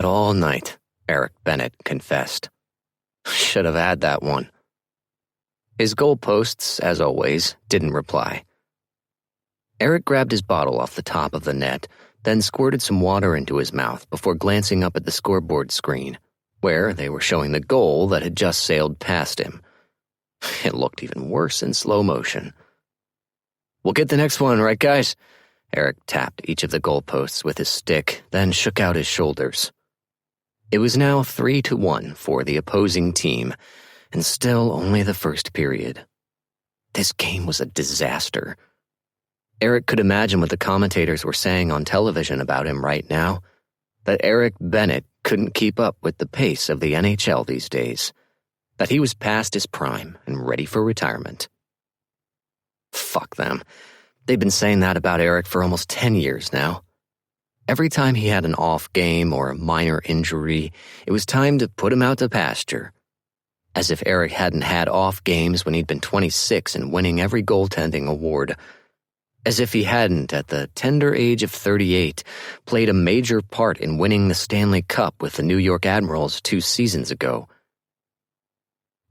all night, Eric Bennett confessed. Should have had that one. His goalposts, as always, didn't reply. Eric grabbed his bottle off the top of the net, then squirted some water into his mouth before glancing up at the scoreboard screen, where they were showing the goal that had just sailed past him. It looked even worse in slow motion. "We'll get the next one, right, guys?" Eric tapped each of the goalposts with his stick, then shook out his shoulders. It was now 3-1 for the opposing team, and still only the first period. This game was a disaster. Eric could imagine what the commentators were saying on television about him right now, that Eric Bennett couldn't keep up with the pace of the NHL these days, that he was past his prime and ready for retirement. Fuck them. They've been saying that about Eric for almost 10 years now. Every time he had an off game or a minor injury, it was time to put him out to pasture. As if Eric hadn't had off games when he'd been 26 and winning every goaltending award. As if he hadn't, at the tender age of 38, played a major part in winning the Stanley Cup with the New York Admirals 2 seasons ago.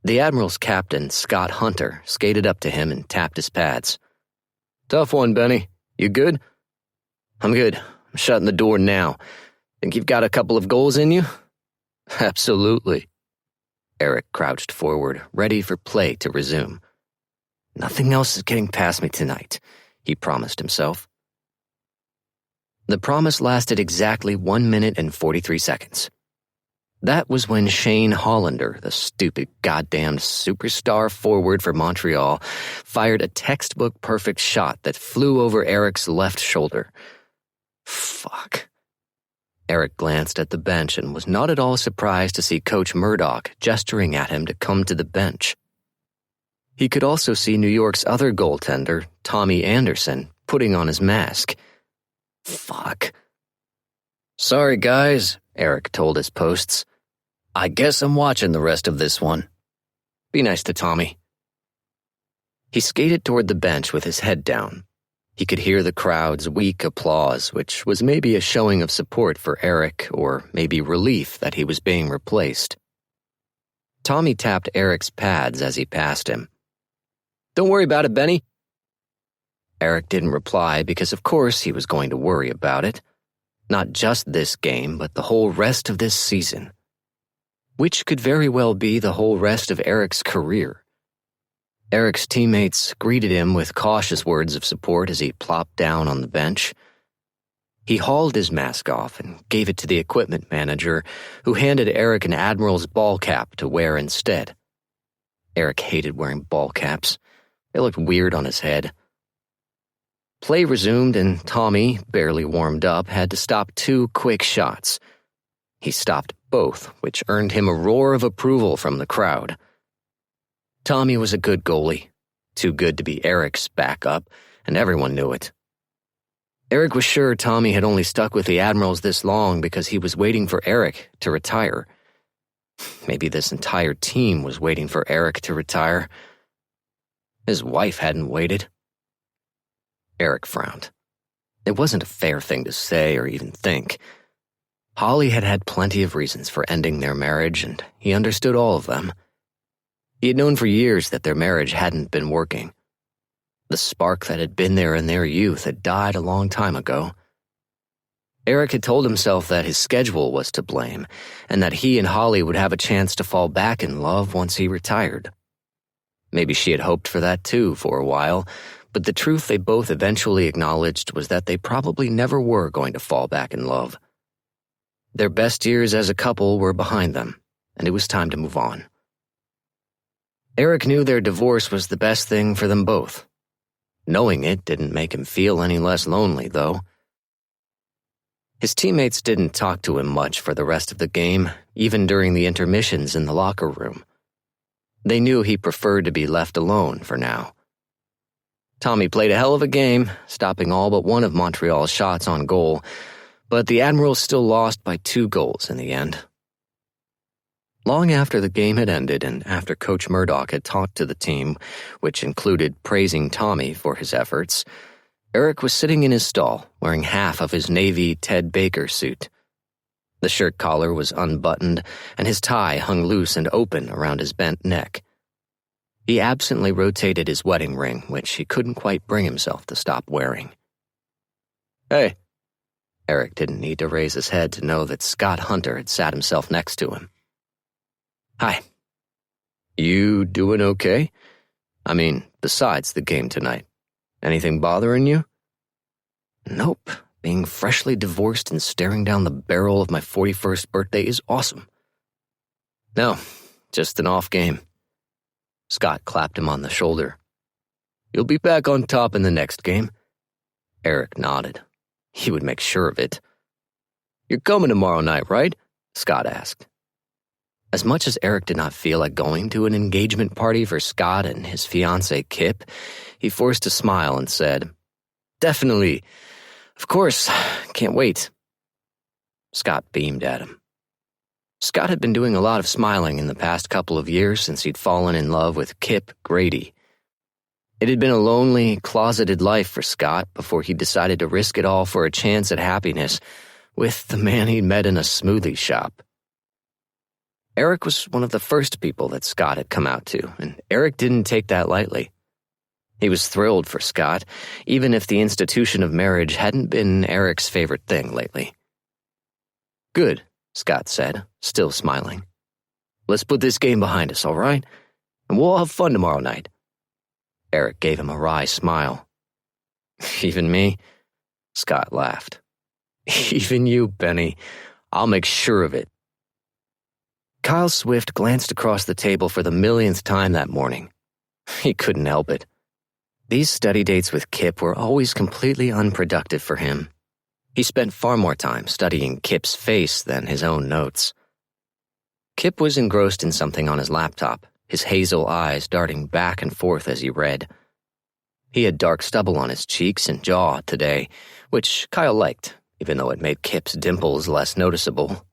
The Admirals' captain, Scott Hunter, skated up to him and tapped his pads. "Tough one, Benny. You good?" "I'm good. I'm shutting the door now. Think you've got a couple of goals in you?" "Absolutely." Eric crouched forward, ready for play to resume. "Nothing else is getting past me tonight," he promised himself. The promise lasted exactly 1 minute and 43 seconds. That was when Shane Hollander, the stupid goddamned superstar forward for Montreal, fired a textbook-perfect shot that flew over Eric's left shoulder. Fuck. Eric glanced at the bench and was not at all surprised to see Coach Murdoch gesturing at him to come to the bench. He could also see New York's other goaltender, Tommy Anderson, putting on his mask. Fuck. "Sorry, guys," Eric told his posts. "I guess I'm watching the rest of this one. Be nice to Tommy." He skated toward the bench with his head down. He could hear the crowd's weak applause, which was maybe a showing of support for Eric, or maybe relief that he was being replaced. Tommy tapped Eric's pads as he passed him. "Don't worry about it, Benny." Eric didn't reply because of course he was going to worry about it. Not just this game, but the whole rest of this season. Which could very well be the whole rest of Eric's career. Eric's teammates greeted him with cautious words of support as he plopped down on the bench. He hauled his mask off and gave it to the equipment manager, who handed Eric an Admiral's ball cap to wear instead. Eric hated wearing ball caps. They looked weird on his head. Play resumed and Tommy, barely warmed up, had to stop 2 quick shots. He stopped both, which earned him a roar of approval from the crowd. Tommy was a good goalie, too good to be Eric's backup, and everyone knew it. Eric was sure Tommy had only stuck with the Admirals this long because he was waiting for Eric to retire. Maybe this entire team was waiting for Eric to retire. His wife hadn't waited. Eric frowned. It wasn't a fair thing to say or even think. Holly had had plenty of reasons for ending their marriage, and he understood all of them. He had known for years that their marriage hadn't been working. The spark that had been there in their youth had died a long time ago. Eric had told himself that his schedule was to blame, and that he and Holly would have a chance to fall back in love once he retired. Maybe she had hoped for that too for a while, but the truth they both eventually acknowledged was that they probably never were going to fall back in love. Their best years as a couple were behind them, and it was time to move on. Eric knew their divorce was the best thing for them both. Knowing it didn't make him feel any less lonely, though. His teammates didn't talk to him much for the rest of the game, even during the intermissions in the locker room. They knew he preferred to be left alone for now. Tommy played a hell of a game, stopping all but one of Montreal's shots on goal, but the Admirals still lost by 2 goals in the end. Long after the game had ended and after Coach Murdoch had talked to the team, which included praising Tommy for his efforts, Eric was sitting in his stall, wearing half of his Navy Ted Baker suit. The shirt collar was unbuttoned, and his tie hung loose and open around his bent neck. He absently rotated his wedding ring, which he couldn't quite bring himself to stop wearing. "Hey." Eric didn't need to raise his head to know that Scott Hunter had sat himself next to him. "Hi. You doing okay? I mean, besides the game tonight. Anything bothering you?" "Nope. Being freshly divorced and staring down the barrel of my 41st birthday is awesome." "No, just an off game." Scott clapped him on the shoulder. "You'll be back on top in the next game." Eric nodded. He would make sure of it. "You're coming tomorrow night, right?" Scott asked. As much as Eric did not feel like going to an engagement party for Scott and his fiancée Kip, he forced a smile and said, "Definitely. Of course. Can't wait." Scott beamed at him. Scott had been doing a lot of smiling in the past couple of years since he'd fallen in love with Kip Grady. It had been a lonely, closeted life for Scott before he decided to risk it all for a chance at happiness with the man he'd met in a smoothie shop. Eric was one of the first people that Scott had come out to, and Eric didn't take that lightly. He was thrilled for Scott, even if the institution of marriage hadn't been Eric's favorite thing lately. "Good," Scott said, still smiling. "Let's put this game behind us, all right? And we'll all have fun tomorrow night." Eric gave him a wry smile. "Even me?" Scott laughed. "Even you, Benny. I'll make sure of it." Kyle Swift glanced across the table for the millionth time that morning. He couldn't help it. These study dates with Kip were always completely unproductive for him. He spent far more time studying Kip's face than his own notes. Kip was engrossed in something on his laptop, his hazel eyes darting back and forth as he read. He had dark stubble on his cheeks and jaw today, which Kyle liked, even though it made Kip's dimples less noticeable.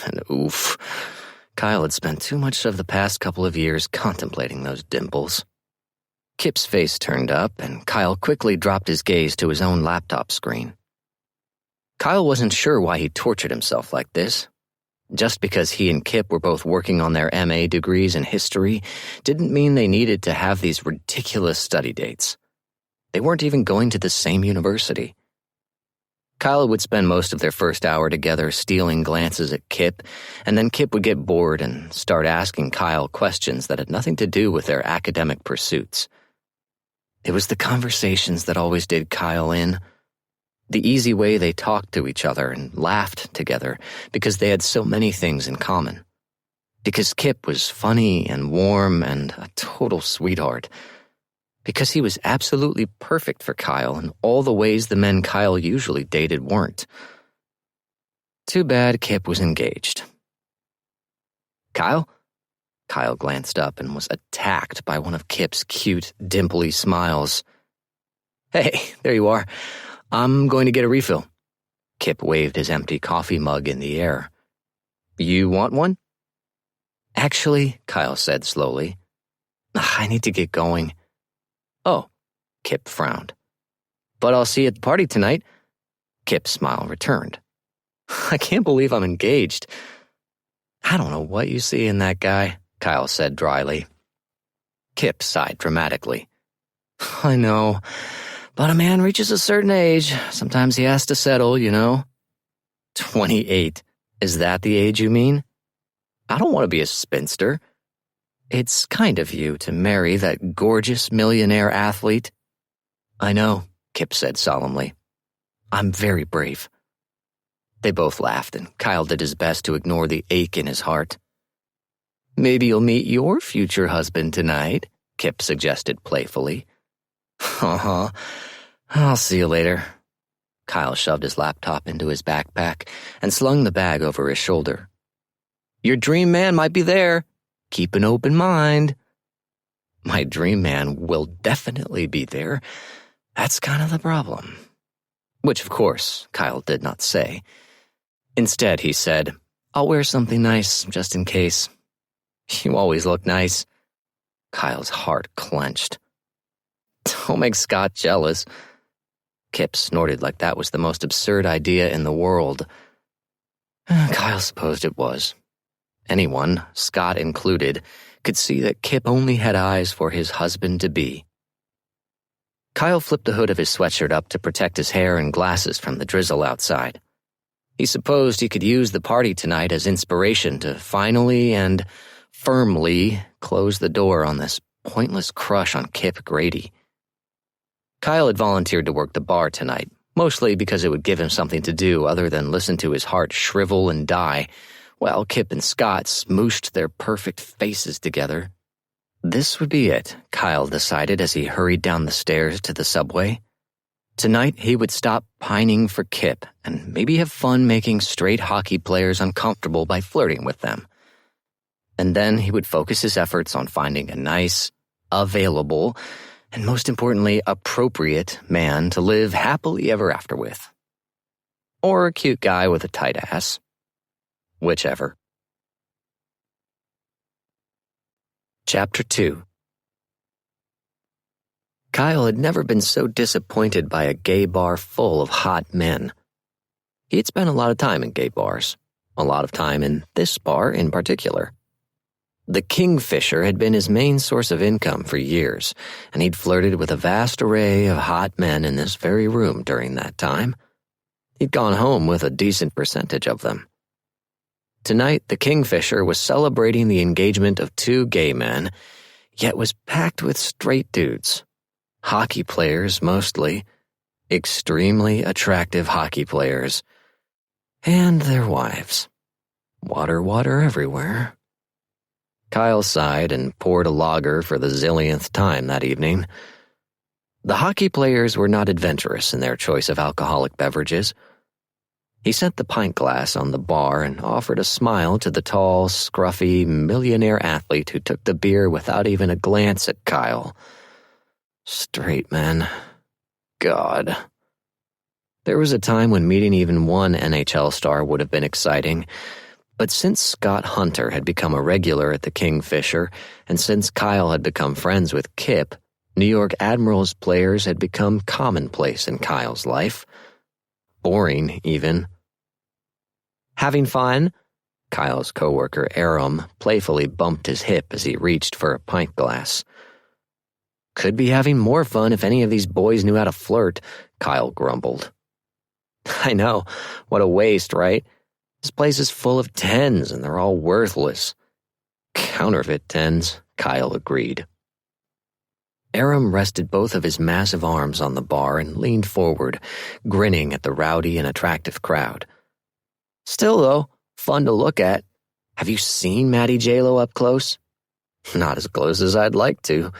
And oof, Kyle had spent too much of the past couple of years contemplating those dimples. Kip's face turned up, and Kyle quickly dropped his gaze to his own laptop screen. Kyle wasn't sure why he tortured himself like this. Just because he and Kip were both working on their MA degrees in history didn't mean they needed to have these ridiculous study dates. They weren't even going to the same university. Kyle would spend most of their first hour together stealing glances at Kip, and then Kip would get bored and start asking Kyle questions that had nothing to do with their academic pursuits. It was the conversations that always did Kyle in. The easy way they talked to each other and laughed together because they had so many things in common. Because Kip was funny and warm and a total sweetheart. Because he was absolutely perfect for Kyle in all the ways the men Kyle usually dated weren't. Too bad Kip was engaged. "Kyle?" Kyle glanced up and was attacked by one of Kip's cute, dimply smiles. "Hey, there you are. I'm going to get a refill." Kip waved his empty coffee mug in the air. "You want one?" "Actually," Kyle said slowly, "I need to get going." "Oh," Kip frowned. "But I'll see you at the party tonight." Kip's smile returned. "I can't believe I'm engaged." "I don't know what you see in that guy," Kyle said dryly. Kip sighed dramatically. "I know. But a man reaches a certain age. Sometimes he has to settle, you know." 28. Is that the age you mean? I don't want to be a spinster. It's kind of you to marry that gorgeous millionaire athlete. I know, Kip said solemnly. I'm very brave. They both laughed, and Kyle did his best to ignore the ache in his heart. Maybe you'll meet your future husband tonight, Kip suggested playfully. I'll see you later. Kyle shoved his laptop into his backpack and slung the bag over his shoulder. Your dream man might be there. Keep an open mind. My dream man will definitely be there. That's kind of the problem. Which, of course, Kyle did not say. Instead, he said, I'll wear something nice just in case. You always look nice. Kyle's heart clenched. Don't make Scott jealous. Kip snorted like that was the most absurd idea in the world. Kyle supposed it was. Anyone, Scott included, could see that Kip only had eyes for his husband-to-be. Kyle flipped the hood of his sweatshirt up to protect his hair and glasses from the drizzle outside. He supposed he could use the party tonight as inspiration to finally and firmly close the door on this pointless crush on Kip Grady. Kyle had volunteered to work the bar tonight, mostly because it would give him something to do other than listen to his heart shrivel and die, while Kip and Scott smooshed their perfect faces together. This would be it, Kyle decided as he hurried down the stairs to the subway. Tonight he would stop pining for Kip and maybe have fun making straight hockey players uncomfortable by flirting with them. And then he would focus his efforts on finding a nice, available, and most importantly, appropriate man to live happily ever after with. Or a cute guy with a tight ass. Whichever. Chapter 2. Kyle had never been so disappointed by a gay bar full of hot men. He had spent a lot of time in gay bars, a lot of time in this bar in particular. The Kingfisher had been his main source of income for years, and he'd flirted with a vast array of hot men in this very room during that time. He'd gone home with a decent percentage of them. Tonight, the Kingfisher was celebrating the engagement of 2 gay men, yet was packed with straight dudes. Hockey players, mostly. Extremely attractive hockey players. And their wives. Water everywhere. Kyle sighed and poured a lager for the zillionth time that evening. The hockey players were not adventurous in their choice of alcoholic beverages. He set the pint glass on the bar and offered a smile to the tall, scruffy, millionaire athlete who took the beer without even a glance at Kyle. Straight men. God. There was a time when meeting even one NHL star would have been exciting, but since Scott Hunter had become a regular at the Kingfisher, and since Kyle had become friends with Kip, New York Admirals players had become commonplace in Kyle's life. Boring, even. Having fun? Kyle's coworker Aram playfully bumped his hip as he reached for a pint glass. Could be having more fun if any of these boys knew how to flirt, Kyle grumbled. I know, what a waste, right? This place is full of 10s and they're all worthless. Counterfeit 10s, Kyle agreed. Aram rested both of his massive arms on the bar and leaned forward, grinning at the rowdy and attractive crowd. Still, though, fun to look at. Have you seen Matty J-Lo up close? Not as close as I'd like to.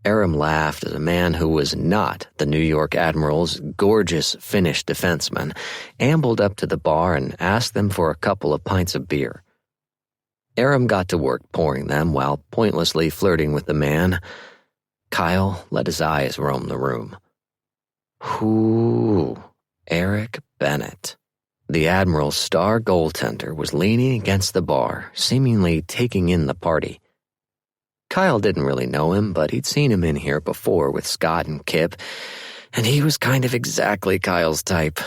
Aram laughed as a man who was not the New York Admirals' gorgeous Finnish defenseman ambled up to the bar and asked them for a couple of pints of beer. Aram got to work pouring them while pointlessly flirting with the man. Kyle let his eyes roam the room. Ooh, Eric Bennett. The Admiral's star goaltender was leaning against the bar, seemingly taking in the party. Kyle didn't really know him, but he'd seen him in here before with Scott and Kip, and he was kind of exactly Kyle's type.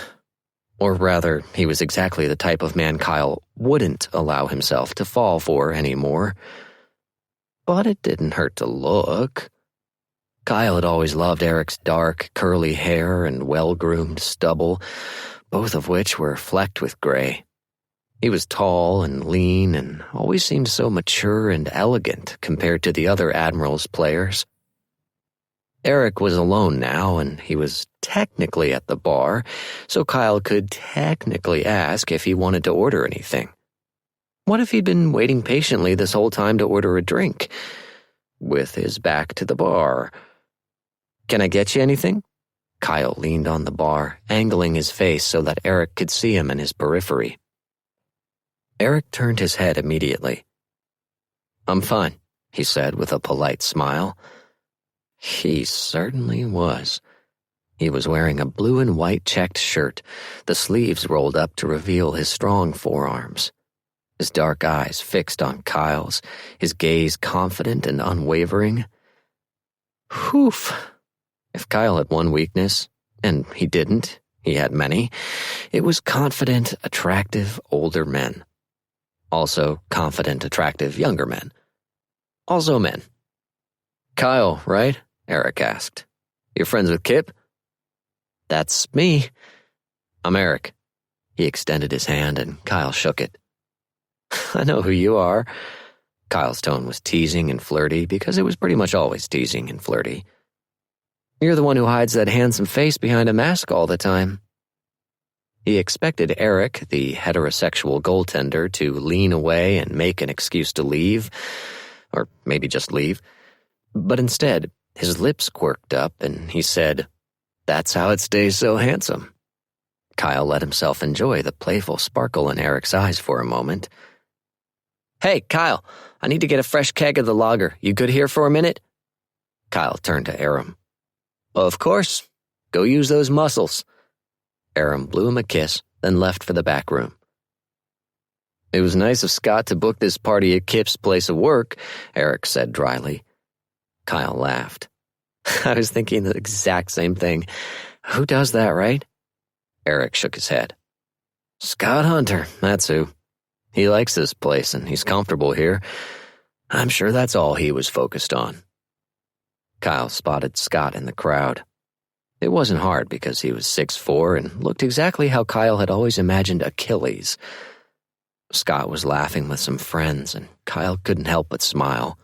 Or rather, he was exactly the type of man Kyle wouldn't allow himself to fall for anymore. But it didn't hurt to look. Kyle had always loved Eric's dark, curly hair and well-groomed stubble, both of which were flecked with gray. He was tall and lean and always seemed so mature and elegant compared to the other Admirals players. Eric was alone now, and he was technically at the bar, so Kyle could technically ask if he wanted to order anything. What if he'd been waiting patiently this whole time to order a drink, with his back to the bar? Can I get you anything? Kyle leaned on the bar, angling his face so that Eric could see him in his periphery. Eric turned his head immediately. I'm fine, he said with a polite smile. He certainly was. He was wearing a blue and white checked shirt, the sleeves rolled up to reveal his strong forearms. His dark eyes fixed on Kyle's, his gaze confident and unwavering. Whew! If Kyle had one weakness, and he didn't, He had many. It was confident, attractive older men. Also confident, attractive younger men. Also men. "Kyle, right?" Eric asked. "You're friends with Kip?" "That's me. I'm Eric." He extended his hand and Kyle shook it. "I know who you are." Kyle's tone was teasing and flirty because it was pretty much always teasing and flirty. "You're the one who hides that handsome face behind a mask all the time." He expected Eric, the heterosexual goaltender, to lean away and make an excuse to leave, or maybe just leave. But instead, his lips quirked up and he said, "That's how it stays so handsome." Kyle let himself enjoy the playful sparkle in Eric's eyes for a moment. "Hey, Kyle, I need to get a fresh keg of the lager. You good here for a minute?" Kyle turned to Aram. "Of course. Go use those muscles." Aram blew him a kiss, then left for the back room. "It was nice of Scott to book this party at Kip's place of work," Eric said dryly. Kyle laughed. "I was thinking the exact same thing. Who does that, right?" Eric shook his head. "Scott Hunter, that's who. He likes this place and he's comfortable here. I'm sure that's all he was focused on." Kyle spotted Scott in the crowd. It wasn't hard because he was 6'4" and looked exactly how Kyle had always imagined Achilles. Scott was laughing with some friends and Kyle couldn't help but smile.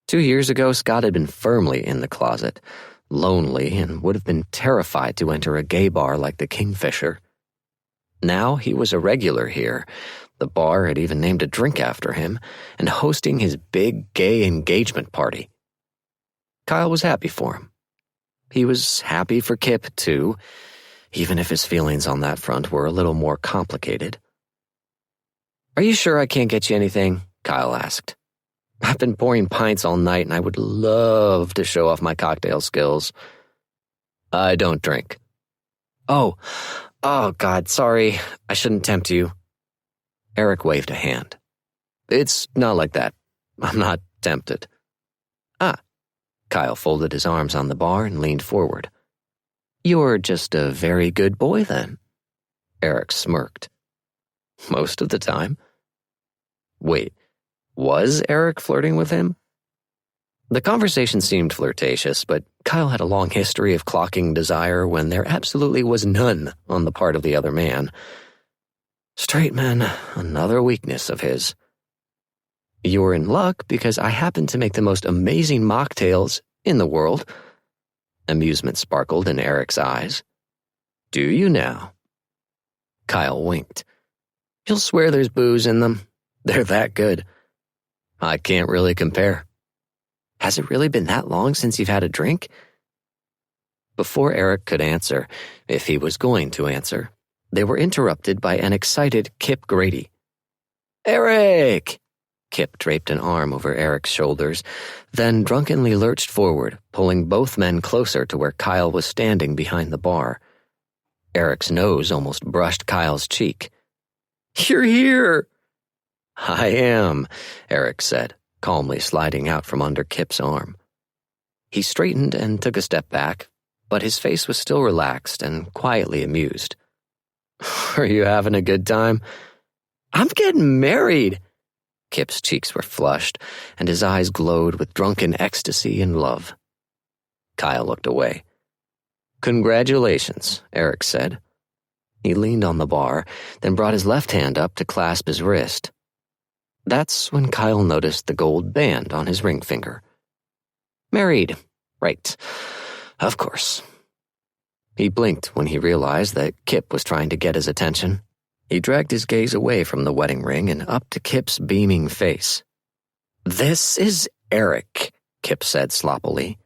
2 years ago, Scott had been firmly in the closet, lonely, and would have been terrified to enter a gay bar like the Kingfisher. Now he was a regular here. The bar had even named a drink after him, and hosting his big gay engagement party. Kyle was happy for him. He was happy for Kip, too, even if his feelings on that front were a little more complicated. "Are you sure I can't get you anything?" Kyle asked. "I've been pouring pints all night and I would love to show off my cocktail skills." "I don't drink." Oh, God, sorry. I shouldn't tempt you." Eric waved a hand. "It's not like that. I'm not tempted." "Ah." Kyle folded his arms on the bar and leaned forward. "You're just a very good boy, then." Eric smirked. "Most of the time." Wait, was Eric flirting with him? The conversation seemed flirtatious, but Kyle had a long history of clocking desire when there absolutely was none on the part of the other man. Straight men, another weakness of his. "You're in luck because I happen to make the most amazing mocktails in the world." Amusement sparkled in Eric's eyes. "Do you now?" Kyle winked. "You'll swear there's booze in them. They're that good." "I can't really compare." "Has it really been that long since you've had a drink?" Before Eric could answer, if he was going to answer, they were interrupted by an excited Kip Grady. "Eric!" Kip draped an arm over Eric's shoulders, then drunkenly lurched forward, pulling both men closer to where Kyle was standing behind the bar. Eric's nose almost brushed Kyle's cheek. "You're here!" "I am," Eric said, calmly sliding out from under Kip's arm. He straightened and took a step back, but his face was still relaxed and quietly amused. "Are you having a good time?" "I'm getting married." Kip's cheeks were flushed, and his eyes glowed with drunken ecstasy and love. Kyle looked away. "Congratulations," Eric said. He leaned on the bar, then brought his left hand up to clasp his wrist. That's when Kyle noticed the gold band on his ring finger. "Married. Right. Of course." He blinked when he realized that Kip was trying to get his attention. He dragged his gaze away from the wedding ring and up to Kip's beaming face. "This is Eric," Kip said sloppily.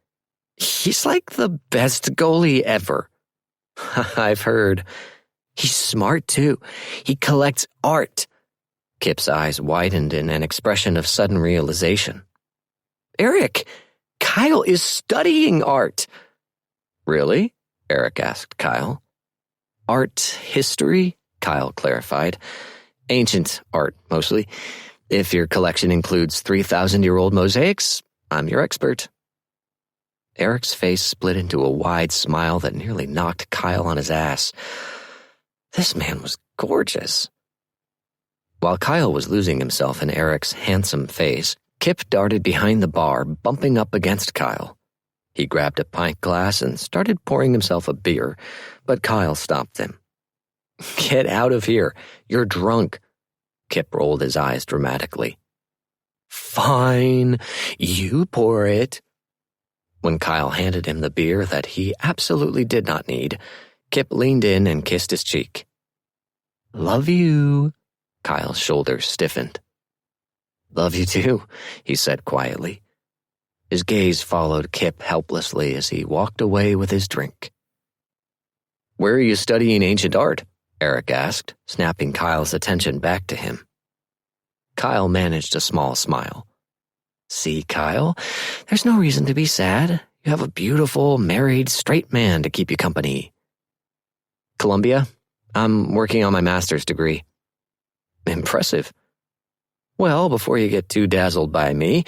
"He's like the best goalie ever." "I've heard. He's smart, too. He collects art." Kip's eyes widened in an expression of sudden realization. "Eric, Kyle is studying art." "Really?" Eric asked Kyle. "Art history?" Kyle clarified. "Ancient art, mostly. If your collection includes 3,000-year-old mosaics, I'm your expert." Eric's face split into a wide smile that nearly knocked Kyle on his ass. This man was gorgeous. While Kyle was losing himself in Eric's handsome face, Kip darted behind the bar, bumping up against Kyle. He grabbed a pint glass and started pouring himself a beer, but Kyle stopped him. "Get out of here. You're drunk." Kip rolled his eyes dramatically. "Fine. You pour it." When Kyle handed him the beer that he absolutely did not need, Kip leaned in and kissed his cheek. "Love you." Kyle's shoulders stiffened. "Love you too," he said quietly. His gaze followed Kip helplessly as he walked away with his drink. "Where are you studying ancient art?" Eric asked, snapping Kyle's attention back to him. Kyle managed a small smile. "See, Kyle, there's no reason to be sad. You have a beautiful, married, straight man to keep you company." "Columbia? I'm working on my master's degree." "Impressive. Well, before you get too dazzled by me,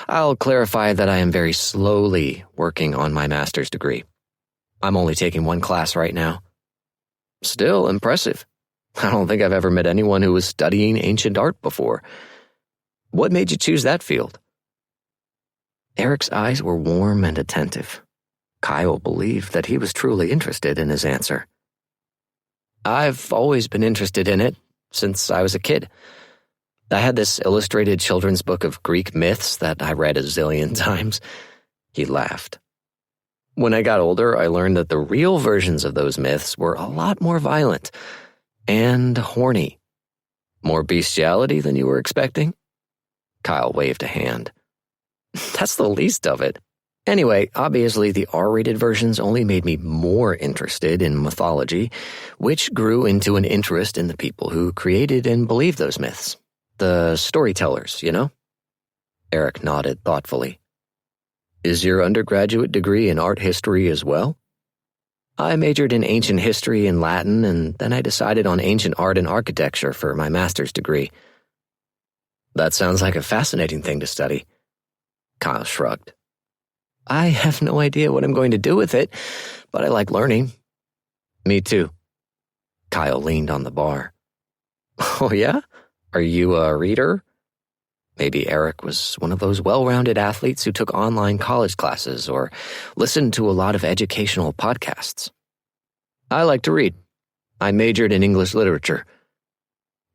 I'll clarify that I am very slowly working on my master's degree. I'm only taking one class right now." "Still impressive. I don't think I've ever met anyone who was studying ancient art before. What made you choose that field?" Eric's eyes were warm and attentive. Kyle believed that he was truly interested in his answer. "I've always been interested in it since I was a kid. I had this illustrated children's book of Greek myths that I read a zillion times." He laughed. "When I got older, I learned that the real versions of those myths were a lot more violent and horny. More bestiality than you were expecting?" Kyle waved a hand. "That's the least of it. Anyway, obviously the R-rated versions only made me more interested in mythology, which grew into an interest in the people who created and believed those myths. The storytellers, you know?" Eric nodded thoughtfully. "Is your undergraduate degree in art history as well?" "I majored in ancient history and Latin, and then I decided on ancient art and architecture for my master's degree." "That sounds like a fascinating thing to study." Kyle shrugged. "I have no idea what I'm going to do with it, but I like learning." "Me too." Kyle leaned on the bar. "Oh yeah? Are you a reader?" Maybe Eric was one of those well-rounded athletes who took online college classes or listened to a lot of educational podcasts. "I like to read. I majored in English literature."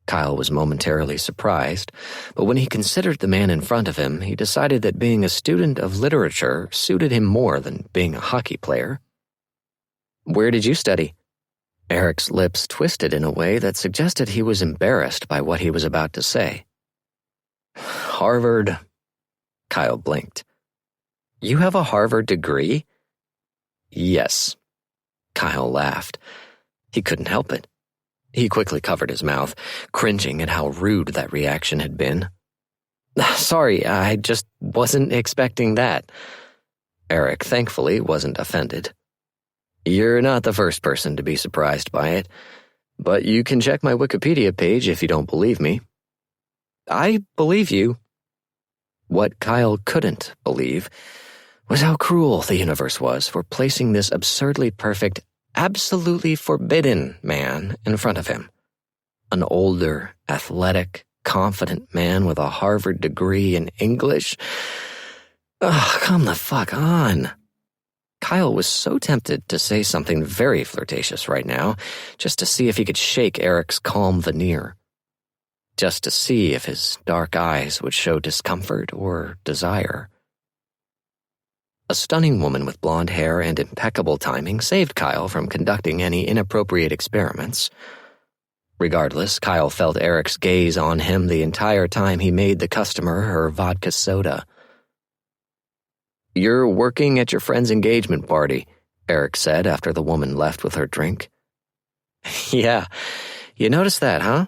Kyle was momentarily surprised, but when he considered the man in front of him, he decided that being a student of literature suited him more than being a hockey player. "Where did you study?" Eric's lips twisted in a way that suggested he was embarrassed by what he was about to say. "Harvard." Kyle blinked. "You have a Harvard degree?" "Yes." Kyle laughed. He couldn't help it. He quickly covered his mouth, cringing at how rude that reaction had been. "Sorry, I just wasn't expecting that." Eric, thankfully, wasn't offended. "You're not the first person to be surprised by it, but you can check my Wikipedia page if you don't believe me." "I believe you." What Kyle couldn't believe was how cruel the universe was for placing this absurdly perfect, absolutely forbidden man in front of him. An older, athletic, confident man with a Harvard degree in English. Ugh, come the fuck on. Kyle was so tempted to say something very flirtatious right now, just to see if he could shake Eric's calm veneer. Just to see if his dark eyes would show discomfort or desire. A stunning woman with blonde hair and impeccable timing saved Kyle from conducting any inappropriate experiments. Regardless, Kyle felt Eric's gaze on him the entire time he made the customer her vodka soda. "You're working at your friend's engagement party," Eric said after the woman left with her drink. "Yeah, you noticed that, huh?"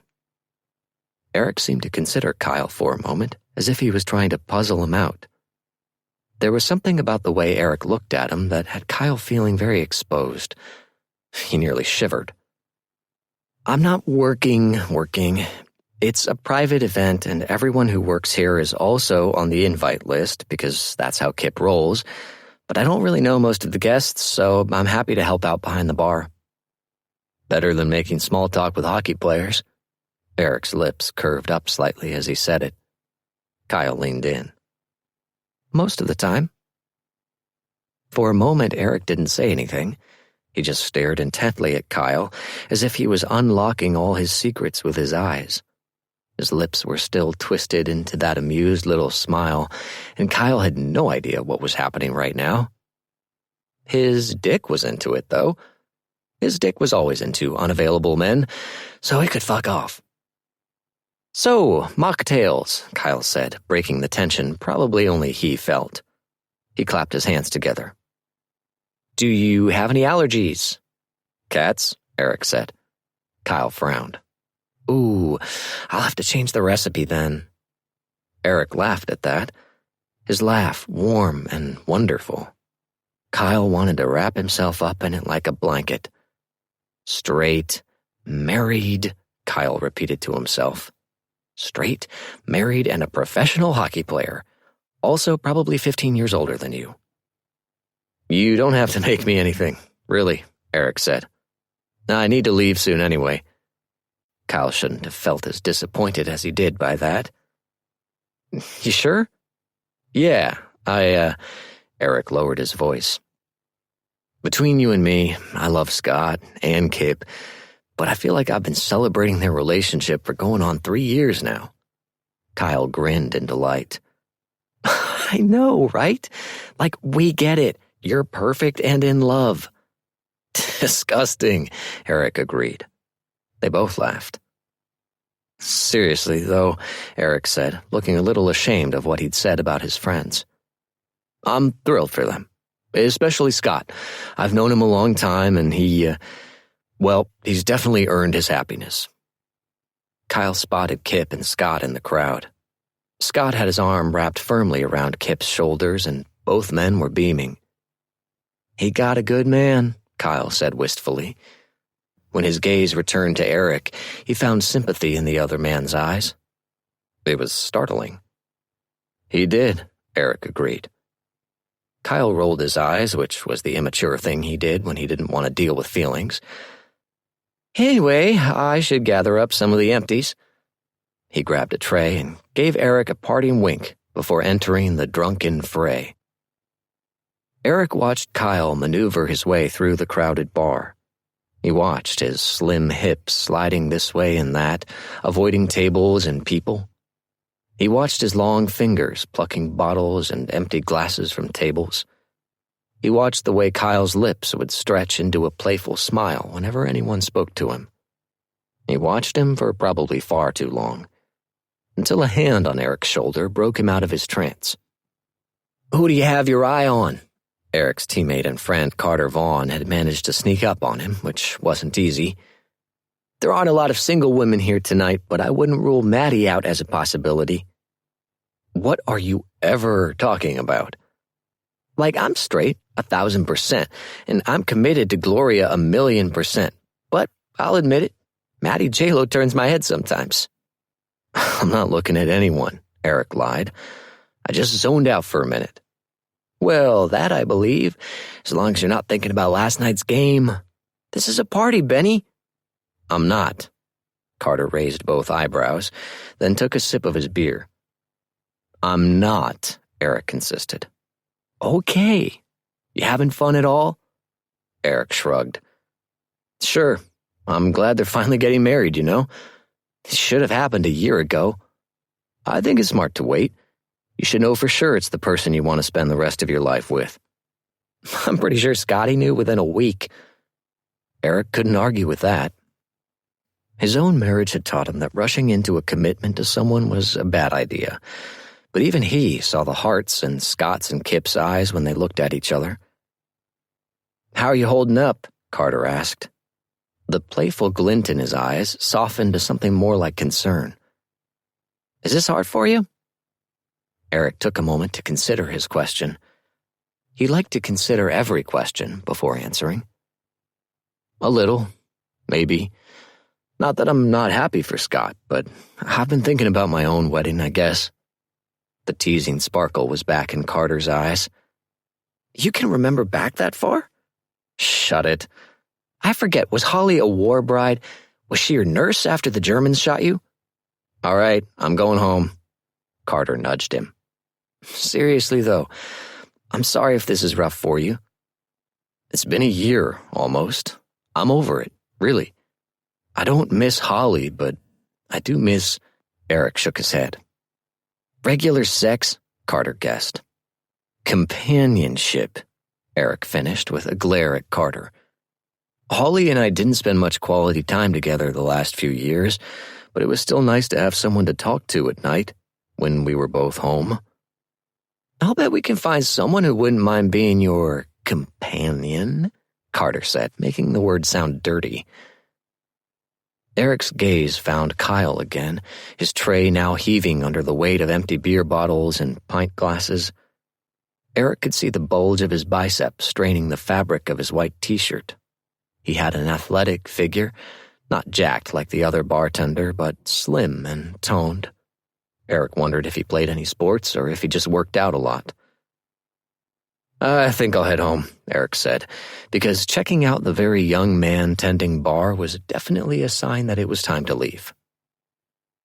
Eric seemed to consider Kyle for a moment, as if he was trying to puzzle him out. There was something about the way Eric looked at him that had Kyle feeling very exposed. He nearly shivered. "I'm not working. It's a private event, and everyone who works here is also on the invite list because that's how Kip rolls. but I don't really know most of the guests, so I'm happy to help out behind the bar. Better than making small talk with hockey players. Eric's lips curved up slightly as he said it. Kyle leaned in. Most of the time. For a moment, Eric didn't say anything. He just stared intently at Kyle, as if he was unlocking all his secrets with his eyes. His lips were still twisted into that amused little smile, and Kyle had no idea what was happening right now. His dick was into it, though. His dick was always into unavailable men, so he could fuck off. "So, mocktails," Kyle said, breaking the tension probably only he felt. He clapped his hands together. "Do you have any allergies?" "Cats," Eric said. Kyle frowned. "Ooh, I'll have to change the recipe then." Eric laughed at that, his laugh warm and wonderful. Kyle wanted to wrap himself up in it like a blanket. Straight, married, Kyle repeated to himself. Straight, married, and a professional hockey player, also probably 15 years older than you. "You don't have to make me anything, really," Eric said. "I need to leave soon anyway." Kyle shouldn't have felt as disappointed as he did by that. "You sure?" "Yeah, Eric lowered his voice. "Between you and me, I love Scott and Kip, but I feel like I've been celebrating their relationship for going on 3 years now." Kyle grinned in delight. "I know, right? Like, we get it. You're perfect and in love." "Disgusting," Eric agreed. They both laughed. "Seriously, though," Eric said, looking a little ashamed of what he'd said about his friends. "I'm thrilled for them, especially Scott. I've known him a long time, and he's definitely earned his happiness." Kyle spotted Kip and Scott in the crowd. Scott had his arm wrapped firmly around Kip's shoulders, and both men were beaming. "He got a good man," Kyle said wistfully. When his gaze returned to Eric, he found sympathy in the other man's eyes. It was startling. "He did," Eric agreed. Kyle rolled his eyes, which was the immature thing he did when he didn't want to deal with feelings. "Anyway, I should gather up some of the empties." He grabbed a tray and gave Eric a parting wink before entering the drunken fray. Eric watched Kyle maneuver his way through the crowded bar. He watched his slim hips sliding this way and that, avoiding tables and people. He watched his long fingers plucking bottles and empty glasses from tables. He watched the way Kyle's lips would stretch into a playful smile whenever anyone spoke to him. He watched him for probably far too long, until a hand on Eric's shoulder broke him out of his trance. "Who do you have your eye on?" Eric's teammate and friend Carter Vaughn had managed to sneak up on him, which wasn't easy. "There aren't a lot of single women here tonight, but I wouldn't rule Maddie out as a possibility." "What are you ever talking about?" "Like, I'm straight, 1,000%, and I'm committed to Gloria 1,000,000%. But I'll admit it, Maddie J-Lo turns my head sometimes." "I'm not looking at anyone," Eric lied. "I just zoned out for a minute." "Well, that I believe, as long as you're not thinking about last night's game. This is a party, Benny." "I'm not." Carter raised both eyebrows, then took a sip of his beer. "I'm not," Eric insisted. "Okay. You having fun at all?" Eric shrugged. "Sure. I'm glad they're finally getting married, you know. It should have happened a year ago. I think it's smart to wait. You should know for sure it's the person you want to spend the rest of your life with." "I'm pretty sure Scotty knew within a week." Eric couldn't argue with that. His own marriage had taught him that rushing into a commitment to someone was a bad idea, but even he saw the hearts in Scott's and Kip's eyes when they looked at each other. "How are you holding up?" Carter asked. The playful glint in his eyes softened to something more like concern. "Is this hard for you?" Eric took a moment to consider his question. He liked to consider every question before answering. "A little, maybe. Not that I'm not happy for Scott, but I've been thinking about my own wedding, I guess." The teasing sparkle was back in Carter's eyes. You can remember back that far? Shut it. I forget, was Holly a war bride? Was she your nurse after the Germans shot you? All right, I'm going home. Carter nudged him. Seriously, though, I'm sorry if this is rough for you. It's been a year, almost. I'm over it, really. I don't miss Holly, but I do miss... Eric shook his head. Regular sex, Carter guessed. Companionship, Eric finished with a glare at Carter. Holly and I didn't spend much quality time together the last few years, but it was still nice to have someone to talk to at night when we were both home. I'll bet we can find someone who wouldn't mind being your companion, Carter said, making the word sound dirty. Eric's gaze found Kyle again, his tray now heaving under the weight of empty beer bottles and pint glasses. Eric could see the bulge of his bicep straining the fabric of his white t-shirt. He had an athletic figure, not jacked like the other bartender, but slim and toned. Eric wondered if he played any sports or if he just worked out a lot. I think I'll head home, Eric said, because checking out the very young man tending bar was definitely a sign that it was time to leave.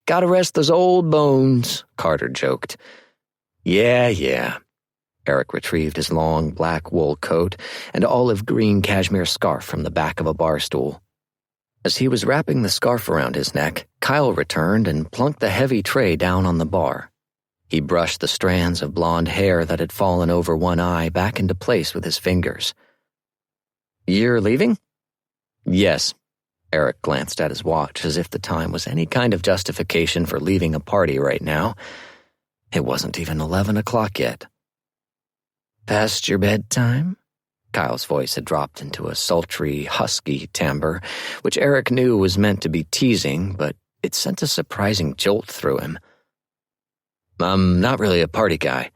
Gotta rest those old bones, Carter joked. Yeah. Eric retrieved his long black wool coat and olive green cashmere scarf from the back of a bar stool. As he was wrapping the scarf around his neck, Kyle returned and plunked the heavy tray down on the bar. He brushed the strands of blonde hair that had fallen over one eye back into place with his fingers. You're leaving? Yes. Eric glanced at his watch as if the time was any kind of justification for leaving a party right now. It wasn't even 11 o'clock yet. Past your bedtime? Kyle's voice had dropped into a sultry, husky timbre, which Eric knew was meant to be teasing, but it sent a surprising jolt through him. I'm not really a party guy.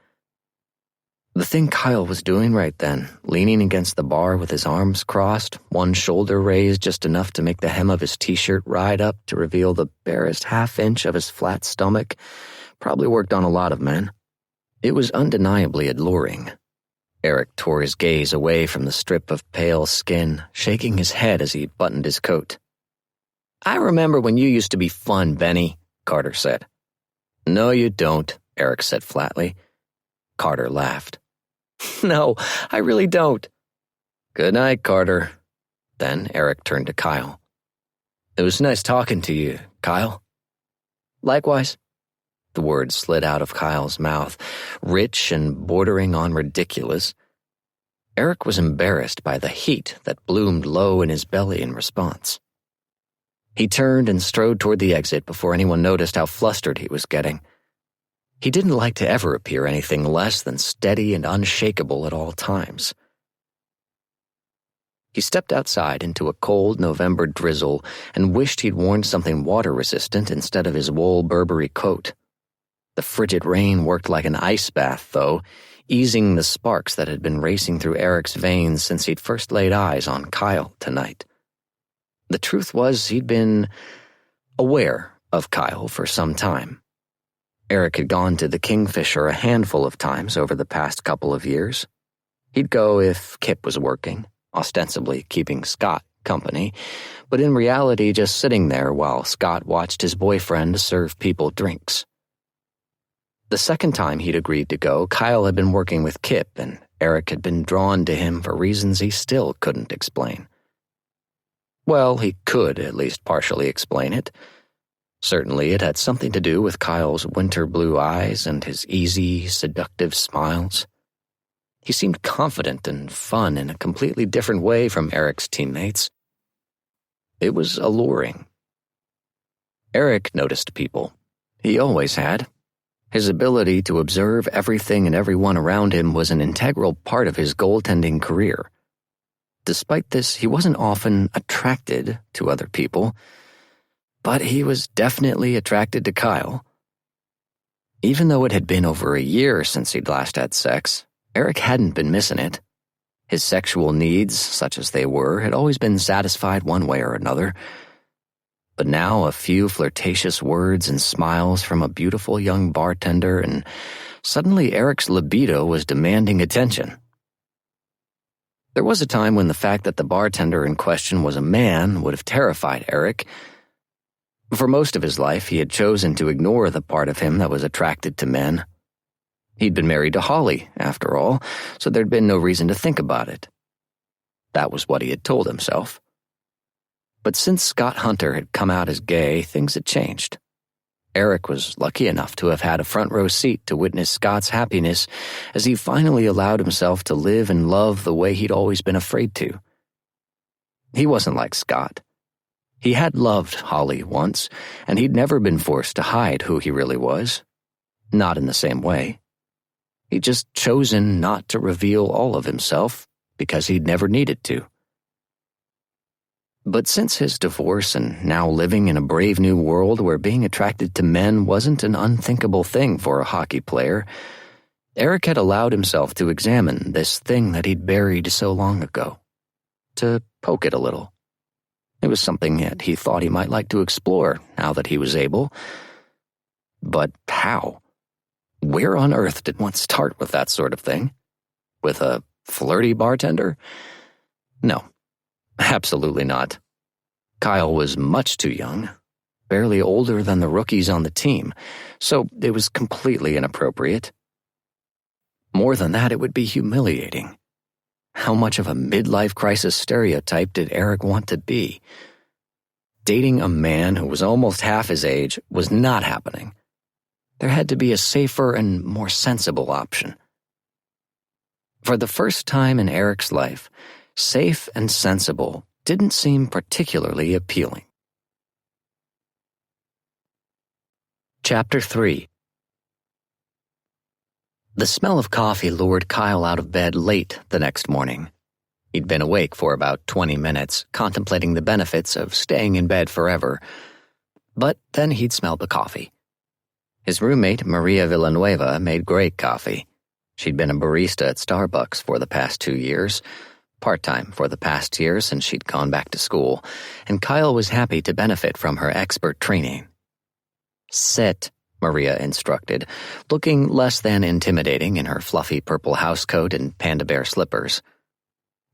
The thing Kyle was doing right then, leaning against the bar with his arms crossed, one shoulder raised just enough to make the hem of his t-shirt ride up to reveal the barest half-inch of his flat stomach, probably worked on a lot of men. It was undeniably alluring. Eric tore his gaze away from the strip of pale skin, shaking his head as he buttoned his coat. I remember when you used to be fun, Benny, Carter said. No, you don't, Eric said flatly. Carter laughed. No, I really don't. Good night, Carter. Then Eric turned to Kyle. It was nice talking to you, Kyle. Likewise. The words slid out of Kyle's mouth, rich and bordering on ridiculous. Eric was embarrassed by the heat that bloomed low in his belly in response. He turned and strode toward the exit before anyone noticed how flustered he was getting. He didn't like to ever appear anything less than steady and unshakable at all times. He stepped outside into a cold November drizzle and wished he'd worn something water-resistant instead of his wool Burberry coat. The frigid rain worked like an ice bath, though, easing the sparks that had been racing through Eric's veins since he'd first laid eyes on Kyle tonight. The truth was he'd been aware of Kyle for some time. Eric had gone to the Kingfisher a handful of times over the past couple of years. He'd go if Kip was working, ostensibly keeping Scott company, but in reality just sitting there while Scott watched his boyfriend serve people drinks. The second time he'd agreed to go, Kyle had been working with Kip, and Eric had been drawn to him for reasons he still couldn't explain. Well, he could at least partially explain it. Certainly it had something to do with Kyle's winter blue eyes and his easy, seductive smiles. He seemed confident and fun in a completely different way from Eric's teammates. It was alluring. Eric noticed people. He always had. His ability to observe everything and everyone around him was an integral part of his goaltending career. Despite this, he wasn't often attracted to other people, but he was definitely attracted to Kyle. Even though it had been over a year since he'd last had sex, Eric hadn't been missing it. His sexual needs, such as they were, had always been satisfied one way or another. But now a few flirtatious words and smiles from a beautiful young bartender, and suddenly Eric's libido was demanding attention. There was a time when the fact that the bartender in question was a man would have terrified Eric. For most of his life, he had chosen to ignore the part of him that was attracted to men. He'd been married to Holly, after all, so there'd been no reason to think about it. That was what he had told himself. But since Scott Hunter had come out as gay, things had changed. Eric was lucky enough to have had a front row seat to witness Scott's happiness as he finally allowed himself to live and love the way he'd always been afraid to. He wasn't like Scott. He had loved Holly once, and he'd never been forced to hide who he really was. Not in the same way. He'd just chosen not to reveal all of himself because he'd never needed to. But since his divorce and now living in a brave new world where being attracted to men wasn't an unthinkable thing for a hockey player, Eric had allowed himself to examine this thing that he'd buried so long ago, to poke it a little. It was something that he thought he might like to explore now that he was able. But how? Where on earth did one start with that sort of thing? With a flirty bartender? No. Absolutely not. Kyle was much too young, barely older than the rookies on the team, so it was completely inappropriate. More than that, it would be humiliating. How much of a midlife crisis stereotype did Eric want to be? Dating a man who was almost half his age was not happening. There had to be a safer and more sensible option. For the first time in Eric's life, safe and sensible didn't seem particularly appealing. Chapter 3. The smell of coffee lured Kyle out of bed late the next morning. He'd been awake for about 20 minutes, contemplating the benefits of staying in bed forever. But then he'd smelled the coffee. His roommate, Maria Villanueva, made great coffee. She'd been a barista at Starbucks for the past 2 years, part-time for the past year since she'd gone back to school, and Kyle was happy to benefit from her expert training. "Sit," Maria instructed, looking less than intimidating in her fluffy purple housecoat and panda bear slippers.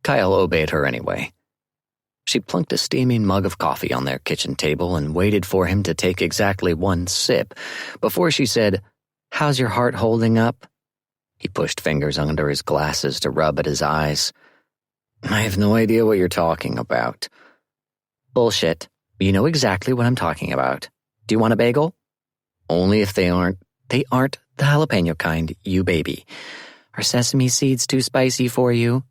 Kyle obeyed her anyway. She plunked a steaming mug of coffee on their kitchen table and waited for him to take exactly one sip before she said, "How's your heart holding up?" He pushed fingers under his glasses to rub at his eyes. "I have no idea what you're talking about." "Bullshit. You know exactly what I'm talking about. Do you want a bagel?" "Only if they aren't the jalapeno kind, you baby. Are sesame seeds too spicy for you?"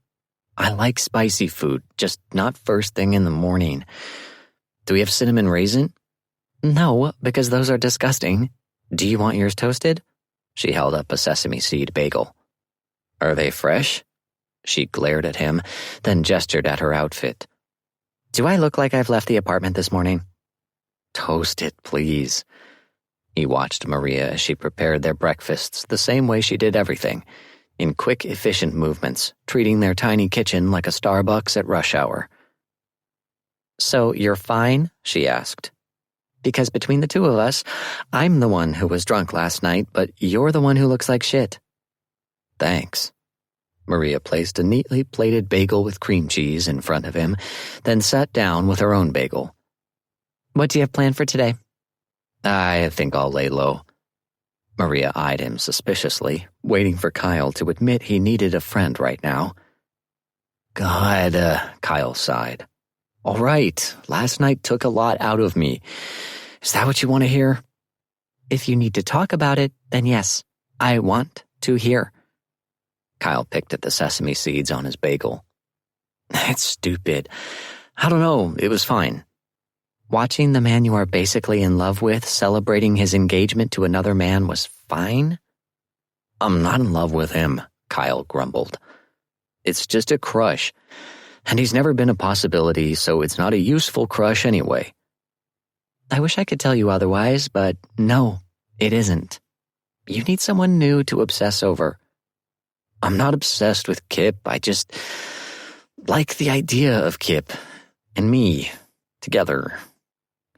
"I like spicy food, just not first thing in the morning." "Do we have cinnamon raisin?" "No, because those are disgusting. Do you want yours toasted?" She held up a sesame seed bagel. "Are they fresh?" She glared at him, then gestured at her outfit. "Do I look like I've left the apartment this morning?" "Toast it, please." He watched Maria as she prepared their breakfasts the same way she did everything, in quick, efficient movements, treating their tiny kitchen like a Starbucks at rush hour. "So you're fine?" she asked. "Because between the two of us, I'm the one who was drunk last night, but you're the one who looks like shit." "Thanks." Maria placed a neatly plated bagel with cream cheese in front of him, then sat down with her own bagel. "What do you have planned for today?" "I think I'll lay low." Maria eyed him suspiciously, waiting for Kyle to admit he needed a friend right now. "God," Kyle sighed. "All right, last night took a lot out of me. Is that what you want to hear?" "If you need to talk about it, then yes, I want to hear." Kyle picked at the sesame seeds on his bagel. "It's stupid. I don't know, it was fine." "Watching the man you are basically in love with celebrating his engagement to another man was fine?" "I'm not in love with him," Kyle grumbled. "It's just a crush, and he's never been a possibility, so it's not a useful crush anyway." "I wish I could tell you otherwise, but no, it isn't. You need someone new to obsess over." "I'm not obsessed with Kip, I just like the idea of Kip and me together."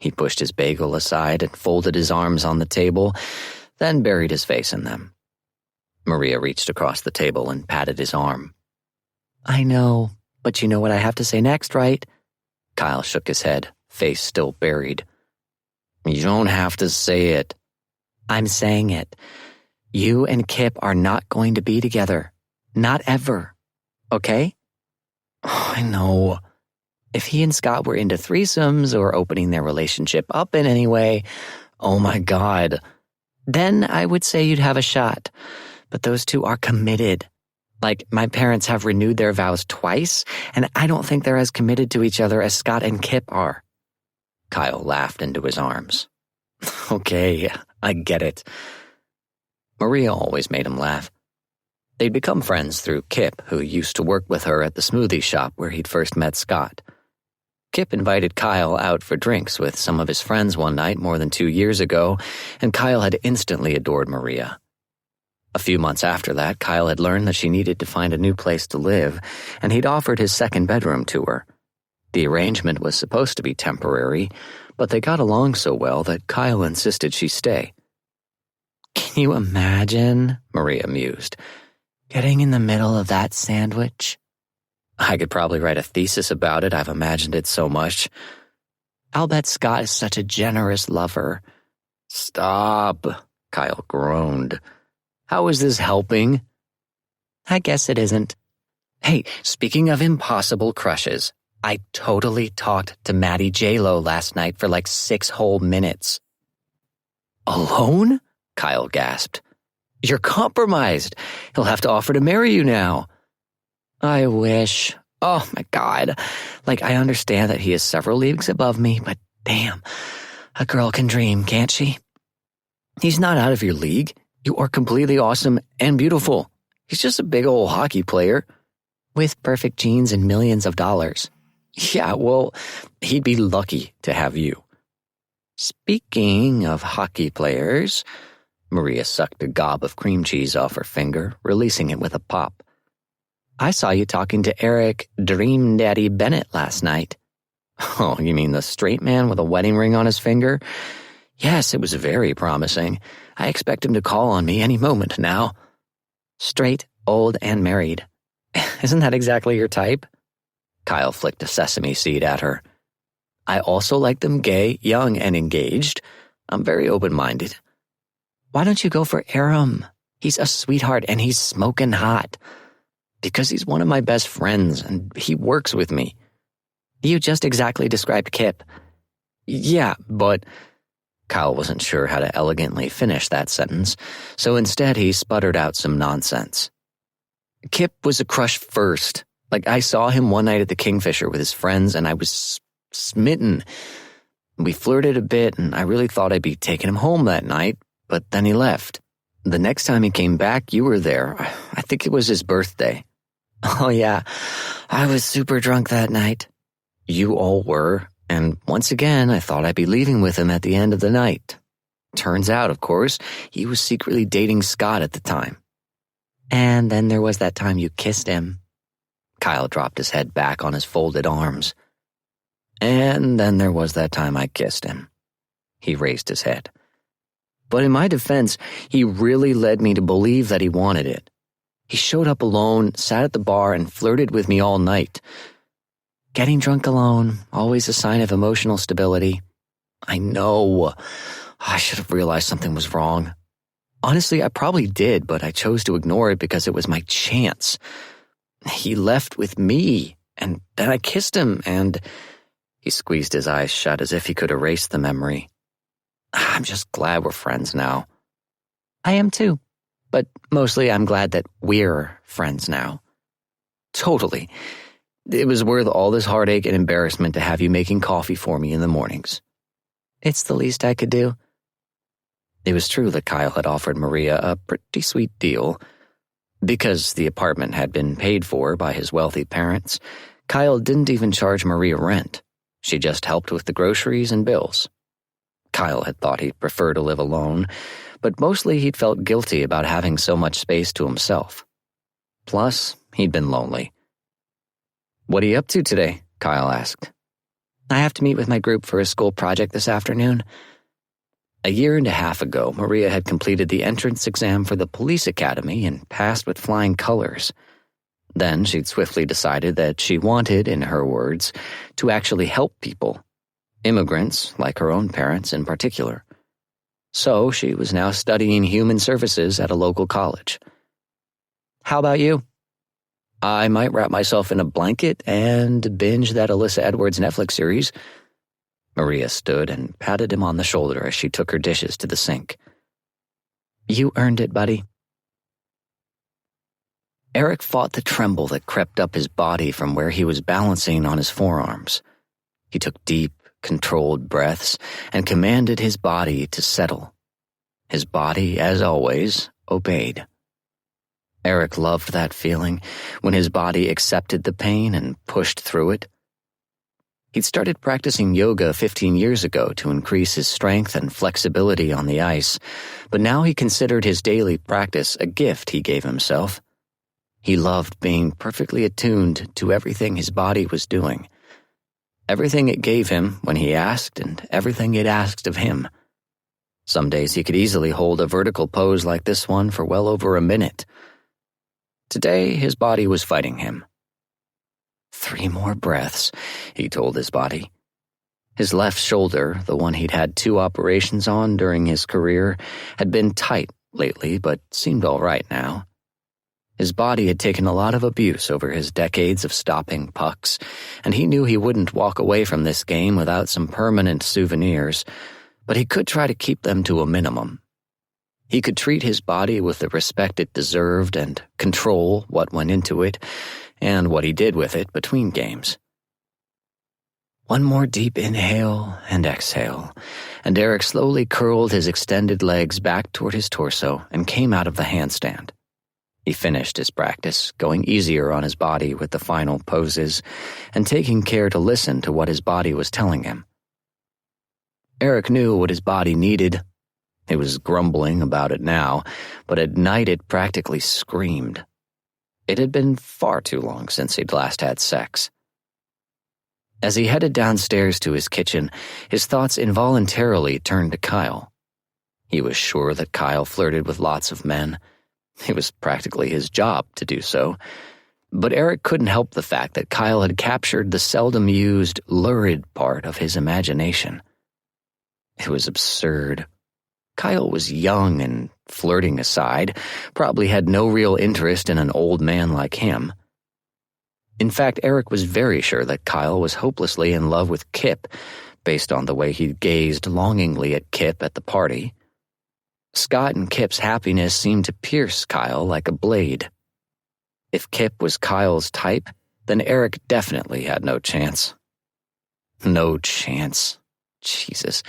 He pushed his bagel aside and folded his arms on the table, then buried his face in them. Maria reached across the table and patted his arm. "I know, But you know what I have to say next, right? Kyle shook his head, face still buried. You don't have to say it. I'm saying it. You and Kip are not going to be together. Not ever. Okay? Oh, I know. If he and Scott were into threesomes or opening their relationship up in any way, oh my God, then I would say you'd have a shot. But those two are committed. Like, my parents have renewed their vows twice, and I don't think they're as committed to each other as Scott and Kip are. Kyle laughed into his arms. Okay, I get it. Maria always made him laugh. They'd become friends through Kip, who used to work with her at the smoothie shop where he'd first met Scott. Kip invited Kyle out for drinks with some of his friends one night more than 2 years ago, and Kyle had instantly adored Maria. A few months after that, Kyle had learned that she needed to find a new place to live, and he'd offered his second bedroom to her. The arrangement was supposed to be temporary, but they got along so well that Kyle insisted she stay. Can you imagine, Maria mused, getting in the middle of that sandwich? I could probably write a thesis about it. I've imagined it so much. I'll bet Scott is such a generous lover. Stop, Kyle groaned. How is this helping? I guess it isn't. Hey, speaking of impossible crushes, I totally talked to Maddie J-Lo last night for like 6 whole minutes. Alone? Kyle gasped. You're compromised. He'll have to offer to marry you now. I wish. Oh my God. Like, I understand that he is several leagues above me, but damn, a girl can dream, can't she? He's not out of your league. You are completely awesome and beautiful. He's just a big old hockey player. With perfect genes and millions of dollars. Yeah, well, he'd be lucky to have you. Speaking of hockey players, Maria sucked a gob of cream cheese off her finger, releasing it with a pop. I saw you talking to Eric Dream Daddy Bennett last night. Oh, you mean the straight man with a wedding ring on his finger? Yes, it was very promising. I expect him to call on me any moment now. Straight, old, and married. Isn't that exactly your type? Kyle flicked a sesame seed at her. I also like them gay, young, and engaged. I'm very open-minded. Why don't you go for Aram? He's a sweetheart and he's smoking hot. Because he's one of my best friends and he works with me. You just exactly described Kip. Yeah, but... Kyle wasn't sure how to elegantly finish that sentence, so instead he sputtered out some nonsense. Kip was a crush first. Like, I saw him one night at the Kingfisher with his friends and I was smitten. We flirted a bit and I really thought I'd be taking him home that night, but then he left. The next time he came back, you were there. I think it was his birthday. Oh yeah, I was super drunk that night. You all were, and once again I thought I'd be leaving with him at the end of the night. Turns out, of course, he was secretly dating Scott at the time. And then there was that time you kissed him. Kyle dropped his head back on his folded arms. And then there was that time I kissed him. He raised his head. But in my defense, he really led me to believe that he wanted it. He showed up alone, sat at the bar, and flirted with me all night. Getting drunk alone, always a sign of emotional stability. I know. I should have realized something was wrong. Honestly, I probably did, but I chose to ignore it because it was my chance. He left with me, and then I kissed him, and... He squeezed his eyes shut as if he could erase the memory. I'm just glad we're friends now. I am too. But mostly I'm glad that we're friends now. Totally. It was worth all this heartache and embarrassment to have you making coffee for me in the mornings. It's the least I could do. It was true that Kyle had offered Maria a pretty sweet deal. Because the apartment had been paid for by his wealthy parents, Kyle didn't even charge Maria rent. She just helped with the groceries and bills. Kyle had thought he'd prefer to live alone, but mostly he'd felt guilty about having so much space to himself. Plus, he'd been lonely. What are you up to today? Kyle asked. I have to meet with my group for a school project this afternoon. 1.5 years ago, Maria had completed the entrance exam for the police academy and passed with flying colors. Then she'd swiftly decided that she wanted, in her words, to actually help people, immigrants like her own parents in particular. So she was now studying human services at a local college. How about you? I might wrap myself in a blanket and binge that Alyssa Edwards Netflix series. Maria stood and patted him on the shoulder as she took her dishes to the sink. You earned it, buddy. Eric fought the tremble that crept up his body from where he was balancing on his forearms. He took deep, controlled breaths and commanded his body to settle. His body, as always, obeyed. Eric loved that feeling when his body accepted the pain and pushed through it. He'd started practicing yoga 15 years ago to increase his strength and flexibility on the ice, but now he considered his daily practice a gift he gave himself. He loved being perfectly attuned to everything his body was doing, everything it gave him when he asked and everything it asked of him. Some days he could easily hold a vertical pose like this one for well over a minute. Today, his body was fighting him. 3 more breaths, he told his body. His left shoulder, the one he'd had 2 operations on during his career, had been tight lately but seemed all right now. His body had taken a lot of abuse over his decades of stopping pucks, and he knew he wouldn't walk away from this game without some permanent souvenirs, but he could try to keep them to a minimum. He could treat his body with the respect it deserved and control what went into it and what he did with it between games. One more deep inhale and exhale, and Eric slowly curled his extended legs back toward his torso and came out of the handstand. He finished his practice, going easier on his body with the final poses and taking care to listen to what his body was telling him. Eric knew what his body needed. It was grumbling about it now, but at night it practically screamed. It had been far too long since he'd last had sex. As he headed downstairs to his kitchen, his thoughts involuntarily turned to Kyle. He was sure that Kyle flirted with lots of men. It was practically his job to do so. But Eric couldn't help the fact that Kyle had captured the seldom-used, lurid part of his imagination. It was absurd. Kyle was young and, flirting aside, probably had no real interest in an old man like him. In fact, Eric was very sure that Kyle was hopelessly in love with Kip, based on the way he gazed longingly at Kip at the party. Scott and Kip's happiness seemed to pierce Kyle like a blade. If Kip was Kyle's type, then Eric definitely had no chance. No chance. Jesus,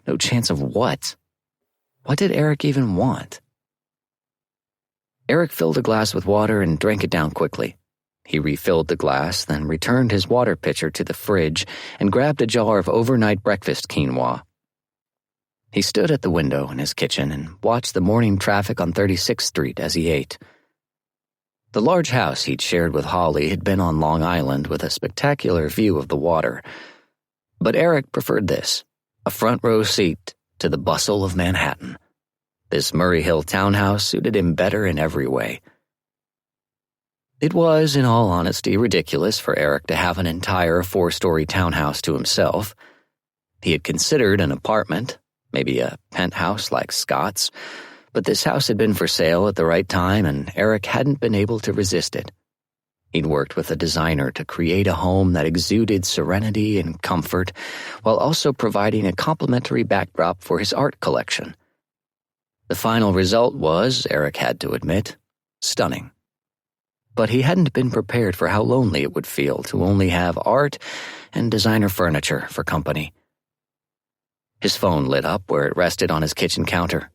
no chance of what? What did Eric even want? Eric filled a glass with water and drank it down quickly. He refilled the glass, then returned his water pitcher to the fridge and grabbed a jar of overnight breakfast quinoa. He stood at the window in his kitchen and watched the morning traffic on 36th Street as he ate. The large house he'd shared with Holly had been on Long Island with a spectacular view of the water. But Eric preferred this, a front row seat to the bustle of Manhattan. This Murray Hill townhouse suited him better in every way. It was, in all honesty, ridiculous for Eric to have an entire 4-story townhouse to himself. He had considered an apartment, maybe a penthouse like Scott's, but this house had been for sale at the right time and Eric hadn't been able to resist it. He'd worked with a designer to create a home that exuded serenity and comfort, while also providing a complimentary backdrop for his art collection. The final result was, Eric had to admit, stunning. But he hadn't been prepared for how lonely it would feel to only have art and designer furniture for company. His phone lit up where it rested on his kitchen counter.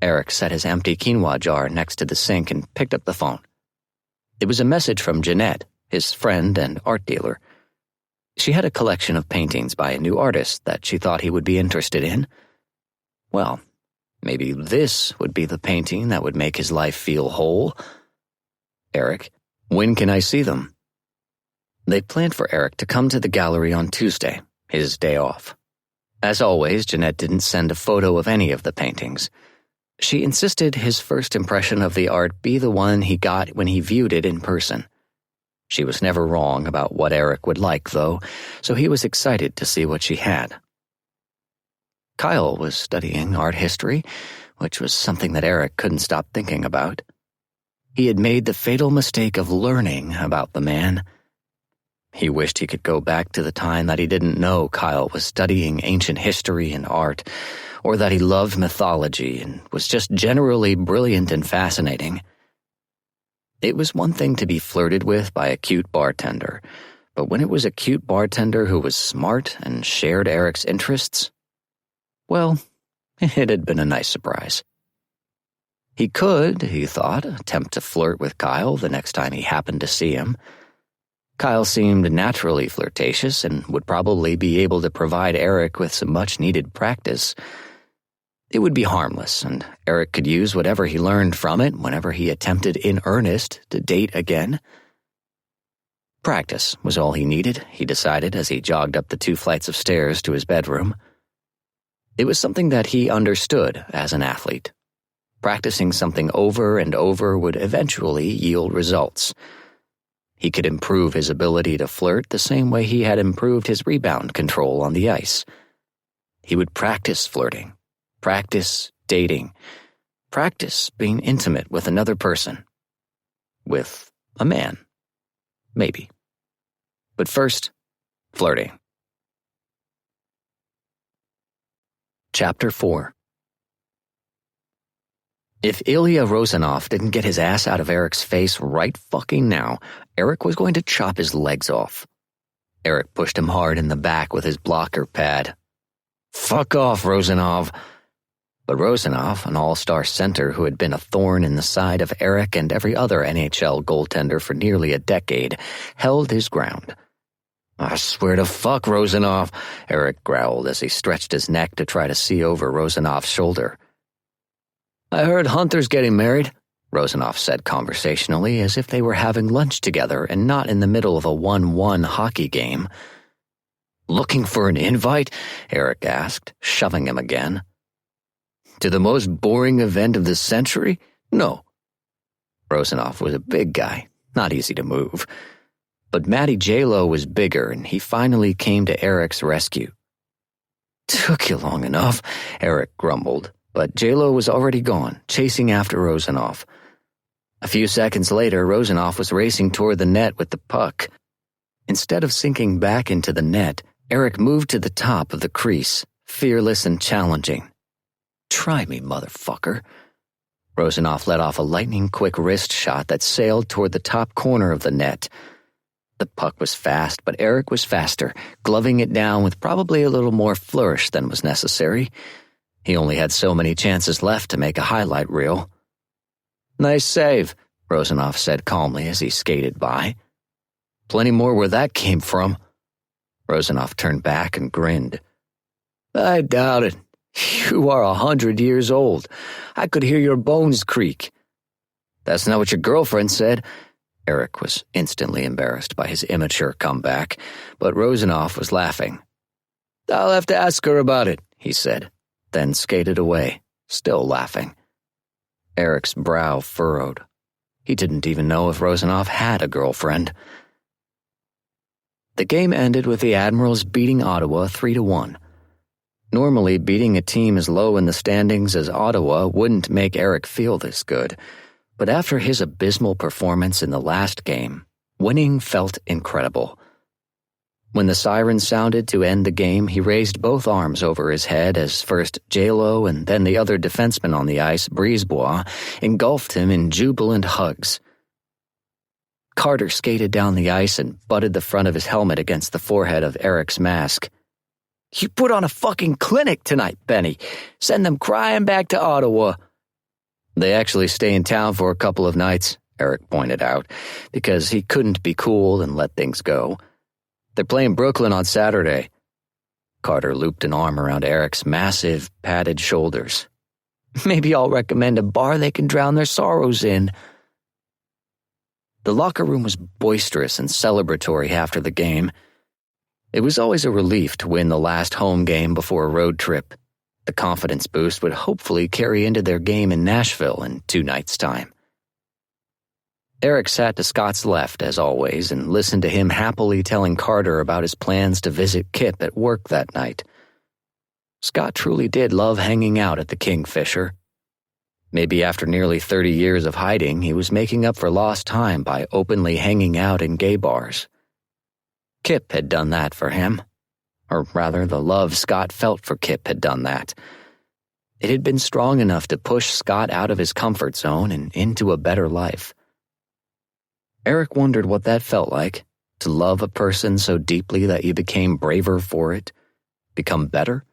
Eric set his empty quinoa jar next to the sink and picked up the phone. It was a message from Jeanette, his friend and art dealer. She had a collection of paintings by a new artist that she thought he would be interested in. Well, maybe this would be the painting that would make his life feel whole. Eric, when can I see them? They planned for Eric to come to the gallery on Tuesday, his day off. As always, Jeanette didn't send a photo of any of the paintings. She insisted his first impression of the art be the one he got when he viewed it in person. She was never wrong about what Eric would like, though, so he was excited to see what she had. Kyle was studying art history, which was something that Eric couldn't stop thinking about. He had made the fatal mistake of learning about the man. He wished he could go back to the time that he didn't know Kyle was studying ancient history and art, or that he loved mythology and was just generally brilliant and fascinating. It was one thing to be flirted with by a cute bartender, but when it was a cute bartender who was smart and shared Eric's interests, well, it had been a nice surprise. He could, he thought, attempt to flirt with Kyle the next time he happened to see him. Kyle seemed naturally flirtatious and would probably be able to provide Eric with some much-needed practice. It would be harmless, and Eric could use whatever he learned from it whenever he attempted in earnest to date again. Practice was all he needed, he decided as he jogged up the 2 flights of stairs to his bedroom. It was something that he understood as an athlete. Practicing something over and over would eventually yield results. He could improve his ability to flirt the same way he had improved his rebound control on the ice. He would practice flirting, practice dating, practice being intimate with another person. With a man. Maybe. But first, flirting. Chapter 4. If Ilya Rozanov didn't get his ass out of Eric's face right fucking now, Eric was going to chop his legs off. Eric pushed him hard in the back with his blocker pad. Fuck off, Rozanov. But Rozanov, an all-star center who had been a thorn in the side of Eric and every other NHL goaltender for nearly a decade, held his ground. I swear to fuck, Rozanov, Eric growled as he stretched his neck to try to see over Rozanov's shoulder. I heard Hunter's getting married, Rozanov said conversationally, as if they were having lunch together and not in the middle of a 1-1 hockey game. Looking for an invite? Eric asked, shoving him again. To the most boring event of the century? No. Rozanov was a big guy, not easy to move. But Matty J-Lo was bigger, and he finally came to Eric's rescue. Took you long enough, Eric grumbled. But J-Lo was already gone, chasing after Rozanov. A few seconds later, Rozanov was racing toward the net with the puck. Instead of sinking back into the net, Eric moved to the top of the crease, fearless and challenging. Try me, motherfucker. Rozanov let off a lightning-quick wrist shot that sailed toward the top corner of the net. The puck was fast, but Eric was faster, gloving it down with probably a little more flourish than was necessary. He only had so many chances left to make a highlight reel. Nice save, Rozanov said calmly as he skated by. Plenty more where that came from. Rozanov turned back and grinned. I doubt it. You are 100 years old. I could hear your bones creak. That's not what your girlfriend said. Eric was instantly embarrassed by his immature comeback, but Rozanov was laughing. I'll have to ask her about it, he said. Then skated away, still laughing. Eric's brow furrowed. He didn't even know if Rozanov had a girlfriend. The game ended with the Admirals beating Ottawa 3-1. Normally, beating a team as low in the standings as Ottawa wouldn't make Eric feel this good, but after his abysmal performance in the last game, winning felt incredible. When the siren sounded to end the game, he raised both arms over his head as first J-Lo and then the other defenseman on the ice, Brisebois, engulfed him in jubilant hugs. Carter skated down the ice and butted the front of his helmet against the forehead of Eric's mask. You put on a fucking clinic tonight, Benny. Send them crying back to Ottawa. They actually stay in town for a couple of nights, Eric pointed out, because he couldn't be cool and let things go. They're playing Brooklyn on Saturday. Carter looped an arm around Eric's massive, padded shoulders. Maybe I'll recommend a bar they can drown their sorrows in. The locker room was boisterous and celebratory after the game. It was always a relief to win the last home game before a road trip. The confidence boost would hopefully carry into their game in Nashville in 2 nights' time. Eric sat to Scott's left, as always, and listened to him happily telling Carter about his plans to visit Kip at work that night. Scott truly did love hanging out at the Kingfisher. Maybe after nearly 30 years of hiding, he was making up for lost time by openly hanging out in gay bars. Kip had done that for him. Or rather, the love Scott felt for Kip had done that. It had been strong enough to push Scott out of his comfort zone and into a better life. Eric wondered what that felt like, to love a person so deeply that you became braver for it, become better.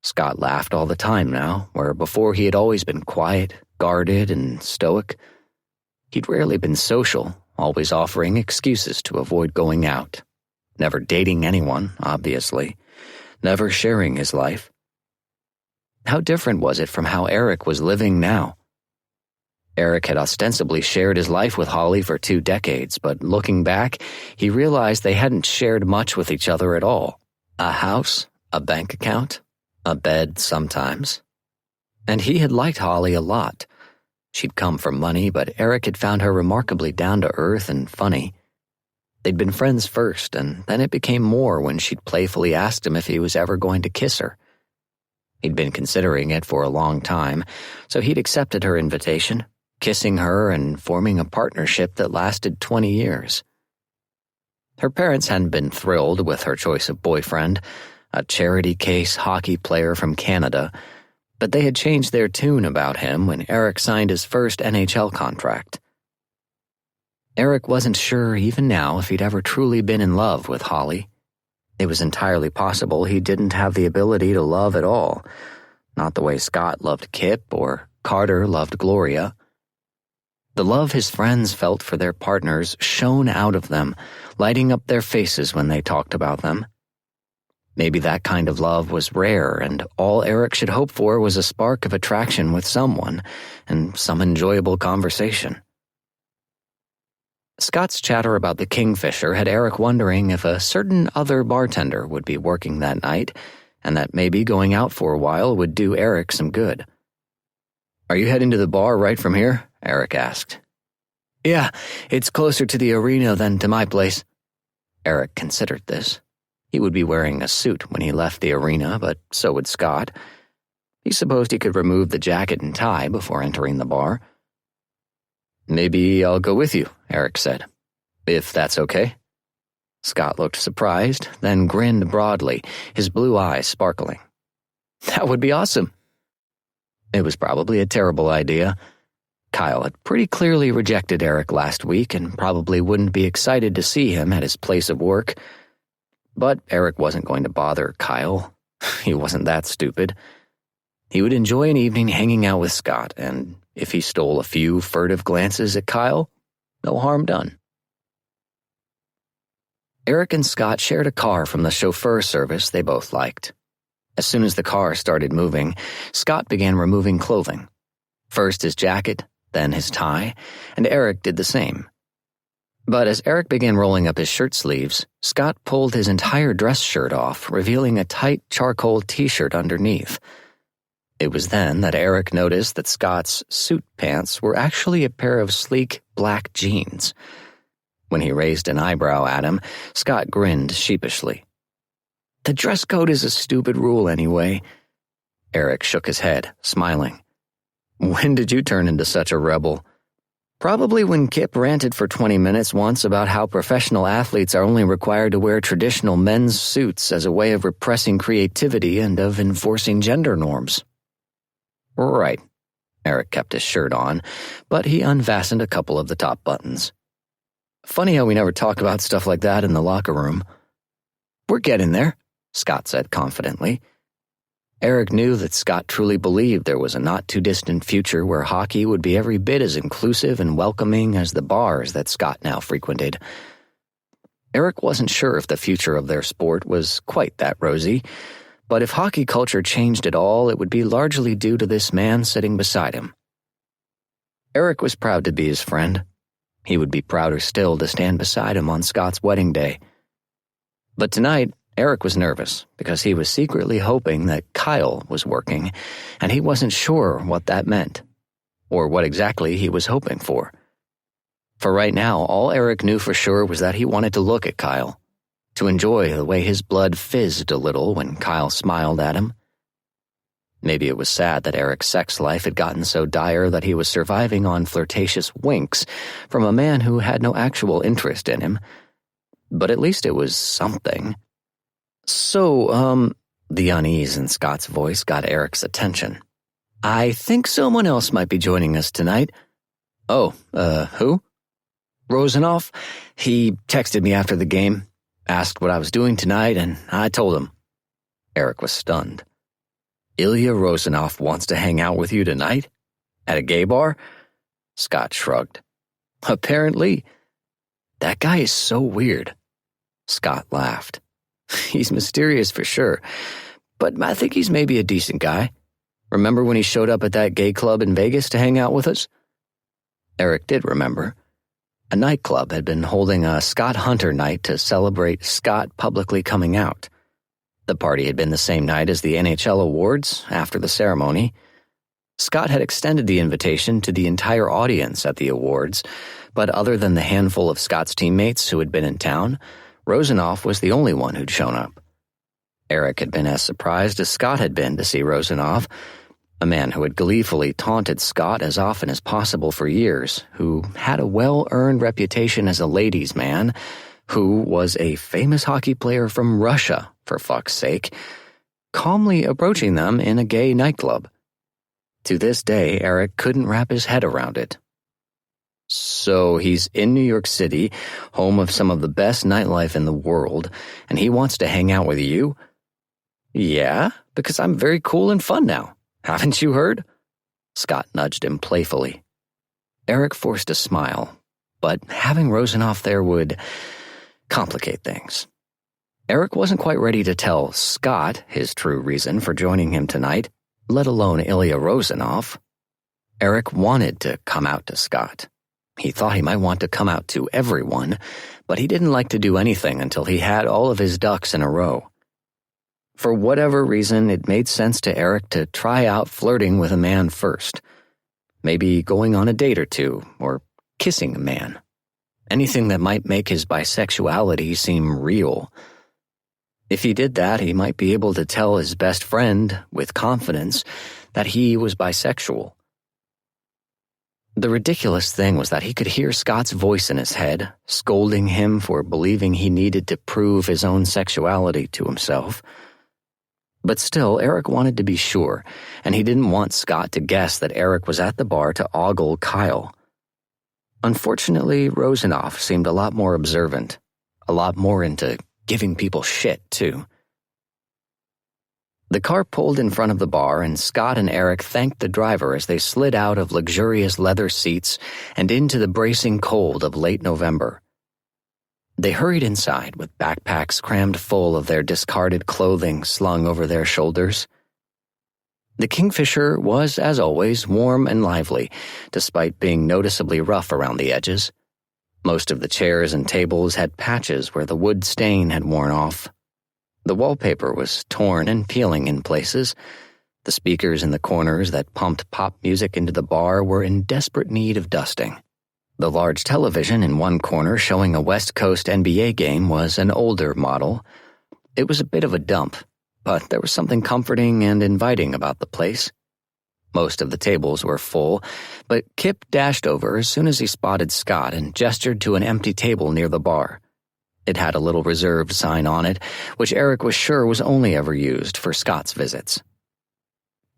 Scott laughed all the time now, where before he had always been quiet, guarded, and stoic. He'd rarely been social, always offering excuses to avoid going out. Never dating anyone, obviously. Never sharing his life. How different was it from how Eric was living now? Eric had ostensibly shared his life with Holly for 2 decades, but looking back, he realized they hadn't shared much with each other at all. A house, a bank account, a bed sometimes. And he had liked Holly a lot. She'd come from money, but Eric had found her remarkably down-to-earth and funny. They'd been friends first, and then it became more when she'd playfully asked him if he was ever going to kiss her. He'd been considering it for a long time, so he'd accepted her invitation, kissing her and forming a partnership that lasted 20 years. Her parents hadn't been thrilled with her choice of boyfriend, a charity case hockey player from Canada, but they had changed their tune about him when Eric signed his first NHL contract. Eric wasn't sure even now if he'd ever truly been in love with Holly. It was entirely possible he didn't have the ability to love at all, not the way Scott loved Kip or Carter loved Gloria. The love his friends felt for their partners shone out of them, lighting up their faces when they talked about them. Maybe that kind of love was rare, and all Eric should hope for was a spark of attraction with someone and some enjoyable conversation. Scott's chatter about the Kingfisher had Eric wondering if a certain other bartender would be working that night, and that maybe going out for a while would do Eric some good. "Are you heading to the bar right from here?" Eric asked. "Yeah, it's closer to the arena than to my place." Eric considered this. He would be wearing a suit when he left the arena, but so would Scott. He supposed he could remove the jacket and tie before entering the bar. "Maybe I'll go with you," Eric said. "If that's okay." Scott looked surprised, then grinned broadly, his blue eyes sparkling. "That would be awesome." It was probably a terrible idea. Kyle had pretty clearly rejected Eric last week and probably wouldn't be excited to see him at his place of work. But Eric wasn't going to bother Kyle. He wasn't that stupid. He would enjoy an evening hanging out with Scott, and if he stole a few furtive glances at Kyle, no harm done. Eric and Scott shared a car from the chauffeur service they both liked. As soon as the car started moving, Scott began removing clothing. First his jacket, then his tie, and Eric did the same. But as Eric began rolling up his shirt sleeves, Scott pulled his entire dress shirt off, revealing a tight charcoal t-shirt underneath. It was then that Eric noticed that Scott's suit pants were actually a pair of sleek black jeans. When he raised an eyebrow at him, Scott grinned sheepishly. "The dress code is a stupid rule anyway." Eric shook his head, smiling. "When did you turn into such a rebel?" "Probably when Kip ranted for 20 minutes once about how professional athletes are only required to wear traditional men's suits as a way of repressing creativity and of enforcing gender norms." "Right." Eric kept his shirt on, but he unfastened a couple of the top buttons. "Funny how we never talk about stuff like that in the locker room." "We're getting there," Scott said confidently. Eric knew that Scott truly believed there was a not-too-distant future where hockey would be every bit as inclusive and welcoming as the bars that Scott now frequented. Eric wasn't sure if the future of their sport was quite that rosy, but if hockey culture changed at all, it would be largely due to this man sitting beside him. Eric was proud to be his friend. He would be prouder still to stand beside him on Scott's wedding day. But tonight, Eric was nervous because he was secretly hoping that Kyle was working, and he wasn't sure what that meant, or what exactly he was hoping for. For right now, all Eric knew for sure was that he wanted to look at Kyle, to enjoy the way his blood fizzed a little when Kyle smiled at him. Maybe it was sad that Eric's sex life had gotten so dire that he was surviving on flirtatious winks from a man who had no actual interest in him. But at least it was something. So, the unease in Scott's voice got Eric's attention. I think someone else might be joining us tonight. Oh, who? Rosenoff. He texted me after the game, asked what I was doing tonight, and I told him. Eric was stunned. Ilya Rosenoff wants to hang out with you tonight? At a gay bar? Scott shrugged. Apparently. That guy is so weird. Scott laughed. He's mysterious for sure, but I think he's maybe a decent guy. Remember when he showed up at that gay club in Vegas to hang out with us? Eric did remember. A nightclub had been holding a Scott Hunter night to celebrate Scott publicly coming out. The party had been the same night as the NHL awards, after the ceremony. Scott had extended the invitation to the entire audience at the awards, but other than the handful of Scott's teammates who had been in town, Rosenoff was the only one who'd shown up. Eric had been as surprised as Scott had been to see Rosenoff, a man who had gleefully taunted Scott as often as possible for years, who had a well-earned reputation as a ladies' man, who was a famous hockey player from Russia, for fuck's sake, calmly approaching them in a gay nightclub. To this day, Eric couldn't wrap his head around it. So he's in New York City, home of some of the best nightlife in the world, and he wants to hang out with you? Yeah, because I'm very cool and fun now. Haven't you heard? Scott nudged him playfully. Eric forced a smile, but having Rosenoff there would complicate things. Eric wasn't quite ready to tell Scott his true reason for joining him tonight, let alone Ilya Rosenoff. Eric wanted to come out to Scott. He thought he might want to come out to everyone, but he didn't like to do anything until he had all of his ducks in a row. For whatever reason, it made sense to Eric to try out flirting with a man first. Maybe going on a date or two, or kissing a man. Anything that might make his bisexuality seem real. If he did that, he might be able to tell his best friend, with confidence, that he was bisexual. The ridiculous thing was that he could hear Scott's voice in his head, scolding him for believing he needed to prove his own sexuality to himself. But still, Eric wanted to be sure, and he didn't want Scott to guess that Eric was at the bar to ogle Kyle. Unfortunately, Rosenoff seemed a lot more observant, a lot more into giving people shit, too. The car pulled in front of the bar, and Scott and Eric thanked the driver as they slid out of luxurious leather seats and into the bracing cold of late November. They hurried inside with backpacks crammed full of their discarded clothing slung over their shoulders. The Kingfisher was, as always, warm and lively, despite being noticeably rough around the edges. Most of the chairs and tables had patches where the wood stain had worn off. The wallpaper was torn and peeling in places. The speakers in the corners that pumped pop music into the bar were in desperate need of dusting. The large television in one corner showing a West Coast NBA game was an older model. It was a bit of a dump, but there was something comforting and inviting about the place. Most of the tables were full, but Kip dashed over as soon as he spotted Scott and gestured to an empty table near the bar. It had a little reserved sign on it, which Eric was sure was only ever used for Scott's visits.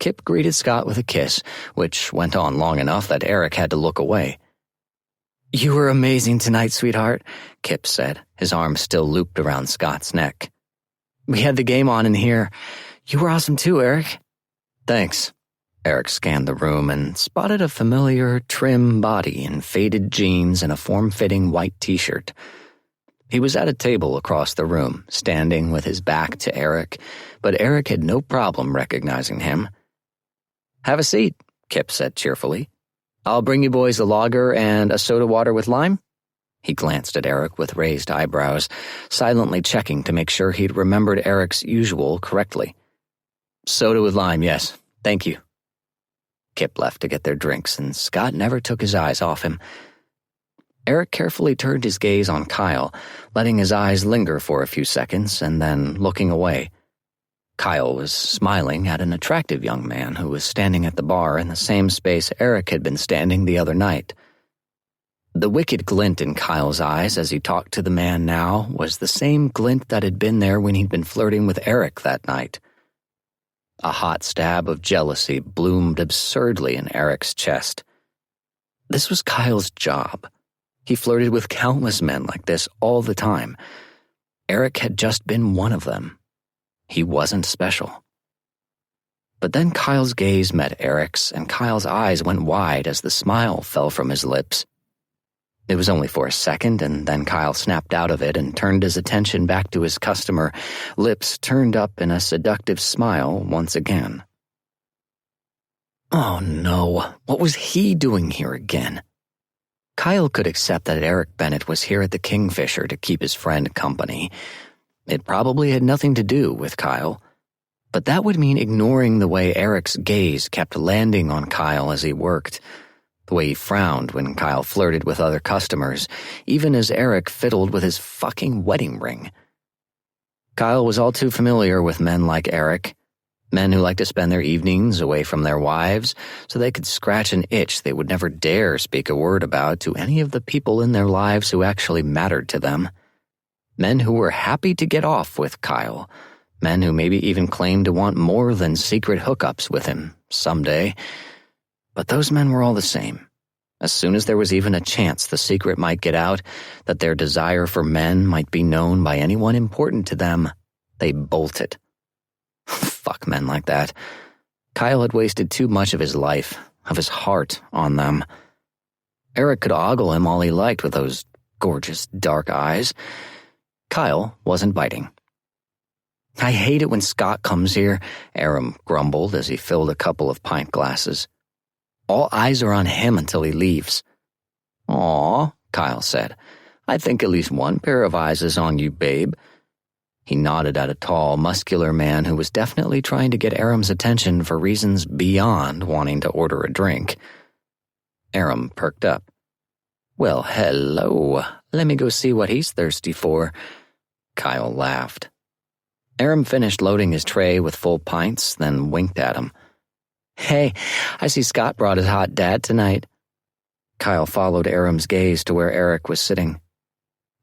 Kip greeted Scott with a kiss, which went on long enough that Eric had to look away. "You were amazing tonight, sweetheart," Kip said, his arm still looped around Scott's neck. "We had the game on in here. You were awesome too, Eric." "Thanks." Eric scanned the room and spotted a familiar, trim body in faded jeans and a form-fitting white t-shirt. He was at a table across the room, standing with his back to Eric, but Eric had no problem recognizing him. "Have a seat," Kip said cheerfully. "I'll bring you boys a lager and a soda water with lime?" He glanced at Eric with raised eyebrows, silently checking to make sure he'd remembered Eric's usual correctly. "Soda with lime, yes. Thank you." Kip left to get their drinks, and Scott never took his eyes off him. Eric carefully turned his gaze on Kyle, letting his eyes linger for a few seconds and then looking away. Kyle was smiling at an attractive young man who was standing at the bar in the same space Eric had been standing the other night. The wicked glint in Kyle's eyes as he talked to the man now was the same glint that had been there when he'd been flirting with Eric that night. A hot stab of jealousy bloomed absurdly in Eric's chest. This was Kyle's job. He flirted with countless men like this all the time. Eric had just been one of them. He wasn't special. But then Kyle's gaze met Eric's, and Kyle's eyes went wide as the smile fell from his lips. It was only for a second, and then Kyle snapped out of it and turned his attention back to his customer, lips turned up in a seductive smile once again. Oh no, what was he doing here again? Kyle could accept that Eric Bennett was here at the Kingfisher to keep his friend company. It probably had nothing to do with Kyle, but that would mean ignoring the way Eric's gaze kept landing on Kyle as he worked, the way he frowned when Kyle flirted with other customers, even as Eric fiddled with his fucking wedding ring. Kyle was all too familiar with men like Eric, men who like to spend their evenings away from their wives so they could scratch an itch they would never dare speak a word about to any of the people in their lives who actually mattered to them. Men who were happy to get off with Kyle, men who maybe even claimed to want more than secret hookups with him someday. But those men were all the same. As soon as there was even a chance the secret might get out, that their desire for men might be known by anyone important to them, they bolted. Fuck men like that. Kyle had wasted too much of his life, of his heart, on them. Eric could ogle him all he liked with those gorgeous dark eyes. Kyle wasn't biting. I hate it when Scott comes here, Aram grumbled as he filled a couple of pint glasses. All eyes are on him until he leaves. Aw, Kyle said. I think at least one pair of eyes is on you, babe. He nodded at a tall, muscular man who was definitely trying to get Aram's attention for reasons beyond wanting to order a drink. Aram perked up. Well, hello. Let me go see what he's thirsty for. Kyle laughed. Aram finished loading his tray with full pints, then winked at him. Hey, I see Scott brought his hot dad tonight. Kyle followed Aram's gaze to where Eric was sitting.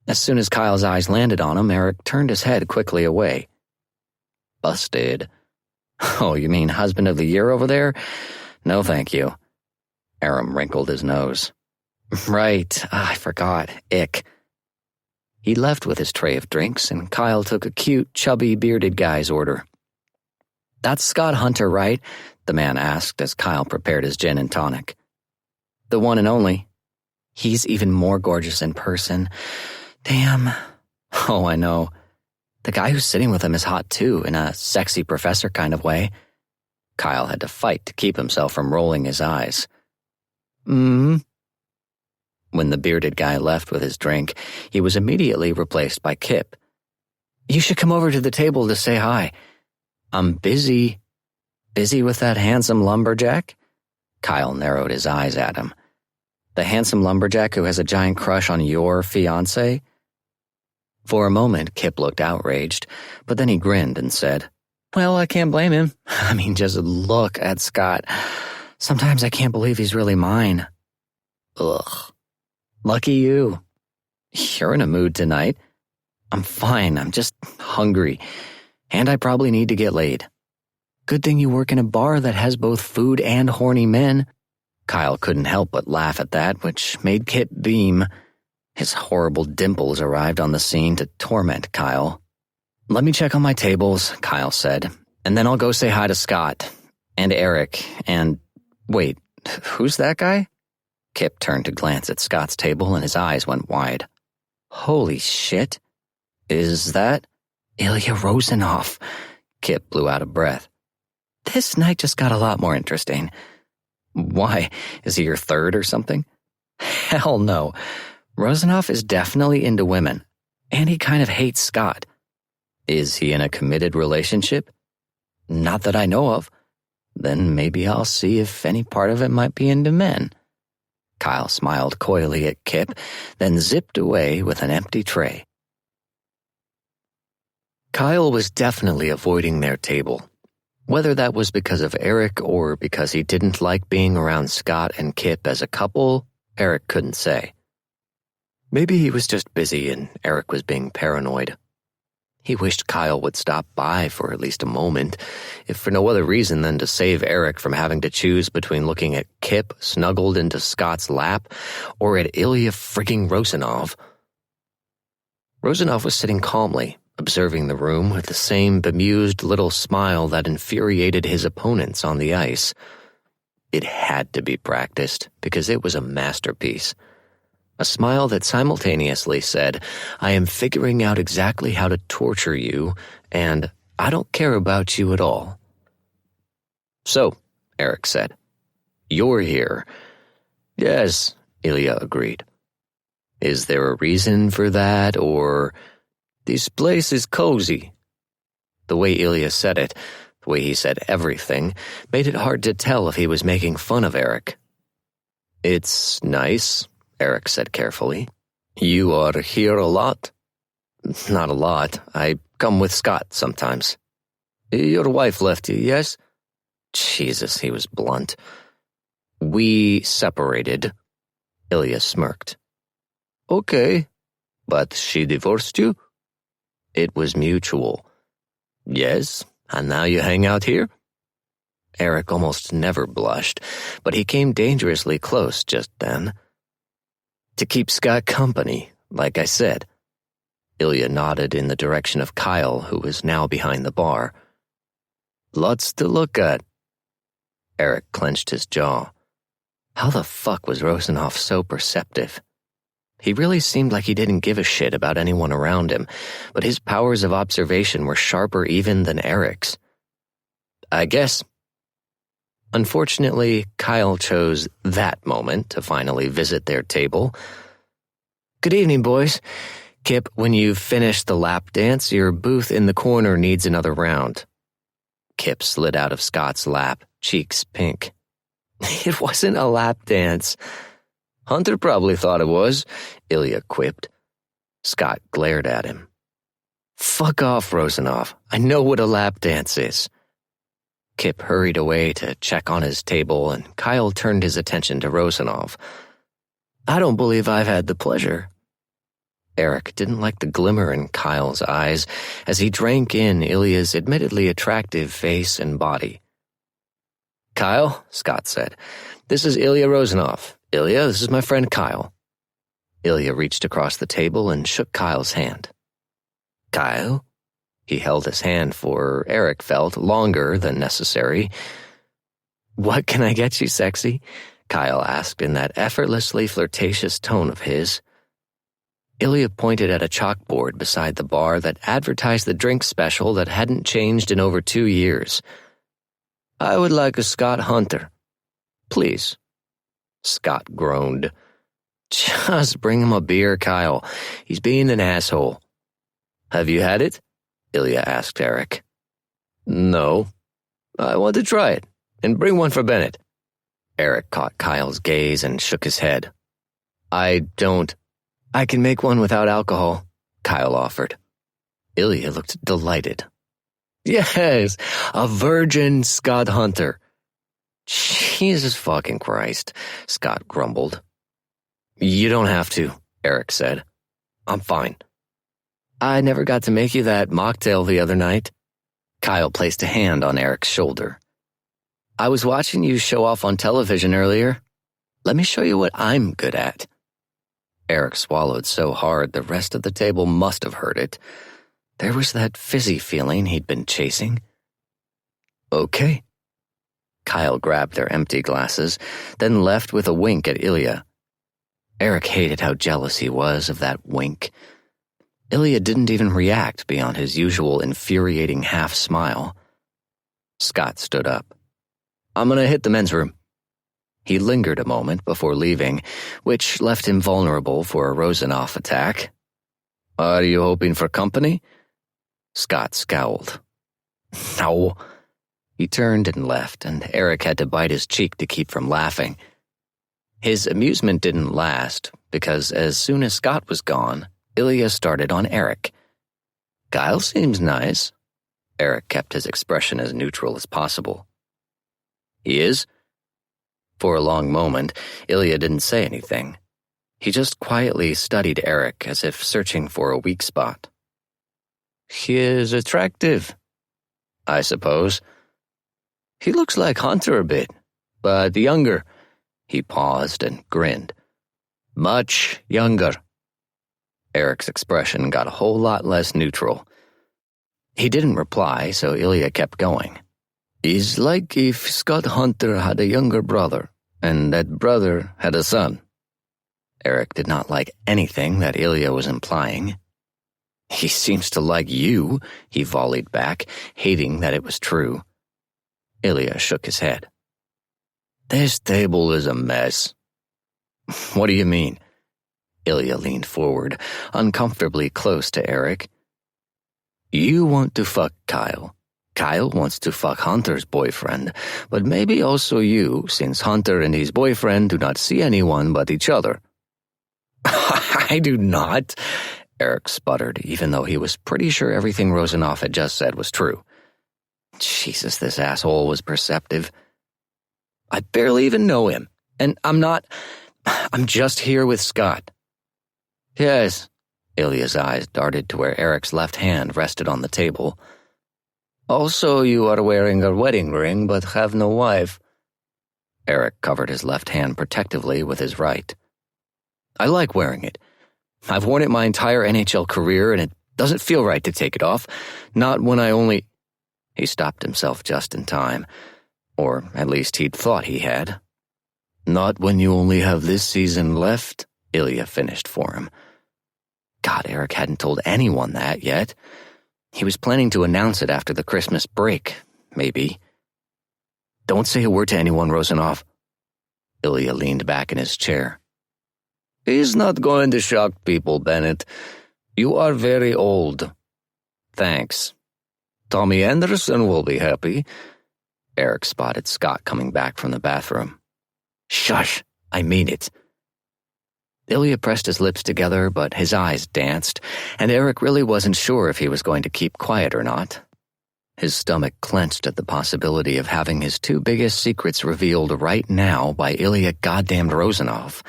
As soon as Kyle's eyes landed on him, Eric turned his head quickly away. Busted. Oh, you mean husband of the year over there? No, thank you. Aram wrinkled his nose. Right, I forgot. Ick. He left with his tray of drinks, and Kyle took a cute, chubby, bearded guy's order. That's Scott Hunter, right? The man asked as Kyle prepared his gin and tonic. The one and only. He's even more gorgeous in person. Damn. Oh, I know. The guy who's sitting with him is hot too, in a sexy professor kind of way. Kyle had to fight to keep himself from rolling his eyes. When the bearded guy left with his drink, he was immediately replaced by Kip. You should come over to the table to say hi. I'm busy. Busy with that handsome lumberjack? Kyle narrowed his eyes at him. The handsome lumberjack who has a giant crush on your fiancé? For a moment, Kip looked outraged, but then he grinned and said, Well, I can't blame him. I mean, just look at Scott. Sometimes I can't believe he's really mine. Ugh. Lucky you. You're in a mood tonight. I'm fine, I'm just hungry, and I probably need to get laid. Good thing you work in a bar that has both food and horny men. Kyle couldn't help but laugh at that, which made Kip beam. His horrible dimples arrived on the scene to torment Kyle. Let me check on my tables, Kyle said, and then I'll go say hi to Scott, and Eric, and... Wait, who's that guy? Kip turned to glance at Scott's table and his eyes went wide. Holy shit. Is that... Ilya Rozanov? Kip blew out a breath. This night just got a lot more interesting. Why? Is he your third or something? Hell no. Rozanov is definitely into women, and he kind of hates Scott. Is he in a committed relationship? Not that I know of. Then maybe I'll see if any part of it might be into men. Kyle smiled coyly at Kip, then zipped away with an empty tray. Kyle was definitely avoiding their table. Whether that was because of Eric or because he didn't like being around Scott and Kip as a couple, Eric couldn't say. Maybe he was just busy and Eric was being paranoid. He wished Kyle would stop by for at least a moment, if for no other reason than to save Eric from having to choose between looking at Kip snuggled into Scott's lap or at Ilya frigging Rosanov. Rosanov was sitting calmly, observing the room with the same bemused little smile that infuriated his opponents on the ice. It had to be practiced, because it was a masterpiece. A smile that simultaneously said, "I am figuring out exactly how to torture you, and I don't care about you at all." "So," Eric said, "you're here." "Yes," Ilya agreed. "Is there a reason for that, or—" "This place is cozy." The way Ilya said it, the way he said everything, made it hard to tell if he was making fun of Eric. "It's nice," Eric said carefully. "You are here a lot?" "Not a lot. I come with Scott sometimes." "Your wife left you, yes?" Jesus, he was blunt. "We separated." Ilya smirked. "Okay. But she divorced you?" "It was mutual." "Yes, and now you hang out here?" Eric almost never blushed, but he came dangerously close just then. "To keep Scott company, like I said." Ilya nodded in the direction of Kyle, who was now behind the bar. "Lots to look at." Eric clenched his jaw. How the fuck was Rosanov so perceptive? He really seemed like he didn't give a shit about anyone around him, but his powers of observation were sharper even than Eric's. "I guess." Unfortunately, Kyle chose that moment to finally visit their table. "Good evening, boys. Kip, when you've finished the lap dance, your booth in the corner needs another round." Kip slid out of Scott's lap, cheeks pink. "It wasn't a lap dance." "Hunter probably thought it was," Ilya quipped. Scott glared at him. "Fuck off, Rosanov. I know what a lap dance is." Kip hurried away to check on his table, and Kyle turned his attention to Rosanov. "I don't believe I've had the pleasure." Eric didn't like the glimmer in Kyle's eyes as he drank in Ilya's admittedly attractive face and body. "Kyle," Scott said, "this is Ilya Rosanov. Ilya, this is my friend Kyle." Ilya reached across the table and shook Kyle's hand. "Kyle?" He held his hand for, Eric felt, longer than necessary. "What can I get you, sexy?" Kyle asked in that effortlessly flirtatious tone of his. Ilya pointed at a chalkboard beside the bar that advertised the drink special that hadn't changed in over 2 years. "I would like a Scott Hunter." "Please." Scott groaned. "Just bring him a beer, Kyle. He's being an asshole." "Have you had it?" Ilya asked Eric. "No. I want to try it. And bring one for Bennett." Eric caught Kyle's gaze and shook his head. "I can make one without alcohol," Kyle offered. Ilya looked delighted. "Yes, a virgin Scott Hunter." "Jesus fucking Christ," Scott grumbled. "You don't have to," Eric said. "I'm fine." "I never got to make you that mocktail the other night." Kyle placed a hand on Eric's shoulder. "I was watching you show off on television earlier. Let me show you what I'm good at." Eric swallowed so hard the rest of the table must have heard it. There was that fizzy feeling he'd been chasing. "Okay." Kyle grabbed their empty glasses, then left with a wink at Ilya. Eric hated how jealous he was of that wink. Ilya didn't even react beyond his usual infuriating half-smile. Scott stood up. "I'm gonna hit the men's room." He lingered a moment before leaving, which left him vulnerable for a Rosanov attack. "Are you hoping for company?" Scott scowled. "No." He turned and left, and Eric had to bite his cheek to keep from laughing. His amusement didn't last, because as soon as Scott was gone, Ilya started on Eric. "Kyle seems nice." Eric kept his expression as neutral as possible. "He is?" For a long moment, Ilya didn't say anything. He just quietly studied Eric as if searching for a weak spot. "He is attractive, I suppose. He looks like Hunter a bit, but younger." He paused and grinned. "Much younger." Eric's expression got a whole lot less neutral. He didn't reply, so Ilya kept going. "He's like if Scott Hunter had a younger brother, and that brother had a son." Eric did not like anything that Ilya was implying. "He seems to like you," he volleyed back, hating that it was true. Ilya shook his head. "This table is a mess." "What do you mean?" Ilya leaned forward, uncomfortably close to Eric. "You want to fuck Kyle. Kyle wants to fuck Hunter's boyfriend, but maybe also you, since Hunter and his boyfriend do not see anyone but each other." "I do not," Eric sputtered, even though he was pretty sure everything Rozanov had just said was true. Jesus, this asshole was perceptive. "I barely even know him, and I'm just here with Scott." "Yes." Ilya's eyes darted to where Eric's left hand rested on the table. "Also, you are wearing a wedding ring but have no wife." Eric covered his left hand protectively with his right. "I like wearing it. I've worn it my entire NHL career, and it doesn't feel right to take it off. Not when I only—" He stopped himself just in time. Or at least he'd thought he had. "Not when you only have this season left," Ilya finished for him. God, Eric hadn't told anyone that yet. He was planning to announce it after the Christmas break, maybe. "Don't say a word to anyone, Rozanov." Ilya leaned back in his chair. "He's not going to shock people, Bennett. You are very old." "Thanks. Tommy Anderson will be happy." Eric spotted Scott coming back from the bathroom. "Shush, I mean it." Ilya pressed his lips together, but his eyes danced, and Eric really wasn't sure if he was going to keep quiet or not. His stomach clenched at the possibility of having his two biggest secrets revealed right now by Ilya goddamned Rozanov.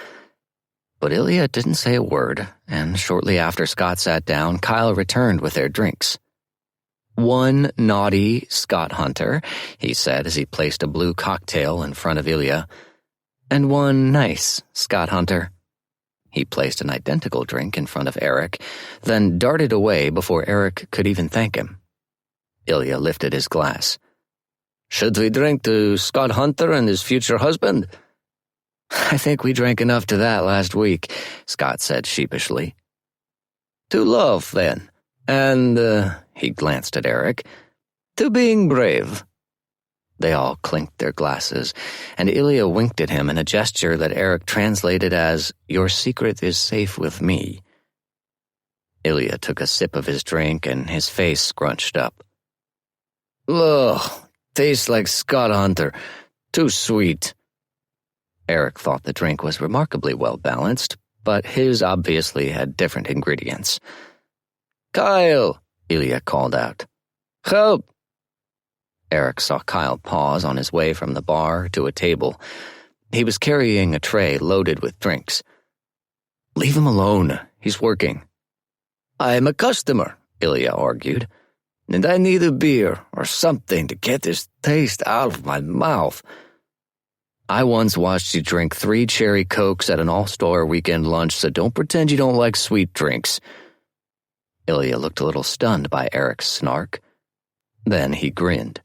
But Ilya didn't say a word, and shortly after Scott sat down, Kyle returned with their drinks. "One naughty Scott Hunter," he said as he placed a blue cocktail in front of Ilya, "and one nice Scott Hunter." He placed an identical drink in front of Eric, then darted away before Eric could even thank him. Ilya lifted his glass. "Should we drink to Scott Hunter and his future husband?" "I think we drank enough to that last week," Scott said sheepishly. "To love, then, and," he glanced at Eric, "to being brave." They all clinked their glasses, and Ilya winked at him in a gesture that Eric translated as, "Your secret is safe with me." Ilya took a sip of his drink, and his face scrunched up. "Ugh, tastes like Scott Hunter. Too sweet." Eric thought the drink was remarkably well-balanced, but his obviously had different ingredients. "Kyle!" Ilya called out. "Help!" Eric saw Kyle pause on his way from the bar to a table. He was carrying a tray loaded with drinks. "Leave him alone. He's working." "I'm a customer," Ilya argued, "and I need a beer or something to get this taste out of my mouth." "I once watched you drink 3 cherry Cokes at an all-star weekend lunch, so don't pretend you don't like sweet drinks." Ilya looked a little stunned by Eric's snark. Then he grinned.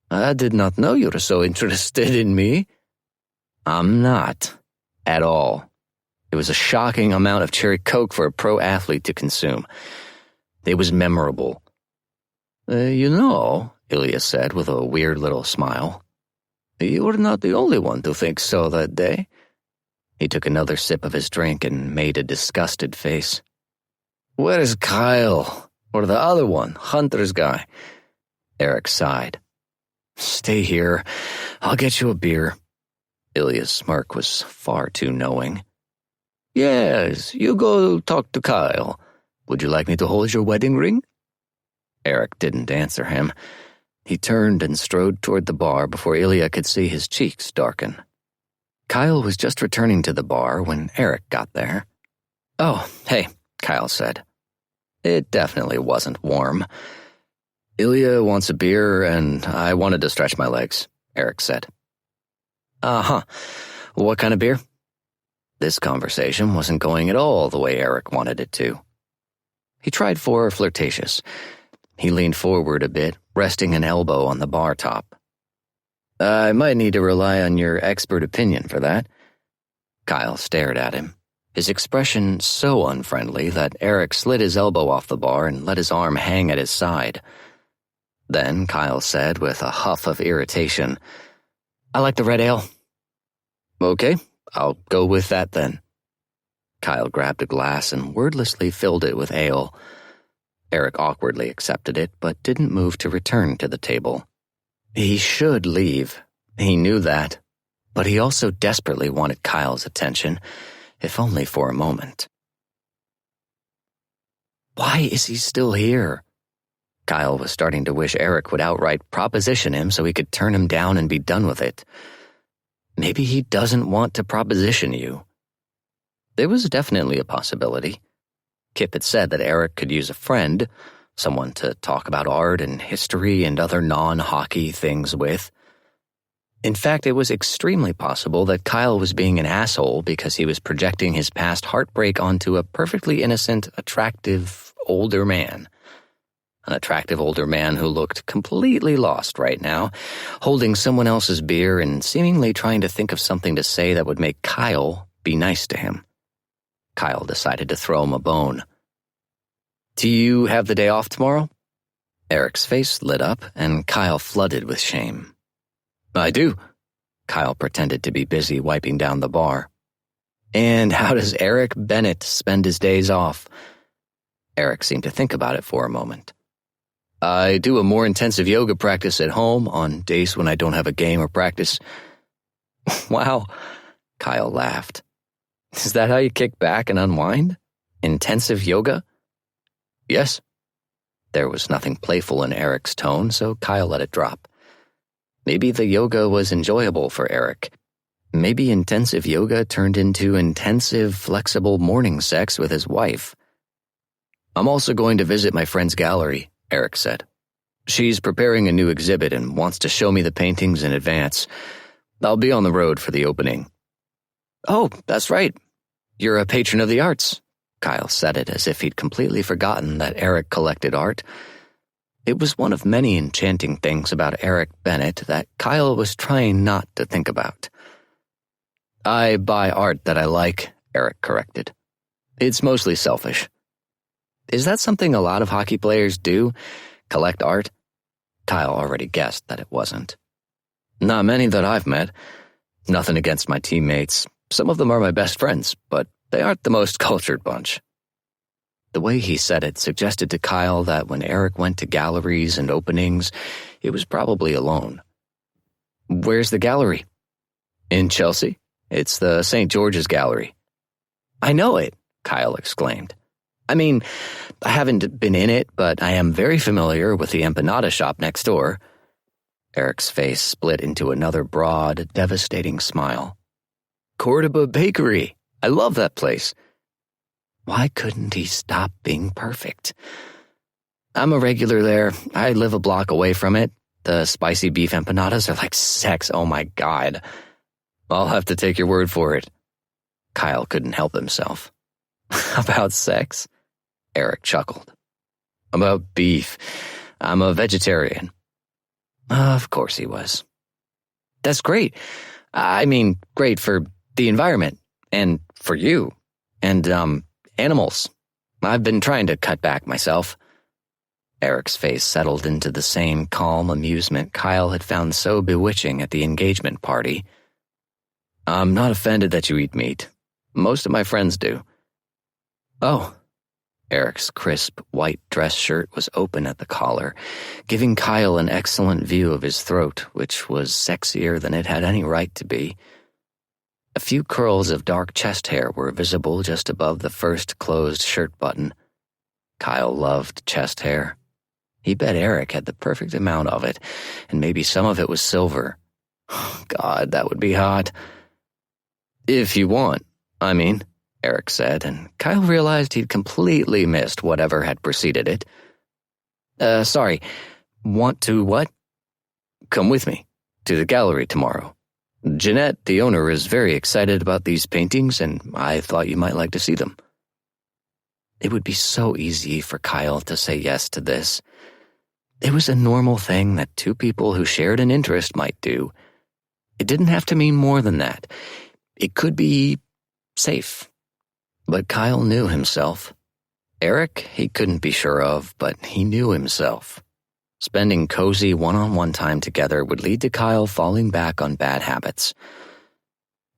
"I did not know you were so interested in me." "I'm not. At all." It was a shocking amount of cherry Coke for a pro athlete to consume. It was memorable. You know," Ilya said with a weird little smile, "you were not the only one to think so that day." He took another sip of his drink and made a disgusted face. "Where is Kyle? Or the other one, Hunter's guy?" Eric sighed. "Stay here. I'll get you a beer." Ilya's smirk was far too knowing. Yes, you go talk to Kyle. Would you like me to hold your wedding ring? Eric didn't answer him. He turned and strode toward the bar before Ilya could see his cheeks darken. Kyle was just returning to the bar when Eric got there. Oh, hey, Kyle said. It definitely wasn't warm. Ilya wants a beer, and I wanted to stretch my legs, Eric said. Uh-huh. What kind of beer? This conversation wasn't going at all the way Eric wanted it to. He tried for flirtatious. He leaned forward a bit, resting an elbow on the bar top. I might need to rely on your expert opinion for that. Kyle stared at him, his expression so unfriendly that Eric slid his elbow off the bar and let his arm hang at his side. Then Kyle said with a huff of irritation, I like the red ale. Okay, I'll go with that then. Kyle grabbed a glass and wordlessly filled it with ale. Eric awkwardly accepted it, but didn't move to return to the table. He should leave. He knew that. But he also desperately wanted Kyle's attention, if only for a moment. Why is he still here? Kyle was starting to wish Eric would outright proposition him so he could turn him down and be done with it. Maybe he doesn't want to proposition you. There was definitely a possibility. Kip had said that Eric could use a friend, someone to talk about art and history and other non-hockey things with. In fact, it was extremely possible that Kyle was being an asshole because he was projecting his past heartbreak onto a perfectly innocent, attractive, older man. An attractive older man who looked completely lost right now, holding someone else's beer and seemingly trying to think of something to say that would make Kyle be nice to him. Kyle decided to throw him a bone. Do you have the day off tomorrow? Eric's face lit up, and Kyle flooded with shame. I do. Kyle pretended to be busy wiping down the bar. And how does Eric Bennett spend his days off? Eric seemed to think about it for a moment. I do a more intensive yoga practice at home on days when I don't have a game or practice. Wow, Kyle laughed. Is that how you kick back and unwind? Intensive yoga? Yes. There was nothing playful in Eric's tone, so Kyle let it drop. Maybe the yoga was enjoyable for Eric. Maybe intensive yoga turned into intensive, flexible morning sex with his wife. I'm also going to visit my friend's gallery, Eric said. She's preparing a new exhibit and wants to show me the paintings in advance. I'll be on the road for the opening. Oh, that's right. You're a patron of the arts. Kyle said it as if he'd completely forgotten that Eric collected art. It was one of many enchanting things about Eric Bennett that Kyle was trying not to think about. I buy art that I like, Eric corrected. It's mostly selfish. Is that something a lot of hockey players do? Collect art? Kyle already guessed that it wasn't. Not many that I've met. Nothing against my teammates. Some of them are my best friends, but they aren't the most cultured bunch. The way he said it suggested to Kyle that when Eric went to galleries and openings, it was probably alone. Where's the gallery? In Chelsea. It's the St. George's Gallery. I know it, Kyle exclaimed. I mean, I haven't been in it, but I am very familiar with the empanada shop next door. Eric's face split into another broad, devastating smile. Cordoba Bakery. I love that place. Why couldn't he stop being perfect? I'm a regular there. I live a block away from it. The spicy beef empanadas are like sex. Oh my God. I'll have to take your word for it. Kyle couldn't help himself. About sex? Eric chuckled. About beef. I'm a vegetarian. Of course he was. That's great. I mean, great for the environment. And for you. And, animals. I've been trying to cut back myself. Eric's face settled into the same calm amusement Kyle had found so bewitching at the engagement party. I'm not offended that you eat meat. Most of my friends do. Oh. Eric's crisp, white dress shirt was open at the collar, giving Kyle an excellent view of his throat, which was sexier than it had any right to be. A few curls of dark chest hair were visible just above the first closed shirt button. Kyle loved chest hair. He bet Eric had the perfect amount of it, and maybe some of it was silver. God, that would be hot. If you want, I mean, Eric said, and Kyle realized he'd completely missed whatever had preceded it. Sorry, want to what? Come with me, to the gallery tomorrow. Jeanette, the owner, is very excited about these paintings, and I thought you might like to see them. It would be so easy for Kyle to say yes to this. It was a normal thing that two people who shared an interest might do. It didn't have to mean more than that. It could be safe. But Kyle knew himself. Eric, he couldn't be sure of, but he knew himself. Spending cozy one-on-one time together would lead to Kyle falling back on bad habits.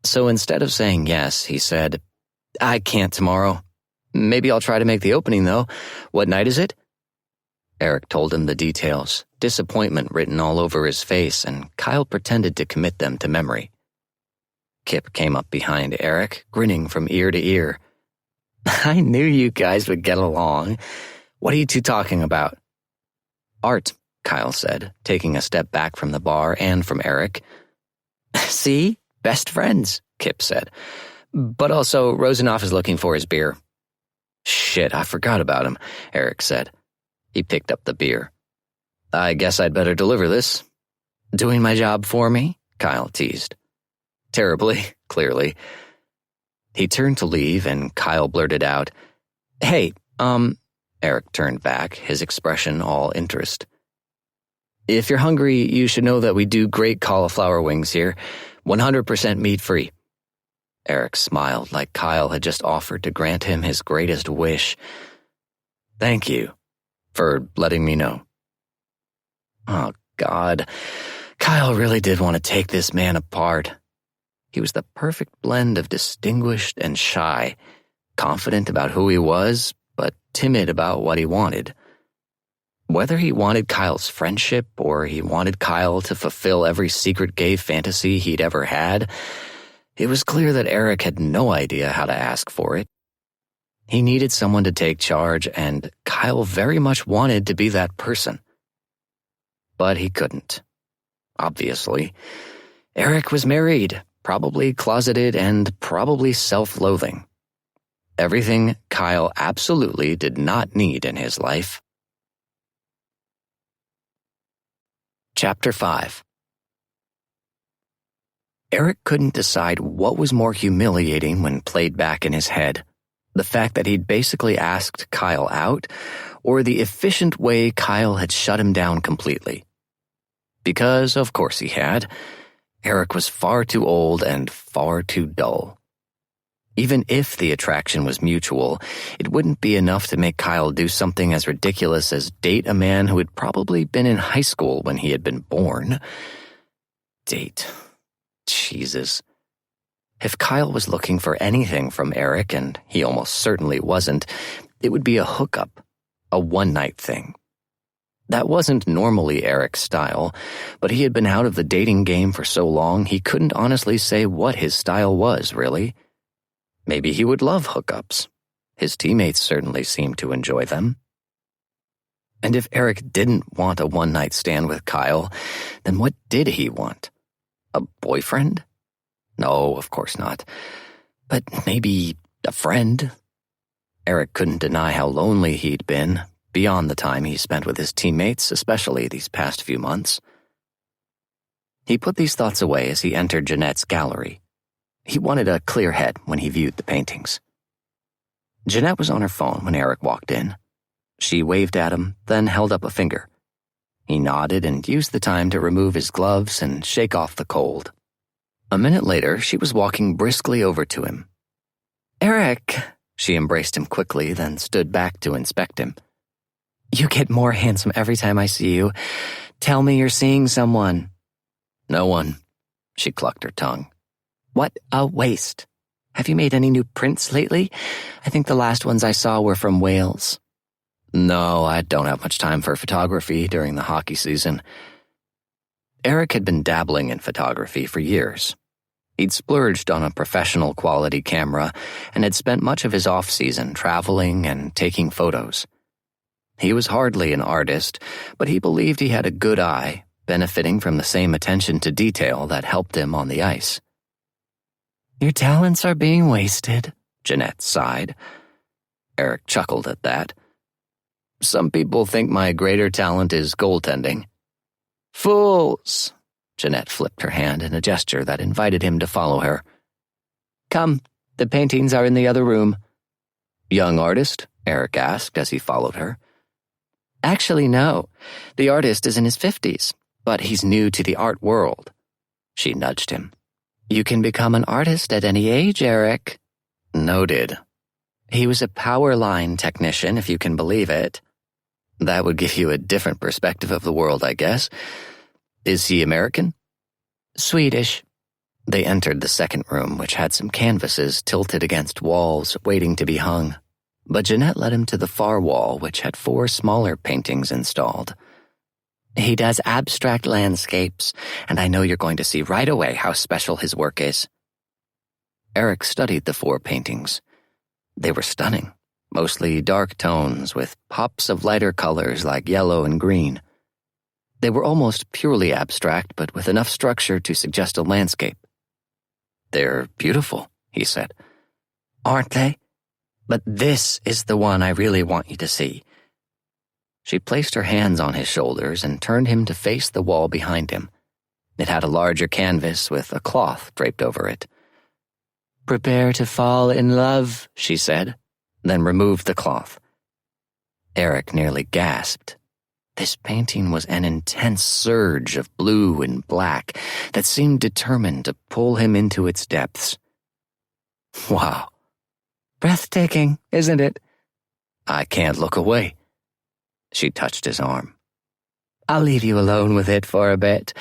So instead of saying yes, he said, I can't tomorrow. Maybe I'll try to make the opening, though. What night is it? Eric told him the details, disappointment written all over his face, and Kyle pretended to commit them to memory. Kip came up behind Eric, grinning from ear to ear. I knew you guys would get along. What are you two talking about? Art, Kyle said, taking a step back from the bar and from Eric. See? Best friends, Kip said. But also, Rosenoff is looking for his beer. Shit, I forgot about him, Eric said. He picked up the beer. I guess I'd better deliver this. Doing my job for me? Kyle teased. Terribly, clearly. He turned to leave, and Kyle blurted out, Hey, Eric turned back, his expression all interest. If you're hungry, you should know that we do great cauliflower wings here, 100% meat-free. Eric smiled like Kyle had just offered to grant him his greatest wish. Thank you for letting me know. Oh, God. Kyle really did want to take this man apart. He was the perfect blend of distinguished and shy, confident about who he was, but timid about what he wanted. Whether he wanted Kyle's friendship or he wanted Kyle to fulfill every secret gay fantasy he'd ever had, it was clear that Eric had no idea how to ask for it. He needed someone to take charge, and Kyle very much wanted to be that person. But he couldn't. Obviously. Eric was married, probably closeted, and probably self-loathing. Everything Kyle absolutely did not need in his life. Chapter 5. Eric couldn't decide what was more humiliating when played back in his head. The fact that he'd basically asked Kyle out, or the efficient way Kyle had shut him down completely. Because, of course he had. Eric was far too old and far too dull. Even if the attraction was mutual, it wouldn't be enough to make Kyle do something as ridiculous as date a man who had probably been in high school when he had been born. Date. Jesus. If Kyle was looking for anything from Eric, and he almost certainly wasn't, it would be a hookup, a one-night thing. That wasn't normally Eric's style, but he had been out of the dating game for so long he couldn't honestly say what his style was, really. Maybe he would love hookups. His teammates certainly seemed to enjoy them. And if Eric didn't want a one-night stand with Kyle, then what did he want? A boyfriend? No, of course not. But maybe a friend? Eric couldn't deny how lonely he'd been, beyond the time he spent with his teammates, especially these past few months. He put these thoughts away as he entered Jeanette's gallery. He wanted a clear head when he viewed the paintings. Jeanette was on her phone when Eric walked in. She waved at him, then held up a finger. He nodded and used the time to remove his gloves and shake off the cold. A minute later, she was walking briskly over to him. Eric! She embraced him quickly, then stood back to inspect him. You get more handsome every time I see you. Tell me you're seeing someone. No one. She clucked her tongue. What a waste. Have you made any new prints lately? I think the last ones I saw were from Wales. No, I don't have much time for photography during the hockey season. Eric had been dabbling in photography for years. He'd splurged on a professional quality camera and had spent much of his off-season traveling and taking photos. He was hardly an artist, but he believed he had a good eye, benefiting from the same attention to detail that helped him on the ice. "Your talents are being wasted," Jeanette sighed. Eric chuckled at that. "Some people think my greater talent is goaltending." "Fools!" Jeanette flipped her hand in a gesture that invited him to follow her. "Come, the paintings are in the other room." "Young artist?" Eric asked as he followed her. "Actually, no. The artist is in his 50s, but he's new to the art world." She nudged him. "You can become an artist at any age, Eric." "Noted." "He was a power line technician, if you can believe it." "That would give you a different perspective of the world, I guess. Is he American?" "Swedish." They entered the second room, which had some canvases tilted against walls waiting to be hung. But Jeanette led him to the far wall, which had 4 smaller paintings installed. "He does abstract landscapes, and I know you're going to see right away how special his work is." Eric studied the 4 paintings. They were stunning, mostly dark tones with pops of lighter colors like yellow and green. They were almost purely abstract, but with enough structure to suggest a landscape. "They're beautiful," he said. "Aren't they? But this is the one I really want you to see." She placed her hands on his shoulders and turned him to face the wall behind him. It had a larger canvas with a cloth draped over it. "Prepare to fall in love," she said, then removed the cloth. Eric nearly gasped. This painting was an intense surge of blue and black that seemed determined to pull him into its depths. "Wow. Breathtaking, isn't it?" "I can't look away." She touched his arm. "I'll leave you alone with it for a bit.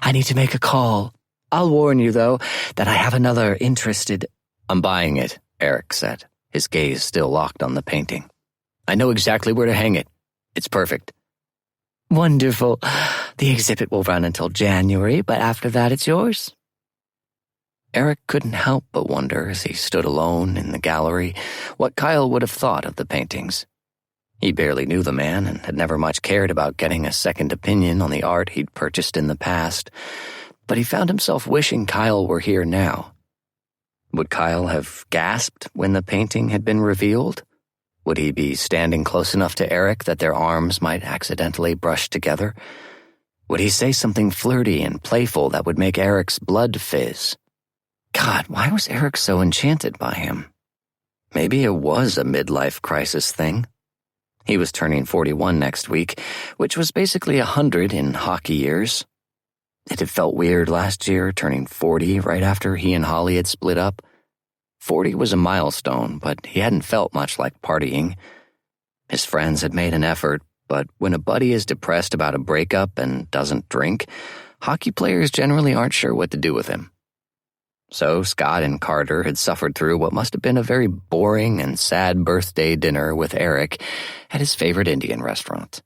I need to make a call. I'll warn you, though, that I have another interested—" "I'm buying it," Eric said, his gaze still locked on the painting. "I know exactly where to hang it. It's perfect." "Wonderful. The exhibit will run until January, but after that it's yours." Eric couldn't help but wonder as he stood alone in the gallery what Kyle would have thought of the paintings. He barely knew the man and had never much cared about getting a second opinion on the art he'd purchased in the past, but he found himself wishing Kyle were here now. Would Kyle have gasped when the painting had been revealed? Would he be standing close enough to Eric that their arms might accidentally brush together? Would he say something flirty and playful that would make Eric's blood fizz? God, why was Eric so enchanted by him? Maybe it was a midlife crisis thing. He was turning 41 next week, which was basically 100 in hockey years. It had felt weird last year, turning 40 right after he and Holly had split up. 40 was a milestone, but he hadn't felt much like partying. His friends had made an effort, but when a buddy is depressed about a breakup and doesn't drink, hockey players generally aren't sure what to do with him. So Scott and Carter had suffered through what must have been a very boring and sad birthday dinner with Eric at his favorite Indian restaurant.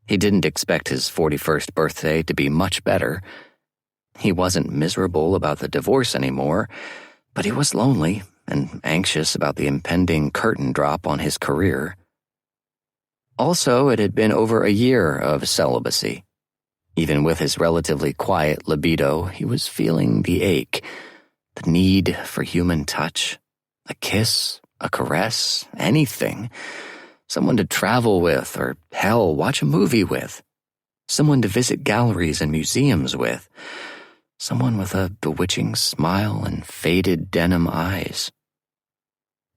He didn't expect his 41st birthday to be much better. He wasn't miserable about the divorce anymore, but he was lonely and anxious about the impending curtain drop on his career. Also, it had been over a year of celibacy. Even with his relatively quiet libido, he was feeling the ache, the need for human touch, a kiss, a caress, anything. Someone to travel with, or hell, watch a movie with. Someone to visit galleries and museums with. Someone with a bewitching smile and faded denim eyes.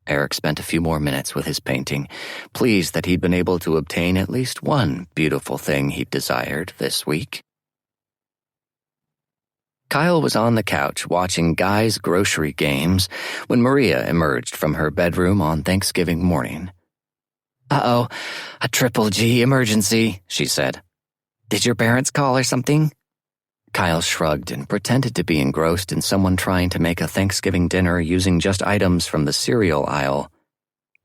Eric spent a few more minutes with his painting, pleased that he'd been able to obtain at least one beautiful thing he'd desired this week. Kyle was on the couch watching Guy's grocery games when Maria emerged from her bedroom on Thanksgiving morning. "Uh-oh, a triple G emergency," she said. "Did your parents call or something?" Kyle shrugged and pretended to be engrossed in someone trying to make a Thanksgiving dinner using just items from the cereal aisle.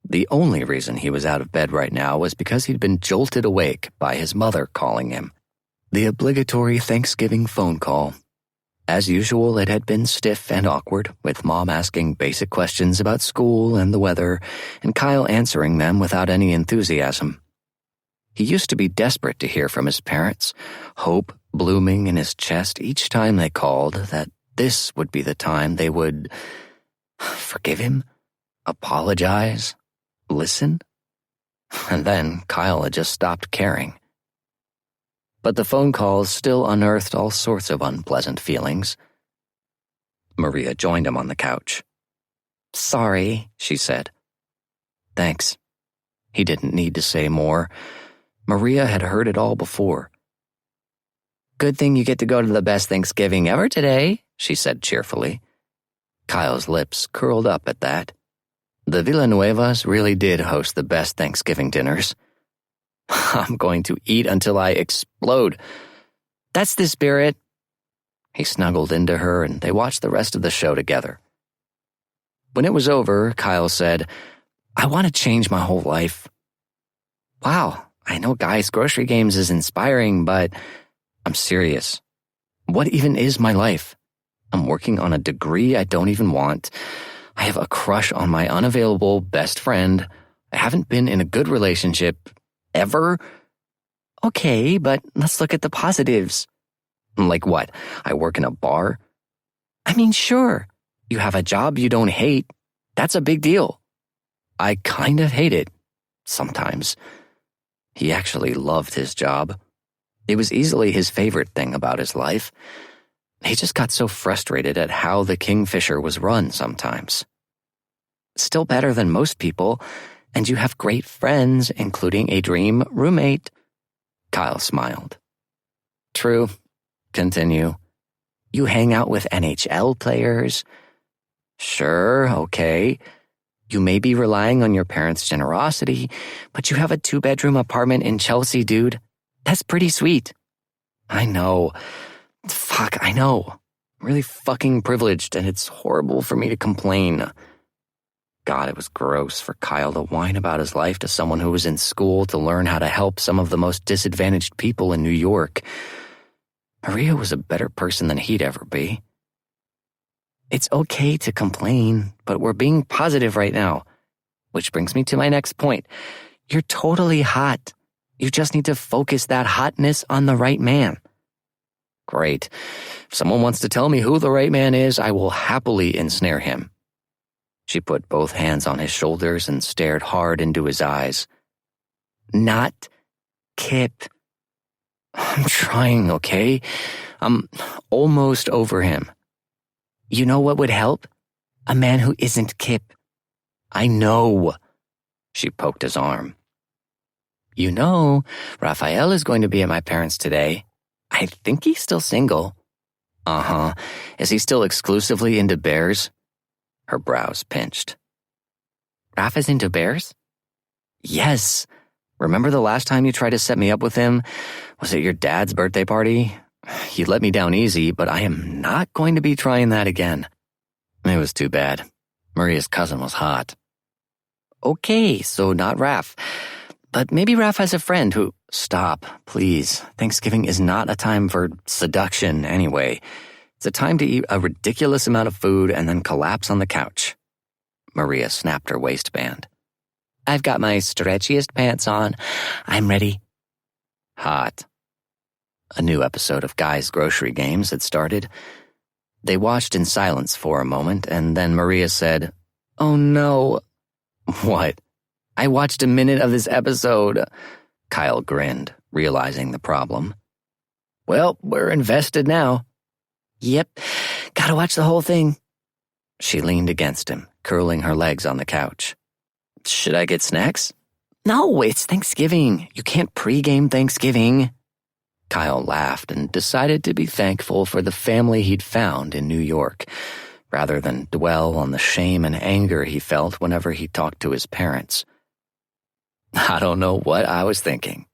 The only reason he was out of bed right now was because he'd been jolted awake by his mother calling him. The obligatory Thanksgiving phone call. As usual, it had been stiff and awkward, with Mom asking basic questions about school and the weather, and Kyle answering them without any enthusiasm. He used to be desperate to hear from his parents, hope blooming in his chest each time they called, that this would be the time they would forgive him, apologize, listen. And then Kyle had just stopped caring. But the phone calls still unearthed all sorts of unpleasant feelings. Maria joined him on the couch. "Sorry," she said. "Thanks." He didn't need to say more. Maria had heard it all before. "Good thing you get to go to the best Thanksgiving ever today," she said cheerfully. Kyle's lips curled up at that. The Villanuevas really did host the best Thanksgiving dinners. "I'm going to eat until I explode." "That's the spirit." He snuggled into her and they watched the rest of the show together. When it was over, Kyle said, "I want to change my whole life." "Wow, I know Guy's Grocery Games is inspiring, but I'm serious. What even is my life? I'm working on a degree I don't even want. I have a crush on my unavailable best friend. I haven't been in a good relationship ever." "Okay, but let's look at the positives." "Like what? I work in a bar?" "I mean, sure. You have a job you don't hate. That's a big deal." "I kind of hate it. Sometimes." He actually loved his job. It was easily his favorite thing about his life. He just got so frustrated at how the Kingfisher was run sometimes. "Still better than most people, and you have great friends, including a dream roommate." Kyle smiled. "True. Continue. You hang out with NHL players." "Sure, okay. You may be relying on your parents' generosity, but you have a 2-bedroom apartment in Chelsea, dude. That's pretty sweet." "I know. Fuck, I know. I'm really fucking privileged, and it's horrible for me to complain." God, it was gross for Kyle to whine about his life to someone who was in school to learn how to help some of the most disadvantaged people in New York. Maria was a better person than he'd ever be. "It's okay to complain, but we're being positive right now. Which brings me to my next point. You're totally hot. You just need to focus that hotness on the right man." "Great. If someone wants to tell me who the right man is, I will happily ensnare him." She put both hands on his shoulders and stared hard into his eyes. "Not Kip." "I'm trying, okay? I'm almost over him." "You know what would help? A man who isn't Kip." "I know." She poked his arm. "You know, Raphael is going to be at my parents' today. I think he's still single." "Uh-huh. Is he still exclusively into bears?" Her brows pinched. "Rafa's into bears?" "Yes. Remember the last time you tried to set me up with him? Was it your dad's birthday party? You let me down easy, but I am not going to be trying that again." It was too bad. Maria's cousin was hot. "Okay, so not Raph. But maybe Raph has a friend who—" "Stop, please. Thanksgiving is not a time for seduction anyway. It's a time to eat a ridiculous amount of food and then collapse on the couch." Maria snapped her waistband. "I've got my stretchiest pants on. I'm ready." Hot. A new episode of Guy's Grocery Games had started. They watched in silence for a moment, and then Maria said, "Oh no." "What?" "I watched a minute of this episode." Kyle grinned, realizing the problem. "Well, we're invested now." "Yep, gotta watch the whole thing." She leaned against him, curling her legs on the couch. "Should I get snacks?" "No, it's Thanksgiving. You can't pregame Thanksgiving." Kyle laughed and decided to be thankful for the family he'd found in New York, rather than dwell on the shame and anger he felt whenever he talked to his parents. "I don't know what I was thinking."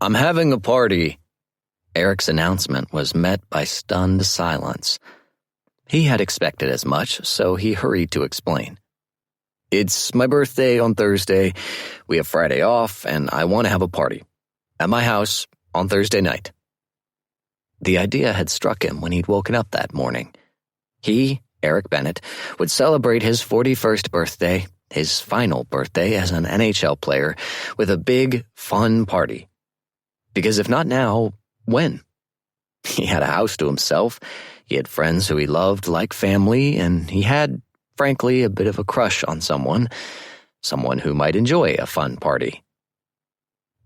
"I'm having a party." Eric's announcement was met by stunned silence. He had expected as much, so he hurried to explain. "It's my birthday on Thursday. We have Friday off, and I want to have a party. At my house on Thursday night." The idea had struck him when he'd woken up that morning. He, Eric Bennett, would celebrate his 41st birthday, his final birthday as an NHL player, with a big, fun party. Because if not now, when? He had a house to himself, he had friends who he loved like family, and he had, frankly, a bit of a crush on someone who might enjoy a fun party.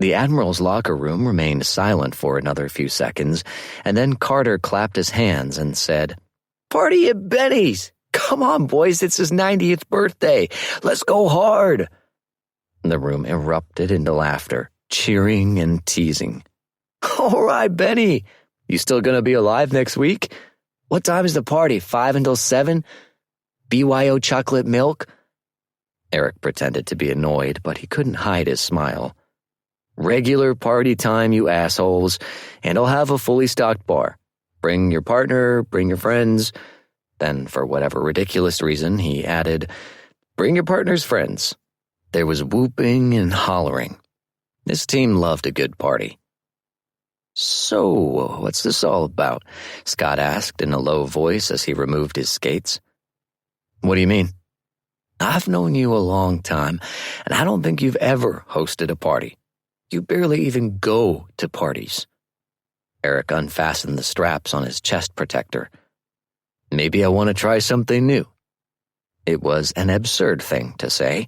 The Admiral's locker room remained silent for another few seconds, and then Carter clapped his hands and said, "Party at Benny's! Come on, boys, it's his 90th birthday. Let's go hard!" The room erupted into laughter, cheering and teasing. "All right, Benny. You still gonna be alive next week? What time is the party? 5 until 7? BYO chocolate milk?" Eric pretended to be annoyed, but he couldn't hide his smile. "Regular party time, you assholes, and I'll have a fully stocked bar. Bring your partner, bring your friends." Then, for whatever ridiculous reason, he added, "Bring your partner's friends." There was whooping and hollering. This team loved a good party. "So, what's this all about?" Scott asked in a low voice as he removed his skates. "What do you mean?" "I've known you a long time, and I don't think you've ever hosted a party. You barely even go to parties." Eric unfastened the straps on his chest protector. "Maybe I want to try something new." It was an absurd thing to say,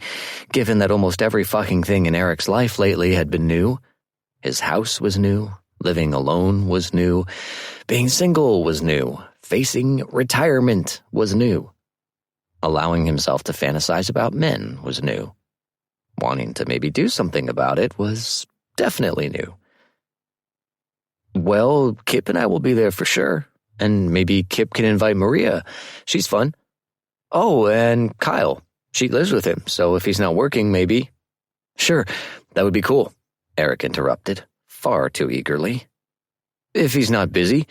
given that almost every fucking thing in Eric's life lately had been new. His house was new, living alone was new, being single was new, facing retirement was new. Allowing himself to fantasize about men was new. Wanting to maybe do something about it was definitely new. "Well, Kip and I will be there for sure. And maybe Kip can invite Maria. She's fun. Oh, and Kyle. She lives with him, so if he's not working, maybe." "Sure, that would be cool," Eric interrupted, far too eagerly. "If he's not busy,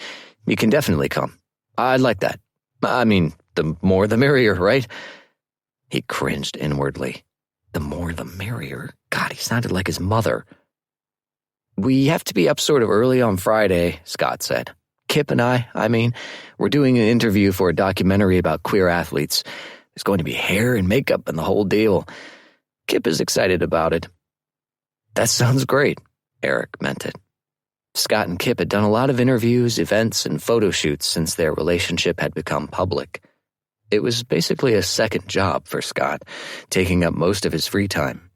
he can definitely come. I'd like that. I mean, the more the merrier, right?" He cringed inwardly. The more the merrier. God, he sounded like his mother. "We have to be up sort of early on Friday," Scott said. "Kip and I mean, we're doing an interview for a documentary about queer athletes. There's going to be hair and makeup and the whole deal. Kip is excited about it." "That sounds great," Eric meant it. Scott and Kip had done a lot of interviews, events, and photo shoots since their relationship had become public. It was basically a second job for Scott, taking up most of his free time.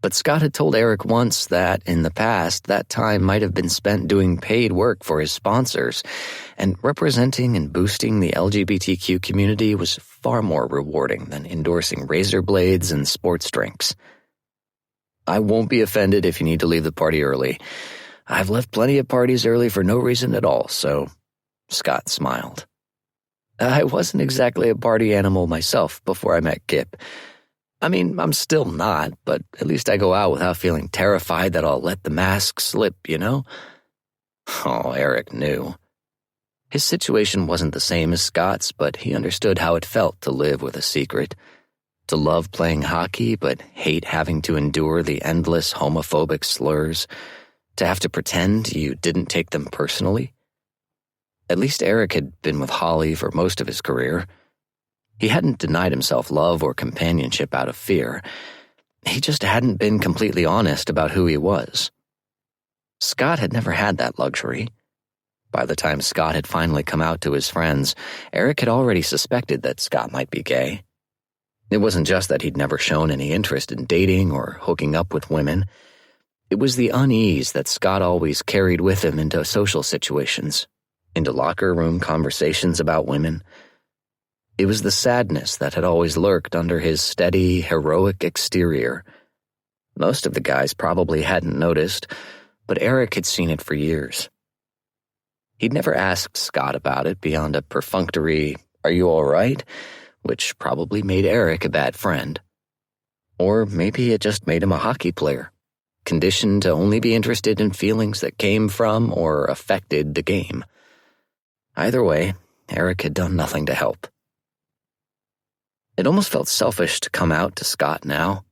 But Scott had told Eric once that, in the past, that time might have been spent doing paid work for his sponsors, and representing and boosting the LGBTQ community was far more rewarding than endorsing razor blades and sports drinks. "I won't be offended if you need to leave the party early. I've left plenty of parties early for no reason at all, so..." Scott smiled. "I wasn't exactly a party animal myself before I met Kip. I mean, I'm still not, but at least I go out without feeling terrified that I'll let the mask slip, you know?" Oh, Eric knew. His situation wasn't the same as Scott's, but he understood how it felt to live with a secret. To love playing hockey, but hate having to endure the endless homophobic slurs. To have to pretend you didn't take them personally. At least Eric had been with Holly for most of his career. He hadn't denied himself love or companionship out of fear. He just hadn't been completely honest about who he was. Scott had never had that luxury. By the time Scott had finally come out to his friends, Eric had already suspected that Scott might be gay. It wasn't just that he'd never shown any interest in dating or hooking up with women. It was the unease that Scott always carried with him into social situations, into locker room conversations about women. It was the sadness that had always lurked under his steady, heroic exterior. Most of the guys probably hadn't noticed, but Eric had seen it for years. He'd never asked Scott about it beyond a perfunctory, "Are you all right?" which probably made Eric a bad friend. Or maybe it just made him a hockey player, conditioned to only be interested in feelings that came from or affected the game. Either way, Eric had done nothing to help. It almost felt selfish to come out to Scott now,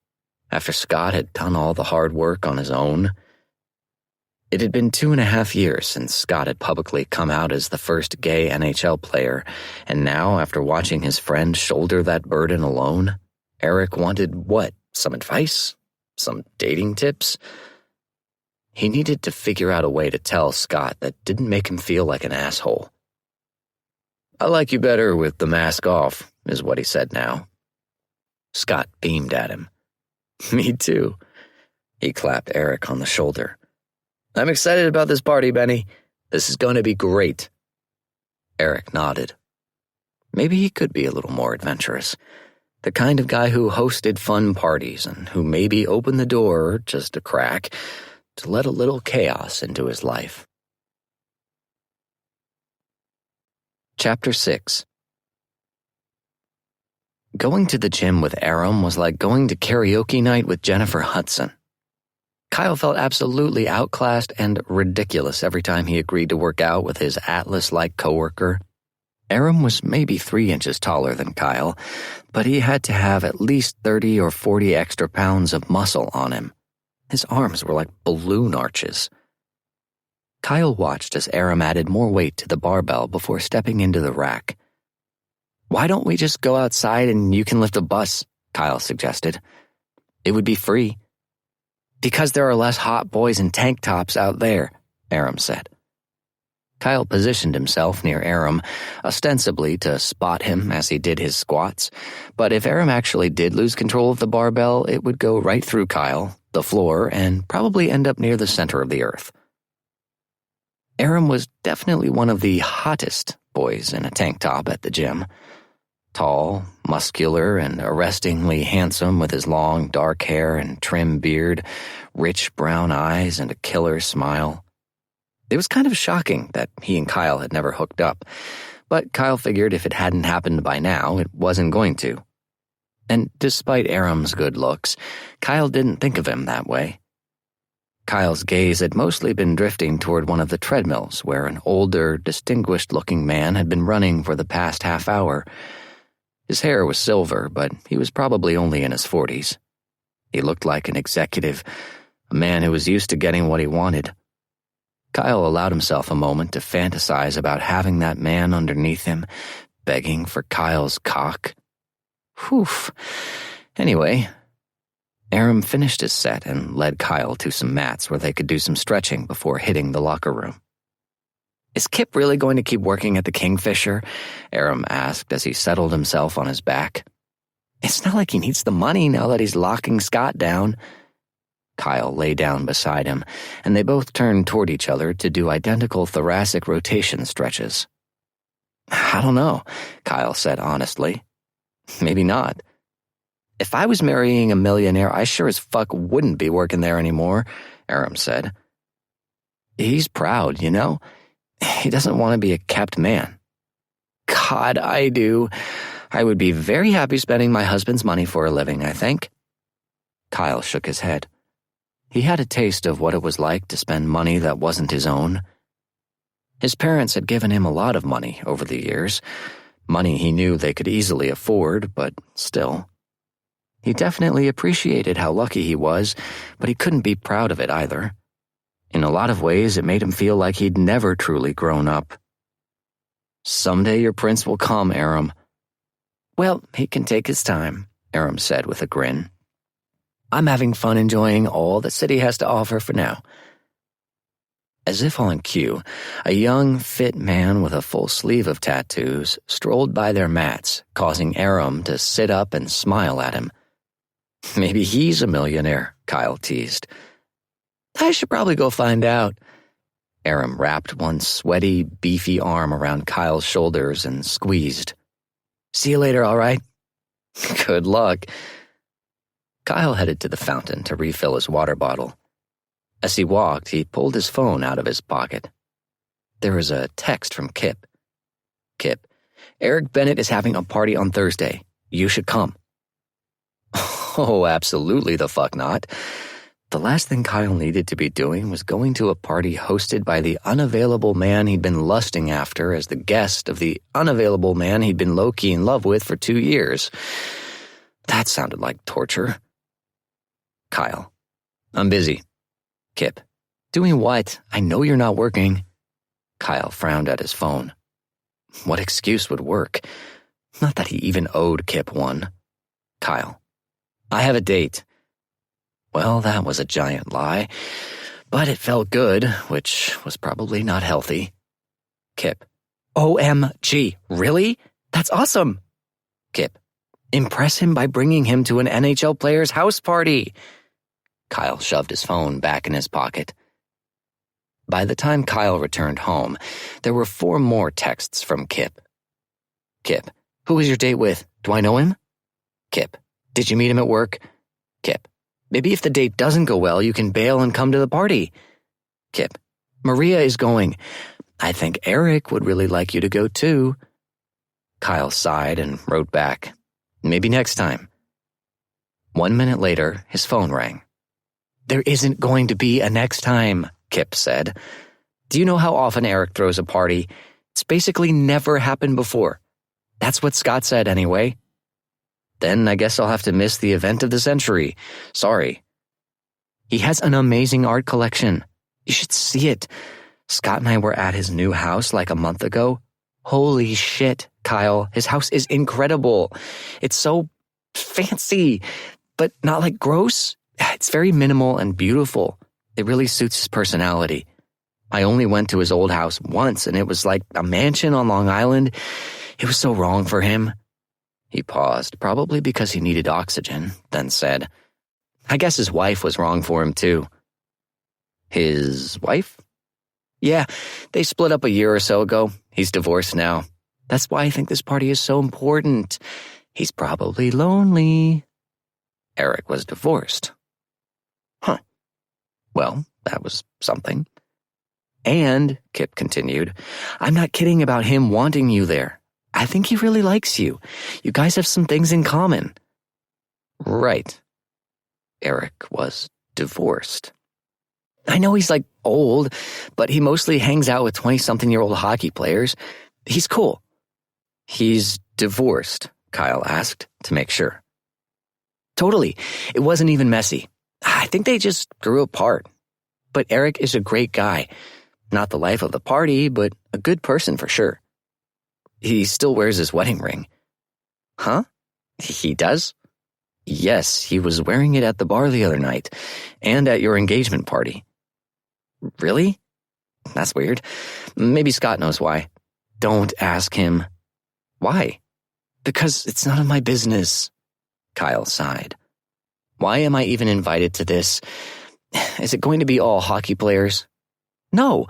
after Scott had done all the hard work on his own. It had been 2.5 years since Scott had publicly come out as the first gay NHL player, and now, after watching his friend shoulder that burden alone, Eric wanted what? Some advice? Some dating tips? He needed to figure out a way to tell Scott that didn't make him feel like an asshole. "I like you better with the mask off," is what he said now. Scott beamed at him. "Me too." He clapped Eric on the shoulder. "I'm excited about this party, Benny. This is going to be great." Eric nodded. Maybe he could be a little more adventurous. The kind of guy who hosted fun parties and who maybe opened the door, just a crack, to let a little chaos into his life. Chapter 6. Going to the gym with Aram was like going to karaoke night with Jennifer Hudson. Kyle felt absolutely outclassed and ridiculous every time he agreed to work out with his Atlas-like coworker. Aram was maybe 3 inches taller than Kyle, but he had to have at least 30 or 40 extra pounds of muscle on him. His arms were like balloon arches. Kyle watched as Aram added more weight to the barbell before stepping into the rack. "Why don't we just go outside and you can lift a bus?" Kyle suggested. "It would be free." "Because there are less hot boys in tank tops out there," Aram said. Kyle positioned himself near Aram, ostensibly to spot him as he did his squats, but if Aram actually did lose control of the barbell, it would go right through Kyle, the floor, and probably end up near the center of the earth. Aram was definitely one of the hottest boys in a tank top at the gym. Tall, muscular, and arrestingly handsome with his long, dark hair and trim beard, rich brown eyes, and a killer smile. It was kind of shocking that he and Kyle had never hooked up, but Kyle figured if it hadn't happened by now, it wasn't going to. And despite Aram's good looks, Kyle didn't think of him that way. Kyle's gaze had mostly been drifting toward one of the treadmills where an older, distinguished-looking man had been running for the past half hour. His hair was silver, but he was probably only in his 40s. He looked like an executive, a man who was used to getting what he wanted. Kyle allowed himself a moment to fantasize about having that man underneath him, begging for Kyle's cock. Whew. Anyway, Aram finished his set and led Kyle to some mats where they could do some stretching before hitting the locker room. "Is Kip really going to keep working at the Kingfisher?" Aram asked as he settled himself on his back. "It's not like he needs the money now that he's locking Scott down." Kyle lay down beside him, and they both turned toward each other to do identical thoracic rotation stretches. "I don't know," Kyle said honestly. "Maybe not. If I was marrying a millionaire, I sure as fuck wouldn't be working there anymore," Aram said. "He's proud, you know? He doesn't want to be a kept man." "God, I do. I would be very happy spending my husband's money for a living, I think." Kyle shook his head. He had a taste of what it was like to spend money that wasn't his own. His parents had given him a lot of money over the years, money he knew they could easily afford, but still. He definitely appreciated how lucky he was, but he couldn't be proud of it either. In a lot of ways, it made him feel like he'd never truly grown up. "Someday your prince will come, Aram." "Well, he can take his time," Aram said with a grin. "I'm having fun enjoying all the city has to offer for now." As if on cue, a young, fit man with a full sleeve of tattoos strolled by their mats, causing Aram to sit up and smile at him. "Maybe he's a millionaire," Kyle teased. "I should probably go find out." Aram wrapped one sweaty, beefy arm around Kyle's shoulders and squeezed. "See you later, all right?" "Good luck." Kyle headed to the fountain to refill his water bottle. As he walked, he pulled his phone out of his pocket. There was a text from Kip. "Kip, Eric Bennett is having a party on Thursday. You should come." Oh, absolutely the fuck not. The last thing Kyle needed to be doing was going to a party hosted by the unavailable man he'd been lusting after as the guest of the unavailable man he'd been low-key in love with for 2 years. That sounded like torture. "Kyle, I'm busy." "Kip, Doing what? I know you're not working. Kyle frowned at his phone. What excuse would work? Not that he even owed Kip one. Kyle. I have a date. Well, that was a giant lie, but it felt good, which was probably not healthy. Kip. OMG, really? That's awesome. Kip. Impress him by bringing him to an NHL player's house party. Kyle shoved his phone back in his pocket. By the time Kyle returned home, there were 4 more texts from Kip. Kip. Who was your date with? Do I know him? Kip. Did you meet him at work? Kip. Maybe if the date doesn't go well, you can bail and come to the party. Kip. Maria is going. I think Eric would really like you to go too. Kyle sighed and wrote back. Maybe next time. 1 minute later, his phone rang. There isn't going to be a next time, Kip said. Do you know how often Eric throws a party? It's basically never happened before. That's what Scott said anyway. Then I guess I'll have to miss the event of the century. Sorry. He has an amazing art collection. You should see it. Scott and I were at his new house like a month ago. Holy shit, Kyle. His house is incredible. It's so fancy, but not like gross. It's very minimal and beautiful. It really suits his personality. I only went to his old house once, and it was like a mansion on Long Island. It was so wrong for him. He paused, probably because he needed oxygen, then said, I guess his wife was wrong for him too. His wife? Yeah, they split up a year or so ago. He's divorced now. That's why I think this party is so important. He's probably lonely. Eric was divorced. Huh. Well, that was something. And, Kip continued, I'm not kidding about him wanting you there. I think he really likes you. You guys have some things in common. Right. Eric was divorced. I know he's like old, but he mostly hangs out with 20-something-year-old hockey players. He's cool. He's divorced, Kyle asked to make sure. Totally. It wasn't even messy. I think they just grew apart. But Eric is a great guy. Not the life of the party, but a good person for sure. He still wears his wedding ring. Huh? He does? Yes, he was wearing it at the bar the other night, and at your engagement party. Really? That's weird. Maybe Scott knows why. Don't ask him. Why? Because it's none of my business. Kyle sighed. Why am I even invited to this? Is it going to be all hockey players? No.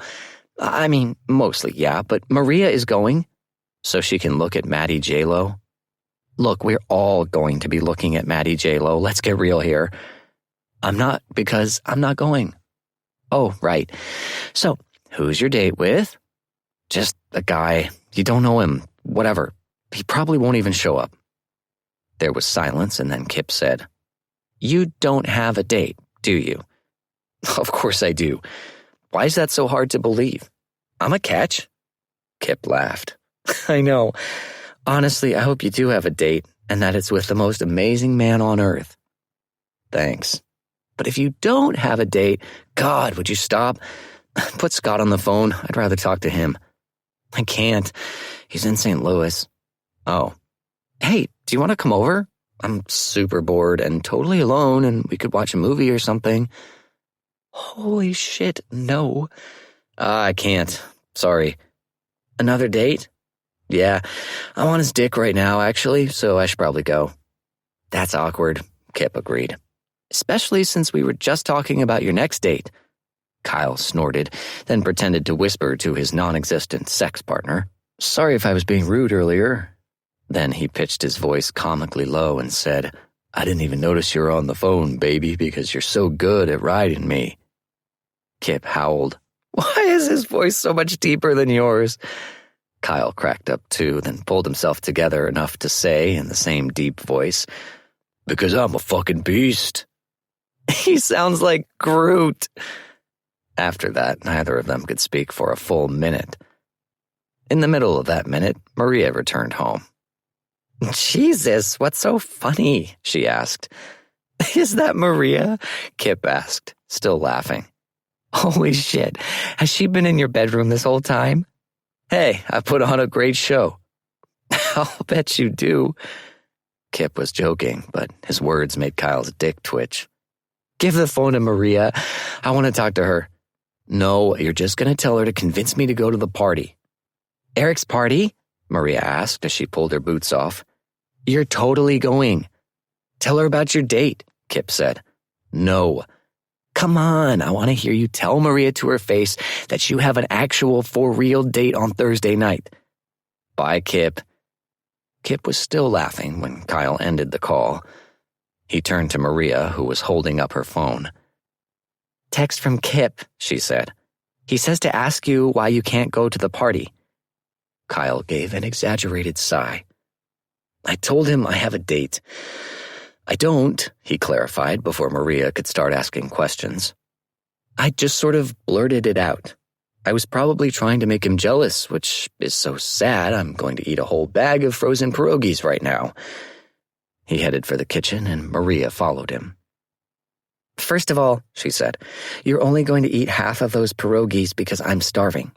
I mean, mostly, yeah, but Maria is going. So she can look at Maddie J-Lo? Look, we're all going to be looking at Maddie J-Lo. Let's get real here. I'm not, because I'm not going. Oh, right. So, who's your date with? Just a guy. You don't know him. Whatever. He probably won't even show up. There was silence, and then Kip said, You don't have a date, do you? Of course I do. Why is that so hard to believe? I'm a catch. Kip laughed. I know. Honestly, I hope you do have a date, and that it's with the most amazing man on earth. Thanks. But if you don't have a date, God, would you stop? Put Scott on the phone. I'd rather talk to him. I can't. He's in St. Louis. Oh. Hey, do you want to come over? I'm super bored and totally alone, and we could watch a movie or something. Holy shit, no. I can't. Sorry. Another date? Yeah, I'm on his dick right now, actually, so I should probably go. That's awkward, Kip agreed. Especially since we were just talking about your next date. Kyle snorted, then pretended to whisper to his non-existent sex partner. Sorry if I was being rude earlier. Then he pitched his voice comically low and said, I didn't even notice you were on the phone, baby, because you're so good at riding me. Kip howled. Why is his voice so much deeper than yours? Kyle cracked up too, then pulled himself together enough to say in the same deep voice, Because I'm a fucking beast. He sounds like Groot. After that, neither of them could speak for a full minute. In the middle of that minute, Maria returned home. Jesus, what's so funny? She asked. Is that Maria? Kip asked, still laughing. Holy shit, has she been in your bedroom this whole time? Hey, I put on a great show. I'll bet you do. Kip was joking, but his words made Kyle's dick twitch. Give the phone to Maria. I want to talk to her. No, you're just going to tell her to convince me to go to the party. Eric's party? Maria asked as she pulled her boots off. You're totally going. Tell her about your date, Kip said. No. Come on, I want to hear you tell Maria to her face that you have an actual for-real date on Thursday night. Bye, Kip. Kip was still laughing when Kyle ended the call. He turned to Maria, who was holding up her phone. Text from Kip, she said. He says to ask you why you can't go to the party. Kyle gave an exaggerated sigh. I told him I have a date. I don't, he clarified before Maria could start asking questions. I just sort of blurted it out. I was probably trying to make him jealous, which is so sad I'm going to eat a whole bag of frozen pierogies right now. He headed for the kitchen and Maria followed him. First of all, she said, you're only going to eat half of those pierogies because I'm starving.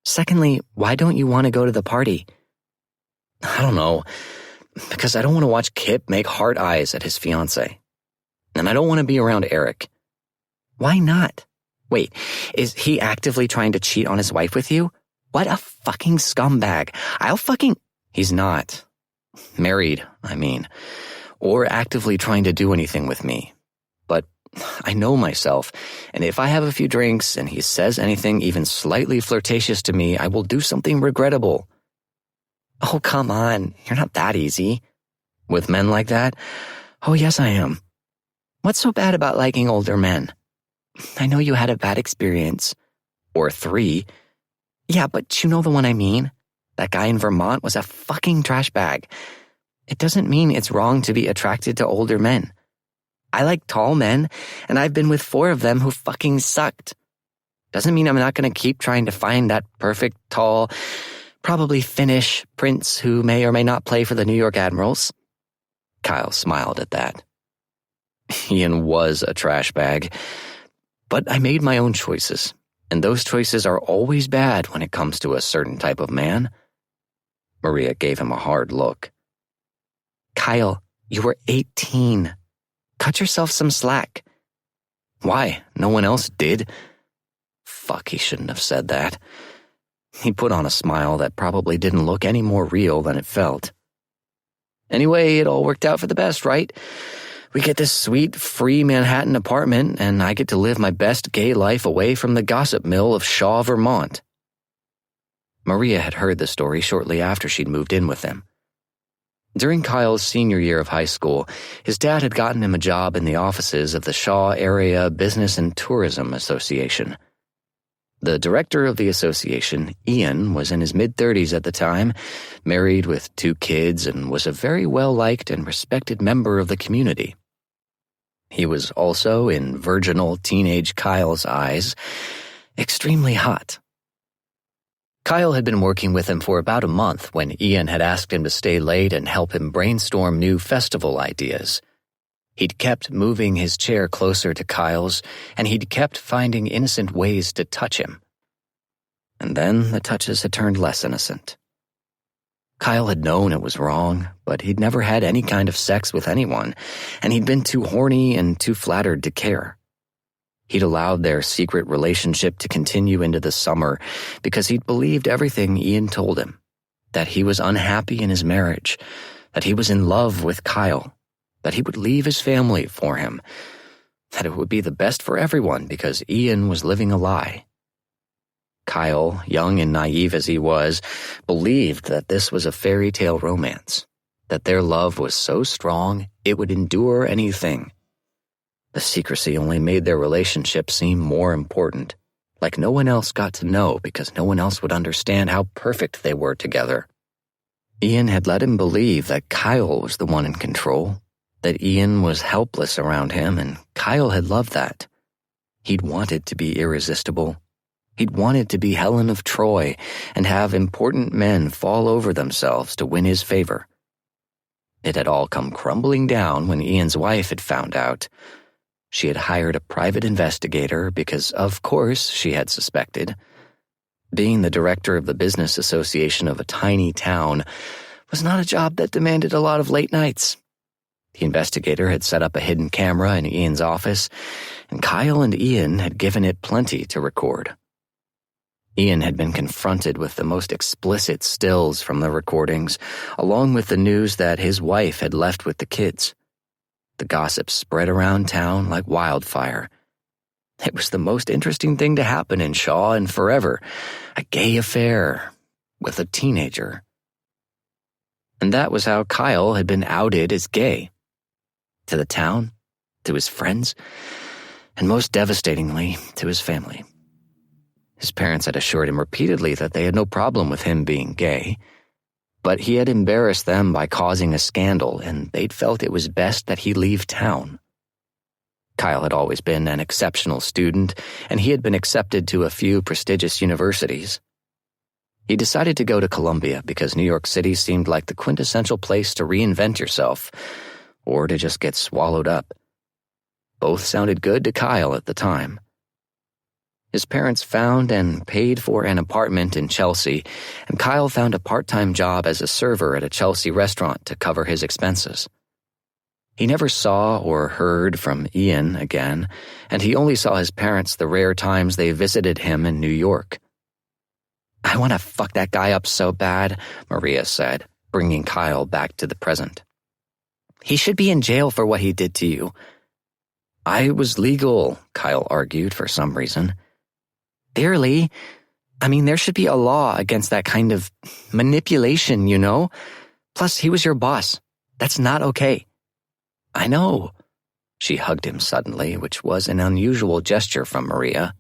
Secondly, why don't you want to go to the party? I don't know. Because I don't want to watch Kip make hard eyes at his fiancée. And I don't want to be around Eric. Why not? Wait, is he actively trying to cheat on his wife with you? What a fucking scumbag. He's not. Married, I mean. Or actively trying to do anything with me. But I know myself, and if I have a few drinks and he says anything even slightly flirtatious to me, I will do something regrettable. Oh, come on. You're not that easy. With men like that? Oh, yes, I am. What's so bad about liking older men? I know you had a bad experience. Or 3. Yeah, but you know the one I mean? That guy in Vermont was a fucking trash bag. It doesn't mean it's wrong to be attracted to older men. I like tall men, and I've been with 4 of them who fucking sucked. Doesn't mean I'm not going to keep trying to find that perfect, tall, probably Finnish prince who may or may not play for the New York Admirals. Kyle smiled at that. Ian was a trash bag, but I made my own choices, and those choices are always bad when it comes to a certain type of man. Maria gave him a hard look. Kyle, you were 18. Cut yourself some slack. Why? No one else did. Fuck, he shouldn't have said that. He put on a smile that probably didn't look any more real than it felt. Anyway, it all worked out for the best, right? We get this sweet, free Manhattan apartment, and I get to live my best gay life away from the gossip mill of Shaw, Vermont. Maria had heard the story shortly after she'd moved in with them. During Kyle's senior year of high school, his dad had gotten him a job in the offices of the Shaw Area Business and Tourism Association. The director of the association, Ian, was in his mid-30s at the time, married with 2 kids, and was a very well-liked and respected member of the community. He was also, in virginal teenage Kyle's eyes, extremely hot. Kyle had been working with him for about a month when Ian had asked him to stay late and help him brainstorm new festival ideas. He'd kept moving his chair closer to Kyle's, and he'd kept finding innocent ways to touch him. And then the touches had turned less innocent. Kyle had known it was wrong, but he'd never had any kind of sex with anyone, and he'd been too horny and too flattered to care. He'd allowed their secret relationship to continue into the summer because he'd believed everything Ian told him, that he was unhappy in his marriage, that he was in love with Kyle, that he would leave his family for him, that it would be the best for everyone because Ian was living a lie. Kyle, young and naive as he was, believed that this was a fairy tale romance, that their love was so strong it would endure anything. The secrecy only made their relationship seem more important, like no one else got to know because no one else would understand how perfect they were together. Ian had let him believe that Kyle was the one in control, that Ian was helpless around him, and Kyle had loved that. He'd wanted to be irresistible. He'd wanted to be Helen of Troy and have important men fall over themselves to win his favor. It had all come crumbling down when Ian's wife had found out. She had hired a private investigator because, of course, she had suspected. Being the director of the business association of a tiny town was not a job that demanded a lot of late nights. The investigator had set up a hidden camera in Ian's office, and Kyle and Ian had given it plenty to record. Ian had been confronted with the most explicit stills from the recordings, along with the news that his wife had left with the kids. The gossip spread around town like wildfire. It was the most interesting thing to happen in Shaw in forever, a gay affair with a teenager. And that was how Kyle had been outed as gay. To the town, to his friends, and most devastatingly, to his family. His parents had assured him repeatedly that they had no problem with him being gay, but he had embarrassed them by causing a scandal, and they'd felt it was best that he leave town. Kyle had always been an exceptional student, and he had been accepted to a few prestigious universities. He decided to go to Columbia because New York City seemed like the quintessential place to reinvent yourself, or to just get swallowed up. Both sounded good to Kyle at the time. His parents found and paid for an apartment in Chelsea, and Kyle found a part-time job as a server at a Chelsea restaurant to cover his expenses. He never saw or heard from Ian again, and he only saw his parents the rare times they visited him in New York. "I want to fuck that guy up so bad," Maria said, bringing Kyle back to the present. "He should be in jail for what he did to you." "I was legal," Kyle argued for some reason. "Barely. I mean, there should be a law against that kind of manipulation, you know? Plus, he was your boss. That's not okay." "I know." She hugged him suddenly, which was an unusual gesture from Maria.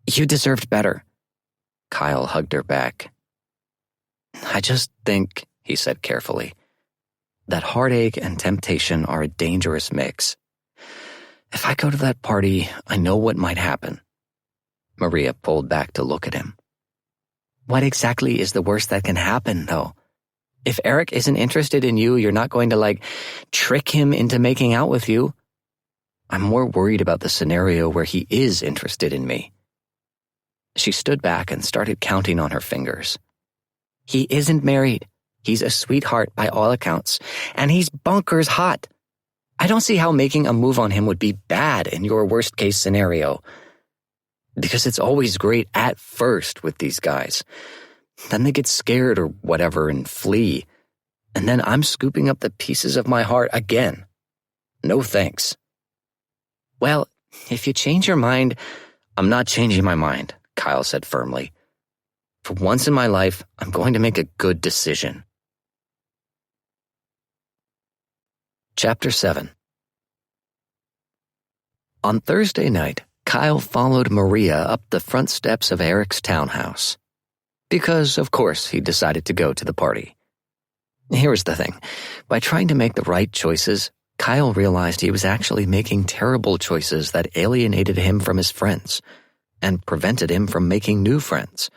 "You deserved better." Kyle hugged her back. "I just think," he said carefully, "that heartache and temptation are a dangerous mix. If I go to that party, I know what might happen." Maria pulled back to look at him. "What exactly is the worst that can happen, though? If Eric isn't interested in you, you're not going to, trick him into making out with you. I'm more worried about the scenario where he is interested in me." She stood back and started counting on her fingers. "He isn't married. He's a sweetheart by all accounts, and he's bonkers hot. I don't see how making a move on him would be bad in your worst-case scenario. Because it's always great at first with these guys. Then they get scared or whatever and flee. And then I'm scooping up the pieces of my heart again. No thanks." "Well, if you change your mind..." "I'm not changing my mind," Kyle said firmly. "For once in my life, I'm going to make a good decision." Chapter 7. On Thursday night, Kyle followed Maria up the front steps of Eric's townhouse. Because, of course, he decided to go to the party. Here was the thing. By trying to make the right choices, Kyle realized he was actually making terrible choices that alienated him from his friends and prevented him from making new friends.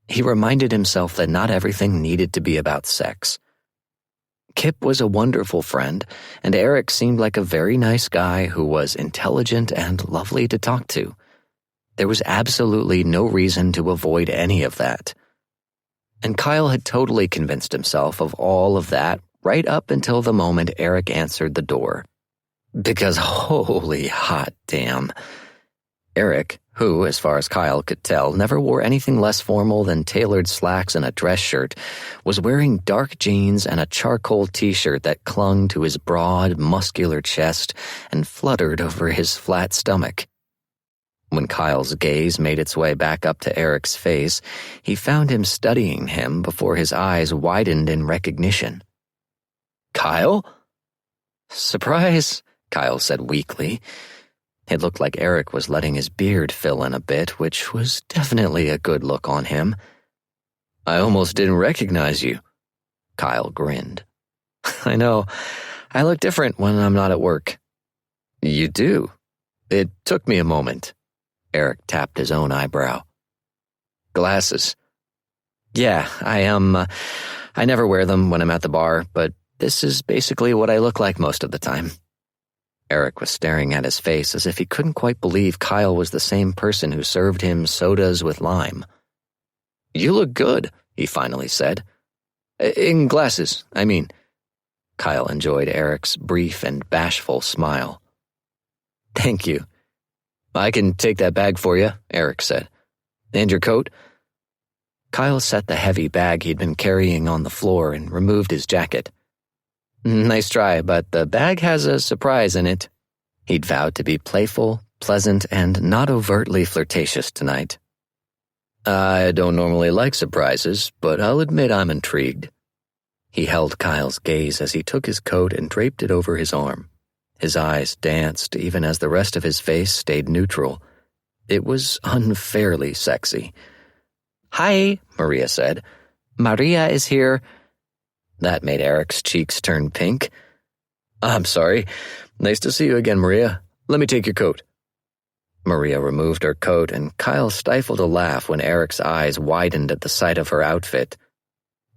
He reminded himself that not everything needed to be about sex. Kip was a wonderful friend, and Eric seemed like a very nice guy who was intelligent and lovely to talk to. There was absolutely no reason to avoid any of that. And Kyle had totally convinced himself of all of that right up until the moment Eric answered the door. Because holy hot damn. Eric, who, as far as Kyle could tell, never wore anything less formal than tailored slacks and a dress shirt, was wearing dark jeans and a charcoal t-shirt that clung to his broad, muscular chest and fluttered over his flat stomach. When Kyle's gaze made its way back up to Eric's face, he found him studying him before his eyes widened in recognition. "Kyle?" "Surprise," Kyle said weakly. It looked like Eric was letting his beard fill in a bit, which was definitely a good look on him. "I almost didn't recognize you." Kyle grinned. "I know. I look different when I'm not at work." "You do. It took me a moment." Eric tapped his own eyebrow. "Glasses." "Yeah, I never wear them when I'm at the bar, but this is basically what I look like most of the time." Eric was staring at his face as if he couldn't quite believe Kyle was the same person who served him sodas with lime. "You look good," he finally said. "In glasses, I mean." Kyle enjoyed Eric's brief and bashful smile. "Thank you. I can take that bag for you," Eric said. "And your coat?" Kyle set the heavy bag he'd been carrying on the floor and removed his jacket. "Nice try, but the bag has a surprise in it." He'd vowed to be playful, pleasant, and not overtly flirtatious tonight. "I don't normally like surprises, but I'll admit I'm intrigued." He held Kyle's gaze as he took his coat and draped it over his arm. His eyes danced even as the rest of his face stayed neutral. It was unfairly sexy. "Hi," Maria said. "Maria is here." That made Eric's cheeks turn pink. "I'm sorry. Nice to see you again, Maria. Let me take your coat." Maria removed her coat, and Kyle stifled a laugh when Eric's eyes widened at the sight of her outfit.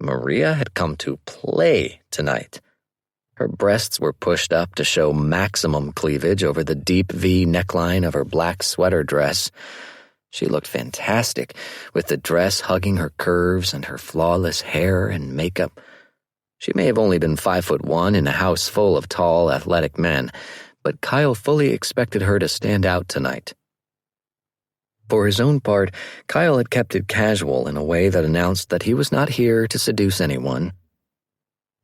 Maria had come to play tonight. Her breasts were pushed up to show maximum cleavage over the deep V neckline of her black sweater dress. She looked fantastic, with the dress hugging her curves and her flawless hair and makeup. She may have only been 5'1" in a house full of tall, athletic men, but Kyle fully expected her to stand out tonight. For his own part, Kyle had kept it casual in a way that announced that he was not here to seduce anyone.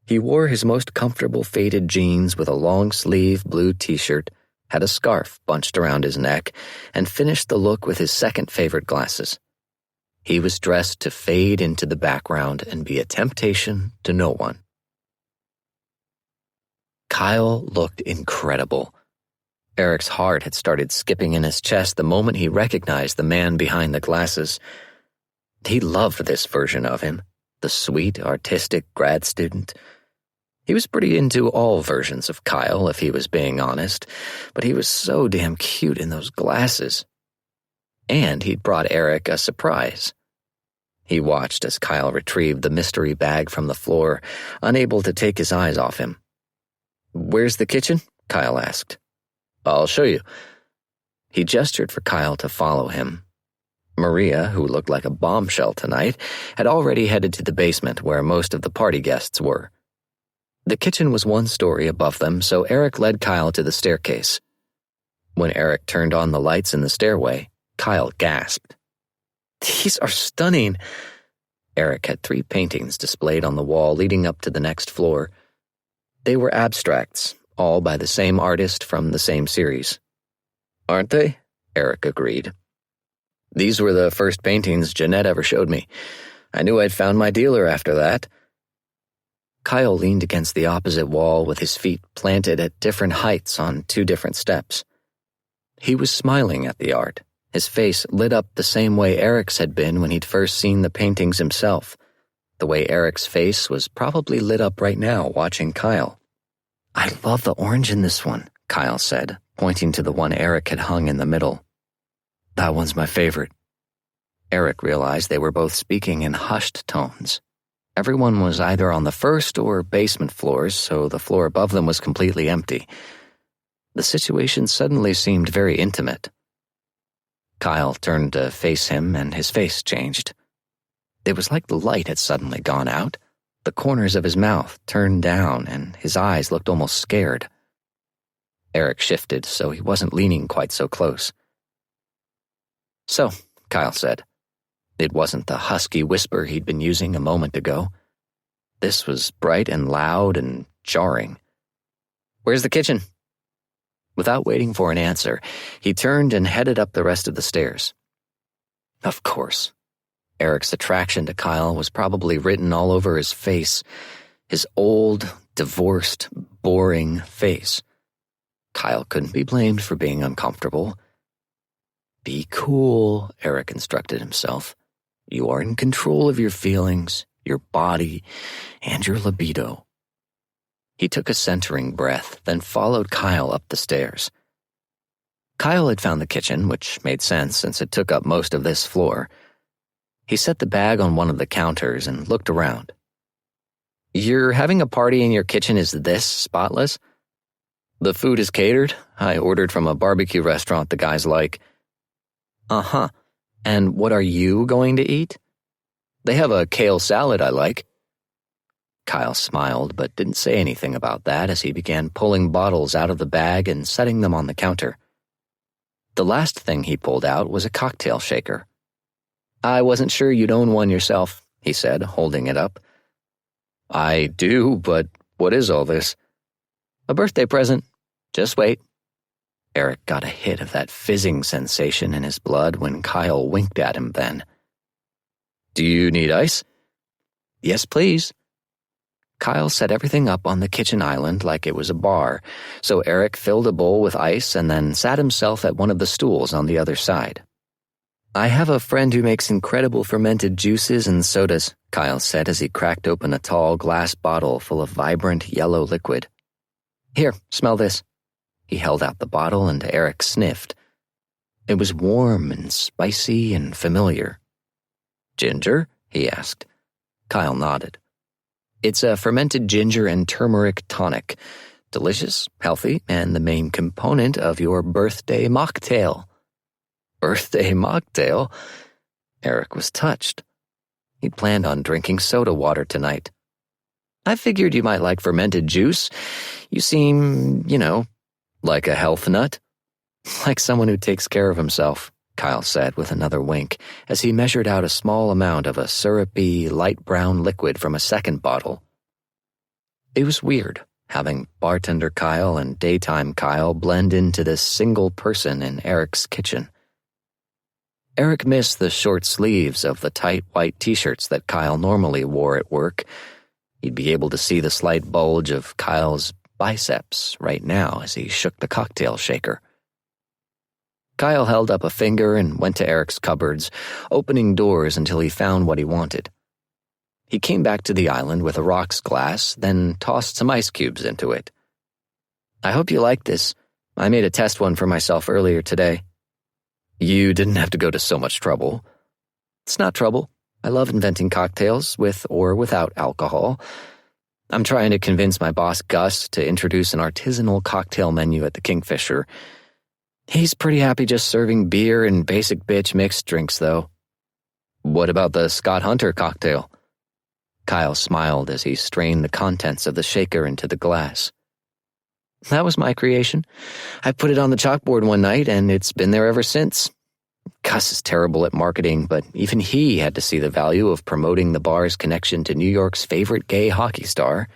He wore his most comfortable faded jeans with a long-sleeve blue t-shirt, had a scarf bunched around his neck, and finished the look with his second-favorite glasses. He was dressed to fade into the background and be a temptation to no one. Kyle looked incredible. Eric's heart had started skipping in his chest the moment he recognized the man behind the glasses. He loved this version of him, the sweet, artistic grad student. He was pretty into all versions of Kyle, if he was being honest, but he was so damn cute in those glasses. And he'd brought Eric a surprise. He watched as Kyle retrieved the mystery bag from the floor, unable to take his eyes off him. "Where's the kitchen?" Kyle asked. "I'll show you." He gestured for Kyle to follow him. Maria, who looked like a bombshell tonight, had already headed to the basement where most of the party guests were. The kitchen was one story above them, so Eric led Kyle to the staircase. When Eric turned on the lights in the stairway, Kyle gasped. "These are stunning." Eric had 3 paintings displayed on the wall leading up to the next floor. They were abstracts, all by the same artist from the same series. "Aren't they?" Eric agreed. "These were the first paintings Jeanette ever showed me. I knew I'd found my dealer after that." Kyle leaned against the opposite wall with his feet planted at different heights on 2 different steps. He was smiling at the art, his face lit up the same way Eric's had been when he'd first seen the paintings himself. The way Eric's face was probably lit up right now watching Kyle. "I love the orange in this one," Kyle said, pointing to the one Eric had hung in the middle. "That one's my favorite." Eric realized they were both speaking in hushed tones. Everyone was either on the first or basement floors, so the floor above them was completely empty. The situation suddenly seemed very intimate. Kyle turned to face him, and his face changed. It was like the light had suddenly gone out. The corners of his mouth turned down, and his eyes looked almost scared. Eric shifted, so he wasn't leaning quite so close. "So," Kyle said. It wasn't the husky whisper he'd been using a moment ago. This was bright and loud and jarring. "Where's the kitchen?" Without waiting for an answer, he turned and headed up the rest of the stairs. Of course. Eric's attraction to Kyle was probably written all over his face, his old, divorced, boring face. Kyle couldn't be blamed for being uncomfortable. "Be cool," Eric instructed himself. "You are in control of your feelings, your body, and your libido." He took a centering breath, then followed Kyle up the stairs. Kyle had found the kitchen, which made sense since it took up most of this floor. He set the bag on one of the counters and looked around. "You're having a party in your kitchen is this spotless?" The food is catered. I ordered from a barbecue restaurant the guys like. Uh-huh. And what are you going to eat? They have a kale salad I like. Kyle smiled, but didn't say anything about that as he began pulling bottles out of the bag and setting them on the counter. The last thing he pulled out was a cocktail shaker. I wasn't sure you'd own one yourself, he said, holding it up. I do, but what is all this? A birthday present. Just wait. Eric got a hit of that fizzing sensation in his blood when Kyle winked at him then. Do you need ice? Yes, please. Kyle set everything up on the kitchen island like it was a bar, so Eric filled a bowl with ice and then sat himself at one of the stools on the other side. I have a friend who makes incredible fermented juices and sodas, Kyle said as he cracked open a tall glass bottle full of vibrant yellow liquid. Here, smell this. He held out the bottle and Eric sniffed. It was warm and spicy and familiar. Ginger? He asked. Kyle nodded. It's a fermented ginger and turmeric tonic. Delicious, healthy, and the main component of your birthday mocktail. Birthday mocktail? Eric was touched. He'd planned on drinking soda water tonight. I figured you might like fermented juice. You seem, like a health nut. Like someone who takes care of himself, Kyle said with another wink as he measured out a small amount of a syrupy, light brown liquid from a second bottle. It was weird, having bartender Kyle and daytime Kyle blend into this single person in Eric's kitchen. Eric missed the short sleeves of the tight white t-shirts that Kyle normally wore at work. He'd be able to see the slight bulge of Kyle's biceps right now as he shook the cocktail shaker. Kyle held up a finger and went to Eric's cupboards, opening doors until he found what he wanted. He came back to the island with a rocks glass, then tossed some ice cubes into it. I hope you like this. I made a test one for myself earlier today. You didn't have to go to so much trouble. It's not trouble. I love inventing cocktails, with or without alcohol. I'm trying to convince my boss Gus to introduce an artisanal cocktail menu at the Kingfisher. He's pretty happy just serving beer and basic bitch mixed drinks, though. What about the Scott Hunter cocktail? Kyle smiled as he strained the contents of the shaker into the glass. That was my creation. I put it on the chalkboard one night, and it's been there ever since. Gus is terrible at marketing, but even he had to see the value of promoting the bar's connection to New York's favorite gay hockey star.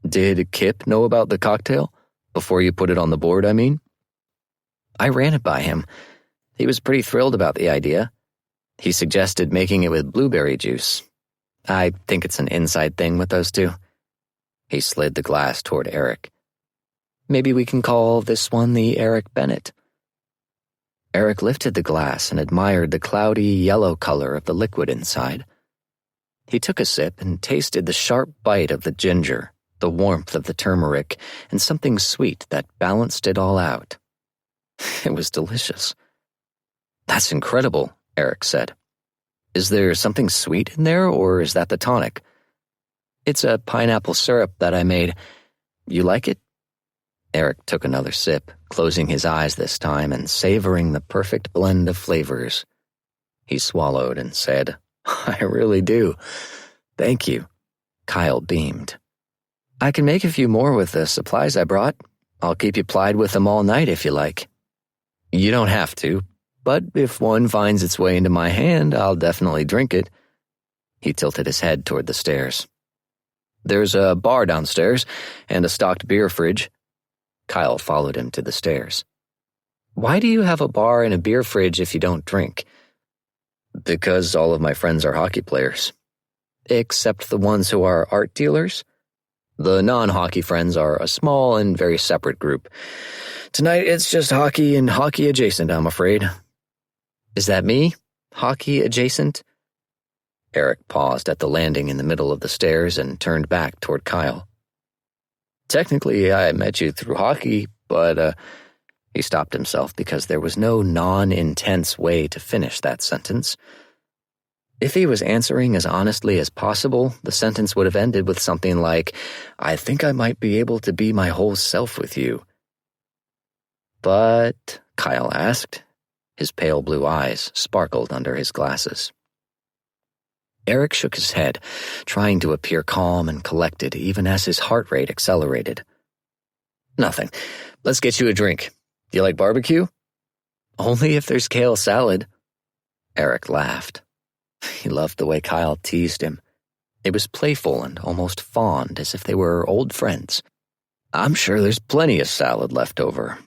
Did Kip know about the cocktail? Before you put it on the board, I mean? I ran it by him. He was pretty thrilled about the idea. He suggested making it with blueberry juice. I think it's an inside thing with those two. He slid the glass toward Eric. Maybe we can call this one the Eric Bennett. Eric lifted the glass and admired the cloudy yellow color of the liquid inside. He took a sip and tasted the sharp bite of the ginger, the warmth of the turmeric, and something sweet that balanced it all out. It was delicious. That's incredible, Eric said. Is there something sweet in there, or is that the tonic? It's a pineapple syrup that I made. You like it? Eric took another sip, closing his eyes this time and savoring the perfect blend of flavors. He swallowed and said, I really do. Thank you. Kyle beamed. I can make a few more with the supplies I brought. I'll keep you plied with them all night if you like. You don't have to, but if one finds its way into my hand, I'll definitely drink it. He tilted his head toward the stairs. There's a bar downstairs and a stocked beer fridge. Kyle followed him to the stairs. Why do you have a bar and a beer fridge if you don't drink? Because all of my friends are hockey players. Except the ones who are art dealers? The non-hockey friends are a small and very separate group. Tonight it's just hockey and hockey adjacent, I'm afraid. Is that me? Hockey adjacent? Eric paused at the landing in the middle of the stairs and turned back toward Kyle. Technically, I met you through hockey, but, He stopped himself because there was no non-intense way to finish that sentence. If he was answering as honestly as possible, the sentence would have ended with something like, "I think I might be able to be my whole self with you." "But," Kyle asked. His pale blue eyes sparkled under his glasses. Eric shook his head, trying to appear calm and collected even as his heart rate accelerated. "Nothing. Let's get you a drink. Do you like barbecue?" "Only if there's kale salad." Eric laughed. He loved the way Kyle teased him. It was playful and almost fond, as if they were old friends. "I'm sure there's plenty of salad left over."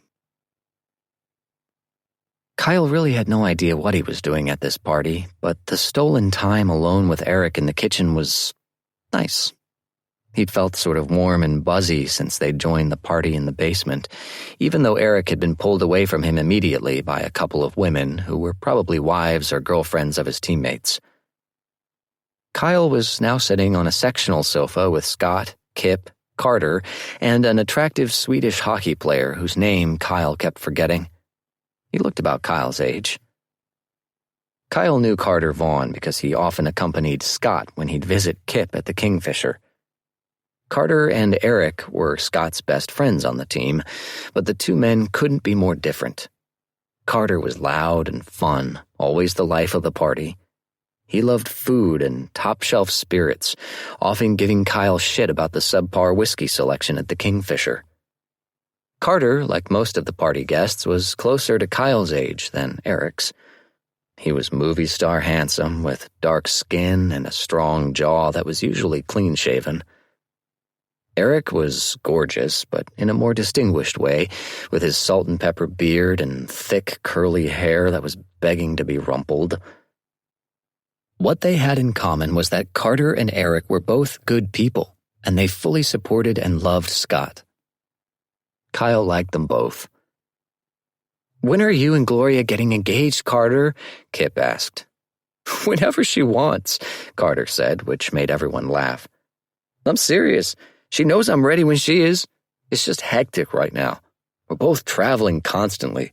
Kyle really had no idea what he was doing at this party, but the stolen time alone with Eric in the kitchen was nice. He'd felt sort of warm and buzzy since they'd joined the party in the basement, even though Eric had been pulled away from him immediately by a couple of women who were probably wives or girlfriends of his teammates. Kyle was now sitting on a sectional sofa with Scott, Kip, Carter, and an attractive Swedish hockey player whose name Kyle kept forgetting. He looked about Kyle's age. Kyle knew Carter Vaughn because he often accompanied Scott when he'd visit Kip at the Kingfisher. Carter and Eric were Scott's best friends on the team, but the two men couldn't be more different. Carter was loud and fun, always the life of the party. He loved food and top-shelf spirits, often giving Kyle shit about the subpar whiskey selection at the Kingfisher. Carter, like most of the party guests, was closer to Kyle's age than Eric's. He was movie star handsome, with dark skin and a strong jaw that was usually clean-shaven. Eric was gorgeous, but in a more distinguished way, with his salt and pepper beard and thick, curly hair that was begging to be rumpled. What they had in common was that Carter and Eric were both good people, and they fully supported and loved Scott. Kyle liked them both. "When are you and Gloria getting engaged, Carter?" Kip asked. "Whenever she wants," Carter said, which made everyone laugh. "I'm serious. She knows I'm ready when she is. It's just hectic right now. We're both traveling constantly."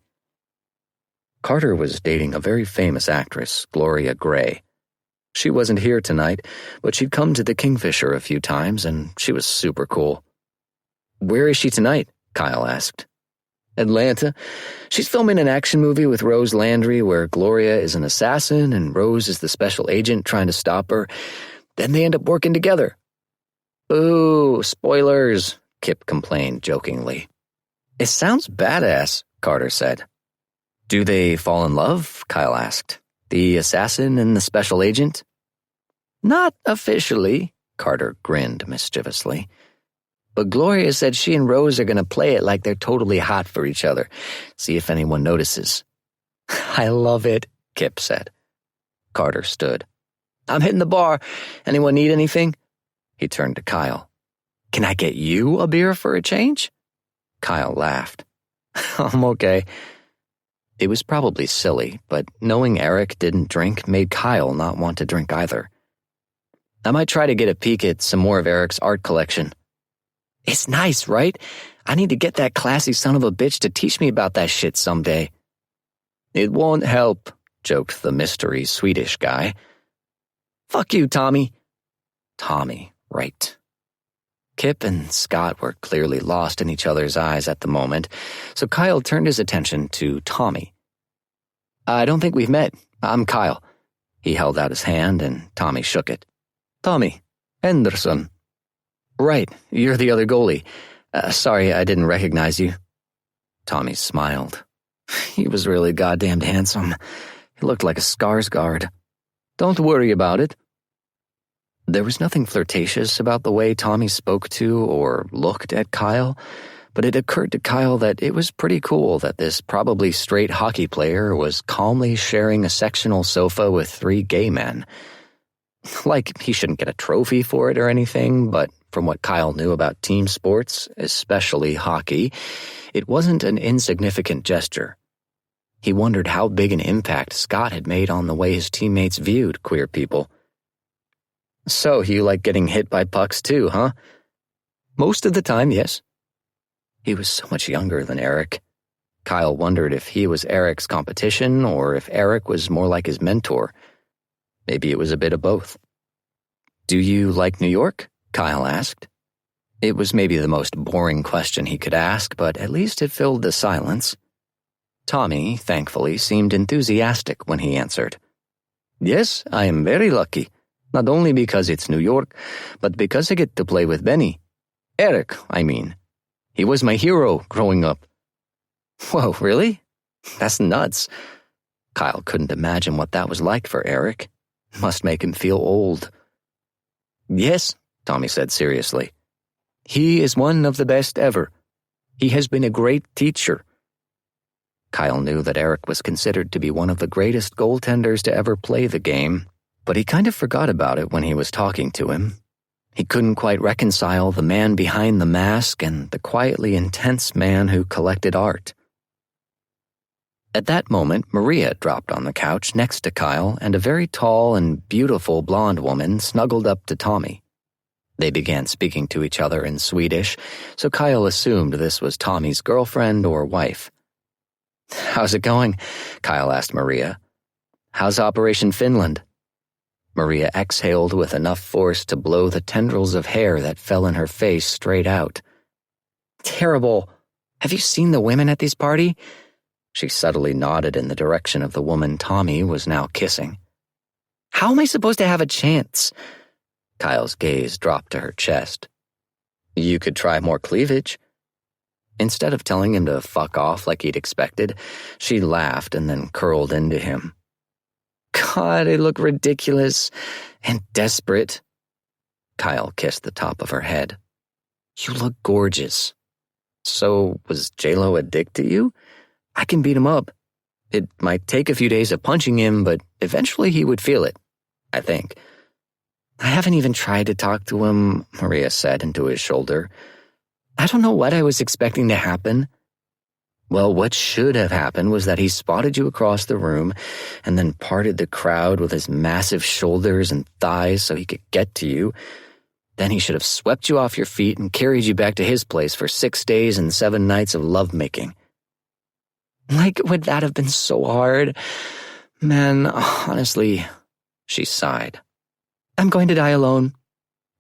Carter was dating a very famous actress, Gloria Gray. She wasn't here tonight, but she'd come to the Kingfisher a few times, and she was super cool. "Where is she tonight?" Kyle asked. "Atlanta. She's filming an action movie with Rose Landry where Gloria is an assassin and Rose is the special agent trying to stop her. Then they end up working together." "Ooh, spoilers," Kip complained jokingly. "It sounds badass," Carter said. "Do they fall in love?" Kyle asked. "The assassin and the special agent?" "Not officially," Carter grinned mischievously. "But Gloria said she and Rose are going to play it like they're totally hot for each other. See if anyone notices." "I love it," Kip said. Carter stood. "I'm hitting the bar. Anyone need anything?" He turned to Kyle. "Can I get you a beer for a change?" Kyle laughed. "I'm okay." It was probably silly, but knowing Eric didn't drink made Kyle not want to drink either. "I might try to get a peek at some more of Eric's art collection." "It's nice, right? I need to get that classy son of a bitch to teach me about that shit someday." "It won't help," joked the mystery Swedish guy. "Fuck you, Tommy." Tommy, right. Kip and Scott were clearly lost in each other's eyes at the moment, so Kyle turned his attention to Tommy. "I don't think we've met. I'm Kyle." He held out his hand, and Tommy shook it. "Tommy, Henderson." "Right, you're the other goalie. Sorry, I didn't recognize you." Tommy smiled. He was really goddamn handsome. He looked like a Skarsgård. "Don't worry about it." There was nothing flirtatious about the way Tommy spoke to or looked at Kyle, but it occurred to Kyle that it was pretty cool that this probably straight hockey player was calmly sharing a sectional sofa with 3 gay men. Like, he shouldn't get a trophy for it or anything, but from what Kyle knew about team sports, especially hockey, it wasn't an insignificant gesture. He wondered how big an impact Scott had made on the way his teammates viewed queer people. "So, you like getting hit by pucks too, huh?" "Most of the time, yes." He was so much younger than Eric. Kyle wondered if he was Eric's competition or if Eric was more like his mentor. Maybe it was a bit of both. "Do you like New York?" Kyle asked. It was maybe the most boring question he could ask, but at least it filled the silence. Tommy, thankfully, seemed enthusiastic when he answered. "Yes, I am very lucky. Not only because it's New York, but because I get to play with Benny. Eric, I mean. He was my hero growing up." "Whoa, really? That's nuts." Kyle couldn't imagine what that was like for Eric. Must make him feel old. "Yes," Tommy said seriously. "He is one of the best ever. He has been a great teacher." Kyle knew that Eric was considered to be one of the greatest goaltenders to ever play the game, but he kind of forgot about it when he was talking to him. He couldn't quite reconcile the man behind the mask and the quietly intense man who collected art. At that moment, Maria dropped on the couch next to Kyle, and a very tall and beautiful blonde woman snuggled up to Tommy. They began speaking to each other in Swedish, so Kyle assumed this was Tommy's girlfriend or wife. "How's it going?" Kyle asked Maria. "How's Operation Finland?" Maria exhaled with enough force to blow the tendrils of hair that fell in her face straight out. "Terrible. Have you seen the women at this party?" She subtly nodded in the direction of the woman Tommy was now kissing. "How am I supposed to have a chance?" Kyle's gaze dropped to her chest. "You could try more cleavage." Instead of telling him to fuck off like he'd expected, she laughed and then curled into him. "God, I look ridiculous and desperate." Kyle kissed the top of her head. "You look gorgeous." "So, was J-Lo a dick to you? I can beat him up. It might take a few days of punching him, but eventually he would feel it, I think." "I haven't even tried to talk to him," Maria said into his shoulder. "I don't know what I was expecting to happen." "Well, what should have happened was that he spotted you across the room and then parted the crowd with his massive shoulders and thighs so he could get to you. Then he should have swept you off your feet and carried you back to his place for 6 days and 7 nights of lovemaking." "Like, would that have been so hard? Man, honestly," she sighed. "I'm going to die alone."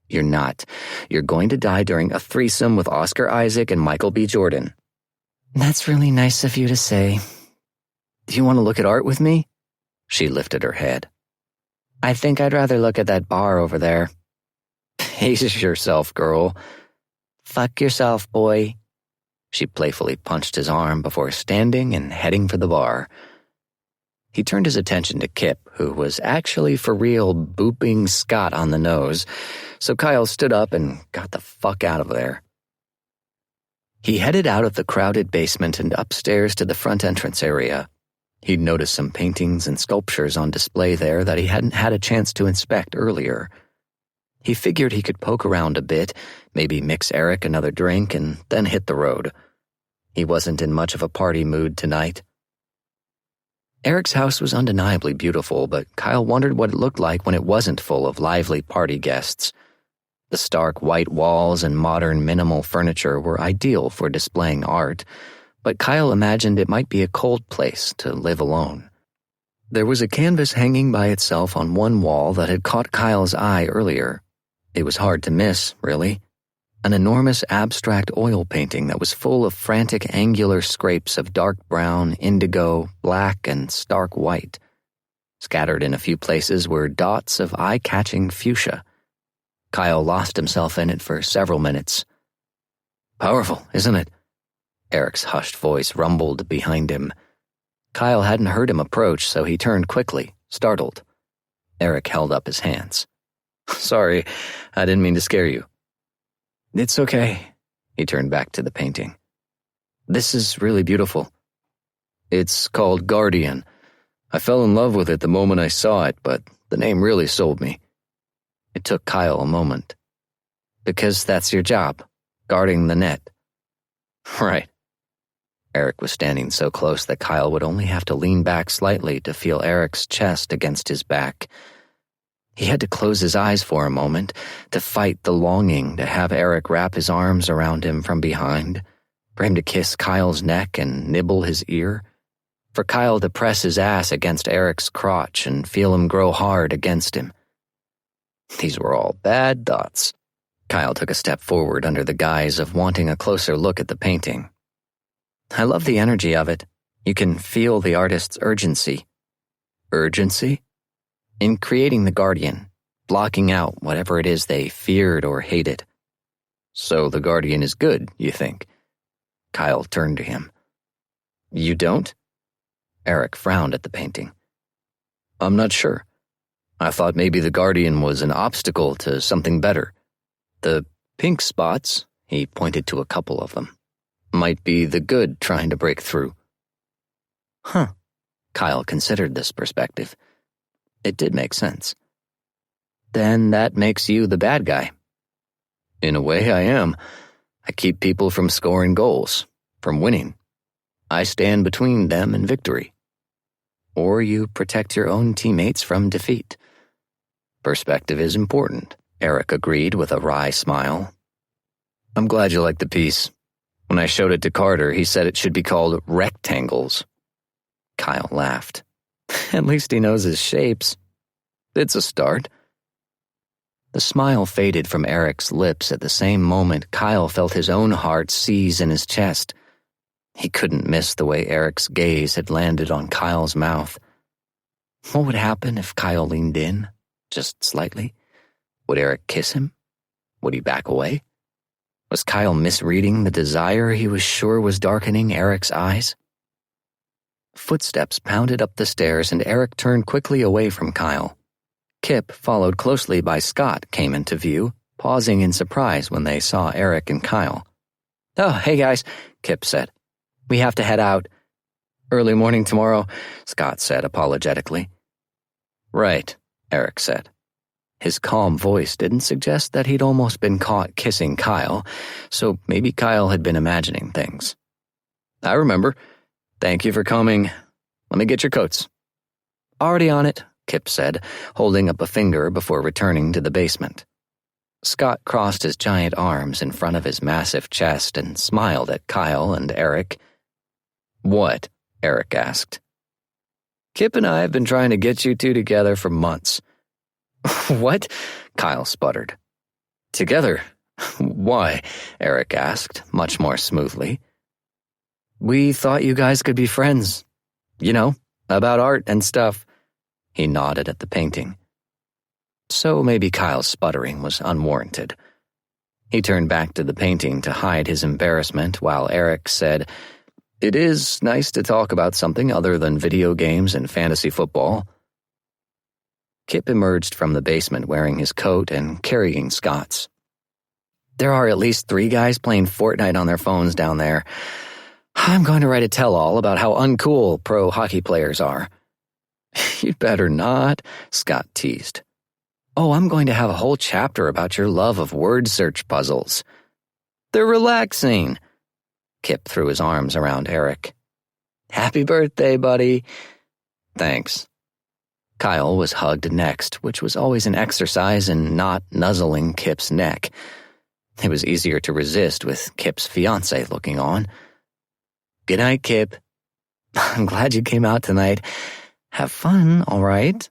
"You're not. You're going to die during a threesome with Oscar Isaac and Michael B. Jordan." "That's really nice of you to say. Do you want to look at art with me?" She lifted her head. "I think I'd rather look at that bar over there." "Pace yourself, girl." "Fuck yourself, boy." She playfully punched his arm before standing and heading for the bar. He turned his attention to Kip, who was actually for real booping Scott on the nose, so Kyle stood up and got the fuck out of there. He headed out of the crowded basement and upstairs to the front entrance area. He'd noticed some paintings and sculptures on display there that he hadn't had a chance to inspect earlier. He figured he could poke around a bit, maybe mix Eric another drink, and then hit the road. He wasn't in much of a party mood tonight. Eric's house was undeniably beautiful, but Kyle wondered what it looked like when it wasn't full of lively party guests. The stark white walls and modern minimal furniture were ideal for displaying art, but Kyle imagined it might be a cold place to live alone. There was a canvas hanging by itself on one wall that had caught Kyle's eye earlier. It was hard to miss, really. An enormous abstract oil painting that was full of frantic angular scrapes of dark brown, indigo, black, and stark white. Scattered in a few places were dots of eye-catching fuchsia. Kyle lost himself in it for several minutes. "Powerful, isn't it?" Eric's hushed voice rumbled behind him. Kyle hadn't heard him approach, so he turned quickly, startled. Eric held up his hands. "Sorry, I didn't mean to scare you." "It's okay." He turned back to the painting. "This is really beautiful." "It's called Guardian. I fell in love with it the moment I saw it, but the name really sold me." It took Kyle a moment. "Because that's your job, guarding the net." "Right." Eric was standing so close that Kyle would only have to lean back slightly to feel Eric's chest against his back. He had to close his eyes for a moment to fight the longing to have Eric wrap his arms around him from behind, for him to kiss Kyle's neck and nibble his ear. for Kyle to press his ass against Eric's crotch and feel him grow hard against him. These were all bad thoughts. Kyle took a step forward under the guise of wanting a closer look at the painting. I love the energy of it. You can feel the artist's urgency. Urgency? In creating the Guardian, blocking out whatever it is they feared or hated. So the Guardian is good, you think? Kyle turned to him. You don't? Eric frowned at the painting. I'm not sure. I thought maybe the Guardian was an obstacle to something better. The pink spots, he pointed to a couple of them, might be the good trying to break through. Huh. Kyle considered this perspective. It did make sense. Then that makes you the bad guy. In a way, I am. I keep people from scoring goals, from winning. I stand between them and victory. Or you protect your own teammates from defeat. Perspective is important, Eric agreed with a wry smile. I'm glad you liked the piece. When I showed it to Carter, he said it should be called Rectangles. Kyle laughed. At least he knows his shapes. It's a start. The smile faded from Eric's lips at the same moment Kyle felt his own heart seize in his chest. He couldn't miss the way Eric's gaze had landed on Kyle's mouth. What would happen if Kyle leaned in, just slightly? Would Eric kiss him? Would he back away? Was Kyle misreading the desire he was sure was darkening Eric's eyes? Footsteps pounded up the stairs and Eric turned quickly away from Kyle. Kip, followed closely by Scott, came into view, pausing in surprise when they saw Eric and Kyle. Oh, hey guys, Kip said. We have to head out. Early morning tomorrow, Scott said apologetically. Right, Eric said. His calm voice didn't suggest that he'd almost been caught kissing Kyle, so maybe Kyle had been imagining things. I remember. Thank you for coming. Let me get your coats. Already on it, Kip said, holding up a finger before returning to the basement. Scott crossed his giant arms in front of his massive chest and smiled at Kyle and Eric. What? Eric asked. Kip and I have been trying to get you two together for months. What? Kyle sputtered. Together? Why? Eric asked, much more smoothly. We thought you guys could be friends. You know, about art and stuff. He nodded at the painting. So maybe Kyle's sputtering was unwarranted. He turned back to the painting to hide his embarrassment while Eric said, It is nice to talk about something other than video games and fantasy football. Kip emerged from the basement wearing his coat and carrying Scott's. There are at least 3 guys playing Fortnite on their phones down there. I'm going to write a tell-all about how uncool pro hockey players are. You'd better not, Scott teased. Oh, I'm going to have a whole chapter about your love of word search puzzles. They're relaxing. Kip threw his arms around Eric. Happy birthday, buddy. Thanks. Kyle was hugged next, which was always an exercise in not nuzzling Kip's neck. It was easier to resist with Kip's fiancé looking on. Good night, Kip. I'm glad you came out tonight. Have fun, all right?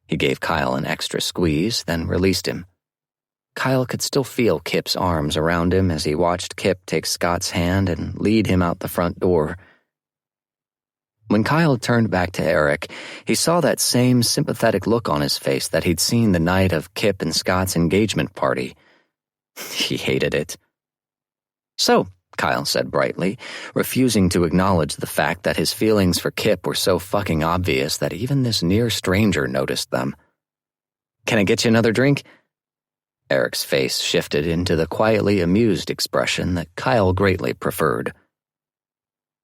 He gave Kyle an extra squeeze, then released him. Kyle could still feel Kip's arms around him as he watched Kip take Scott's hand and lead him out the front door. When Kyle turned back to Eric, he saw that same sympathetic look on his face that he'd seen the night of Kip and Scott's engagement party. He hated it. So, Kyle said brightly, refusing to acknowledge the fact that his feelings for Kip were so fucking obvious that even this near stranger noticed them. Can I get you another drink? Eric's face shifted into the quietly amused expression that Kyle greatly preferred.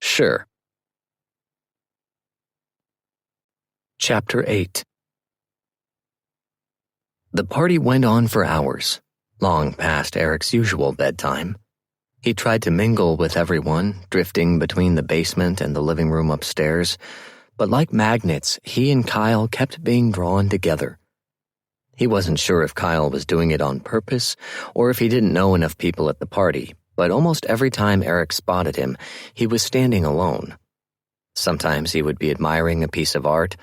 Sure. Chapter 8. The party went on for hours, long past Eric's usual bedtime. He tried to mingle with everyone, drifting between the basement and the living room upstairs, but like magnets, he and Kyle kept being drawn together. He wasn't sure if Kyle was doing it on purpose or if he didn't know enough people at the party, but almost every time Eric spotted him, he was standing alone. Sometimes he would be admiring a piece of art,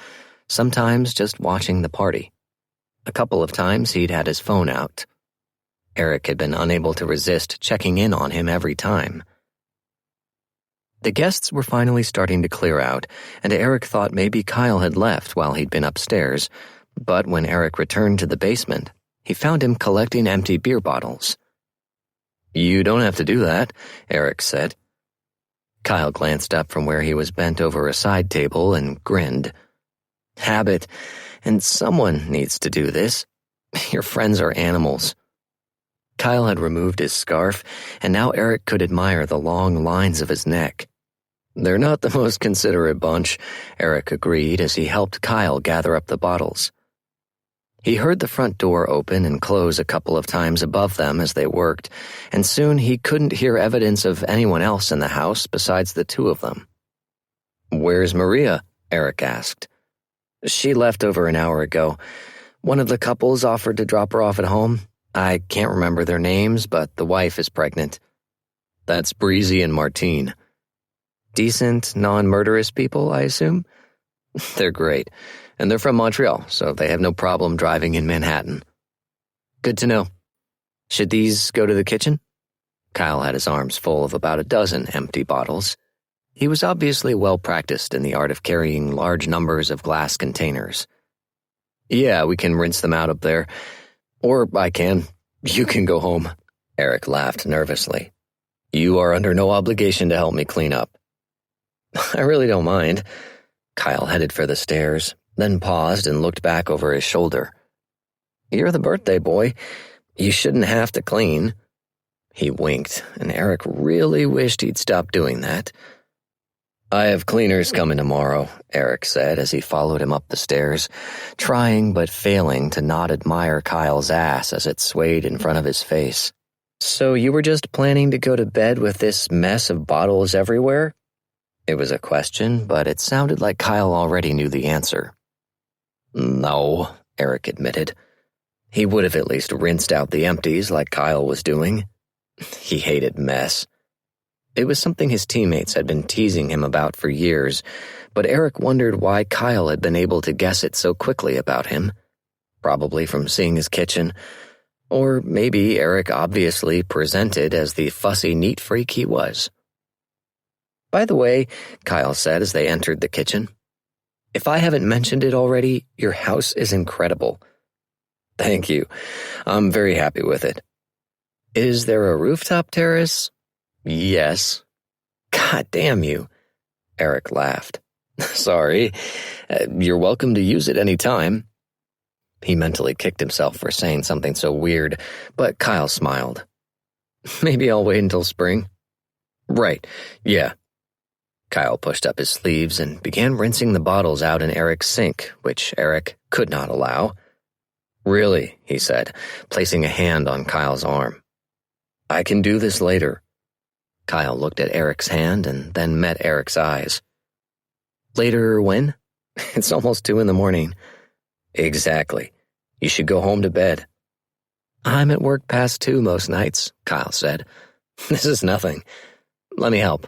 sometimes just watching the party. A couple of times he'd had his phone out. Eric had been unable to resist checking in on him every time. The guests were finally starting to clear out, and Eric thought maybe Kyle had left while he'd been upstairs, but when Eric returned to the basement, he found him collecting empty beer bottles. "You don't have to do that," Eric said. Kyle glanced up from where he was bent over a side table and grinned. "Habit, and someone needs to do this. Your friends are animals." Kyle had removed his scarf, and now Eric could admire the long lines of his neck. "They're not the most considerate bunch," Eric agreed as he helped Kyle gather up the bottles. He heard the front door open and close a couple of times above them as they worked, and soon he couldn't hear evidence of anyone else in the house besides the two of them. "Where's Maria?" Eric asked. "She left over an hour ago. One of the couples offered to drop her off at home. I can't remember their names, but the wife is pregnant." "That's Breezy and Martine." "Decent, non-murderous people, I assume?" "They're great, and they're from Montreal, so they have no problem driving in Manhattan." "Good to know. Should these go to the kitchen?" Kyle had his arms full of about a dozen empty bottles. He was obviously well practiced in the art of carrying large numbers of glass containers. "Yeah, we can rinse them out up there. Or I can. You can go home." Eric laughed nervously. "You are under no obligation to help me clean up." "I really don't mind." Kyle headed for the stairs, then paused and looked back over his shoulder. "You're the birthday boy. You shouldn't have to clean." He winked, and Eric really wished he'd stopped doing that. "I have cleaners coming tomorrow," Eric said as he followed him up the stairs, trying but failing to not admire Kyle's ass as it swayed in front of his face. "So you were just planning to go to bed with this mess of bottles everywhere?" It was a question, but it sounded like Kyle already knew the answer. "No," Eric admitted. He would have at least rinsed out the empties like Kyle was doing. He hated mess. It was something his teammates had been teasing him about for years, but Eric wondered why Kyle had been able to guess it so quickly about him. Probably from seeing his kitchen. Or maybe Eric obviously presented as the fussy neat freak he was. "By the way," Kyle said as they entered the kitchen, "if I haven't mentioned it already, your house is incredible." "Thank you. I'm very happy with it." "Is there a rooftop terrace?" "Yes." "God damn you." Eric laughed. "Sorry. You're welcome to use it any time." He mentally kicked himself for saying something so weird, but Kyle smiled. "Maybe I'll wait until spring." "Right, yeah." Kyle pushed up his sleeves and began rinsing the bottles out in Eric's sink, which Eric could not allow. "Really," he said, placing a hand on Kyle's arm. "I can do this later." Kyle looked at Eric's hand and then met Eric's eyes. "Later when?" "It's almost 2 a.m. "Exactly. You should go home to bed." "I'm at work past 2 most nights," Kyle said. "This is nothing. Let me help."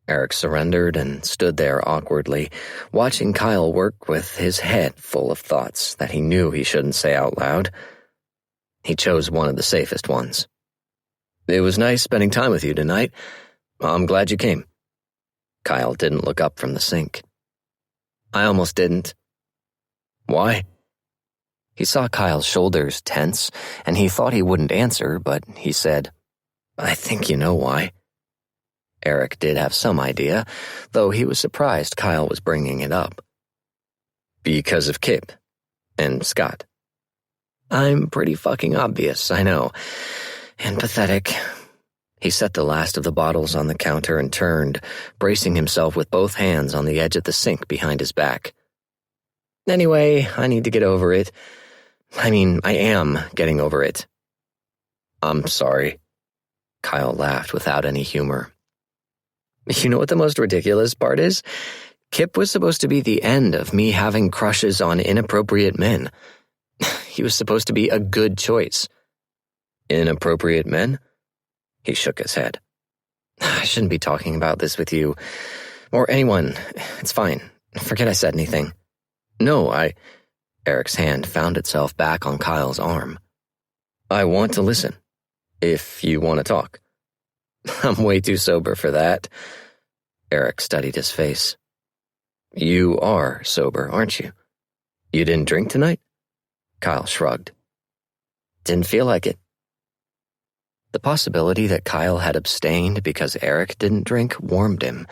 Eric surrendered and stood there awkwardly, watching Kyle work with his head full of thoughts that he knew he shouldn't say out loud. He chose one of the safest ones. "It was nice spending time with you tonight. I'm glad you came." Kyle didn't look up from the sink. "I almost didn't." "Why?" He saw Kyle's shoulders tense, and he thought he wouldn't answer, but he said, "I think you know why." Eric did have some idea, though he was surprised Kyle was bringing it up. "Because of Kip and Scott." "I'm pretty fucking obvious, I know. And pathetic." He set the last of the bottles on the counter and turned, bracing himself with both hands on the edge of the sink behind his back. "Anyway, I need to get over it. I am getting over it." "I'm sorry." Kyle laughed without any humor. "You know what the most ridiculous part is? Kip was supposed to be the end of me having crushes on inappropriate men. He was supposed to be a good choice." "Inappropriate men?" He shook his head. "I shouldn't be talking about this with you, Or anyone. It's fine. Forget I said anything. No, Eric's hand found itself back on Kyle's arm. I want to listen, if you want to talk. I'm way too sober for that. Eric studied his face. You are sober, aren't you? You didn't drink tonight? Kyle shrugged. Didn't feel like it. The possibility that Kyle had abstained because Eric didn't drink warmed him,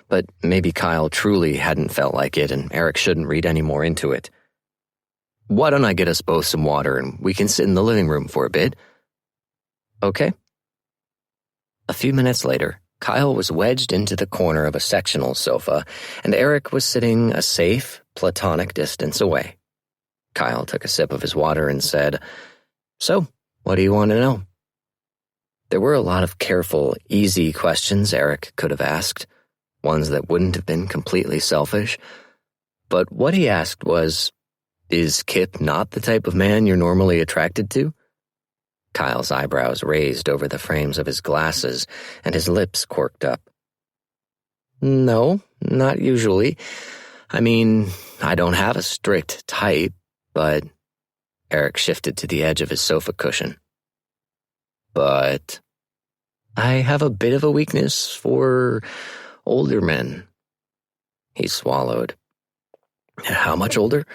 but maybe Kyle truly hadn't felt like it and Eric shouldn't read any more into it. Why don't I get us both some water and we can sit in the living room for a bit? Okay. A few minutes later, Kyle was wedged into the corner of a sectional sofa, and Eric was sitting a safe, platonic distance away. Kyle took a sip of his water and said, So, what do you want to know? There were a lot of careful, easy questions Eric could have asked, ones that wouldn't have been completely selfish. But what he asked was, is Kip not the type of man you're normally attracted to? Kyle's eyebrows raised over the frames of his glasses, and his lips quirked up. No, not usually. I mean, I don't have a strict type, but... Eric shifted to the edge of his sofa cushion. But I have a bit of a weakness for older men. He swallowed. How much older?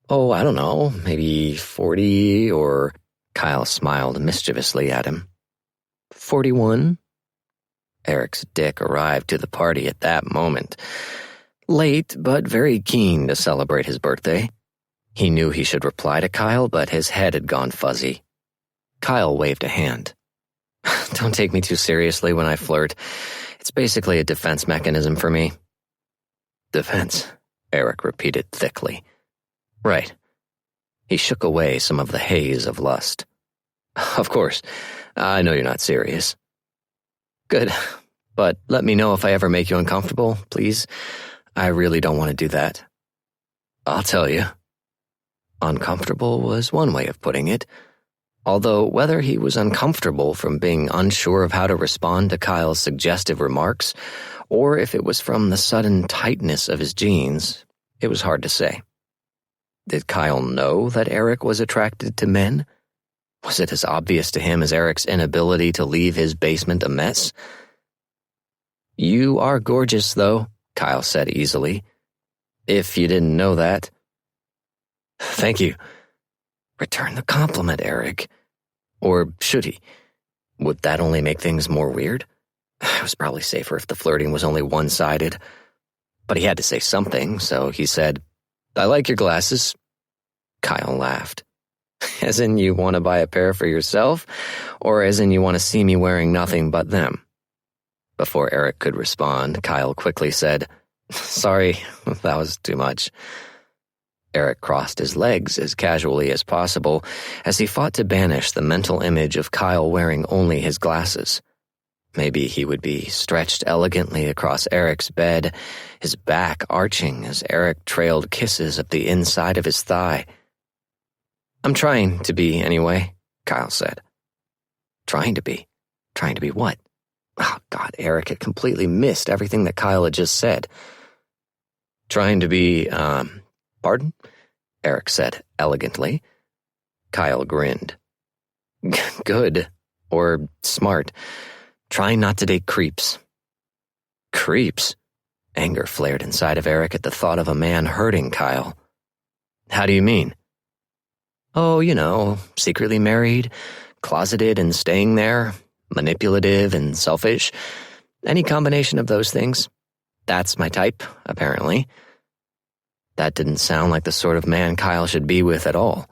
Oh, I don't know, maybe 40 or... Kyle smiled mischievously at him. 41? Eric's dick arrived to the party at that moment. Late, but very keen to celebrate his birthday. He knew he should reply to Kyle, but his head had gone fuzzy. Kyle waved a hand. Don't take me too seriously when I flirt. It's basically a defense mechanism for me. Defense, Eric repeated thickly. Right. He shook away some of the haze of lust. Of course, I know you're not serious. Good, but let me know if I ever make you uncomfortable, please. I really don't want to do that. I'll tell you. Uncomfortable was one way of putting it, although whether he was uncomfortable from being unsure of how to respond to Kyle's suggestive remarks, or if it was from the sudden tightness of his jeans, it was hard to say. Did Kyle know that Eric was attracted to men? Was it as obvious to him as Eric's inability to leave his basement a mess? You are gorgeous, though, Kyle said easily. If you didn't know that. Thank you. Return the compliment, Eric. Or should he? Would that only make things more weird? It was probably safer if the flirting was only one-sided. But he had to say something, so he said, I like your glasses. Kyle laughed. As in you want to buy a pair for yourself, or as in you want to see me wearing nothing but them? Before Eric could respond, Kyle quickly said, Sorry, that was too much. Eric crossed his legs as casually as possible as he fought to banish the mental image of Kyle wearing only his glasses. Maybe he would be stretched elegantly across Eric's bed, his back arching as Eric trailed kisses up the inside of his thigh. I'm trying to be, anyway, Kyle said. Trying to be? Trying to be what? Oh, God, Eric had completely missed everything that Kyle had just said. Trying to be, pardon? Eric said elegantly. Kyle grinned. Good. Or smart. Trying not to date creeps. Creeps? Anger flared inside of Eric at the thought of a man hurting Kyle. How do you mean? Oh, you know, secretly married, closeted and staying there, manipulative and selfish. Any combination of those things. That's my type, apparently. That didn't sound like the sort of man Kyle should be with at all.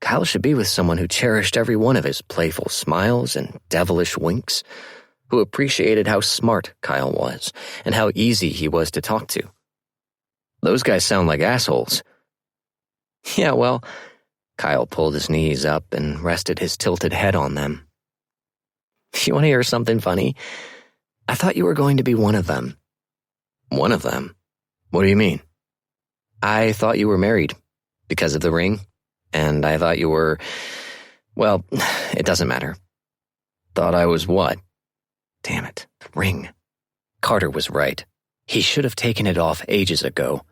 Kyle should be with someone who cherished every one of his playful smiles and devilish winks, who appreciated how smart Kyle was and how easy he was to talk to. Those guys sound like assholes. Yeah, well, Kyle pulled his knees up and rested his tilted head on them. You want to hear something funny? I thought you were going to be one of them. One of them? What do you mean? I thought you were married because of the ring, and I thought you were, well, it doesn't matter. Thought I was what? Damn it, the ring. Carter was right. He should have taken it off ages ago.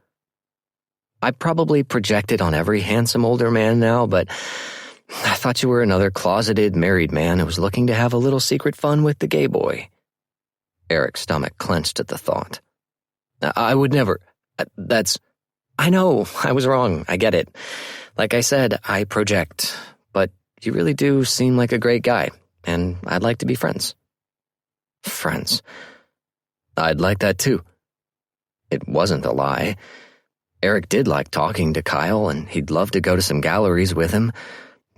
I probably projected on every handsome older man now, but I thought you were another closeted married man who was looking to have a little secret fun with the gay boy. Eric's stomach clenched at the thought. I would never. I know, I was wrong, I get it. Like I said, I project, but you really do seem like a great guy, and I'd like to be friends. Friends. I'd like that too. It wasn't a lie. Eric did like talking to Kyle, and he'd love to go to some galleries with him,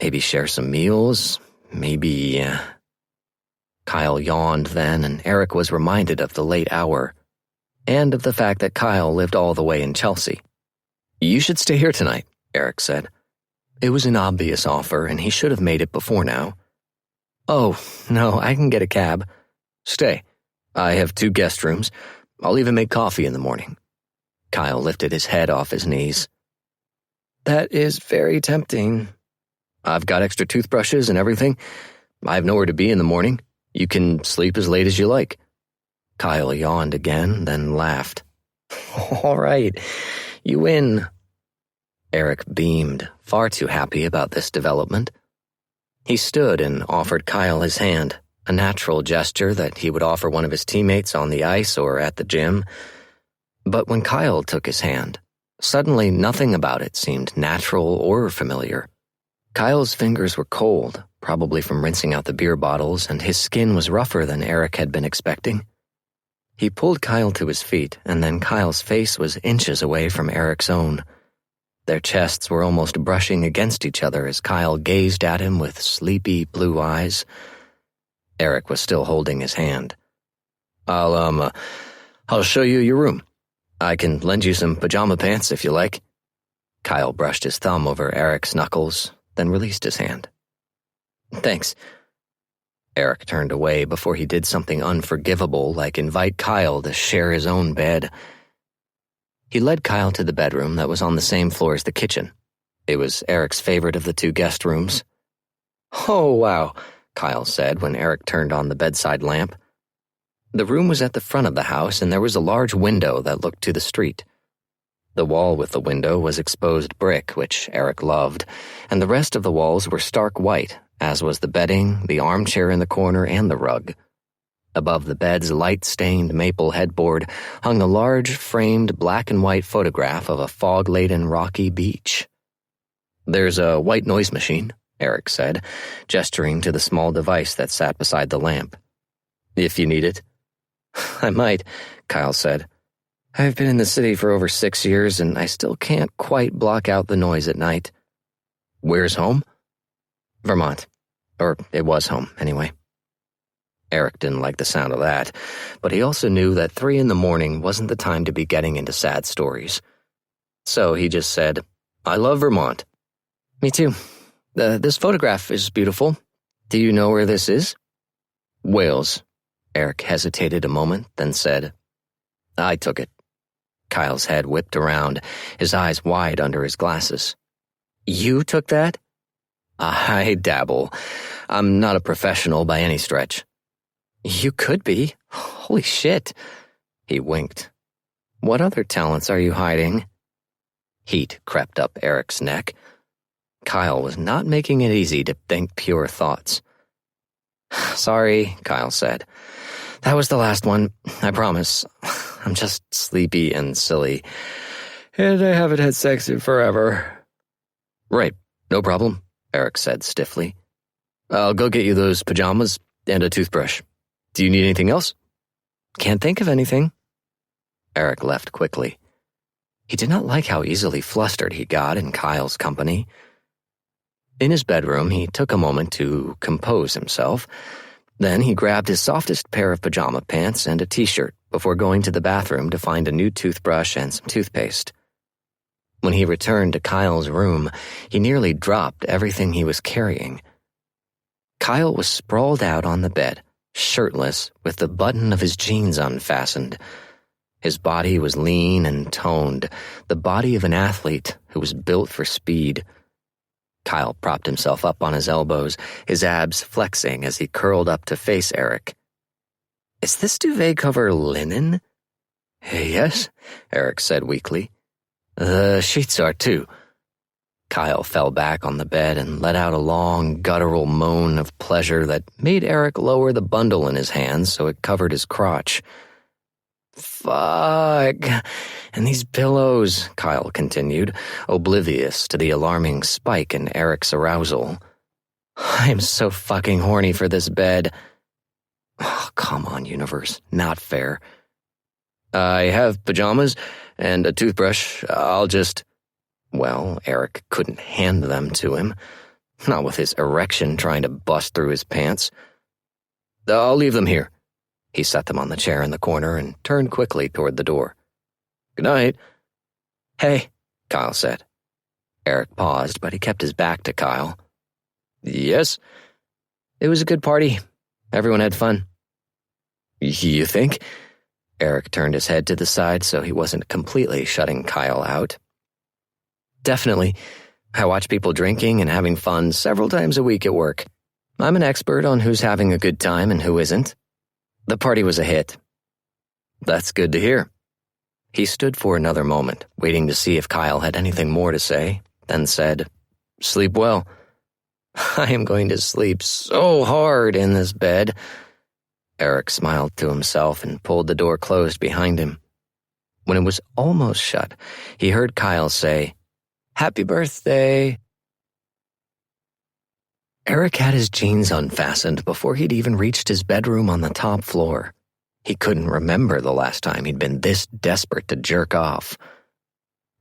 maybe share some meals, maybe... Kyle yawned then, and Eric was reminded of the late hour, and of the fact that Kyle lived all the way in Chelsea. You should stay here tonight, Eric said. It was an obvious offer, and he should have made it before now. Oh, no, I can get a cab. Stay. I have 2 guest rooms. I'll even make coffee in the morning. Kyle lifted his head off his knees. That is very tempting. I've got extra toothbrushes and everything. I have nowhere to be in the morning. You can sleep as late as you like. Kyle yawned again, then laughed. All right, you win. Eric beamed, far too happy about this development. He stood and offered Kyle his hand, a natural gesture that he would offer one of his teammates on the ice or at the gym. But when Kyle took his hand, suddenly nothing about it seemed natural or familiar. Kyle's fingers were cold, probably from rinsing out the beer bottles, and his skin was rougher than Eric had been expecting. He pulled Kyle to his feet, and then Kyle's face was inches away from Eric's own. Their chests were almost brushing against each other as Kyle gazed at him with sleepy blue eyes. Eric was still holding his hand. I'll show you your room. I can lend you some pajama pants if you like. Kyle brushed his thumb over Eric's knuckles, then released his hand. Thanks. Eric turned away before he did something unforgivable like invite Kyle to share his own bed. He led Kyle to the bedroom that was on the same floor as the kitchen. It was Eric's favorite of the 2 guest rooms. Oh, wow, Kyle said when Eric turned on the bedside lamp. The room was at the front of the house, and there was a large window that looked to the street. The wall with the window was exposed brick, which Eric loved, and the rest of the walls were stark white, as was the bedding, the armchair in the corner, and the rug. Above the bed's light-stained maple headboard hung a large, framed black-and-white photograph of a fog-laden rocky beach. There's a white noise machine, Eric said, gesturing to the small device that sat beside the lamp. If you need it. I might, Kyle said. I've been in the city for over 6 years, and I still can't quite block out the noise at night. Where's home? Vermont. Or it was home, anyway. Eric didn't like the sound of that, but he also knew that 3 a.m. wasn't the time to be getting into sad stories. So he just said, I love Vermont. Me too. This photograph is beautiful. Do you know where this is? Wales. Eric hesitated a moment, then said, I took it. Kyle's head whipped around, his eyes wide under his glasses. You took that? I dabble. I'm not a professional by any stretch. You could be. Holy shit. He winked. What other talents are you hiding? Heat crept up Eric's neck. Kyle was not making it easy to think pure thoughts. Sorry, Kyle said. That was the last one, I promise. I'm just sleepy and silly. And I haven't had sex in forever. Right, no problem, Eric said stiffly. I'll go get you those pajamas and a toothbrush. Do you need anything else? Can't think of anything. Eric left quickly. He did not like how easily flustered he got in Kyle's company. In his bedroom, he took a moment to compose himself. Then he grabbed his softest pair of pajama pants and a t-shirt before going to the bathroom to find a new toothbrush and some toothpaste. When he returned to Kyle's room, he nearly dropped everything he was carrying. Kyle was sprawled out on the bed, shirtless, with the button of his jeans unfastened. His body was lean and toned, the body of an athlete who was built for speed. Kyle propped himself up on his elbows, his abs flexing as he curled up to face Eric. Is this duvet cover linen? Yes, Eric said weakly. The sheets are too. Kyle fell back on the bed and let out a long, guttural moan of pleasure that made Eric lower the bundle in his hands so it covered his crotch. Fuck. And these pillows, Kyle continued, oblivious to the alarming spike in Eric's arousal. I'm so fucking horny for this bed. Oh, come on, universe. Not fair. I have pajamas and a toothbrush. I'll just... Well, Eric couldn't hand them to him. Not with his erection trying to bust through his pants. I'll leave them here. He set them on the chair in the corner and turned quickly toward the door. Good night. Hey, Kyle said. Eric paused, but he kept his back to Kyle. Yes? It was a good party. Everyone had fun. You think? Eric turned his head to the side so he wasn't completely shutting Kyle out. Definitely. I watch people drinking and having fun several times a week at work. I'm an expert on who's having a good time and who isn't. The party was a hit. That's good to hear. He stood for another moment, waiting to see if Kyle had anything more to say, then said, Sleep well. I am going to sleep so hard in this bed. Eric smiled to himself and pulled the door closed behind him. When it was almost shut, he heard Kyle say, Happy birthday. Eric had his jeans unfastened before he'd even reached his bedroom on the top floor. He couldn't remember the last time he'd been this desperate to jerk off.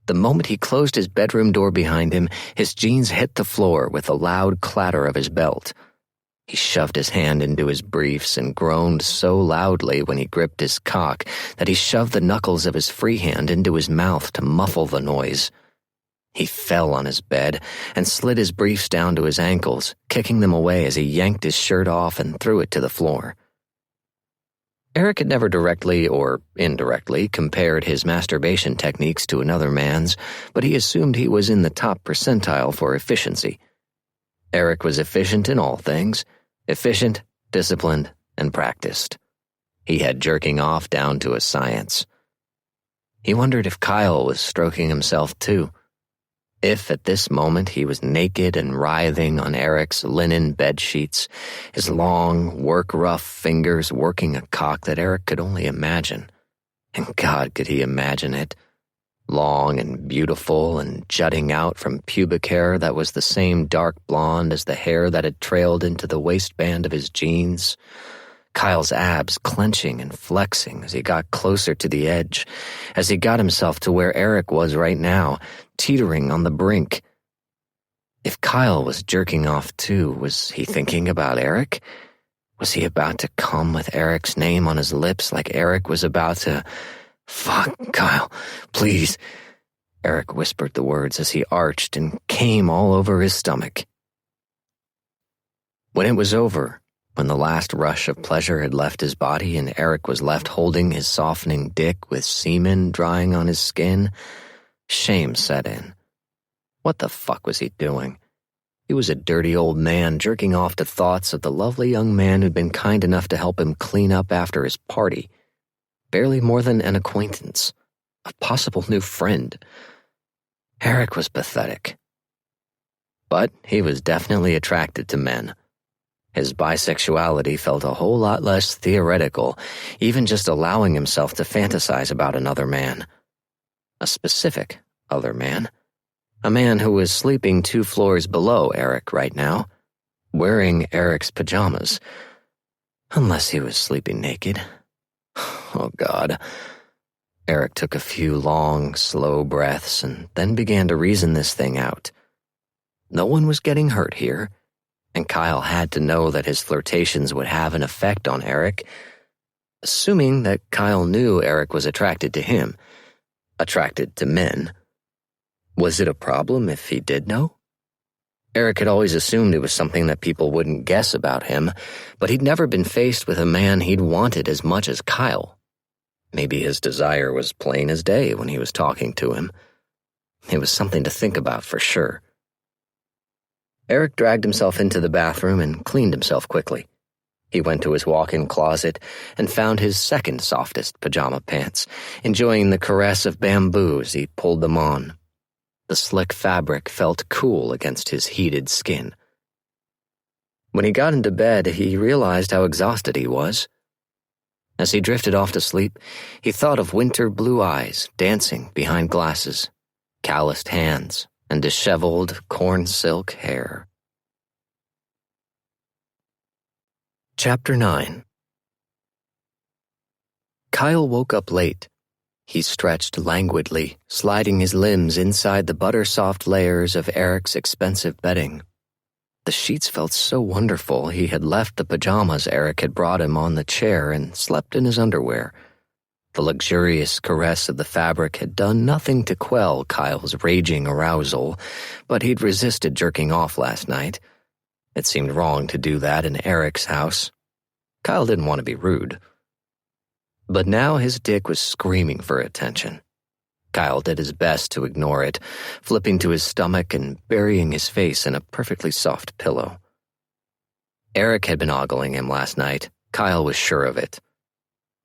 The moment he closed his bedroom door behind him, his jeans hit the floor with a loud clatter of his belt. He shoved his hand into his briefs and groaned so loudly when he gripped his cock that he shoved the knuckles of his free hand into his mouth to muffle the noise. He fell on his bed and slid his briefs down to his ankles, kicking them away as he yanked his shirt off and threw it to the floor. Eric had never directly or indirectly compared his masturbation techniques to another man's, but he assumed he was in the top percentile for efficiency. Eric was efficient in all things, efficient, disciplined, and practiced. He had jerking off down to a science. He wondered if Kyle was stroking himself too. If at this moment he was naked and writhing on Eric's linen bed sheets, his long, work-rough fingers working a cock that Eric could only imagine. And God, could he imagine it. Long and beautiful and jutting out from pubic hair that was the same dark blonde as the hair that had trailed into the waistband of his jeans. Kyle's abs clenching and flexing as he got closer to the edge, as he got himself to where Eric was right now, teetering on the brink. If Kyle was jerking off too, was he thinking about Eric? Was he about to come with Eric's name on his lips like Eric was about to... Fuck, Kyle, please. Eric whispered the words as he arched and came all over his stomach. When it was over, when the last rush of pleasure had left his body and Eric was left holding his softening dick with semen drying on his skin, shame set in. What the fuck was he doing? He was a dirty old man jerking off to thoughts of the lovely young man who'd been kind enough to help him clean up after his party. Barely more than an acquaintance, a possible new friend. Eric was pathetic. But he was definitely attracted to men. His bisexuality felt a whole lot less theoretical, even just allowing himself to fantasize about another man. A specific other man. A man who was sleeping 2 floors below Eric right now, wearing Eric's pajamas. Unless he was sleeping naked. Oh, God. Eric took a few long, slow breaths and then began to reason this thing out. No one was getting hurt here, and Kyle had to know that his flirtations would have an effect on Eric, assuming that Kyle knew Eric was attracted to him, attracted to men. Was it a problem if he did know? Eric had always assumed it was something that people wouldn't guess about him, but he'd never been faced with a man he'd wanted as much as Kyle. Maybe his desire was plain as day when he was talking to him. It was something to think about for sure. Eric dragged himself into the bathroom and cleaned himself quickly. He went to his walk-in closet and found his second softest pajama pants, enjoying the caress of bamboo as he pulled them on. The slick fabric felt cool against his heated skin. When he got into bed, he realized how exhausted he was. As he drifted off to sleep, he thought of winter blue eyes dancing behind glasses, calloused hands, and disheveled corn silk hair. Chapter 9. Kyle woke up late. He stretched languidly, sliding his limbs inside the butter-soft layers of Eric's expensive bedding. The sheets felt so wonderful he had left the pajamas Eric had brought him on the chair and slept in his underwear. The luxurious caress of the fabric had done nothing to quell Kyle's raging arousal, but he'd resisted jerking off last night. It seemed wrong to do that in Eric's house. Kyle didn't want to be rude. But now his dick was screaming for attention. Kyle did his best to ignore it, flipping to his stomach and burying his face in a perfectly soft pillow. Eric had been ogling him last night. Kyle was sure of it.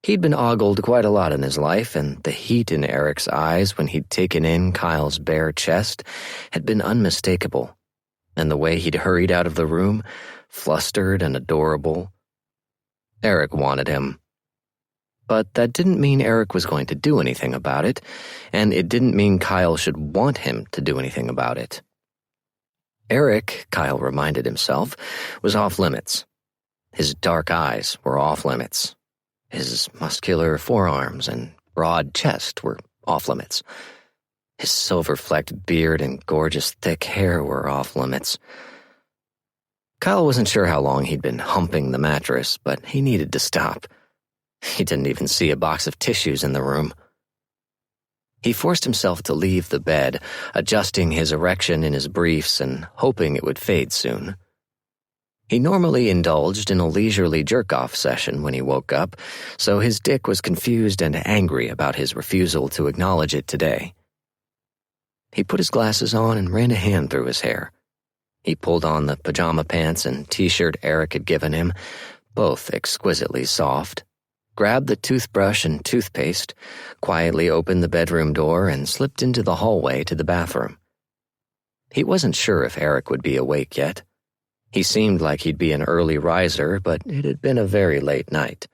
He'd been ogled quite a lot in his life, and the heat in Eric's eyes when he'd taken in Kyle's bare chest had been unmistakable. And the way he'd hurried out of the room, flustered and adorable. Eric wanted him. But that didn't mean Eric was going to do anything about it, and it didn't mean Kyle should want him to do anything about it. Eric, Kyle reminded himself, was off limits. His dark eyes were off limits. His muscular forearms and broad chest were off limits. His silver-flecked beard and gorgeous thick hair were off limits. Kyle wasn't sure how long he'd been humping the mattress, but he needed to stop. He didn't even see a box of tissues in the room. He forced himself to leave the bed, adjusting his erection in his briefs and hoping it would fade soon. He normally indulged in a leisurely jerk-off session when he woke up, so his dick was confused and angry about his refusal to acknowledge it today. He put his glasses on and ran a hand through his hair. He pulled on the pajama pants and t-shirt Eric had given him, both exquisitely soft, grabbed the toothbrush and toothpaste, quietly opened the bedroom door, and slipped into the hallway to the bathroom. He wasn't sure if Eric would be awake yet. He seemed like he'd be an early riser, but it had been a very late night.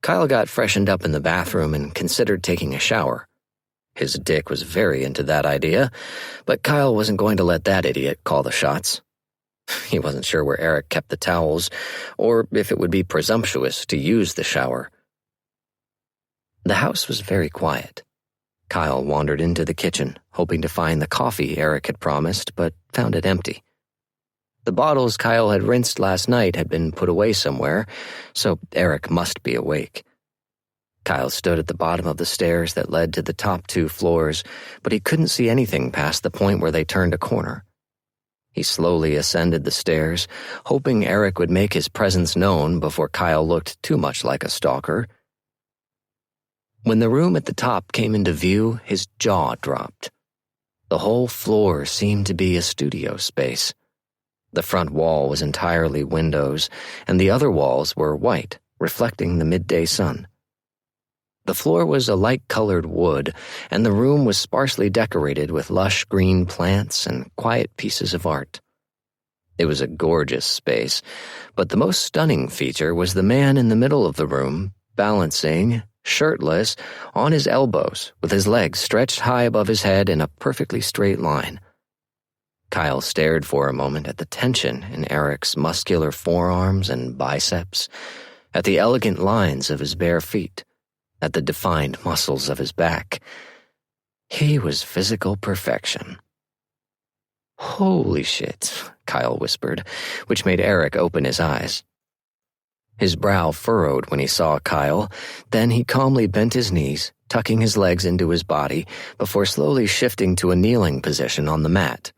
Kyle got freshened up in the bathroom and considered taking a shower. His dick was very into that idea, but Kyle wasn't going to let that idiot call the shots. He wasn't sure where Eric kept the towels, or if it would be presumptuous to use the shower. The house was very quiet. Kyle wandered into the kitchen, hoping to find the coffee Eric had promised, but found it empty. The bottles Kyle had rinsed last night had been put away somewhere, so Eric must be awake. Kyle stood at the bottom of the stairs that led to the top 2 floors, but he couldn't see anything past the point where they turned a corner. He slowly ascended the stairs, hoping Eric would make his presence known before Kyle looked too much like a stalker. When the room at the top came into view, his jaw dropped. The whole floor seemed to be a studio space. The front wall was entirely windows, and the other walls were white, reflecting the midday sun. The floor was a light-colored wood, and the room was sparsely decorated with lush green plants and quiet pieces of art. It was a gorgeous space, but the most stunning feature was the man in the middle of the room, balancing, shirtless, on his elbows, with his legs stretched high above his head in a perfectly straight line. Kyle stared for a moment at the tension in Eric's muscular forearms and biceps, at the elegant lines of his bare feet, at the defined muscles of his back. He was physical perfection. "Holy shit," Kyle whispered, which made Eric open his eyes. His brow furrowed when he saw Kyle, then he calmly bent his knees, tucking his legs into his body, before slowly shifting to a kneeling position on the mat.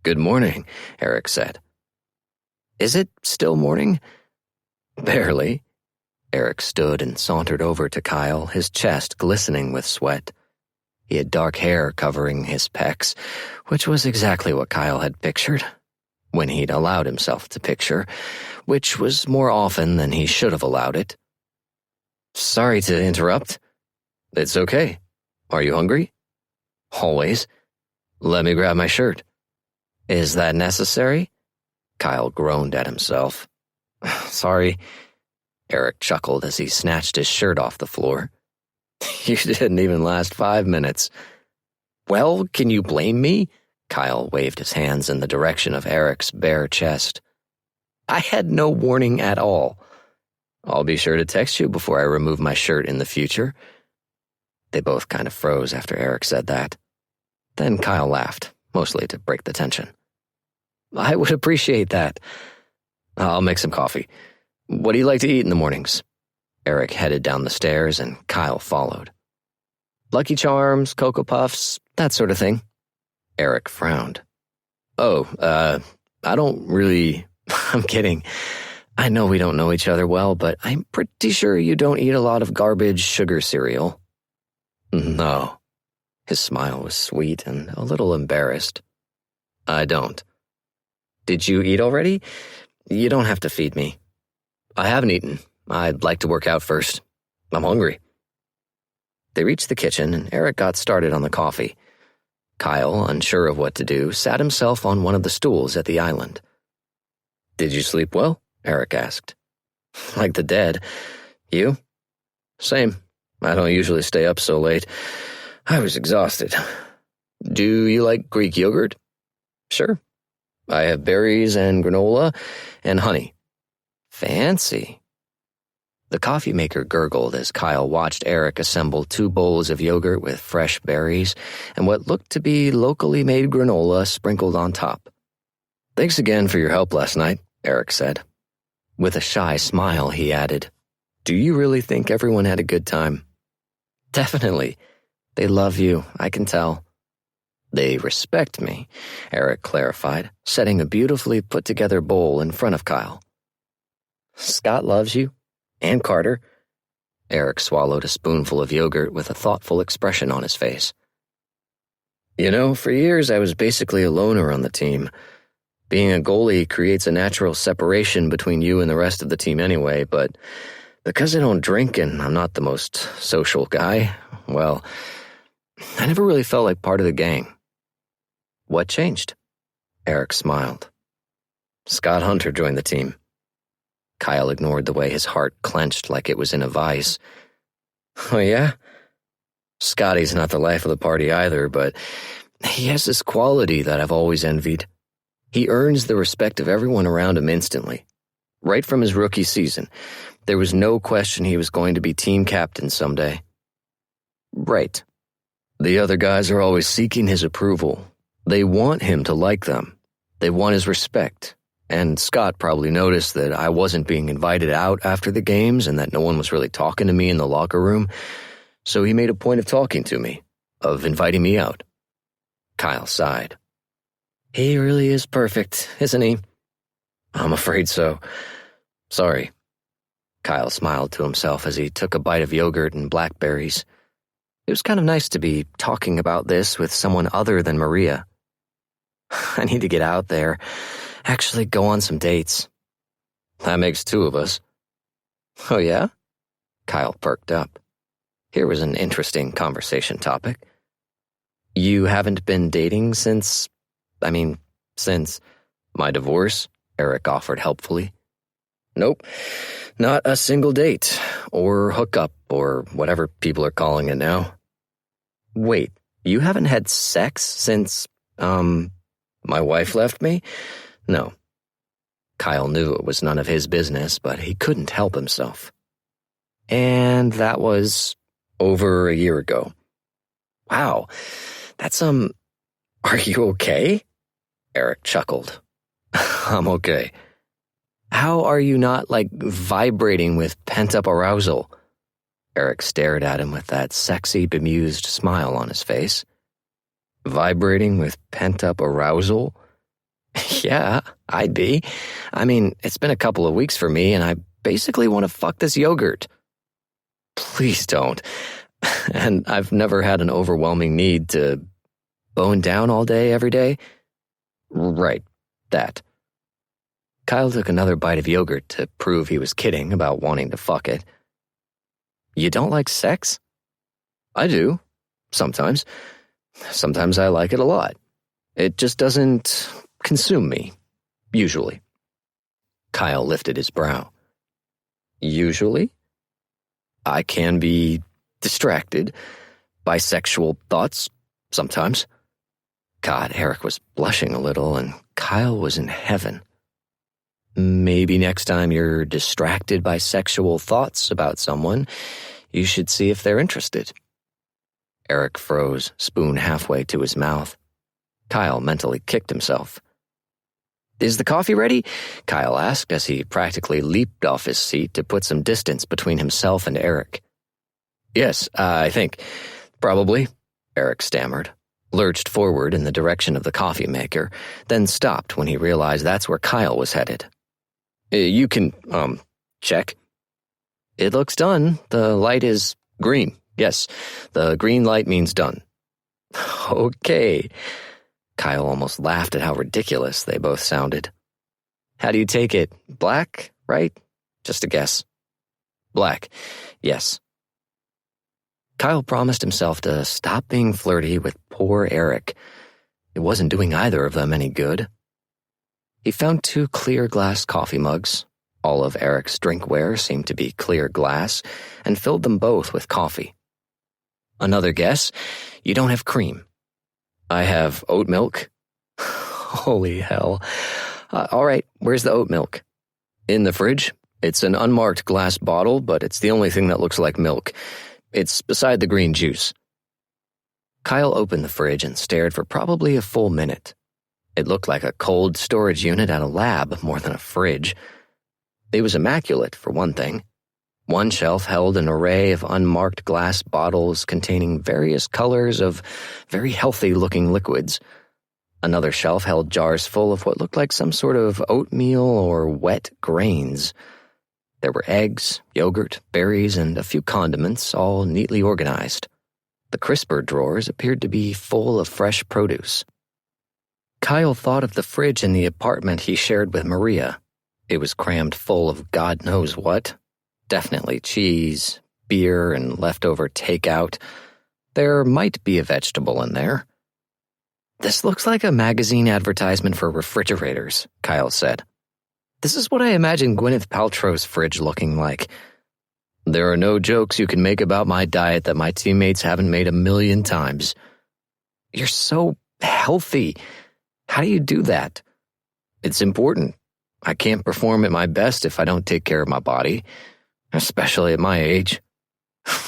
"Good morning," Eric said. "Is it still morning?" "Barely." Eric stood and sauntered over to Kyle, his chest glistening with sweat. He had dark hair covering his pecs, which was exactly what Kyle had pictured. when he'd allowed himself to picture, which was more often than he should have allowed it. "Sorry to interrupt." "It's okay. Are you hungry?" "Always." "Let me grab my shirt." "Is that necessary?" Kyle groaned at himself. "Sorry." Eric chuckled as he snatched his shirt off the floor. "You didn't even last 5 minutes." "Well, can you blame me?" Kyle waved his hands in the direction of Eric's bare chest. "I had no warning at all." "I'll be sure to text you before I remove my shirt in the future." They both kind of froze after Eric said that. Then Kyle laughed, mostly to break the tension. "I would appreciate that." "I'll make some coffee. What do you like to eat in the mornings?" Eric headed down the stairs and Kyle followed. "Lucky Charms, Cocoa Puffs, that sort of thing." Eric frowned. "Oh, I don't really..." "I'm kidding. I know we don't know each other well, but I'm pretty sure you don't eat a lot of garbage sugar cereal." "No." His smile was sweet and a little embarrassed. "I don't." "Did you eat already? You don't have to feed me." "I haven't eaten. I'd like to work out first. I'm hungry." They reached the kitchen and Eric got started on the coffee. Kyle, unsure of what to do, sat himself on one of the stools at the island. "Did you sleep well?" Eric asked. "Like the dead. You?" "Same. I don't usually stay up so late. I was exhausted." "Do you like Greek yogurt?" "Sure. I have berries and granola and honey." "Fancy." The coffee maker gurgled as Kyle watched Eric assemble 2 bowls of yogurt with fresh berries and what looked to be locally made granola sprinkled on top. "Thanks again for your help last night," Eric said. With a shy smile, he added, "Do you really think everyone had a good time?" "Definitely. They love you, I can tell." "They respect me," Eric clarified, setting a beautifully put-together bowl in front of Kyle. "Scott loves you. And Carter." Eric swallowed a spoonful of yogurt with a thoughtful expression on his face. "You know, for years I was basically a loner on the team. Being a goalie creates a natural separation between you and the rest of the team anyway, but because I don't drink and I'm not the most social guy, well, I never really felt like part of the gang." "What changed?" Eric smiled. "Scott Hunter joined the team." Kyle ignored the way his heart clenched like it was in a vice. "Oh, yeah?" "Scotty's not the life of the party either, but he has this quality that I've always envied. He earns the respect of everyone around him instantly. Right from his rookie season, there was no question he was going to be team captain someday." "Right. The other guys are always seeking his approval. They want him to like them. They want his respect. And Scott probably noticed that I wasn't being invited out after the games and that no one was really talking to me in the locker room, so he made a point of talking to me, of inviting me out." Kyle sighed. "He really is perfect, isn't he?" "I'm afraid so. Sorry." Kyle smiled to himself as he took a bite of yogurt and blackberries. It was kind of nice to be talking about this with someone other than Maria. "I need to get out there. Actually go on some dates." "That makes 2 of us." "Oh, yeah?" Kyle perked up. Here was an interesting conversation topic. "You haven't been dating since my divorce?" Eric offered helpfully. "Nope, not a single date, or hookup, or whatever people are calling it now." "Wait, you haven't had sex since, my wife left me?" "No." Kyle knew it was none of his business, but he couldn't help himself. "And that was over a year ago." "Wow, that's, are you okay?" Eric chuckled. "I'm okay." "How are you not, vibrating with pent-up arousal?" Eric stared at him with that sexy, bemused smile on his face. "Vibrating with pent-up arousal?" "Yeah, I'd be. It's been a couple of weeks for me, and I basically want to fuck this yogurt." "Please don't." "And I've never had an overwhelming need to bone down all day, every day." "Right, that." Kyle took another bite of yogurt to prove he was kidding about wanting to fuck it. You don't like sex? I do. Sometimes. Sometimes I like it a lot. It just doesn't consume me. Usually. Kyle lifted his brow. Usually? I can be distracted by sexual thoughts sometimes. God, Eric was blushing a little, and Kyle was in heaven. Maybe next time you're distracted by sexual thoughts about someone, you should see if they're interested. Eric froze, spoon halfway to his mouth. Kyle mentally kicked himself. Is the coffee ready? Kyle asked as he practically leaped off his seat to put some distance between himself and Eric. Yes, I think. Probably, Eric stammered, lurched forward in the direction of the coffee maker, then stopped when he realized that's where Kyle was headed. You can, check. It looks done. The light is green. Yes, the green light means done. Okay. Kyle almost laughed at how ridiculous they both sounded. How do you take it? Black, right? Just a guess. Black, yes. Kyle promised himself to stop being flirty with poor Eric. It wasn't doing either of them any good. He found 2 clear glass coffee mugs. All of Eric's drinkware seemed to be clear glass, and filled them both with coffee. Another guess? You don't have cream. I have oat milk. Holy hell. All right, where's the oat milk? In the fridge. It's an unmarked glass bottle, but it's the only thing that looks like milk. It's beside the green juice. Kyle opened the fridge and stared for probably a full minute. It looked like a cold storage unit at a lab more than a fridge. It was immaculate, for one thing. One shelf held an array of unmarked glass bottles containing various colors of very healthy-looking liquids. Another shelf held jars full of what looked like some sort of oatmeal or wet grains. There were eggs, yogurt, berries, and a few condiments, all neatly organized. The crisper drawers appeared to be full of fresh produce. Kyle thought of the fridge in the apartment he shared with Maria. It was crammed full of God knows what. Definitely cheese, beer, and leftover takeout. There might be a vegetable in there. This looks like a magazine advertisement for refrigerators, Kyle said. This is what I imagine Gwyneth Paltrow's fridge looking like. There are no jokes you can make about my diet that my teammates haven't made 1,000,000 times. You're so healthy. How do you do that? It's important. I can't perform at my best if I don't take care of my body. Especially at my age.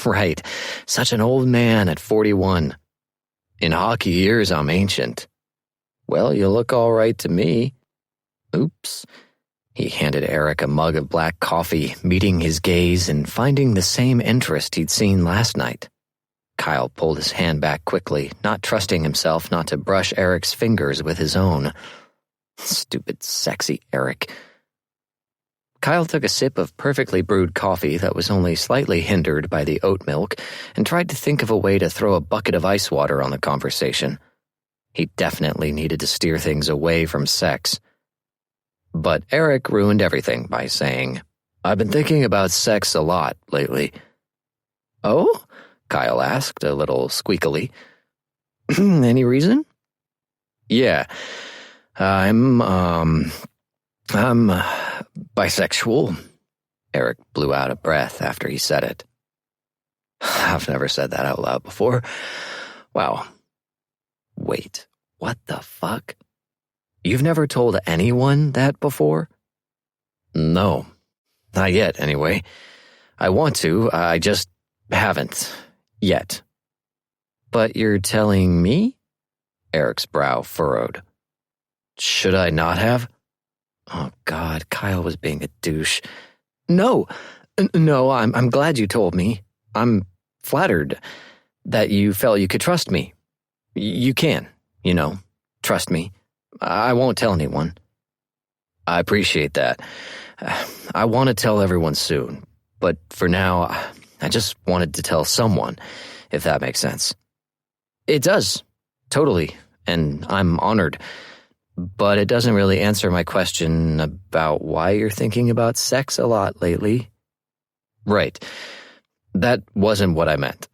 Right, such an old man at 41. In hockey years, I'm ancient. Well, you look all right to me. Oops. He handed Eric a mug of black coffee, meeting his gaze and finding the same interest he'd seen last night. Kyle pulled his hand back quickly, not trusting himself not to brush Eric's fingers with his own. Stupid, sexy Eric. Kyle took a sip of perfectly brewed coffee that was only slightly hindered by the oat milk and tried to think of a way to throw a bucket of ice water on the conversation. He definitely needed to steer things away from sex. But Eric ruined everything by saying, I've been thinking about sex a lot lately. Oh? Kyle asked, a little squeakily. Any reason? Yeah. I'm bisexual. Eric blew out a breath after he said it. I've never said that out loud before. Wow. Wait, what the fuck? You've never told anyone that before? No. Not yet, anyway. I want to, I just haven't. Yet. But you're telling me? Eric's brow furrowed. Should I not have? Oh, God, Kyle was being a douche. No, I'm glad you told me. I'm flattered that you felt you could trust me. You can, trust me. I won't tell anyone. I appreciate that. I want to tell everyone soon, but for now, I just wanted to tell someone, if that makes sense. It does, totally, and I'm honored. but it doesn't really answer my question about why you're thinking about sex a lot lately. Right. That wasn't what I meant.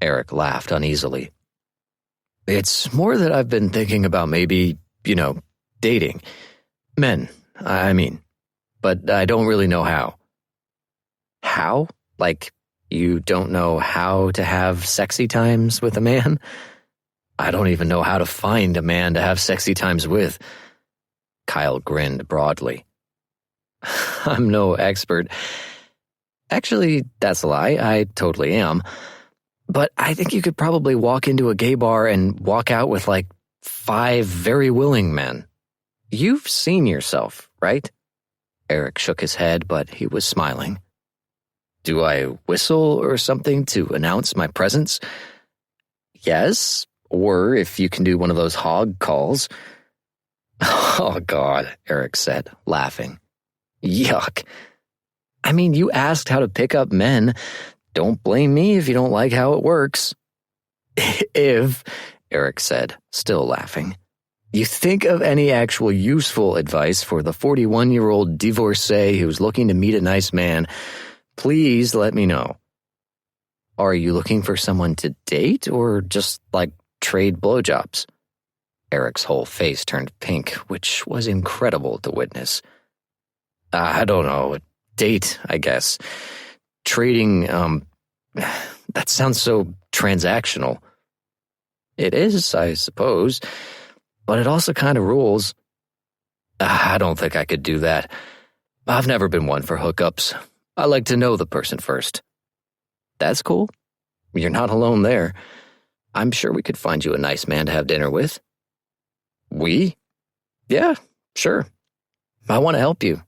Eric laughed uneasily. It's more that I've been thinking about maybe, dating. Men, I mean. But I don't really know how. How? Like, you don't know how to have sexy times with a man? I don't even know how to find a man to have sexy times with. Kyle grinned broadly. I'm no expert. Actually, that's a lie. I totally am. But I think you could probably walk into a gay bar and walk out with like 5 very willing men. You've seen yourself, right? Eric shook his head, but he was smiling. Do I whistle or something to announce my presence? Yes, or if you can do one of those hog calls. Oh, God, Eric said, laughing. Yuck. I mean, you asked how to pick up men. Don't blame me if you don't like how it works. If, Eric said, still laughing, you think of any actual useful advice for the 41-year-old divorcee who's looking to meet a nice man, please let me know. Are you looking for someone to date or just, trade blowjobs? Eric's whole face turned pink, which was incredible to witness. I don't know, a date, I guess. Trading, that sounds so transactional. It is, I suppose, but it also kind of rules. I don't think I could do that. I've never been one for hookups. I like to know the person first. That's cool. You're not alone there. I'm sure we could find you a nice man to have dinner with. We? Yeah, sure. I want to help you.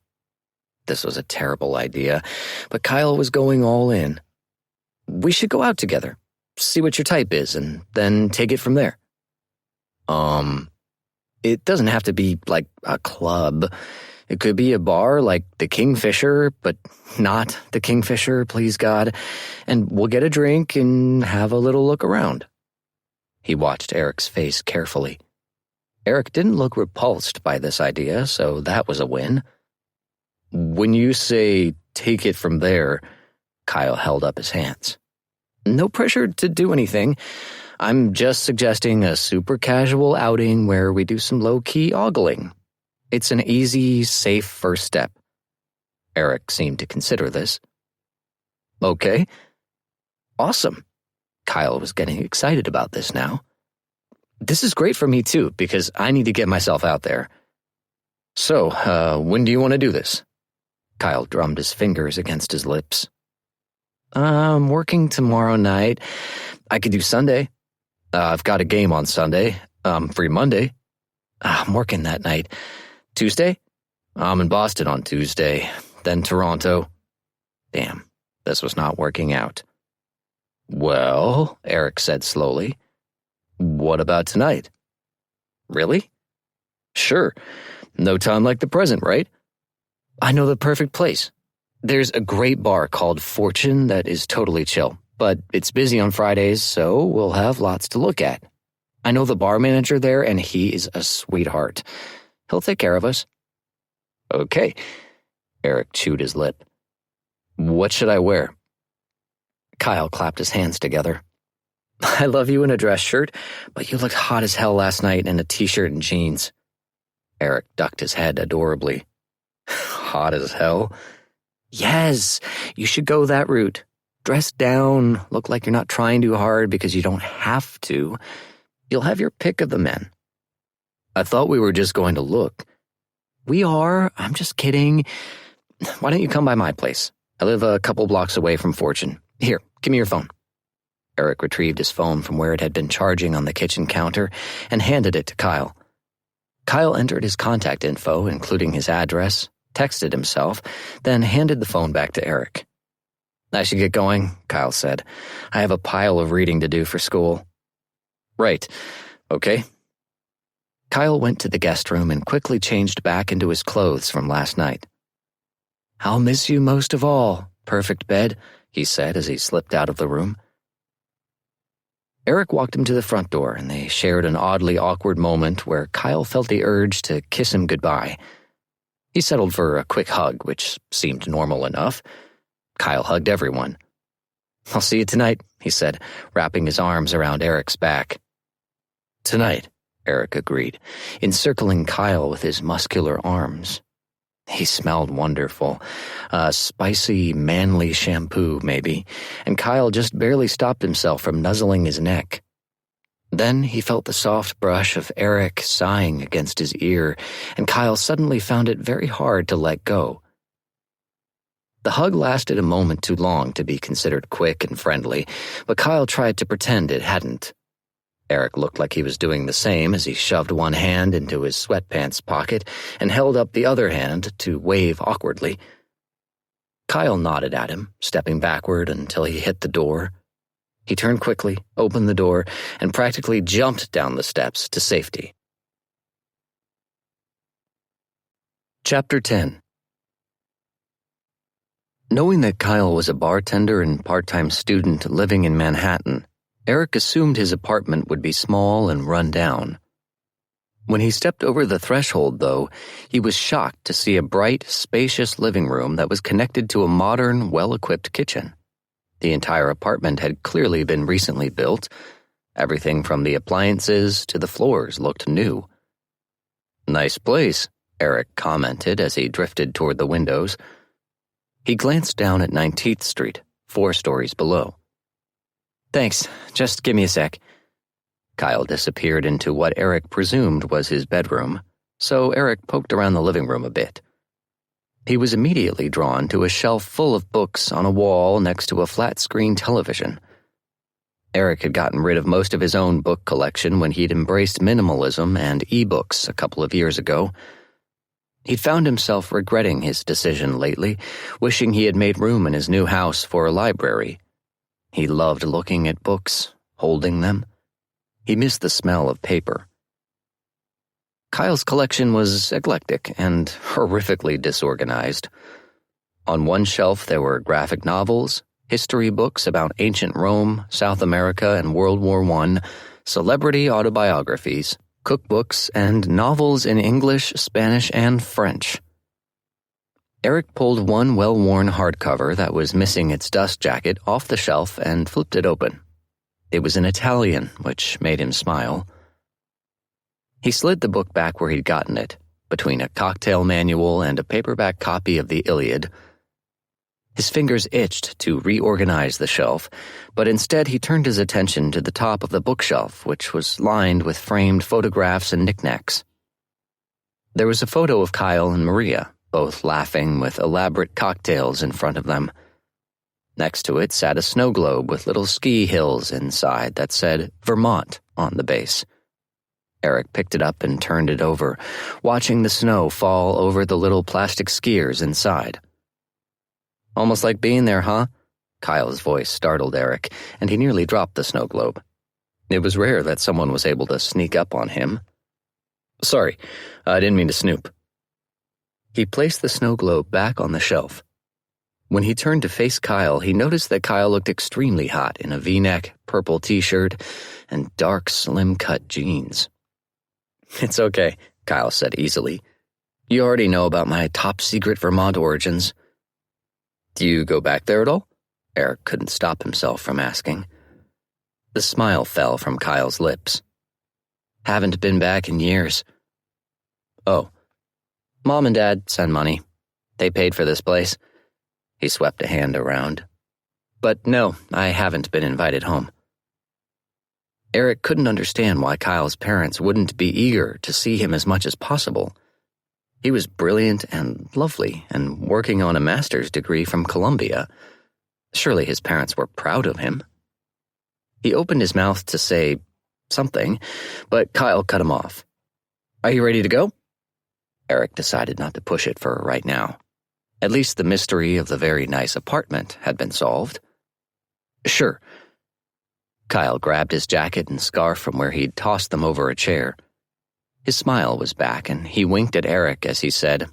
This was a terrible idea, but Kyle was going all in. We should go out together, see what your type is, and then take it from there. It doesn't have to be like a club. It could be a bar like the Kingfisher, but not the Kingfisher, please God. And we'll get a drink and have a little look around. He watched Eric's face carefully. Eric didn't look repulsed by this idea, so that was a win. When you say take it from there, Kyle held up his hands. No pressure to do anything. I'm just suggesting a super casual outing where we do some low-key ogling. It's an easy, safe first step. Eric seemed to consider this. Okay. Awesome. Kyle was getting excited about this now. This is great for me too, because I need to get myself out there. So, when do you want to do this? Kyle drummed his fingers against his lips. I'm working tomorrow night. I could do Sunday. I've got a game on Sunday. Free Monday. I'm working that night. Tuesday? I'm in Boston on Tuesday. Then Toronto. Damn, this was not working out. Well, Eric said slowly, what about tonight? Really? Sure. No time like the present, right? I know the perfect place. There's a great bar called Fortune that is totally chill, but it's busy on Fridays, so we'll have lots to look at. I know the bar manager there, and he is a sweetheart. He'll take care of us. Okay. Eric chewed his lip. What should I wear? Kyle clapped his hands together. I love you in a dress shirt, but you looked hot as hell last night in a t-shirt and jeans. Eric ducked his head adorably. Hot as hell? Yes, you should go that route. Dress down, look like you're not trying too hard because you don't have to. You'll have your pick of the men. I thought we were just going to look. We are. I'm just kidding. Why don't you come by my place? I live a couple blocks away from Fortune. Here, give me your phone. Eric retrieved his phone from where it had been charging on the kitchen counter and handed it to Kyle. Kyle entered his contact info, including his address, texted himself, then handed the phone back to Eric. I should get going, Kyle said. I have a pile of reading to do for school. Right. Okay. Kyle went to the guest room and quickly changed back into his clothes from last night. I'll miss you most of all, perfect bed, he said as he slipped out of the room. Eric walked him to the front door, and they shared an oddly awkward moment where Kyle felt the urge to kiss him goodbye. He settled for a quick hug, which seemed normal enough. Kyle hugged everyone. "I'll see you tonight," he said, wrapping his arms around Eric's back. "Tonight," Eric agreed, encircling Kyle with his muscular arms. He smelled wonderful. A spicy, manly shampoo, maybe, and Kyle just barely stopped himself from nuzzling his neck. Then he felt the soft brush of Eric sighing against his ear, and Kyle suddenly found it very hard to let go. The hug lasted a moment too long to be considered quick and friendly, but Kyle tried to pretend it hadn't. Eric looked like he was doing the same as he shoved one hand into his sweatpants pocket and held up the other hand to wave awkwardly. Kyle nodded at him, stepping backward until he hit the door. He turned quickly, opened the door, and practically jumped down the steps to safety. Chapter 10. Knowing that Kyle was a bartender and part-time student living in Manhattan, Eric assumed his apartment would be small and run down. When he stepped over the threshold, though, he was shocked to see a bright, spacious living room that was connected to a modern, well-equipped kitchen. The entire apartment had clearly been recently built. Everything from the appliances to the floors looked new. "Nice place," Eric commented as he drifted toward the windows. He glanced down at 19th Street, 4 stories below. "Thanks, just give me a sec." Kyle disappeared into what Eric presumed was his bedroom, so Eric poked around the living room a bit. He was immediately drawn to a shelf full of books on a wall next to a flat-screen television. Eric had gotten rid of most of his own book collection when he'd embraced minimalism and e-books a couple of years ago. He'd found himself regretting his decision lately, wishing he had made room in his new house for a library. He loved looking at books, holding them. He missed the smell of paper. Kyle's collection was eclectic and horrifically disorganized. On one shelf there were graphic novels, history books about ancient Rome, South America, and World War I, celebrity autobiographies, cookbooks, and novels in English, Spanish, and French. Eric pulled one well-worn hardcover that was missing its dust jacket off the shelf and flipped it open. It was in Italian, which made him smile. He slid the book back where he'd gotten it, between a cocktail manual and a paperback copy of the Iliad. His fingers itched to reorganize the shelf, but instead he turned his attention to the top of the bookshelf, which was lined with framed photographs and knickknacks. There was a photo of Kyle and Maria, both laughing with elaborate cocktails in front of them. Next to it sat a snow globe with little ski hills inside that said Vermont on the base. Eric picked it up and turned it over, watching the snow fall over the little plastic skiers inside. "Almost like being there, huh?" Kyle's voice startled Eric, and he nearly dropped the snow globe. It was rare that someone was able to sneak up on him. "Sorry, I didn't mean to snoop." He placed the snow globe back on the shelf. When he turned to face Kyle, he noticed that Kyle looked extremely hot in a V-neck, purple t-shirt, and dark, slim-cut jeans. "It's okay," Kyle said easily. "You already know about my top-secret Vermont origins." "Do you go back there at all?" Eric couldn't stop himself from asking. The smile fell from Kyle's lips. "Haven't been back in years." "Oh. Mom and Dad send money. They paid for this place." He swept a hand around. "But no, I haven't been invited home." Eric couldn't understand why Kyle's parents wouldn't be eager to see him as much as possible. He was brilliant and lovely and working on a master's degree from Columbia. Surely his parents were proud of him. He opened his mouth to say something, but Kyle cut him off. "Are you ready to go?" Eric decided not to push it for right now. At least the mystery of the very nice apartment had been solved. "Sure." Kyle grabbed his jacket and scarf from where he'd tossed them over a chair. His smile was back, and he winked at Eric as he said,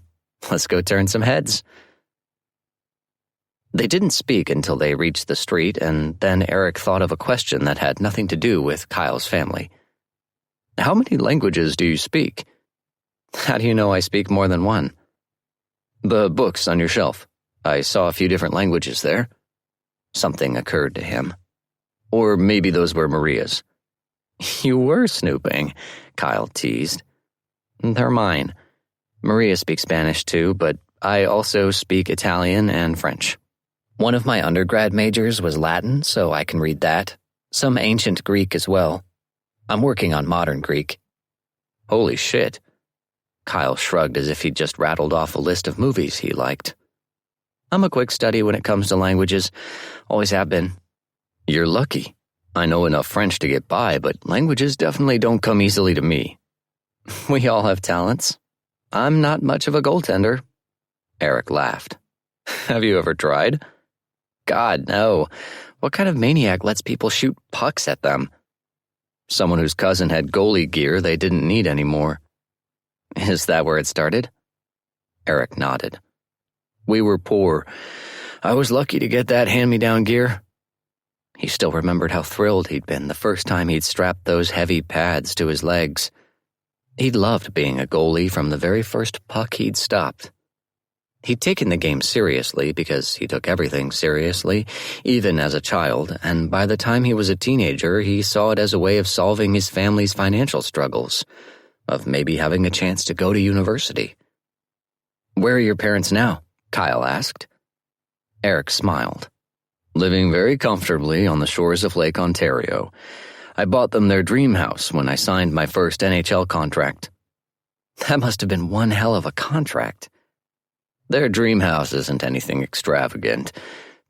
"Let's go turn some heads." They didn't speak until they reached the street, and then Eric thought of a question that had nothing to do with Kyle's family. "How many languages do you speak?" "How do you know I speak more than one?" "The books on your shelf. I saw a few different languages there." Something occurred to him. Or maybe those were Maria's. "You were snooping," Kyle teased. "They're mine. Maria speaks Spanish too, but I also speak Italian and French. One of my undergrad majors was Latin, so I can read that. Some ancient Greek as well. I'm working on modern Greek." "Holy shit." Kyle shrugged as if he'd just rattled off a list of movies he liked. "I'm a quick study when it comes to languages. Always have been." "You're lucky. I know enough French to get by, but languages definitely don't come easily to me." "We all have talents. I'm not much of a goaltender." Eric laughed. "Have you ever tried?" "God, no. What kind of maniac lets people shoot pucks at them?" "Someone whose cousin had goalie gear they didn't need anymore." "Is that where it started?" Eric nodded. "We were poor. I was lucky to get that hand-me-down gear." He still remembered how thrilled he'd been the first time he'd strapped those heavy pads to his legs. He'd loved being a goalie from the very first puck he'd stopped. He'd taken the game seriously because he took everything seriously, even as a child, and by the time he was a teenager, he saw it as a way of solving his family's financial struggles, of maybe having a chance to go to university. "Where are your parents now?" Kyle asked. Eric smiled. "Living very comfortably on the shores of Lake Ontario. I bought them their dream house when I signed my first NHL contract." "That must have been one hell of a contract." "Their dream house isn't anything extravagant,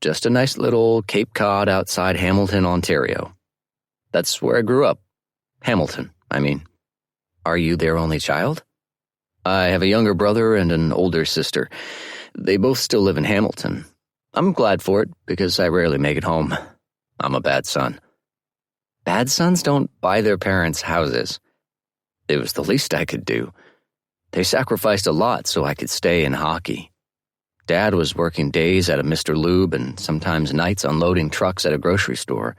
just a nice little Cape Cod outside Hamilton, Ontario. That's where I grew up. Hamilton, I mean." "Are you their only child?" "I have a younger brother and an older sister. They both still live in Hamilton. I'm glad for it, because I rarely make it home. I'm a bad son." "Bad sons don't buy their parents' houses." "It was the least I could do. They sacrificed a lot so I could stay in hockey. Dad was working days at a Mr. Lube and sometimes nights unloading trucks at a grocery store.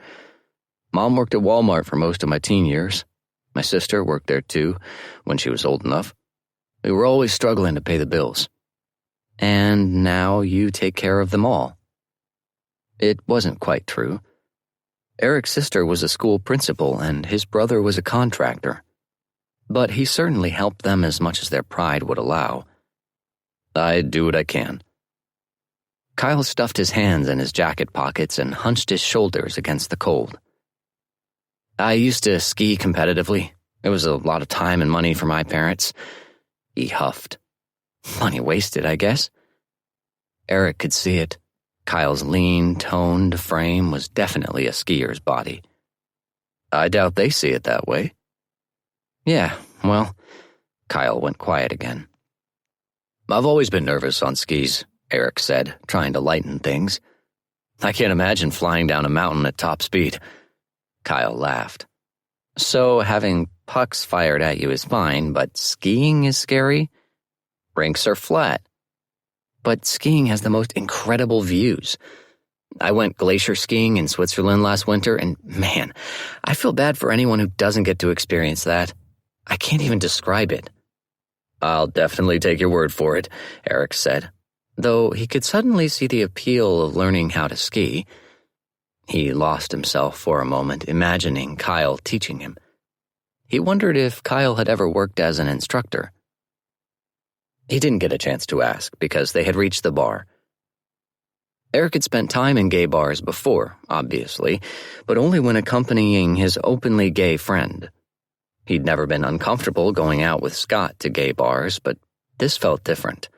Mom worked at Walmart for most of my teen years. My sister worked there too, when she was old enough. We were always struggling to pay the bills." "And now you take care of them all." It wasn't quite true. Eric's sister was a school principal and his brother was a contractor. But he certainly helped them as much as their pride would allow. "I do what I can." Kyle stuffed his hands in his jacket pockets and hunched his shoulders against the cold. "I used to ski competitively. It was a lot of time and money for my parents." He huffed. "Money wasted, I guess." Eric could see it. Kyle's lean, toned frame was definitely a skier's body. "I doubt they see it that way." "Yeah, well," Kyle went quiet again. "I've always been nervous on skis," Eric said, trying to lighten things. "I can't imagine flying down a mountain at top speed." Kyle laughed. "So having pucks fired at you is fine, but skiing is scary? Rinks are flat. But skiing has the most incredible views. I went glacier skiing in Switzerland last winter, and man, I feel bad for anyone who doesn't get to experience that. I can't even describe it." "I'll definitely take your word for it," Eric said, though he could suddenly see the appeal of learning how to ski. He lost himself for a moment, imagining Kyle teaching him. He wondered if Kyle had ever worked as an instructor. He didn't get a chance to ask because they had reached the bar. Eric had spent time in gay bars before, obviously, but only when accompanying his openly gay friend. He'd never been uncomfortable going out with Scott to gay bars, but this felt different.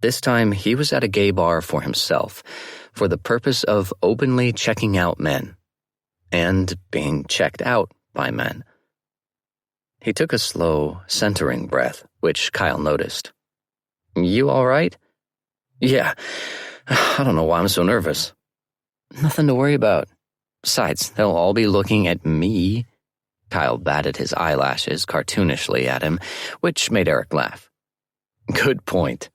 This time, he was at a gay bar for himself, for the purpose of openly checking out men, and being checked out by men. He took a slow, centering breath, which Kyle noticed. "You all right?" "Yeah. I don't know why I'm so nervous." "Nothing to worry about. Besides, they'll all be looking at me." Kyle batted his eyelashes cartoonishly at him, which made Eric laugh. "Good point."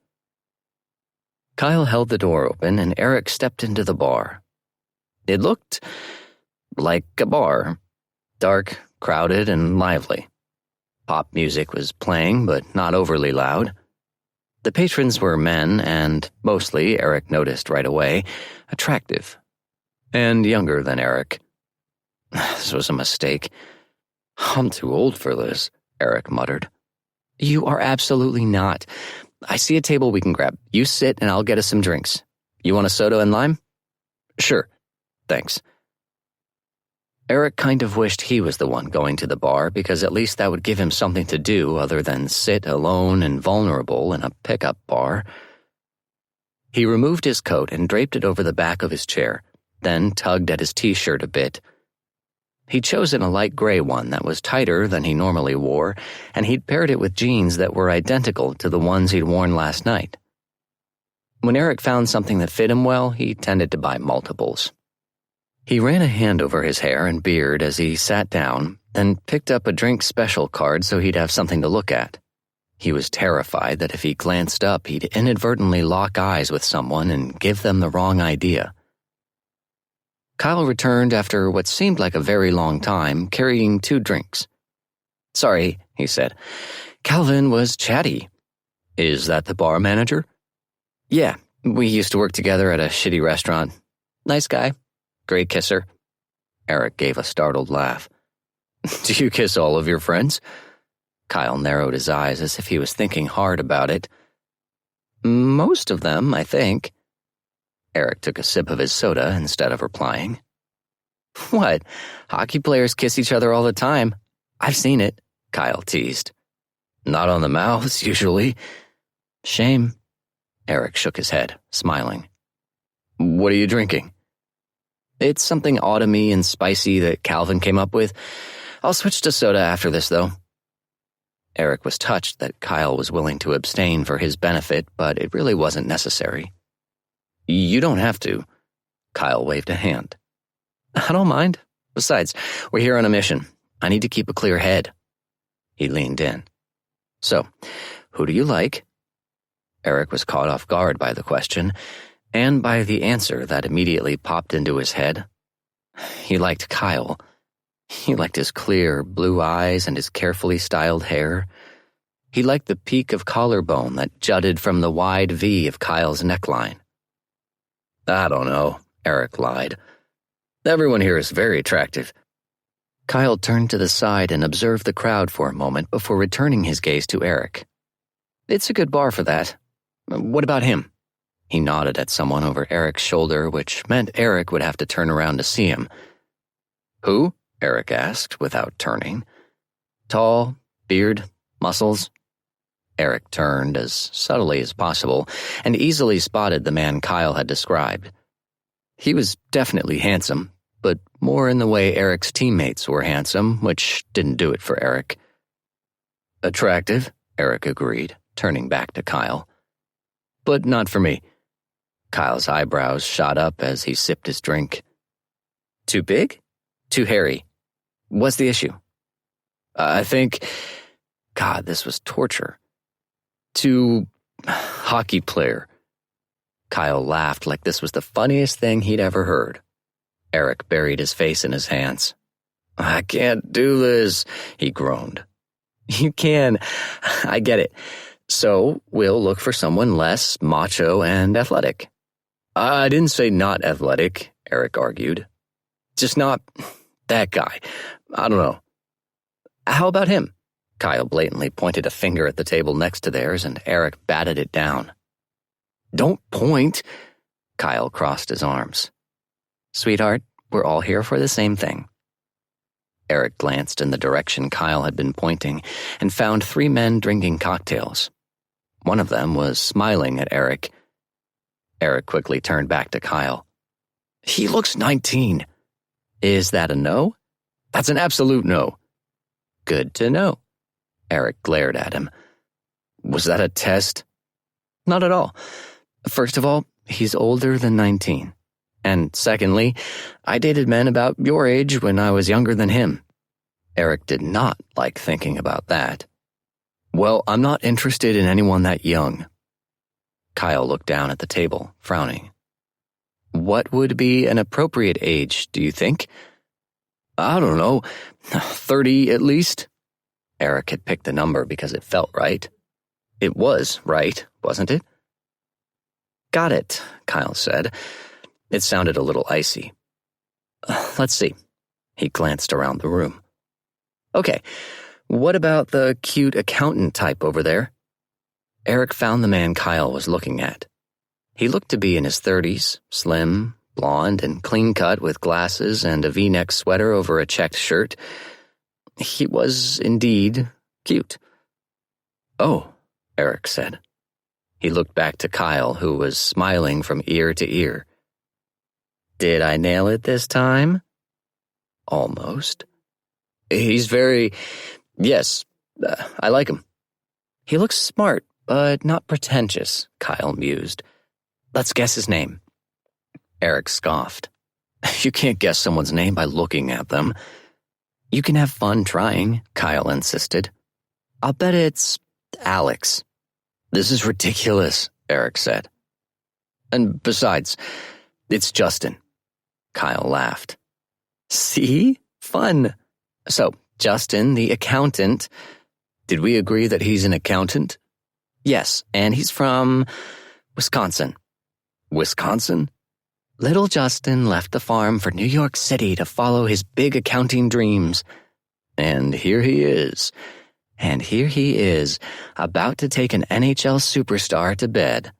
Kyle held the door open and Eric stepped into the bar. It looked like a bar, dark, crowded, and lively. Pop music was playing, but not overly loud. The patrons were men and, mostly, Eric noticed right away, attractive. And younger than Eric. This was a mistake. I'm too old for this, Eric muttered. You are absolutely not. I see a table we can grab. You sit and I'll get us some drinks. You want a soda and lime? Sure. Thanks. Eric kind of wished he was the one going to the bar because at least that would give him something to do other than sit alone and vulnerable in a pickup bar. He removed his coat and draped it over the back of his chair, then tugged at his t-shirt a bit. He'd chosen a light gray one that was tighter than he normally wore, and he'd paired it with jeans that were identical to the ones he'd worn last night. When Eric found something that fit him well, he tended to buy multiples. He ran a hand over his hair and beard as he sat down, then picked up a drink special card so he'd have something to look at. He was terrified that if he glanced up, he'd inadvertently lock eyes with someone and give them the wrong idea. Kyle returned after what seemed like a very long time, carrying 2 drinks. Sorry, he said. Calvin was chatty. Is that the bar manager? Yeah, we used to work together at a shitty restaurant. Nice guy. Great kisser. Eric gave a startled laugh. Do you kiss all of your friends? Kyle narrowed his eyes as if he was thinking hard about it. Most of them, I think. Eric took a sip of his soda instead of replying. What? Hockey players kiss each other all the time. I've seen it, Kyle teased. Not on the mouths, usually. Shame. Eric shook his head, smiling. What are you drinking? It's something autumny and spicy that Calvin came up with. I'll switch to soda after this, though. Eric was touched that Kyle was willing to abstain for his benefit, but it really wasn't necessary. You don't have to. Kyle waved a hand. I don't mind. Besides, we're here on a mission. I need to keep a clear head. He leaned in. So, who do you like? Eric was caught off guard by the question, and by the answer that immediately popped into his head. He liked Kyle. He liked his clear, blue eyes and his carefully styled hair. He liked the peak of collarbone that jutted from the wide V of Kyle's neckline. I don't know, Eric lied. Everyone here is very attractive. Kyle turned to the side and observed the crowd for a moment before returning his gaze to Eric. It's a good bar for that. What about him? He nodded at someone over Eric's shoulder, which meant Eric would have to turn around to see him. Who? Eric asked, without turning. Tall, beard, muscles. Eric turned as subtly as possible and easily spotted the man Kyle had described. He was definitely handsome, but more in the way Eric's teammates were handsome, which didn't do it for Eric. Attractive, Eric agreed, turning back to Kyle. But not for me. Kyle's eyebrows shot up as he sipped his drink. Too big? Too hairy. What's the issue? I think... God, this was torture. Too... hockey player. Kyle laughed like this was the funniest thing he'd ever heard. Eric buried his face in his hands. I can't do this, he groaned. You can. I get it. So we'll look for someone less macho and athletic. I didn't say not athletic, Eric argued. Just not that guy. I don't know. How about him? Kyle blatantly pointed a finger at the table next to theirs, and Eric batted it down. Don't point. Kyle crossed his arms. Sweetheart, we're all here for the same thing. Eric glanced in the direction Kyle had been pointing and found 3 men drinking cocktails. One of them was smiling at Eric. Eric quickly turned back to Kyle. He looks 19. Is that a no? That's an absolute no. Good to know. Eric glared at him. Was that a test? Not at all. First of all, he's older than 19. And secondly, I dated men about your age when I was younger than him. Eric did not like thinking about that. Well, I'm not interested in anyone that young. Kyle looked down at the table, frowning. What would be an appropriate age, do you think? I don't know, 30 at least. Eric had picked the number because it felt right. It was right, wasn't it? Got it, Kyle said. It sounded a little icy. Let's see. He glanced around the room. Okay, what about the cute accountant type over there? Eric found the man Kyle was looking at. He looked to be in his 30s, slim, blonde, and clean-cut with glasses and a V-neck sweater over a checked shirt. He was, indeed, cute. Oh, Eric said. He looked back to Kyle, who was smiling from ear to ear. Did I nail it this time? Almost. He's yes, I like him. He looks smart, but not pretentious, Kyle mused. Let's guess his name. Eric scoffed. You can't guess someone's name by looking at them. You can have fun trying, Kyle insisted. I'll bet it's Alex. This is ridiculous, Eric said. And besides, it's Justin. Kyle laughed. See? Fun. So, Justin, the accountant. Did we agree that he's an accountant? Yes, and he's from Wisconsin. Wisconsin? Little Justin left the farm for New York City to follow his big accounting dreams. And here he is. And here he is, about to take an NHL superstar to bed.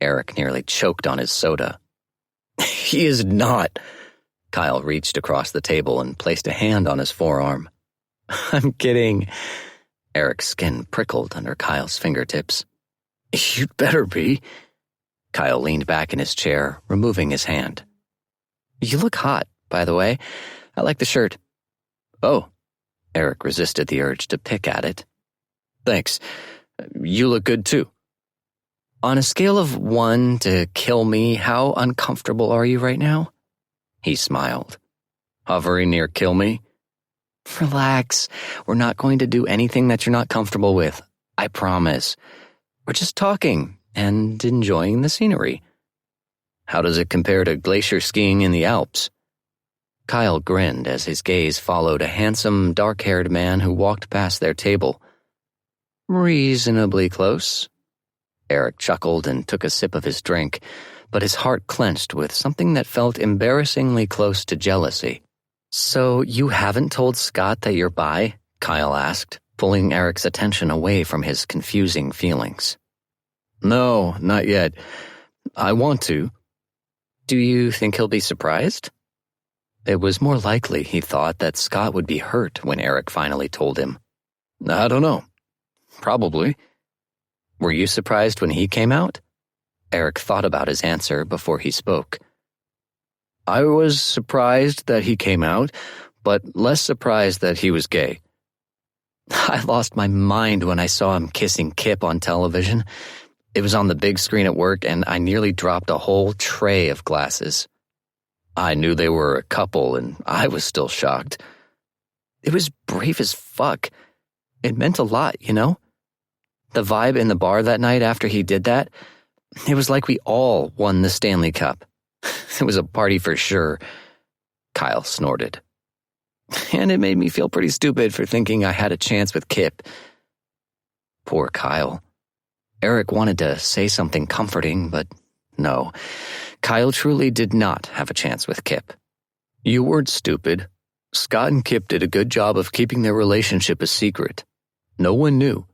Eric nearly choked on his soda. He is not. Kyle reached across the table and placed a hand on his forearm. I'm kidding. Eric's skin prickled under Kyle's fingertips. You'd better be. Kyle leaned back in his chair, removing his hand. You look hot, by the way. I like the shirt. Oh. Eric resisted the urge to pick at it. Thanks. You look good, too. On a scale of 1 to kill me, how uncomfortable are you right now? He smiled. Hovering near kill me? Relax. We're not going to do anything that you're not comfortable with. I promise. We're just talking and enjoying the scenery. How does it compare to glacier skiing in the Alps? Kyle grinned as his gaze followed a handsome, dark-haired man who walked past their table. Reasonably close. Eric chuckled and took a sip of his drink, but his heart clenched with something that felt embarrassingly close to jealousy. So you haven't told Scott that you're bi? Kyle asked, pulling Eric's attention away from his confusing feelings. No, not yet. I want to. Do you think he'll be surprised? It was more likely, he thought, that Scott would be hurt when Eric finally told him. I don't know. Probably. Were you surprised when he came out? Eric thought about his answer before he spoke. I was surprised that he came out, but less surprised that he was gay. I lost my mind when I saw him kissing Kip on television. It was on the big screen at work, and I nearly dropped a whole tray of glasses. I knew they were a couple, and I was still shocked. It was brave as fuck. It meant a lot, you know? The vibe in the bar that night after he did that, it was like we all won the Stanley Cup. It was a party for sure. Kyle snorted. And it made me feel pretty stupid for thinking I had a chance with Kip. Poor Kyle. Eric wanted to say something comforting, but no. Kyle truly did not have a chance with Kip. You weren't stupid. Scott and Kip did a good job of keeping their relationship a secret. No one knew.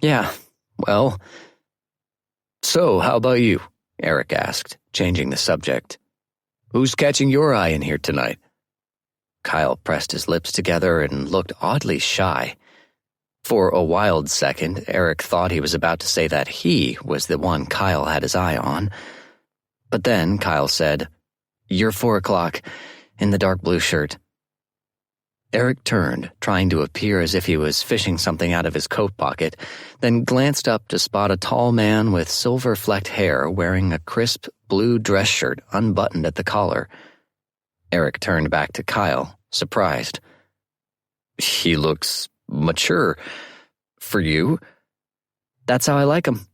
Yeah, well. So, how about you? Eric asked, changing the subject. Who's catching your eye in here tonight? Kyle pressed his lips together and looked oddly shy. For a wild second, Eric thought he was about to say that he was the one Kyle had his eye on. But then Kyle said, You're 4 o'clock, in the dark blue shirt. Eric turned, trying to appear as if he was fishing something out of his coat pocket, then glanced up to spot a tall man with silver-flecked hair wearing a crisp blue dress shirt unbuttoned at the collar. Eric turned back to Kyle, surprised. He looks mature. For you? That's how I like him.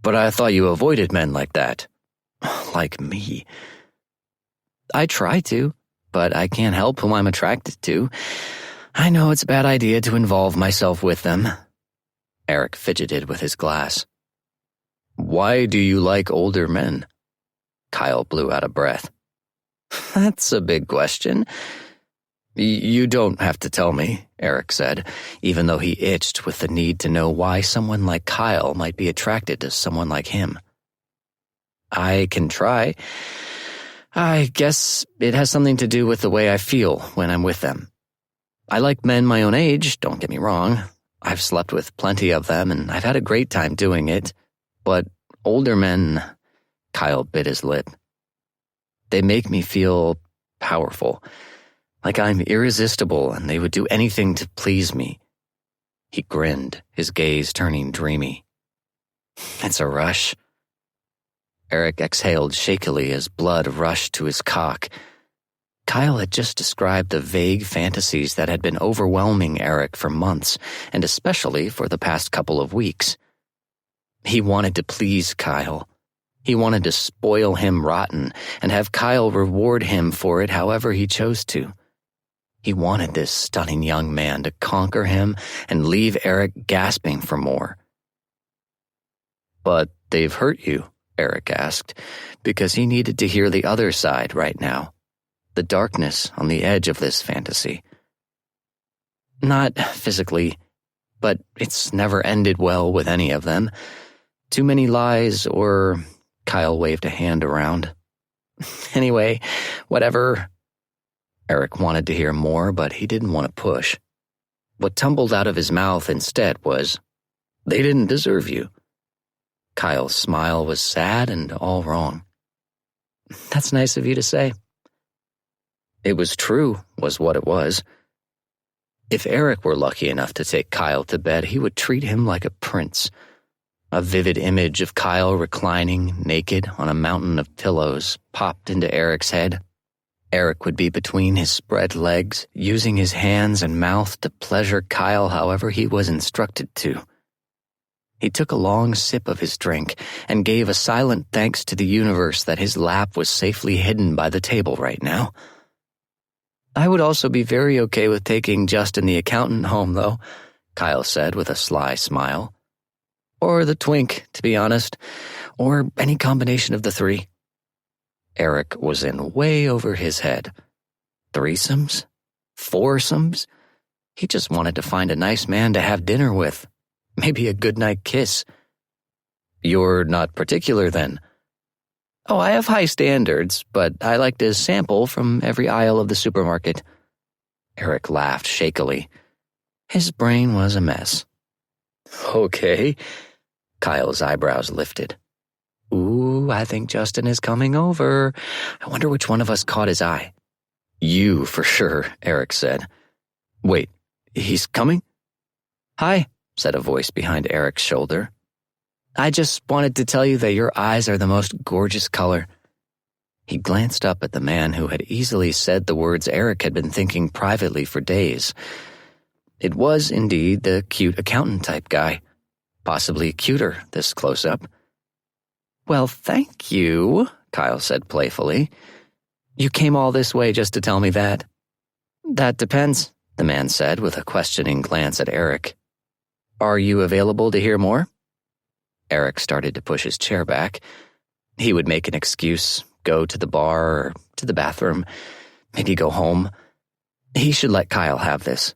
But I thought you avoided men like that. Like me. I try to, but I can't help whom I'm attracted to. I know it's a bad idea to involve myself with them. Eric fidgeted with his glass. Why do you like older men? Kyle blew out a breath. That's a big question. You don't have to tell me, Eric said, even though he itched with the need to know why someone like Kyle might be attracted to someone like him. I can try. I guess it has something to do with the way I feel when I'm with them. I like men my own age, don't get me wrong. I've slept with plenty of them, and I've had a great time doing it. But older men, Kyle bit his lip. They make me feel powerful, like I'm irresistible and they would do anything to please me. He grinned, his gaze turning dreamy. It's a rush. Eric exhaled shakily as blood rushed to his cock. Kyle had just described the vague fantasies that had been overwhelming Eric for months, and especially for the past couple of weeks. He wanted to please Kyle. He wanted to spoil him rotten and have Kyle reward him for it however he chose to. He wanted this stunning young man to conquer him and leave Eric gasping for more. But they've hurt you, Eric asked, because he needed to hear the other side right now, the darkness on the edge of this fantasy. Not physically, but it's never ended well with any of them. Too many lies or... Kyle waved a hand around. Anyway, whatever. Eric wanted to hear more, but he didn't want to push. What tumbled out of his mouth instead was, they didn't deserve you. Kyle's smile was sad and all wrong. That's nice of you to say. It was true, was what it was. If Eric were lucky enough to take Kyle to bed, he would treat him like a prince. A vivid image of Kyle reclining, naked, on a mountain of pillows popped into Eric's head. Eric would be between his spread legs, using his hands and mouth to pleasure Kyle however he was instructed to. He took a long sip of his drink and gave a silent thanks to the universe that his lap was safely hidden by the table right now. I would also be very okay with taking Justin the accountant home, though, Kyle said with a sly smile. Or the twink, to be honest, or any combination of the three. Eric was in way over his head. Threesomes? Foursomes? He just wanted to find a nice man to have dinner with. Maybe a goodnight kiss. You're not particular, then? Oh, I have high standards, but I like to sample from every aisle of the supermarket. Eric laughed shakily. His brain was a mess. Okay. Kyle's eyebrows lifted. Ooh, I think Justin is coming over. I wonder which one of us caught his eye. You, for sure, Eric said. Wait, he's coming? Hi, said a voice behind Eric's shoulder. I just wanted to tell you that your eyes are the most gorgeous color. He glanced up at the man who had easily said the words Eric had been thinking privately for days. It was indeed the cute accountant-type guy. Possibly cuter, this close-up. Well, thank you, Kyle said playfully. You came all this way just to tell me that? That depends, the man said with a questioning glance at Eric. Are you available to hear more? Eric started to push his chair back. He would make an excuse, go to the bar or to the bathroom, maybe go home. He should let Kyle have this.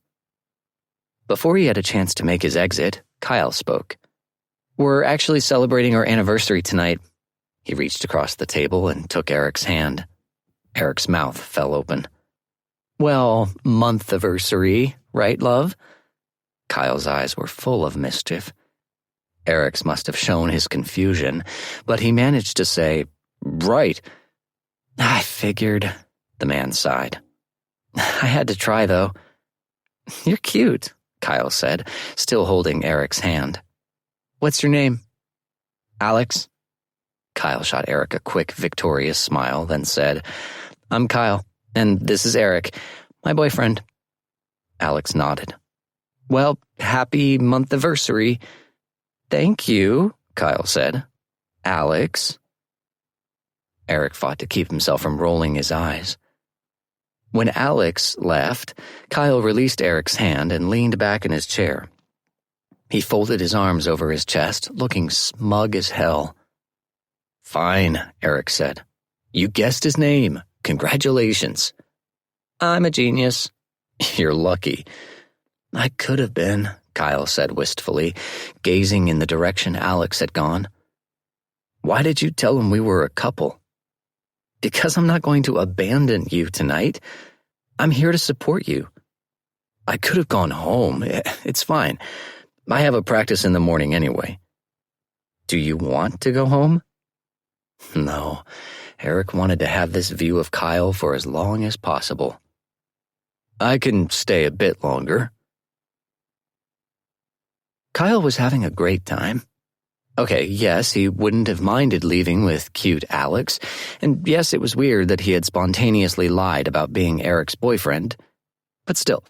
Before he had a chance to make his exit, Kyle spoke. We're actually celebrating our anniversary tonight. He reached across the table and took Eric's hand. Eric's mouth fell open. Well, month-aversary, right, love? Kyle's eyes were full of mischief. Eric's must have shown his confusion, but he managed to say, right. I figured, the man sighed. I had to try, though. You're cute, Kyle said, still holding Eric's hand. What's your name? Alex? Kyle shot Eric a quick, victorious smile, then said, I'm Kyle, and this is Eric, my boyfriend. Alex nodded. Well, happy month-aversary. Thank you, Kyle said, Alex? Eric fought to keep himself from rolling his eyes. When Alex left, Kyle released Eric's hand and leaned back in his chair. He folded his arms over his chest, looking smug as hell. "Fine," Eric said. "You guessed his name. Congratulations." "I'm a genius." "You're lucky." "I could have been," Kyle said wistfully, gazing in the direction Alex had gone. "Why did you tell him we were a couple?" "Because I'm not going to abandon you tonight. I'm here to support you." "I could have gone home. It's fine. I have a practice in the morning anyway." "Do you want to go home?" No, Eric wanted to have this view of Kyle for as long as possible. "I can stay a bit longer." Kyle was having a great time. Okay, yes, he wouldn't have minded leaving with cute Alex, and yes, it was weird that he had spontaneously lied about being Eric's boyfriend, but still,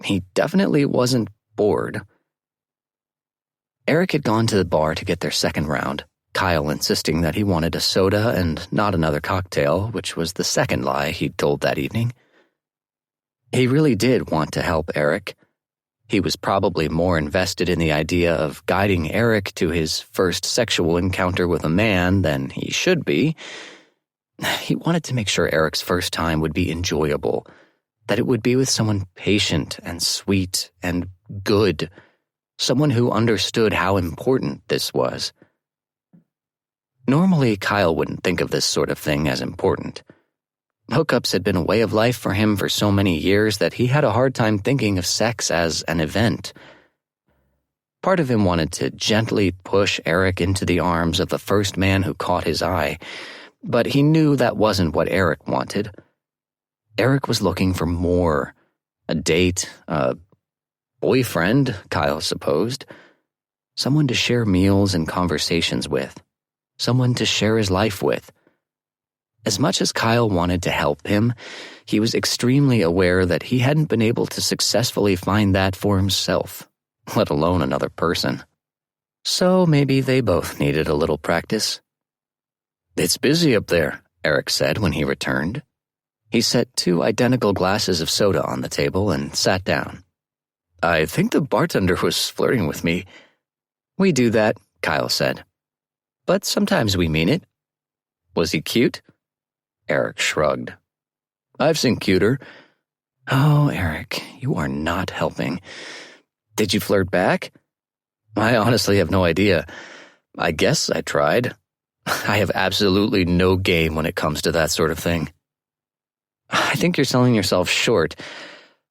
he definitely wasn't bored. Eric had gone to the bar to get their second round, Kyle insisting that he wanted a soda and not another cocktail, which was the second lie he'd told that evening. He really did want to help Eric. He was probably more invested in the idea of guiding Eric to his first sexual encounter with a man than he should be. He wanted to make sure Eric's first time would be enjoyable, that it would be with someone patient and sweet and good, someone who understood how important this was. Normally, Kyle wouldn't think of this sort of thing as important. Hookups had been a way of life for him for so many years that he had a hard time thinking of sex as an event. Part of him wanted to gently push Eric into the arms of the first man who caught his eye, but he knew that wasn't what Eric wanted. Eric was looking for more. A date, a boyfriend, Kyle supposed. Someone to share meals and conversations with. Someone to share his life with. As much as Kyle wanted to help him, he was extremely aware that he hadn't been able to successfully find that for himself, let alone another person. So maybe they both needed a little practice. "It's busy up there," Eric said when he returned. He set 2 identical glasses of soda on the table and sat down. "I think the bartender was flirting with me." "We do that," Kyle said. "But sometimes we mean it." "Was he cute?" Eric shrugged. "I've seen cuter." "Oh, Eric, you are not helping. Did you flirt back?" "I honestly have no idea. I guess I tried. I have absolutely no game when it comes to that sort of thing." "I think you're selling yourself short.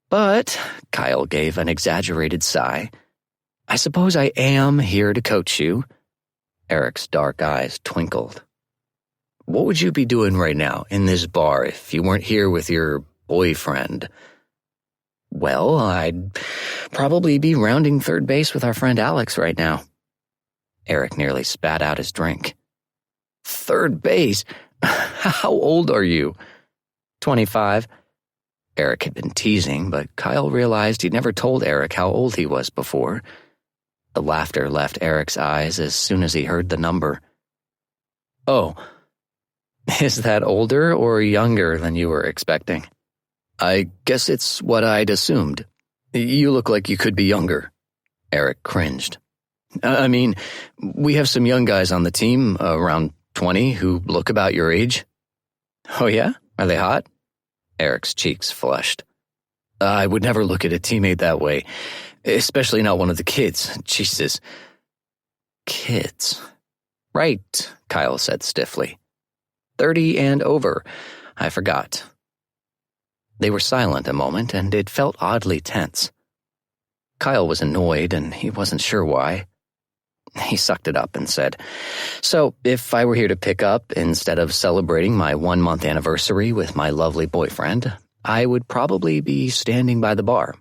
But," Kyle gave an exaggerated sigh, "I suppose I am here to coach you." Eric's dark eyes twinkled. "What would you be doing right now in this bar if you weren't here with your boyfriend?" "Well, I'd probably be rounding third base with our friend Alex right now." Eric nearly spat out his drink. "Third base? How old are you?" 25. Eric had been teasing, but Kyle realized he'd never told Eric how old he was before. The laughter left Eric's eyes as soon as he heard the number. "Oh, is that older or younger than you were expecting?" "I guess it's what I'd assumed. You look like you could be younger." Eric cringed. I mean, we have some young guys on the team, around 20, who look about your age." "Oh yeah? Are they hot?" Eric's cheeks flushed. "I would never look at a teammate that way, especially not one of the kids. Jesus." "Kids. Right," Kyle said stiffly. 30 and over. I forgot." They were silent a moment, and it felt oddly tense. Kyle was annoyed, and he wasn't sure why. He sucked it up and said, "So, if I were here to pick up, instead of celebrating my 1-month anniversary with my lovely boyfriend, I would probably be standing by the bar.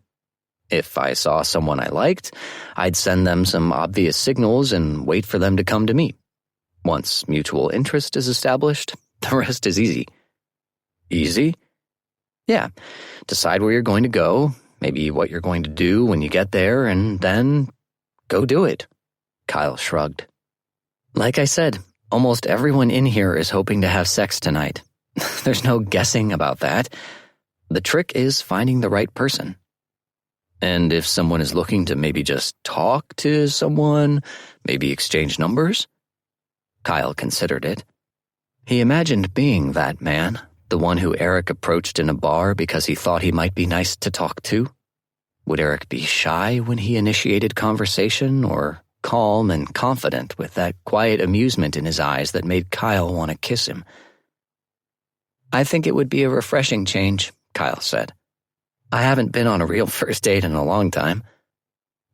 If I saw someone I liked, I'd send them some obvious signals and wait for them to come to me. Once mutual interest is established, the rest is easy." "Easy?" "Yeah. Decide where you're going to go, maybe what you're going to do when you get there, and then go do it." Kyle shrugged. "Like I said, Almost everyone in here is hoping to have sex tonight. There's no guessing about that. The trick is finding the right person. And if someone is looking to maybe just talk to someone, maybe exchange numbers? Kyle considered it. He imagined being that man, the one who Eric approached in a bar because he thought he might be nice to talk to. Would Eric be shy when he initiated conversation, or calm and confident with that quiet amusement in his eyes that made Kyle want to kiss him? I think it would be a refreshing change, Kyle said. I haven't been on a real first date in a long time.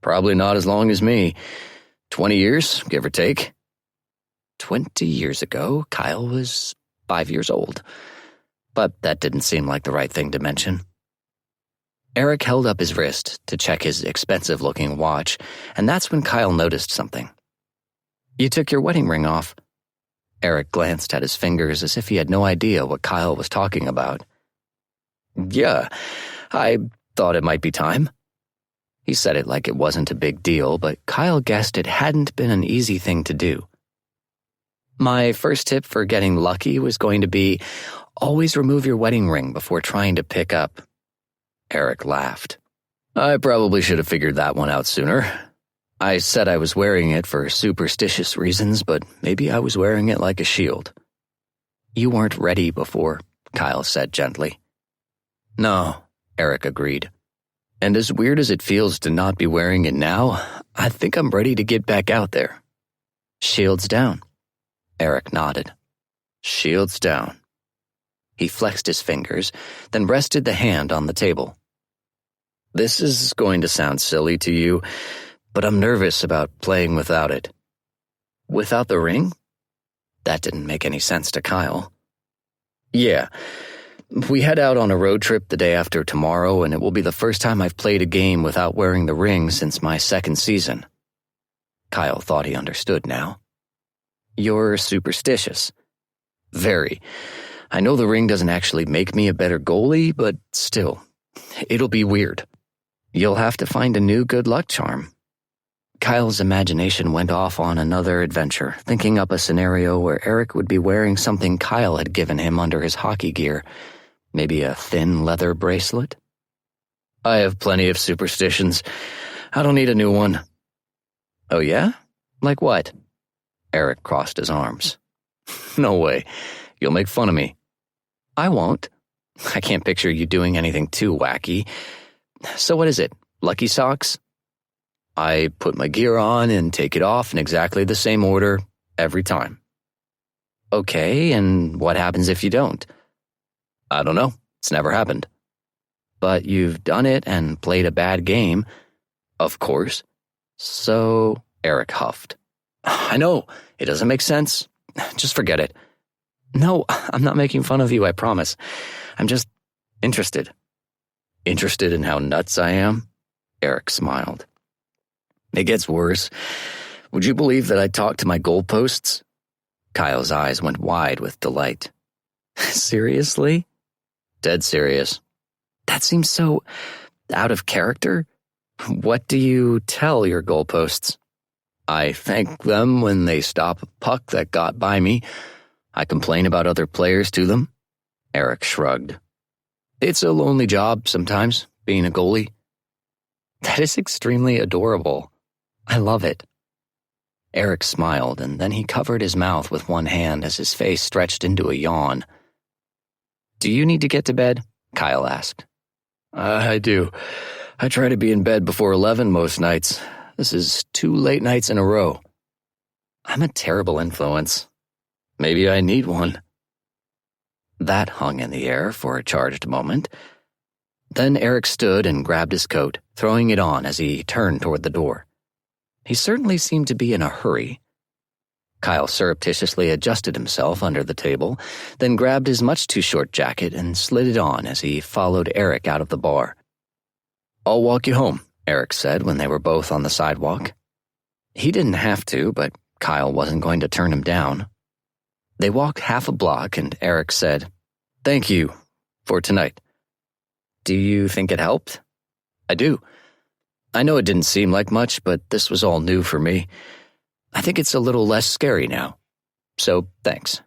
Probably not as long as me. 20 years, give or take. 20 years ago, Kyle was 5 years old. But that didn't seem like the right thing to mention. Eric held up his wrist to check his expensive-looking watch, and that's when Kyle noticed something. You took your wedding ring off. Eric glanced at his fingers as if he had no idea what Kyle was talking about. Yeah, I thought it might be time. He said it like it wasn't a big deal, but Kyle guessed it hadn't been an easy thing to do. My first tip for getting lucky was going to be, always remove your wedding ring before trying to pick up. Eric laughed. I probably should have figured that one out sooner. I said I was wearing it for superstitious reasons, but maybe I was wearing it like a shield. You weren't ready before, Kyle said gently. No, Eric agreed. And as weird as it feels to not be wearing it now, I think I'm ready to get back out there. Shields down. Eric nodded. Shields down. He flexed his fingers, then rested the hand on the table. This is going to sound silly to you, but I'm nervous about playing without it. Without the ring? That didn't make any sense to Kyle. Yeah. We head out on a road trip the day after tomorrow, and it will be the first time I've played a game without wearing the ring since my second season. Kyle thought he understood now. You're superstitious. Very. I know the ring doesn't actually make me a better goalie, but still, it'll be weird. You'll have to find a new good luck charm. Kyle's imagination went off on another adventure, thinking up a scenario where Eric would be wearing something Kyle had given him under his hockey gear. Maybe a thin leather bracelet? I have plenty of superstitions. I don't need a new one. Oh yeah? Like what? Eric crossed his arms. No way. You'll make fun of me. I won't. I can't picture you doing anything too wacky. So what is it? Lucky socks? I put my gear on and take it off in exactly the same order every time. Okay, and what happens if you don't? I don't know. It's never happened. But you've done it and played a bad game. Of course. So, Eric huffed. I know. It doesn't make sense. Just forget it. No, I'm not making fun of you, I promise. I'm just interested. Interested in how nuts I am? Eric smiled. It gets worse. Would you believe that I talked to my goalposts? Kyle's eyes went wide with delight. Seriously? Dead serious. That seems so out of character. What do you tell your goalposts? I thank them when they stop a puck that got by me. I complain about other players to them. Eric shrugged. It's a lonely job sometimes, being a goalie. That is extremely adorable. I love it. Eric smiled, and then he covered his mouth with one hand as his face stretched into a yawn. Do you need to get to bed? Kyle asked. I do. I try to be in bed before 11 most nights. This is 2 late nights in a row. I'm a terrible influence. Maybe I need one. That hung in the air for a charged moment. Then Eric stood and grabbed his coat, throwing it on as he turned toward the door. He certainly seemed to be in a hurry. Kyle surreptitiously adjusted himself under the table, then grabbed his much-too-short jacket and slid it on as he followed Eric out of the bar. I'll walk you home, Eric said when they were both on the sidewalk. He didn't have to, but Kyle wasn't going to turn him down. They walked half a block, and Eric said, Thank you for tonight. Do you think it helped? I do. I know it didn't seem like much, but this was all new for me. I think it's a little less scary now. So, thanks.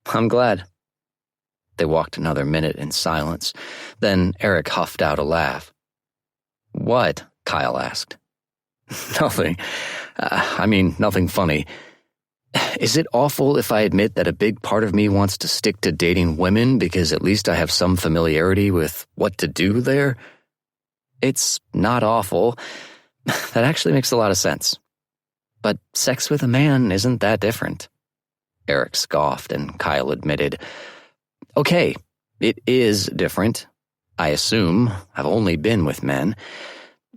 I'm glad. They walked another minute in silence. Then Eric huffed out a laugh. What? Kyle asked. Nothing. Nothing funny. Is it awful if I admit that a big part of me wants to stick to dating women because at least I have some familiarity with what to do there? It's not awful. That actually makes a lot of sense. But sex with a man isn't that different. Eric scoffed and Kyle admitted, Okay, it is different. I assume I've only been with men,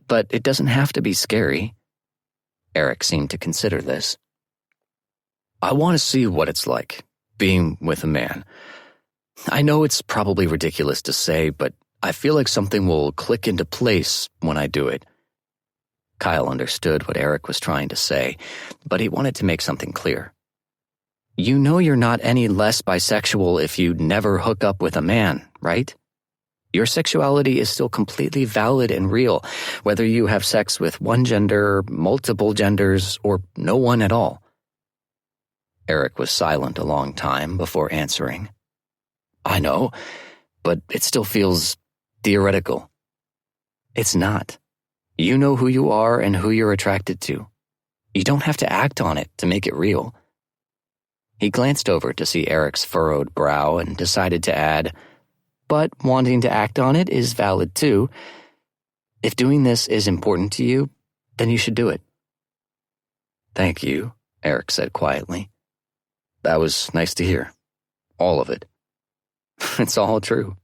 but it doesn't have to be scary. Eric seemed to consider this. I want to see what it's like, being with a man. I know it's probably ridiculous to say, but I feel like something will click into place when I do it. Kyle understood what Eric was trying to say, but he wanted to make something clear. You know you're not any less bisexual if you never hook up with a man, right? Your sexuality is still completely valid and real, whether you have sex with one gender, multiple genders, or no one at all. Eric was silent a long time before answering. I know, but it still feels theoretical. It's not. You know who you are and who you're attracted to. You don't have to act on it to make it real. He glanced over to see Eric's furrowed brow and decided to add, but wanting to act on it is valid too. If doing this is important to you, then you should do it. Thank you, Eric said quietly. That was nice to hear. All of it. It's all true.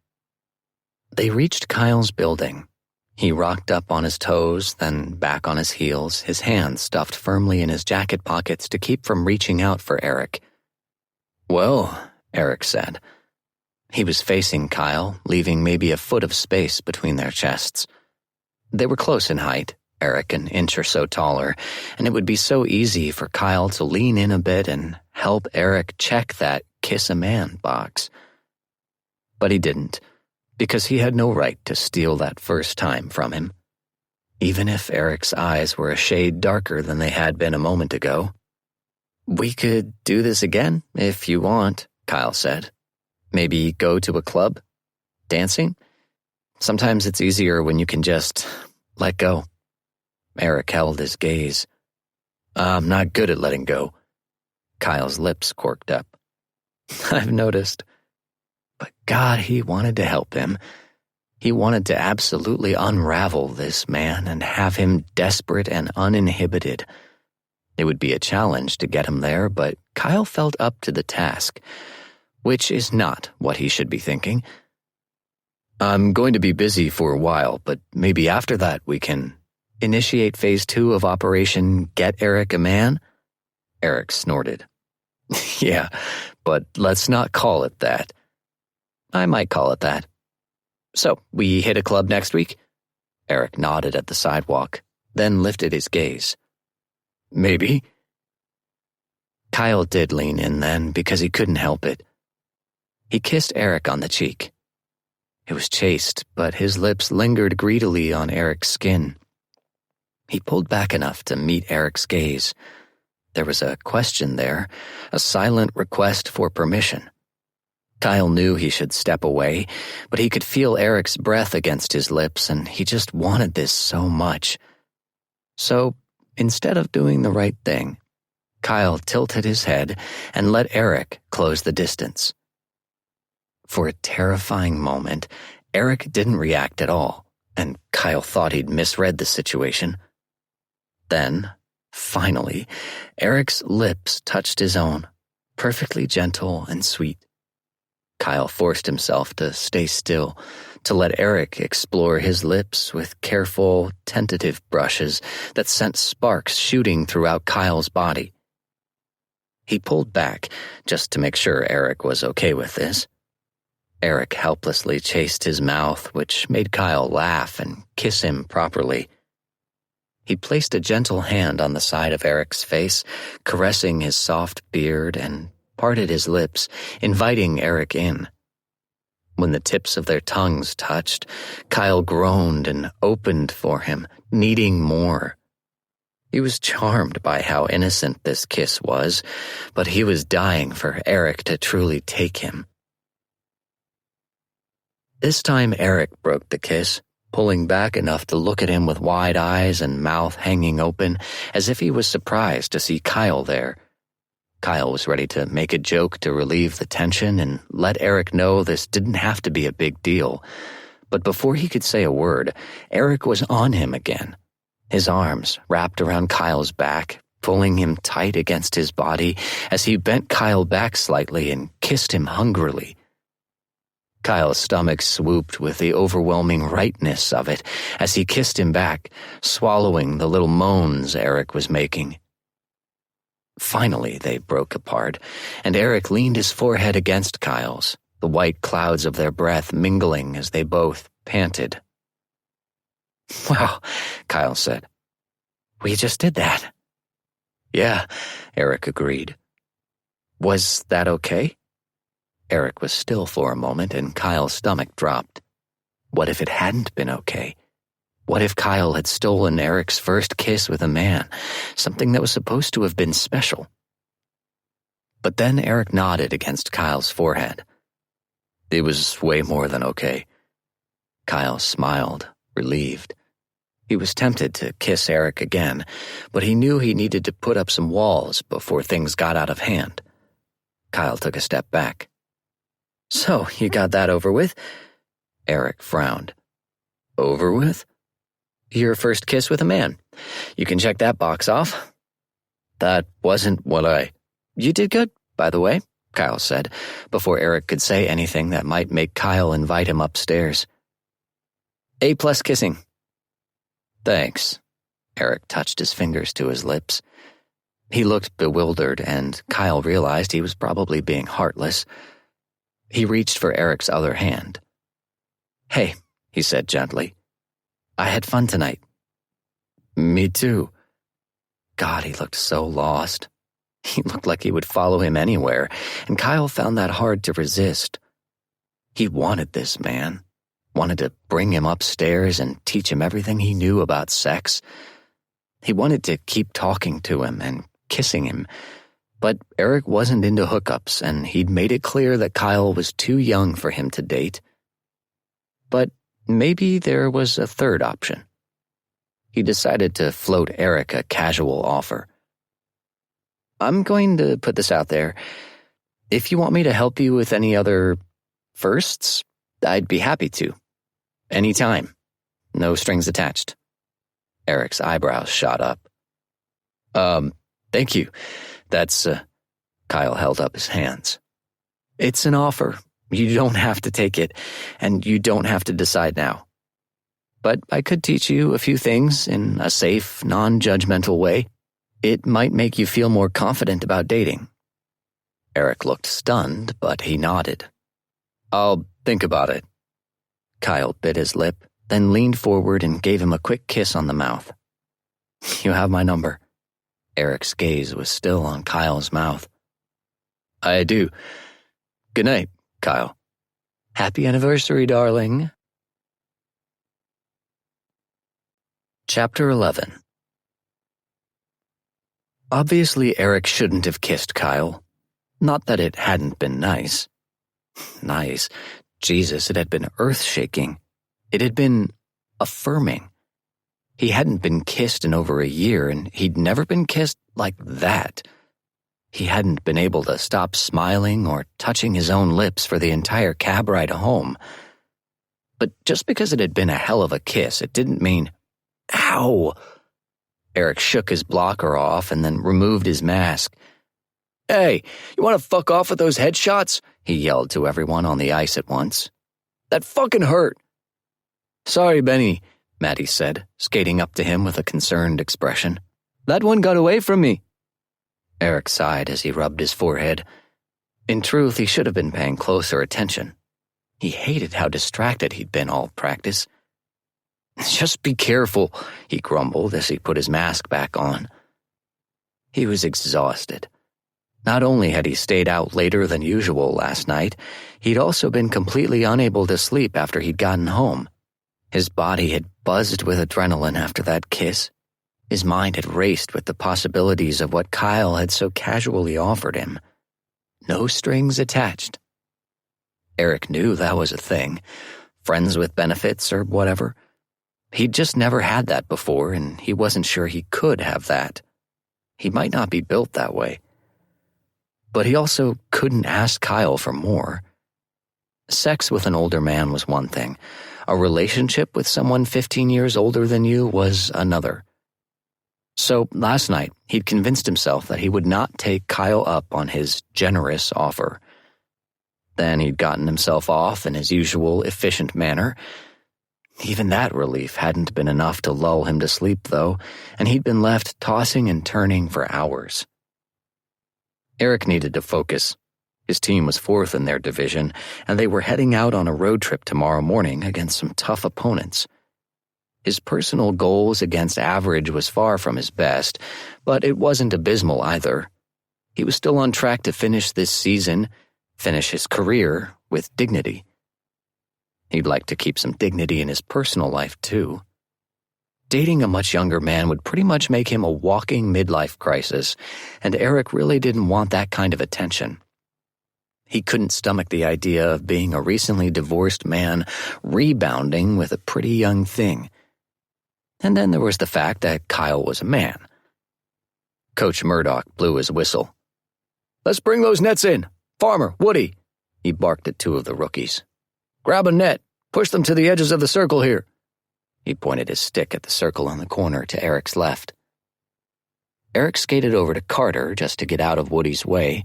They reached Kyle's building. He rocked up on his toes, then back on his heels, his hands stuffed firmly in his jacket pockets to keep from reaching out for Eric. Well, Eric said. He was facing Kyle, leaving maybe a foot of space between their chests. They were close in height, Eric an inch or so taller, and it would be so easy for Kyle to lean in a bit and help Eric check that kiss a man box. But he didn't, because he had no right to steal that first time from him. Even if Eric's eyes were a shade darker than they had been a moment ago. We could do this again, if you want, Kyle said. Maybe go to a club? Dancing? Sometimes it's easier when you can just let go. Eric held his gaze. I'm not good at letting go. Kyle's lips quirked up. I've noticed. But God, he wanted to help him. He wanted to absolutely unravel this man and have him desperate and uninhibited. It would be a challenge to get him there, but Kyle felt up to the task, which is not what he should be thinking. I'm going to be busy for a while, but maybe after that we can initiate phase 2 of Operation Get Eric a Man? Eric snorted. Yeah, but let's not call it that. I might call it that. So, we hit a club next week? Eric nodded at the sidewalk, then lifted his gaze. Maybe. Kyle did lean in then because he couldn't help it. He kissed Eric on the cheek. It was chaste, but his lips lingered greedily on Eric's skin. He pulled back enough to meet Eric's gaze. There was a question there, a silent request for permission. Kyle knew he should step away, but he could feel Eric's breath against his lips, and he just wanted this so much. So, instead of doing the right thing, Kyle tilted his head and let Eric close the distance. For a terrifying moment, Eric didn't react at all, and Kyle thought he'd misread the situation. Then, finally, Eric's lips touched his own, perfectly gentle and sweet. Kyle forced himself to stay still, to let Eric explore his lips with careful, tentative brushes that sent sparks shooting throughout Kyle's body. He pulled back just to make sure Eric was okay with this. Eric helplessly chased his mouth, which made Kyle laugh and kiss him properly. He placed a gentle hand on the side of Eric's face, caressing his soft beard, and parted his lips, inviting Eric in. When the tips of their tongues touched, Kyle groaned and opened for him, needing more. He was charmed by how innocent this kiss was, but he was dying for Eric to truly take him. This time Eric broke the kiss, pulling back enough to look at him with wide eyes and mouth hanging open, as if he was surprised to see Kyle there. Kyle was ready to make a joke to relieve the tension and let Eric know this didn't have to be a big deal. But before he could say a word, Eric was on him again. His arms wrapped around Kyle's back, pulling him tight against his body as he bent Kyle back slightly and kissed him hungrily. Kyle's stomach swooped with the overwhelming rightness of it as he kissed him back, swallowing the little moans Eric was making. Finally, they broke apart, and Eric leaned his forehead against Kyle's, the white clouds of their breath mingling as they both panted. "Wow," Kyle said. "We just did that." "Yeah," Eric agreed. "Was that okay?" Eric was still for a moment, and Kyle's stomach dropped. What if it hadn't been okay? What if Kyle had stolen Eric's first kiss with a man, something that was supposed to have been special? But then Eric nodded against Kyle's forehead. It was way more than okay. Kyle smiled, relieved. He was tempted to kiss Eric again, but he knew he needed to put up some walls before things got out of hand. Kyle took a step back. "So, you got that over with?" Eric frowned. "Over with?" "Your first kiss with a man. You can check that box off." "That wasn't what I—" "You did good, by the way," Kyle said, before Eric could say anything that might make Kyle invite him upstairs. A+ kissing. "Thanks." Eric touched his fingers to his lips. He looked bewildered, and Kyle realized he was probably being heartless. He reached for Eric's other hand. "Hey," he said gently. "I had fun tonight." "Me too." God, he looked so lost. He looked like he would follow him anywhere, and Kyle found that hard to resist. He wanted this man, wanted to bring him upstairs and teach him everything he knew about sex. He wanted to keep talking to him and kissing him, but Eric wasn't into hookups, and he'd made it clear that Kyle was too young for him to date. But maybe there was a third option. He decided to float Eric a casual offer. "I'm going to put this out there. If you want me to help you with any other firsts, I'd be happy to. Anytime. No strings attached." Eric's eyebrows shot up. Thank you. That's, Kyle held up his hands. "It's an offer. You don't have to take it, and you don't have to decide now. But I could teach you a few things in a safe, non-judgmental way. It might make you feel more confident about dating." Eric looked stunned, but he nodded. "I'll think about it." Kyle bit his lip, then leaned forward and gave him a quick kiss on the mouth. "You have my number." Eric's gaze was still on Kyle's mouth. "I do. Good night, Kyle." "Happy anniversary, darling." Chapter 11. Obviously, Eric shouldn't have kissed Kyle. Not that it hadn't been nice. Nice. Jesus, it had been earth-shaking. It had been affirming. He hadn't been kissed in over a year, and he'd never been kissed like that. He hadn't been able to stop smiling or touching his own lips for the entire cab ride home. But just because it had been a hell of a kiss, it didn't mean, ow! Eric shook his blocker off and then removed his mask. "Hey, you want to fuck off with those headshots?" he yelled to everyone on the ice at once. "That fucking hurt." "Sorry, Benny," Maddie said, skating up to him with a concerned expression. "That one got away from me." Eric sighed as he rubbed his forehead. In truth, he should have been paying closer attention. He hated how distracted he'd been all practice. "Just be careful," he grumbled as he put his mask back on. He was exhausted. Not only had he stayed out later than usual last night, he'd also been completely unable to sleep after he'd gotten home. His body had buzzed with adrenaline after that kiss. His mind had raced with the possibilities of what Kyle had so casually offered him. No strings attached. Eric knew that was a thing, friends with benefits or whatever. He'd just never had that before, and he wasn't sure he could have that. He might not be built that way. But he also couldn't ask Kyle for more. Sex with an older man was one thing. A relationship with someone 15 years older than you was another. So last night, he'd convinced himself that he would not take Kyle up on his generous offer. Then he'd gotten himself off in his usual efficient manner. Even that relief hadn't been enough to lull him to sleep, though, and he'd been left tossing and turning for hours. Eric needed to focus. His team was fourth in their division, and they were heading out on a road trip tomorrow morning against some tough opponents. His personal goals against average was far from his best, but it wasn't abysmal either. He was still on track to finish this season, finish his career with dignity. He'd like to keep some dignity in his personal life, too. Dating a much younger man would pretty much make him a walking midlife crisis, and Eric really didn't want that kind of attention. He couldn't stomach the idea of being a recently divorced man rebounding with a pretty young thing. And then there was the fact that Kyle was a man. Coach Murdoch blew his whistle. "Let's bring those nets in. Farmer, Woody," he barked at two of the rookies. "Grab a net. Push them to the edges of the circle here." He pointed his stick at the circle in the corner to Eric's left. Eric skated over to Carter just to get out of Woody's way.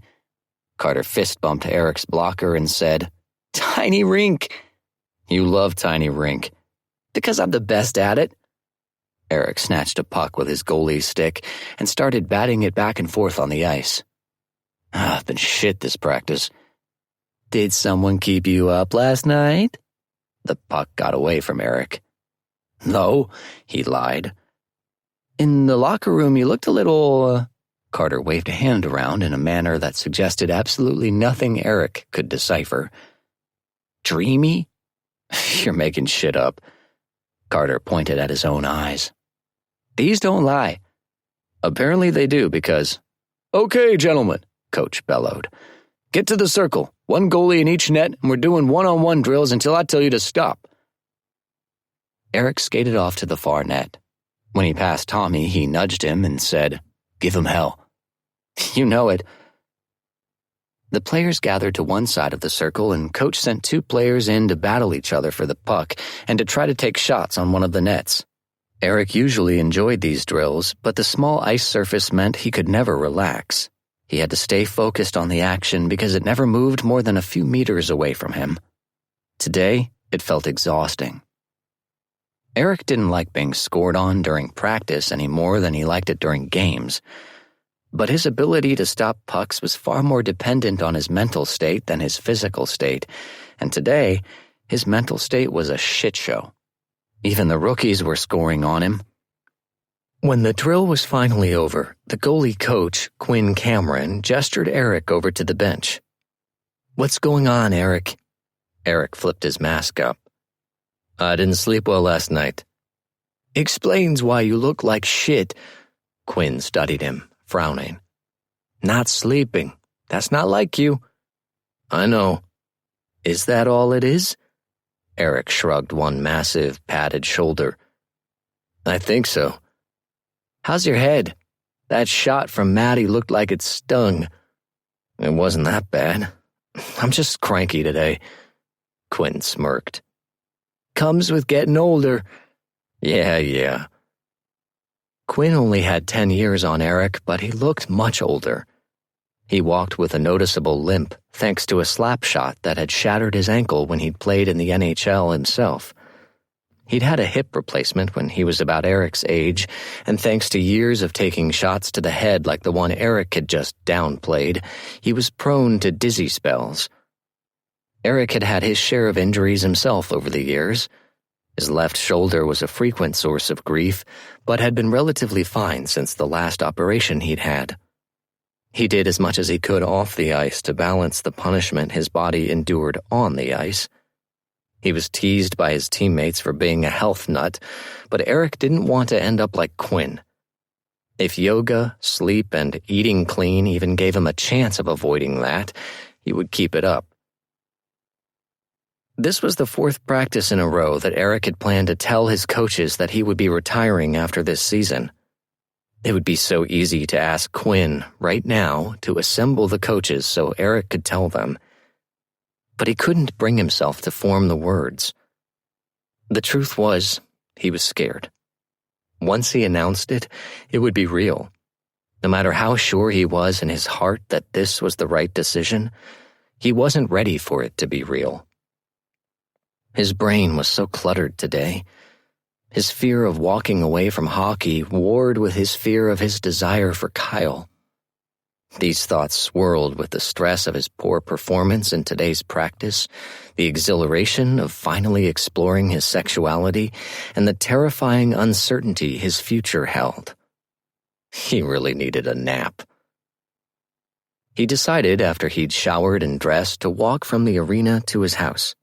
Carter fist-bumped Eric's blocker and said, "Tiny rink." "You love tiny rink." "Because I'm the best at it." Eric snatched a puck with his goalie's stick and started batting it back and forth on the ice. "I've been shit this practice." "Did someone keep you up last night?" The puck got away from Eric. "No," he lied. "In the locker room you looked a little..." Carter waved a hand around in a manner that suggested absolutely nothing Eric could decipher. "Dreamy?" "You're making shit up." Carter pointed at his own eyes. "These don't lie." "Apparently they do because..." "Okay, gentlemen," Coach bellowed. "Get to the circle. One goalie in each net, and we're doing one-on-one drills until I tell you to stop." Eric skated off to the far net. When he passed Tommy, he nudged him and said, "Give him hell." "You know it." The players gathered to one side of the circle, and Coach sent two players in to battle each other for the puck and to try to take shots on one of the nets. Eric usually enjoyed these drills, but the small ice surface meant he could never relax. He had to stay focused on the action because it never moved more than a few meters away from him. Today, it felt exhausting. Eric didn't like being scored on during practice any more than he liked it during games. But his ability to stop pucks was far more dependent on his mental state than his physical state, and today, his mental state was a shit show. Even the rookies were scoring on him. When the drill was finally over, the goalie coach, Quinn Cameron, gestured Eric over to the bench. "What's going on, Eric?" Eric flipped his mask up. "I didn't sleep well last night." "Explains why you look like shit." Quinn studied him, frowning. "Not sleeping. That's not like you." "I know." "Is that all it is?" Eric shrugged one massive, padded shoulder. "I think so." "How's your head? That shot from Maddie looked like it stung." "It wasn't that bad. I'm just cranky today." Quinn smirked. "Comes with getting older." Yeah. Quinn only had 10 years on Eric, but he looked much older. He walked with a noticeable limp, thanks to a slap shot that had shattered his ankle when he'd played in the NHL himself. He'd had a hip replacement when he was about Eric's age, and thanks to years of taking shots to the head like the one Eric had just downplayed, he was prone to dizzy spells. Eric had had his share of injuries himself over the years. His left shoulder was a frequent source of grief, but had been relatively fine since the last operation he'd had. He did as much as he could off the ice to balance the punishment his body endured on the ice. He was teased by his teammates for being a health nut, but Eric didn't want to end up like Quinn. If yoga, sleep, and eating clean even gave him a chance of avoiding that, he would keep it up. This was the fourth practice in a row that Eric had planned to tell his coaches that he would be retiring after this season. It would be so easy to ask Quinn, right now, to assemble the coaches so Eric could tell them. But he couldn't bring himself to form the words. The truth was, he was scared. Once he announced it, it would be real. No matter how sure he was in his heart that this was the right decision, he wasn't ready for it to be real. His brain was so cluttered today. His fear of walking away from hockey warred with his fear of his desire for Kyle. These thoughts swirled with the stress of his poor performance in today's practice, the exhilaration of finally exploring his sexuality, and the terrifying uncertainty his future held. He really needed a nap. He decided after he'd showered and dressed to walk from the arena to his house.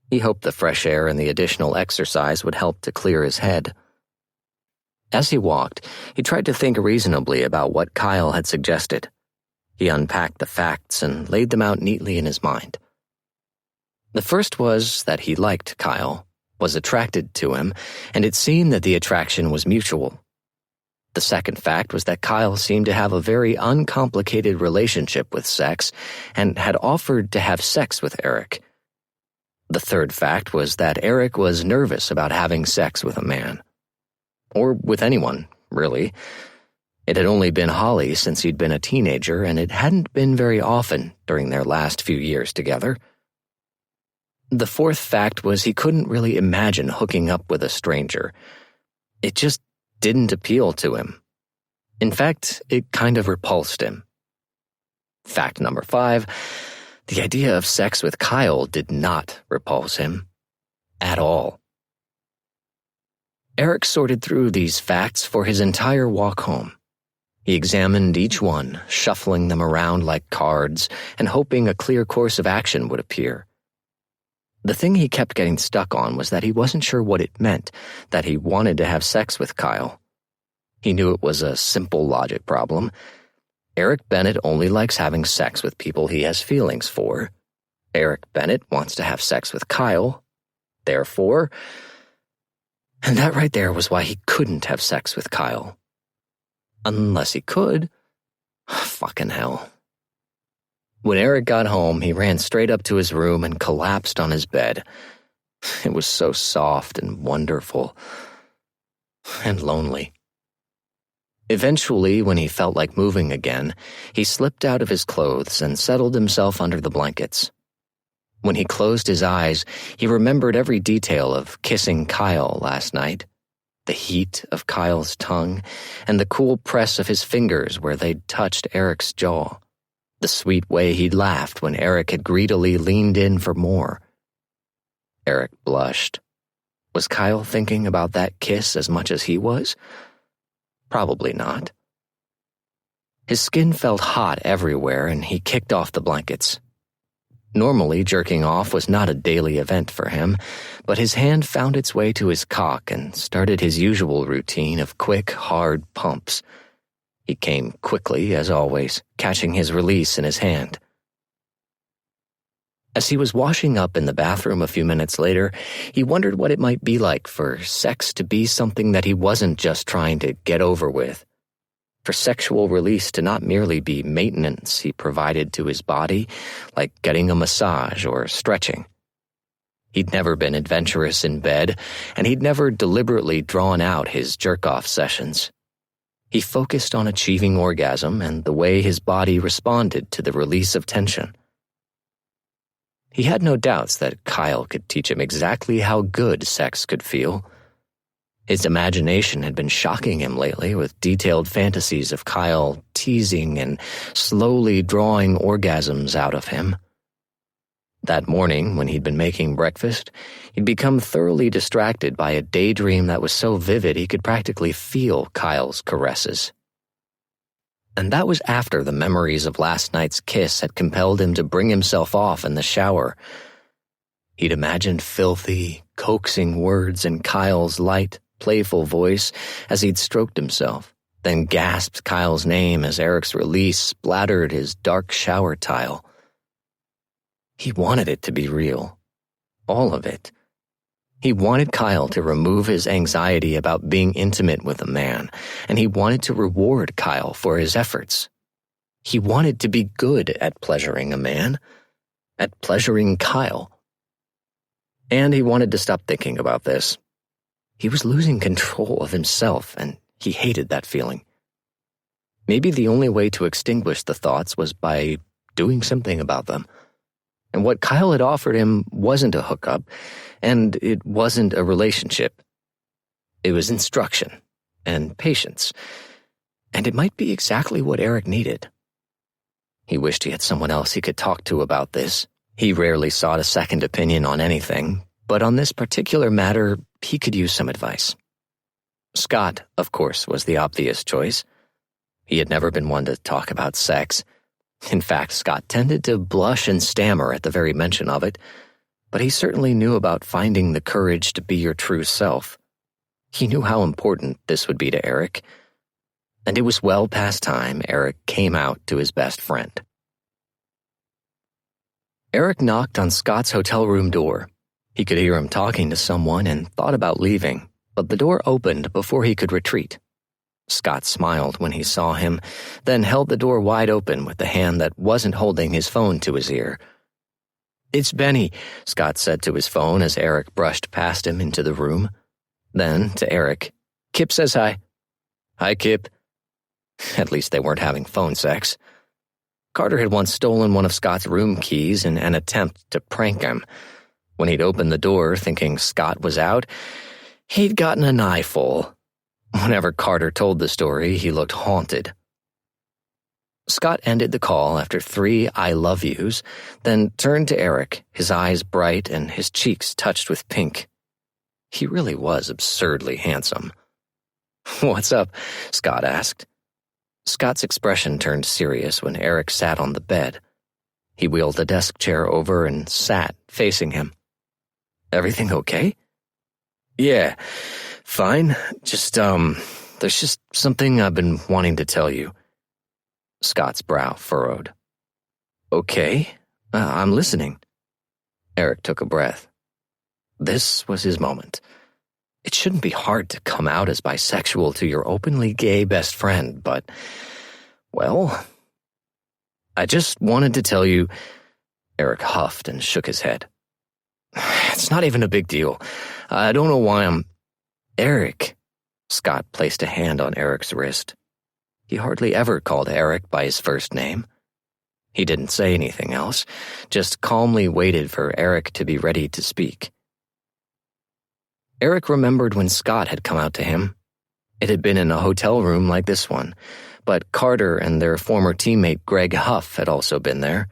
He hoped the fresh air and the additional exercise would help to clear his head. As he walked, he tried to think reasonably about what Kyle had suggested. He unpacked the facts and laid them out neatly in his mind. The first was that he liked Kyle, was attracted to him, and it seemed that the attraction was mutual. The second fact was that Kyle seemed to have a very uncomplicated relationship with sex and had offered to have sex with Eric. The third fact was that Eric was nervous about having sex with a man. Or with anyone, really. It had only been Holly since he'd been a teenager, and it hadn't been very often during their last few years together. The fourth fact was he couldn't really imagine hooking up with a stranger. It just didn't appeal to him. In fact, it kind of repulsed him. Fact number 5, the idea of sex with Kyle did not repulse him. At all. Eric sorted through these facts for his entire walk home. He examined each one, shuffling them around like cards and hoping a clear course of action would appear. The thing he kept getting stuck on was that he wasn't sure what it meant, that he wanted to have sex with Kyle. He knew it was a simple logic problem. Eric Bennett only likes having sex with people he has feelings for. Eric Bennett wants to have sex with Kyle. Therefore... And that right there was why he couldn't have sex with Kyle. Unless he could. Fucking hell. When Eric got home, he ran straight up to his room and collapsed on his bed. It was so soft and wonderful. And lonely. Eventually, when he felt like moving again, he slipped out of his clothes and settled himself under the blankets. When he closed his eyes, he remembered every detail of kissing Kyle last night, the heat of Kyle's tongue, and the cool press of his fingers where they'd touched Eric's jaw, the sweet way he'd laughed when Eric had greedily leaned in for more. Eric blushed. Was Kyle thinking about that kiss as much as he was? Probably not. His skin felt hot everywhere, and he kicked off the blankets. Normally, jerking off was not a daily event for him, but his hand found its way to his cock and started his usual routine of quick, hard pumps. He came quickly, as always, catching his release in his hand. As he was washing up in the bathroom a few minutes later, he wondered what it might be like for sex to be something that he wasn't just trying to get over with. For sexual release to not merely be maintenance he provided to his body, like getting a massage or stretching. He'd never been adventurous in bed, and he'd never deliberately drawn out his jerk-off sessions. He focused on achieving orgasm and the way his body responded to the release of tension. He had no doubts that Kyle could teach him exactly how good sex could feel. His imagination had been shocking him lately with detailed fantasies of Kyle teasing and slowly drawing orgasms out of him. That morning, when he'd been making breakfast, he'd become thoroughly distracted by a daydream that was so vivid he could practically feel Kyle's caresses. And that was after the memories of last night's kiss had compelled him to bring himself off in the shower. He'd imagined filthy, coaxing words in Kyle's light, playful voice as he'd stroked himself, then gasped Kyle's name as Eric's release splattered his dark shower tile. He wanted it to be real. All of it. He wanted Kyle to remove his anxiety about being intimate with a man, and he wanted to reward Kyle for his efforts. He wanted to be good at pleasuring a man, at pleasuring Kyle. And he wanted to stop thinking about this. He was losing control of himself, and he hated that feeling. Maybe the only way to extinguish the thoughts was by doing something about them. And what Kyle had offered him wasn't a hookup, and it wasn't a relationship. It was instruction and patience, and it might be exactly what Eric needed. He wished he had someone else he could talk to about this. He rarely sought a second opinion on anything, but on this particular matter, he could use some advice. Scott, of course, was the obvious choice. He had never been one to talk about sex. In fact, Scott tended to blush and stammer at the very mention of it, but he certainly knew about finding the courage to be your true self. He knew how important this would be to Eric, and it was well past time Eric came out to his best friend. Eric knocked on Scott's hotel room door. He could hear him talking to someone and thought about leaving, but the door opened before he could retreat. Scott smiled when he saw him, then held the door wide open with the hand that wasn't holding his phone to his ear. "It's Benny," Scott said to his phone as Eric brushed past him into the room. Then, to Eric, "Kip says hi." "Hi, Kip." At least they weren't having phone sex. Carter had once stolen one of Scott's room keys in an attempt to prank him. When he'd opened the door thinking Scott was out, he'd gotten an eyeful. Whenever Carter told the story, he looked haunted. Scott ended the call after 3 I love yous, then turned to Eric, his eyes bright and his cheeks touched with pink. He really was absurdly handsome. "What's up?" Scott asked. Scott's expression turned serious when Eric sat on the bed. He wheeled a desk chair over and sat, facing him. "Everything okay?" "Yeah, fine. There's just something I've been wanting to tell you." Scott's brow furrowed. "Okay, I'm listening." Eric took a breath. This was his moment. It shouldn't be hard to come out as bisexual to your openly gay best friend, but, well, I just wanted to tell you. Eric huffed and shook his head. "It's not even a big deal. I don't know why I'm—" "Eric." Scott placed a hand on Eric's wrist. He hardly ever called Eric by his first name. He didn't say anything else, just calmly waited for Eric to be ready to speak. Eric remembered when Scott had come out to him. It had been in a hotel room like this one, but Carter and their former teammate Greg Huff had also been there.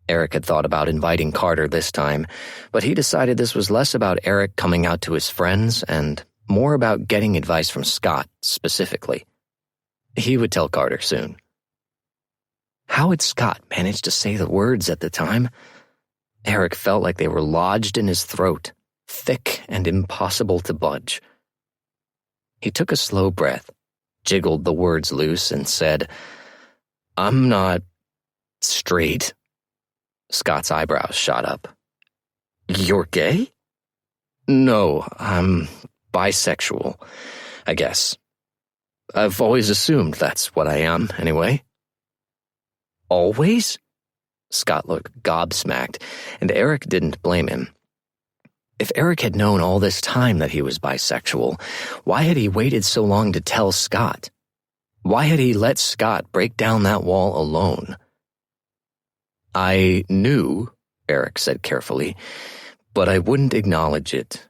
Eric had thought about inviting Carter this time, but he decided this was less about Eric coming out to his friends and more about getting advice from Scott specifically. He would tell Carter soon. How had Scott managed to say the words at the time? Eric felt like they were lodged in his throat, thick and impossible to budge. He took a slow breath, jiggled the words loose, and said, "I'm not straight." Scott's eyebrows shot up. "You're gay?" "No, I'm bisexual, I guess. I've always assumed that's what I am, anyway." "Always?" Scott looked gobsmacked, and Eric didn't blame him. If Eric had known all this time that he was bisexual, why had he waited so long to tell Scott? Why had he let Scott break down that wall alone? "I knew," Eric said carefully, "but I wouldn't acknowledge it.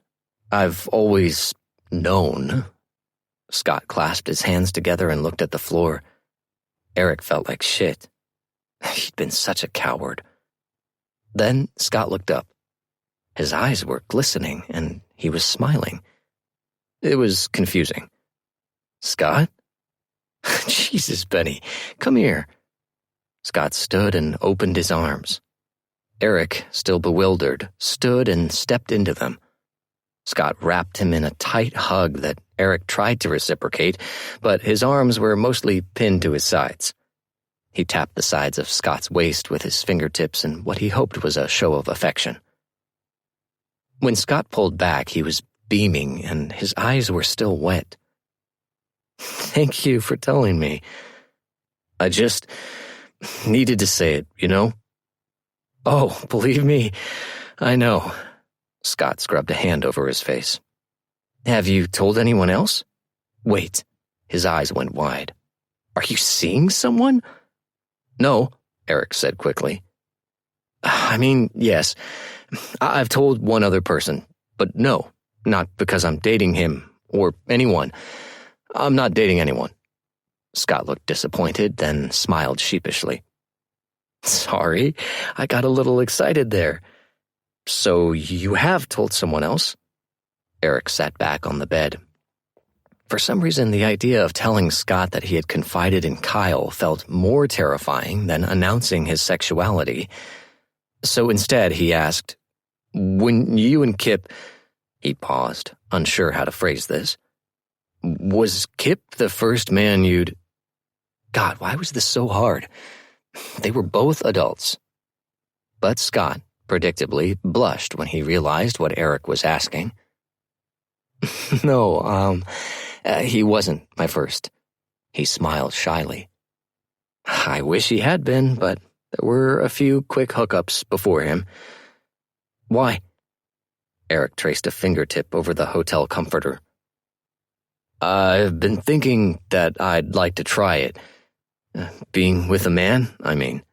I've always known." Scott clasped his hands together and looked at the floor. Eric felt like shit. He'd been such a coward. Then Scott looked up. His eyes were glistening, and he was smiling. It was confusing. "Scott?" "Jesus, Benny, come here." Scott stood and opened his arms. Eric, still bewildered, stood and stepped into them. Scott wrapped him in a tight hug that Eric tried to reciprocate, but his arms were mostly pinned to his sides. He tapped the sides of Scott's waist with his fingertips in what he hoped was a show of affection. When Scott pulled back, he was beaming, and his eyes were still wet. "Thank you for telling me. I just needed to say it, you know?" "Oh, believe me, I know." Scott scrubbed a hand over his face. "Have you told anyone else?" "Wait." His eyes went wide. "Are you seeing someone?" "No," Eric said quickly. "I mean, yes. I've told one other person, but no, not because I'm dating him or anyone. I'm not dating anyone." Scott looked disappointed, then smiled sheepishly. "Sorry, I got a little excited there. So you have told someone else?" Eric sat back on the bed. For some reason, the idea of telling Scott that he had confided in Kyle felt more terrifying than announcing his sexuality. So instead, he asked, "When you and Kip—" He paused, unsure how to phrase this. "Was Kip the first man you'd—" God, why was this so hard? They were both adults. But Scott, predictably, blushed when he realized what Eric was asking. "No, he wasn't my first." He smiled shyly. "I wish he had been, but there were a few quick hookups before him." "Why?" Eric traced a fingertip over the hotel comforter. "I've been thinking that I'd like to try it. Being with a man, I mean."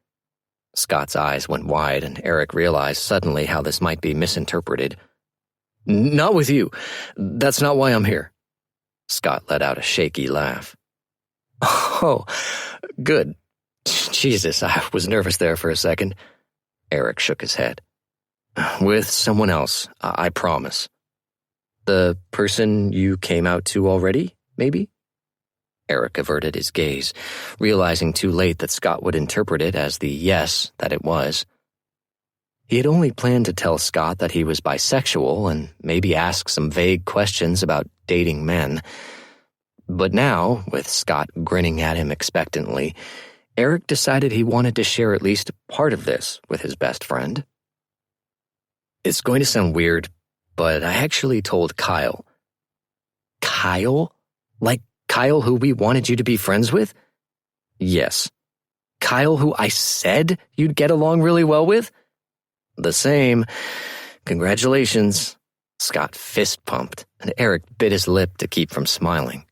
Scott's eyes went wide, and Eric realized suddenly how this might be misinterpreted. "Not with you. That's not why I'm here." Scott let out a shaky laugh. "Oh, good. Jesus, I was nervous there for a second." Eric shook his head. "With someone else, I promise." "The person you came out to already, maybe?" Eric averted his gaze, realizing too late that Scott would interpret it as the yes that it was. He had only planned to tell Scott that he was bisexual and maybe ask some vague questions about dating men. But now, with Scott grinning at him expectantly, Eric decided he wanted to share at least part of this with his best friend. "It's going to sound weird, but I actually told Kyle." "Kyle? Like Kyle who we wanted you to be friends with?" "Yes." "Kyle who I said you'd get along really well with?" "The same. Congratulations." Scott fist pumped, and Eric bit his lip to keep from smiling.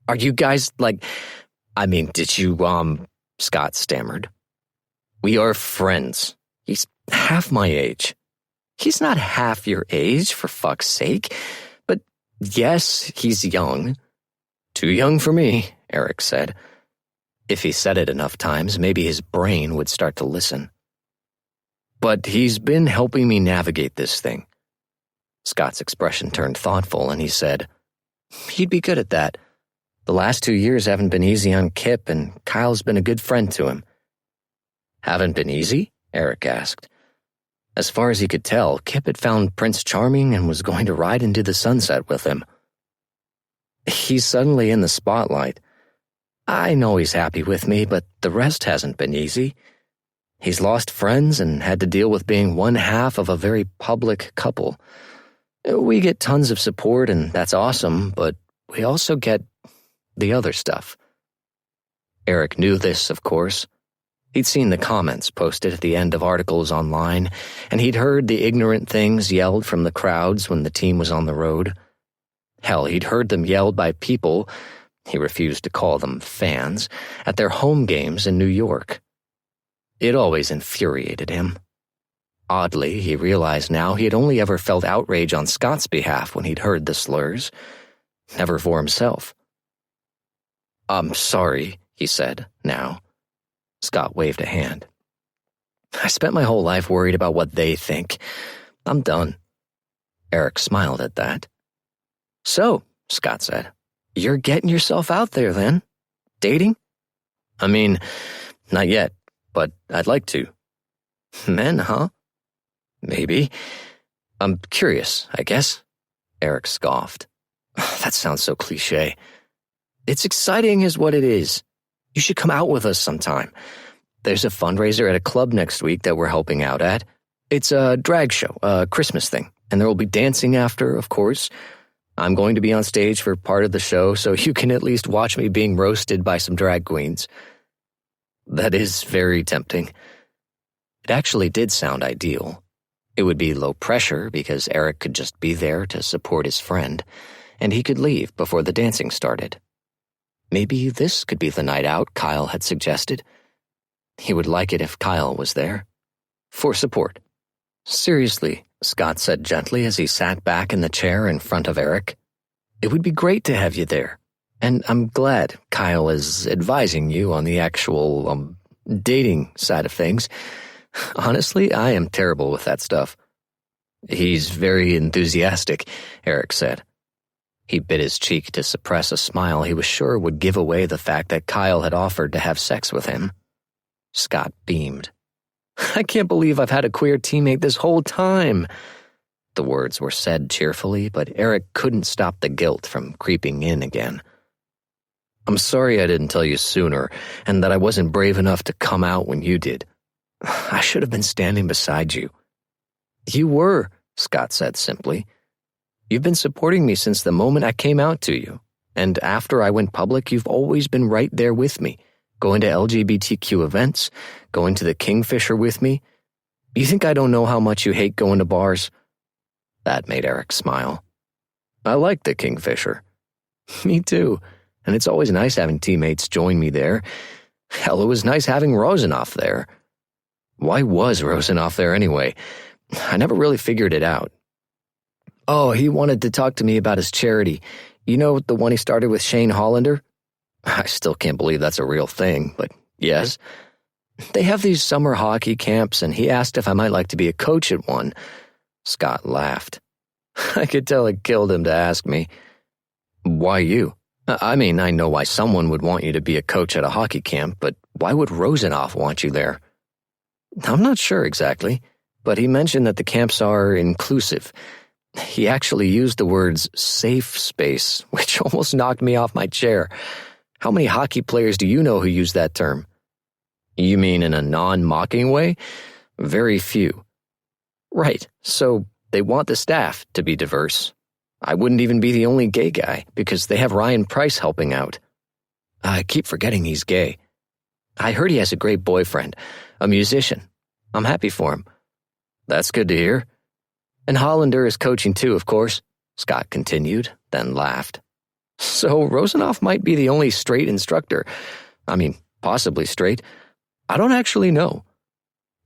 "Are you guys, did you, Scott stammered. "We are friends. He's half my age." "He's not half your age, for fuck's sake. But yes, he's young." "Too young for me," Eric said. If he said it enough times, maybe his brain would start to listen. "But he's been helping me navigate this thing." Scott's expression turned thoughtful, and he said, "He'd be good at that. The last 2 years haven't been easy on Kip, and Kyle's been a good friend to him." "Haven't been easy?" Eric asked. As far as he could tell, Kip had found Prince Charming and was going to ride into the sunset with him. "He's suddenly in the spotlight. I know he's happy with me, but the rest hasn't been easy. He's lost friends and had to deal with being one half of a very public couple. We get tons of support, and that's awesome, but we also get the other stuff." Eric knew this, of course. He'd seen the comments posted at the end of articles online, and he'd heard the ignorant things yelled from the crowds when the team was on the road. Hell, he'd heard them yelled by people, he refused to call them fans, at their home games in New York. It always infuriated him. Oddly, he realized now he had only ever felt outrage on Scott's behalf when he'd heard the slurs, never for himself. "I'm sorry," he said, now. Scott waved a hand. "I spent my whole life worried about what they think. I'm done." Eric smiled at that. "So," Scott said, "you're getting yourself out there then? Dating?" "I mean, not yet, but I'd like to." "Men, huh?" "Maybe. I'm curious, I guess." Eric scoffed. That sounds so cliche. It's exciting is what it is. You should come out with us sometime. There's a fundraiser at a club next week that we're helping out at. It's a drag show, a Christmas thing, and there will be dancing after, of course. I'm going to be on stage for part of the show, so you can at least watch me being roasted by some drag queens. That is very tempting. It actually did sound ideal. It would be low pressure because Eric could just be there to support his friend, and he could leave before the dancing started. Maybe this could be the night out Kyle had suggested. He would like it if Kyle was there. For support. Seriously, Scott said gently as he sat back in the chair in front of Eric. It would be great to have you there. And I'm glad Kyle is advising you on the actual, dating side of things. Honestly, I am terrible with that stuff. He's very enthusiastic, Eric said. He bit his cheek to suppress a smile he was sure would give away the fact that Kyle had offered to have sex with him. Scott beamed. I can't believe I've had a queer teammate this whole time. The words were said cheerfully, but Eric couldn't stop the guilt from creeping in again. I'm sorry I didn't tell you sooner, and that I wasn't brave enough to come out when you did. I should have been standing beside you. You were, Scott said simply. You've been supporting me since the moment I came out to you, and after I went public, you've always been right there with me, going to LGBTQ events, going to the Kingfisher with me. You think I don't know how much you hate going to bars? That made Eric smile. I like the Kingfisher. Me too, and it's always nice having teammates join me there. Hell, it was nice having Rosenoff there. Why was Rosenoff there anyway? I never really figured it out. Oh, he wanted to talk to me about his charity. You know, the one he started with Shane Hollander? I still can't believe that's a real thing, but yes. They have these summer hockey camps, and he asked if I might like to be a coach at one. Scott laughed. I could tell it killed him to ask me. Why you? I mean, I know why someone would want you to be a coach at a hockey camp, but why would Rosenoff want you there? I'm not sure exactly, but he mentioned that the camps are inclusive. He actually used the words safe space, which almost knocked me off my chair. How many hockey players do you know who use that term? You mean in a non-mocking way? Very few. Right, so they want the staff to be diverse. I wouldn't even be the only gay guy, because they have Ryan Price helping out. I keep forgetting he's gay. I heard he has a great boyfriend, a musician. I'm happy for him. That's good to hear. And Hollander is coaching too, of course, Scott continued, then laughed. So Rosenoff might be the only straight instructor. I mean, possibly straight. I don't actually know.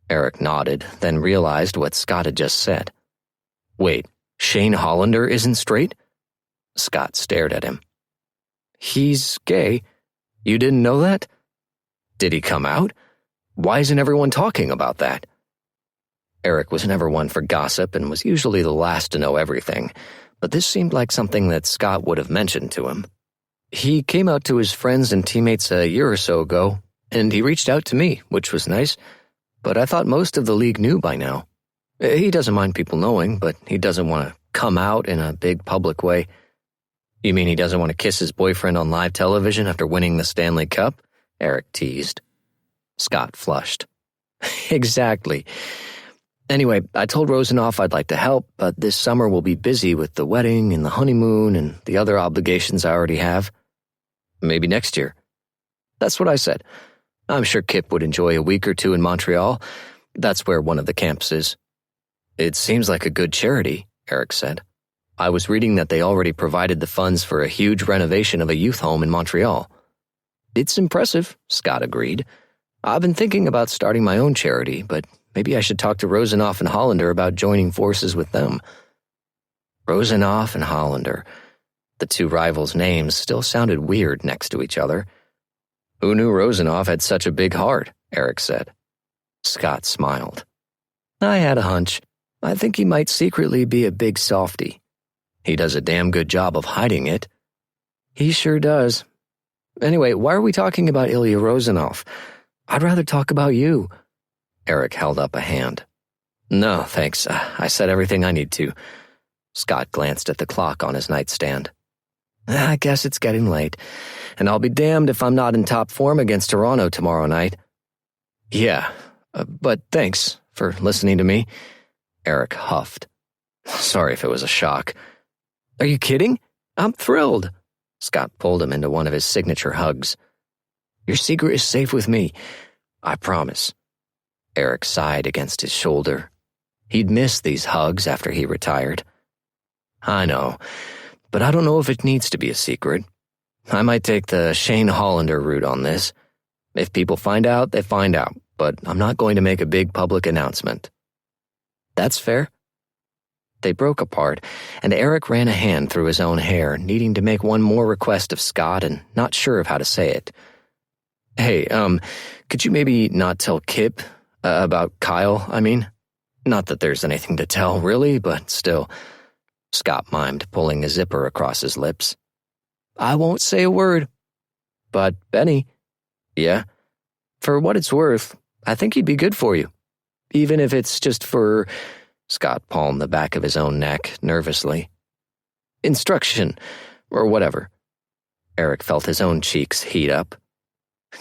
Eric nodded, then realized what Scott had just said. Wait, Shane Hollander isn't straight? Scott stared at him. He's gay. You didn't know that? Did he come out? Why isn't everyone talking about that? Eric was never one for gossip and was usually the last to know everything, but this seemed like something that Scott would have mentioned to him. He came out to his friends and teammates a year or so ago, and he reached out to me, which was nice, but I thought most of the league knew by now. He doesn't mind people knowing, but he doesn't want to come out in a big public way. You mean he doesn't want to kiss his boyfriend on live television after winning the Stanley Cup? Eric teased. Scott flushed. Exactly. Anyway, I told Rosenoff I'd like to help, but this summer we'll be busy with the wedding and the honeymoon and the other obligations I already have. Maybe next year. That's what I said. I'm sure Kip would enjoy a week or two in Montreal. That's where one of the camps is. It seems like a good charity, Eric said. I was reading that they already provided the funds for a huge renovation of a youth home in Montreal. It's impressive, Scott agreed. I've been thinking about starting my own charity, but maybe I should talk to Rosenoff and Hollander about joining forces with them. Rosenoff and Hollander. The two rivals' names still sounded weird next to each other. Who knew Rosenoff had such a big heart? Eric said. Scott smiled. I had a hunch. I think he might secretly be a big softy. He does a damn good job of hiding it. He sure does. Anyway, why are we talking about Ilya Rosenoff? I'd rather talk about you. Eric held up a hand. No, thanks. I said everything I need to. Scott glanced at the clock on his nightstand. I guess it's getting late, and I'll be damned if I'm not in top form against Toronto tomorrow night. Yeah, but thanks for listening to me, Eric huffed. Sorry if it was a shock. Are you kidding? I'm thrilled. Scott pulled him into one of his signature hugs. Your secret is safe with me. I promise. Eric sighed against his shoulder. He'd missed these hugs after he retired. I know, but I don't know if it needs to be a secret. I might take the Shane Hollander route on this. If people find out, they find out, but I'm not going to make a big public announcement. That's fair. They broke apart, and Eric ran a hand through his own hair, needing to make one more request of Scott and not sure of how to say it. Hey, could you maybe not tell Kip about Kyle, I mean? Not that there's anything to tell, really, but still. Scott mimed, pulling a zipper across his lips. I won't say a word. But, Benny. Yeah? For what it's worth, I think he'd be good for you. Even if it's just for... Scott palmed the back of his own neck, nervously. Instruction, or whatever. Eric felt his own cheeks heat up.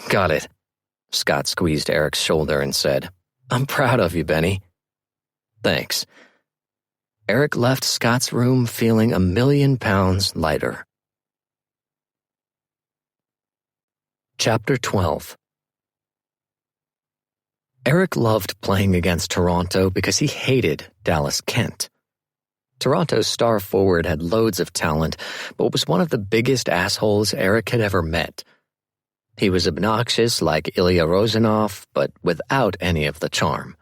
Got it. Scott squeezed Eric's shoulder and said, I'm proud of you, Benny. Thanks. Eric left Scott's room feeling 1,000,000 pounds lighter. Chapter 12. Eric loved playing against Toronto because he hated Dallas Kent. Toronto's star forward had loads of talent, but was one of the biggest assholes Eric had ever met. He was obnoxious like Ilya Rozanov, but without any of the charm.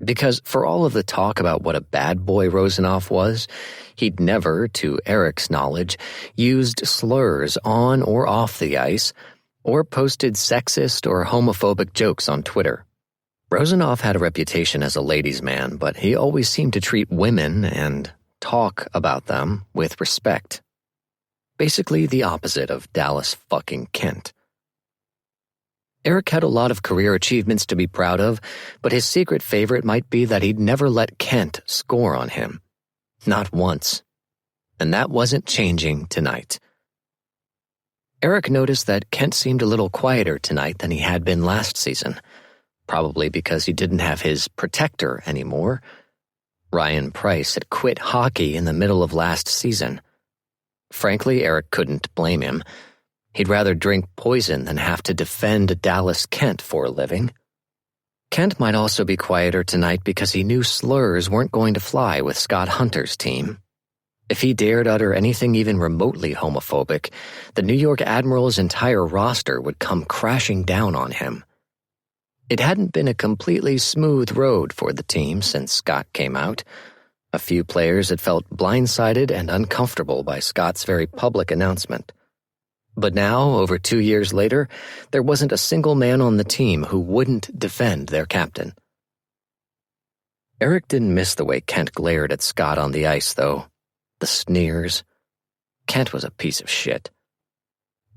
Because for all of the talk about what a bad boy Rozanov was, he'd never, to Eric's knowledge, used slurs on or off the ice, or posted sexist or homophobic jokes on Twitter. Rozanov had a reputation as a ladies' man, but he always seemed to treat women and talk about them with respect. Basically the opposite of Dallas fucking Kent. Eric had a lot of career achievements to be proud of, but his secret favorite might be that he'd never let Kent score on him. Not once. And that wasn't changing tonight. Eric noticed that Kent seemed a little quieter tonight than he had been last season. Probably because he didn't have his protector anymore. Ryan Price had quit hockey in the middle of last season. Frankly, Eric couldn't blame him. He'd rather drink poison than have to defend Dallas Kent for a living. Kent might also be quieter tonight because he knew slurs weren't going to fly with Scott Hunter's team. If he dared utter anything even remotely homophobic, the New York Admirals' entire roster would come crashing down on him. It hadn't been a completely smooth road for the team since Scott came out. A few players had felt blindsided and uncomfortable by Scott's very public announcement. But now, over 2 years later, there wasn't a single man on the team who wouldn't defend their captain. Eric didn't miss the way Kent glared at Scott on the ice, though. The sneers. Kent was a piece of shit.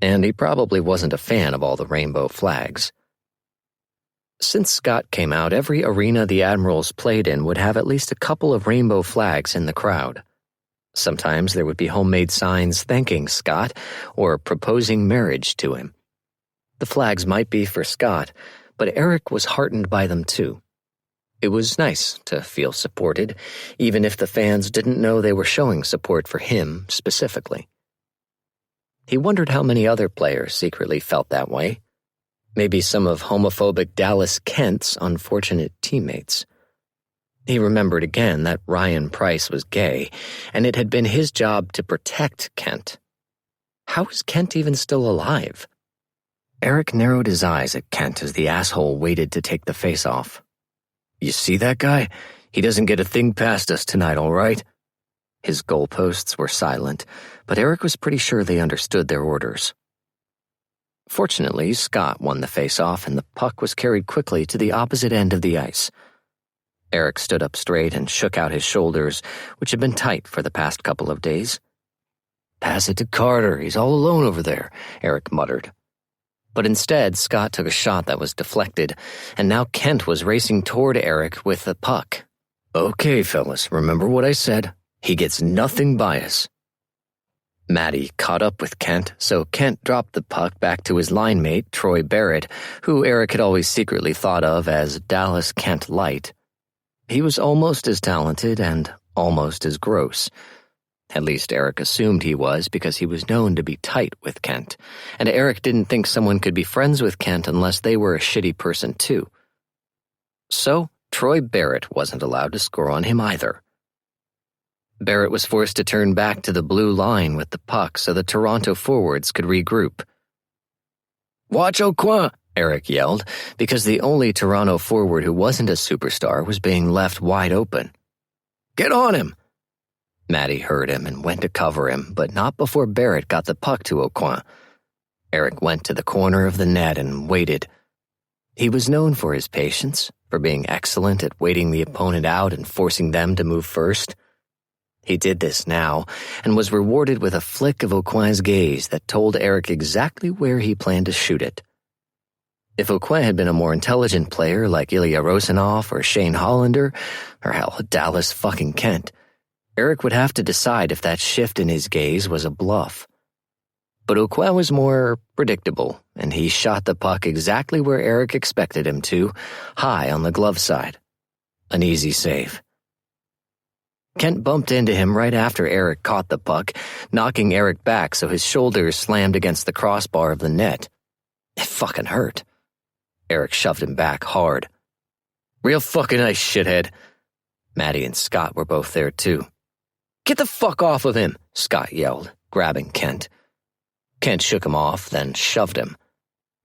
And he probably wasn't a fan of all the rainbow flags. Since Scott came out, every arena the Admirals played in would have at least a couple of rainbow flags in the crowd. Sometimes there would be homemade signs thanking Scott or proposing marriage to him. The flags might be for Scott, but Eric was heartened by them too. It was nice to feel supported, even if the fans didn't know they were showing support for him specifically. He wondered how many other players secretly felt that way. Maybe some of homophobic Dallas Kent's unfortunate teammates. He remembered again that Ryan Price was gay, and it had been his job to protect Kent. How was Kent even still alive? Eric narrowed his eyes at Kent as the asshole waited to take the face-off. You see that guy? He doesn't get a thing past us tonight, all right? His goalposts were silent, but Eric was pretty sure they understood their orders. Fortunately, Scott won the face-off and the puck was carried quickly to the opposite end of the ice. Eric stood up straight and shook out his shoulders, which had been tight for the past couple of days. Pass it to Carter, he's all alone over there, Eric muttered. But instead, Scott took a shot that was deflected, and now Kent was racing toward Eric with the puck. Okay, fellas, remember what I said? He gets nothing by us. Matty caught up with Kent, so Kent dropped the puck back to his line mate, Troy Barrett, who Eric had always secretly thought of as Dallas Kent Light. He was almost as talented and almost as gross. At least Eric assumed he was because he was known to be tight with Kent, and Eric didn't think someone could be friends with Kent unless they were a shitty person too. So, Troy Barrett wasn't allowed to score on him either. Barrett was forced to turn back to the blue line with the puck so the Toronto forwards could regroup. "Watch Aucoin!" Eric yelled, because the only Toronto forward who wasn't a superstar was being left wide open. "Get on him!" Matty heard him and went to cover him, but not before Barrett got the puck to Aucoin. Eric went to the corner of the net and waited. He was known for his patience, for being excellent at waiting the opponent out and forcing them to move first. He did this now, and was rewarded with a flick of Aucoin's gaze that told Eric exactly where he planned to shoot it. If Aucoin had been a more intelligent player like Ilya Rosanov or Shane Hollander, or hell, Dallas fucking Kent, Eric would have to decide if that shift in his gaze was a bluff. But Aucoin was more predictable, and he shot the puck exactly where Eric expected him to, high on the glove side. An easy save. Kent bumped into him right after Eric caught the puck, knocking Eric back so his shoulders slammed against the crossbar of the net. It fucking hurt. Eric shoved him back hard. "Real fucking nice, shithead." Matty and Scott were both there too. "Get the fuck off of him," Scott yelled, grabbing Kent. Kent shook him off, then shoved him.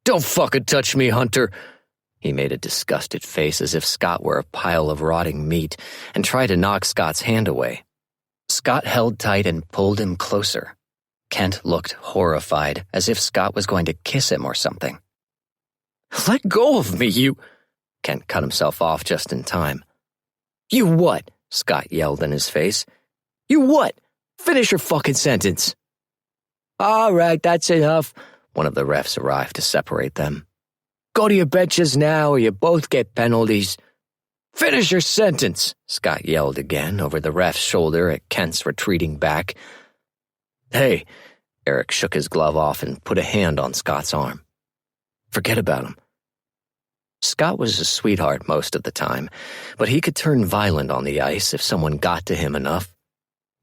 "Don't fucking touch me, Hunter." He made a disgusted face as if Scott were a pile of rotting meat and tried to knock Scott's hand away. Scott held tight and pulled him closer. Kent looked horrified, as if Scott was going to kiss him or something. "Let go of me, you—" Kent cut himself off just in time. "You what?" Scott yelled in his face. "You what? Finish your fucking sentence." "All right, that's enough." One of the refs arrived to separate them. "Go to your benches now or you both get penalties." "Finish your sentence," Scott yelled again over the ref's shoulder at Kent's retreating back. "Hey," Eric shook his glove off and put a hand on Scott's arm. "Forget about him." Scott was a sweetheart most of the time, but he could turn violent on the ice if someone got to him enough.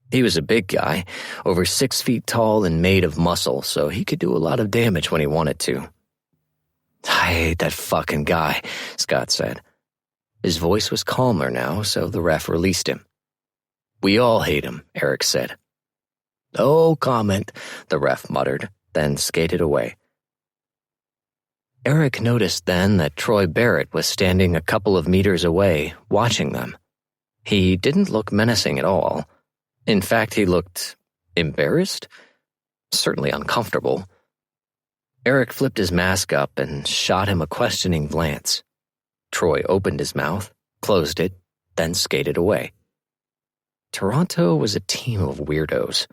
He was a big guy, over 6 feet tall and made of muscle, so he could do a lot of damage when he wanted to. "I hate that fucking guy," Scott said. His voice was calmer now, so the ref released him. "We all hate him," Eric said. "No comment," the ref muttered, then skated away. Eric noticed then that Troy Barrett was standing a couple of meters away, watching them. He didn't look menacing at all. In fact, he looked embarrassed, certainly uncomfortable. Eric flipped his mask up and shot him a questioning glance. Troy opened his mouth, closed it, then skated away. Toronto was a team of weirdos.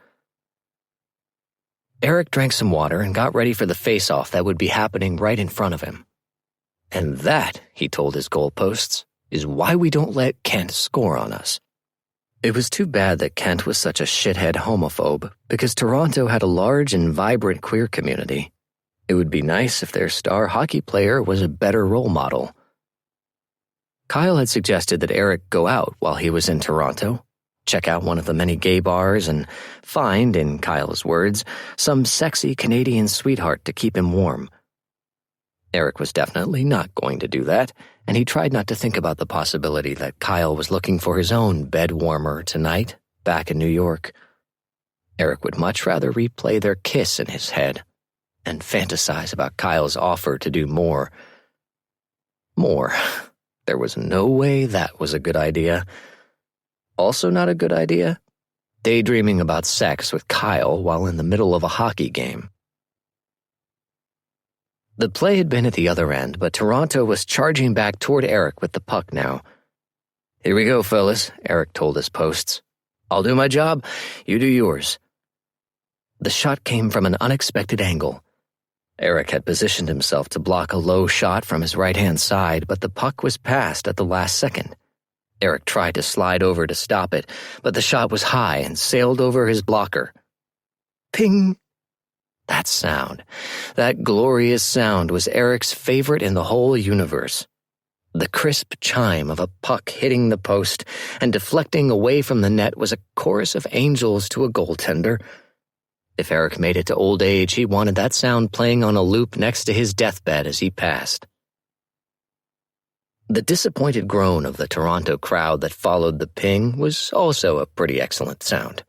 Eric drank some water and got ready for the face-off that would be happening right in front of him. "And that," he told his goalposts, "is why we don't let Kent score on us." It was too bad that Kent was such a shithead homophobe, because Toronto had a large and vibrant queer community. It would be nice if their star hockey player was a better role model. Kyle had suggested that Eric go out while he was in Toronto, check out one of the many gay bars, and find, in Kyle's words, some sexy Canadian sweetheart to keep him warm. Eric was definitely not going to do that, and he tried not to think about the possibility that Kyle was looking for his own bed warmer tonight, back in New York. Eric would much rather replay their kiss in his head and fantasize about Kyle's offer to do more. More. There was no way that was a good idea. Also not a good idea, daydreaming about sex with Kyle while in the middle of a hockey game. The play had been at the other end, but Toronto was charging back toward Eric with the puck now. "Here we go, fellas," Eric told his posts. "I'll do my job, you do yours." The shot came from an unexpected angle. Eric had positioned himself to block a low shot from his right-hand side, but the puck was passed at the last second. Eric tried to slide over to stop it, but the shot was high and sailed over his blocker. Ping! That sound, that glorious sound, was Eric's favorite in the whole universe. The crisp chime of a puck hitting the post and deflecting away from the net was a chorus of angels to a goaltender. If Eric made it to old age, he wanted that sound playing on a loop next to his deathbed as he passed. The disappointed groan of the Toronto crowd that followed the ping was also a pretty excellent sound.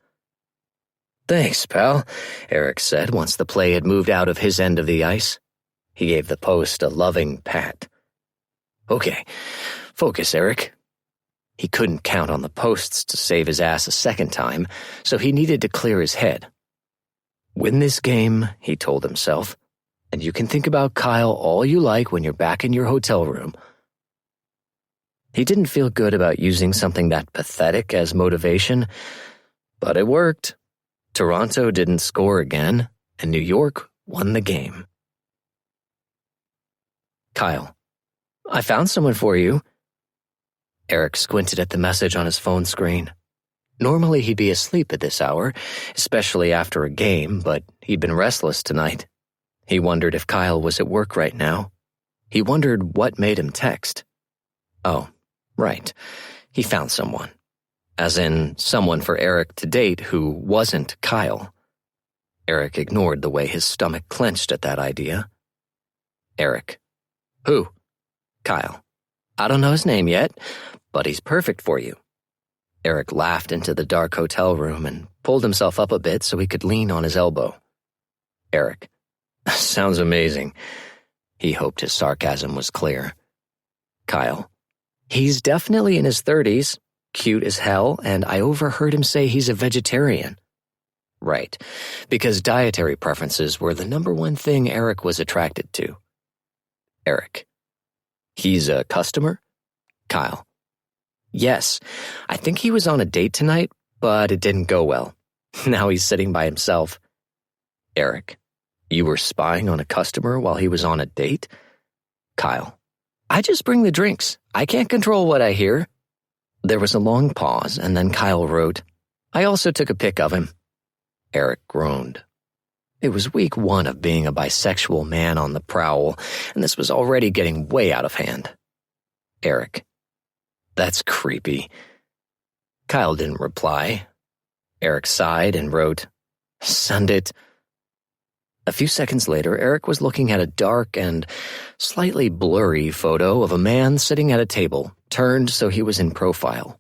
"Thanks, pal," Eric said once the play had moved out of his end of the ice. He gave the post a loving pat. "Okay, focus, Eric." He couldn't count on the posts to save his ass a second time, so he needed to clear his head. "Win this game," he told himself, "and you can think about Kyle all you like when you're back in your hotel room." He didn't feel good about using something that pathetic as motivation, but it worked. Toronto didn't score again, and New York won the game. "Kyle, I found someone for you." Eric squinted at the message on his phone screen. Normally he'd be asleep at this hour, especially after a game, but he'd been restless tonight. He wondered if Kyle was at work right now. He wondered what made him text. Oh, right. He found someone. As in, someone for Eric to date who wasn't Kyle. Eric ignored the way his stomach clenched at that idea. Eric. "Who?" "Kyle. I don't know his name yet, but he's perfect for you." Eric laughed into the dark hotel room and pulled himself up a bit so he could lean on his elbow. Eric. "Sounds amazing." He hoped his sarcasm was clear. Kyle. "He's definitely in his 30s, cute as hell, and I overheard him say he's a vegetarian." Right, because dietary preferences were the number one thing Eric was attracted to. Eric. "He's a customer?" Kyle. "Yes, I think he was on a date tonight, but it didn't go well. Now he's sitting by himself." Eric. "You were spying on a customer while he was on a date?" Kyle. "I just bring the drinks. I can't control what I hear." There was a long pause, and then Kyle wrote, "I also took a pic of him." Eric groaned. It was week 1 of being a bisexual man on the prowl, and this was already getting way out of hand. Eric. "That's creepy." Kyle didn't reply. Eric sighed and wrote, "Send it." A few seconds later, Eric was looking at a dark and slightly blurry photo of a man sitting at a table, turned so he was in profile.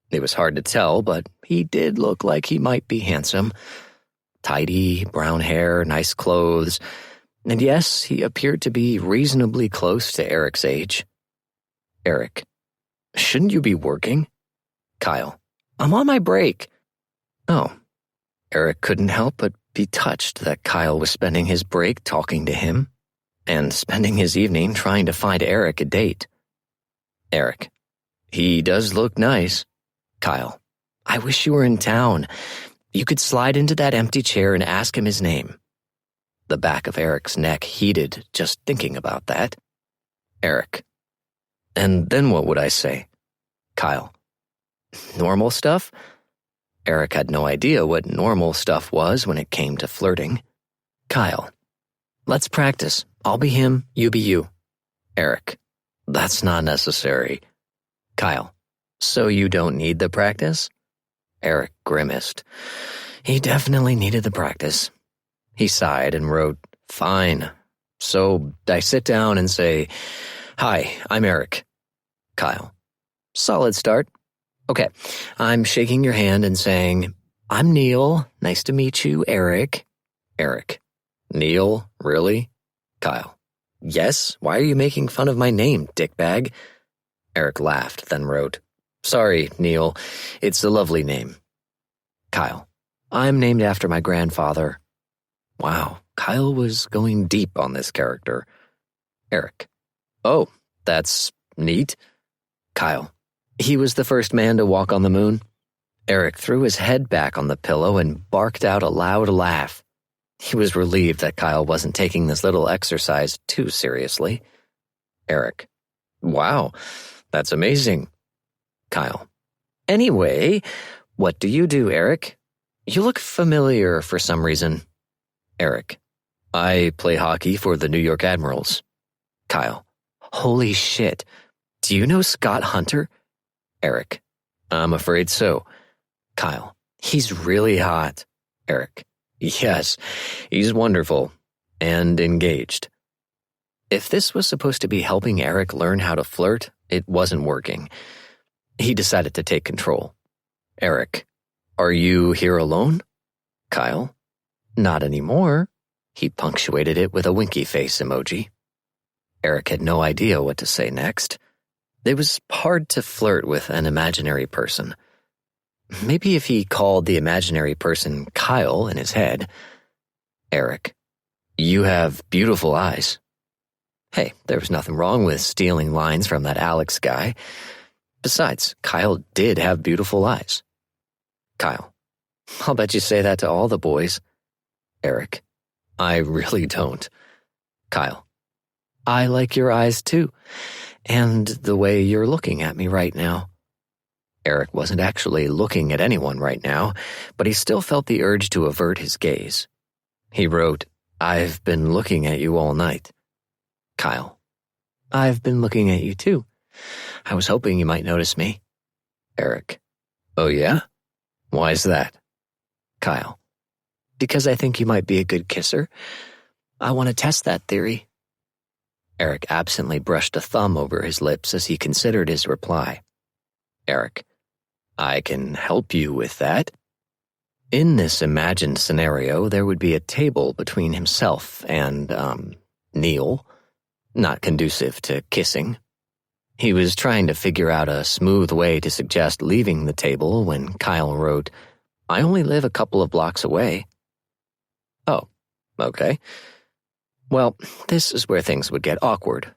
It was hard to tell, but he did look like he might be handsome. Tidy, brown hair, nice clothes, and yes, he appeared to be reasonably close to Eric's age. Eric. "Shouldn't you be working?" Kyle. "I'm on my break." Oh. Eric couldn't help but be touched that Kyle was spending his break talking to him, and spending his evening trying to find Eric a date. Eric. "He does look nice." Kyle. "I wish you were in town. You could slide into that empty chair and ask him his name." The back of Eric's neck heated just thinking about that. Eric. "And then what would I say?" Kyle. "Normal stuff?" Eric had no idea what normal stuff was when it came to flirting. Kyle. "Let's practice. I'll be him, you be you." Eric. "That's not necessary." Kyle. "So you don't need the practice?" Eric grimaced. He definitely needed the practice. He sighed and wrote, "Fine. So I sit down and say, 'Hi, I'm Eric.'" Kyle. "Solid start. Okay, I'm shaking your hand and saying, 'I'm Neil. Nice to meet you, Eric.'" Eric. "Neil? Really?" Kyle. "Yes, why are you making fun of my name, dickbag?" Eric laughed, then wrote, "Sorry, Neil. It's a lovely name." Kyle. "I'm named after my grandfather." Wow, Kyle was going deep on this character. Eric. "Oh, that's neat." Kyle. "He was the first man to walk on the moon." Eric threw his head back on the pillow and barked out a loud laugh. He was relieved that Kyle wasn't taking this little exercise too seriously. Eric. "Wow, that's amazing." Kyle. "Anyway, what do you do, Eric?" You look familiar for some reason. Eric. I play hockey for the New York Admirals. Kyle. Holy shit. Do you know Scott Hunter? Eric. I'm afraid so. Kyle. He's really hot. Eric. Yes, he's wonderful. And engaged. If this was supposed to be helping Eric learn how to flirt, it wasn't working. He decided to take control. Eric. Are you here alone? Kyle. Not anymore. He punctuated it with a winky face emoji. Eric had no idea what to say next. It was hard to flirt with an imaginary person. Maybe if he called the imaginary person Kyle in his head. Eric. You have beautiful eyes. Hey, there was nothing wrong with stealing lines from that Alex guy. Besides, Kyle did have beautiful eyes. Kyle. I'll bet you say that to all the boys. Eric. I really don't. Kyle. I like your eyes too, and the way you're looking at me right now. Eric wasn't actually looking at anyone right now, but he still felt the urge to avert his gaze. He wrote, I've been looking at you all night. Kyle. I've been looking at you too. I was hoping you might notice me. Eric. Oh yeah? Why's that? Kyle. Because I think you might be a good kisser. I want to test that theory. Eric absently brushed a thumb over his lips as he considered his reply. Eric. I can help you with that. In this imagined scenario, there would be a table between himself and, Neil, not conducive to kissing. He was trying to figure out a smooth way to suggest leaving the table when Kyle wrote, I only live a couple of blocks away. Oh, okay. Well, this is where things would get awkward.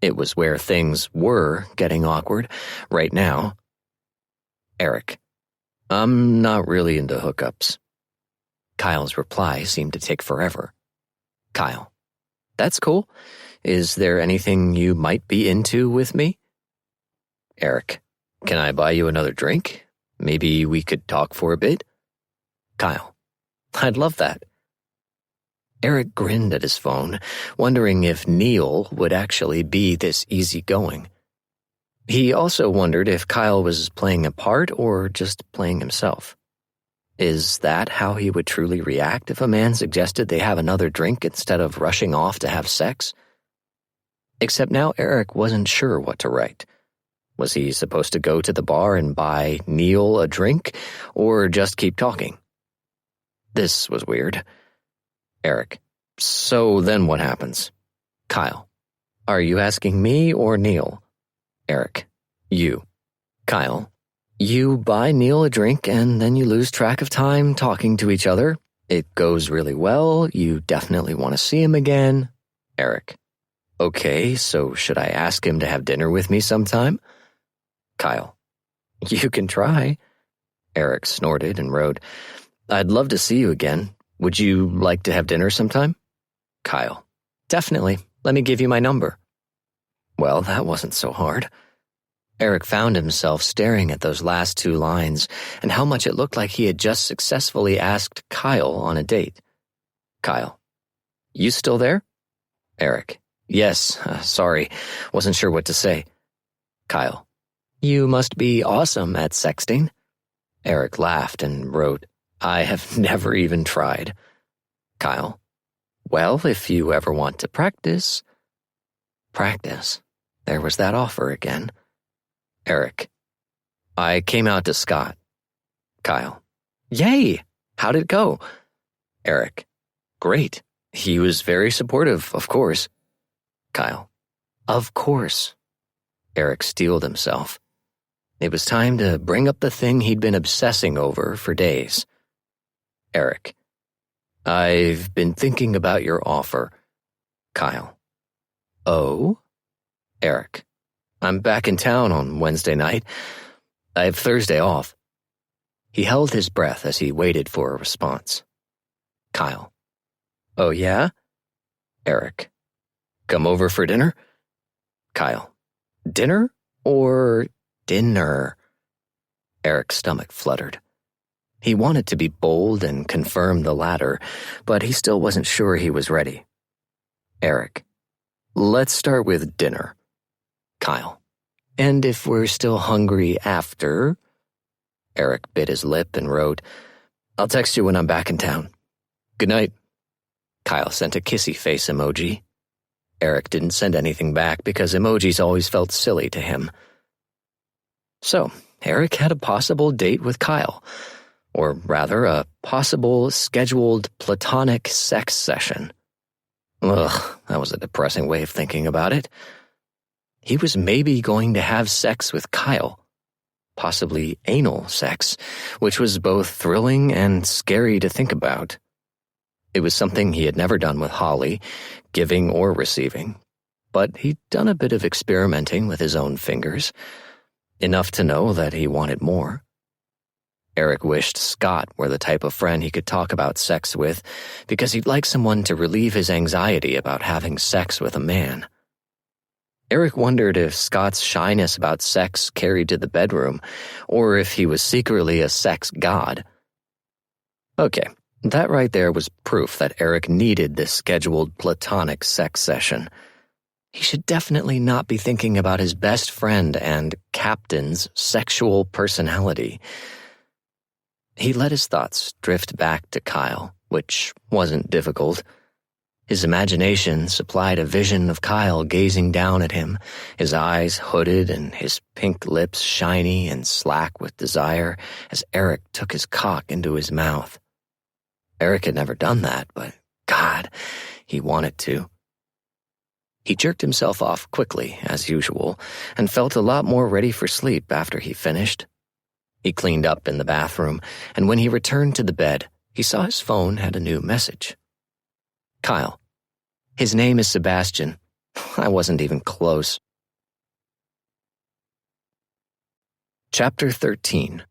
It was where things were getting awkward right now. Eric. I'm not really into hookups. Kyle's reply seemed to take forever. Kyle. That's cool. Is there anything you might be into with me? Eric. Can I buy you another drink? Maybe we could talk for a bit? Kyle. I'd love that. Eric grinned at his phone, wondering if Neil would actually be this easygoing. He also wondered if Kyle was playing a part or just playing himself. Is that how he would truly react if a man suggested they have another drink instead of rushing off to have sex? Except now Eric wasn't sure what to write. Was he supposed to go to the bar and buy Neil a drink, or just keep talking? This was weird. Eric. So then what happens? Kyle. Are you asking me or Neil? Eric. You. Kyle. You buy Neil a drink and then you lose track of time talking to each other. It goes really well. You definitely want to see him again. Eric. Okay, so should I ask him to have dinner with me sometime? Kyle. You can try. Eric snorted and wrote, I'd love to see you again. Would you like to have dinner sometime? Kyle. Definitely. Let me give you my number. Well, that wasn't so hard. Eric found himself staring at those last two lines and how much it looked like he had just successfully asked Kyle on a date. Kyle. You still there? Eric. Yes, sorry. Wasn't sure what to say. Kyle. You must be awesome at sexting. Eric laughed and wrote, I have never even tried. Kyle. Well, if you ever want to practice. Practice. There was that offer again. Eric. I came out to Scott. Kyle. Yay! How'd it go? Eric. Great. He was very supportive, of course. Kyle. Of course. Eric steeled himself. It was time to bring up the thing he'd been obsessing over for days. Eric. I've been thinking about your offer. Kyle. Oh? Eric. I'm back in town on Wednesday night. I have Thursday off. He held his breath as he waited for a response. Kyle. Oh yeah? Eric. Come over for dinner? Kyle. Dinner or dinner? Eric's stomach fluttered. He wanted to be bold and confirm the latter, but he still wasn't sure he was ready. Eric, let's start with dinner. Kyle, and if we're still hungry after? Eric bit his lip and wrote, I'll text you when I'm back in town. Good night. Kyle sent a kissy face emoji. Eric didn't send anything back because emojis always felt silly to him. So, Eric had a possible date with Kyle, or rather, a possible scheduled platonic sex session. Ugh, that was a depressing way of thinking about it. He was maybe going to have sex with Kyle. Possibly anal sex, which was both thrilling and scary to think about. It was something he had never done with Holly, giving or receiving, but he'd done a bit of experimenting with his own fingers, enough to know that he wanted more. Eric wished Scott were the type of friend he could talk about sex with, because he'd like someone to relieve his anxiety about having sex with a man. Eric wondered if Scott's shyness about sex carried to the bedroom, or if he was secretly a sex god. Okay, that right there was proof that Eric needed this scheduled platonic sex session. He should definitely not be thinking about his best friend and captain's sexual personality. He let his thoughts drift back to Kyle, which wasn't difficult. His imagination supplied a vision of Kyle gazing down at him, his eyes hooded and his pink lips shiny and slack with desire as Eric took his cock into his mouth. Eric had never done that, but God, he wanted to. He jerked himself off quickly, as usual, and felt a lot more ready for sleep after he finished. He cleaned up in the bathroom, and when he returned to the bed, he saw his phone had a new message. Kyle. His name is Sebastian. I wasn't even close. Chapter 13.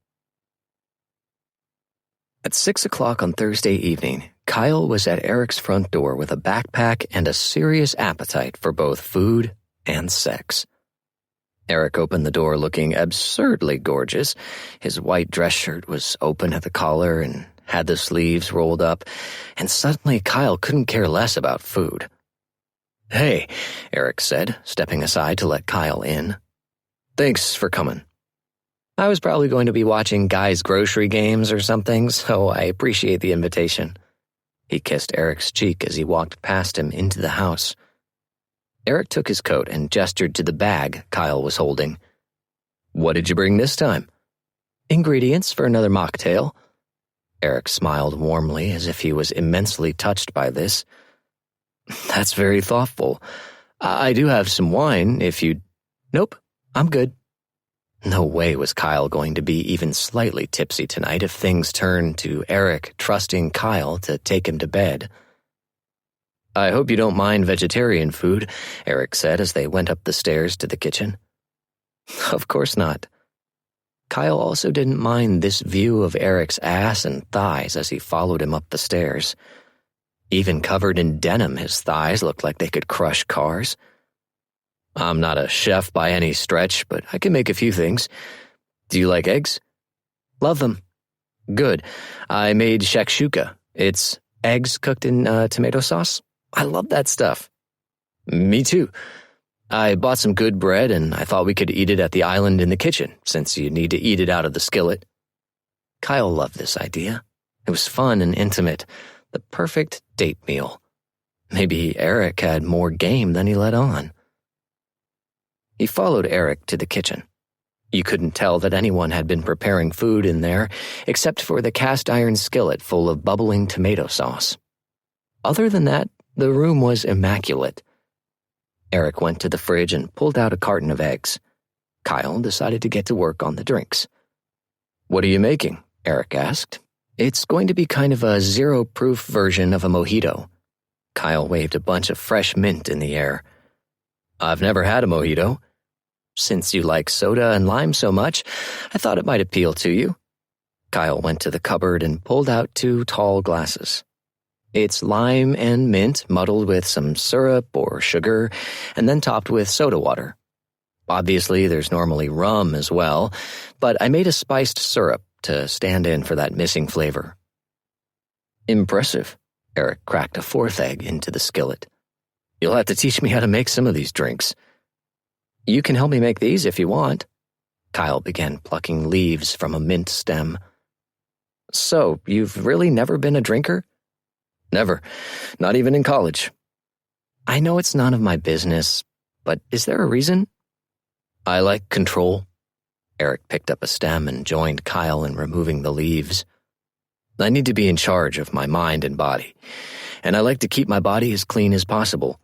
At 6 o'clock on Thursday evening, Kyle was at Eric's front door with a backpack and a serious appetite for both food and sex. Eric opened the door looking absurdly gorgeous. His white dress shirt was open at the collar and had the sleeves rolled up, and suddenly Kyle couldn't care less about food. Hey, Eric said, stepping aside to let Kyle in. Thanks for coming. I was probably going to be watching Guy's grocery games or something, so I appreciate the invitation. He kissed Eric's cheek as he walked past him into the house. Eric took his coat and gestured to the bag Kyle was holding. What did you bring this time? Ingredients for another mocktail. Eric smiled warmly as if he was immensely touched by this. That's very thoughtful. I do have some wine if you'd... Nope, I'm good. No way was Kyle going to be even slightly tipsy tonight if things turned to Eric trusting Kyle to take him to bed. I hope you don't mind vegetarian food, Eric said as they went up the stairs to the kitchen. Of course not. Kyle also didn't mind this view of Eric's ass and thighs as he followed him up the stairs. Even covered in denim, his thighs looked like they could crush cars. I'm not a chef by any stretch, but I can make a few things. Do you like eggs? Love them. Good. I made shakshuka. It's eggs cooked in tomato sauce. I love that stuff. Me too. I bought some good bread, and I thought we could eat it at the island in the kitchen, since you need to eat it out of the skillet. Kyle loved this idea. It was fun and intimate, the perfect date meal. Maybe Eric had more game than he let on. He followed Eric to the kitchen. You couldn't tell that anyone had been preparing food in there, except for the cast-iron skillet full of bubbling tomato sauce. Other than that, the room was immaculate. Eric went to the fridge and pulled out a carton of eggs. Kyle decided to get to work on the drinks. What are you making? Eric asked. It's going to be kind of a zero-proof version of a mojito. Kyle waved a bunch of fresh mint in the air. I've never had a mojito. Since you like soda and lime so much, I thought it might appeal to you. Kyle went to the cupboard and pulled out 2 tall glasses. It's lime and mint muddled with some syrup or sugar and then topped with soda water. Obviously, there's normally rum as well, but I made a spiced syrup to stand in for that missing flavor. Impressive. Eric cracked a fourth egg into the skillet. You'll have to teach me how to make some of these drinks. You can help me make these if you want. Kyle began plucking leaves from a mint stem. So, you've really never been a drinker? Never. Not even in college. I know it's none of my business, but is there a reason? I like control. Eric picked up a stem and joined Kyle in removing the leaves. I need to be in charge of my mind and body, and I like to keep my body as clean as possible.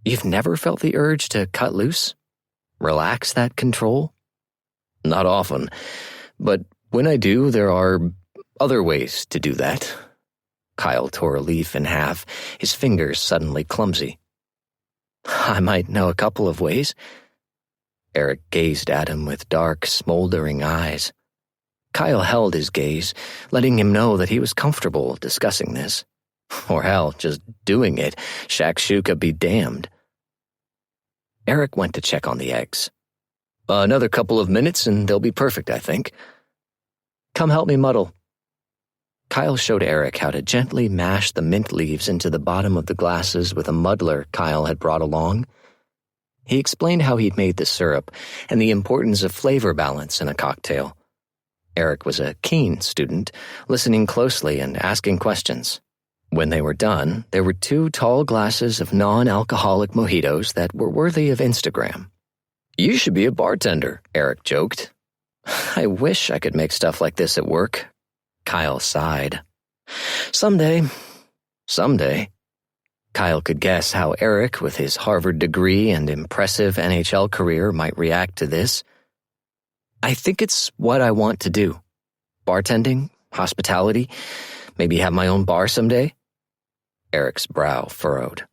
You've never felt the urge to cut loose? Relax that control? Not often, but when I do, there are other ways to do that. Kyle tore a leaf in half, his fingers suddenly clumsy. I might know a couple of ways. Eric gazed at him with dark, smoldering eyes. Kyle held his gaze, letting him know that he was comfortable discussing this. Or hell, just doing it. Shakshuka be damned. Eric went to check on the eggs. Another couple of minutes and they'll be perfect, I think. Come help me muddle. Kyle showed Eric how to gently mash the mint leaves into the bottom of the glasses with a muddler Kyle had brought along. He explained how he'd made the syrup and the importance of flavor balance in a cocktail. Eric was a keen student, listening closely and asking questions. When they were done, there were 2 tall glasses of non-alcoholic mojitos that were worthy of Instagram. You should be a bartender, Eric joked. I wish I could make stuff like this at work. Kyle sighed. Someday. Kyle could guess how Eric, with his Harvard degree and impressive NHL career, might react to this. I think it's what I want to do. Bartending, hospitality, maybe have my own bar someday. Eric's brow furrowed.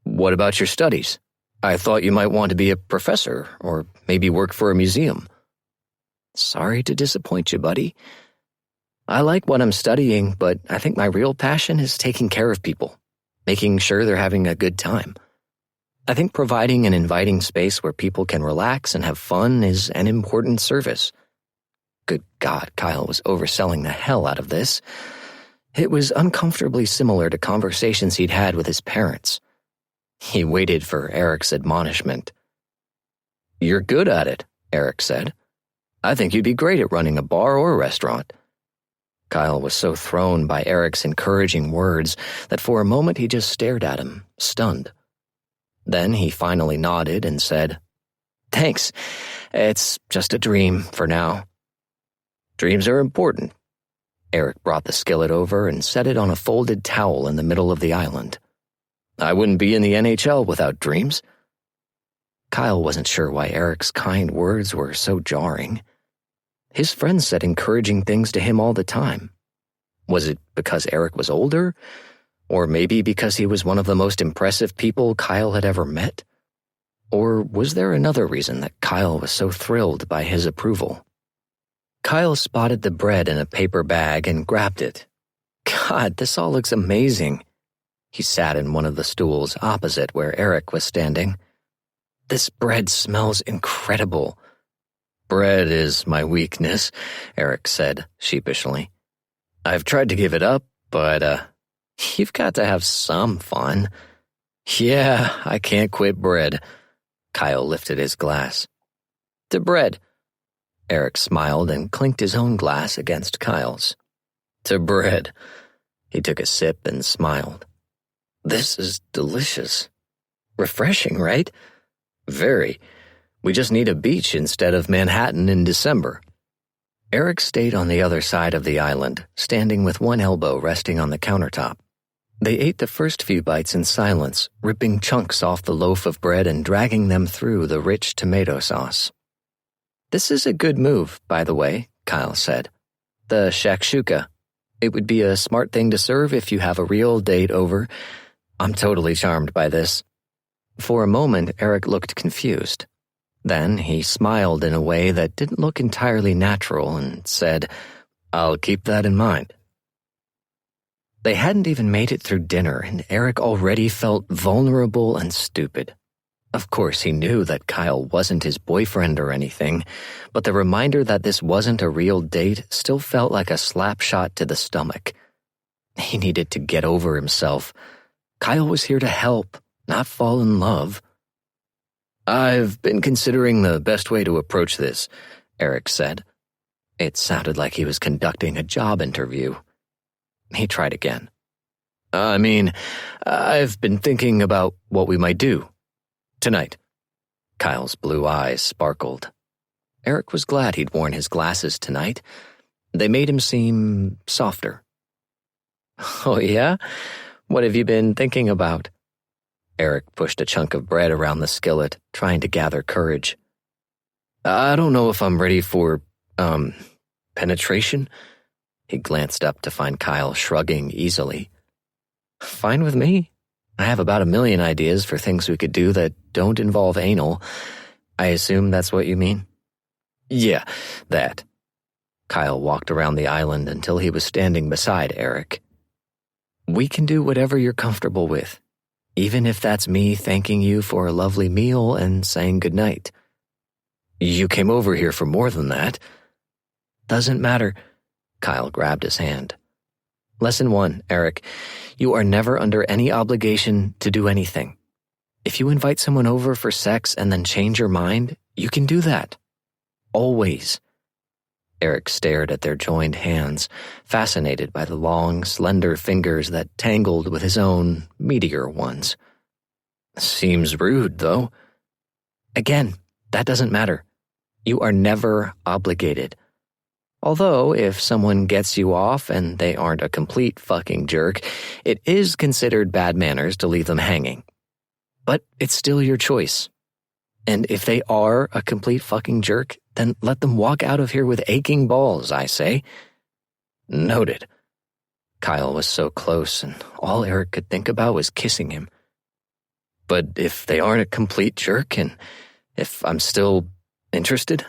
What about your studies? I thought you might want to be a professor, or maybe work for a museum. Sorry to disappoint you, buddy. I like what I'm studying, but I think my real passion is taking care of people, making sure they're having a good time. I think providing an inviting space where people can relax and have fun is an important service. Good God, Kyle was overselling the hell out of this. It was uncomfortably similar to conversations he'd had with his parents. He waited for Eric's admonishment. You're good at it, Eric said. I think you'd be great at running a bar or a restaurant. Kyle was so thrown by Eric's encouraging words that for a moment he just stared at him, stunned. Then he finally nodded and said, Thanks. It's just a dream for now. Dreams are important. Eric brought the skillet over and set it on a folded towel in the middle of the island. I wouldn't be in the NHL without dreams. Kyle wasn't sure why Eric's kind words were so jarring. His friends said encouraging things to him all the time. Was it because Eric was older? Or maybe because he was one of the most impressive people Kyle had ever met? Or was there another reason that Kyle was so thrilled by his approval? Kyle spotted the bread in a paper bag and grabbed it. God, this all looks amazing. He sat in one of the stools opposite where Eric was standing. This bread smells incredible. Bread is my weakness, Eric said sheepishly. I've tried to give it up, but, you've got to have some fun. Yeah, I can't quit bread. Kyle lifted his glass. To bread. Eric smiled and clinked his own glass against Kyle's. To bread. He took a sip and smiled. This is delicious. Refreshing, right? Very. We just need a beach instead of Manhattan in December. Eric stayed on the other side of the island, standing with one elbow resting on the countertop. They ate the first few bites in silence, ripping chunks off the loaf of bread and dragging them through the rich tomato sauce. This is a good move, by the way, Kyle said. The shakshuka. It would be a smart thing to serve if you have a real date over. I'm totally charmed by this. For a moment, Eric looked confused. Then he smiled in a way that didn't look entirely natural and said, I'll keep that in mind. They hadn't even made it through dinner, and Eric already felt vulnerable and stupid. Of course, he knew that Kyle wasn't his boyfriend or anything, but the reminder that this wasn't a real date still felt like a slap shot to the stomach. He needed to get over himself. Kyle was here to help, not fall in love. "I've been considering the best way to approach this," Eric said. It sounded like he was conducting a job interview. He tried again. I've been thinking about what we might do tonight." Kyle's blue eyes sparkled. Eric was glad he'd worn his glasses tonight. They made him seem softer. "Oh, yeah? What have you been thinking about?" Eric pushed a chunk of bread around the skillet, trying to gather courage. "I don't know if I'm ready for, penetration." He glanced up to find Kyle shrugging easily. "Fine with me. I have about 1,000,000 ideas for things we could do that don't involve anal. I assume that's what you mean?" "Yeah, that." Kyle walked around the island until he was standing beside Eric. "We can do whatever you're comfortable with, even if that's me thanking you for a lovely meal and saying goodnight." "You came over here for more than that." "Doesn't matter." Kyle grabbed his hand. Lesson 1, Eric. You are never under any obligation to do anything. If you invite someone over for sex and then change your mind, you can do that. Always. Eric stared at their joined hands, fascinated by the long, slender fingers that tangled with his own meatier ones. "Seems rude, though." "Again, that doesn't matter. You are never obligated. Although, if someone gets you off and they aren't a complete fucking jerk, it is considered bad manners to leave them hanging. But it's still your choice. And if they are a complete fucking jerk, then let them walk out of here with aching balls, I say." "Noted." Kyle was so close, and all Eric could think about was kissing him. "But if they aren't a complete jerk, and if I'm still interested?"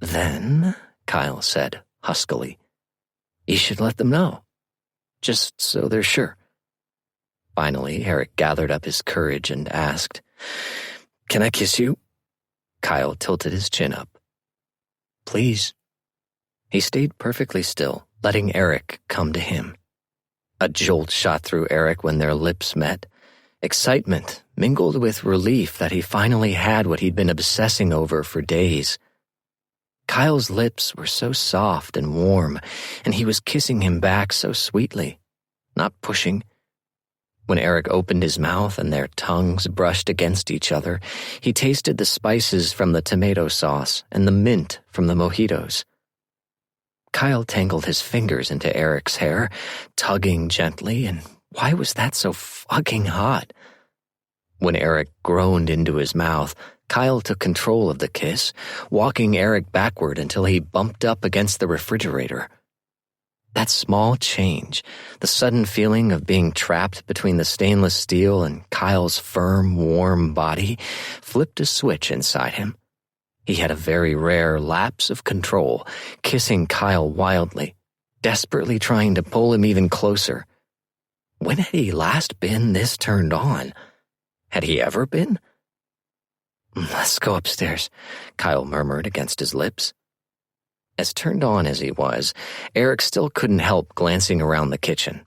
"Then," Kyle said, huskily, "you should let them know, just so they're sure." Finally, Eric gathered up his courage and asked, "Can I kiss you?" Kyle tilted his chin up. "Please." He stayed perfectly still, letting Eric come to him. A jolt shot through Eric when their lips met. Excitement mingled with relief that he finally had what he'd been obsessing over for days. Kyle's lips were so soft and warm, and he was kissing him back so sweetly, not pushing. When Eric opened his mouth and their tongues brushed against each other, he tasted the spices from the tomato sauce and the mint from the mojitos. Kyle tangled his fingers into Eric's hair, tugging gently, and why was that so fucking hot? When Eric groaned into his mouth, Kyle took control of the kiss, walking Eric backward until he bumped up against the refrigerator. That small change, the sudden feeling of being trapped between the stainless steel and Kyle's firm, warm body, flipped a switch inside him. He had a very rare lapse of control, kissing Kyle wildly, desperately trying to pull him even closer. When had he last been this turned on? Had he ever been? "Let's go upstairs," Kyle murmured against his lips. As turned on as he was, Eric still couldn't help glancing around the kitchen.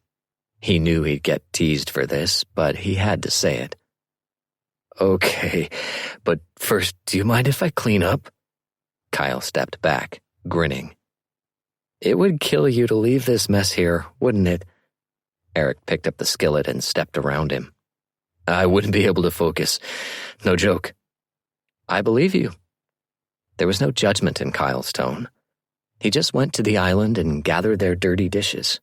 He knew he'd get teased for this, but he had to say it. "Okay, but first, do you mind if I clean up?" Kyle stepped back, grinning. "It would kill you to leave this mess here, wouldn't it?" Eric picked up the skillet and stepped around him. "I wouldn't be able to focus. No joke." "I believe you." There was no judgment in Kyle's tone. He just went to the island and gathered their dirty dishes.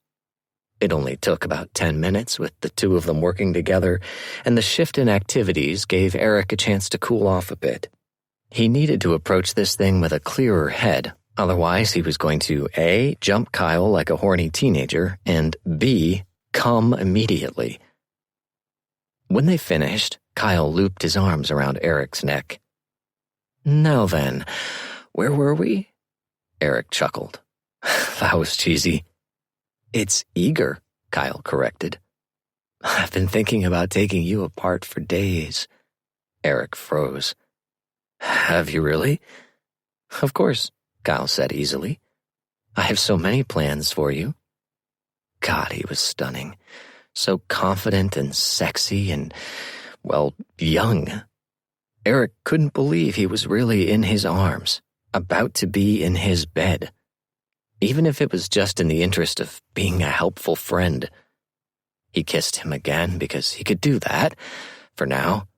It only took about 10 minutes with the two of them working together, and the shift in activities gave Eric a chance to cool off a bit. He needed to approach this thing with a clearer head, otherwise he was going to A, jump Kyle like a horny teenager, and B, come immediately. When they finished, Kyle looped his arms around Eric's neck. "Now then, where were we?" Eric chuckled. "That was cheesy." "It's eager," Kyle corrected. "I've been thinking about taking you apart for days." Eric froze. Have you really? Of course, Kyle said easily. I have so many plans for you. God, he was stunning. So confident and sexy and, well, young. Eric couldn't believe he was really in his arms, about to be in his bed. Even if it was just in the interest of being a helpful friend. He kissed him again because he could do that, for now.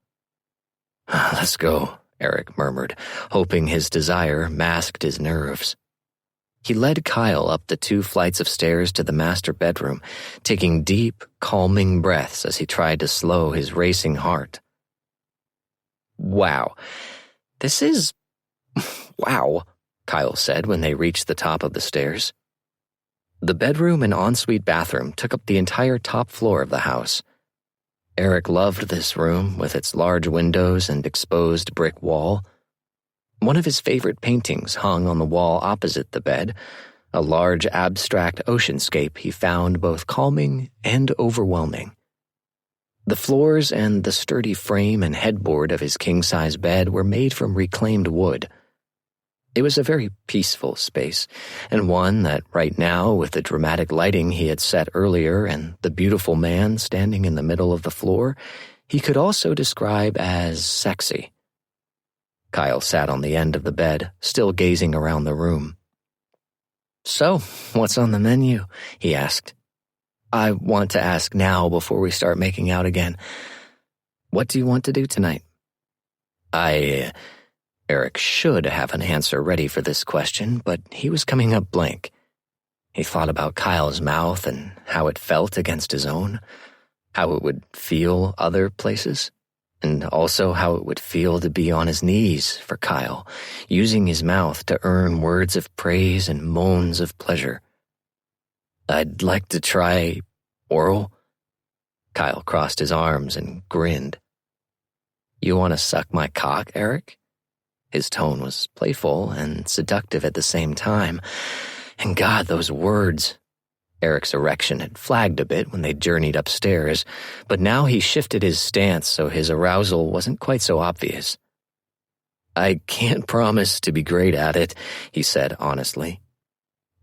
Let's go, Eric murmured, hoping his desire masked his nerves. He led Kyle up the 2 flights of stairs to the master bedroom, taking deep, calming breaths as he tried to slow his racing heart. Wow. This is... wow, Kyle said when they reached the top of the stairs. The bedroom and ensuite bathroom took up the entire top floor of the house. Eric loved this room with its large windows and exposed brick wall. One of his favorite paintings hung on the wall opposite the bed, a large abstract oceanscape he found both calming and overwhelming. The floors and the sturdy frame and headboard of his king-size bed were made from reclaimed wood. It was a very peaceful space, and one that right now, with the dramatic lighting he had set earlier and the beautiful man standing in the middle of the floor, he could also describe as sexy. Kyle sat on the end of the bed, still gazing around the room. So, what's on the menu? He asked. I want to ask now before we start making out again. What do you want to do tonight? Eric should have an answer ready for this question, but he was coming up blank. He thought about Kyle's mouth and how it felt against his own, how it would feel other places, and also how it would feel to be on his knees for Kyle, using his mouth to earn words of praise and moans of pleasure. I'd like to try oral. Kyle crossed his arms and grinned. You want to suck my cock, Eric? His tone was playful and seductive at the same time. And God, those words. Eric's erection had flagged a bit when they journeyed upstairs, but now he shifted his stance so his arousal wasn't quite so obvious. I can't promise to be great at it, he said honestly.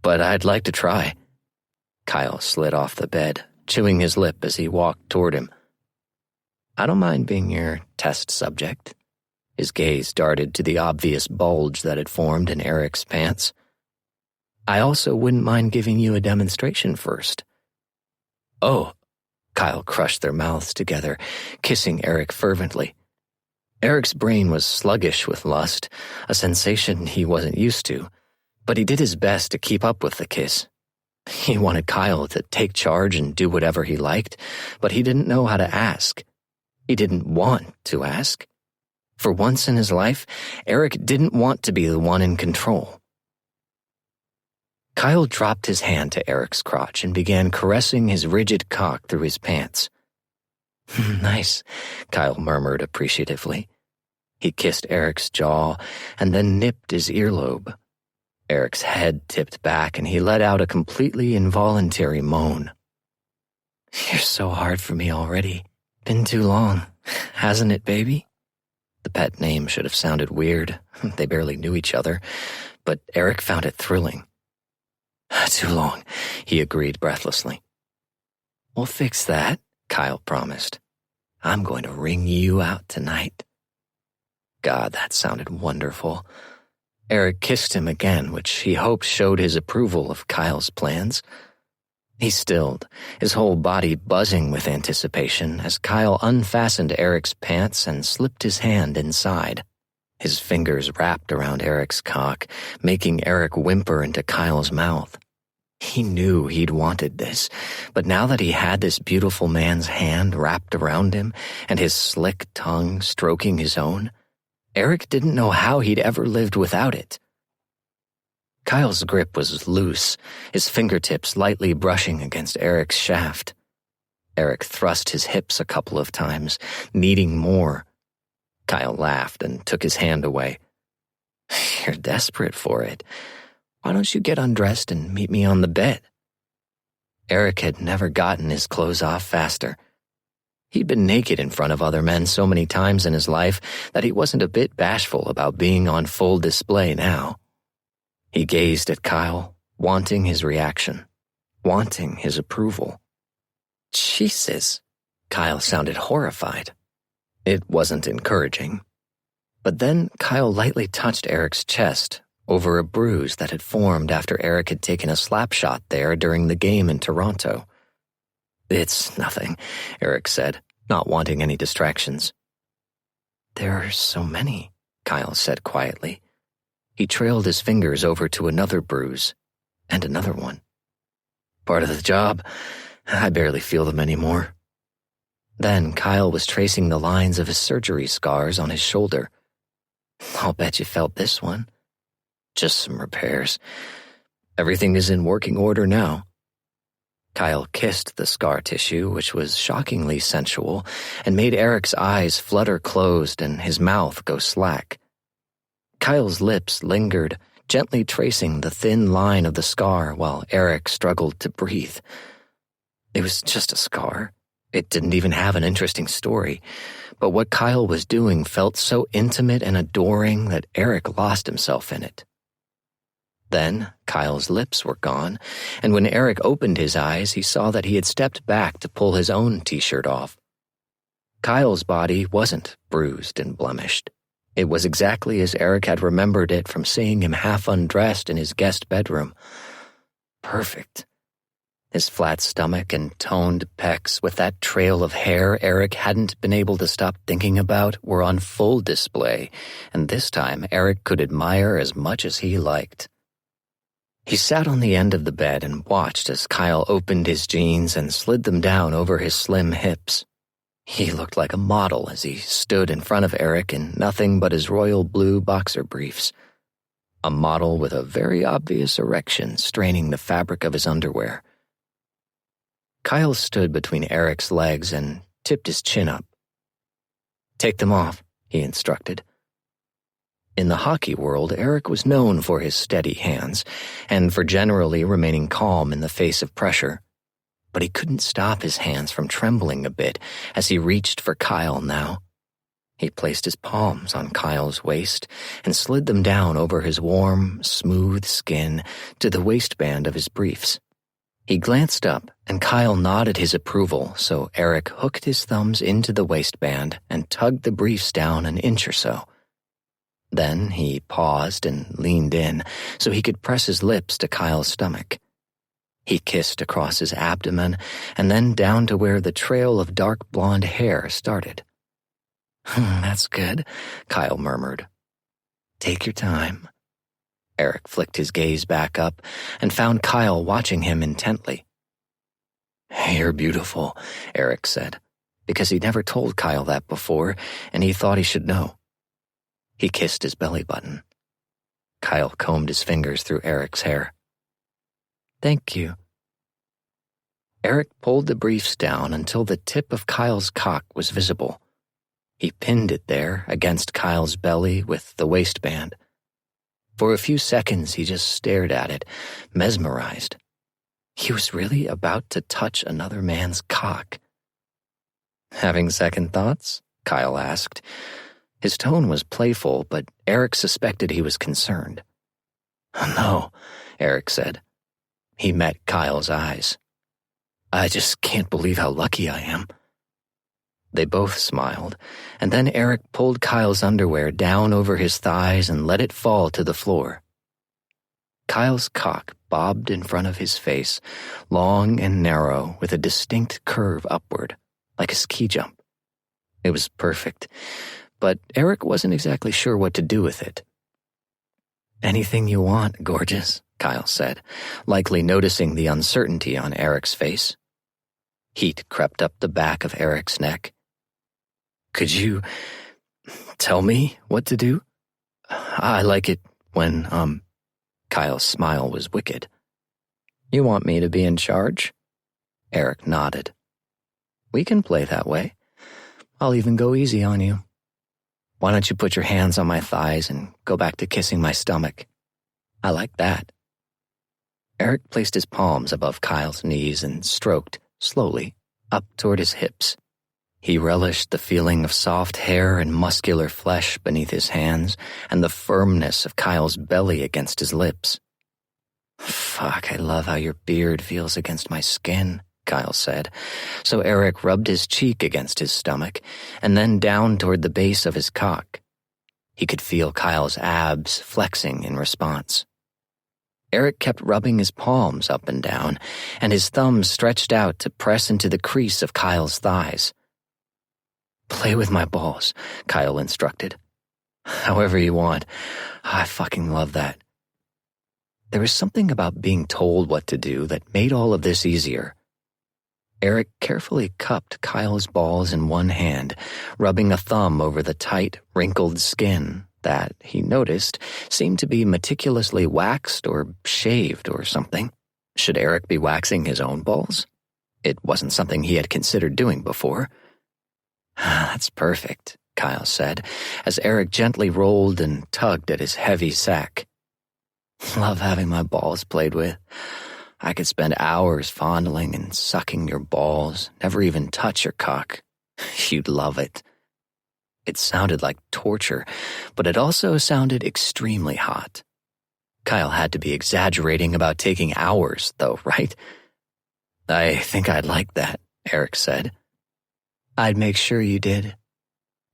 But I'd like to try. Kyle slid off the bed, chewing his lip as he walked toward him. I don't mind being your test subject. His gaze darted to the obvious bulge that had formed in Eric's pants. I also wouldn't mind giving you a demonstration first. Oh, Kyle crushed their mouths together, kissing Eric fervently. Eric's brain was sluggish with lust, a sensation he wasn't used to, but he did his best to keep up with the kiss. He wanted Kyle to take charge and do whatever he liked, but he didn't know how to ask. He didn't want to ask. For once in his life, Eric didn't want to be the one in control. Kyle dropped his hand to Eric's crotch and began caressing his rigid cock through his pants. Nice, Kyle murmured appreciatively. He kissed Eric's jaw and then nipped his earlobe. Eric's head tipped back and he let out a completely involuntary moan. You're so hard for me already. Been too long, hasn't it, baby? The pet name should have sounded weird. They barely knew each other, but Eric found it thrilling. Too long, he agreed breathlessly. We'll fix that, Kyle promised. I'm going to wring you out tonight. God, that sounded wonderful. Eric kissed him again, which he hoped showed his approval of Kyle's plans. He stilled, his whole body buzzing with anticipation as Kyle unfastened Eric's pants and slipped his hand inside. His fingers wrapped around Eric's cock, making Eric whimper into Kyle's mouth. He knew he'd wanted this, but now that he had this beautiful man's hand wrapped around him and his slick tongue stroking his own, Eric didn't know how he'd ever lived without it. Kyle's grip was loose, his fingertips lightly brushing against Eric's shaft. Eric thrust his hips a couple of times, needing more. Kyle laughed and took his hand away. You're desperate for it. Why don't you get undressed and meet me on the bed? Eric had never gotten his clothes off faster. He'd been naked in front of other men so many times in his life that he wasn't a bit bashful about being on full display now. He gazed at Kyle, wanting his reaction, wanting his approval. Jesus, Kyle sounded horrified. It wasn't encouraging. But then Kyle lightly touched Eric's chest over a bruise that had formed after Eric had taken a slap shot there during the game in Toronto. "It's nothing," Eric said, not wanting any distractions. "There are so many," Kyle said quietly. He trailed his fingers over to another bruise, and another one. "Part of the job. I barely feel them anymore." Then Kyle was tracing the lines of his surgery scars on his shoulder. "I'll bet you felt this one." "Just some repairs. Everything is in working order now." Kyle kissed the scar tissue, which was shockingly sensual, and made Eric's eyes flutter closed and his mouth go slack. Kyle's lips lingered, gently tracing the thin line of the scar while Eric struggled to breathe. It was just a scar. It didn't even have an interesting story, but what Kyle was doing felt so intimate and adoring that Eric lost himself in it. Then Kyle's lips were gone, and when Eric opened his eyes, he saw that he had stepped back to pull his own t-shirt off. Kyle's body wasn't bruised and blemished. It was exactly as Eric had remembered it from seeing him half undressed in his guest bedroom. Perfect. His flat stomach and toned pecs with that trail of hair Eric hadn't been able to stop thinking about were on full display, and this time Eric could admire as much as he liked. He sat on the end of the bed and watched as Kyle opened his jeans and slid them down over his slim hips. He looked like a model as he stood in front of Eric in nothing but his royal blue boxer briefs. A model with a very obvious erection straining the fabric of his underwear. Kyle stood between Eric's legs and tipped his chin up. "Take them off," he instructed. In the hockey world, Eric was known for his steady hands and for generally remaining calm in the face of pressure. But he couldn't stop his hands from trembling a bit as he reached for Kyle now. He placed his palms on Kyle's waist and slid them down over his warm, smooth skin to the waistband of his briefs. He glanced up, and Kyle nodded his approval, so Eric hooked his thumbs into the waistband and tugged the briefs down an inch or so. Then he paused and leaned in so he could press his lips to Kyle's stomach. He kissed across his abdomen and then down to where the trail of dark blonde hair started. "That's good," Kyle murmured. "Take your time." Eric flicked his gaze back up and found Kyle watching him intently. "You're beautiful," Eric said, because he'd never told Kyle that before, and he thought he should know. He kissed his belly button. Kyle combed his fingers through Eric's hair. "Thank you." Eric pulled the briefs down until the tip of Kyle's cock was visible. He pinned it there against Kyle's belly with the waistband. For a few seconds he just stared at it, mesmerized. He was really about to touch another man's cock. "Having second thoughts?" Kyle asked. His tone was playful, but Eric suspected he was concerned. "No," Eric said. He met Kyle's eyes. "I just can't believe how lucky I am." They both smiled, and then Eric pulled Kyle's underwear down over his thighs and let it fall to the floor. Kyle's cock bobbed in front of his face, long and narrow with a distinct curve upward, like a ski jump. It was perfect, but Eric wasn't exactly sure what to do with it. "Anything you want, gorgeous," Kyle said, likely noticing the uncertainty on Eric's face. Heat crept up the back of Eric's neck. "Could you tell me what to do? I like it when, Kyle's smile was wicked. "You want me to be in charge?" Eric nodded. "We can play that way. I'll even go easy on you. Why don't you put your hands on my thighs and go back to kissing my stomach? I like that." Eric placed his palms above Kyle's knees and stroked, slowly, up toward his hips. He relished the feeling of soft hair and muscular flesh beneath his hands and the firmness of Kyle's belly against his lips. "Fuck, I love how your beard feels against my skin," Kyle said, so Eric rubbed his cheek against his stomach and then down toward the base of his cock. He could feel Kyle's abs flexing in response. Eric kept rubbing his palms up and down, and his thumbs stretched out to press into the crease of Kyle's thighs. "Play with my balls," Kyle instructed. "However you want. I fucking love that." There was something about being told what to do that made all of this easier. Eric carefully cupped Kyle's balls in one hand, rubbing a thumb over the tight, wrinkled skin that, he noticed, seemed to be meticulously waxed or shaved or something. Should Eric be waxing his own balls? It wasn't something he had considered doing before. "That's perfect," Kyle said, as Eric gently rolled and tugged at his heavy sack. "Love having my balls played with. I could spend hours fondling and sucking your balls, never even touch your cock. You'd love it." It sounded like torture, but it also sounded extremely hot. Kyle had to be exaggerating about taking hours, though, right? "I think I'd like that," Eric said. "I'd make sure you did."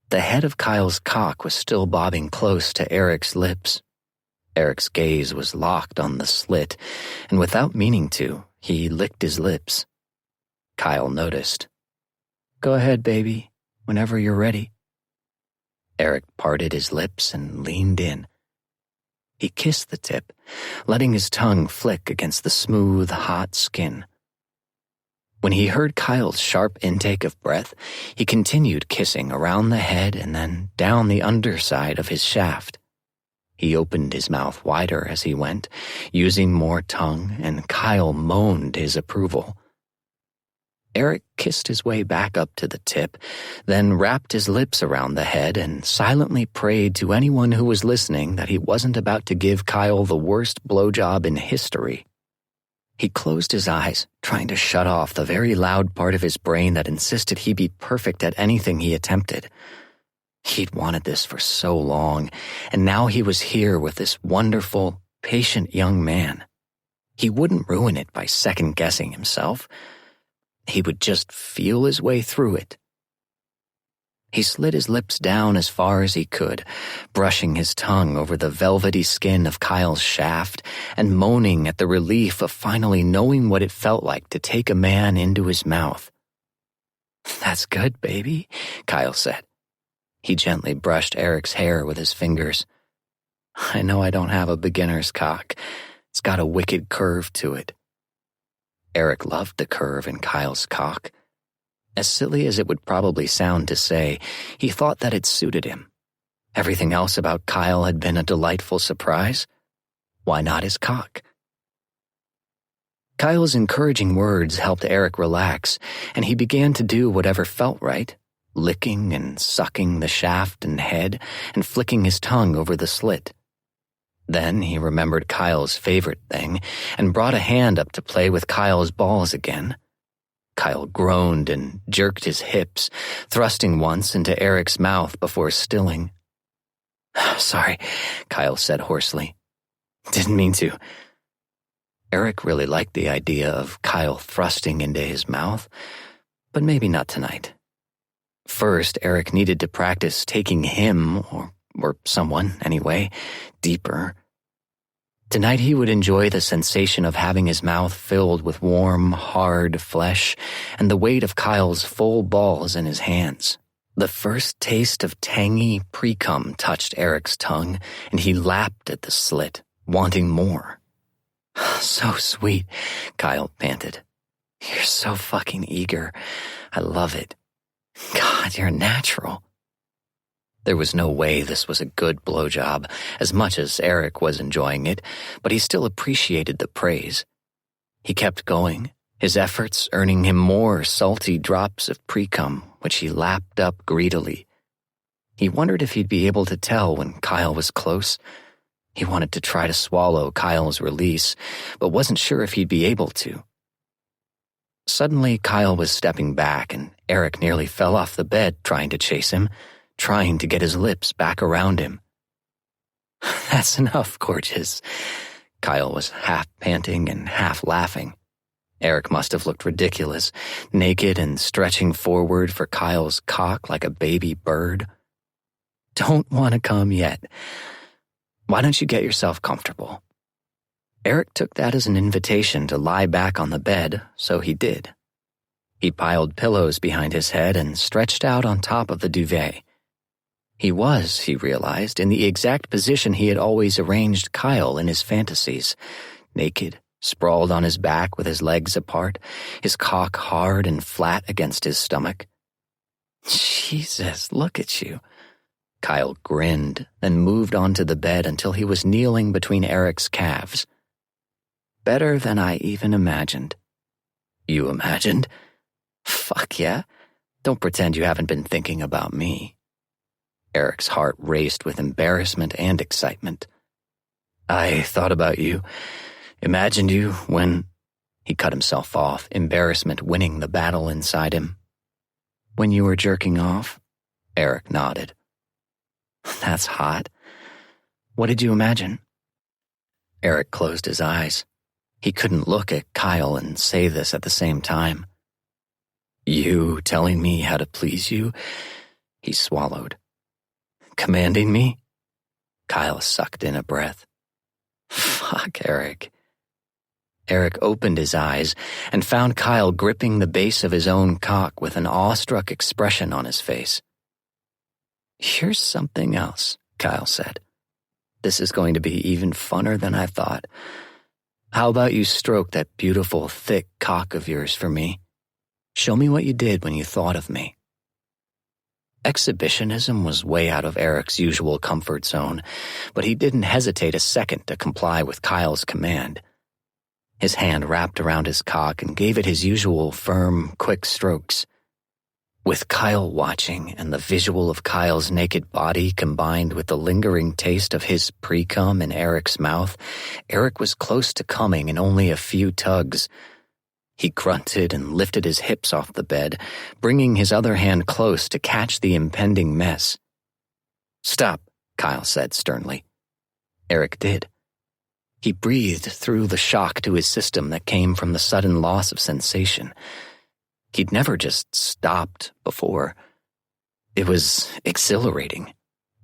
The head of Kyle's cock was still bobbing close to Eric's lips. Eric's gaze was locked on the slit, and without meaning to, he licked his lips. Kyle noticed. "Go ahead, baby, whenever you're ready." Eric parted his lips and leaned in. He kissed the tip, letting his tongue flick against the smooth, hot skin. When he heard Kyle's sharp intake of breath, he continued kissing around the head and then down the underside of his shaft. He opened his mouth wider as he went, using more tongue, and Kyle moaned his approval. Eric kissed his way back up to the tip, then wrapped his lips around the head and silently prayed to anyone who was listening that he wasn't about to give Kyle the worst blowjob in history. He closed his eyes, trying to shut off the very loud part of his brain that insisted he be perfect at anything he attempted. He'd wanted this for so long, and now he was here with this wonderful, patient young man. He wouldn't ruin it by second-guessing himself. He would just feel his way through it. He slid his lips down as far as he could, brushing his tongue over the velvety skin of Kyle's shaft and moaning at the relief of finally knowing what it felt like to take a man into his mouth. "That's good, baby," Kyle said. He gently brushed Eric's hair with his fingers. "I know I don't have a beginner's cock. It's got a wicked curve to it." Eric loved the curve in Kyle's cock. As silly as it would probably sound to say, he thought that it suited him. Everything else about Kyle had been a delightful surprise. Why not his cock? Kyle's encouraging words helped Eric relax, and he began to do whatever felt right, licking and sucking the shaft and head and flicking his tongue over the slit. Then he remembered Kyle's favorite thing and brought a hand up to play with Kyle's balls again. Kyle groaned and jerked his hips, thrusting once into Eric's mouth before stilling. "Sorry," Kyle said hoarsely. "Didn't mean to." Eric really liked the idea of Kyle thrusting into his mouth, but maybe not tonight. First, Eric needed to practice taking him, or someone, anyway, deeper. Tonight he would enjoy the sensation of having his mouth filled with warm, hard flesh and the weight of Kyle's full balls in his hands. The first taste of tangy pre-cum touched Eric's tongue, and he lapped at the slit, wanting more. "So sweet," Kyle panted. "You're so fucking eager. I love it. God, you're natural." There was no way this was a good blowjob, as much as Eric was enjoying it, but he still appreciated the praise. He kept going, his efforts earning him more salty drops of pre-cum, which he lapped up greedily. He wondered if he'd be able to tell when Kyle was close. He wanted to try to swallow Kyle's release, but wasn't sure if he'd be able to. Suddenly, Kyle was stepping back, and Eric nearly fell off the bed trying to chase him, trying to get his lips back around him. "That's enough, gorgeous." Kyle was half panting and half laughing. Eric must have looked ridiculous, naked and stretching forward for Kyle's cock like a baby bird. "Don't want to come yet. Why don't you get yourself comfortable?" Eric took that as an invitation to lie back on the bed, so he did. He piled pillows behind his head and stretched out on top of the duvet. He was, he realized, in the exact position he had always arranged Kyle in his fantasies, naked, sprawled on his back with his legs apart, his cock hard and flat against his stomach. "Jesus, look at you." Kyle grinned, then moved onto the bed until he was kneeling between Eric's calves. "Better than I even imagined." "You imagined?" "Fuck yeah. Don't pretend you haven't been thinking about me." Eric's heart raced with embarrassment and excitement. "I thought about you. Imagined you when—" He cut himself off, embarrassment winning the battle inside him. "When you were jerking off?" Eric nodded. "That's hot. What did you imagine?" Eric closed his eyes. He couldn't look at Kyle and say this at the same time. "You telling me how to please you?" He swallowed. "Commanding me?" Kyle sucked in a breath. "Fuck, Eric." Eric opened his eyes and found Kyle gripping the base of his own cock with an awestruck expression on his face. "Here's something else," Kyle said. "This is going to be even funner than I thought. How about you stroke that beautiful, thick cock of yours for me? Show me what you did when you thought of me." Exhibitionism was way out of Eric's usual comfort zone, but he didn't hesitate a second to comply with Kyle's command. His hand wrapped around his cock and gave it his usual firm, quick strokes. With Kyle watching and the visual of Kyle's naked body combined with the lingering taste of his pre-cum in Eric's mouth, Eric was close to coming in only a few tugs. He grunted and lifted his hips off the bed, bringing his other hand close to catch the impending mess. "Stop," Kyle said sternly. Eric did. He breathed through the shock to his system that came from the sudden loss of sensation. He'd never just stopped before. It was exhilarating,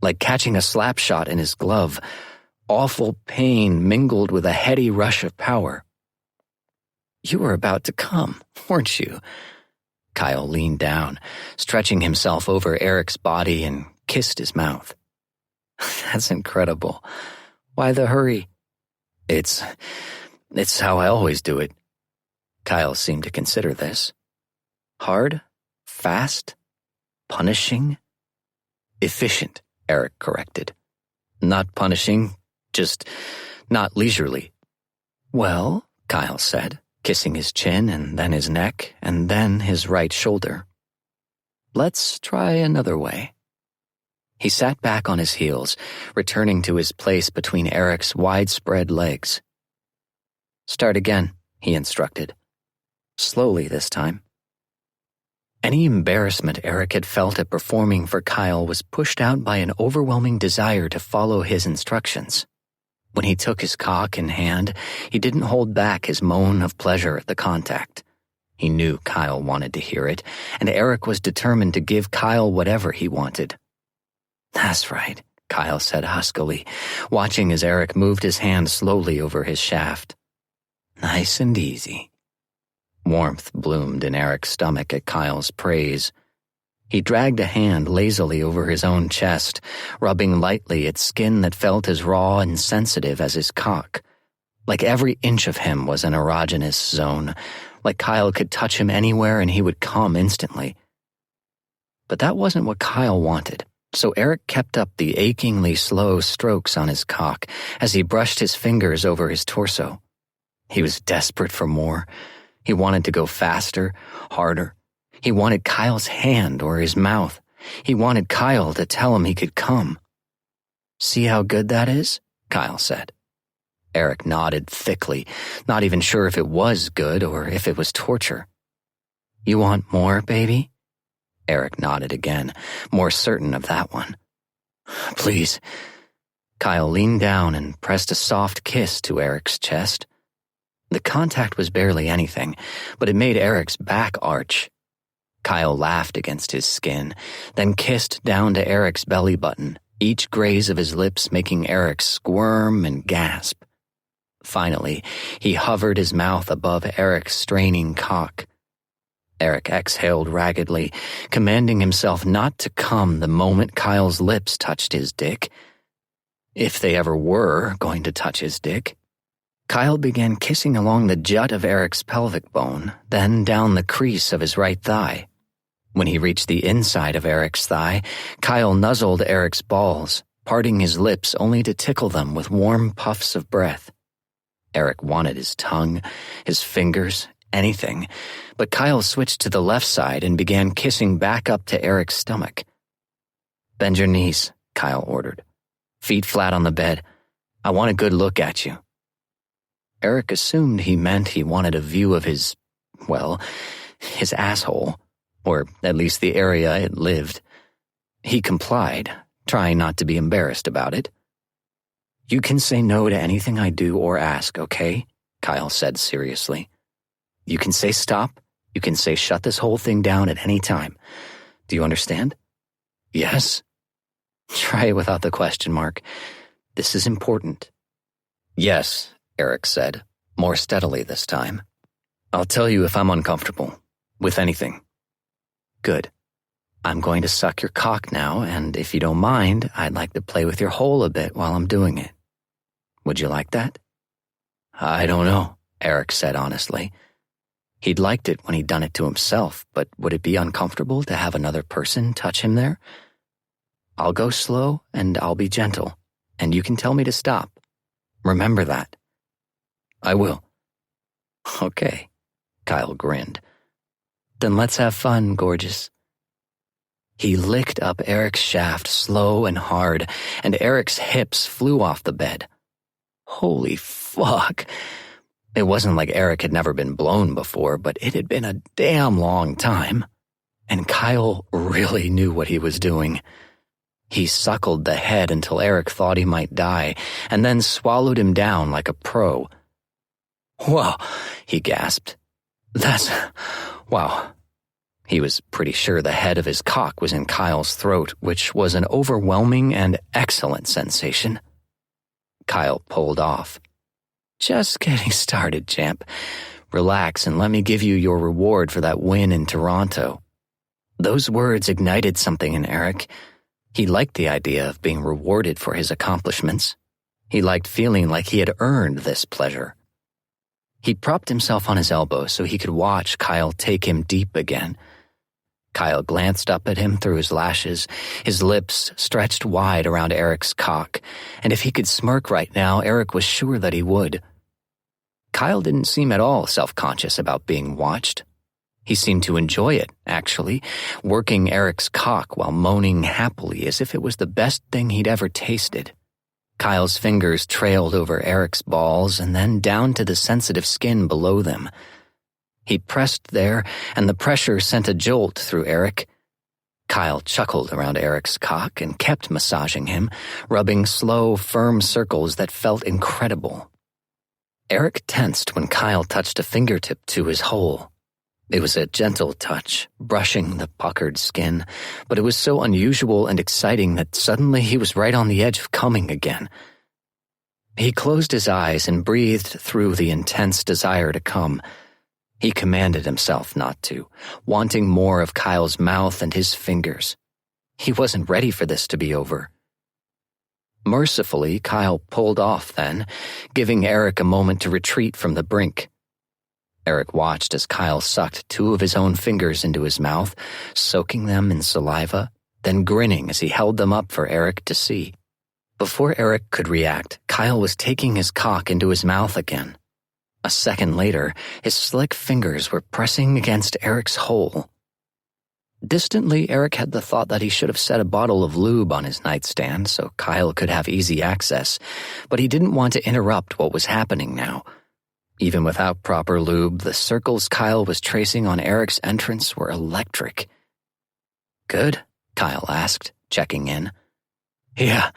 like catching a slap shot in his glove, awful pain mingled with a heady rush of power. "You were about to come, weren't you?" Kyle leaned down, stretching himself over Eric's body and kissed his mouth. "That's incredible. Why the hurry?" It's how I always do it." Kyle seemed to consider this. "Hard? Fast? Punishing?" "Efficient," Eric corrected. "Not punishing, just not leisurely." "Well," Kyle said, kissing his chin and then his neck and then his right shoulder. "Let's try another way." He sat back on his heels, returning to his place between Eric's widespread legs. "Start again," he instructed. Slowly this time. Any embarrassment Eric had felt at performing for Kyle was pushed out by an overwhelming desire to follow his instructions. When he took his cock in hand, he didn't hold back his moan of pleasure at the contact. He knew Kyle wanted to hear it, and Eric was determined to give Kyle whatever he wanted. "That's right," Kyle said huskily, watching as Eric moved his hand slowly over his shaft. "Nice and easy." Warmth bloomed in Eric's stomach at Kyle's praise. He dragged a hand lazily over his own chest, rubbing lightly at skin that felt as raw and sensitive as his cock. Like every inch of him was an erogenous zone, like Kyle could touch him anywhere and he would come instantly. But that wasn't what Kyle wanted. So Eric kept up the achingly slow strokes on his cock as he brushed his fingers over his torso. He was desperate for more. He wanted to go faster, harder. He wanted Kyle's hand or his mouth. He wanted Kyle to tell him he could come. "See how good that is?" Kyle said. Eric nodded thickly, not even sure if it was good or if it was torture. You want more, baby? Eric nodded again, more certain of that one. Please. Kyle leaned down and pressed a soft kiss to Eric's chest. The contact was barely anything, but it made Eric's back arch. Kyle laughed against his skin, then kissed down to Eric's belly button, each graze of his lips making Eric squirm and gasp. Finally, he hovered his mouth above Eric's straining cock. Eric exhaled raggedly, commanding himself not to come the moment Kyle's lips touched his dick. If they ever were going to touch his dick. Kyle began kissing along the jut of Eric's pelvic bone, then down the crease of his right thigh. When he reached the inside of Eric's thigh, Kyle nuzzled Eric's balls, parting his lips only to tickle them with warm puffs of breath. Eric wanted his tongue, his fingers, anything, but Kyle switched to the left side and began kissing back up to Eric's stomach. Bend your knees, Kyle ordered. Feet flat on the bed. I want a good look at you. Eric assumed he meant he wanted a view of his asshole, or at least the area it lived. He complied, trying not to be embarrassed about it. You can say no to anything I do or ask, okay? Kyle said seriously. You can say stop. You can say shut this whole thing down at any time. Do you understand? Yes. Try it without the question mark. This is important. Yes, Eric said, more steadily this time. I'll tell you if I'm uncomfortable, with anything. Good. I'm going to suck your cock now, and if you don't mind, I'd like to play with your hole a bit while I'm doing it. Would you like that? I don't know, Eric said honestly. He'd liked it when he'd done it to himself, but would it be uncomfortable to have another person touch him there? I'll go slow, and I'll be gentle, and you can tell me to stop. Remember that. I will. Okay, Kyle grinned. Then let's have fun, gorgeous. He licked up Eric's shaft slow and hard, and Eric's hips flew off the bed. Holy fuck. It wasn't like Eric had never been blown before, but it had been a damn long time. And Kyle really knew what he was doing. He suckled the head until Eric thought he might die, and then swallowed him down like a pro. Whoa, he gasped. Wow. He was pretty sure the head of his cock was in Kyle's throat, which was an overwhelming and excellent sensation. Kyle pulled off. Just getting started, champ. Relax and let me give you your reward for that win in Toronto. Those words ignited something in Eric. He liked the idea of being rewarded for his accomplishments. He liked feeling like he had earned this pleasure. He propped himself on his elbow so he could watch Kyle take him deep again. Kyle glanced up at him through his lashes, his lips stretched wide around Eric's cock, and if he could smirk right now, Eric was sure that he would. Kyle didn't seem at all self-conscious about being watched. He seemed to enjoy it, actually, working Eric's cock while moaning happily as if it was the best thing he'd ever tasted. Kyle's fingers trailed over Eric's balls and then down to the sensitive skin below them. He pressed there, and the pressure sent a jolt through Eric. Kyle chuckled around Eric's cock and kept massaging him, rubbing slow, firm circles that felt incredible. Eric tensed when Kyle touched a fingertip to his hole. It was a gentle touch, brushing the puckered skin, but it was so unusual and exciting that suddenly he was right on the edge of coming again. He closed his eyes and breathed through the intense desire to come. He commanded himself not to, wanting more of Kyle's mouth and his fingers. He wasn't ready for this to be over. Mercifully, Kyle pulled off then, giving Eric a moment to retreat from the brink. Eric watched as Kyle sucked two of his own fingers into his mouth, soaking them in saliva, then grinning as he held them up for Eric to see. Before Eric could react, Kyle was taking his cock into his mouth again. A second later, his slick fingers were pressing against Eric's hole. Distantly, Eric had the thought that he should have set a bottle of lube on his nightstand so Kyle could have easy access, but he didn't want to interrupt what was happening now. Even without proper lube, the circles Kyle was tracing on Eric's entrance were electric. "Good?" Kyle asked, checking in. "Yeah,"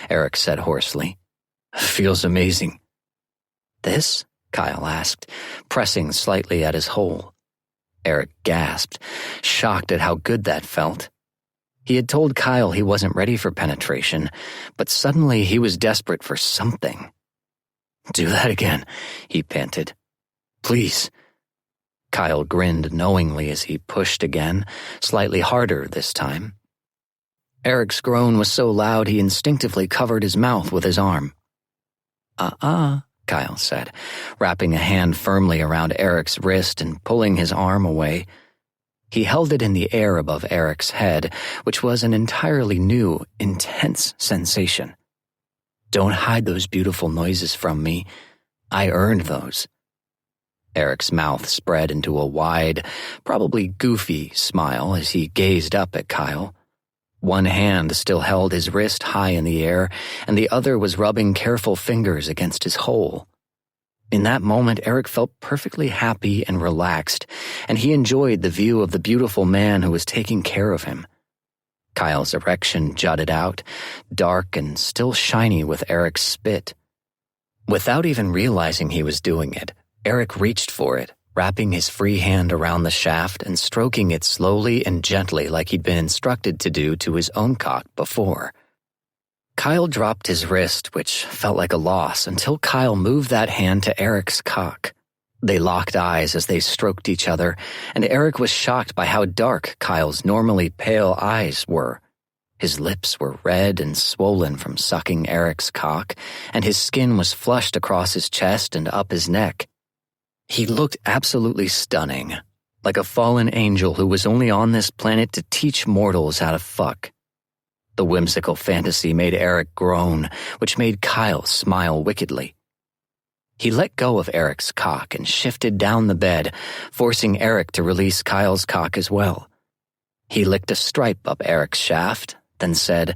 Eric said hoarsely. "Feels amazing." "This?" Kyle asked, pressing slightly at his hole. Eric gasped, shocked at how good that felt. He had told Kyle he wasn't ready for penetration, but suddenly he was desperate for something. "Do that again," he panted. "Please." Kyle grinned knowingly as he pushed again, slightly harder this time. Eric's groan was so loud he instinctively covered his mouth with his arm. Kyle said, wrapping a hand firmly around Eric's wrist and pulling his arm away. He held it in the air above Eric's head, which was an entirely new, intense sensation. "Don't hide those beautiful noises from me. I earned those." Eric's mouth spread into a wide, probably goofy smile as he gazed up at Kyle. One hand still held his wrist high in the air, and the other was rubbing careful fingers against his hole. In that moment, Eric felt perfectly happy and relaxed, and he enjoyed the view of the beautiful man who was taking care of him. Kyle's erection jutted out, dark and still shiny with Eric's spit. Without even realizing he was doing it, Eric reached for it, wrapping his free hand around the shaft and stroking it slowly and gently like he'd been instructed to do to his own cock before. Kyle dropped his wrist, which felt like a loss, until Kyle moved that hand to Eric's cock. They locked eyes as they stroked each other, and Eric was shocked by how dark Kyle's normally pale eyes were. His lips were red and swollen from sucking Eric's cock, and his skin was flushed across his chest and up his neck. He looked absolutely stunning, like a fallen angel who was only on this planet to teach mortals how to fuck. The whimsical fantasy made Eric groan, which made Kyle smile wickedly. He let go of Eric's cock and shifted down the bed, forcing Eric to release Kyle's cock as well. He licked a stripe up Eric's shaft, then said,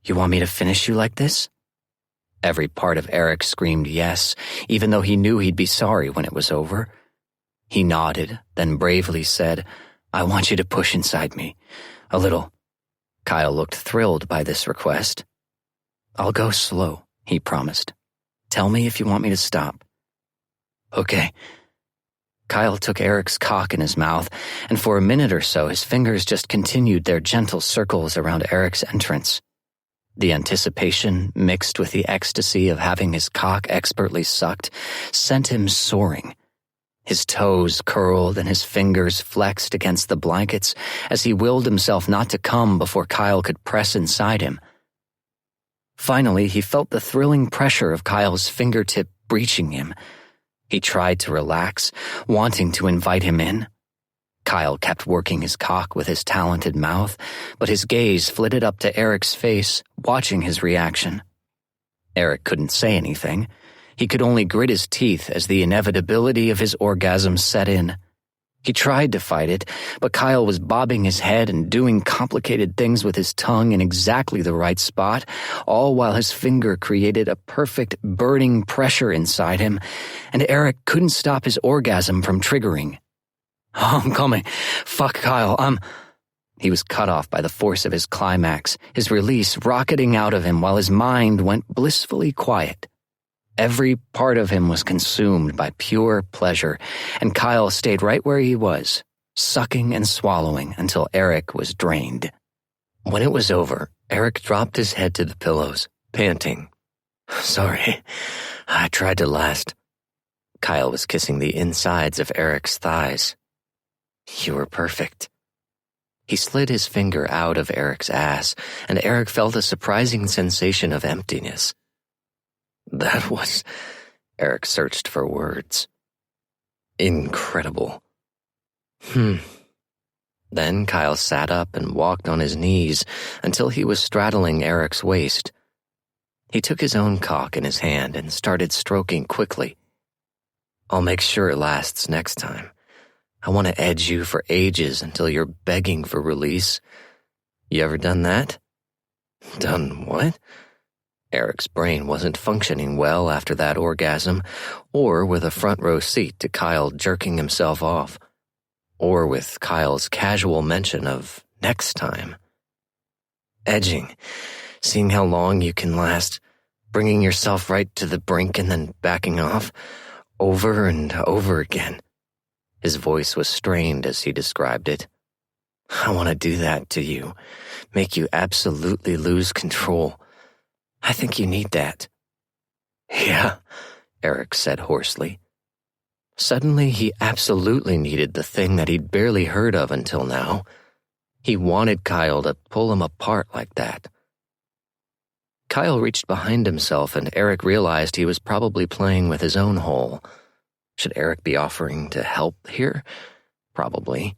"You want me to finish you like this?" Every part of Eric screamed yes, even though he knew he'd be sorry when it was over. He nodded, then bravely said, "I want you to push inside me. A little." Kyle looked thrilled by this request. "I'll go slow," he promised. "Tell me if you want me to stop." "Okay." Kyle took Eric's cock in his mouth, and for a minute or so his fingers just continued their gentle circles around Eric's entrance. The anticipation, mixed with the ecstasy of having his cock expertly sucked, sent him soaring. His toes curled and his fingers flexed against the blankets as he willed himself not to come before Kyle could press inside him. Finally, he felt the thrilling pressure of Kyle's fingertip breaching him. He tried to relax, wanting to invite him in. Kyle kept working his cock with his talented mouth, but his gaze flitted up to Eric's face, watching his reaction. Eric couldn't say anything. He could only grit his teeth as the inevitability of his orgasm set in. He tried to fight it, but Kyle was bobbing his head and doing complicated things with his tongue in exactly the right spot, all while his finger created a perfect burning pressure inside him, and Eric couldn't stop his orgasm from triggering. "Oh, I'm coming. Fuck, Kyle, He was cut off by the force of his climax, his release rocketing out of him while his mind went blissfully quiet. Every part of him was consumed by pure pleasure, and Kyle stayed right where he was, sucking and swallowing until Eric was drained. When it was over, Eric dropped his head to the pillows, panting. "Sorry, I tried to last." Kyle was kissing the insides of Eric's thighs. "You were perfect." He slid his finger out of Eric's ass, and Eric felt a surprising sensation of emptiness. "That was..." Eric searched for words. "Incredible." Then Kyle sat up and walked on his knees until he was straddling Eric's waist. He took his own cock in his hand and started stroking quickly. "I'll make sure it lasts next time. I want to edge you for ages until you're begging for release. You ever done that?" "Done what?" Eric's brain wasn't functioning well after that orgasm, or with a front-row seat to Kyle jerking himself off, or with Kyle's casual mention of next time. Edging, seeing how long you can last, bringing yourself right to the brink and then backing off, over and over again. His voice was strained as he described it. I want to do that to you, make you absolutely lose control. I think you need that. Yeah, Eric said hoarsely. Suddenly, he absolutely needed the thing that he'd barely heard of until now. He wanted Kyle to pull him apart like that. Kyle reached behind himself, and Eric realized he was probably playing with his own hole. Should Eric be offering to help here? Probably.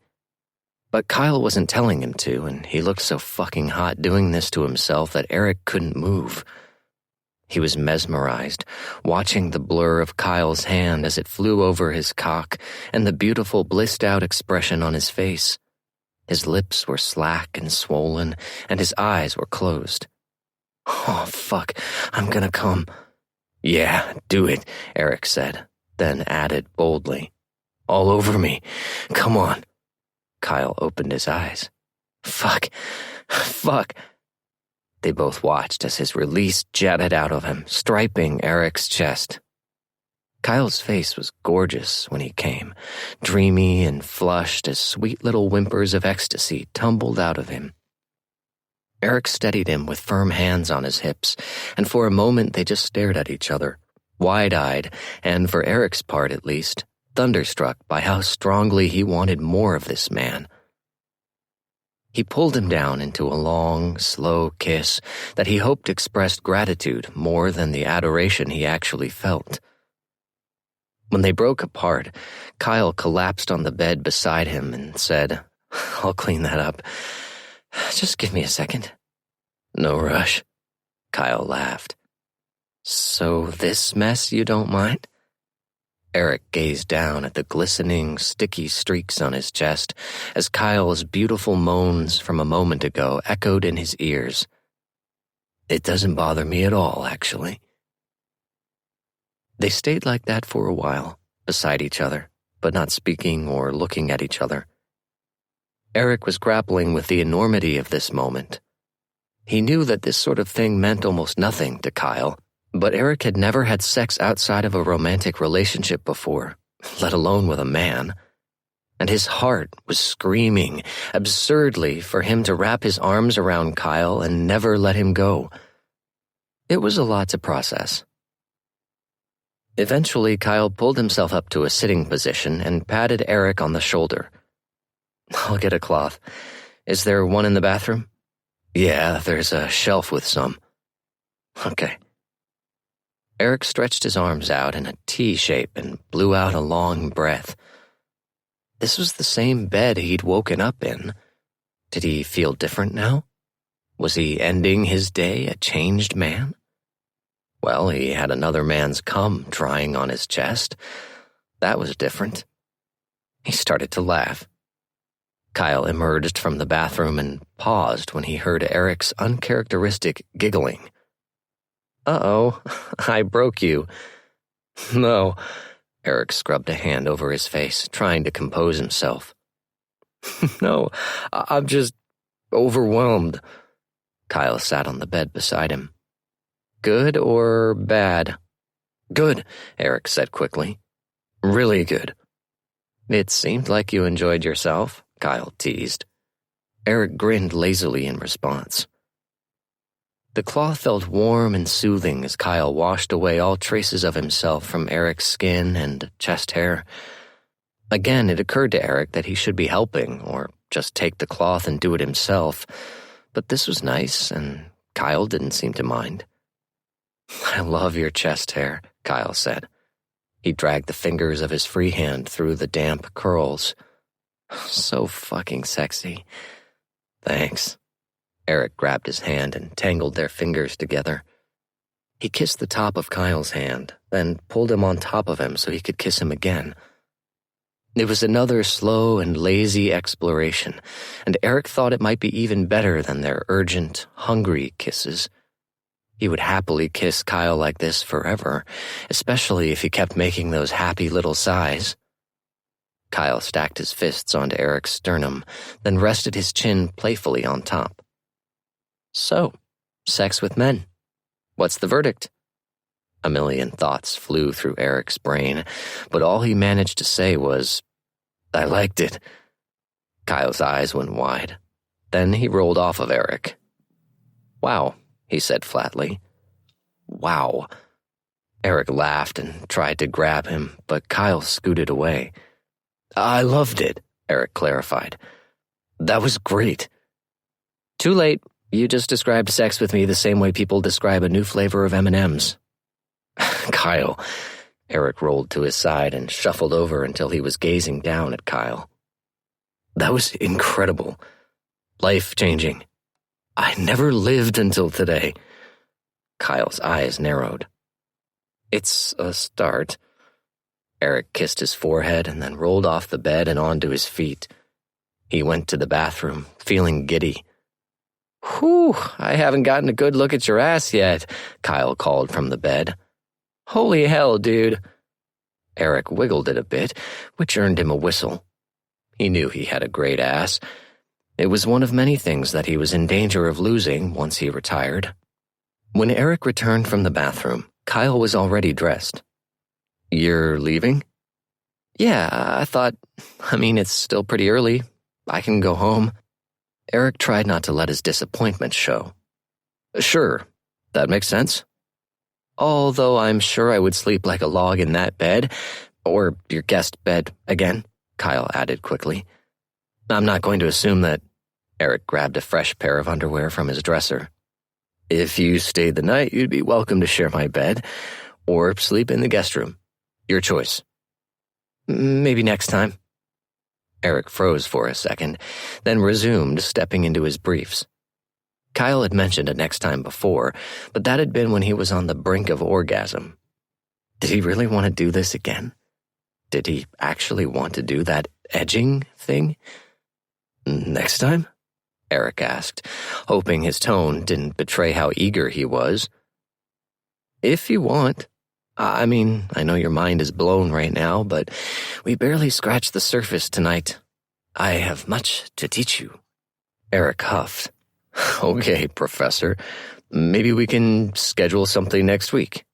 But Kyle wasn't telling him to, and he looked so fucking hot doing this to himself that Eric couldn't move. He was mesmerized, watching the blur of Kyle's hand as it flew over his cock and the beautiful blissed-out expression on his face. His lips were slack and swollen, and his eyes were closed. Oh, fuck, I'm gonna come. Yeah, do it, Eric said, then added boldly. All over me. Come on. Kyle opened his eyes. Fuck. They both watched as his release jetted out of him, striping Eric's chest. Kyle's face was gorgeous when he came, dreamy and flushed as sweet little whimpers of ecstasy tumbled out of him. Eric steadied him with firm hands on his hips, and for a moment they just stared at each other, wide-eyed, and for Eric's part at least, thunderstruck by how strongly he wanted more of this man. He pulled him down into a long, slow kiss that he hoped expressed gratitude more than the adoration he actually felt. When they broke apart, Kyle collapsed on the bed beside him and said, I'll clean that up. Just give me a second. No rush. Kyle laughed. So this mess you don't mind? Eric gazed down at the glistening, sticky streaks on his chest as Kyle's beautiful moans from a moment ago echoed in his ears. It doesn't bother me at all, actually. They stayed like that for a while, beside each other, but not speaking or looking at each other. Eric was grappling with the enormity of this moment. He knew that this sort of thing meant almost nothing to Kyle, but Eric had never had sex outside of a romantic relationship before, let alone with a man. And his heart was screaming absurdly for him to wrap his arms around Kyle and never let him go. It was a lot to process. Eventually, Kyle pulled himself up to a sitting position and patted Eric on the shoulder. I'll get a cloth. Is there one in the bathroom? Yeah, there's a shelf with some. Okay. Eric stretched his arms out in a T shape and blew out a long breath. This was the same bed he'd woken up in. Did he feel different now? Was he ending his day a changed man? Well, he had another man's cum drying on his chest. That was different. He started to laugh. Kyle emerged from the bathroom and paused when he heard Eric's uncharacteristic giggling. Uh-oh, I broke you. No, Eric scrubbed a hand over his face, trying to compose himself. No, I'm just overwhelmed. Kyle sat on the bed beside him. Good or bad? Good, Eric said quickly. Really good. It seemed like you enjoyed yourself, Kyle teased. Eric grinned lazily in response. The cloth felt warm and soothing as Kyle washed away all traces of himself from Eric's skin and chest hair. Again, it occurred to Eric that he should be helping, or just take the cloth and do it himself. But this was nice, and Kyle didn't seem to mind. I love your chest hair, Kyle said. He dragged the fingers of his free hand through the damp curls. So fucking sexy. Thanks. Eric grabbed his hand and tangled their fingers together. He kissed the top of Kyle's hand, then pulled him on top of him so he could kiss him again. It was another slow and lazy exploration, and Eric thought it might be even better than their urgent, hungry kisses. He would happily kiss Kyle like this forever, especially if he kept making those happy little sighs. Kyle stacked his fists onto Eric's sternum, then rested his chin playfully on top. So, sex with men. What's the verdict? A million thoughts flew through Eric's brain, but all he managed to say was, "I liked it." Kyle's eyes went wide. Then he rolled off of Eric. "Wow," he said flatly. "Wow." Eric laughed and tried to grab him, but Kyle scooted away. "I loved it," Eric clarified. "That was great." "Too late. You just described sex with me the same way people describe a new flavor of M&Ms. "Kyle." Eric rolled to his side and shuffled over until he was gazing down at Kyle. "That was incredible. Life-changing. I never lived until today." Kyle's eyes narrowed. "It's a start." Eric kissed his forehead and then rolled off the bed and onto his feet. He went to the bathroom, feeling giddy. "Whew, I haven't gotten a good look at your ass yet," Kyle called from the bed. "Holy hell, dude." Eric wiggled it a bit, which earned him a whistle. He knew he had a great ass. It was one of many things that he was in danger of losing once he retired. When Eric returned from the bathroom, Kyle was already dressed. "You're leaving?" "Yeah, it's still pretty early. I can go home." Eric tried not to let his disappointment show. "Sure, that makes sense. Although I'm sure I would sleep like a log in that bed, or your guest bed again," Kyle added quickly. "I'm not going to assume that." Eric grabbed a fresh pair of underwear from his dresser. "If you stayed the night, you'd be welcome to share my bed, or sleep in the guest room. Your choice." "Maybe next time." Eric froze for a second, then resumed, stepping into his briefs. Kyle had mentioned it next time before, but that had been when he was on the brink of orgasm. Did he really want to do this again? Did he actually want to do that edging thing? "Next time?" Eric asked, hoping his tone didn't betray how eager he was. "If you want. I know your mind is blown right now, but we barely scratched the surface tonight. I have much to teach you." Eric huffed. "Okay, Professor. Maybe we can schedule something next week."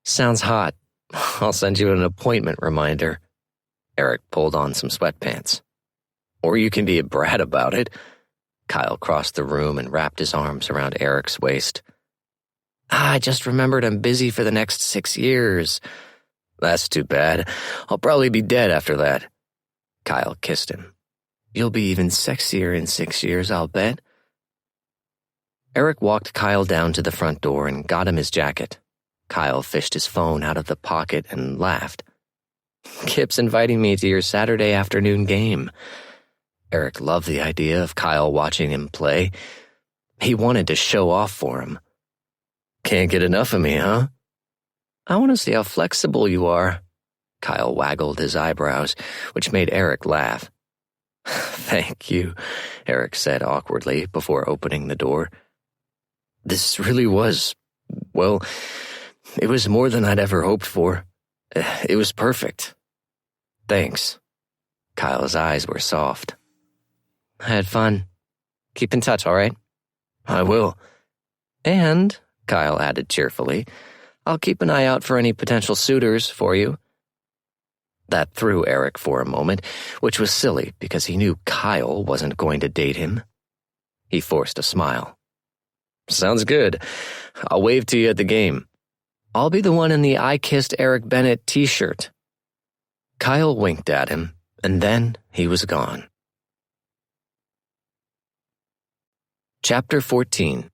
"Sounds hot. I'll send you an appointment reminder." Eric pulled on some sweatpants. "Or you can be a brat about it." Kyle crossed the room and wrapped his arms around Eric's waist. "I just remembered I'm busy for the next 6 years." "That's too bad. I'll probably be dead after that." Kyle kissed him. "You'll be even sexier in 6 years, I'll bet." Eric walked Kyle down to the front door and got him his jacket. Kyle fished his phone out of the pocket and laughed. "Kip's inviting me to your Saturday afternoon game." Eric loved the idea of Kyle watching him play. He wanted to show off for him. "Can't get enough of me, huh?" "I want to see how flexible you are." Kyle waggled his eyebrows, which made Eric laugh. "Thank you," Eric said awkwardly before opening the door. "This really was, well, it was more than I'd ever hoped for. It was perfect." "Thanks." Kyle's eyes were soft. "I had fun. Keep in touch, all right?" "I will." "And," Kyle added cheerfully, "I'll keep an eye out for any potential suitors for you." That threw Eric for a moment, which was silly because he knew Kyle wasn't going to date him. He forced a smile. "Sounds good. I'll wave to you at the game." "I'll be the one in the I Kissed Eric Bennett t-shirt." Kyle winked at him, and then he was gone. Chapter 14.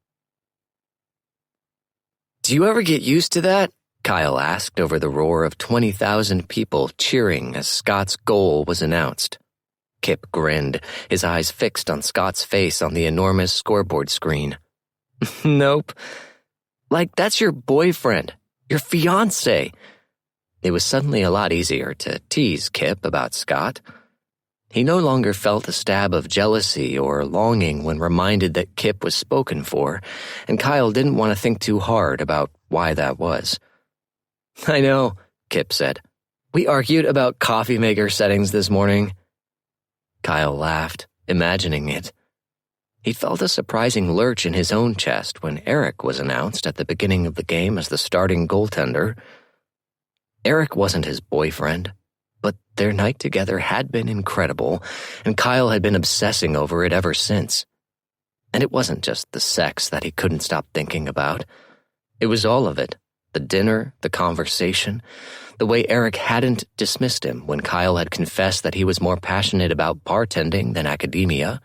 "Do you ever get used to that?" Kyle asked over the roar of 20,000 people cheering as Scott's goal was announced. Kip grinned, his eyes fixed on Scott's face on the enormous scoreboard screen. "Nope." "Like, that's your boyfriend, your fiancé." It was suddenly a lot easier to tease Kip about Scott. He no longer felt a stab of jealousy or longing when reminded that Kip was spoken for, and Kyle didn't want to think too hard about why that was. "I know," Kip said. "We argued about coffee maker settings this morning." Kyle laughed, imagining it. He felt a surprising lurch in his own chest when Eric was announced at the beginning of the game as the starting goaltender. Eric wasn't his boyfriend, but their night together had been incredible, and Kyle had been obsessing over it ever since. And it wasn't just the sex that he couldn't stop thinking about. It was all of it. The dinner, the conversation, the way Eric hadn't dismissed him when Kyle had confessed that he was more passionate about bartending than academia.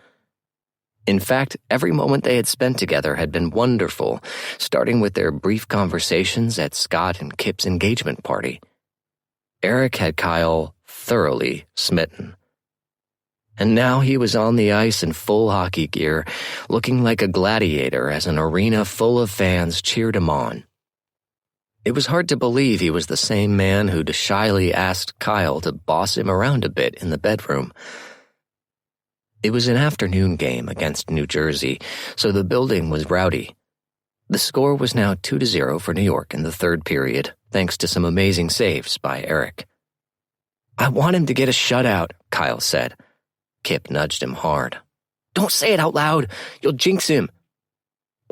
In fact, every moment they had spent together had been wonderful, starting with their brief conversations at Scott and Kip's engagement party. Eric had Kyle thoroughly smitten. And now he was on the ice in full hockey gear, looking like a gladiator as an arena full of fans cheered him on. It was hard to believe he was the same man who'd shyly asked Kyle to boss him around a bit in the bedroom. It was an afternoon game against New Jersey, so the building was rowdy. The score was now 2-0 for New York in the third period, thanks to some amazing saves by Eric. "I want him to get a shutout," Kyle said. Kip nudged him hard. "Don't say it out loud. You'll jinx him."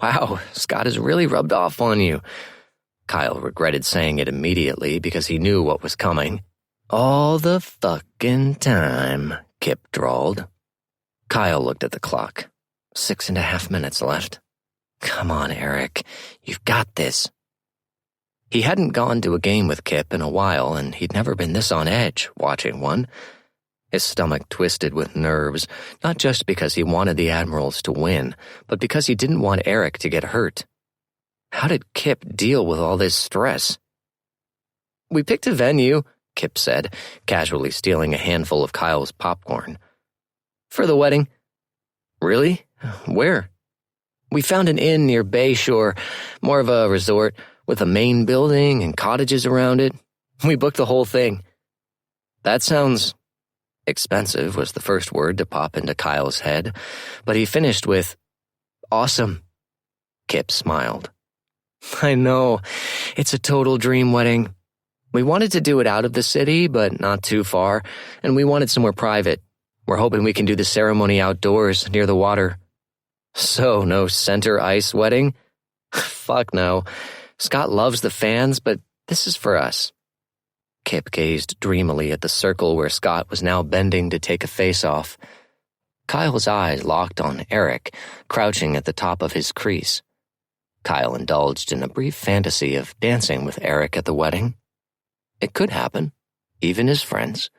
"Wow, Scott has really rubbed off on you." Kyle regretted saying it immediately because he knew what was coming. "All the fucking time," Kip drawled. Kyle looked at the clock. 6.5 minutes left. "Come on, Eric. You've got this." He hadn't gone to a game with Kip in a while, and he'd never been this on edge watching one. His stomach twisted with nerves, not just because he wanted the Admirals to win, but because he didn't want Eric to get hurt. How did Kip deal with all this stress? "We picked a venue," Kip said, casually stealing a handful of Kyle's popcorn. "For the wedding." "Really? Where?" "We found an inn near Bayshore, more of a resort, with a main building and cottages around it. We booked the whole thing." "That sounds..." Expensive was the first word to pop into Kyle's head, but he finished with, "Awesome." Kip smiled. "I know. It's a total dream wedding. We wanted to do it out of the city, but not too far, and we wanted somewhere private. We're hoping we can do the ceremony outdoors, near the water." "So, no center ice wedding?" "Fuck no. Scott loves the fans, but this is for us." Kip gazed dreamily at the circle where Scott was now bending to take a face-off. Kyle's eyes locked on Eric, crouching at the top of his crease. Kyle indulged in a brief fantasy of dancing with Eric at the wedding. It could happen, even as friends.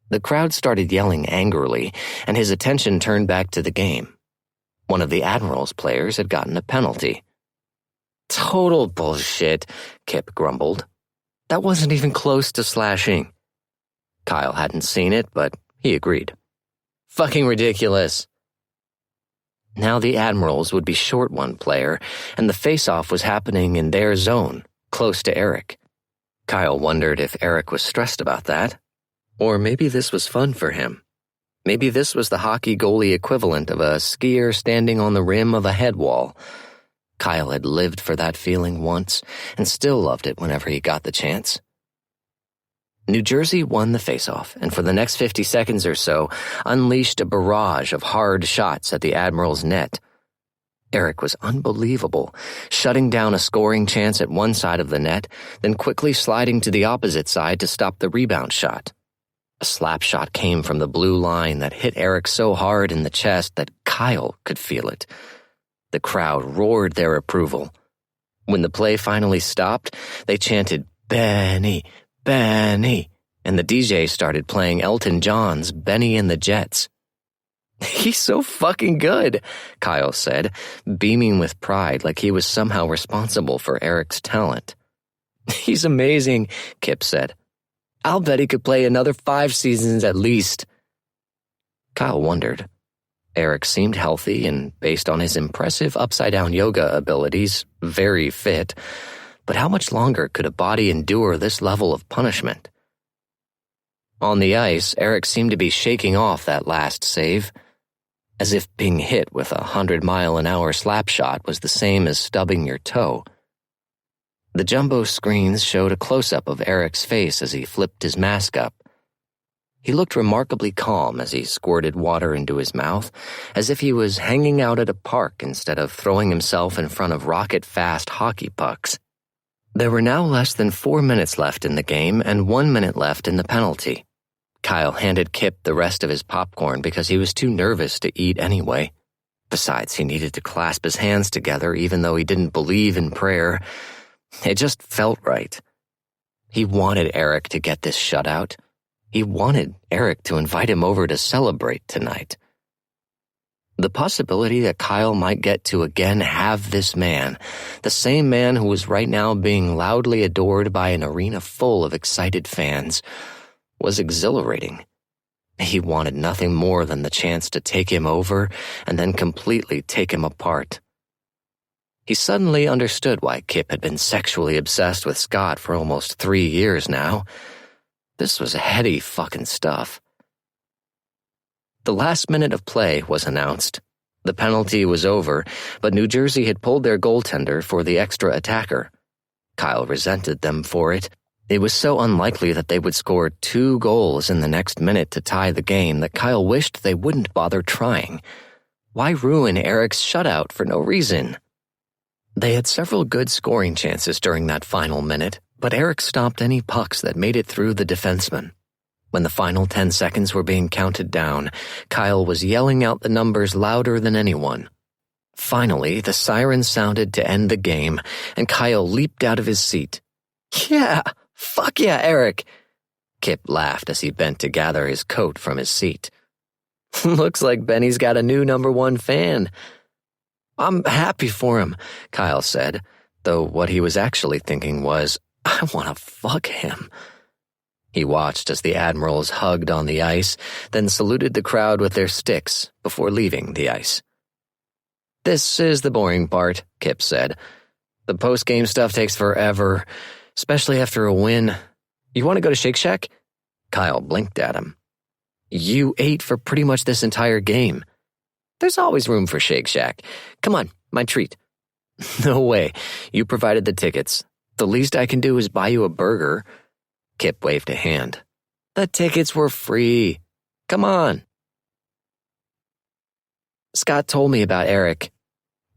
The crowd started yelling angrily, and his attention turned back to the game. One of the Admirals players had gotten a penalty. "Total bullshit," Kip grumbled. "That wasn't even close to slashing." Kyle hadn't seen it, but he agreed. "Fucking ridiculous." Now the Admirals would be short one player, and the face-off was happening in their zone, close to Eric. Kyle wondered if Eric was stressed about that. Or maybe this was fun for him. Maybe this was the hockey goalie equivalent of a skier standing on the rim of a head wall. Kyle had lived for that feeling once, and still loved it whenever he got the chance. New Jersey won the faceoff, and for the next 50 seconds or so, unleashed a barrage of hard shots at the Admiral's net. Eric was unbelievable, shutting down a scoring chance at one side of the net, then quickly sliding to the opposite side to stop the rebound shot. A slap shot came from the blue line that hit Eric so hard in the chest that Kyle could feel it. The crowd roared their approval. When the play finally stopped, they chanted, "Benny, Benny," and the DJ started playing Elton John's Benny and the Jets. "He's so fucking good," Kyle said, beaming with pride like he was somehow responsible for Eric's talent. "He's amazing," Kip said. "I'll bet he could play another 5 seasons at least." Kyle wondered. Eric seemed healthy and, based on his impressive upside-down yoga abilities, very fit. But how much longer could a body endure this level of punishment? On the ice, Eric seemed to be shaking off that last save, as if being hit with 100-mile-an-hour slap shot was the same as stubbing your toe. The jumbo screens showed a close-up of Eric's face as he flipped his mask up. He looked remarkably calm as he squirted water into his mouth, as if he was hanging out at a park instead of throwing himself in front of rocket-fast hockey pucks. There were now less than 4 minutes left in the game and 1 minute left in the penalty. Kyle handed Kip the rest of his popcorn because he was too nervous to eat anyway. Besides, he needed to clasp his hands together even though he didn't believe in prayer. It just felt right. He wanted Eric to get this shutout. He wanted Eric to invite him over to celebrate tonight. The possibility that Kyle might get to again have this man, the same man who was right now being loudly adored by an arena full of excited fans, was exhilarating. He wanted nothing more than the chance to take him over and then completely take him apart. He suddenly understood why Kip had been sexually obsessed with Scott for almost 3 years now. This was heady fucking stuff. The last minute of play was announced. The penalty was over, but New Jersey had pulled their goaltender for the extra attacker. Kyle resented them for it. It was so unlikely that they would score 2 goals in the next minute to tie the game that Kyle wished they wouldn't bother trying. Why ruin Eric's shutout for no reason? They had several good scoring chances during that final minute, but Eric stopped any pucks that made it through the defenseman. When the final 10 seconds were being counted down, Kyle was yelling out the numbers louder than anyone. Finally, the siren sounded to end the game, and Kyle leaped out of his seat. "Yeah, fuck yeah, Eric!" Kip laughed as he bent to gather his coat from his seat. "Looks like Benny's got a new #1 fan." "I'm happy for him," Kyle said, though what he was actually thinking was, "I want to fuck him." He watched as the Admirals hugged on the ice, then saluted the crowd with their sticks before leaving the ice. "This is the boring part," Kip said. "The post-game stuff takes forever, especially after a win. You want to go to Shake Shack?" Kyle blinked at him. "You ate for pretty much this entire game." "There's always room for Shake Shack. Come on, my treat." "No way. You provided the tickets. The least I can do is buy you a burger." Kip waved a hand. "The tickets were free. Come on." "Scott told me about Eric."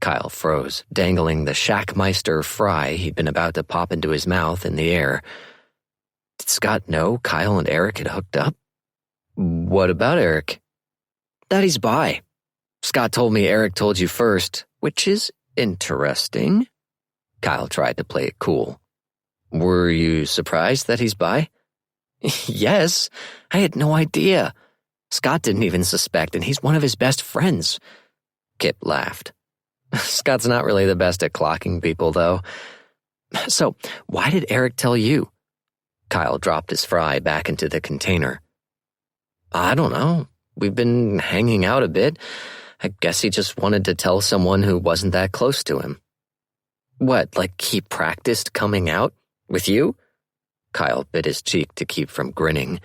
Kyle froze, dangling the Shackmeister fry he'd been about to pop into his mouth in the air. Did Scott know Kyle and Eric had hooked up? "What about Eric?" "That he's bi. Scott told me Eric told you first, which is interesting." Kyle tried to play it cool. "Were you surprised that he's bi?" "Yes, I had no idea. Scott didn't even suspect, and he's one of his best friends." Kip laughed. "Scott's not really the best at clocking people, though. So, why did Eric tell you?" Kyle dropped his fry back into the container. "I don't know. We've been hanging out a bit. I guess he just wanted to tell someone who wasn't that close to him." "What, like he practiced coming out? With you?" Kyle bit his cheek to keep from grinning.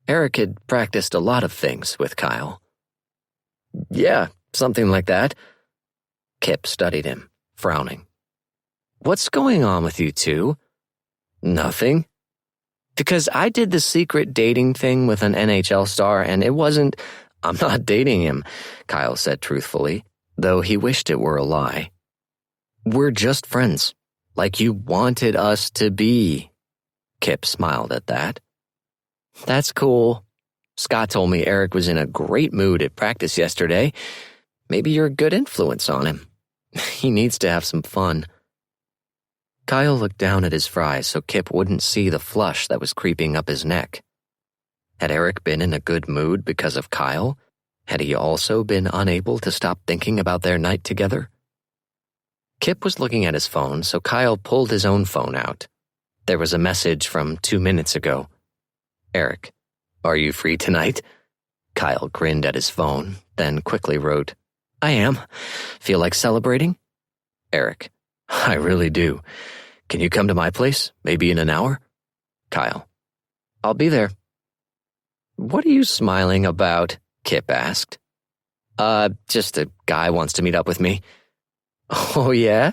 Eric had practiced a lot of things with Kyle. "Yeah, something like that." Kip studied him, frowning. "What's going on with you two?" "Nothing." "Because I did the secret dating thing with an NHL star, and it wasn't—" "I'm not dating him," Kyle said truthfully, though he wished it were a lie. "We're just friends, like you wanted us to be." Kip smiled at that. "That's cool. Scott told me Eric was in a great mood at practice yesterday. Maybe you're a good influence on him. He needs to have some fun." Kyle looked down at his fries so Kip wouldn't see the flush that was creeping up his neck. Had Eric been in a good mood because of Kyle? Had he also been unable to stop thinking about their night together? Kip was looking at his phone, so Kyle pulled his own phone out. There was a message from 2 minutes ago. "Eric, are you free tonight?" Kyle grinned at his phone, then quickly wrote, "I am. Feel like celebrating?" Eric, "I really do. Can you come to my place, maybe in an hour?" Kyle, "I'll be there." "What are you smiling about?" Kip asked. Just a guy wants to meet up with me." "Oh, yeah?"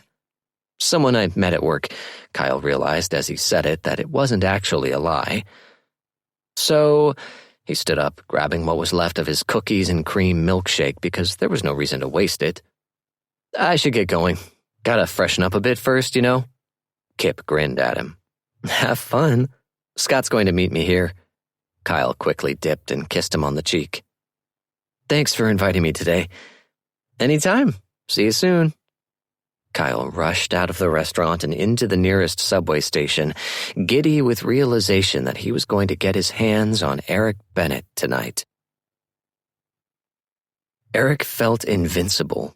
"Someone I met at work." Kyle realized as he said it that it wasn't actually a lie. "So," he stood up, grabbing what was left of his cookies and cream milkshake because there was no reason to waste it. "I should get going. Gotta freshen up a bit first, you know?" Kip grinned at him. "Have fun. Scott's going to meet me here." Kyle quickly dipped and kissed him on the cheek. "Thanks for inviting me today." "Anytime. See you soon." Kyle rushed out of the restaurant and into the nearest subway station, giddy with realization that he was going to get his hands on Eric Bennett tonight. Eric felt invincible.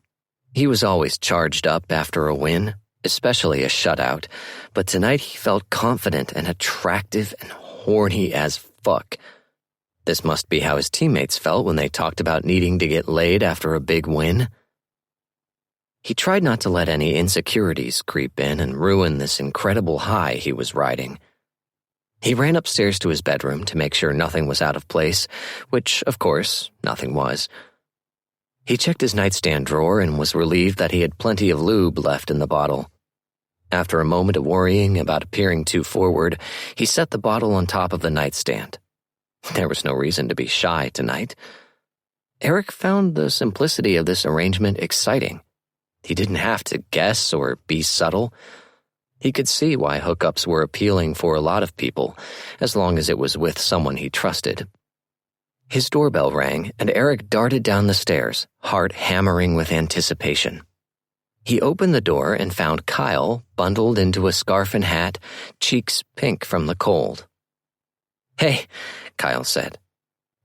He was always charged up after a win, especially a shutout, but tonight he felt confident and attractive and horny as fuck. This must be how his teammates felt when they talked about needing to get laid after a big win. He tried not to let any insecurities creep in and ruin this incredible high he was riding. He ran upstairs to his bedroom to make sure nothing was out of place, which, of course, nothing was. He checked his nightstand drawer and was relieved that he had plenty of lube left in the bottle. After a moment of worrying about appearing too forward, he set the bottle on top of the nightstand. There was no reason to be shy tonight. Eric found the simplicity of this arrangement exciting. He didn't have to guess or be subtle. He could see why hookups were appealing for a lot of people, as long as it was with someone he trusted. His doorbell rang, and Eric darted down the stairs, heart hammering with anticipation. He opened the door and found Kyle bundled into a scarf and hat, cheeks pink from the cold. "Hey," Kyle said.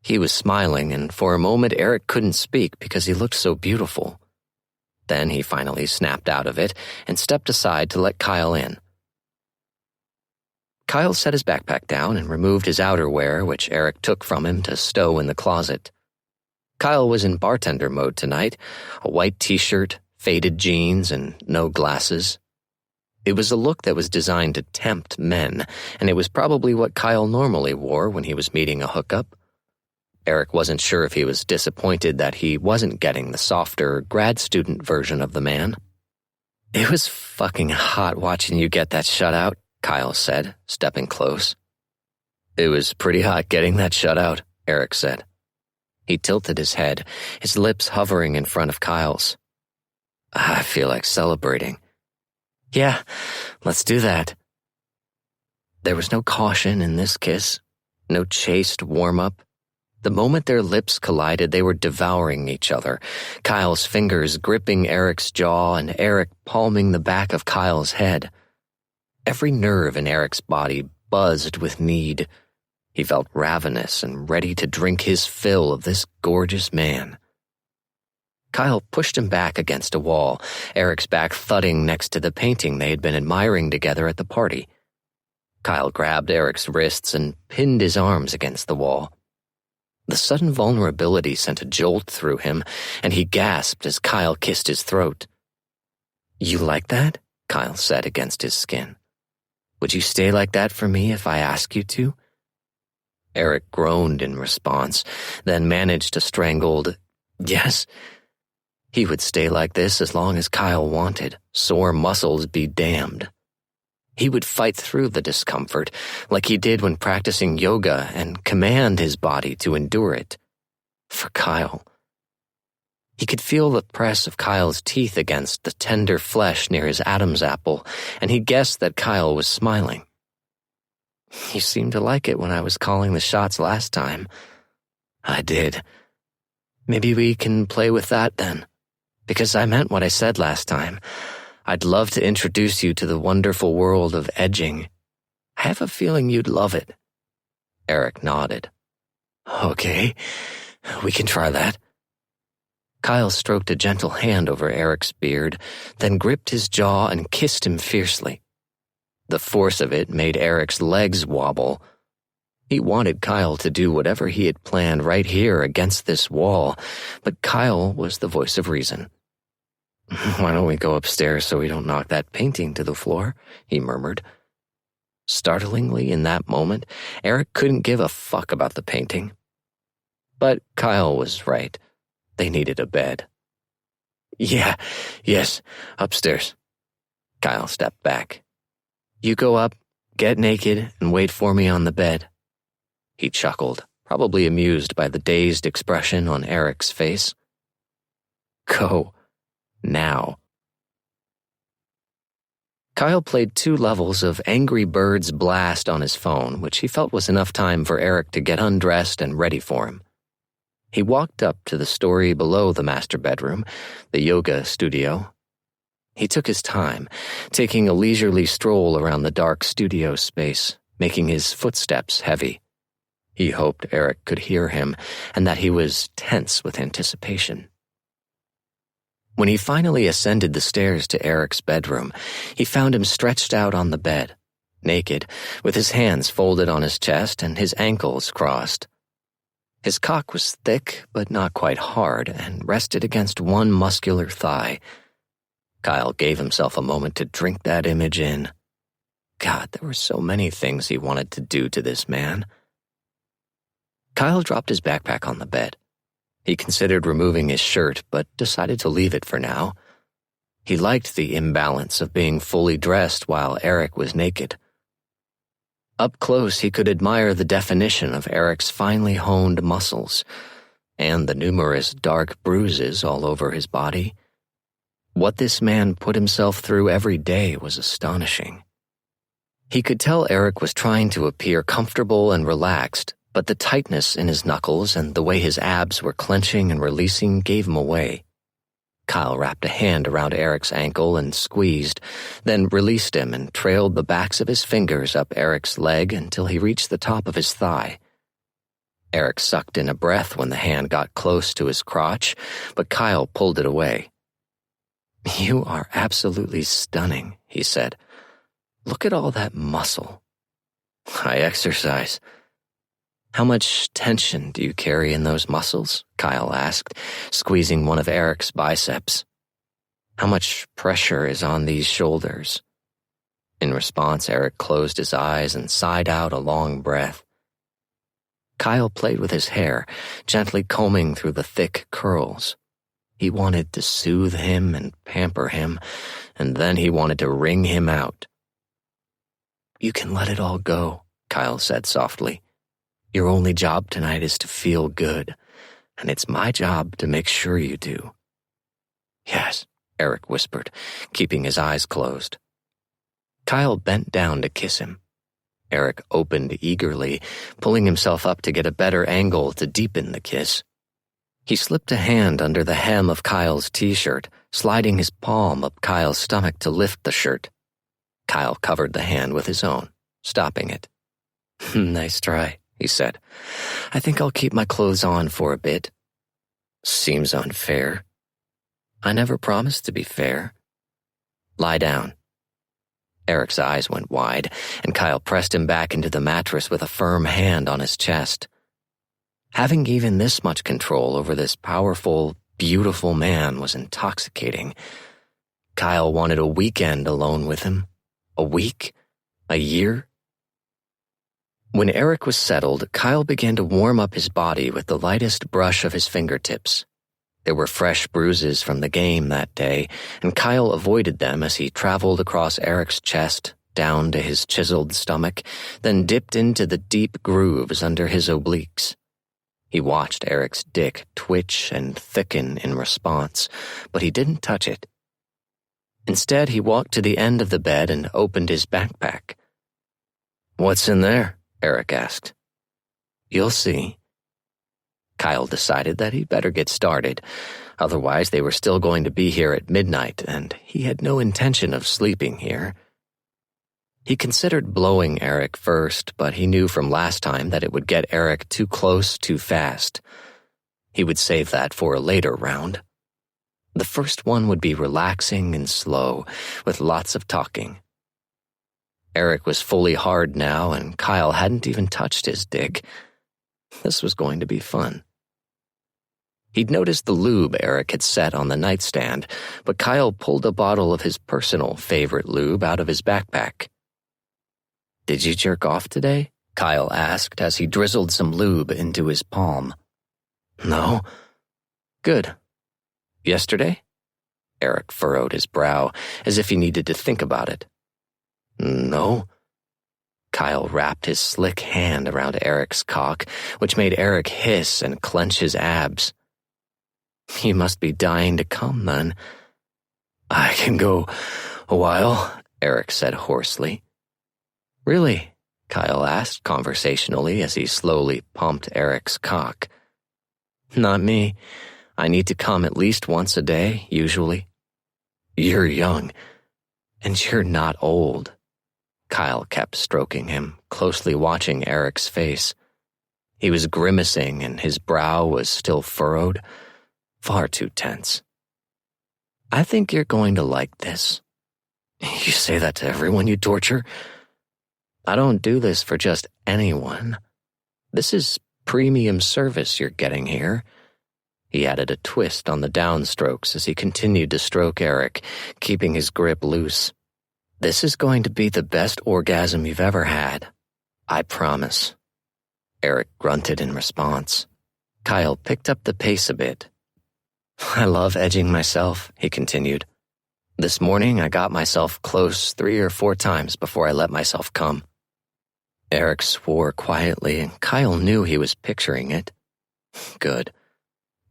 He was smiling, and for a moment Eric couldn't speak because he looked so beautiful. Then he finally snapped out of it and stepped aside to let Kyle in. Kyle set his backpack down and removed his outerwear, which Eric took from him to stow in the closet. Kyle was in bartender mode tonight, a white t-shirt, faded jeans, and no glasses. It was a look that was designed to tempt men, and it was probably what Kyle normally wore when he was meeting a hookup. Eric wasn't sure if he was disappointed that he wasn't getting the softer, grad student version of the man. "It was fucking hot watching you get that shutout," Kyle said, stepping close. "It was pretty hot getting that shutout," Eric said. He tilted his head, his lips hovering in front of Kyle's. "I feel like celebrating." "Yeah, let's do that." There was no caution in this kiss, no chaste warm-up. The moment their lips collided, they were devouring each other, Kyle's fingers gripping Eric's jaw and Eric palming the back of Kyle's head. Every nerve in Eric's body buzzed with need. He felt ravenous and ready to drink his fill of this gorgeous man. Kyle pushed him back against a wall, Eric's back thudding next to the painting they had been admiring together at the party. Kyle grabbed Eric's wrists and pinned his arms against the wall. The sudden vulnerability sent a jolt through him, and he gasped as Kyle kissed his throat. "You like that?" Kyle said against his skin. "Would you stay like that for me if I ask you to?" Eric groaned in response, then managed a strangled, "Yes." He would stay like this as long as Kyle wanted, sore muscles be damned. He would fight through the discomfort, like he did when practicing yoga, and command his body to endure it. For Kyle. He could feel the press of Kyle's teeth against the tender flesh near his Adam's apple, and he guessed that Kyle was smiling. "You seemed to like it when I was calling the shots last time." "I did." "Maybe we can play with that then, because I meant what I said last time. I'd love to introduce you to the wonderful world of edging. I have a feeling you'd love it." Eric nodded. "Okay, we can try that." Kyle stroked a gentle hand over Eric's beard, then gripped his jaw and kissed him fiercely. The force of it made Eric's legs wobble. He wanted Kyle to do whatever he had planned right here against this wall, but Kyle was the voice of reason. "Why don't we go upstairs so we don't knock that painting to the floor?" he murmured. Startlingly, in that moment, Eric couldn't give a fuck about the painting. But Kyle was right. They needed a bed. Yes, upstairs. Kyle stepped back. You go up, get naked, and wait for me on the bed. He chuckled, probably amused by the dazed expression on Eric's face. Go. Now. Kyle played 2 levels of Angry Birds Blast on his phone, which he felt was enough time for Eric to get undressed and ready for him. He walked up to the story below the master bedroom, the yoga studio. He took his time, taking a leisurely stroll around the dark studio space, making his footsteps heavy. He hoped Eric could hear him and that he was tense with anticipation. When he finally ascended the stairs to Eric's bedroom, he found him stretched out on the bed, naked, with his hands folded on his chest and his ankles crossed. His cock was thick but not quite hard and rested against one muscular thigh. Kyle gave himself a moment to drink that image in. God, there were so many things he wanted to do to this man. Kyle dropped his backpack on the bed. He considered removing his shirt, but decided to leave it for now. He liked the imbalance of being fully dressed while Eric was naked. Up close, he could admire the definition of Eric's finely honed muscles and the numerous dark bruises all over his body. What this man put himself through every day was astonishing. He could tell Eric was trying to appear comfortable and relaxed, but the tightness in his knuckles and the way his abs were clenching and releasing gave him away. Kyle wrapped a hand around Eric's ankle and squeezed, then released him and trailed the backs of his fingers up Eric's leg until he reached the top of his thigh. Eric sucked in a breath when the hand got close to his crotch, but Kyle pulled it away. You are absolutely stunning, he said. Look at all that muscle. I exercise. How much tension do you carry in those muscles? Kyle asked, squeezing one of Eric's biceps. How much pressure is on these shoulders? In response, Eric closed his eyes and sighed out a long breath. Kyle played with his hair, gently combing through the thick curls. He wanted to soothe him and pamper him, and then he wanted to wring him out. You can let it all go, Kyle said softly. Your only job tonight is to feel good, and it's my job to make sure you do. Yes, Eric whispered, keeping his eyes closed. Kyle bent down to kiss him. Eric opened eagerly, pulling himself up to get a better angle to deepen the kiss. He slipped a hand under the hem of Kyle's t-shirt, sliding his palm up Kyle's stomach to lift the shirt. Kyle covered the hand with his own, stopping it. Nice try, he said. I think I'll keep my clothes on for a bit. Seems unfair. I never promised to be fair. Lie down. Eric's eyes went wide, and Kyle pressed him back into the mattress with a firm hand on his chest. Having even this much control over this powerful, beautiful man was intoxicating. Kyle wanted a weekend alone with him. A week? A year? When Eric was settled, Kyle began to warm up his body with the lightest brush of his fingertips. There were fresh bruises from the game that day, and Kyle avoided them as he traveled across Eric's chest, down to his chiseled stomach, then dipped into the deep grooves under his obliques. He watched Eric's dick twitch and thicken in response, but he didn't touch it. Instead, he walked to the end of the bed and opened his backpack. What's in there? Eric asked. You'll see. Kyle decided that he'd better get started. Otherwise, they were still going to be here at midnight, and he had no intention of sleeping here. He considered blowing Eric first, but he knew from last time that it would get Eric too close too fast. He would save that for a later round. The first one would be relaxing and slow, with lots of talking. Eric was fully hard now, and Kyle hadn't even touched his dick. This was going to be fun. He'd noticed the lube Eric had set on the nightstand, but Kyle pulled a bottle of his personal favorite lube out of his backpack. Did you jerk off today? Kyle asked as he drizzled some lube into his palm. No. Good. Yesterday? Eric furrowed his brow, as if he needed to think about it. No. Kyle wrapped his slick hand around Eric's cock, which made Eric hiss and clench his abs. You must be dying to come, then. I can go a while, Eric said hoarsely. Really? Kyle asked conversationally as he slowly pumped Eric's cock. Not me. I need to come at least once a day, usually. You're young, and you're not old. Kyle kept stroking him, closely watching Eric's face. He was grimacing and his brow was still furrowed, far too tense. I think you're going to like this. You say that to everyone you torture? I don't do this for just anyone. This is premium service you're getting here. He added a twist on the downstrokes as he continued to stroke Eric, keeping his grip loose. This is going to be the best orgasm you've ever had. I promise. Eric grunted in response. Kyle picked up the pace a bit. I love edging myself, he continued. This morning I got myself close 3 or 4 times before I let myself come. Eric swore quietly, and Kyle knew he was picturing it. Good.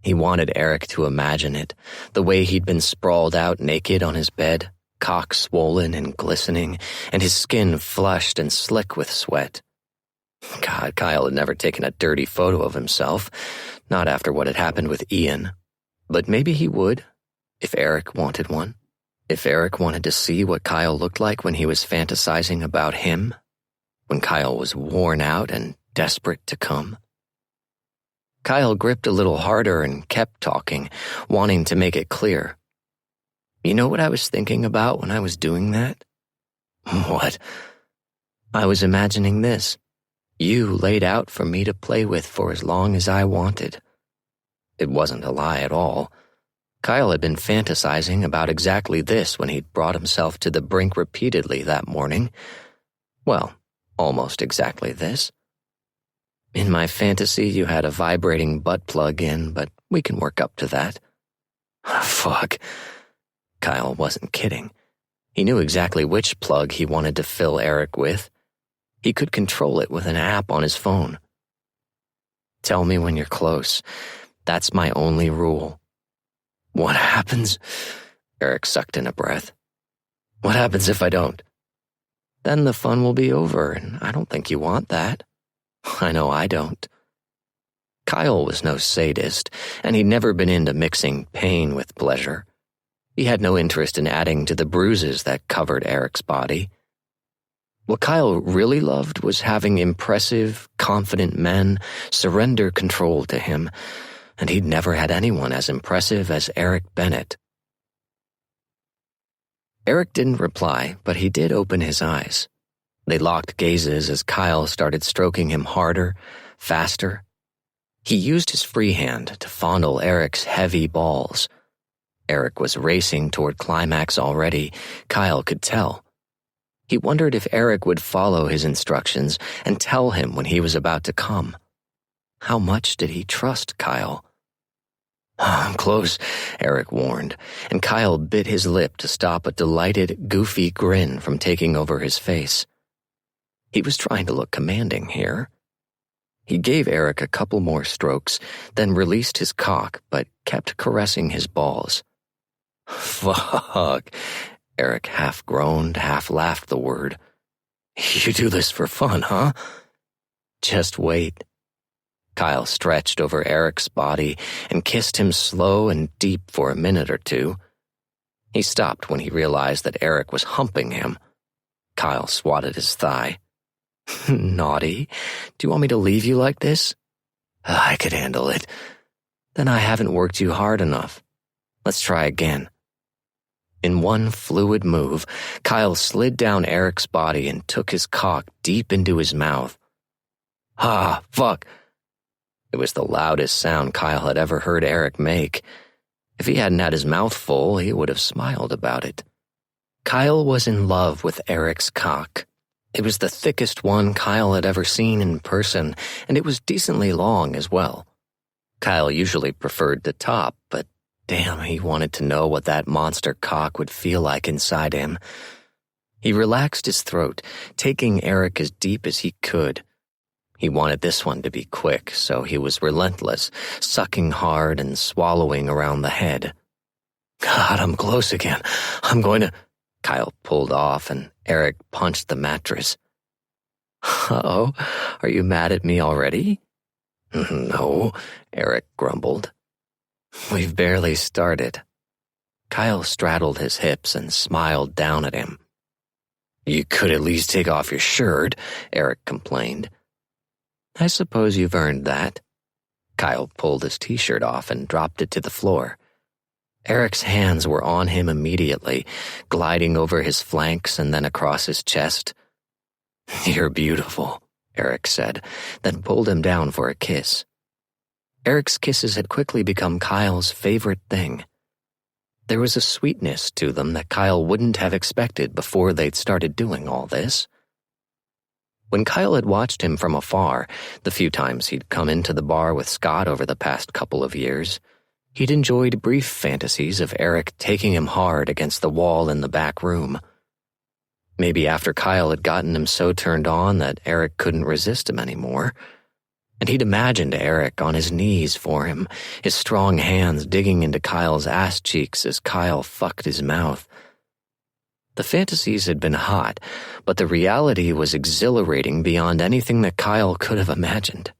He wanted Eric to imagine it, the way he'd been sprawled out naked on his bed, cock swollen and glistening, and his skin flushed and slick with sweat. God, Kyle had never taken a dirty photo of himself, not after what had happened with Ian. But maybe he would, if Eric wanted one. If Eric wanted to see what Kyle looked like when he was fantasizing about him, when Kyle was worn out and desperate to come. Kyle gripped a little harder and kept talking, wanting to make it clear. You know what I was thinking about when I was doing that? What? I was imagining this. You laid out for me to play with for as long as I wanted. It wasn't a lie at all. Kyle had been fantasizing about exactly this when he'd brought himself to the brink repeatedly that morning. Well, almost exactly this. In my fantasy, you had a vibrating butt plug in, but we can work up to that. Fuck. Kyle wasn't kidding. He knew exactly which plug he wanted to fill Eric with. He could control it with an app on his phone. Tell me when you're close. That's my only rule. What happens? Eric sucked in a breath. What happens if I don't? Then the fun will be over, and I don't think you want that. I know I don't. Kyle was no sadist, and he'd never been into mixing pain with pleasure. He had no interest in adding to the bruises that covered Eric's body. What Kyle really loved was having impressive, confident men surrender control to him, and he'd never had anyone as impressive as Eric Bennett. Eric didn't reply, but he did open his eyes. They locked gazes as Kyle started stroking him harder, faster. He used his free hand to fondle Eric's heavy balls. Eric was racing toward climax already, Kyle could tell. He wondered if Eric would follow his instructions and tell him when he was about to come. How much did he trust Kyle? I'm close, Eric warned, and Kyle bit his lip to stop a delighted, goofy grin from taking over his face. He was trying to look commanding here. He gave Eric a couple more strokes, then released his cock, but kept caressing his balls. Fuck, Eric half groaned, half laughed the word. You do this for fun, huh? Just wait. Kyle stretched over Eric's body and kissed him slow and deep for a minute or two. He stopped when he realized that Eric was humping him. Kyle swatted his thigh. Naughty. Do you want me to leave you like this? I could handle it. Then I haven't worked you hard enough. Let's try again. In one fluid move, Kyle slid down Eric's body and took his cock deep into his mouth. Ah, fuck. It was the loudest sound Kyle had ever heard Eric make. If he hadn't had his mouth full, he would have smiled about it. Kyle was in love with Eric's cock. It was the thickest one Kyle had ever seen in person, and it was decently long as well. Kyle usually preferred to top, but damn, he wanted to know what that monster cock would feel like inside him. He relaxed his throat, taking Eric as deep as he could. He wanted this one to be quick, so he was relentless, sucking hard and swallowing around the head. God, I'm close again. I'm going to... Kyle pulled off, and Eric punched the mattress. Uh-oh, are you mad at me already? No, Eric grumbled. We've barely started. Kyle straddled his hips and smiled down at him. You could at least take off your shirt, Eric complained. I suppose you've earned that. Kyle pulled his t-shirt off and dropped it to the floor. Eric's hands were on him immediately, gliding over his flanks and then across his chest. You're beautiful, Eric said, then pulled him down for a kiss. Eric's kisses had quickly become Kyle's favorite thing. There was a sweetness to them that Kyle wouldn't have expected before they'd started doing all this. When Kyle had watched him from afar, the few times he'd come into the bar with Scott over the past couple of years, he'd enjoyed brief fantasies of Eric taking him hard against the wall in the back room. Maybe after Kyle had gotten him so turned on that Eric couldn't resist him anymore, and he'd imagined Eric on his knees for him, his strong hands digging into Kyle's ass cheeks as Kyle fucked his mouth. The fantasies had been hot, but the reality was exhilarating beyond anything that Kyle could have imagined.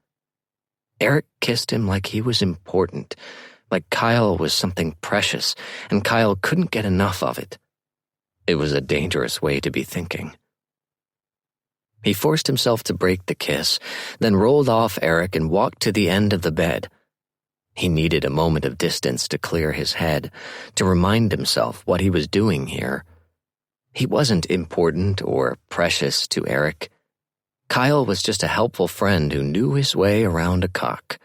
Eric kissed him like he was important, like Kyle was something precious, and Kyle couldn't get enough of it. It was a dangerous way to be thinking. He forced himself to break the kiss, then rolled off Eric and walked to the end of the bed. He needed a moment of distance to clear his head, to remind himself what he was doing here. He wasn't important or precious to Eric. Kyle was just a helpful friend who knew his way around a cock.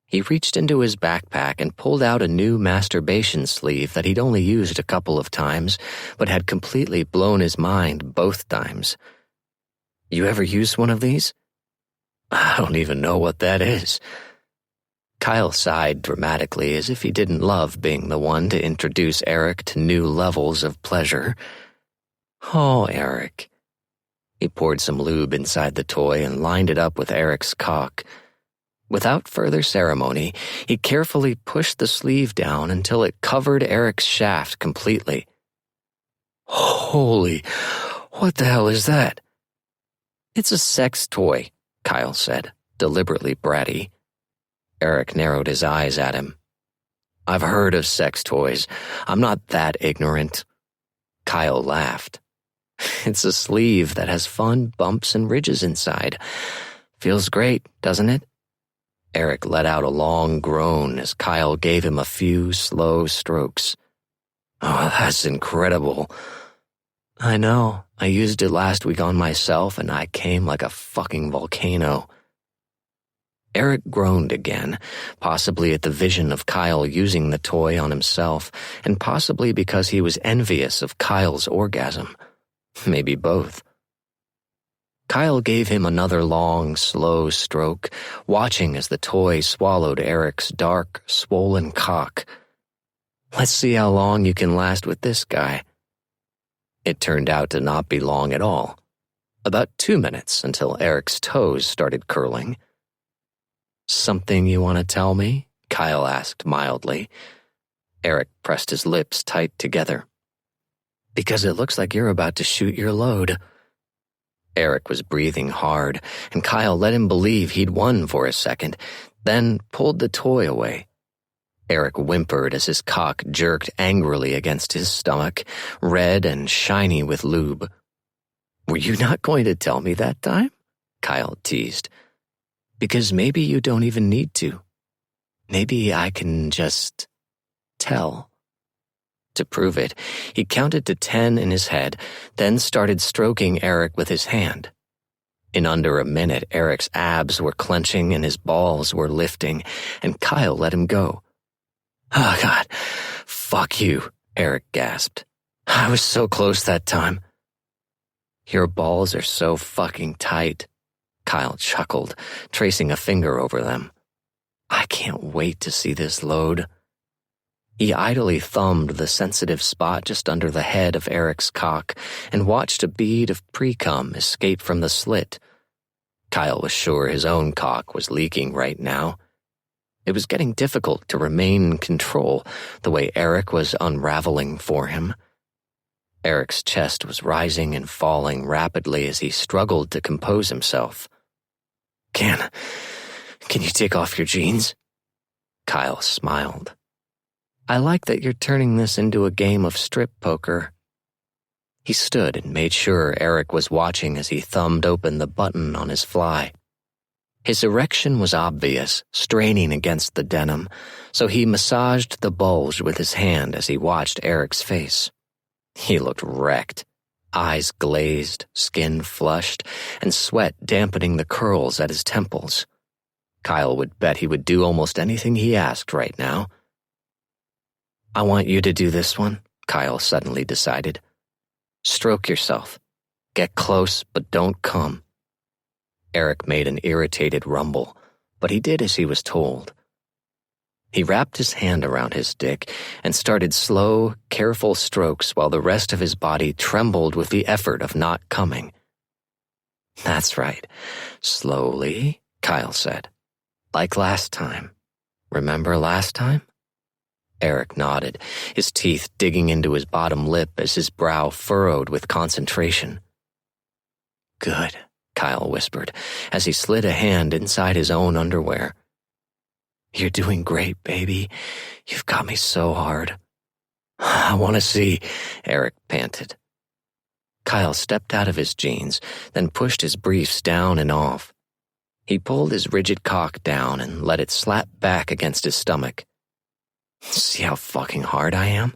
He reached into his backpack and pulled out a new masturbation sleeve that he'd only used a couple of times, but had completely blown his mind both times. You ever used one of these? I don't even know what that is. Kyle sighed dramatically as if he didn't love being the one to introduce Eric to new levels of pleasure. Oh, Eric. He poured some lube inside the toy and lined it up with Eric's cock. Without further ceremony, he carefully pushed the sleeve down until it covered Eric's shaft completely. Holy, what the hell is that? It's a sex toy, Kyle said, deliberately bratty. Eric narrowed his eyes at him. I've heard of sex toys. I'm not that ignorant. Kyle laughed. It's a sleeve that has fun bumps and ridges inside. Feels great, doesn't it? Eric let out a long groan as Kyle gave him a few slow strokes. Oh, that's incredible. I know. I used it last week on myself and I came like a fucking volcano. Eric groaned again, possibly at the vision of Kyle using the toy on himself, and possibly because he was envious of Kyle's orgasm. Maybe both. Kyle gave him another long, slow stroke, watching as the toy swallowed Eric's dark, swollen cock. Let's see how long you can last with this guy. It turned out to not be long at all. About 2 minutes until Eric's toes started curling. Something you want to tell me? Kyle asked mildly. Eric pressed his lips tight together. Because it looks like you're about to shoot your load. Eric was breathing hard, and Kyle let him believe he'd won for a second, then pulled the toy away. Eric whimpered as his cock jerked angrily against his stomach, red and shiny with lube. Were you not going to tell me that time? Kyle teased. Because maybe you don't even need to. Maybe I can just tell. To prove it, he counted to 10 in his head, then started stroking Eric with his hand. In under a minute, Eric's abs were clenching and his balls were lifting, and Kyle let him go. Oh, God. Fuck you, Eric gasped. I was so close that time. Your balls are so fucking tight, Kyle chuckled, tracing a finger over them. I can't wait to see this load. He idly thumbed the sensitive spot just under the head of Eric's cock and watched a bead of pre-cum escape from the slit. Kyle was sure his own cock was leaking right now. It was getting difficult to remain in control the way Eric was unraveling for him. Eric's chest was rising and falling rapidly as he struggled to compose himself. Can you take off your jeans? Kyle smiled. I like that you're turning this into a game of strip poker. He stood and made sure Eric was watching as he thumbed open the button on his fly. His erection was obvious, straining against the denim, so he massaged the bulge with his hand as he watched Eric's face. He looked wrecked, eyes glazed, skin flushed, and sweat dampening the curls at his temples. Kyle would bet he would do almost anything he asked right now. I want you to do this one, Kyle suddenly decided. Stroke yourself. Get close, but don't come. Eric made an irritated rumble, but he did as he was told. He wrapped his hand around his dick and started slow, careful strokes while the rest of his body trembled with the effort of not coming. That's right. Slowly, Kyle said. Like last time. Remember last time? Eric nodded, his teeth digging into his bottom lip as his brow furrowed with concentration. Good, Kyle whispered, as he slid a hand inside his own underwear. You're doing great, baby. You've got me so hard. I want to see, Eric panted. Kyle stepped out of his jeans, then pushed his briefs down and off. He pulled his rigid cock down and let it slap back against his stomach. See how fucking hard I am?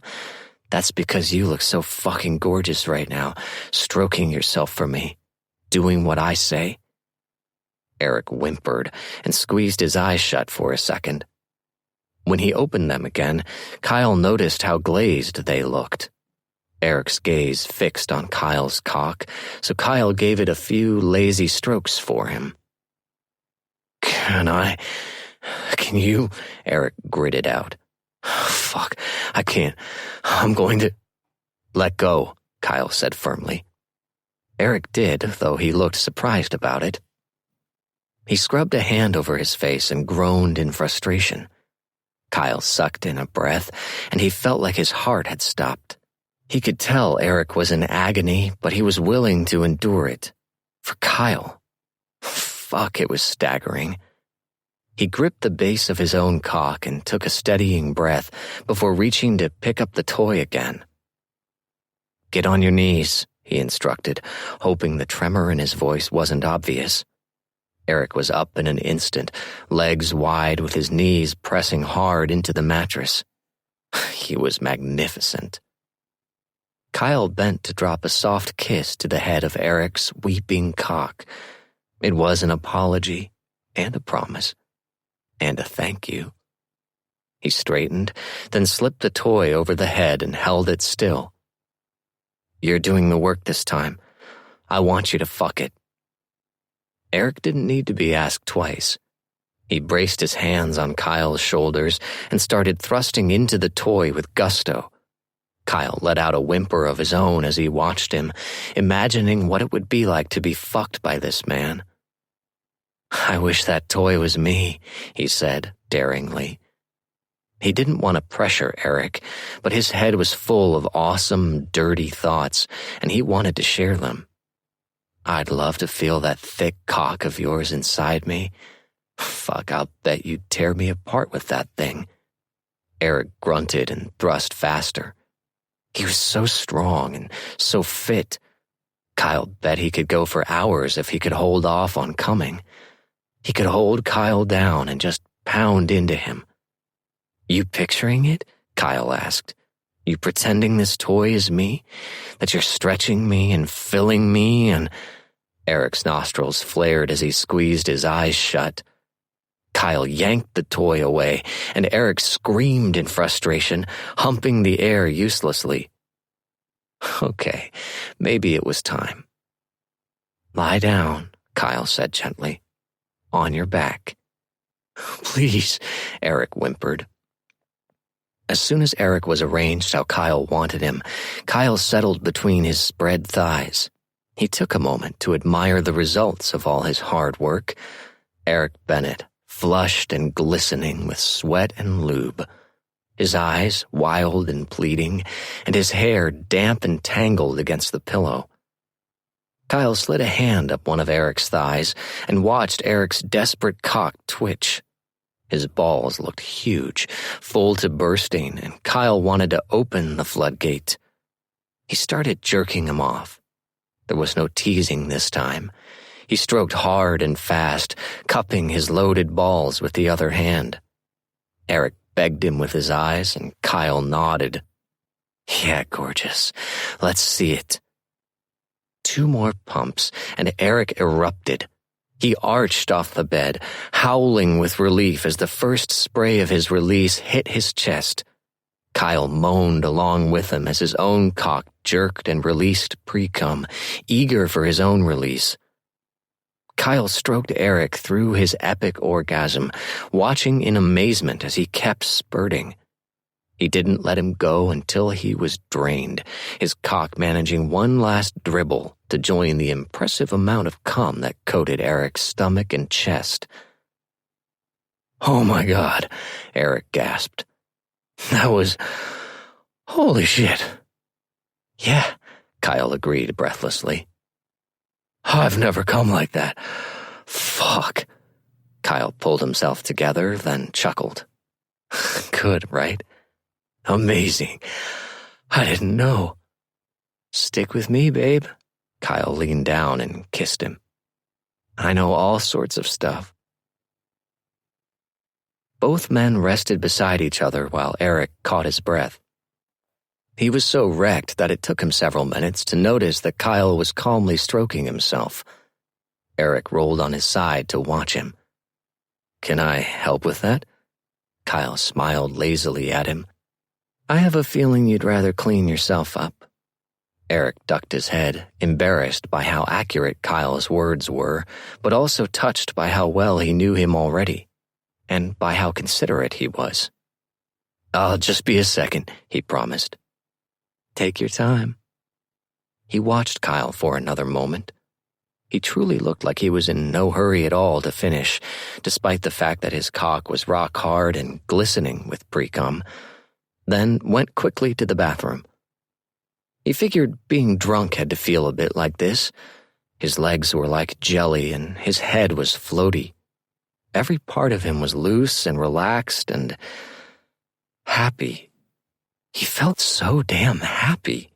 That's because you look so fucking gorgeous right now, stroking yourself for me, doing what I say. Eric whimpered and squeezed his eyes shut for a second. When he opened them again, Kyle noticed how glazed they looked. Eric's gaze fixed on Kyle's cock, so Kyle gave it a few lazy strokes for him. Can you? Eric gritted out. Fuck, I can't. I'm going to... Let go, Kyle said firmly. Eric did, though he looked surprised about it. He scrubbed a hand over his face and groaned in frustration. Kyle sucked in a breath, and he felt like his heart had stopped. He could tell Eric was in agony, but he was willing to endure it. For Kyle. Fuck, it was staggering. He gripped the base of his own cock and took a steadying breath before reaching to pick up the toy again. Get on your knees, he instructed, hoping the tremor in his voice wasn't obvious. Eric was up in an instant, legs wide with his knees pressing hard into the mattress. He was magnificent. Kyle bent to drop a soft kiss to the head of Eric's weeping cock. It was an apology and a promise. And a thank you. He straightened, then slipped the toy over the head and held it still. You're doing the work this time. I want you to fuck it. Eric didn't need to be asked twice. He braced his hands on Kyle's shoulders and started thrusting into the toy with gusto. Kyle let out a whimper of his own as he watched him, imagining what it would be like to be fucked by this man. I wish that toy was me, he said, daringly. He didn't want to pressure Eric, but his head was full of awesome, dirty thoughts, and he wanted to share them. I'd love to feel that thick cock of yours inside me. Fuck, I'll bet you'd tear me apart with that thing. Eric grunted and thrust faster. He was so strong and so fit. Kyle bet he could go for hours if he could hold off on coming. He could hold Kyle down and just pound into him. You picturing it? Kyle asked. You pretending this toy is me? That you're stretching me and filling me and... Eric's nostrils flared as he squeezed his eyes shut. Kyle yanked the toy away, and Eric screamed in frustration, humping the air uselessly. Okay, maybe it was time. Lie down, Kyle said gently. On your back. Please, Eric whimpered. As soon as Eric was arranged how Kyle wanted him, Kyle settled between his spread thighs. He took a moment to admire the results of all his hard work. Eric Bennett, flushed and glistening with sweat and lube, his eyes wild and pleading, and his hair damp and tangled against the pillow. Kyle slid a hand up one of Eric's thighs and watched Eric's desperate cock twitch. His balls looked huge, full to bursting, and Kyle wanted to open the floodgate. He started jerking him off. There was no teasing this time. He stroked hard and fast, cupping his loaded balls with the other hand. Eric begged him with his eyes, and Kyle nodded. Yeah, gorgeous. Let's see it. 2 more pumps, and Eric erupted. He arched off the bed, howling with relief as the first spray of his release hit his chest. Kyle moaned along with him as his own cock jerked and released pre-cum, eager for his own release. Kyle stroked Eric through his epic orgasm, watching in amazement as he kept spurting. He didn't let him go until he was drained, his cock managing one last dribble to join the impressive amount of cum that coated Eric's stomach and chest. Oh my God, Eric gasped. That was... holy shit. Yeah, Kyle agreed breathlessly. I've never come like that. Fuck. Kyle pulled himself together, then chuckled. Good, right? Amazing. I didn't know. Stick with me, babe. Kyle leaned down and kissed him. I know all sorts of stuff. Both men rested beside each other while Eric caught his breath. He was so wrecked that it took him several minutes to notice that Kyle was calmly stroking himself. Eric rolled on his side to watch him. Can I help with that? Kyle smiled lazily at him. I have a feeling you'd rather clean yourself up. Eric ducked his head, embarrassed by how accurate Kyle's words were, but also touched by how well he knew him already, and by how considerate he was. I'll just be a second, he promised. Take your time. He watched Kyle for another moment. He truly looked like he was in no hurry at all to finish, despite the fact that his cock was rock hard and glistening with pre-cum, then went quickly to the bathroom. He figured being drunk had to feel a bit like this. His legs were like jelly and his head was floaty. Every part of him was loose and relaxed and happy. He felt so damn happy.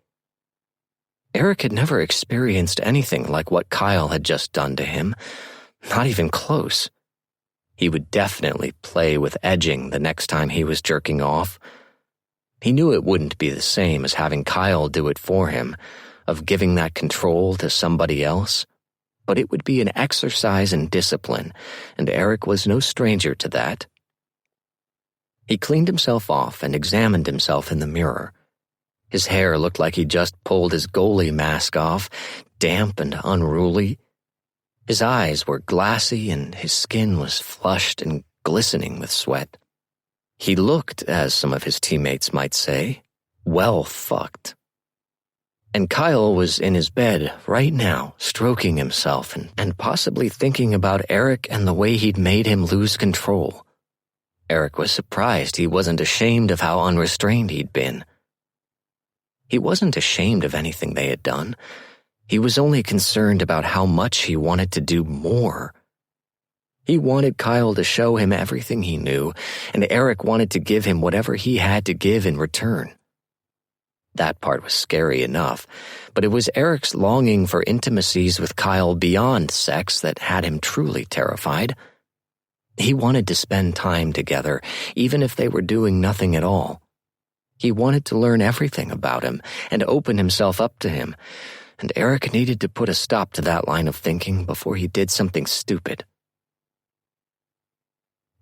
Eric had never experienced anything like what Kyle had just done to him, not even close. He would definitely play with edging the next time he was jerking off. He knew it wouldn't be the same as having Kyle do it for him, of giving that control to somebody else, but it would be an exercise in discipline, and Eric was no stranger to that. He cleaned himself off and examined himself in the mirror. His hair looked like he'd just pulled his goalie mask off, damp and unruly. His eyes were glassy and his skin was flushed and glistening with sweat. He looked, as some of his teammates might say, well fucked. And Kyle was in his bed right now, stroking himself and possibly thinking about Eric and the way he'd made him lose control. Eric was surprised he wasn't ashamed of how unrestrained he'd been. He wasn't ashamed of anything they had done. He was only concerned about how much he wanted to do more. He wanted Kyle to show him everything he knew, and Eric wanted to give him whatever he had to give in return. That part was scary enough, but it was Eric's longing for intimacies with Kyle beyond sex that had him truly terrified. He wanted to spend time together, even if they were doing nothing at all. He wanted to learn everything about him and open himself up to him, and Eric needed to put a stop to that line of thinking before he did something stupid.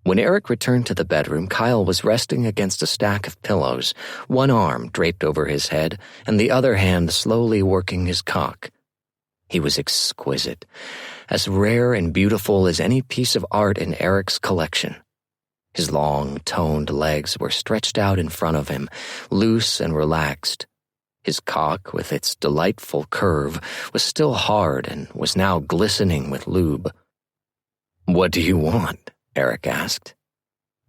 When Eric returned to the bedroom, Kyle was resting against a stack of pillows, one arm draped over his head and the other hand slowly working his cock. He was exquisite, as rare and beautiful as any piece of art in Eric's collection, His long, toned legs were stretched out in front of him, loose and relaxed. His cock, with its delightful curve, was still hard and was now glistening with lube. "What do you want?" Eric asked.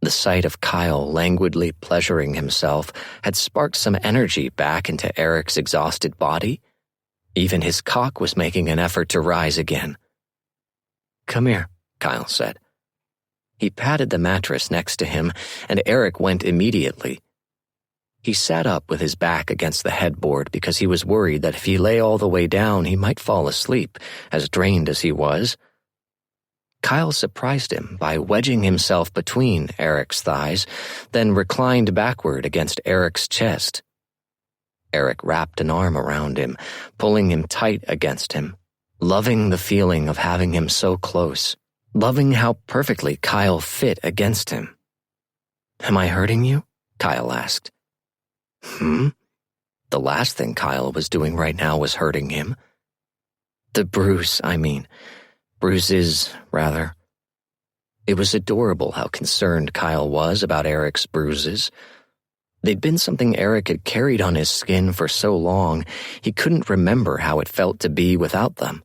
The sight of Kyle languidly pleasuring himself had sparked some energy back into Eric's exhausted body. Even his cock was making an effort to rise again. "Come here," Kyle said. He patted the mattress next to him, and Eric went immediately. He sat up with his back against the headboard because he was worried that if he lay all the way down, he might fall asleep, as drained as he was. Kyle surprised him by wedging himself between Eric's thighs, then reclined backward against Eric's chest. Eric wrapped an arm around him, pulling him tight against him, loving the feeling of having him so close, loving how perfectly Kyle fit against him. "Am I hurting you?" Kyle asked. The last thing Kyle was doing right now was hurting him. The bruise, I mean. Bruises, rather. It was adorable how concerned Kyle was about Eric's bruises. They'd been something Eric had carried on his skin for so long, he couldn't remember how it felt to be without them.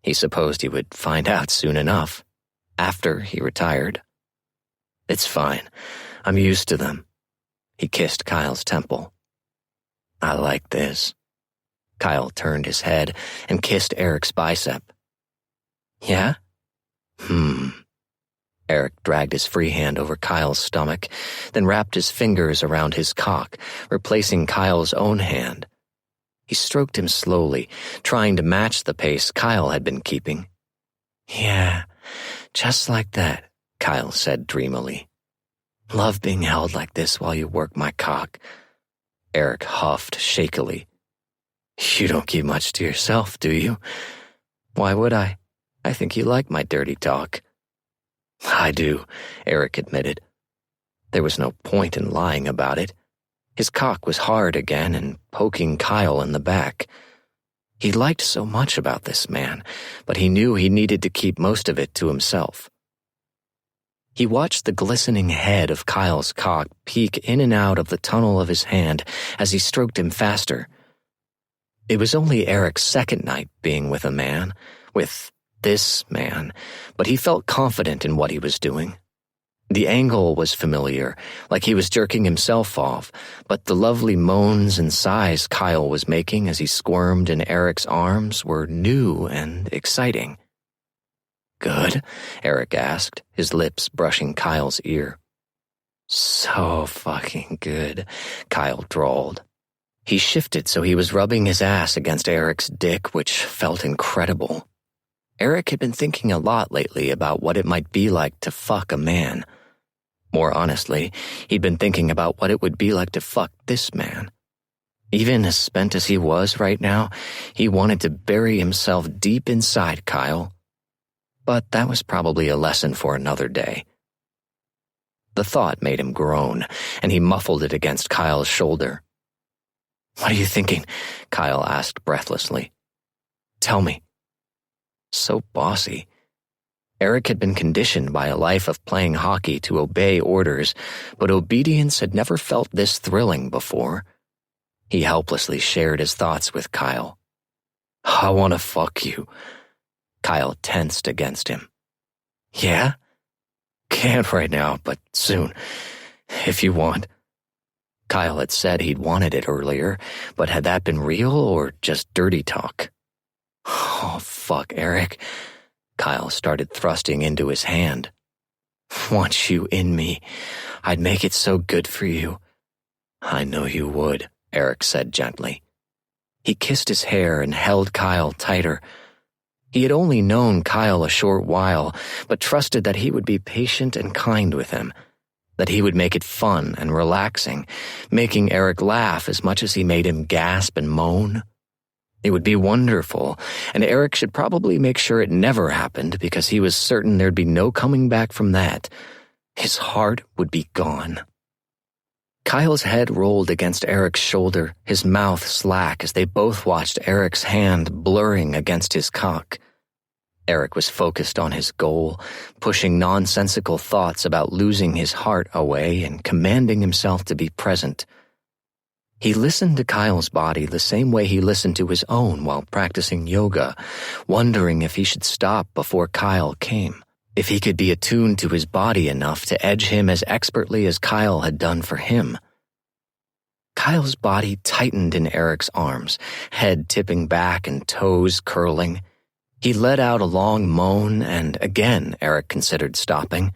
He supposed he would find out soon enough, after he retired. "It's fine. I'm used to them." He kissed Kyle's temple. "I like this." Kyle turned his head and kissed Eric's bicep. "Yeah?" Eric dragged his free hand over Kyle's stomach, then wrapped his fingers around his cock, replacing Kyle's own hand. He stroked him slowly, trying to match the pace Kyle had been keeping. "Yeah, just like that," Kyle said dreamily. "Love being held like this while you work my cock." Eric huffed shakily. "You don't keep much to yourself, do you?" "Why would I? I think you like my dirty talk." "I do," Eric admitted. There was no point in lying about it. His cock was hard again and poking Kyle in the back. He liked so much about this man, but he knew he needed to keep most of it to himself. He watched the glistening head of Kyle's cock peek in and out of the tunnel of his hand as he stroked him faster. It was only Eric's second night being with a man, with this man, but he felt confident in what he was doing. The angle was familiar, like he was jerking himself off, but the lovely moans and sighs Kyle was making as he squirmed in Eric's arms were new and exciting. "Good?" Eric asked, his lips brushing Kyle's ear. "So fucking good," Kyle drawled. He shifted so he was rubbing his ass against Eric's dick, which felt incredible. Eric had been thinking a lot lately about what it might be like to fuck a man. More honestly, he'd been thinking about what it would be like to fuck this man. Even as spent as he was right now, he wanted to bury himself deep inside Kyle. But that was probably a lesson for another day. The thought made him groan, and he muffled it against Kyle's shoulder. "What are you thinking?" Kyle asked breathlessly. "Tell me." So bossy. Eric had been conditioned by a life of playing hockey to obey orders, but obedience had never felt this thrilling before. He helplessly shared his thoughts with Kyle. "I want to fuck you." Kyle tensed against him. "Yeah? Can't right now, but soon, if you want." Kyle had said he'd wanted it earlier, but had that been real or just dirty talk? "Oh, fuck, Eric." Kyle started thrusting into his hand. "Want you in me. I'd make it so good for you." "I know you would," Eric said gently. He kissed his hair and held Kyle tighter. He had only known Kyle a short while, but trusted that he would be patient and kind with him, that he would make it fun and relaxing, making Eric laugh as much as he made him gasp and moan. It would be wonderful, and Eric should probably make sure it never happened because he was certain there'd be no coming back from that. His heart would be gone. Kyle's head rolled against Eric's shoulder, his mouth slack as they both watched Eric's hand blurring against his cock. Eric was focused on his goal, pushing nonsensical thoughts about losing his heart away and commanding himself to be present. He listened to Kyle's body the same way he listened to his own while practicing yoga, wondering if he should stop before Kyle came, if he could be attuned to his body enough to edge him as expertly as Kyle had done for him. Kyle's body tightened in Eric's arms, head tipping back and toes curling. He let out a long moan, and again Eric considered stopping.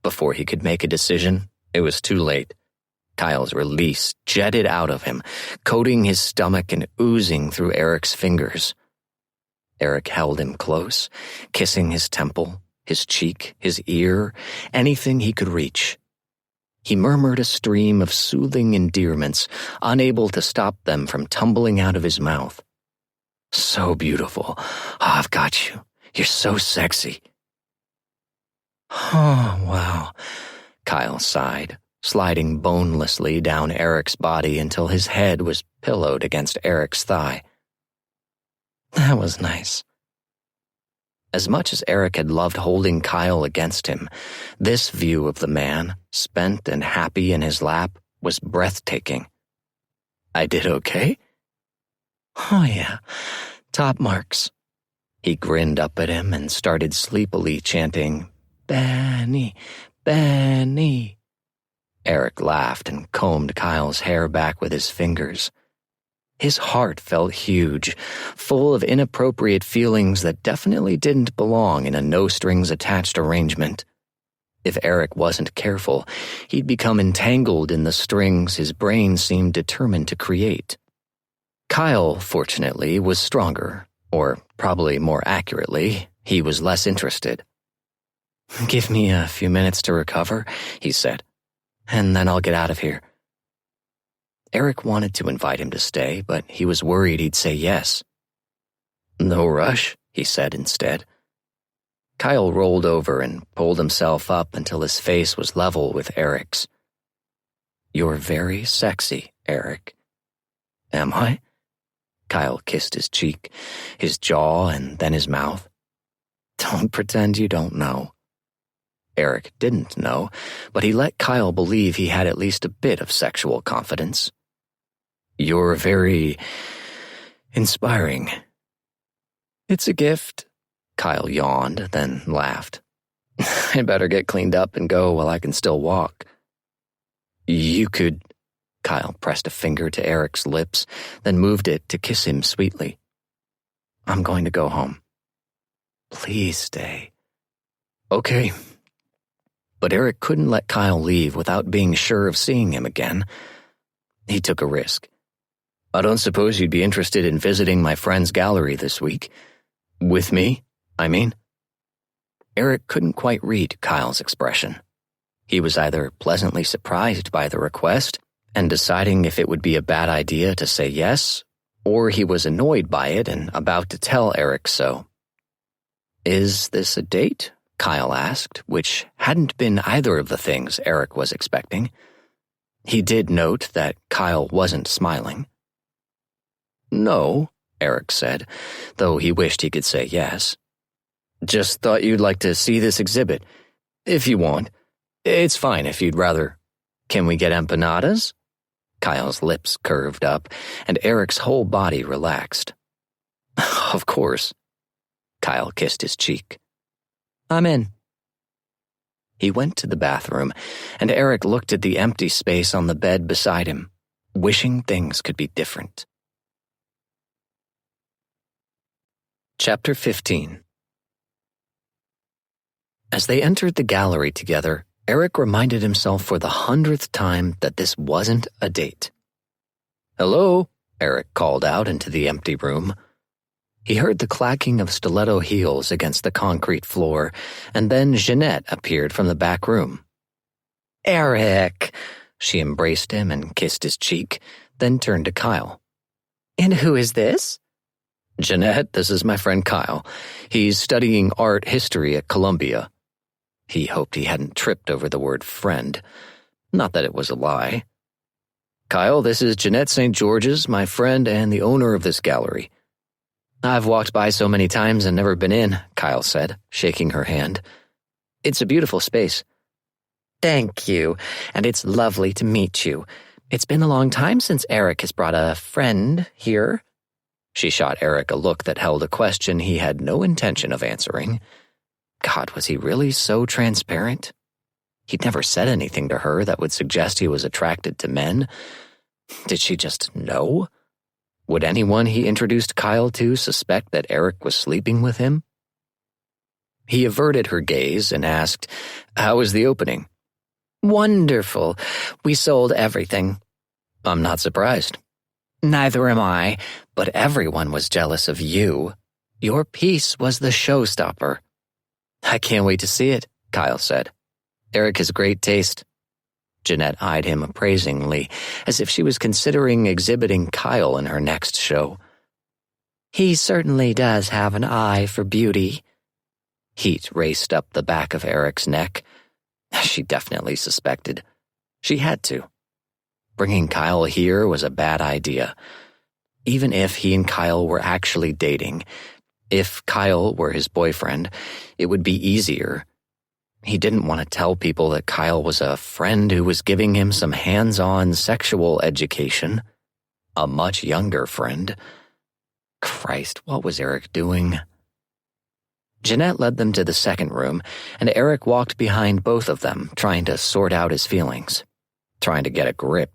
Before he could make a decision, it was too late. Kyle's release jetted out of him, coating his stomach and oozing through Eric's fingers. Eric held him close, kissing his temple, his cheek, his ear, anything he could reach. He murmured a stream of soothing endearments, unable to stop them from tumbling out of his mouth. "So beautiful. Oh, I've got you. You're so sexy." "Oh, wow," Kyle sighed, sliding bonelessly down Eric's body until his head was pillowed against Eric's thigh. "That was nice." As much as Eric had loved holding Kyle against him, this view of the man, spent and happy in his lap, was breathtaking. "I did okay?" "Oh yeah, top marks." He grinned up at him and started sleepily chanting, "Benny, Benny." Eric laughed and combed Kyle's hair back with his fingers. His heart felt huge, full of inappropriate feelings that definitely didn't belong in a no-strings-attached arrangement. If Eric wasn't careful, he'd become entangled in the strings his brain seemed determined to create. Kyle, fortunately, was stronger, or probably more accurately, he was less interested. "Give me a few minutes to recover," he said, "and then I'll get out of here." Eric wanted to invite him to stay, but he was worried he'd say yes. "No rush," he said instead. Kyle rolled over and pulled himself up until his face was level with Eric's. "You're very sexy, Eric." "Am I?" Kyle kissed his cheek, his jaw, and then his mouth. "Don't pretend you don't know." Eric didn't know, but he let Kyle believe he had at least a bit of sexual confidence. "You're very inspiring." "It's a gift." Kyle yawned, then laughed. "I'd better get cleaned up and go while I can still walk." "You could..." Kyle pressed a finger to Eric's lips, then moved it to kiss him sweetly. "I'm going to go home." "Please stay." "Okay." But Eric couldn't let Kyle leave without being sure of seeing him again. He took a risk. "I don't suppose you'd be interested in visiting my friend's gallery this week? With me, I mean?" Eric couldn't quite read Kyle's expression. He was either pleasantly surprised by the request and deciding if it would be a bad idea to say yes, or he was annoyed by it and about to tell Eric so. "Is this a date?" Kyle asked, which hadn't been either of the things Eric was expecting. He did note that Kyle wasn't smiling. "No," Eric said, though he wished he could say yes. "Just thought you'd like to see this exhibit. If you want. It's fine if you'd rather. Can we get empanadas?" Kyle's lips curved up, and Eric's whole body relaxed. "Of course." Kyle kissed his cheek. "I'm in." He went to the bathroom, and Eric looked at the empty space on the bed beside him, wishing things could be different. Chapter 15. As they entered the gallery together, Eric reminded himself for the 100th time that this wasn't a date. "Hello," Eric called out into the empty room. He heard the clacking of stiletto heels against the concrete floor, and then Jeanette appeared from the back room. "Eric!" She embraced him and kissed his cheek, then turned to Kyle. "And who is this?" "Jeanette, this is my friend Kyle. He's studying art history at Columbia." He hoped he hadn't tripped over the word friend. Not that it was a lie. "Kyle, this is Jeanette St. George's, my friend and the owner of this gallery." I've walked by so many times and never been in, Kyle said, shaking her hand. It's a beautiful space. Thank you, and it's lovely to meet you. It's been a long time since Eric has brought a friend here. She shot Eric a look that held a question he had no intention of answering. God, was he really so transparent? He'd never said anything to her that would suggest he was attracted to men. Did she just know? Would anyone he introduced Kyle to suspect that Eric was sleeping with him? He averted her gaze and asked, "How was the opening?" "Wonderful. We sold everything." "I'm not surprised." "Neither am I, but everyone was jealous of you. Your piece was the showstopper." "I can't wait to see it," Kyle said. "Eric has great taste." Jeanette eyed him appraisingly, as if she was considering exhibiting Kyle in her next show. "He certainly does have an eye for beauty." Heat raced up the back of Eric's neck. She definitely suspected. She had to. Bringing Kyle here was a bad idea. Even if he and Kyle were actually dating, if Kyle were his boyfriend, it would be easier. He didn't want to tell people that Kyle was a friend who was giving him some hands-on sexual education. A much younger friend. Christ, what was Eric doing? Jeanette led them to the second room, and Eric walked behind both of them, trying to sort out his feelings, trying to get a grip.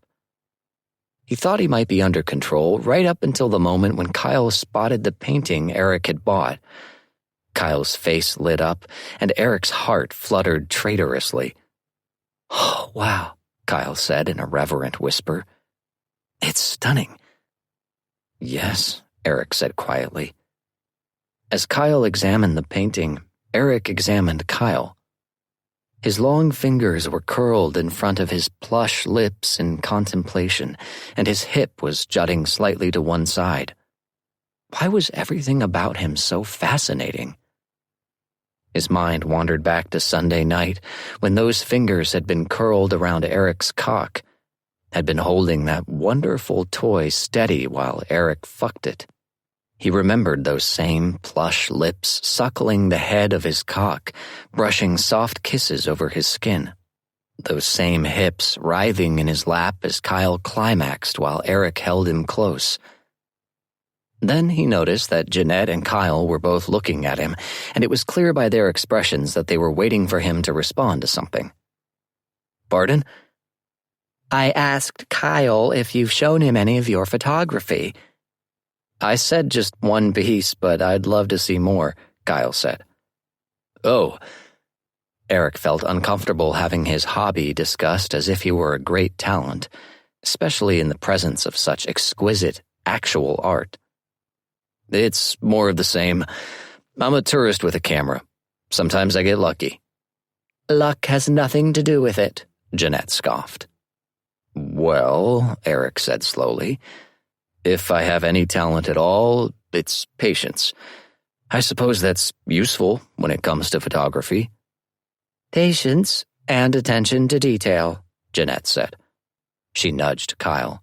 He thought he might be under control right up until the moment when Kyle spotted the painting Eric had bought. Kyle's face lit up, and Eric's heart fluttered traitorously. "Oh, wow," Kyle said in a reverent whisper. "It's stunning." "Yes," Eric said quietly. As Kyle examined the painting, Eric examined Kyle. His long fingers were curled in front of his plush lips in contemplation, and his hip was jutting slightly to one side. Why was everything about him so fascinating? His mind wandered back to Sunday night, when those fingers had been curled around Eric's cock, had been holding that wonderful toy steady while Eric fucked it. He remembered those same plush lips suckling the head of his cock, brushing soft kisses over his skin. Those same hips writhing in his lap as Kyle climaxed while Eric held him close. Then he noticed that Jeanette and Kyle were both looking at him, and it was clear by their expressions that they were waiting for him to respond to something. "Pardon?" "I asked Kyle if you've shown him any of your photography." "I said just one piece, but I'd love to see more," Kyle said. "Oh." Eric felt uncomfortable having his hobby discussed as if he were a great talent, especially in the presence of such exquisite, actual art. "It's more of the same. I'm a tourist with a camera. Sometimes I get lucky." "Luck has nothing to do with it," Jeanette scoffed. "Well," Eric said slowly, "if I have any talent at all, it's patience. I suppose that's useful when it comes to photography." "Patience and attention to detail," Jeanette said. She nudged Kyle.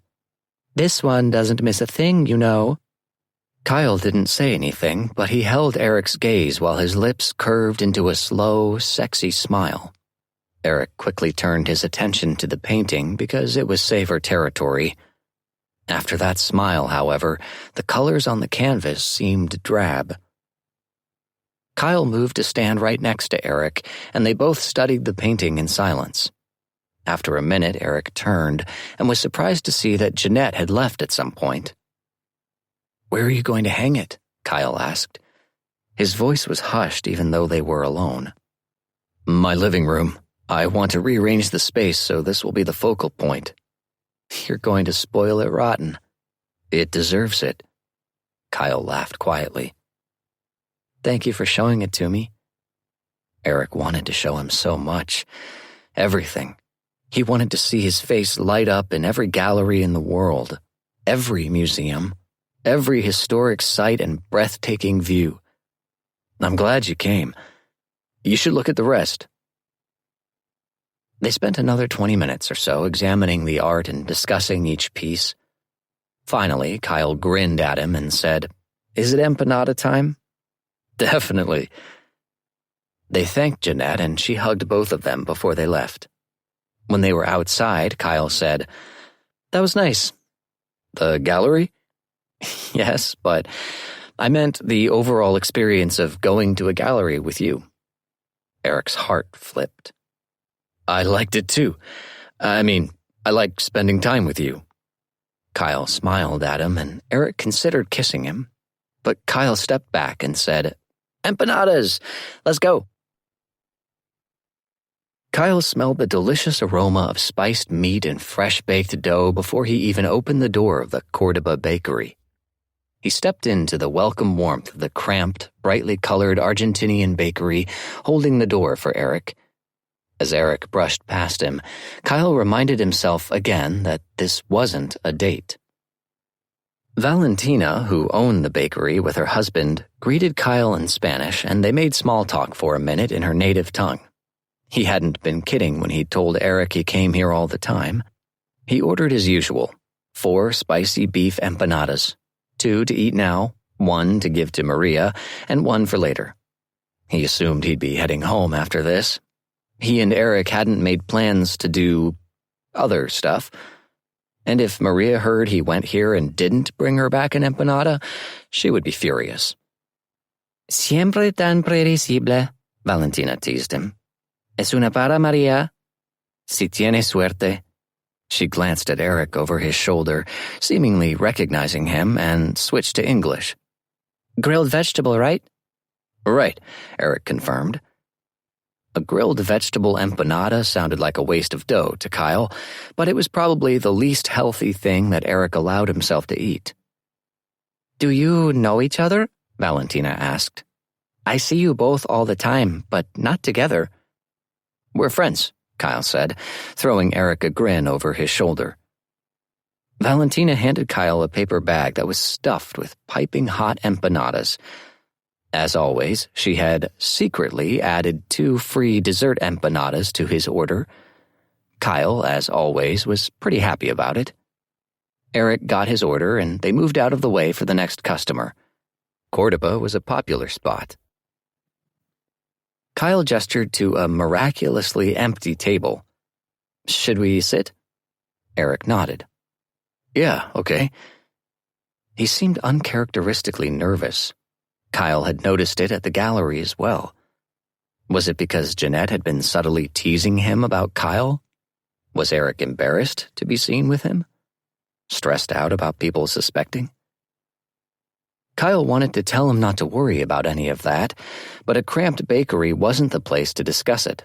"This one doesn't miss a thing, you know." Kyle didn't say anything, but he held Eric's gaze while his lips curved into a slow, sexy smile. Eric quickly turned his attention to the painting because it was safer territory. After that smile, however, the colors on the canvas seemed drab. Kyle moved to stand right next to Eric, and they both studied the painting in silence. After a minute, Eric turned and was surprised to see that Jeanette had left at some point. "Where are you going to hang it?" Kyle asked. His voice was hushed even though they were alone. "My living room. I want to rearrange the space so this will be the focal point." "You're going to spoil it rotten." "It deserves it." Kyle laughed quietly. "Thank you for showing it to me." Eric wanted to show him so much. Everything. He wanted to see his face light up in every gallery in the world, every museum, every historic site and breathtaking view. "I'm glad you came. You should look at the rest." They spent another 20 minutes or so examining the art and discussing each piece. Finally, Kyle grinned at him and said, Is it empanada time?" "Definitely." They thanked Jeanette, and she hugged both of them before they left. When they were outside, Kyle said, "That was nice." "The gallery?" "Yes, but I meant the overall experience of going to a gallery with you." Eric's heart flipped. "I liked it too. I liked spending time with you." Kyle smiled at him, and Eric considered kissing him. But Kyle stepped back and said, "Empanadas! Let's go!" Kyle smelled the delicious aroma of spiced meat and fresh-baked dough before he even opened the door of the Cordoba bakery. He stepped into the welcome warmth of the cramped, brightly colored Argentinian bakery, holding the door for Eric. As Eric brushed past him, Kyle reminded himself again that this wasn't a date. Valentina, who owned the bakery with her husband, greeted Kyle in Spanish, and they made small talk for a minute in her native tongue. He hadn't been kidding when he told Eric he came here all the time. He ordered as usual, 4 spicy beef empanadas, 2 to eat now, 1 to give to Maria, and 1 for later. He assumed he'd be heading home after this. He and Eric hadn't made plans to do other stuff. And if Maria heard he went here and didn't bring her back an empanada, she would be furious. "Siempre tan predecible," Valentina teased him. "Es una para Maria. Si tiene suerte." She glanced at Eric over his shoulder, seemingly recognizing him, and switched to English. "Grilled vegetable, right?" "Right," Eric confirmed. A grilled vegetable empanada sounded like a waste of dough to Kyle, but it was probably the least healthy thing that Eric allowed himself to eat. "Do you know each other?" Valentina asked. "I see you both all the time, but not together." "We're friends," Kyle said, throwing Eric a grin over his shoulder. Valentina handed Kyle a paper bag that was stuffed with piping hot empanadas. As always, she had secretly added 2 free dessert empanadas to his order. Kyle, as always, was pretty happy about it. Eric got his order, and they moved out of the way for the next customer. Cordoba was a popular spot. Kyle gestured to a miraculously empty table. "Should we sit?" Eric nodded. "Yeah, okay." He seemed uncharacteristically nervous. Kyle had noticed it at the gallery as well. Was it because Jeanette had been subtly teasing him about Kyle? Was Eric embarrassed to be seen with him? Stressed out about people suspecting? Kyle wanted to tell him not to worry about any of that, but a cramped bakery wasn't the place to discuss it,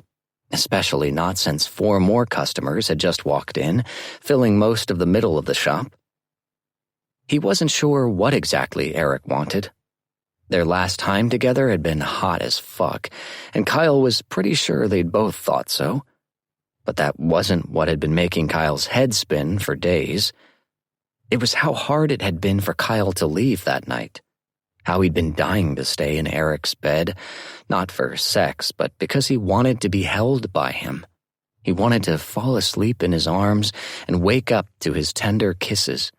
especially not since 4 more customers had just walked in, filling most of the middle of the shop. He wasn't sure what exactly Eric wanted. Their last time together had been hot as fuck, and Kyle was pretty sure they'd both thought so. But that wasn't what had been making Kyle's head spin for days. It was how hard it had been for Kyle to leave that night. How he'd been dying to stay in Eric's bed, not for sex, but because he wanted to be held by him. He wanted to fall asleep in his arms and wake up to his tender kisses.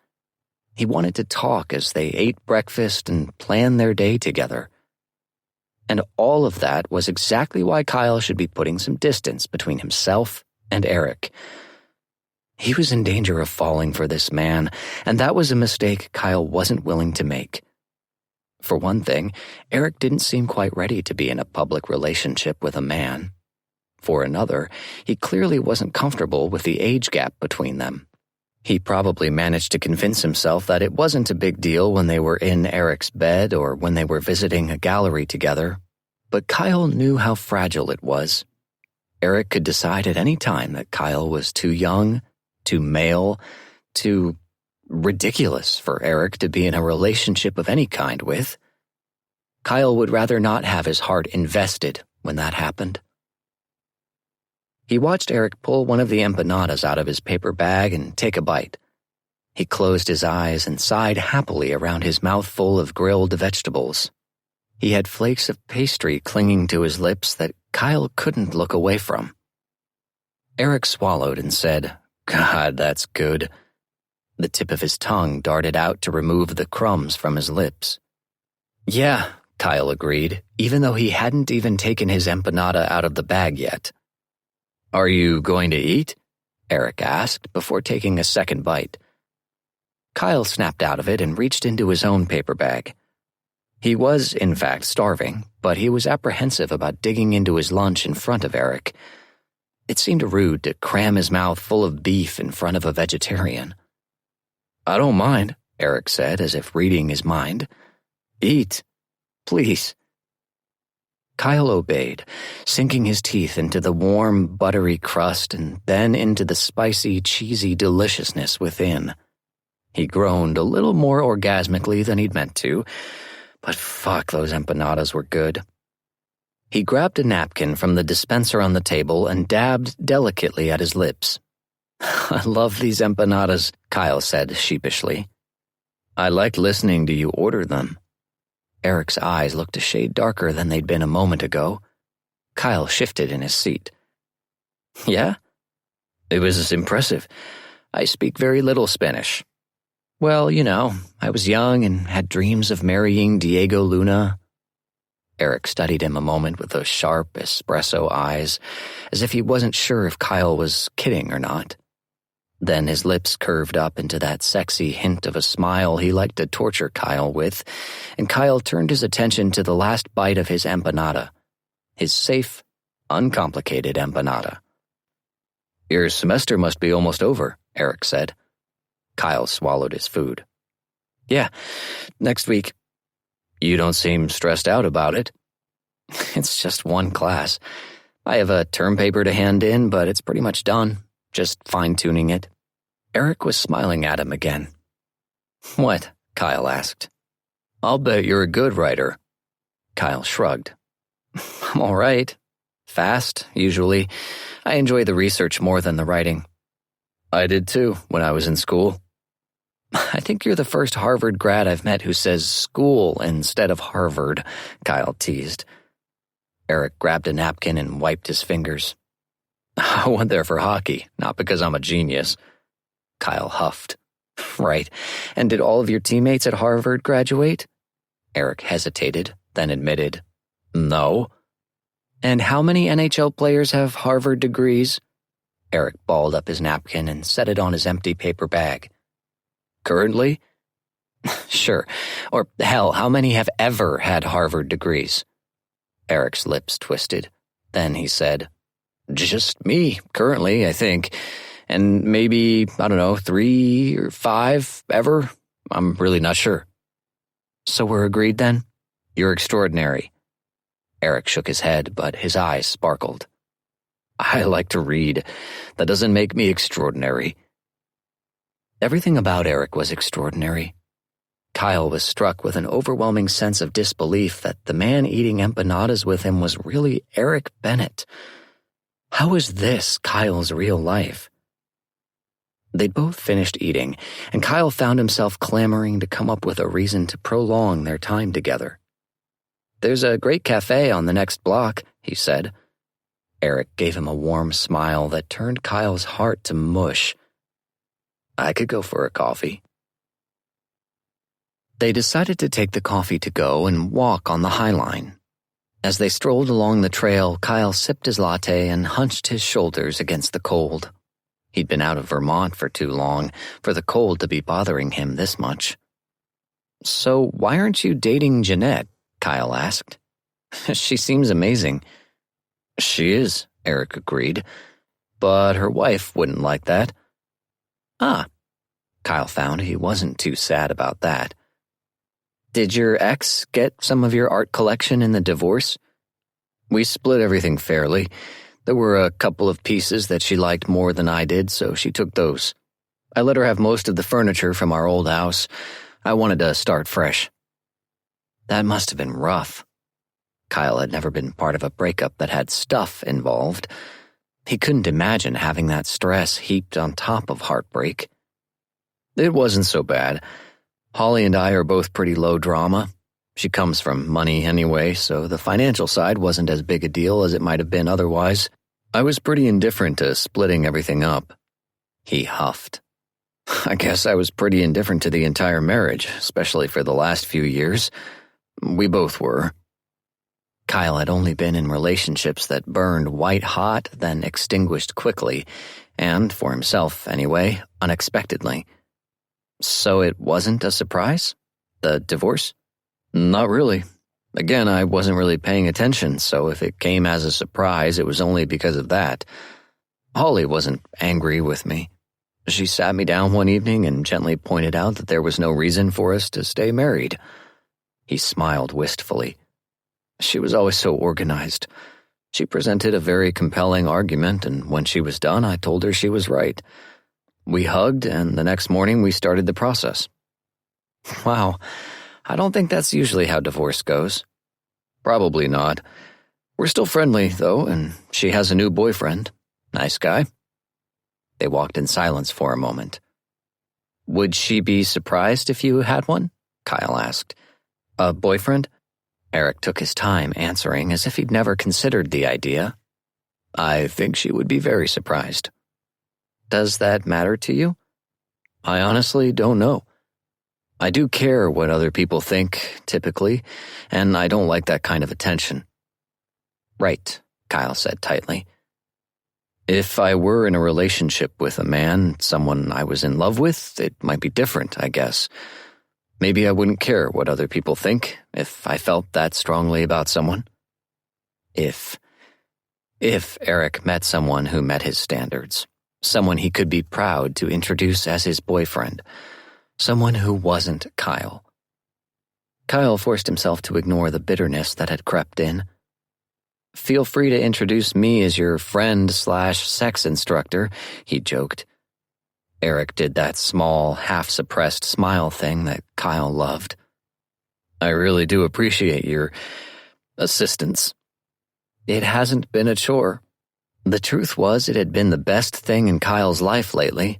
He wanted to talk as they ate breakfast and planned their day together. And all of that was exactly why Kyle should be putting some distance between himself and Eric. He was in danger of falling for this man, and that was a mistake Kyle wasn't willing to make. For one thing, Eric didn't seem quite ready to be in a public relationship with a man. For another, he clearly wasn't comfortable with the age gap between them. He probably managed to convince himself that it wasn't a big deal when they were in Eric's bed or when they were visiting a gallery together, but Kyle knew how fragile it was. Eric could decide at any time that Kyle was too young, too male, too ridiculous for Eric to be in a relationship of any kind with. Kyle would rather not have his heart invested when that happened. He watched Eric pull one of the empanadas out of his paper bag and take a bite. He closed his eyes and sighed happily around his mouthful of grilled vegetables. He had flakes of pastry clinging to his lips that Kyle couldn't look away from. Eric swallowed and said, "God, that's good." The tip of his tongue darted out to remove the crumbs from his lips. Yeah, Kyle agreed, even though he hadn't even taken his empanada out of the bag yet. Are you going to eat? Eric asked before taking a second bite. Kyle snapped out of it and reached into his own paper bag. He was, in fact, starving, but he was apprehensive about digging into his lunch in front of Eric. It seemed rude to cram his mouth full of beef in front of a vegetarian. I don't mind, Eric said, as if reading his mind. Eat, please. Kyle obeyed, sinking his teeth into the warm, buttery crust and then into the spicy, cheesy deliciousness within. He groaned a little more orgasmically than he'd meant to, but fuck, those empanadas were good. He grabbed a napkin from the dispenser on the table and dabbed delicately at his lips. I love these empanadas, Kyle said sheepishly. I liked listening to you order them. Eric's eyes looked a shade darker than they'd been a moment ago. Kyle shifted in his seat. Yeah? It was impressive. I speak very little Spanish. Well, you know, I was young and had dreams of marrying Diego Luna. Eric studied him a moment with those sharp espresso eyes, as if he wasn't sure if Kyle was kidding or not. Then his lips curved up into that sexy hint of a smile he liked to torture Kyle with, and Kyle turned his attention to the last bite of his empanada. His safe, uncomplicated empanada. Your semester must be almost over, Eric said. Kyle swallowed his food. Yeah, next week. You don't seem stressed out about it. It's just one class. I have a term paper to hand in, but it's pretty much done. Just fine-tuning it. Eric was smiling at him again. What? Kyle asked. I'll bet you're a good writer. Kyle shrugged. I'm all right. Fast, usually. I enjoy the research more than the writing. I did too, when I was in school. I think you're the first Harvard grad I've met who says school instead of Harvard, Kyle teased. Eric grabbed a napkin and wiped his fingers. I went there for hockey, not because I'm a genius. Kyle huffed. Right. And did all of your teammates at Harvard graduate? Eric hesitated, then admitted. No. And how many NHL players have Harvard degrees? Eric balled up his napkin and set it on his empty paper bag. Currently? Sure. Or, hell, how many have ever had Harvard degrees? Eric's lips twisted. Then he said, Just me, currently, I think. And maybe, 3 or 5 ever? I'm really not sure. So we're agreed then? You're extraordinary. Eric shook his head, but his eyes sparkled. I like to read. That doesn't make me extraordinary. Everything about Eric was extraordinary. Kyle was struck with an overwhelming sense of disbelief that the man eating empanadas with him was really Eric Bennett. How was this Kyle's real life? They'd both finished eating, and Kyle found himself clamoring to come up with a reason to prolong their time together. There's a great cafe on the next block, he said. Eric gave him a warm smile that turned Kyle's heart to mush. I could go for a coffee. They decided to take the coffee to go and walk on the High Line. As they strolled along the trail, Kyle sipped his latte and hunched his shoulders against the cold. He'd been out of Vermont for too long for the cold to be bothering him this much. So why aren't you dating Jeanette? Kyle asked. She seems amazing. She is, Eric agreed. But her wife wouldn't like that. Ah, Kyle found he wasn't too sad about that. Did your ex get some of your art collection in the divorce? We split everything fairly. There were a couple of pieces that she liked more than I did, so she took those. I let her have most of the furniture from our old house. I wanted to start fresh. That must have been rough. Kyle had never been part of a breakup that had stuff involved. He couldn't imagine having that stress heaped on top of heartbreak. It wasn't so bad. Holly and I are both pretty low drama. She comes from money anyway, so the financial side wasn't as big a deal as it might have been otherwise. I was pretty indifferent to splitting everything up. He huffed. I guess I was pretty indifferent to the entire marriage, especially for the last few years. We both were. Kyle had only been in relationships that burned white hot, then extinguished quickly, and, for himself anyway, unexpectedly. So it wasn't a surprise? The divorce? Not really. Again, I wasn't really paying attention, so if it came as a surprise, it was only because of that. Holly wasn't angry with me. She sat me down one evening and gently pointed out that there was no reason for us to stay married. He smiled wistfully. She was always so organized. She presented a very compelling argument, and when she was done, I told her she was right. We hugged, and the next morning we started the process. Wow, I don't think that's usually how divorce goes. Probably not. We're still friendly, though, and she has a new boyfriend. Nice guy. They walked in silence for a moment. Would she be surprised if you had one? Kyle asked. A boyfriend? Eric took his time answering as if he'd never considered the idea. I think she would be very surprised. Does that matter to you? I honestly don't know. I do care what other people think, typically, and I don't like that kind of attention. Right, Kyle said tightly. If I were in a relationship with a man, someone I was in love with, it might be different, I guess. Maybe I wouldn't care what other people think if I felt that strongly about someone. If Eric met someone who met his standards, someone he could be proud to introduce as his boyfriend, someone who wasn't Kyle. Kyle forced himself to ignore the bitterness that had crept in. Feel free to introduce me as your friend/sex instructor, he joked. Eric did that small, half-suppressed smile thing that Kyle loved. I really do appreciate your assistance. It hasn't been a chore. The truth was, it had been the best thing in Kyle's life lately.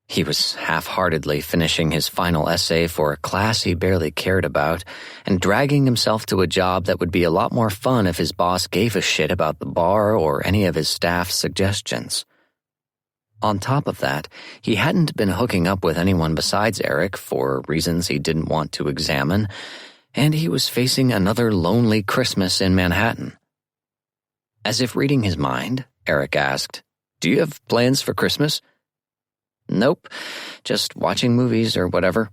He was half-heartedly finishing his final essay for a class he barely cared about and dragging himself to a job that would be a lot more fun if his boss gave a shit about the bar or any of his staff's suggestions. On top of that, he hadn't been hooking up with anyone besides Eric for reasons he didn't want to examine, and he was facing another lonely Christmas in Manhattan. As if reading his mind, Eric asked, "Do you have plans for Christmas?" "Nope, just watching movies or whatever."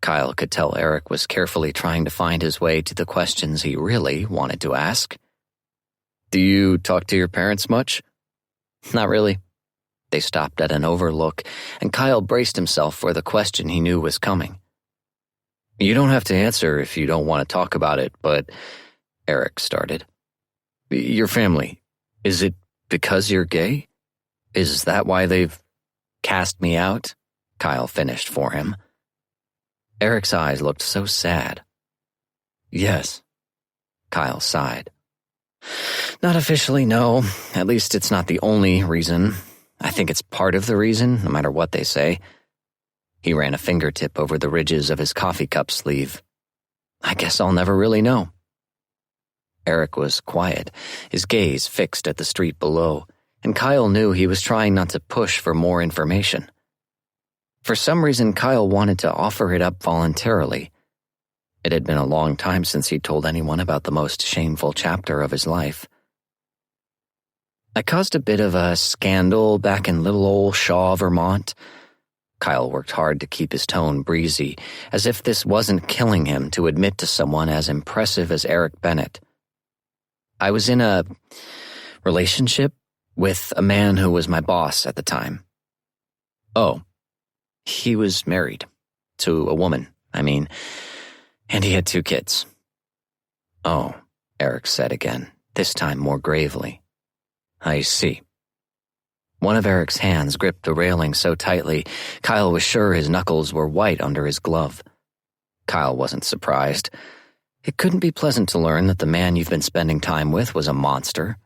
Kyle could tell Eric was carefully trying to find his way to the questions he really wanted to ask. "Do you talk to your parents much?" "Not really." They stopped at an overlook, and Kyle braced himself for the question he knew was coming. "You don't have to answer if you don't want to talk about it, but," Eric started. "Your family, is it because you're gay? Is that why they've cast me out?" Kyle finished for him. Eric's eyes looked so sad. "Yes," Kyle sighed. "Not officially, no. At least it's not the only reason. I think it's part of the reason, no matter what they say." He ran a fingertip over the ridges of his coffee cup sleeve. "I guess I'll never really know." Eric was quiet, his gaze fixed at the street below, and Kyle knew he was trying not to push for more information. For some reason, Kyle wanted to offer it up voluntarily. It had been a long time since he'd told anyone about the most shameful chapter of his life. "I caused a bit of a scandal back in little old Shaw, Vermont." Kyle worked hard to keep his tone breezy, as if this wasn't killing him to admit to someone as impressive as Eric Bennett. "I was in a relationship with a man who was my boss at the time." "Oh." "He was married. To a woman, and he had 2 kids." "Oh," Eric said again, this time more gravely. "I see." One of Eric's hands gripped the railing so tightly, Kyle was sure his knuckles were white under his glove. Kyle wasn't surprised. It couldn't be pleasant to learn that the man you've been spending time with was a monster.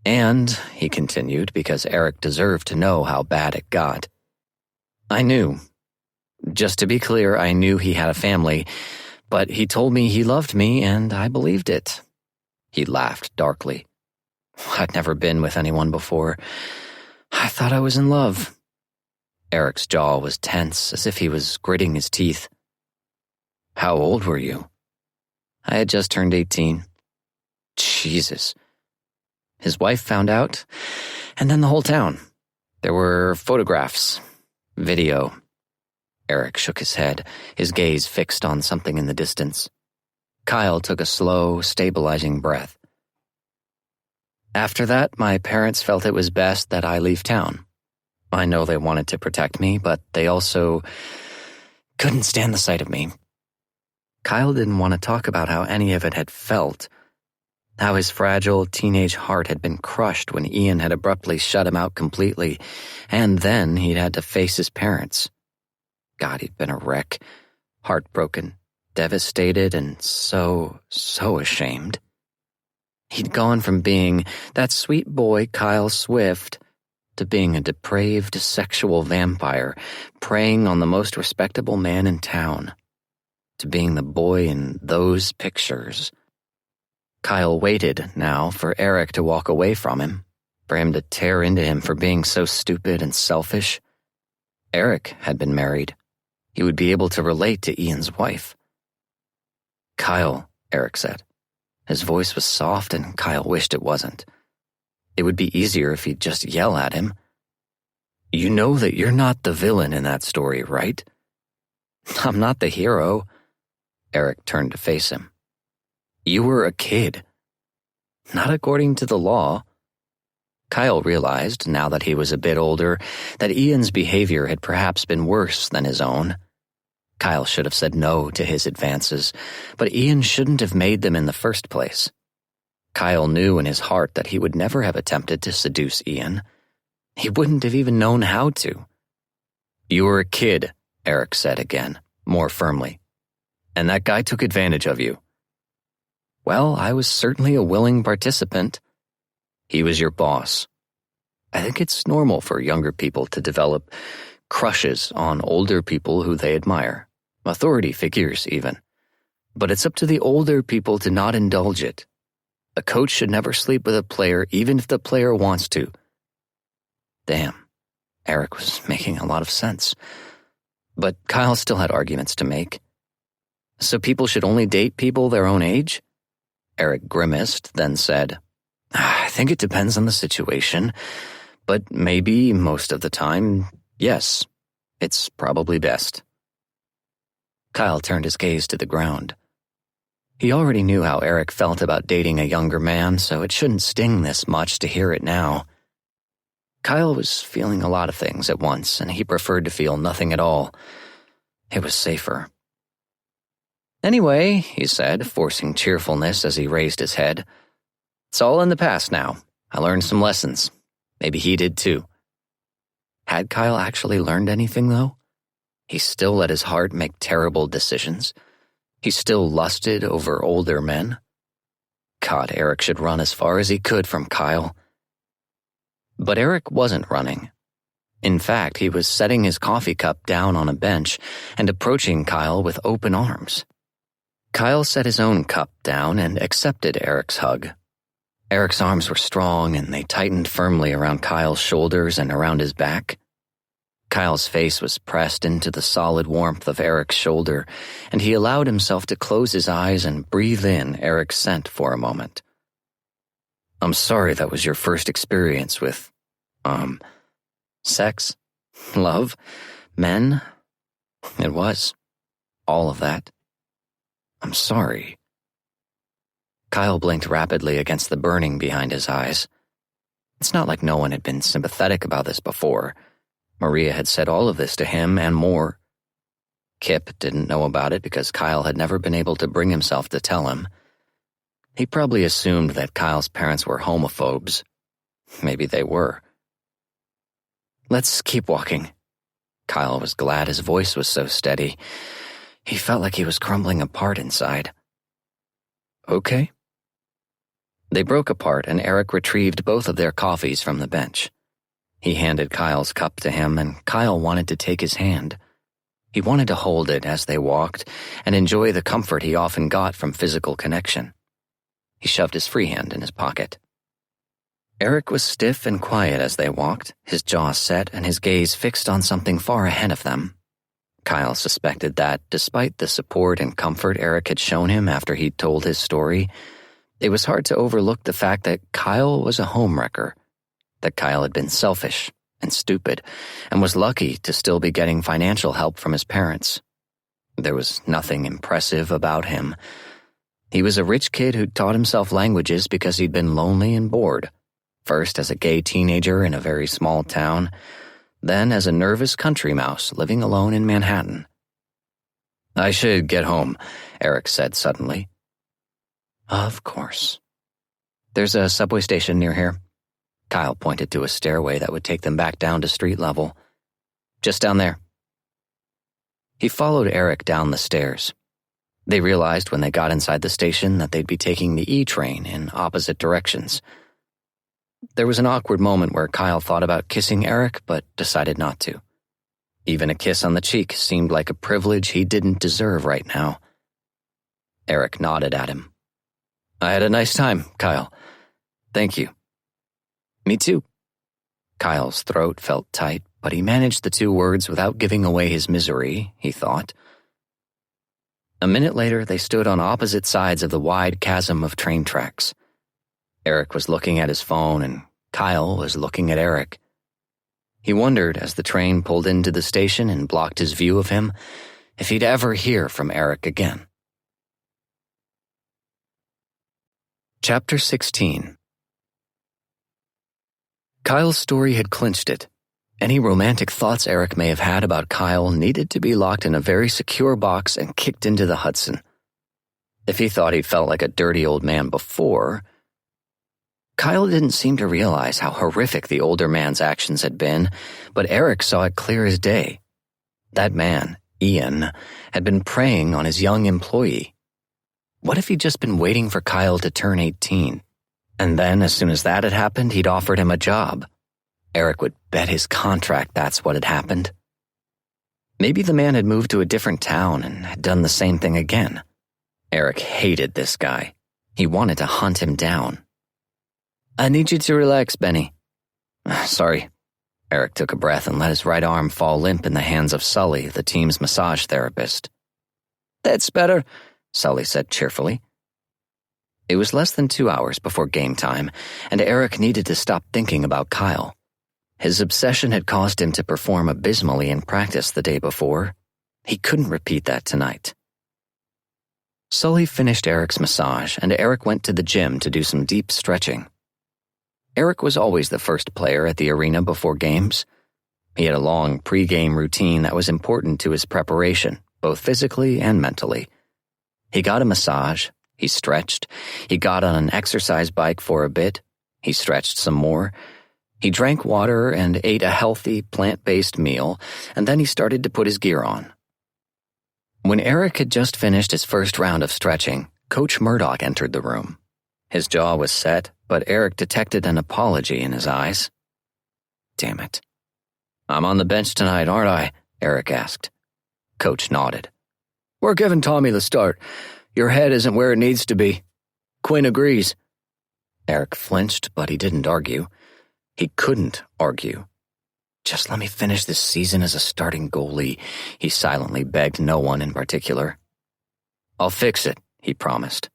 "And," he continued, because Eric deserved to know how bad it got, "I knew. Just to be clear, I knew he had a family, but he told me he loved me, and I believed it." He laughed darkly. "I'd never been with anyone before. I thought I was in love." Eric's jaw was tense, as if he was gritting his teeth. "How old were you?" I had just turned 18. Jesus. His wife found out, and then the whole town. There were photographs, video. Eric shook his head, his gaze fixed on something in the distance. Kyle took a slow, stabilizing breath. After that, my parents felt it was best that I leave town. I know they wanted to protect me, but they also couldn't stand the sight of me. Kyle didn't want to talk about how any of it had felt, how his fragile teenage heart had been crushed when Ian had abruptly shut him out completely, and then he'd had to face his parents. God, he'd been a wreck, heartbroken, devastated, and so ashamed. He'd gone from being that sweet boy Kyle Swift to being a depraved sexual vampire preying on the most respectable man in town, to being the boy in those pictures. Kyle waited now for Eric to walk away from him, for him to tear into him for being so stupid and selfish. Eric had been married. He would be able to relate to Ian's wife. Kyle, Eric said. His voice was soft, and Kyle wished it wasn't. It would be easier if he'd just yell at him. You know that you're not the villain in that story, right? I'm not the hero. Eric turned to face him. You were a kid. Not according to the law. Kyle realized, now that he was a bit older, that Ian's behavior had perhaps been worse than his own. Kyle should have said no to his advances, but Ian shouldn't have made them in the first place. Kyle knew in his heart that he would never have attempted to seduce Ian. He wouldn't have even known how to. You were a kid, Eric said again, more firmly. And that guy took advantage of you. Well, I was certainly a willing participant. He was your boss. I think it's normal for younger people to develop crushes on older people who they admire, authority figures even. But it's up to the older people to not indulge it. A coach should never sleep with a player even if the player wants to. Damn, Eric was making a lot of sense. But Kyle still had arguments to make. So people should only date people their own age? Eric grimaced, then said, I think it depends on the situation, but maybe most of the time, yes, it's probably best. Kyle turned his gaze to the ground. He already knew how Eric felt about dating a younger man, so it shouldn't sting this much to hear it now. Kyle was feeling a lot of things at once, and he preferred to feel nothing at all. It was safer. Anyway, he said, forcing cheerfulness as he raised his head, it's all in the past now. I learned some lessons. Maybe he did too. Had Kyle actually learned anything, though? He still let his heart make terrible decisions. He still lusted over older men. God, Eric should run as far as he could from Kyle. But Eric wasn't running. In fact, he was setting his coffee cup down on a bench and approaching Kyle with open arms. Kyle set his own cup down and accepted Eric's hug. Eric's arms were strong and they tightened firmly around Kyle's shoulders and around his back. Kyle's face was pressed into the solid warmth of Eric's shoulder, and he allowed himself to close his eyes and breathe in Eric's scent for a moment. I'm sorry that was your first experience with, sex, love, men. It was. All of that. I'm sorry. Kyle blinked rapidly against the burning behind his eyes. It's not like no one had been sympathetic about this before. Maria had said all of this to him and more. Kip didn't know about it because Kyle had never been able to bring himself to tell him. He probably assumed that Kyle's parents were homophobes. Maybe they were. Let's keep walking. Kyle was glad his voice was so steady. He felt like he was crumbling apart inside. Okay. They broke apart and Eric retrieved both of their coffees from the bench. He handed Kyle's cup to him and Kyle wanted to take his hand. He wanted to hold it as they walked and enjoy the comfort he often got from physical connection. He shoved his free hand in his pocket. Eric was stiff and quiet as they walked, his jaw set and his gaze fixed on something far ahead of them. Kyle suspected that, despite the support and comfort Eric had shown him after he'd told his story, it was hard to overlook the fact that Kyle was a homewrecker, that Kyle had been selfish and stupid, and was lucky to still be getting financial help from his parents. There was nothing impressive about him. He was a rich kid who'd taught himself languages because he'd been lonely and bored, first as a gay teenager in a very small town, then as a nervous country mouse living alone in Manhattan. "I should get home," Eric said suddenly. "Of course. There's a subway station near here." Kyle pointed to a stairway that would take them back down to street level. "Just down there." He followed Eric down the stairs. They realized when they got inside the station that they'd be taking the E train in opposite directions. There was an awkward moment where Kyle thought about kissing Eric, but decided not to. Even a kiss on the cheek seemed like a privilege he didn't deserve right now. Eric nodded at him. "I had a nice time, Kyle. Thank you." "Me too." Kyle's throat felt tight, but he managed the two words without giving away his misery, he thought. A minute later, they stood on opposite sides of the wide chasm of train tracks. Eric was looking at his phone, and Kyle was looking at Eric. He wondered, as the train pulled into the station and blocked his view of him, if he'd ever hear from Eric again. Chapter 16. Kyle's story had clinched it. Any romantic thoughts Eric may have had about Kyle needed to be locked in a very secure box and kicked into the Hudson. If he thought he felt like a dirty old man before, Kyle didn't seem to realize how horrific the older man's actions had been, but Eric saw it clear as day. That man, Ian, had been preying on his young employee. What if he'd just been waiting for Kyle to turn 18? And then, as soon as that had happened, he'd offered him a job. Eric would bet his contract that's what had happened. Maybe the man had moved to a different town and had done the same thing again. Eric hated this guy. He wanted to hunt him down. "I need you to relax, Benny." "Sorry." Eric took a breath and let his right arm fall limp in the hands of Sully, the team's massage therapist. "That's better," Sully said cheerfully. It was less than 2 hours before game time, and Eric needed to stop thinking about Kyle. His obsession had caused him to perform abysmally in practice the day before. He couldn't repeat that tonight. Sully finished Eric's massage, and Eric went to the gym to do some deep stretching. Eric was always the first player at the arena before games. He had a long pre-game routine that was important to his preparation, both physically and mentally. He got a massage, he stretched, he got on an exercise bike for a bit, he stretched some more, he drank water and ate a healthy, plant-based meal, and then he started to put his gear on. When Eric had just finished his first round of stretching, Coach Murdoch entered the room. His jaw was set, but Eric detected an apology in his eyes. "Damn it. I'm on the bench tonight, aren't I?" Eric asked. Coach nodded. "We're giving Tommy the start. Your head isn't where it needs to be. Quinn agrees." Eric flinched, but he didn't argue. He couldn't argue. "Just let me finish this season as a starting goalie," he silently begged no one in particular. "I'll fix it," he promised.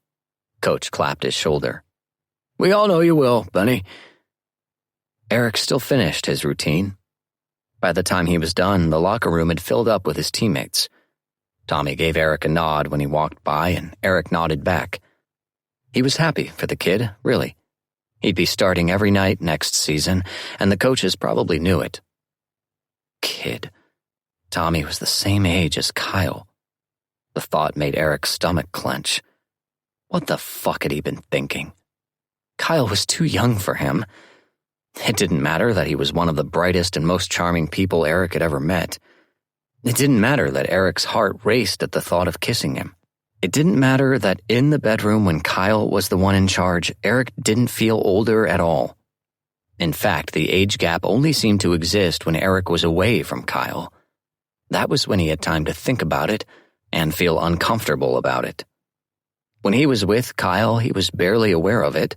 Coach clapped his shoulder. "We all know you will, Benny." Eric still finished his routine. By the time he was done, the locker room had filled up with his teammates. Tommy gave Eric a nod when he walked by, and Eric nodded back. He was happy for the kid, really. He'd be starting every night next season, and the coaches probably knew it. Kid. Tommy was the same age as Kyle. The thought made Eric's stomach clench. What the fuck had he been thinking? Kyle was too young for him. It didn't matter that he was one of the brightest and most charming people Eric had ever met. It didn't matter that Eric's heart raced at the thought of kissing him. It didn't matter that in the bedroom when Kyle was the one in charge, Eric didn't feel older at all. In fact, the age gap only seemed to exist when Eric was away from Kyle. That was when he had time to think about it and feel uncomfortable about it. When he was with Kyle, he was barely aware of it.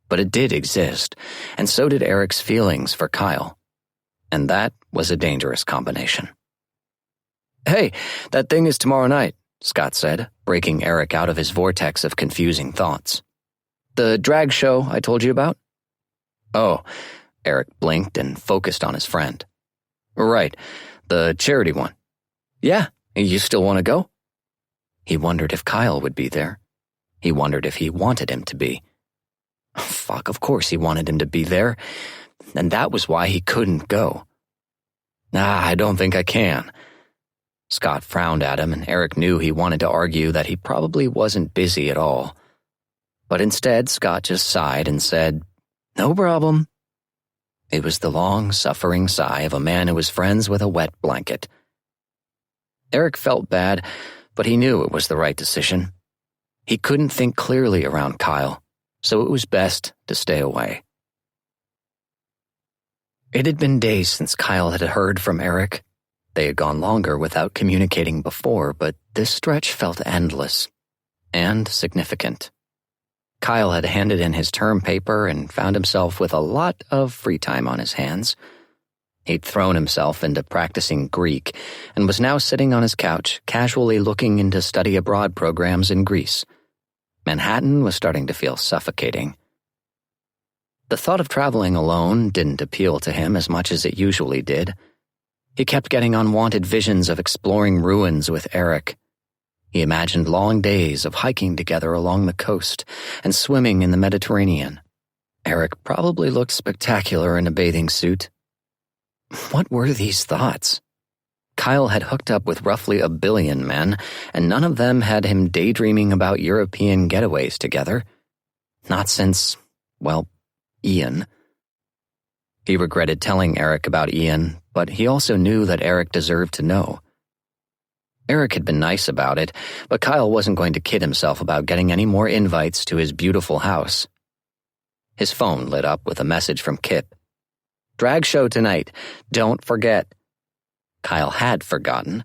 But it did exist, and so did Eric's feelings for Kyle. And that was a dangerous combination. Hey, that thing is tomorrow night, Scott said, breaking Eric out of his vortex of confusing thoughts. The drag show I told you about? Oh, Eric blinked and focused on his friend. Right, the charity one. Yeah, you still want to go? He wondered if Kyle would be there. He wondered if he wanted him to be. Fuck, of course he wanted him to be there, and that was why he couldn't go. I don't think I can. Scott frowned at him, and Eric knew he wanted to argue that he probably wasn't busy at all. But instead, Scott just sighed and said, No problem. It was the long, suffering sigh of a man who was friends with a wet blanket. Eric felt bad, but he knew it was the right decision. He couldn't think clearly around Kyle, so it was best to stay away. It had been days since Kyle had heard from Eric. They had gone longer without communicating before, but this stretch felt endless and significant. Kyle had handed in his term paper and found himself with a lot of free time on his hands. He'd thrown himself into practicing Greek and was now sitting on his couch, casually looking into study abroad programs in Greece. Manhattan was starting to feel suffocating. The thought of traveling alone didn't appeal to him as much as it usually did. He kept getting unwanted visions of exploring ruins with Eric. He imagined long days of hiking together along the coast and swimming in the Mediterranean. Eric probably looked spectacular in a bathing suit. What were these thoughts? Kyle had hooked up with roughly 1 billion men, and none of them had him daydreaming about European getaways together. Not since, well, Ian. He regretted telling Eric about Ian, but he also knew that Eric deserved to know. Eric had been nice about it, but Kyle wasn't going to kid himself about getting any more invites to his beautiful house. His phone lit up with a message from Kip. Drag show tonight. Don't forget. Kyle had forgotten.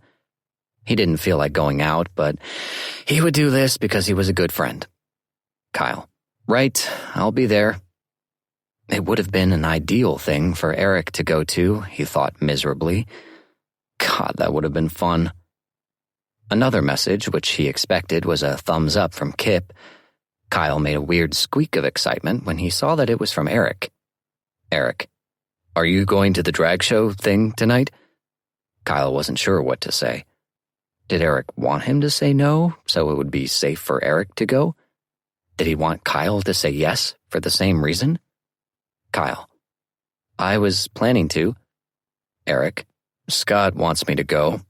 He didn't feel like going out, but he would do this because he was a good friend. Kyle. Right, I'll be there. It would have been an ideal thing for Eric to go to, he thought miserably. God, that would have been fun. Another message, which he expected was a thumbs up from Kip. Kyle made a weird squeak of excitement when he saw that it was from Eric. Eric. Are you going to the drag show thing tonight? Kyle wasn't sure what to say. Did Eric want him to say no, so it would be safe for Eric to go? Did he want Kyle to say yes for the same reason? Kyle. I was planning to. Eric. Scott wants me to go.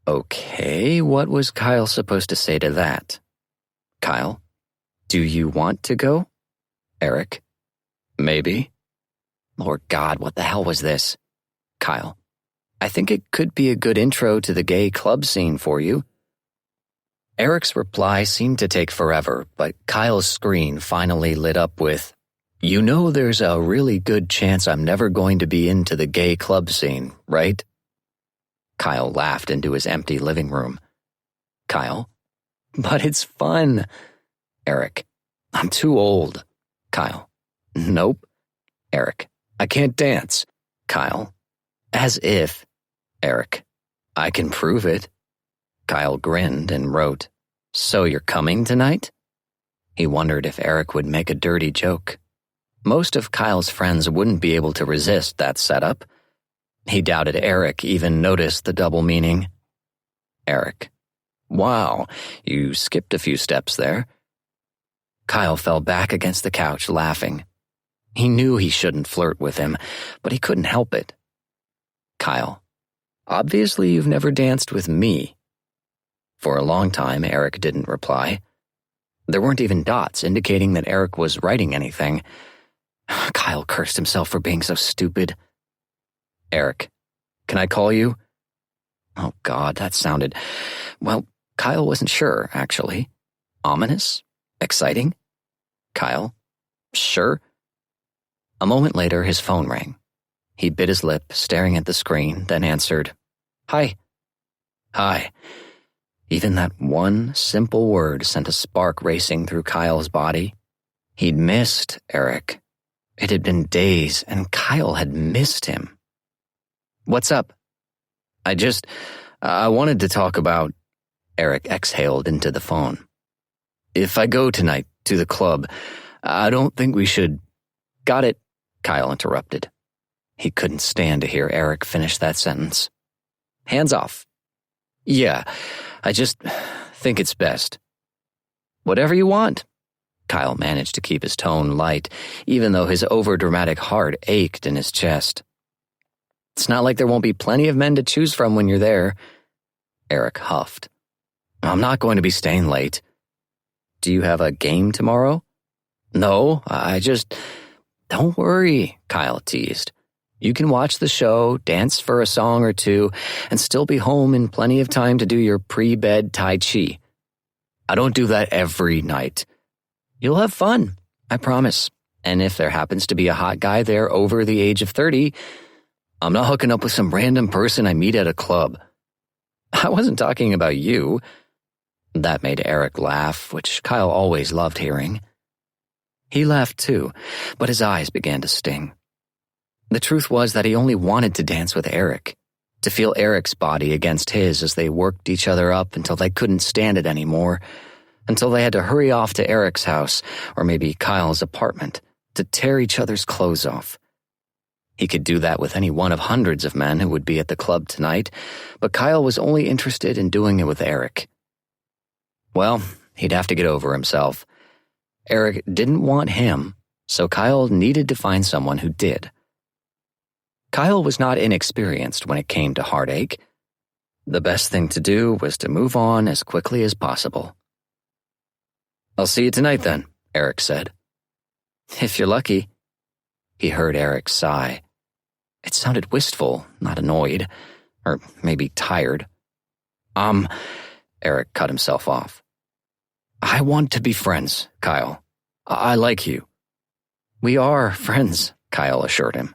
Okay, what was Kyle supposed to say to that? Kyle. Do you want to go? Eric. Maybe. Lord God, what the hell was this? Kyle. I think it could be a good intro to the gay club scene for you. Eric's reply seemed to take forever, but Kyle's screen finally lit up with, You know there's a really good chance I'm never going to be into the gay club scene, right? Kyle laughed into his empty living room. Kyle. But it's fun. Eric. I'm too old. Kyle. Nope. Eric. I can't dance. Kyle. As if. Eric. I can prove it. Kyle grinned and wrote, So you're coming tonight? He wondered if Eric would make a dirty joke. Most of Kyle's friends wouldn't be able to resist that setup. He doubted Eric even noticed the double meaning. Eric. Wow, you skipped a few steps there. Kyle fell back against the couch, laughing. He knew he shouldn't flirt with him, but he couldn't help it. Kyle. Obviously you've never danced with me. For a long time, Eric didn't reply. There weren't even dots indicating that Eric was writing anything. Kyle cursed himself for being so stupid. Eric. Can I call you? Oh, God, that sounded... Well, Kyle wasn't sure, actually. Ominous? Exciting? Kyle. Sure. A moment later, his phone rang. He bit his lip, staring at the screen, then answered, Hi. Hi. Even that one simple word sent a spark racing through Kyle's body. He'd missed Eric. It had been days, and Kyle had missed him. What's up? I wanted to talk about... Eric exhaled into the phone. If I go tonight to the club, I don't think we should... Got it, Kyle interrupted. He couldn't stand to hear Eric finish that sentence. Hands off. Yeah, I just think it's best. Whatever you want. Kyle managed to keep his tone light, even though his overdramatic heart ached in his chest. It's not like there won't be plenty of men to choose from when you're there. Eric huffed. I'm not going to be staying late. Do you have a game tomorrow? No, I just... Don't worry, Kyle teased. You can watch the show, dance for a song or two, and still be home in plenty of time to do your pre-bed Tai Chi. I don't do that every night. You'll have fun, I promise. And if there happens to be a hot guy there over the age of 30, I'm not hooking up with some random person I meet at a club. I wasn't talking about you. That made Eric laugh, which Kyle always loved hearing. He laughed too, but his eyes began to sting. The truth was that he only wanted to dance with Eric, to feel Eric's body against his as they worked each other up until they couldn't stand it anymore, until they had to hurry off to Eric's house, or maybe Kyle's apartment, to tear each other's clothes off. He could do that with any one of hundreds of men who would be at the club tonight, but Kyle was only interested in doing it with Eric. Well, he'd have to get over himself. Eric didn't want him, so Kyle needed to find someone who did. Kyle was not inexperienced when it came to heartache. The best thing to do was to move on as quickly as possible. I'll see you tonight then, Eric said. If you're lucky. He heard Eric sigh. It sounded wistful, not annoyed, or maybe tired. Eric cut himself off. I want to be friends, Kyle. I like you. We are friends, Kyle assured him.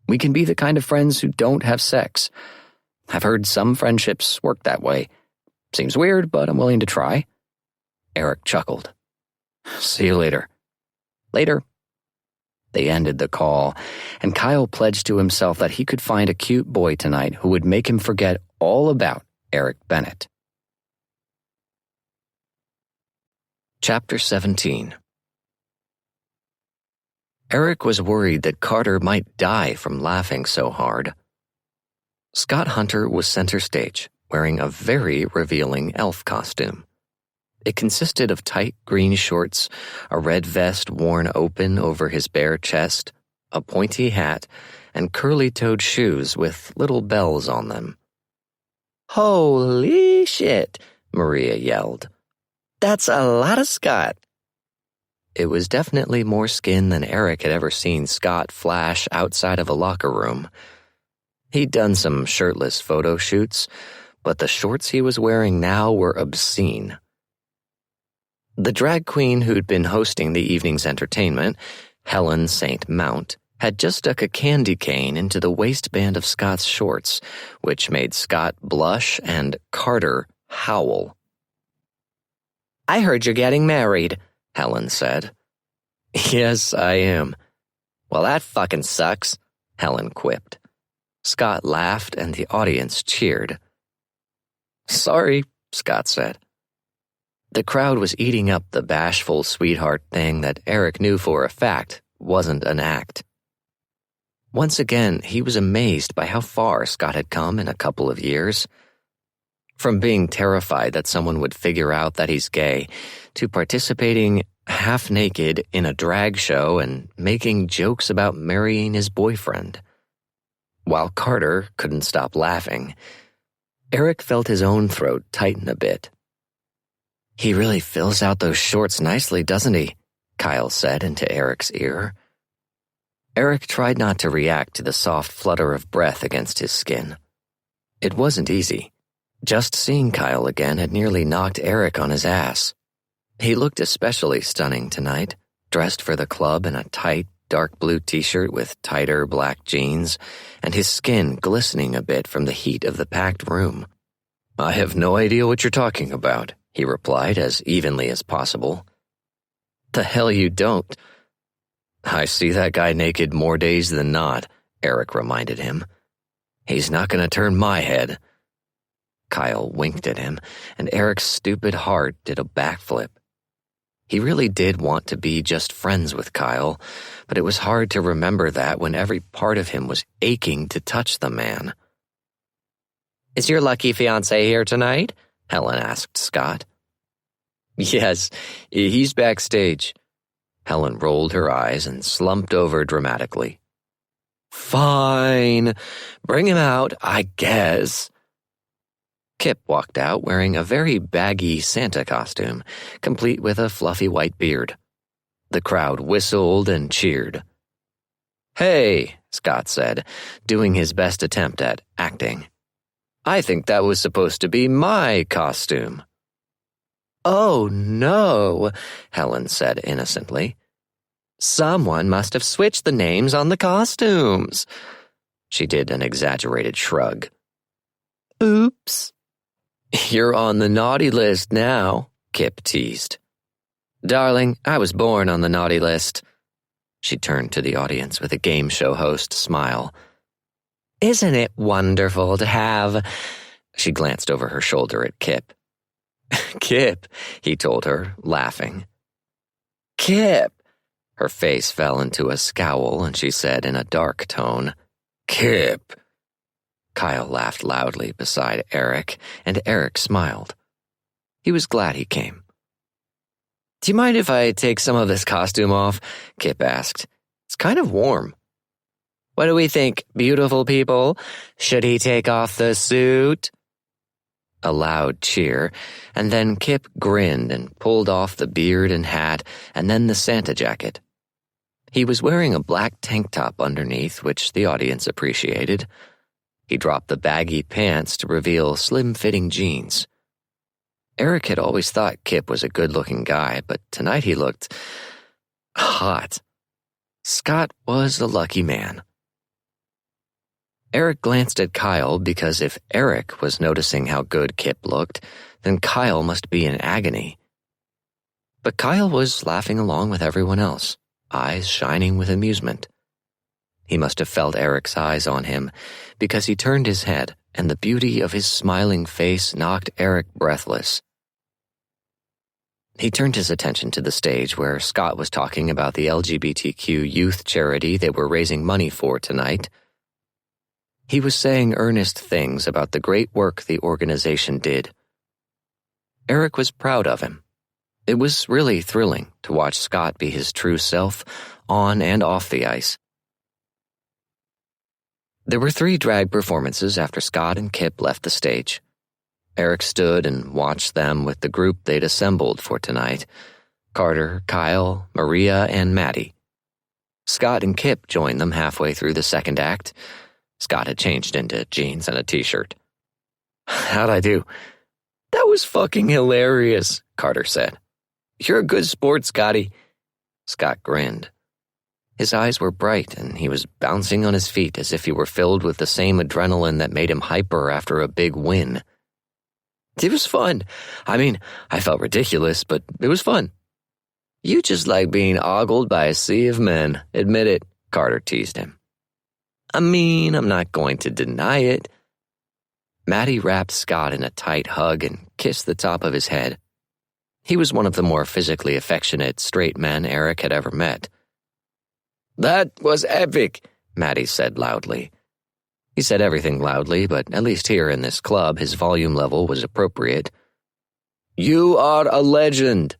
We can be the kind of friends who don't have sex. I've heard some friendships work that way. Seems weird, but I'm willing to try. Eric chuckled. See you later. Later. They ended the call, and Kyle pledged to himself that he could find a cute boy tonight who would make him forget all about Eric Bennett. Chapter 17. Eric was worried that Carter might die from laughing so hard. Scott Hunter was center stage, wearing a very revealing elf costume. It consisted of tight green shorts, a red vest worn open over his bare chest, a pointy hat, and curly-toed shoes with little bells on them. Holy shit, Maria yelled. That's a lot of Scott. It was definitely more skin than Eric had ever seen Scott flash outside of a locker room. He'd done some shirtless photo shoots, but the shorts he was wearing now were obscene. The drag queen who'd been hosting the evening's entertainment, Helen St. Mount, had just stuck a candy cane into the waistband of Scott's shorts, which made Scott blush and Carter howl. I heard you're getting married, Helen said. Yes, I am. Well, that fucking sucks, Helen quipped. Scott laughed and the audience cheered. Sorry, Scott said. The crowd was eating up the bashful sweetheart thing that Eric knew for a fact wasn't an act. Once again, he was amazed by how far Scott had come in a couple of years. From being terrified that someone would figure out that he's gay, to participating half-naked in a drag show and making jokes about marrying his boyfriend. While Carter couldn't stop laughing, Eric felt his own throat tighten a bit. He really fills out those shorts nicely, doesn't he? Kyle said into Eric's ear. Eric tried not to react to the soft flutter of breath against his skin. It wasn't easy. Just seeing Kyle again had nearly knocked Eric on his ass. He looked especially stunning tonight, dressed for the club in a tight, dark blue t-shirt with tighter black jeans, and his skin glistening a bit from the heat of the packed room. I have no idea what you're talking about, he replied as evenly as possible. The hell you don't. I see that guy naked more days than not, Eric reminded him. He's not going to turn my head. Kyle winked at him, and Eric's stupid heart did a backflip. He really did want to be just friends with Kyle, but it was hard to remember that when every part of him was aching to touch the man. "Is your lucky fiancé here tonight?" Helen asked Scott. "Yes, he's backstage." Helen rolled her eyes and slumped over dramatically. "Fine. Bring him out, I guess." Kip walked out wearing a very baggy Santa costume, complete with a fluffy white beard. The crowd whistled and cheered. "Hey," Scott said, doing his best attempt at acting. "I think that was supposed to be my costume." "Oh, no," Helen said innocently. "Someone must have switched the names on the costumes." She did an exaggerated shrug. "Oops." "You're on the naughty list now," Kip teased. "Darling, I was born on the naughty list." She turned to the audience with a game show host smile. "Isn't it wonderful to have—" She glanced over her shoulder at Kip. "Kip," he told her, laughing. "Kip." Her face fell into a scowl, and she said in a dark tone, "Kip." Kyle laughed loudly beside Eric, and Eric smiled. He was glad he came. "Do you mind if I take some of this costume off?" Kip asked. "It's kind of warm." "What do we think, beautiful people? Should he take off the suit?" A loud cheer, and then Kip grinned and pulled off the beard and hat, and then the Santa jacket. He was wearing a black tank top underneath, which the audience appreciated. He dropped the baggy pants to reveal slim-fitting jeans. Eric had always thought Kip was a good-looking guy, but tonight he looked hot. Scott was a lucky man. Eric glanced at Kyle because if Eric was noticing how good Kip looked, then Kyle must be in agony. But Kyle was laughing along with everyone else, eyes shining with amusement. He must have felt Eric's eyes on him because he turned his head, and the beauty of his smiling face knocked Eric breathless. He turned his attention to the stage where Scott was talking about the LGBTQ youth charity they were raising money for tonight. He was saying earnest things about the great work the organization did. Eric was proud of him. It was really thrilling to watch Scott be his true self, on and off the ice. There were 3 drag performances after Scott and Kip left the stage. Eric stood and watched them with the group they'd assembled for tonight: Carter, Kyle, Maria, and Maddie. Scott and Kip joined them halfway through the second act. Scott had changed into jeans and a t-shirt. "How'd I do?" "That was fucking hilarious," Carter said. "You're a good sport, Scotty." Scott grinned. His eyes were bright, and he was bouncing on his feet as if he were filled with the same adrenaline that made him hyper after a big win. "It was fun. I mean, I felt ridiculous, but it was fun." "You just like being ogled by a sea of men. Admit it," Carter teased him. "I mean, I'm not going to deny it." Maddie wrapped Scott in a tight hug and kissed the top of his head. He was one of the more physically affectionate straight men Eric had ever met. "That was epic," Maddie said loudly. He said everything loudly, but at least here in this club his volume level was appropriate. "You are a legend."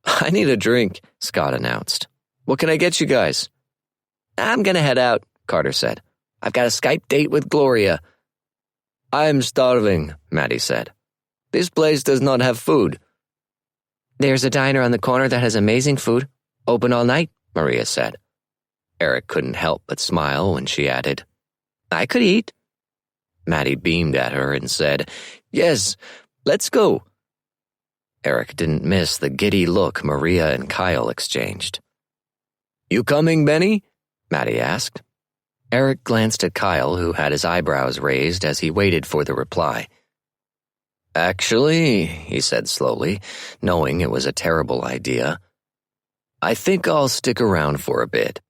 "I need a drink," Scott announced. "What can I get you guys?" "I'm gonna head out," Carter said. "I've got a Skype date with Gloria." "I'm starving," Maddie said. "This place does not have food." "There's a diner on the corner that has amazing food. Open all night," Maria said. Eric couldn't help but smile when she added, "I could eat." Maddie beamed at her and said, "Yes, let's go." Eric didn't miss the giddy look Maria and Kyle exchanged. "You coming, Benny?" Maddie asked. Eric glanced at Kyle, who had his eyebrows raised as he waited for the reply. "Actually," he said slowly, knowing it was a terrible idea, "I think I'll stick around for a bit."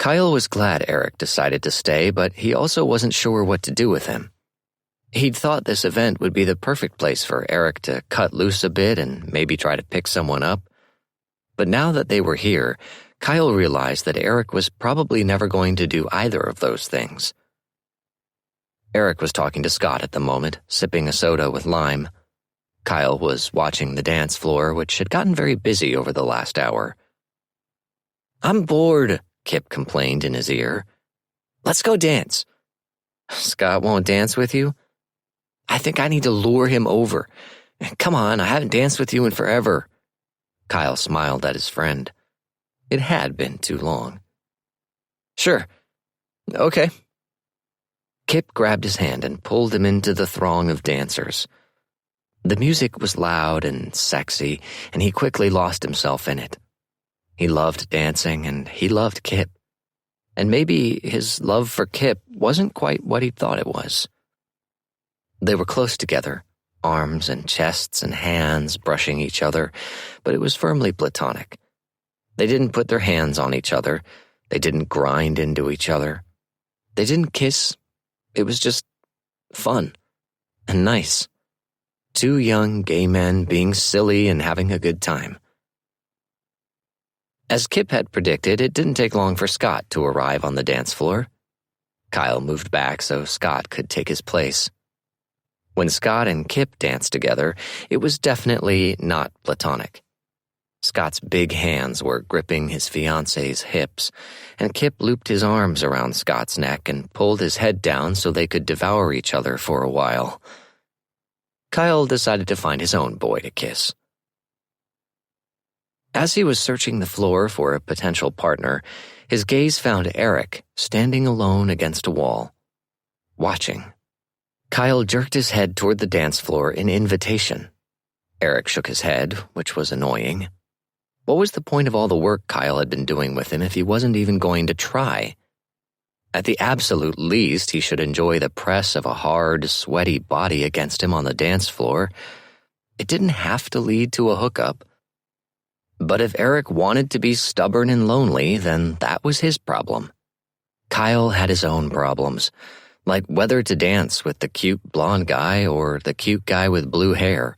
Kyle was glad Eric decided to stay, but he also wasn't sure what to do with him. He'd thought this event would be the perfect place for Eric to cut loose a bit and maybe try to pick someone up. But now that they were here, Kyle realized that Eric was probably never going to do either of those things. Eric was talking to Scott at the moment, sipping a soda with lime. Kyle was watching the dance floor, which had gotten very busy over the last hour. "I'm bored," Kip complained in his ear. "Let's go dance." "Scott won't dance with you?" "I think I need to lure him over. Come on, I haven't danced with you in forever." Kyle smiled at his friend. It had been too long. "Sure. Okay." Kip grabbed his hand and pulled him into the throng of dancers. The music was loud and sexy, and he quickly lost himself in it. He loved dancing, and he loved Kip. And maybe his love for Kip wasn't quite what he thought it was. They were close together, arms and chests and hands brushing each other, but it was firmly platonic. They didn't put their hands on each other. They didn't grind into each other. They didn't kiss. It was just fun and nice. Two young gay men being silly and having a good time. As Kip had predicted, it didn't take long for Scott to arrive on the dance floor. Kyle moved back so Scott could take his place. When Scott and Kip danced together, it was definitely not platonic. Scott's big hands were gripping his fiancée's hips, and Kip looped his arms around Scott's neck and pulled his head down so they could devour each other for a while. Kyle decided to find his own boy to kiss. As he was searching the floor for a potential partner, his gaze found Eric standing alone against a wall, watching. Kyle jerked his head toward the dance floor in invitation. Eric shook his head, which was annoying. What was the point of all the work Kyle had been doing with him if he wasn't even going to try? At the absolute least, he should enjoy the press of a hard, sweaty body against him on the dance floor. It didn't have to lead to a hookup. But if Eric wanted to be stubborn and lonely, then that was his problem. Kyle had his own problems, like whether to dance with the cute blonde guy or the cute guy with blue hair.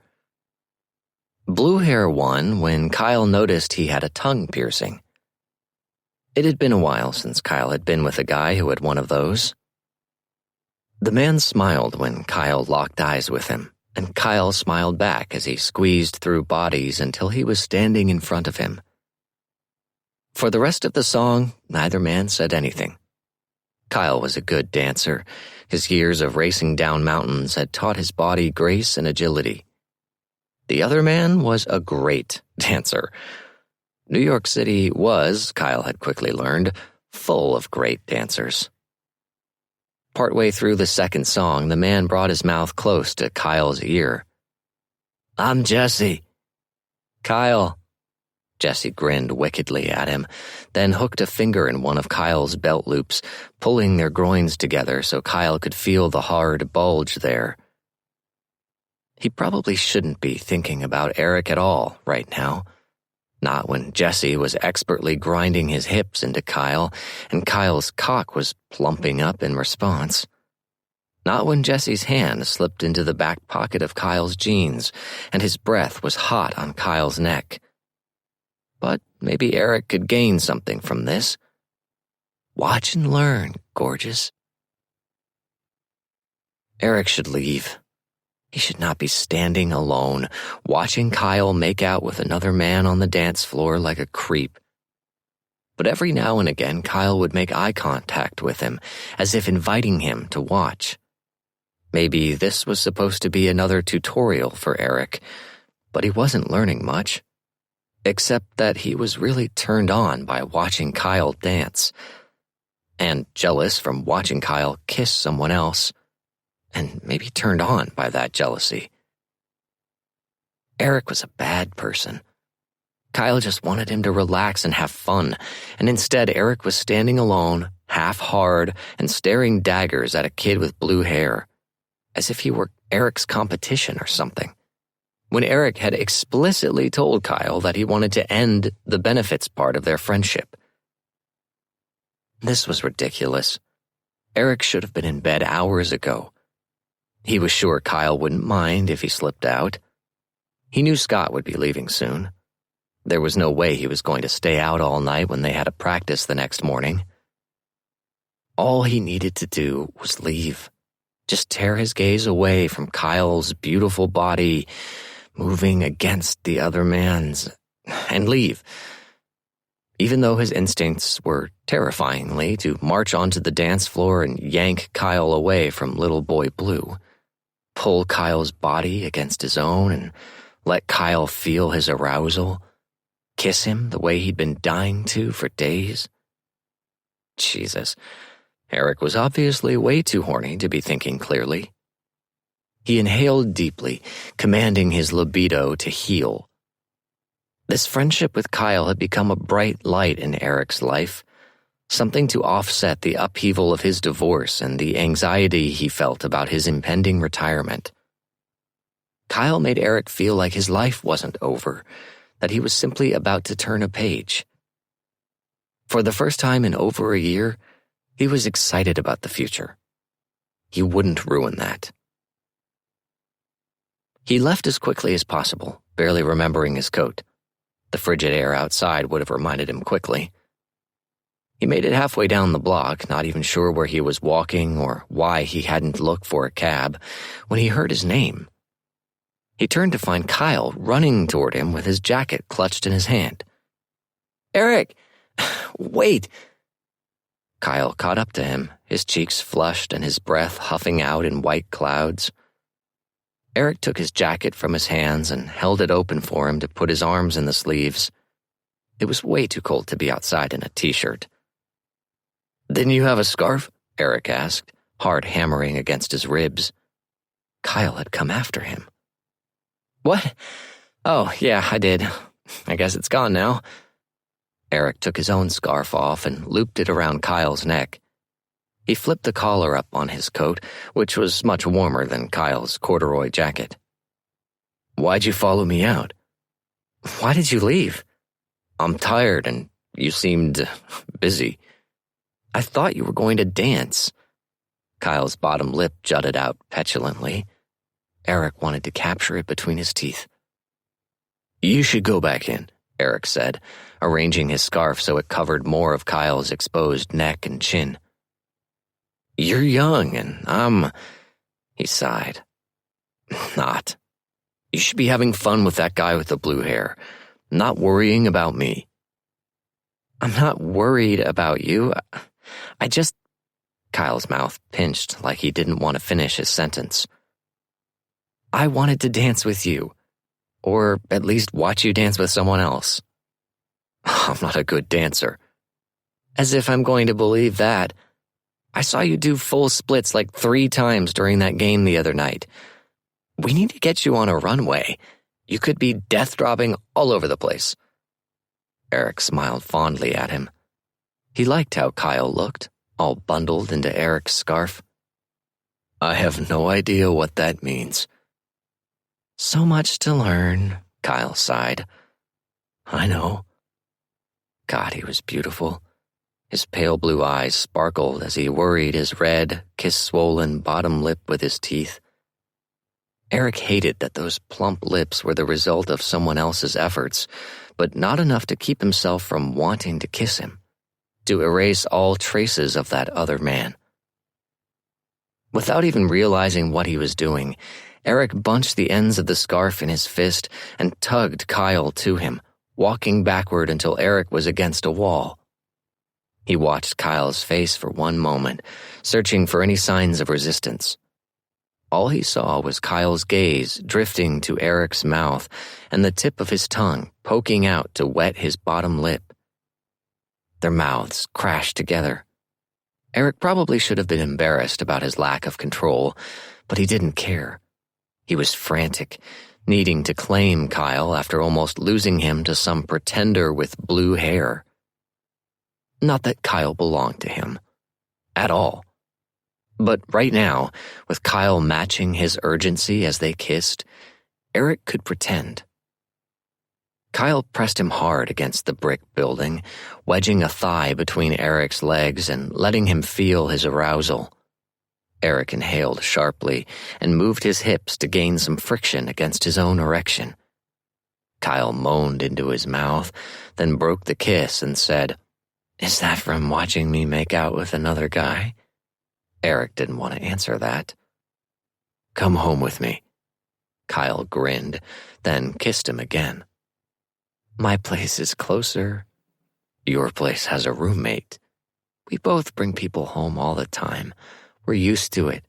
Blue hair won when Kyle noticed he had a tongue piercing. It had been a while since Kyle had been with a guy who had one of those. The man smiled when Kyle locked eyes with him, and Kyle smiled back as he squeezed through bodies until he was standing in front of him. For the rest of the song, neither man said anything. Kyle was a good dancer. His years of racing down mountains had taught his body grace and agility. The other man was a great dancer. New York City was, Kyle had quickly learned, full of great dancers. Partway through the second song, the man brought his mouth close to Kyle's ear. "I'm Jesse." "Kyle." Jesse grinned wickedly at him, then hooked a finger in one of Kyle's belt loops, pulling their groins together so Kyle could feel the hard bulge there. He probably shouldn't be thinking about Eric at all right now. Not when Jesse was expertly grinding his hips into Kyle, and Kyle's cock was plumping up in response. Not when Jesse's hand slipped into the back pocket of Kyle's jeans, and his breath was hot on Kyle's neck. But maybe Eric could gain something from this. Watch and learn, gorgeous. Eric should leave. He should not be standing alone, watching Kyle make out with another man on the dance floor like a creep. But every now and again, Kyle would make eye contact with him, as if inviting him to watch. Maybe this was supposed to be another tutorial for Eric, but he wasn't learning much. Except that he was really turned on by watching Kyle dance, and jealous from watching Kyle kiss someone else, and maybe turned on by that jealousy. Eric was a bad person. Kyle just wanted him to relax and have fun, and instead Eric was standing alone, half hard, and staring daggers at a kid with blue hair, as if he were Eric's competition or something, when Eric had explicitly told Kyle that he wanted to end the benefits part of their friendship. This was ridiculous. Eric should have been in bed hours ago. He was sure Kyle wouldn't mind if he slipped out. He knew Scott would be leaving soon. There was no way he was going to stay out all night when they had a practice the next morning. All he needed to do was leave. Just tear his gaze away from Kyle's beautiful body moving against the other man's, and leave. Even though his instincts were terrifyingly to march onto the dance floor and yank Kyle away from Little Boy Blue, pull Kyle's body against his own and let Kyle feel his arousal, kiss him the way he'd been dying to for days. Jesus, Eric was obviously way too horny to be thinking clearly. He inhaled deeply, commanding his libido to heal. This friendship with Kyle had become a bright light in Eric's life, something to offset the upheaval of his divorce and the anxiety he felt about his impending retirement. Kyle made Eric feel like his life wasn't over, that he was simply about to turn a page. For the first time in over a year, he was excited about the future. He wouldn't ruin that. He left as quickly as possible, barely remembering his coat. The frigid air outside would have reminded him quickly. He made it halfway down the block, not even sure where he was walking or why he hadn't looked for a cab, when he heard his name. He turned to find Kyle running toward him with his jacket clutched in his hand. "Eric! Wait!" Kyle caught up to him, his cheeks flushed and his breath huffing out in white clouds. Eric took his jacket from his hands and held it open for him to put his arms in the sleeves. It was way too cold to be outside in a t-shirt. "Didn't you have a scarf?" Eric asked, heart hammering against his ribs. Kyle had come after him. "What? Oh, yeah, I did. I guess it's gone now." Eric took his own scarf off and looped it around Kyle's neck. He flipped the collar up on his coat, which was much warmer than Kyle's corduroy jacket. "Why'd you follow me out?" "Why did you leave?" "I'm tired and you seemed busy." "I thought you were going to dance." Kyle's bottom lip jutted out petulantly. Eric wanted to capture it between his teeth. "You should go back in," Eric said, arranging his scarf so it covered more of Kyle's exposed neck and chin. "You're young and he sighed. "Not. You should be having fun with that guy with the blue hair, not worrying about me." "I'm not worried about you. I just—" Kyle's mouth pinched like he didn't want to finish his sentence. "I wanted to dance with you. Or at least watch you dance with someone else." "I'm not a good dancer." "As if I'm going to believe that. I saw you do full splits like 3 times during that game the other night. We need to get you on a runway. You could be death-dropping all over the place." Eric smiled fondly at him. He liked how Kyle looked, all bundled into Eric's scarf. "I have no idea what that means." "So much to learn," Kyle sighed. "I know." God, he was beautiful. His pale blue eyes sparkled as he worried his red, kiss-swollen bottom lip with his teeth. Eric hated that those plump lips were the result of someone else's efforts, but not enough to keep himself from wanting to kiss him, to erase all traces of that other man. Without even realizing what he was doing, Eric bunched the ends of the scarf in his fist and tugged Kyle to him, walking backward until Eric was against a wall. He watched Kyle's face for one moment, searching for any signs of resistance. All he saw was Kyle's gaze drifting to Eric's mouth and the tip of his tongue poking out to wet his bottom lip. Their mouths crashed together. Eric probably should have been embarrassed about his lack of control, but he didn't care. He was frantic, needing to claim Kyle after almost losing him to some pretender with blue hair. Not that Kyle belonged to him. At all. But right now, with Kyle matching his urgency as they kissed, Eric could pretend. Kyle pressed him hard against the brick building, wedging a thigh between Eric's legs and letting him feel his arousal. Eric inhaled sharply and moved his hips to gain some friction against his own erection. Kyle moaned into his mouth, then broke the kiss and said, "Is that from watching me make out with another guy?" Eric didn't want to answer that. "Come home with me." Kyle grinned, then kissed him again. "My place is closer." "Your place has a roommate." "We both bring people home all the time. We're used to it."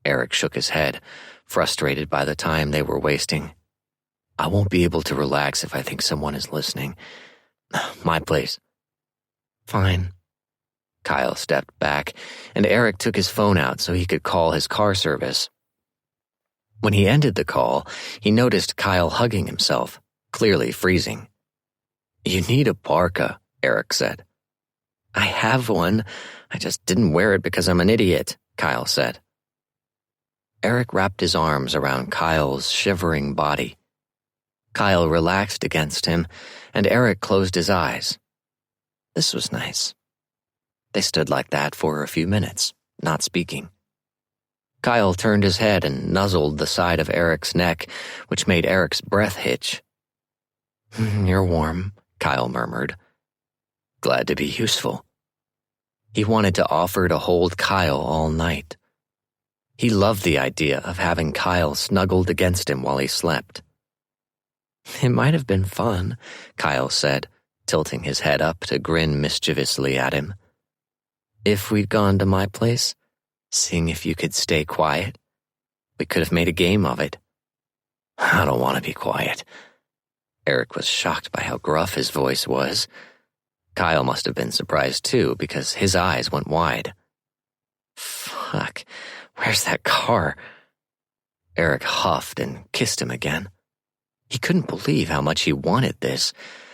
Eric shook his head, frustrated by the time they were wasting. "I won't be able to relax if I think someone is listening. My place." "Fine." Kyle stepped back, and Eric took his phone out so he could call his car service. When he ended the call, he noticed Kyle hugging himself, clearly freezing. "You need a parka," Eric said. "I have one. I just didn't wear it because I'm an idiot," Kyle said. Eric wrapped his arms around Kyle's shivering body. Kyle relaxed against him, and Eric closed his eyes. This was nice. They stood like that for a few minutes, not speaking. Kyle turned his head and nuzzled the side of Eric's neck, which made Eric's breath hitch. "You're warm," Kyle murmured. "Glad to be useful." He wanted to offer to hold Kyle all night. He loved the idea of having Kyle snuggled against him while he slept. "It might have been fun," Kyle said, tilting his head up to grin mischievously at him. "If we'd gone to my place, seeing if you could stay quiet, we could have made a game of it." "I don't want to be quiet." Eric was shocked by how gruff his voice was. Kyle must have been surprised too, because his eyes went wide. "Fuck, where's that car?" Eric huffed and kissed him again. He couldn't believe how much he wanted this,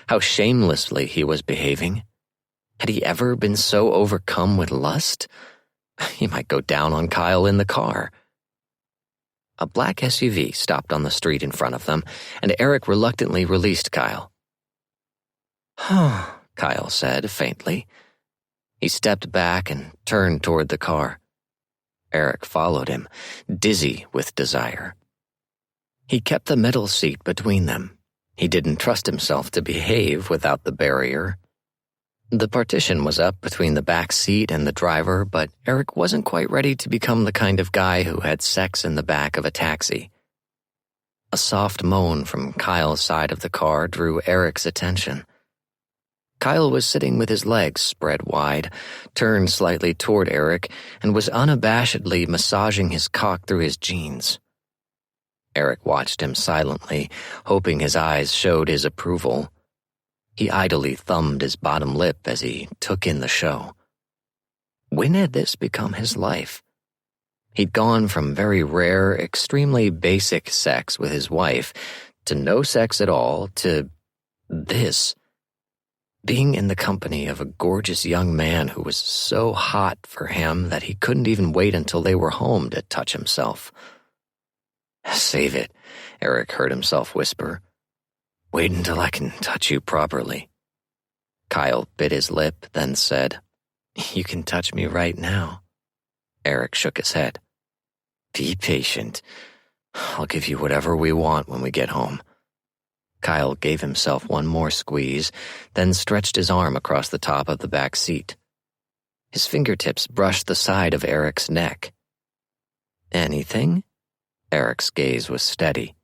how shamelessly he was behaving. Had he ever been so overcome with lust? He might go down on Kyle in the car. A black SUV stopped on the street in front of them, and Eric reluctantly released Kyle. "Huh," Kyle said faintly. He stepped back and turned toward the car. Eric followed him, dizzy with desire. He kept the middle seat between them. He didn't trust himself to behave without the barrier. The partition was up between the back seat and the driver, but Eric wasn't quite ready to become the kind of guy who had sex in the back of a taxi. A soft moan from Kyle's side of the car drew Eric's attention. Kyle was sitting with his legs spread wide, turned slightly toward Eric, and was unabashedly massaging his cock through his jeans. Eric watched him silently, hoping his eyes showed his approval. He idly thumbed his bottom lip as he took in the show. When had this become his life? He'd gone from very rare, extremely basic sex with his wife to no sex at all to this. Being in the company of a gorgeous young man who was so hot for him that he couldn't even wait until they were home to touch himself. "Save it," Eric heard himself whisper. "Wait until I can touch you properly." Kyle bit his lip, then said, "You can touch me right now." Eric shook his head. "Be patient. I'll give you whatever we want when we get home." Kyle gave himself one more squeeze, then stretched his arm across the top of the back seat. His fingertips brushed the side of Eric's neck. "Anything?" Eric's gaze was steady.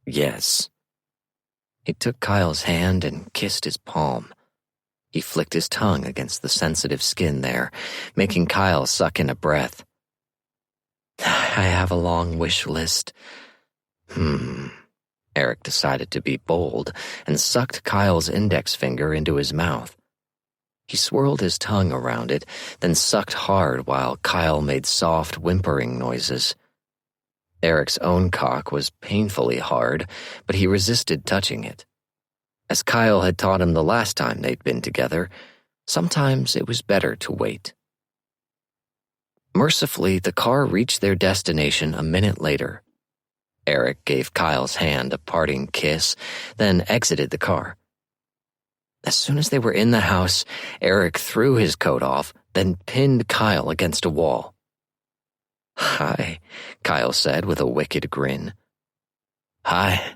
"Yes." He took Kyle's hand and kissed his palm. He flicked his tongue against the sensitive skin there, making Kyle suck in a breath. "I have a long wish list." Eric decided to be bold and sucked Kyle's index finger into his mouth. He swirled his tongue around it, then sucked hard while Kyle made soft, whimpering noises. Eric's own cock was painfully hard, but he resisted touching it. As Kyle had taught him the last time they'd been together, sometimes it was better to wait. Mercifully, the car reached their destination a minute later. Eric gave Kyle's hand a parting kiss, then exited the car. As soon as they were in the house, Eric threw his coat off, then pinned Kyle against a wall. "Hi," Kyle said with a wicked grin. "Hi."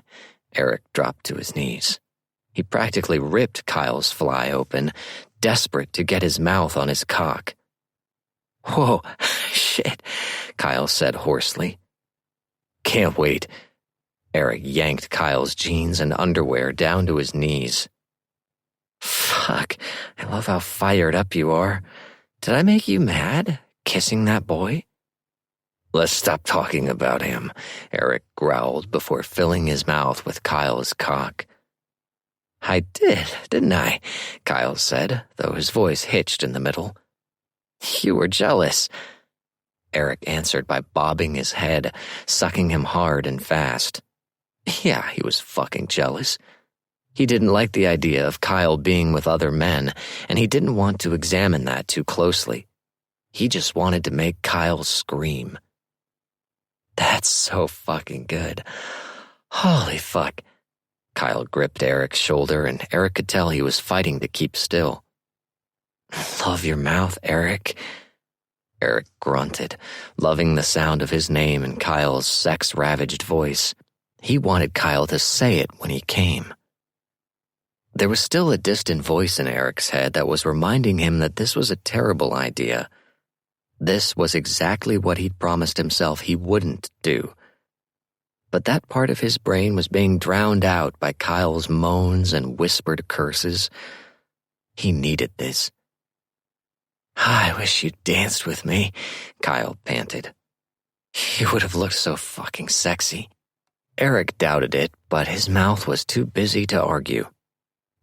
Eric dropped to his knees. He practically ripped Kyle's fly open, desperate to get his mouth on his cock. "Whoa, shit," Kyle said hoarsely. "Can't wait." Eric yanked Kyle's jeans and underwear down to his knees. "Fuck, I love how fired up you are. Did I make you mad, kissing that boy?" "Let's stop talking about him," Eric growled before filling his mouth with Kyle's cock. "I did, didn't I?" Kyle said, though his voice hitched in the middle. "You were jealous." Eric answered by bobbing his head, sucking him hard and fast. Yeah, he was fucking jealous. He didn't like the idea of Kyle being with other men, and he didn't want to examine that too closely. He just wanted to make Kyle scream. "That's so fucking good. Holy fuck." Kyle gripped Eric's shoulder, and Eric could tell he was fighting to keep still. "Love your mouth, Eric." Eric grunted, loving the sound of his name in Kyle's sex-ravaged voice. He wanted Kyle to say it when he came. There was still a distant voice in Eric's head that was reminding him that this was a terrible idea. This was exactly what he'd promised himself he wouldn't do. But that part of his brain was being drowned out by Kyle's moans and whispered curses. He needed this. "I wish you'd danced with me," Kyle panted. "You would have looked so fucking sexy." Eric doubted it, but his mouth was too busy to argue.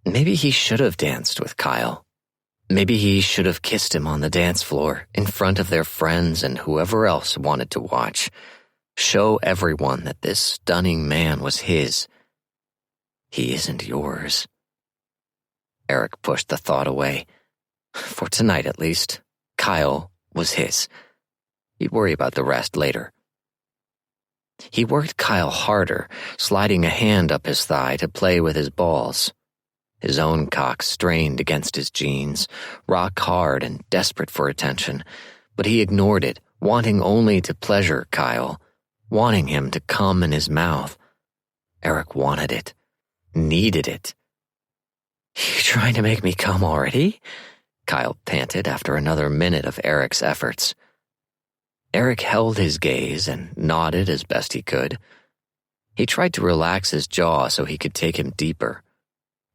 Maybe he should have danced with Kyle. Maybe he should have kissed him on the dance floor, in front of their friends and whoever else wanted to watch. Show everyone that this stunning man was his. He isn't yours. Eric pushed the thought away. For tonight, at least, Kyle was his. He'd worry about the rest later. He worked Kyle harder, sliding a hand up his thigh to play with his balls. His own cock strained against his jeans, rock hard and desperate for attention, but he ignored it, wanting only to pleasure Kyle, wanting him to come in his mouth. Eric wanted it, needed it. "You trying to make me come already?" Kyle panted after another minute of Eric's efforts. Eric held his gaze and nodded as best he could. He tried to relax his jaw so he could take him deeper.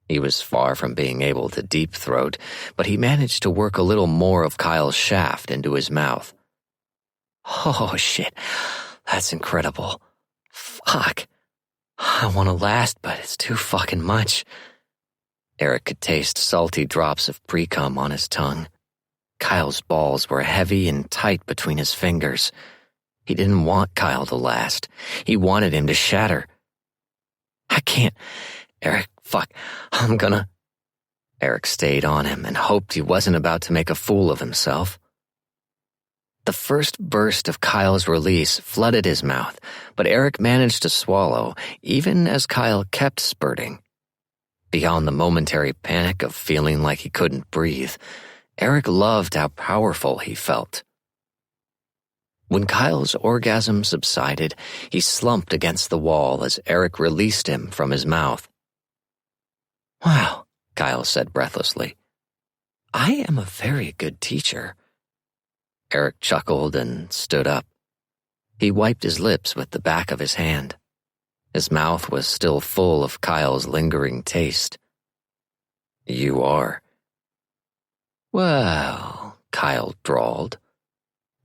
He was far from being able to deep throat, but he managed to work a little more of Kyle's shaft into his mouth. "Oh, shit. That's incredible. Fuck. I want to last, but it's too fucking much." Eric could taste salty drops of pre-cum on his tongue. Kyle's balls were heavy and tight between his fingers. He didn't want Kyle to last. He wanted him to shatter. "I can't. Eric, fuck. I'm gonna..." Eric stayed on him and hoped he wasn't about to make a fool of himself. The first burst of Kyle's release flooded his mouth, but Eric managed to swallow, even as Kyle kept spurting. Beyond the momentary panic of feeling like he couldn't breathe, Eric loved how powerful he felt. When Kyle's orgasm subsided, he slumped against the wall as Eric released him from his mouth. "Wow," Kyle said breathlessly. "I am a very good teacher." Eric chuckled and stood up. He wiped his lips with the back of his hand. His mouth was still full of Kyle's lingering taste. "You are." "Well," Kyle drawled,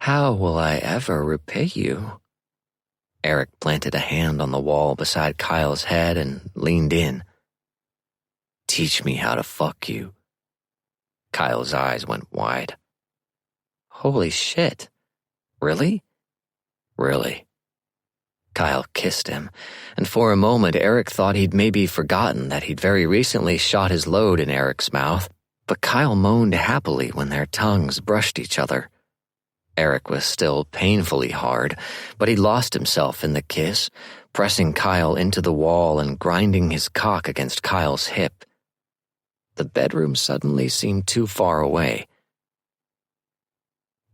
"how will I ever repay you?" Eric planted a hand on the wall beside Kyle's head and leaned in. "Teach me how to fuck you." Kyle's eyes went wide. "Holy shit. Really?" "Really." Kyle kissed him, and for a moment Eric thought he'd maybe forgotten that he'd very recently shot his load in Eric's mouth, but Kyle moaned happily when their tongues brushed each other. Eric was still painfully hard, but he lost himself in the kiss, pressing Kyle into the wall and grinding his cock against Kyle's hip. The bedroom suddenly seemed too far away.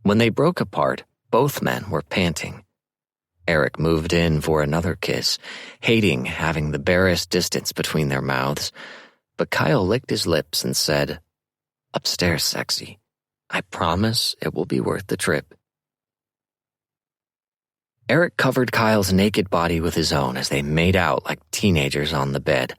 When they broke apart, both men were panting. Eric moved in for another kiss, hating having the barest distance between their mouths, but Kyle licked his lips and said, "Upstairs, sexy. I promise it will be worth the trip." Eric covered Kyle's naked body with his own as they made out like teenagers on the bed.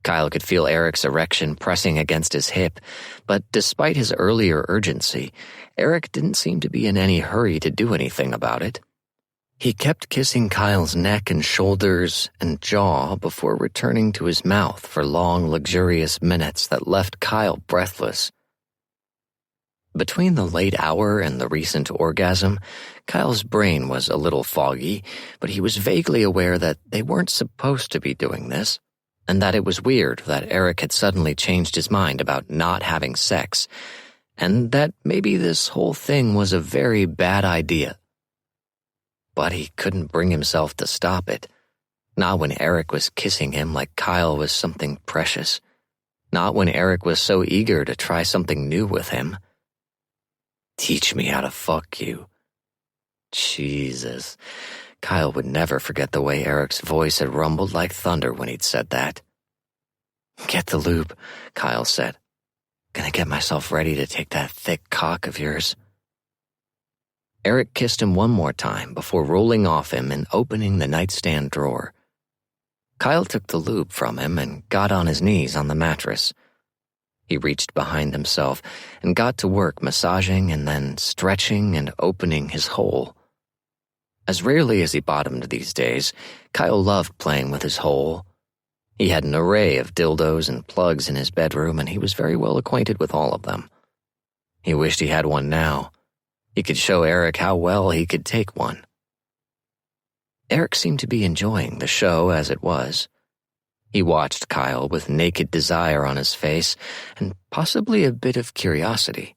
Kyle could feel Eric's erection pressing against his hip, but despite his earlier urgency, Eric didn't seem to be in any hurry to do anything about it. He kept kissing Kyle's neck and shoulders and jaw before returning to his mouth for long, luxurious minutes that left Kyle breathless. Between the late hour and the recent orgasm, Kyle's brain was a little foggy, but he was vaguely aware that they weren't supposed to be doing this, and that it was weird that Eric had suddenly changed his mind about not having sex, and that maybe this whole thing was a very bad idea. But he couldn't bring himself to stop it. Not when Eric was kissing him like Kyle was something precious. Not when Eric was so eager to try something new with him. "Teach me how to fuck you." Jesus. Kyle would never forget the way Eric's voice had rumbled like thunder when he'd said that. "Get the lube," Kyle said. "Gonna get myself ready to take that thick cock of yours." Eric kissed him one more time before rolling off him and opening the nightstand drawer. Kyle took the lube from him and got on his knees on the mattress. He reached behind himself and got to work massaging and then stretching and opening his hole. As rarely as he bottomed these days, Kyle loved playing with his hole. He had an array of dildos and plugs in his bedroom, and he was very well acquainted with all of them. He wished he had one now. He could show Eric how well he could take one. Eric seemed to be enjoying the show as it was. He watched Kyle with naked desire on his face and possibly a bit of curiosity.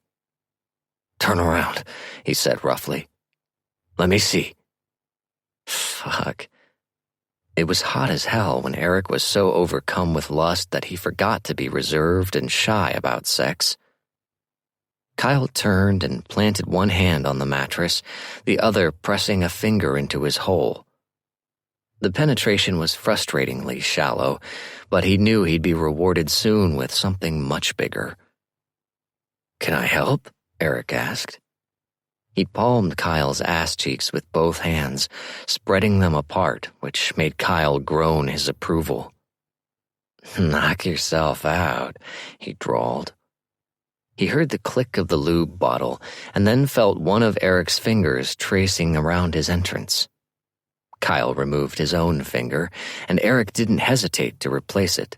"Turn around," he said roughly. "Let me see." Fuck. It was hot as hell when Eric was so overcome with lust that he forgot to be reserved and shy about sex. Kyle turned and planted one hand on the mattress, the other pressing a finger into his hole. The penetration was frustratingly shallow, but he knew he'd be rewarded soon with something much bigger. "Can I help?" Eric asked. He palmed Kyle's ass cheeks with both hands, spreading them apart, which made Kyle groan his approval. "Knock yourself out," he drawled. He heard the click of the lube bottle and then felt one of Eric's fingers tracing around his entrance. Kyle removed his own finger, and Eric didn't hesitate to replace it.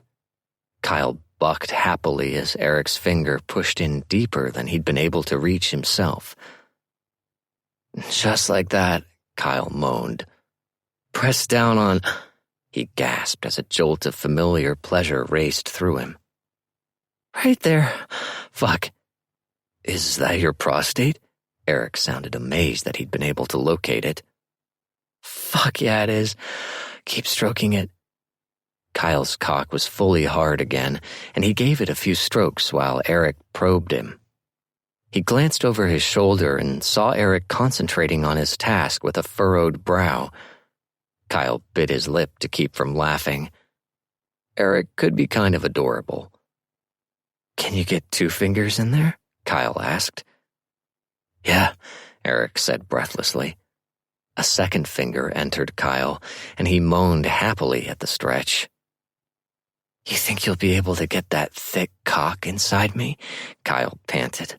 Kyle bucked happily as Eric's finger pushed in deeper than he'd been able to reach himself. "Just like that," Kyle moaned. "Press down on—" He gasped as a jolt of familiar pleasure raced through him. "Right there. Fuck. Is that your prostate?" Eric sounded amazed that he'd been able to locate it. "Fuck yeah, it is. Keep stroking it." Kyle's cock was fully hard again, and he gave it a few strokes while Eric probed him. He glanced over his shoulder and saw Eric concentrating on his task with a furrowed brow. Kyle bit his lip to keep from laughing. Eric could be kind of adorable. "Can you get 2 fingers in there?" Kyle asked. "Yeah," Eric said breathlessly. A second finger entered Kyle, and he moaned happily at the stretch. "You think you'll be able to get that thick cock inside me?" Kyle panted.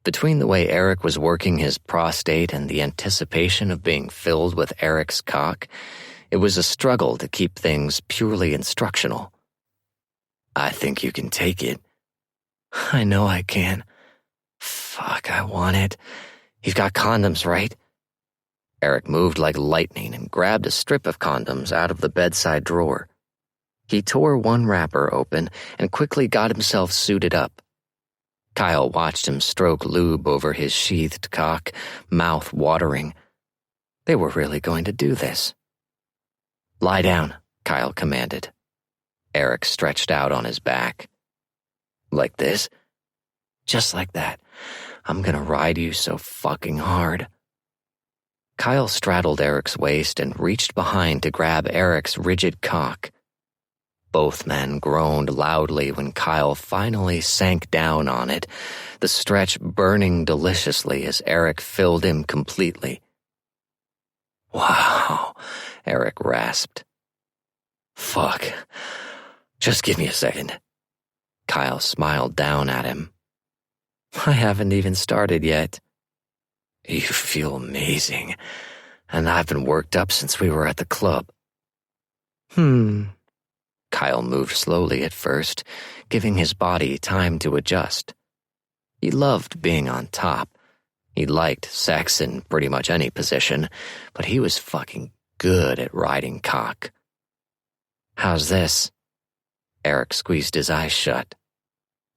Between the way Eric was working his prostate and the anticipation of being filled with Eric's cock, it was a struggle to keep things purely instructional. "I think you can take it." "I know I can. Fuck, I want it. You've got condoms, right?" Eric moved like lightning and grabbed a strip of condoms out of the bedside drawer. He tore one wrapper open and quickly got himself suited up. Kyle watched him stroke lube over his sheathed cock, mouth watering. They were really going to do this. Lie down, Kyle commanded. Eric stretched out on his back. Like this? Just like that. I'm gonna ride you so fucking hard. Kyle straddled Eric's waist and reached behind to grab Eric's rigid cock. Both men groaned loudly when Kyle finally sank down on it, the stretch burning deliciously as Eric filled him completely. Wow, Eric rasped. Fuck. Just give me a second. Kyle smiled down at him. I haven't even started yet. You feel amazing, and I've been worked up since we were at the club. Kyle moved slowly at first, giving his body time to adjust. He loved being on top. He liked sex in pretty much any position, but he was fucking good at riding cock. How's this? Eric squeezed his eyes shut.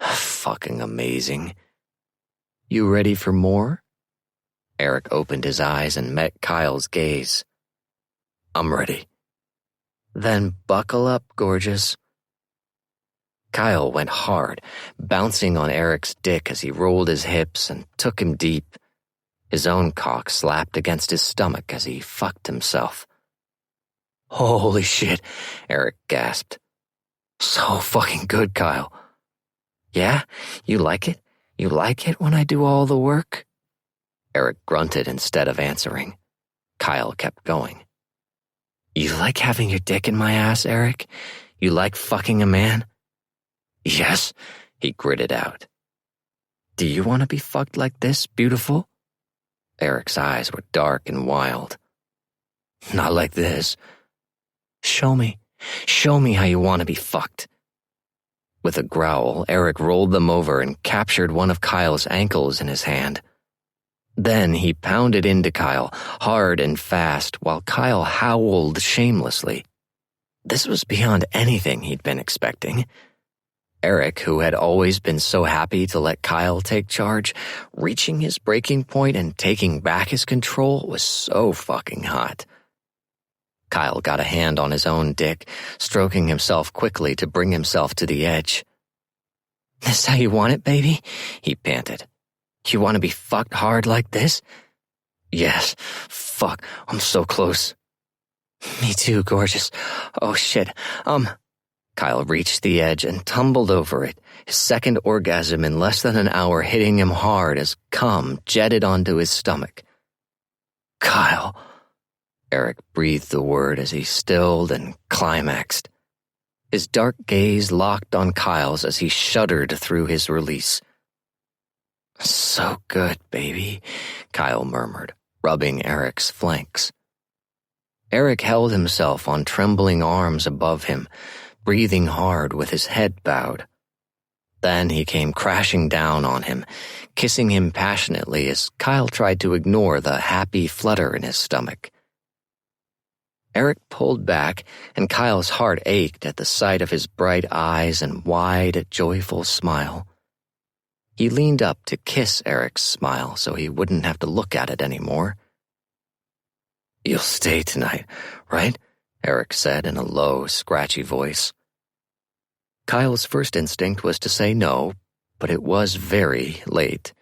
Fucking amazing. You ready for more? Eric opened his eyes and met Kyle's gaze. I'm ready. Then buckle up, gorgeous. Kyle went hard, bouncing on Eric's dick as he rolled his hips and took him deep. His own cock slapped against his stomach as he fucked himself. Holy shit, Eric gasped. So fucking good, Kyle. Yeah? You like it? You like it when I do all the work? Eric grunted instead of answering. Kyle kept going. You like having your dick in my ass, Eric? You like fucking a man? Yes, he gritted out. Do you want to be fucked like this, beautiful? Eric's eyes were dark and wild. Not like this. Show me how you want to be fucked. With a growl, Eric rolled them over and captured one of Kyle's ankles in his hand. Then he pounded into Kyle, hard and fast, while Kyle howled shamelessly. This was beyond anything he'd been expecting. Eric, who had always been so happy to let Kyle take charge, reaching his breaking point and taking back his control was so fucking hot. Kyle got a hand on his own dick, stroking himself quickly to bring himself to the edge. This how you want it, baby? He panted. You want to be fucked hard like this? Yes. Fuck, I'm so close. Me too, gorgeous. Oh shit, Kyle reached the edge and tumbled over it, his second orgasm in less than an hour hitting him hard as cum jetted onto his stomach. Kyle. Eric breathed the word as he stilled and climaxed. His dark gaze locked on Kyle's as he shuddered through his release. So good, baby, Kyle murmured, rubbing Eric's flanks. Eric held himself on trembling arms above him, breathing hard with his head bowed. Then he came crashing down on him, kissing him passionately as Kyle tried to ignore the happy flutter in his stomach. Eric pulled back, and Kyle's heart ached at the sight of his bright eyes and wide, joyful smile. He leaned up to kiss Eric's smile so he wouldn't have to look at it anymore. You'll stay tonight, right? Eric said in a low, scratchy voice. Kyle's first instinct was to say no, but it was very late.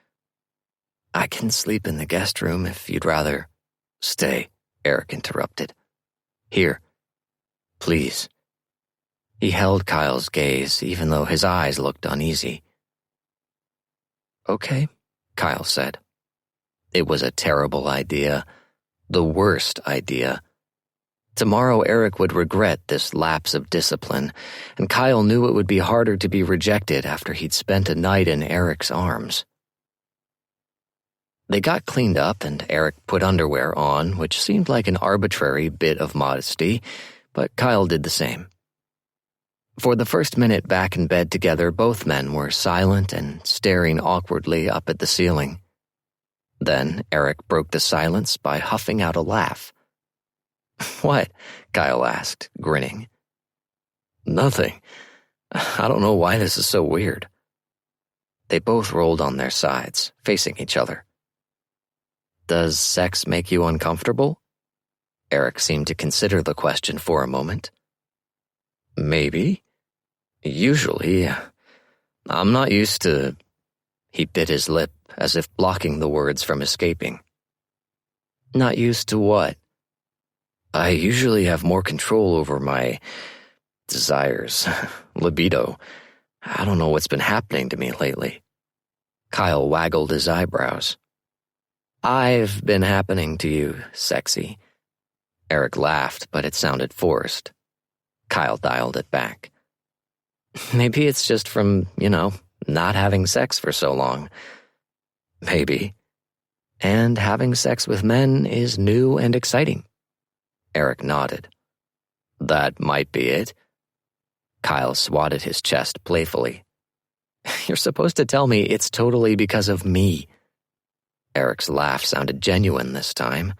I can sleep in the guest room if you'd rather. Stay, Eric interrupted. Here, please. He held Kyle's gaze, even though his eyes looked uneasy. Okay, Kyle said. It was a terrible idea, the worst idea. Tomorrow Eric would regret this lapse of discipline, and Kyle knew it would be harder to be rejected after he'd spent a night in Eric's arms. They got cleaned up and Eric put underwear on, which seemed like an arbitrary bit of modesty, but Kyle did the same. For the first minute back in bed together, both men were silent and staring awkwardly up at the ceiling. Then Eric broke the silence by huffing out a laugh. What? Kyle asked, grinning. Nothing. I don't know why this is so weird. They both rolled on their sides, facing each other. Does sex make you uncomfortable? Eric seemed to consider the question for a moment. Maybe. Usually. I'm not used to... He bit his lip, as if blocking the words from escaping. Not used to what? I usually have more control over my desires, libido. I don't know what's been happening to me lately. Kyle waggled his eyebrows. I've been happening to you, sexy. Eric laughed, but it sounded forced. Kyle dialed it back. Maybe it's just from, not having sex for so long. Maybe. And having sex with men is new and exciting. Eric nodded. That might be it. Kyle swatted his chest playfully. You're supposed to tell me it's totally because of me. Eric's laugh sounded genuine this time.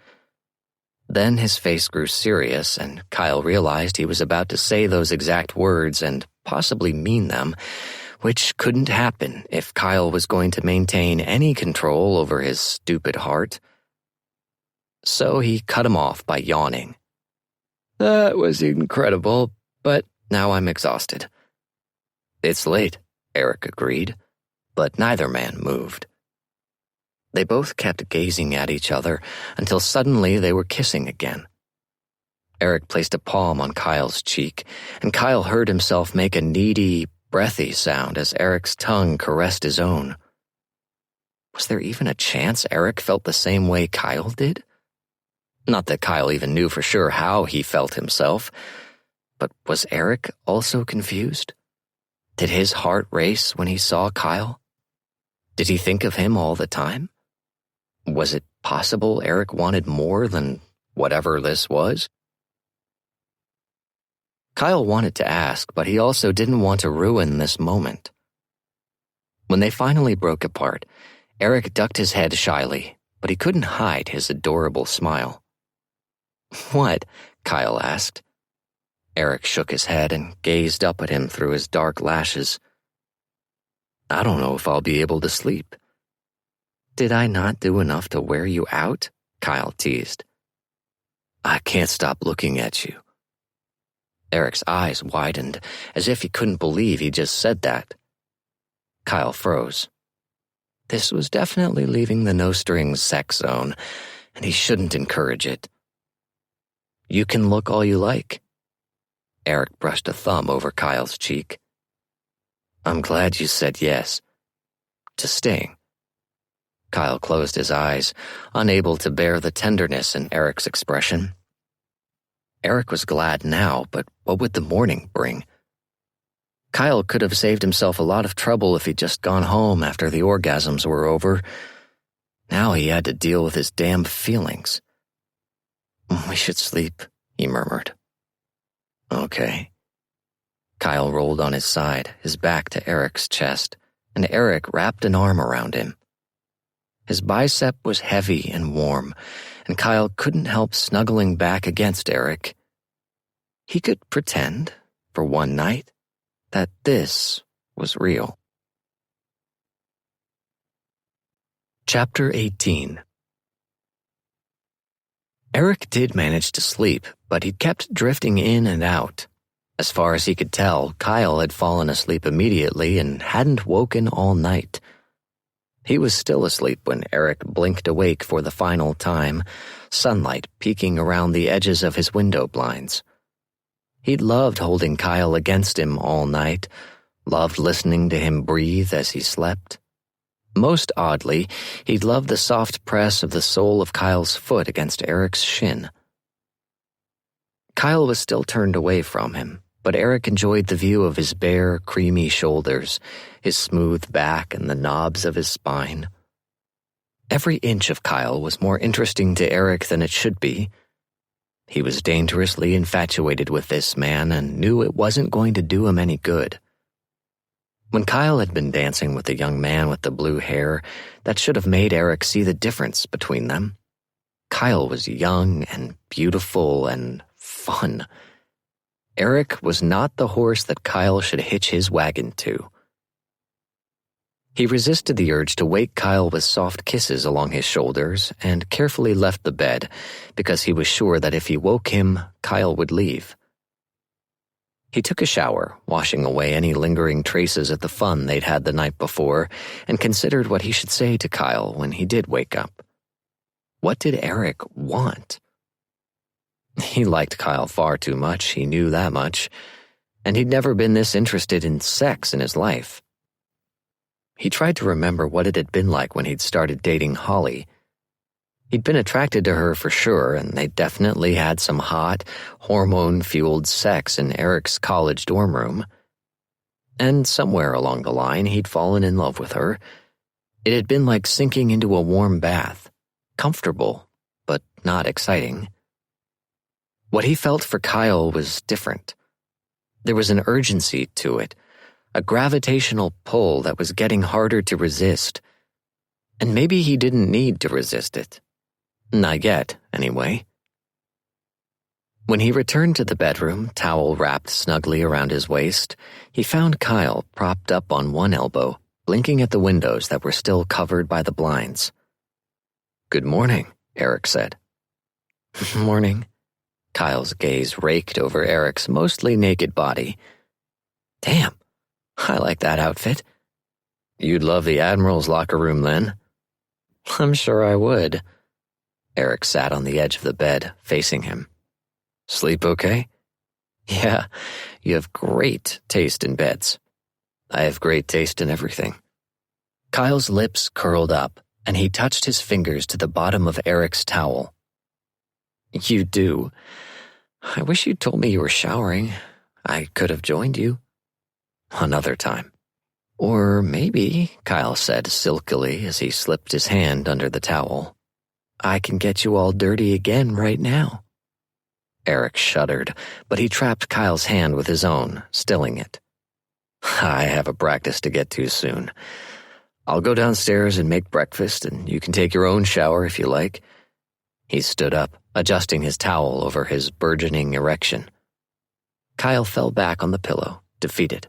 Then his face grew serious, and Kyle realized he was about to say those exact words and possibly mean them, which couldn't happen if Kyle was going to maintain any control over his stupid heart. So he cut him off by yawning. That was incredible, but now I'm exhausted. It's late, Eric agreed, but neither man moved. They both kept gazing at each other until suddenly they were kissing again. Eric placed a palm on Kyle's cheek, and Kyle heard himself make a needy, breathy sound as Eric's tongue caressed his own. Was there even a chance Eric felt the same way Kyle did? Not that Kyle even knew for sure how he felt himself, but was Eric also confused? Did his heart race when he saw Kyle? Did he think of him all the time? Was it possible Eric wanted more than whatever this was? Kyle wanted to ask, but he also didn't want to ruin this moment. When they finally broke apart, Eric ducked his head shyly, but he couldn't hide his adorable smile. What? Kyle asked. Eric shook his head and gazed up at him through his dark lashes. I don't know if I'll be able to sleep. Did I not do enough to wear you out? Kyle teased. I can't stop looking at you. Eric's eyes widened, as if he couldn't believe he just said that. Kyle froze. This was definitely leaving the no-strings sex zone, and he shouldn't encourage it. You can look all you like. Eric brushed a thumb over Kyle's cheek. I'm glad you said yes. To staying. Kyle closed his eyes, unable to bear the tenderness in Eric's expression. Eric was glad now, but what would the morning bring? Kyle could have saved himself a lot of trouble if he'd just gone home after the orgasms were over. Now he had to deal with his damn feelings. We should sleep, he murmured. Okay. Kyle rolled on his side, his back to Eric's chest, and Eric wrapped an arm around him. His bicep was heavy and warm, and Kyle couldn't help snuggling back against Eric. He could pretend, for one night, that this was real. Chapter 18. Eric did manage to sleep, but he'd kept drifting in and out. As far as he could tell, Kyle had fallen asleep immediately and hadn't woken all night. He was still asleep when Eric blinked awake for the final time, sunlight peeking around the edges of his window blinds. He'd loved holding Kyle against him all night, loved listening to him breathe as he slept. Most oddly, he'd loved the soft press of the sole of Kyle's foot against Eric's shin. Kyle was still turned away from him, but Eric enjoyed the view of his bare, creamy shoulders, his smooth back, and the knobs of his spine. Every inch of Kyle was more interesting to Eric than it should be. He was dangerously infatuated with this man and knew it wasn't going to do him any good. When Kyle had been dancing with the young man with the blue hair, that should have made Eric see the difference between them. Kyle was young and beautiful and fun. Eric was not the horse that Kyle should hitch his wagon to. He resisted the urge to wake Kyle with soft kisses along his shoulders and carefully left the bed because he was sure that if he woke him, Kyle would leave. He took a shower, washing away any lingering traces of the fun they'd had the night before, and considered what he should say to Kyle when he did wake up. What did Eric want? He liked Kyle far too much, he knew that much, and he'd never been this interested in sex in his life. He tried to remember what it had been like when he'd started dating Holly. He'd been attracted to her for sure, and they definitely had some hot, hormone-fueled sex in Eric's college dorm room. And somewhere along the line, he'd fallen in love with her. It had been like sinking into a warm bath, comfortable, but not exciting. What he felt for Kyle was different. There was an urgency to it, a gravitational pull that was getting harder to resist. And maybe he didn't need to resist it. Not yet, anyway. When he returned to the bedroom, towel wrapped snugly around his waist, he found Kyle propped up on one elbow, blinking at the windows that were still covered by the blinds. "Good morning," Eric said. "Morning." Kyle's gaze raked over Eric's mostly naked body. "Damn, I like that outfit." "You'd love the Admiral's locker room then." "I'm sure I would." Eric sat on the edge of the bed, facing him. "Sleep okay?" "Yeah, you have great taste in beds." "I have great taste in everything." Kyle's lips curled up, and he touched his fingers to the bottom of Eric's towel. "You do. I wish you'd told me you were showering. I could have joined you." "Another time." "Or maybe," Kyle said silkily as he slipped his hand under the towel, "I can get you all dirty again right now." Eric shuddered, but he trapped Kyle's hand with his own, stilling it. "I have a practice to get to soon. I'll go downstairs and make breakfast, and you can take your own shower if you like." He stood up, adjusting his towel over his burgeoning erection. Kyle fell back on the pillow, defeated.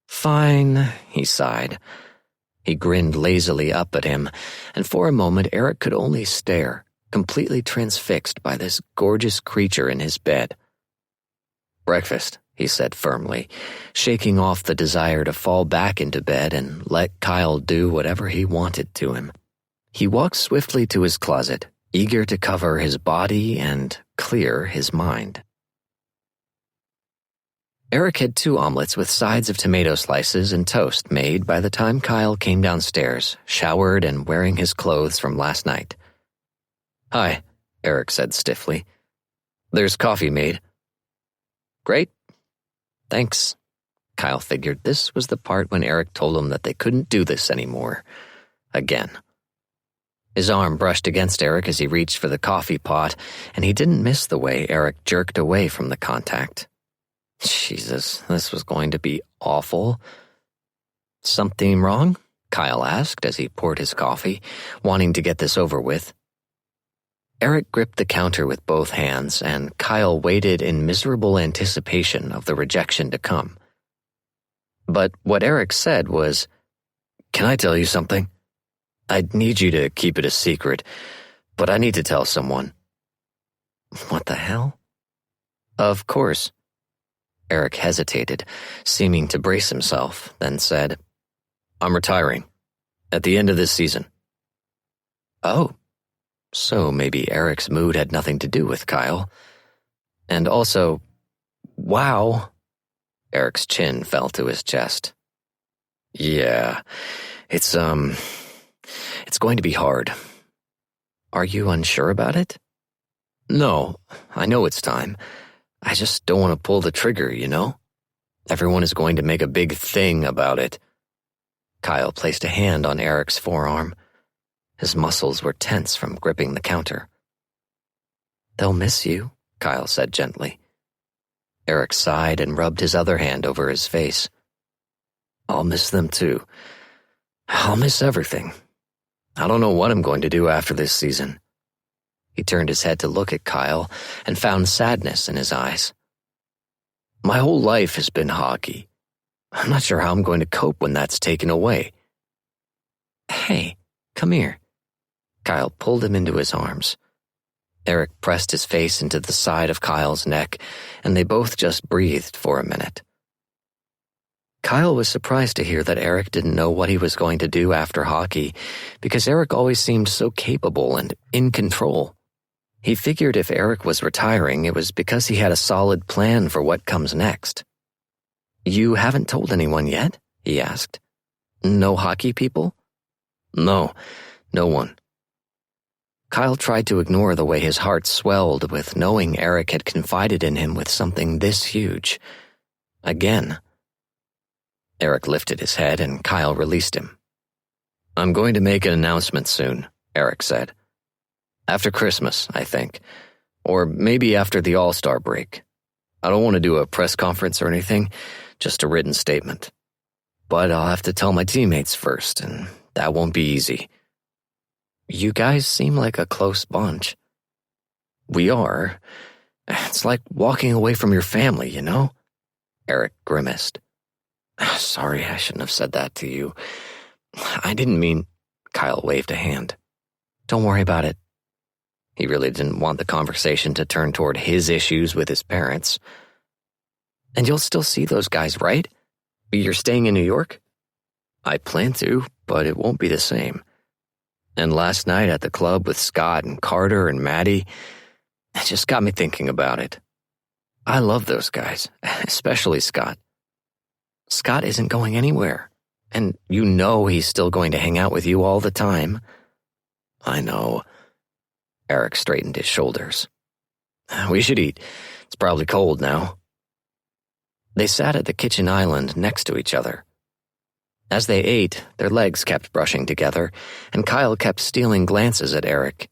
"Fine," he sighed. He grinned lazily up at him, and for a moment Eric could only stare, completely transfixed by this gorgeous creature in his bed. "Breakfast," he said firmly, shaking off the desire to fall back into bed and let Kyle do whatever he wanted to him. He walked swiftly to his closet, eager to cover his body and clear his mind. Eric had 2 omelets with sides of tomato slices and toast made by the time Kyle came downstairs, showered and wearing his clothes from last night. "Hi," Eric said stiffly. "There's coffee made." "Great. Thanks." Kyle figured this was the part when Eric told him that they couldn't do this anymore. Again. His arm brushed against Eric as he reached for the coffee pot, and he didn't miss the way Eric jerked away from the contact. Jesus, this was going to be awful. "Something wrong?" Kyle asked as he poured his coffee, wanting to get this over with. Eric gripped the counter with both hands, and Kyle waited in miserable anticipation of the rejection to come. But what Eric said was, "Can I tell you something? I'd need you to keep it a secret, but I need to tell someone." "What the hell?" "Of course." Eric hesitated, seeming to brace himself, then said, "I'm retiring. At the end of this season." Oh. So maybe Eric's mood had nothing to do with Kyle. And also, wow. Eric's chin fell to his chest. "Yeah, it's going to be hard." "Are you unsure about it?" "No, I know it's time. I just don't want to pull the trigger, you know? Everyone is going to make a big thing about it." Kyle placed a hand on Eric's forearm. His muscles were tense from gripping the counter. "They'll miss you," Kyle said gently. Eric sighed and rubbed his other hand over his face. "I'll miss them too. I'll miss everything. I don't know what I'm going to do after this season." He turned his head to look at Kyle and found sadness in his eyes. "My whole life has been hockey. I'm not sure how I'm going to cope when that's taken away." Hey, come here. Kyle pulled him into his arms. Eric pressed his face into the side of Kyle's neck, and they both just breathed for a minute. Kyle was surprised to hear that Eric didn't know what he was going to do after hockey, because Eric always seemed so capable and in control. He figured if Eric was retiring, it was because he had a solid plan for what comes next. "You haven't told anyone yet?" he asked. "No hockey people?" No one." Kyle tried to ignore the way his heart swelled with knowing Eric had confided in him with something this huge. Again. Eric lifted his head and Kyle released him. "I'm going to make an announcement soon," Eric said. "After Christmas, I think. Or maybe after the All-Star break. I don't want to do a press conference or anything, just a written statement. But I'll have to tell my teammates first, and that won't be easy." "You guys seem like a close bunch." "We are. It's like walking away from your family, you know?" Eric grimaced. "Sorry, I shouldn't have said that to you. I didn't mean—" Kyle waved a hand. "Don't worry about it." He really didn't want the conversation to turn toward his issues with his parents. "And you'll still see those guys, right? You're staying in New York?" "I plan to, but it won't be the same. And last night at the club with Scott and Carter and Maddie, it just got me thinking about it. I love those guys, especially Scott. Scott isn't going anywhere, and you know he's still going to hang out with you all the time." "I know." Eric straightened his shoulders. "We should eat. It's probably cold now." They sat at the kitchen island next to each other. As they ate, their legs kept brushing together, and Kyle kept stealing glances at Eric.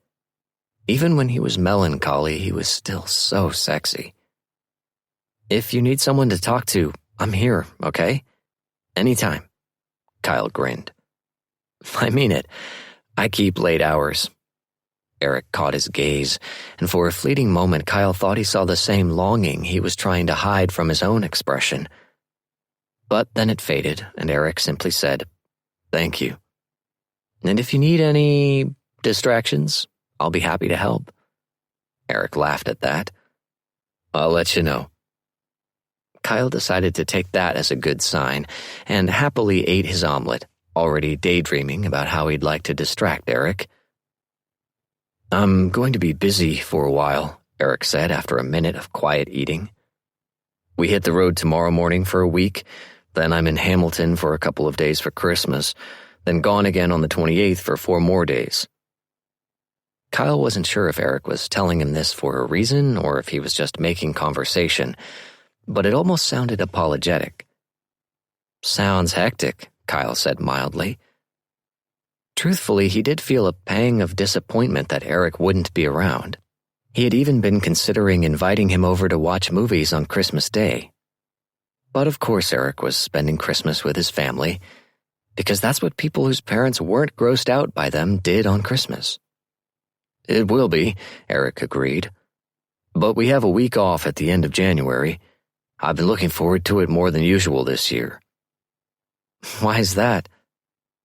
Even when he was melancholy, he was still so sexy. "If you need someone to talk to, I'm here, okay? Anytime." Kyle grinned. "I mean it. I keep late hours." Eric caught his gaze, and for a fleeting moment Kyle thought he saw the same longing he was trying to hide from his own expression. But then it faded, and Eric simply said, "Thank you. And if you need any distractions, I'll be happy to help." Eric laughed at that. "I'll let you know." Kyle decided to take that as a good sign, and happily ate his omelet, already daydreaming about how he'd like to distract Eric. "I'm going to be busy for a while," Eric said after a minute of quiet eating. "We hit the road tomorrow morning for a week, then I'm in Hamilton for a couple of days for Christmas, then gone again on the 28th for 4 more days." Kyle wasn't sure if Eric was telling him this for a reason or if he was just making conversation, but it almost sounded apologetic. "Sounds hectic," Kyle said mildly. Truthfully, he did feel a pang of disappointment that Eric wouldn't be around. He had even been considering inviting him over to watch movies on Christmas Day. But of course Eric was spending Christmas with his family, because that's what people whose parents weren't grossed out by them did on Christmas. "It will be," Eric agreed. "But we have a week off at the end of January. I've been looking forward to it more than usual this year." "Why is that?"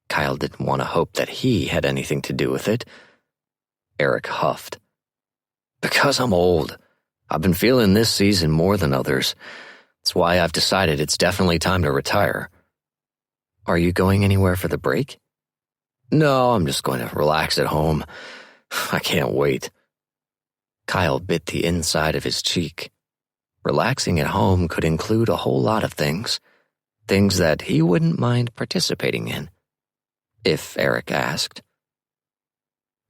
Kyle didn't want to hope that he had anything to do with it. Eric huffed. "Because I'm old. I've been feeling this season more than others. That's why I've decided it's definitely time to retire." "Are you going anywhere for the break?" "No, I'm just going to relax at home. I can't wait." Kyle bit the inside of his cheek. Relaxing at home could include a whole lot of things that he wouldn't mind participating in, if Eric asked.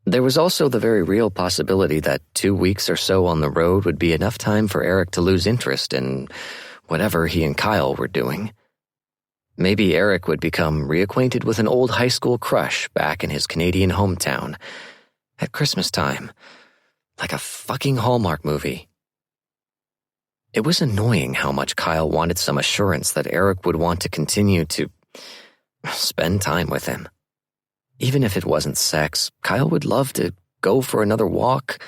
There was also the very real possibility that 2 weeks or so on the road would be enough time for Eric to lose interest in whatever he and Kyle were doing. Maybe Eric would become reacquainted with an old high school crush back in his Canadian hometown at Christmas time, like a fucking Hallmark movie. It was annoying how much Kyle wanted some assurance that Eric would want to continue to spend time with him. Even if it wasn't sex, Kyle would love to go for another walk,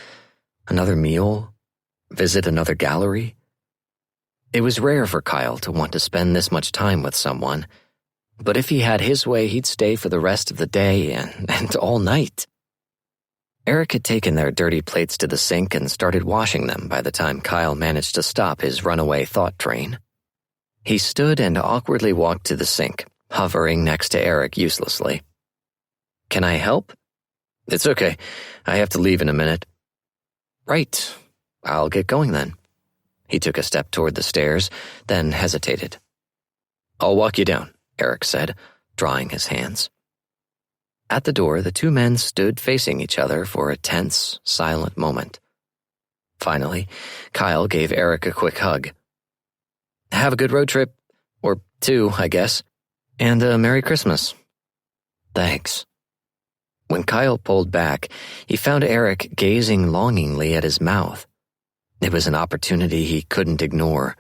another meal, visit another gallery. It was rare for Kyle to want to spend this much time with someone, But if he had his way, he'd stay for the rest of the day and all night. Eric had taken their dirty plates to the sink and started washing them by the time Kyle managed to stop his runaway thought train. He stood and awkwardly walked to the sink, hovering next to Eric uselessly. "Can I help?" "It's okay. I have to leave in a minute." "Right. I'll get going then." He took a step toward the stairs, then hesitated. "I'll walk you down," Eric said, drying his hands. At the door, the two men stood facing each other for a tense, silent moment. Finally, Kyle gave Eric a quick hug. "Have a good road trip. Or two, I guess. And a Merry Christmas." "Thanks." When Kyle pulled back, he found Eric gazing longingly at his mouth. It was an opportunity he couldn't ignore.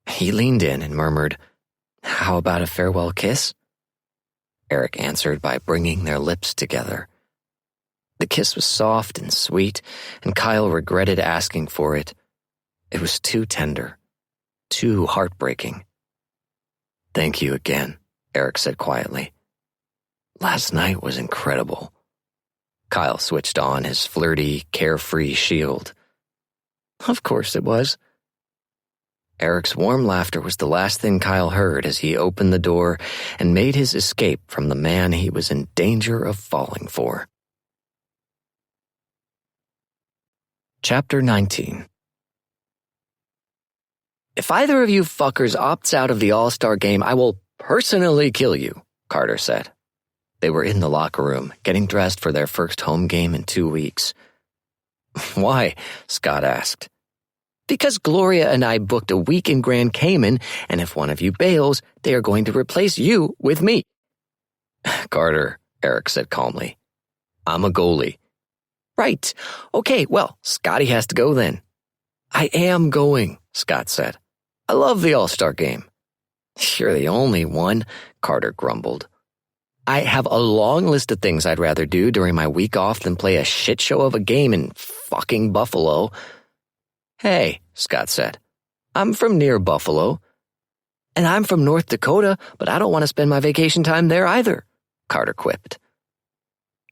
He leaned in and murmured, "How about a farewell kiss?" Eric answered by bringing their lips together. The kiss was soft and sweet, and Kyle regretted asking for it. It was too tender, too heartbreaking. "Thank you again," Eric said quietly. "Last night was incredible." Kyle switched on his flirty, carefree shield. "Of course it was." Eric's warm laughter was the last thing Kyle heard as he opened the door and made his escape from the man he was in danger of falling for. Chapter 19. "If either of you fuckers opts out of the All-Star game, I will personally kill you," Carter said. They were in the locker room, getting dressed for their first home game in 2 weeks. "Why?" Scott asked. "Because Gloria and I booked a week in Grand Cayman, and if one of you bails, they are going to replace you with me." "Carter," Eric said calmly, "I'm a goalie." "Right. Okay, well, Scotty has to go then." "I am going," Scott said. "I love the All-Star game." "You're the only one," Carter grumbled. "I have a long list of things I'd rather do during my week off than play a shit show of a game in fucking Buffalo." "Hey," Scott said, "I'm from near Buffalo." "And I'm from North Dakota, but I don't want to spend my vacation time there either," Carter quipped.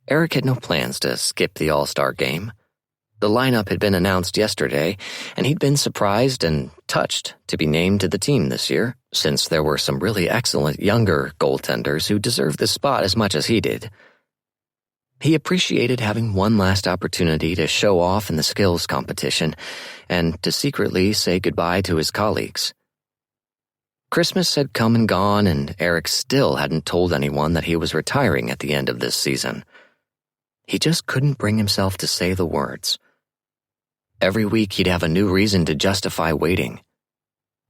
Eric had no plans to skip the All-Star game. The lineup had been announced yesterday, and he'd been surprised and touched to be named to the team this year, since there were some really excellent younger goaltenders who deserved the spot as much as he did. He appreciated having one last opportunity to show off in the skills competition and to secretly say goodbye to his colleagues. Christmas had come and gone, and Eric still hadn't told anyone that he was retiring at the end of this season. He just couldn't bring himself to say the words. Every week he'd have a new reason to justify waiting.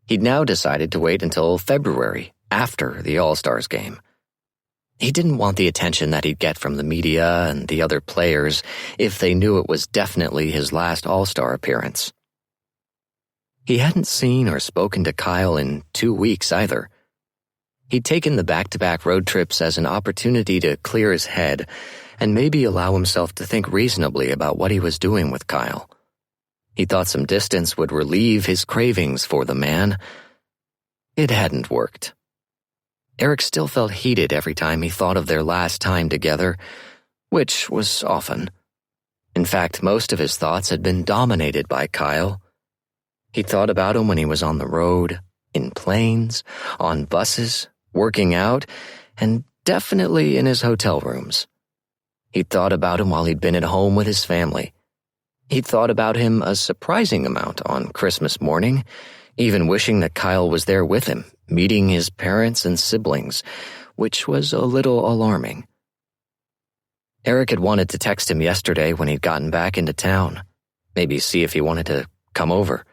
He'd now decided to wait until February, after the All-Stars game. He didn't want the attention that he'd get from the media and the other players if they knew it was definitely his last All-Star appearance. He hadn't seen or spoken to Kyle in 2 weeks either. He'd taken the back-to-back road trips as an opportunity to clear his head and maybe allow himself to think reasonably about what he was doing with Kyle. He thought some distance would relieve his cravings for the man. It hadn't worked. Eric still felt heated every time he thought of their last time together, which was often. In fact, most of his thoughts had been dominated by Kyle. He thought about him when he was on the road, in planes, on buses, working out, and definitely in his hotel rooms. He'd thought about him while he'd been at home with his family. He'd thought about him a surprising amount on Christmas morning, even wishing that Kyle was there with him, meeting his parents and siblings, which was a little alarming. Eric had wanted to text him yesterday when he'd gotten back into town, maybe see if he wanted to come over.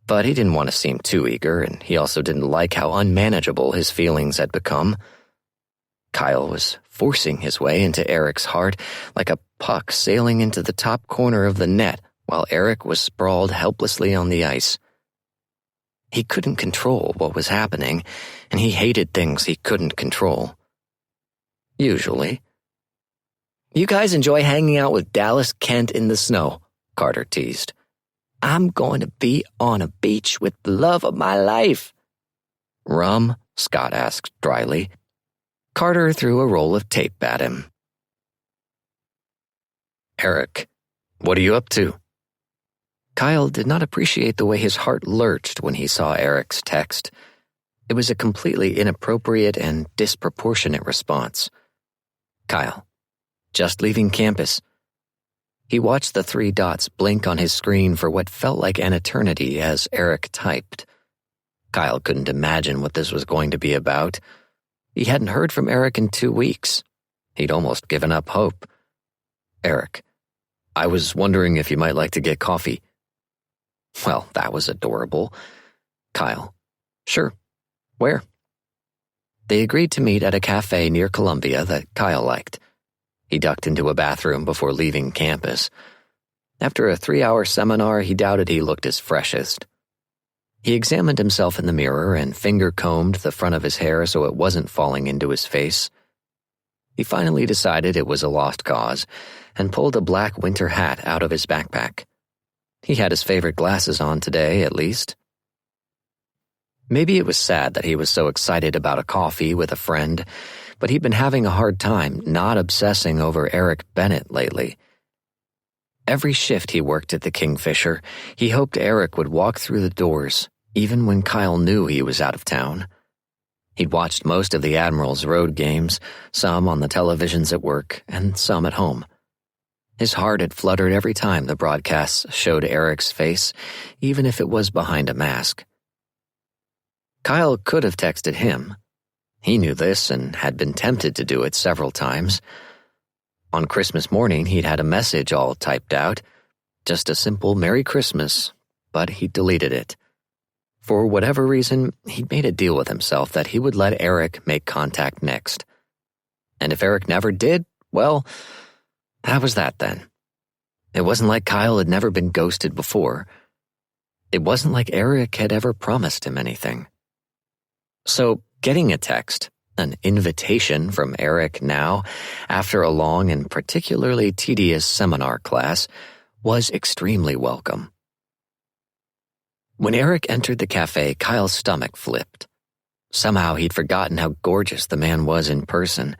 But he didn't want to seem too eager, and he also didn't like how unmanageable his feelings had become. Kyle was forcing his way into Eric's heart like a puck sailing into the top corner of the net while Eric was sprawled helplessly on the ice. He couldn't control what was happening, and he hated things he couldn't control. Usually. "You guys enjoy hanging out with Dallas Kent in the snow," Carter teased. "I'm going to be on a beach with the love of my life." "Rum," Scott asked dryly. Carter threw a roll of tape at him. Eric, what are you up to? Kyle did not appreciate the way his heart lurched when he saw Eric's text. It was a completely inappropriate and disproportionate response. Kyle, just leaving campus. He watched the 3 dots blink on his screen for what felt like an eternity as Eric typed. Kyle couldn't imagine what this was going to be about. He hadn't heard from Eric in 2 weeks. He'd almost given up hope. Eric, I was wondering if you might like to get coffee. Well, that was adorable. Kyle, sure. Where? They agreed to meet at a cafe near Columbia that Kyle liked. He ducked into a bathroom before leaving campus. After a 3-hour seminar, he doubted he looked his freshest. He examined himself in the mirror and finger-combed the front of his hair so it wasn't falling into his face. He finally decided it was a lost cause and pulled a black winter hat out of his backpack. He had his favorite glasses on today, at least. Maybe it was sad that he was so excited about a coffee with a friend, but he'd been having a hard time not obsessing over Eric Bennett lately. Every shift he worked at the Kingfisher, he hoped Eric would walk through the doors, even when Kyle knew he was out of town. He'd watched most of the Admiral's road games, some on the televisions at work, and some at home. His heart had fluttered every time the broadcasts showed Eric's face, even if it was behind a mask. Kyle could have texted him. He knew this and had been tempted to do it several times. On Christmas morning, he'd had a message all typed out, just a simple Merry Christmas, but he deleted it. For whatever reason, he'd made a deal with himself that he would let Eric make contact next. And if Eric never did, well, that was that then. It wasn't like Kyle had never been ghosted before. It wasn't like Eric had ever promised him anything. So, getting a text, an invitation from Eric now, after a long and particularly tedious seminar class, was extremely welcome. When Eric entered the cafe, Kyle's stomach flipped. Somehow he'd forgotten how gorgeous the man was in person,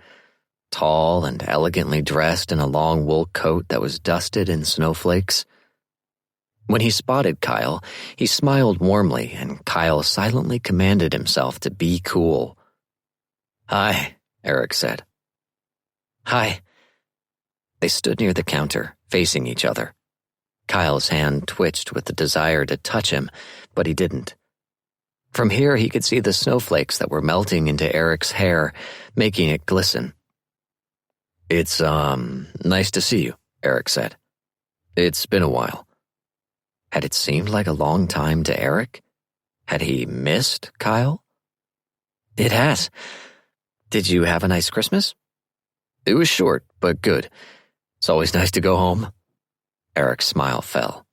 tall and elegantly dressed in a long wool coat that was dusted in snowflakes. When he spotted Kyle, he smiled warmly, and Kyle silently commanded himself to be cool. "Hi," Eric said. "Hi." They stood near the counter, facing each other. Kyle's hand twitched with the desire to touch him, but he didn't. From here, he could see the snowflakes that were melting into Eric's hair, making it glisten. "It's, nice to see you," Eric said. "It's been a while." Had it seemed like a long time to Eric? Had he missed Kyle? "It has. Did you have a nice Christmas?" "It was short, but good. It's always nice to go home." Eric's smile fell.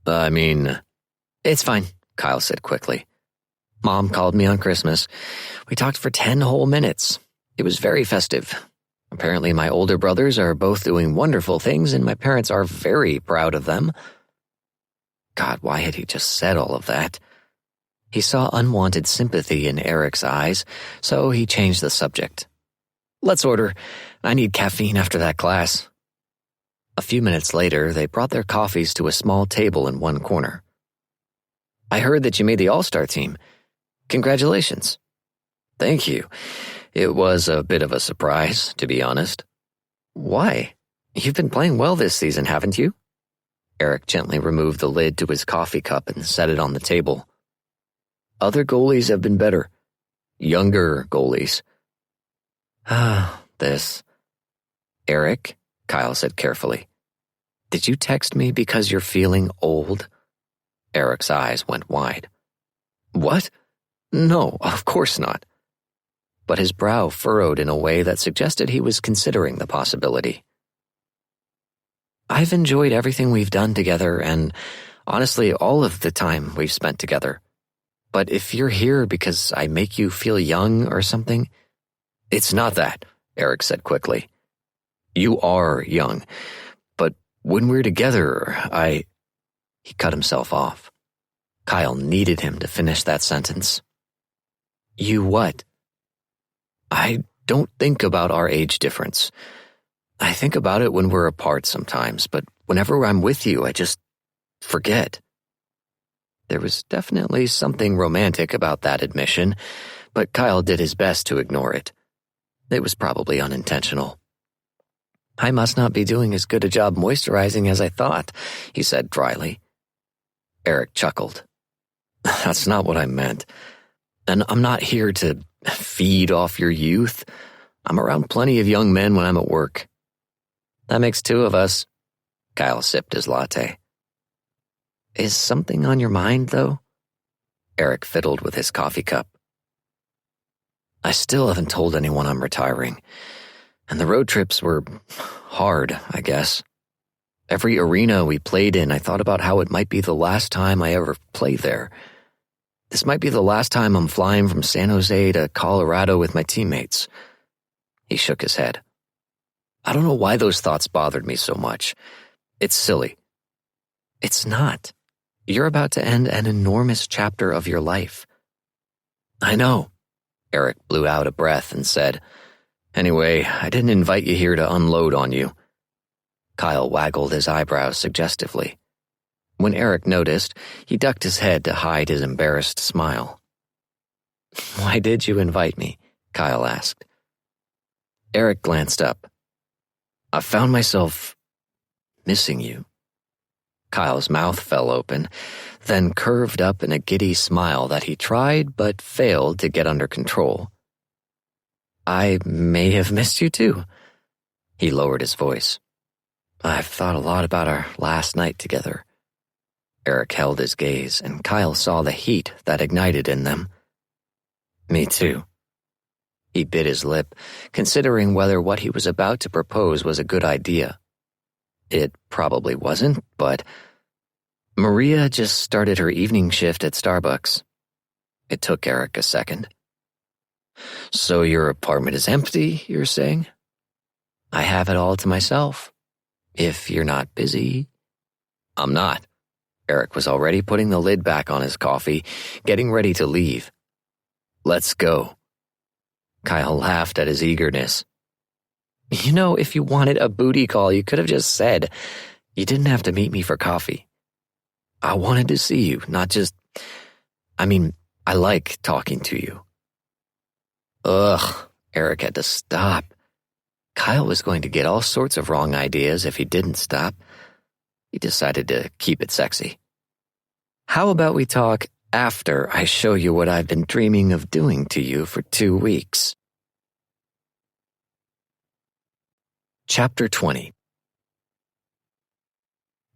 It's fine," Kyle said quickly. "Mom called me on Christmas. We talked for 10 whole minutes. It was very festive. Apparently my older brothers are both doing wonderful things, and my parents are very proud of them." God, why had he just said all of that? He saw unwanted sympathy in Eric's eyes, so he changed the subject. "Let's order. I need caffeine after that class." A few minutes later, they brought their coffees to a small table in one corner. "I heard that you made the All-Star team. Congratulations." "Thank you. It was a bit of a surprise, to be honest." "Why? You've been playing well this season, haven't you?" Eric gently removed the lid to his coffee cup and set it on the table. "Other goalies have been better. Younger goalies." This. "Eric," Kyle said carefully, "did you text me because you're feeling old?" Eric's eyes went wide. "What? No, of course not." But his brow furrowed in a way that suggested he was considering the possibility. "I've enjoyed everything we've done together and, honestly, all of the time we've spent together. But if you're here because I make you feel young or something—" "It's not that," Eric said quickly. "You are young, but when we're together, He cut himself off. Kyle needed him to finish that sentence. You what? I don't think about our age difference. I think about it when we're apart sometimes, but whenever I'm with you, I just forget. There was definitely something romantic about that admission, but Kyle did his best to ignore it. It was probably unintentional. I must not be doing as good a job moisturizing as I thought, he said dryly. Eric chuckled. That's not what I meant. And I'm not here to feed off your youth. I'm around plenty of young men when I'm at work. That makes two of us. Kyle sipped his latte. Is something on your mind, though? Eric fiddled with his coffee cup. I still haven't told anyone I'm retiring, and the road trips were hard, I guess. Every arena we played in, I thought about how it might be the last time I ever play there. This might be the last time I'm flying from San Jose to Colorado with my teammates. He shook his head. I don't know why those thoughts bothered me so much. It's silly. It's not. You're about to end an enormous chapter of your life. I know. Eric blew out a breath and said, Anyway, I didn't invite you here to unload on you. Kyle waggled his eyebrows suggestively. When Eric noticed, he ducked his head to hide his embarrassed smile. Why did you invite me? Kyle asked. Eric glanced up. I found myself missing you. Kyle's mouth fell open, then curved up in a giddy smile that he tried but failed to get under control. I may have missed you too. He lowered his voice. I've thought a lot about our last night together. Eric held his gaze, and Kyle saw the heat that ignited in them. Me too. He bit his lip, considering whether what he was about to propose was a good idea. It probably wasn't, but Maria just started her evening shift at Starbucks. It took Eric a second. So your apartment is empty, you're saying? I have it all to myself. If you're not busy. I'm not. Eric was already putting the lid back on his coffee, getting ready to leave. Let's go. Kyle laughed at his eagerness. You know, if you wanted a booty call, you could have just said. You didn't have to meet me for coffee. I wanted to see you, not just... I like talking to you. Ugh, Eric had to stop. Kyle was going to get all sorts of wrong ideas if he didn't stop. He decided to keep it sexy. How about we talk after I show you what I've been dreaming of doing to you for 2 weeks? Chapter 20.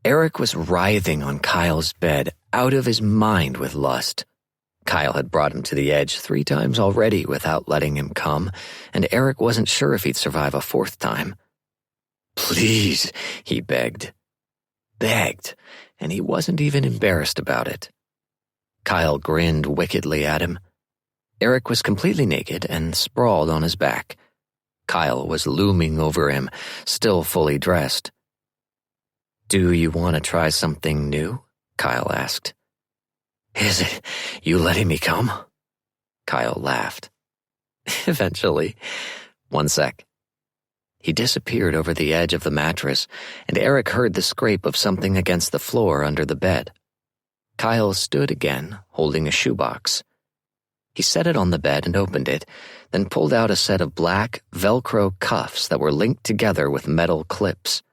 Eric was writhing on Kyle's bed, out of his mind with lust. Kyle had brought him to the edge 3 times already without letting him come, and Eric wasn't sure if he'd survive a 4th time. Please, he begged. Begged, and he wasn't even embarrassed about it. Kyle grinned wickedly at him. Eric was completely naked and sprawled on his back. Kyle was looming over him, still fully dressed. Do you want to try something new? Kyle asked. Is it you letting me come? Kyle laughed. Eventually. 1 sec. He disappeared over the edge of the mattress, and Eric heard the scrape of something against the floor under the bed. Kyle stood again, holding a shoebox. He set it on the bed and opened it, then pulled out a set of black Velcro cuffs that were linked together with metal clips.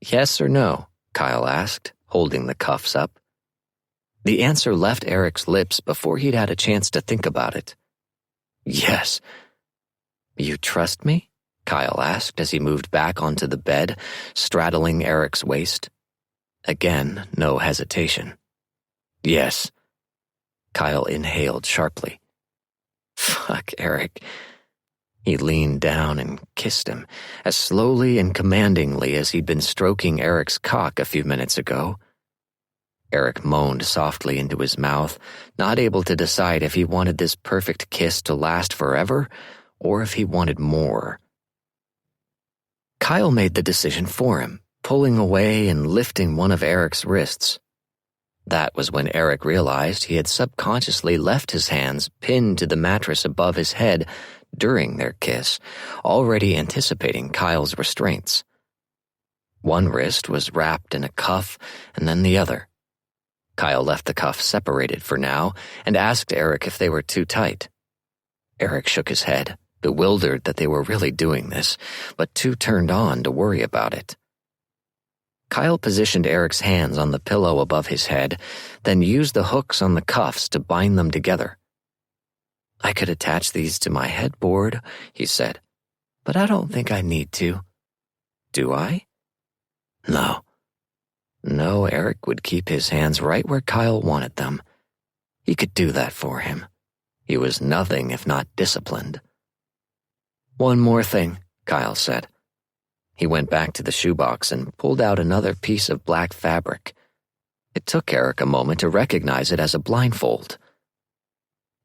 Yes or no? Kyle asked, holding the cuffs up. The answer left Eric's lips before he'd had a chance to think about it. Yes. You trust me? Kyle asked as he moved back onto the bed, straddling Eric's waist. Again, no hesitation. Yes. Kyle inhaled sharply. Fuck, Eric. He leaned down and kissed him, as slowly and commandingly as he'd been stroking Eric's cock a few minutes ago. Eric moaned softly into his mouth, not able to decide if he wanted this perfect kiss to last forever or if he wanted more. Kyle made the decision for him, pulling away and lifting one of Eric's wrists. That was when Eric realized he had subconsciously left his hands pinned to the mattress above his head during their kiss, already anticipating Kyle's restraints. One wrist was wrapped in a cuff, and then the other. Kyle left the cuffs separated for now and asked Eric if they were too tight. Eric shook his head, bewildered that they were really doing this, but too turned on to worry about it. Kyle positioned Eric's hands on the pillow above his head, then used the hooks on the cuffs to bind them together. "I could attach these to my headboard," he said, "but I don't think I need to." "Do I?" No. No, Eric would keep his hands right where Kyle wanted them. He could do that for him. He was nothing if not disciplined. "One more thing," Kyle said. He went back to the shoebox and pulled out another piece of black fabric. It took Eric a moment to recognize it as a blindfold.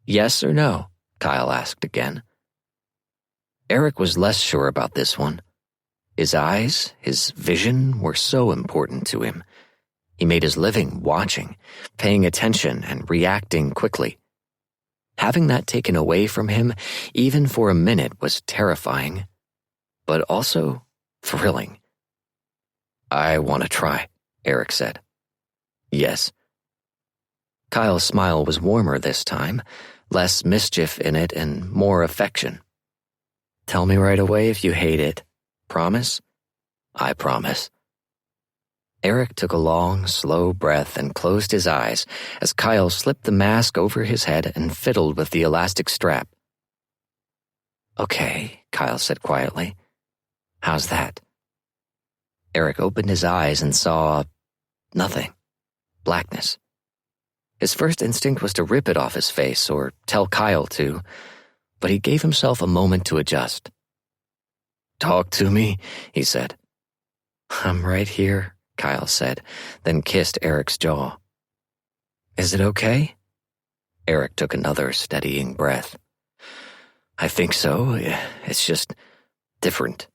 "Yes or no?" Kyle asked again. Eric was less sure about this one. His eyes, his vision were so important to him. He made his living watching, paying attention, and reacting quickly. Having that taken away from him, even for a minute, was terrifying, but also thrilling. "I want to try," Eric said. "Yes." Kyle's smile was warmer this time, less mischief in it and more affection. "Tell me right away if you hate it. Promise?" "I promise." Eric took a long, slow breath and closed his eyes as Kyle slipped the mask over his head and fiddled with the elastic strap. "Okay," Kyle said quietly. "How's that?" Eric opened his eyes and saw nothing. Blackness. His first instinct was to rip it off his face or tell Kyle to, but he gave himself a moment to adjust. "Talk to me," he said. "I'm right here," Kyle said, then kissed Eric's jaw. "Is it okay?" Eric took another steadying breath. "I think so. It's just different.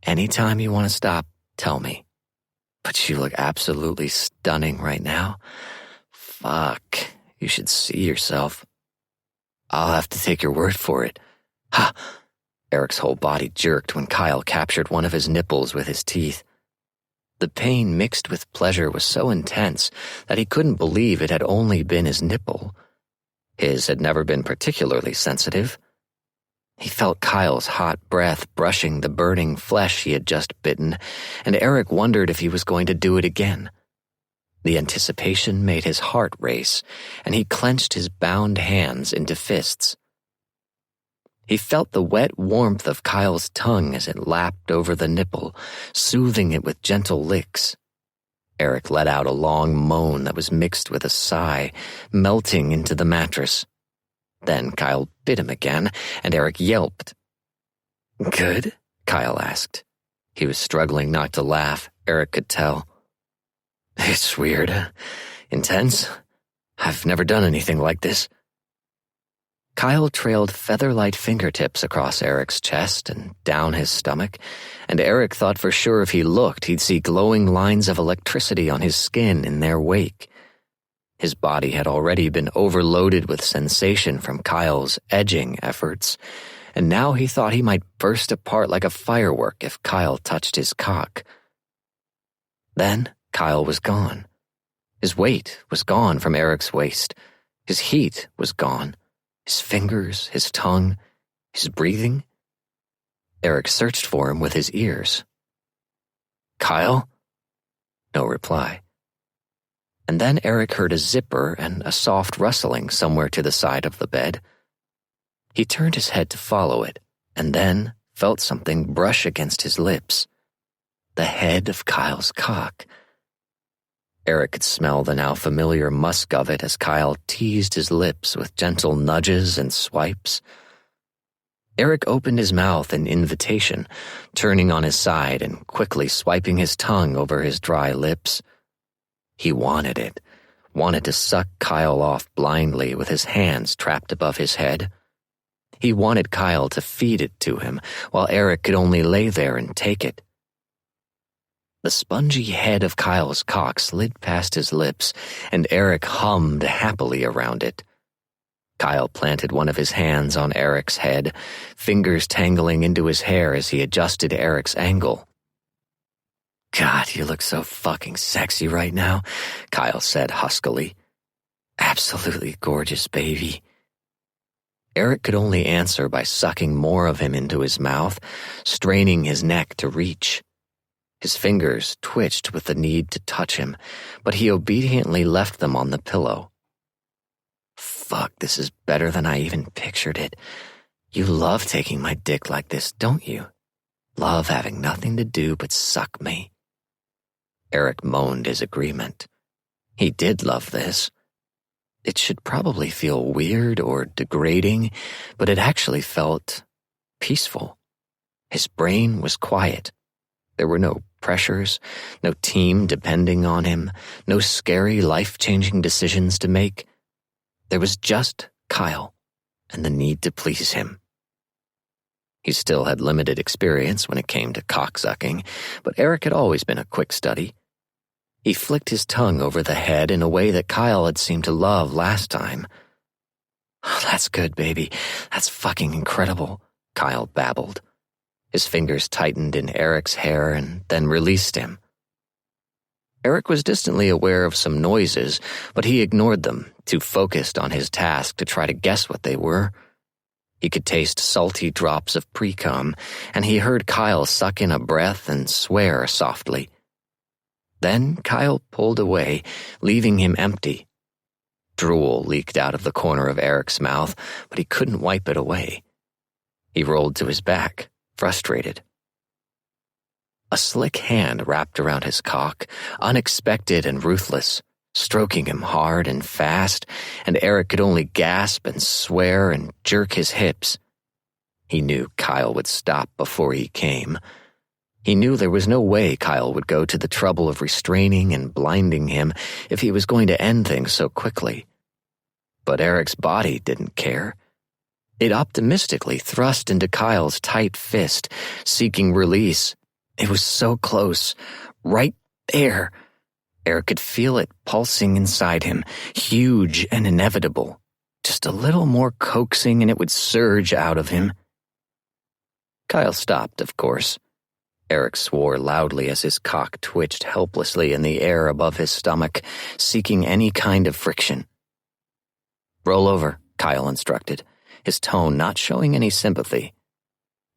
Anytime you want to stop, tell me. But you look absolutely stunning right now. Fuck, you should see yourself." "I'll have to take your word for it." "Ha!" Eric's whole body jerked when Kyle captured one of his nipples with his teeth. The pain mixed with pleasure was so intense that he couldn't believe it had only been his nipple. His had never been particularly sensitive. He felt Kyle's hot breath brushing the burning flesh he had just bitten, and Eric wondered if he was going to do it again. The anticipation made his heart race, and he clenched his bound hands into fists. He felt the wet warmth of Kyle's tongue as it lapped over the nipple, soothing it with gentle licks. Eric let out a long moan that was mixed with a sigh, melting into the mattress. Then Kyle bit him again, and Eric yelped. "Good?" Kyle asked. He was struggling not to laugh, Eric could tell. "It's weird. Intense. I've never done anything like this." Kyle trailed feather-light fingertips across Eric's chest and down his stomach, and Eric thought for sure if he looked he'd see glowing lines of electricity on his skin in their wake. His body had already been overloaded with sensation from Kyle's edging efforts, and now he thought he might burst apart like a firework if Kyle touched his cock. Then Kyle was gone. His weight was gone from Eric's waist. His heat was gone. His fingers, his tongue, his breathing. Eric searched for him with his ears. "Kyle?" No reply. And then Eric heard a zipper and a soft rustling somewhere to the side of the bed. He turned his head to follow it, and then felt something brush against his lips. The head of Kyle's cock. Eric could smell the now familiar musk of it as Kyle teased his lips with gentle nudges and swipes. Eric opened his mouth in invitation, turning on his side and quickly swiping his tongue over his dry lips. He wanted it, wanted to suck Kyle off blindly with his hands trapped above his head. He wanted Kyle to feed it to him, while Eric could only lay there and take it. The spongy head of Kyle's cock slid past his lips, and Eric hummed happily around it. Kyle planted one of his hands on Eric's head, fingers tangling into his hair as he adjusted Eric's angle. "God, you look so fucking sexy right now," Kyle said huskily. "Absolutely gorgeous, baby." Eric could only answer by sucking more of him into his mouth, straining his neck to reach. His fingers twitched with the need to touch him, but he obediently left them on the pillow. "Fuck, this is better than I even pictured it. You love taking my dick like this, don't you? Love having nothing to do but suck me." Eric moaned his agreement. He did love this. It should probably feel weird or degrading, but it actually felt peaceful. His brain was quiet. There were no pressures, no team depending on him, no scary life-changing decisions to make. There was just Kyle and the need to please him. He still had limited experience when it came to cocksucking, but Eric had always been a quick study. He flicked his tongue over the head in a way that Kyle had seemed to love last time. "Oh, that's good, baby. That's fucking incredible," Kyle babbled. His fingers tightened in Eric's hair and then released him. Eric was distantly aware of some noises, but he ignored them, too focused on his task to try to guess what they were. He could taste salty drops of pre-cum, and he heard Kyle suck in a breath and swear softly. Then Kyle pulled away, leaving him empty. Drool leaked out of the corner of Eric's mouth, but he couldn't wipe it away. He rolled to his back, frustrated. A slick hand wrapped around his cock, unexpected and ruthless, stroking him hard and fast, and Eric could only gasp and swear and jerk his hips. He knew Kyle would stop before he came. He knew there was no way Kyle would go to the trouble of restraining and blinding him if he was going to end things so quickly. But Eric's body didn't care. It optimistically thrust into Kyle's tight fist, seeking release. It was so close, right there. Eric could feel it pulsing inside him, huge and inevitable. Just a little more coaxing and it would surge out of him. Kyle stopped, of course. Eric swore loudly as his cock twitched helplessly in the air above his stomach, seeking any kind of friction. "Roll over," Kyle instructed, his tone not showing any sympathy.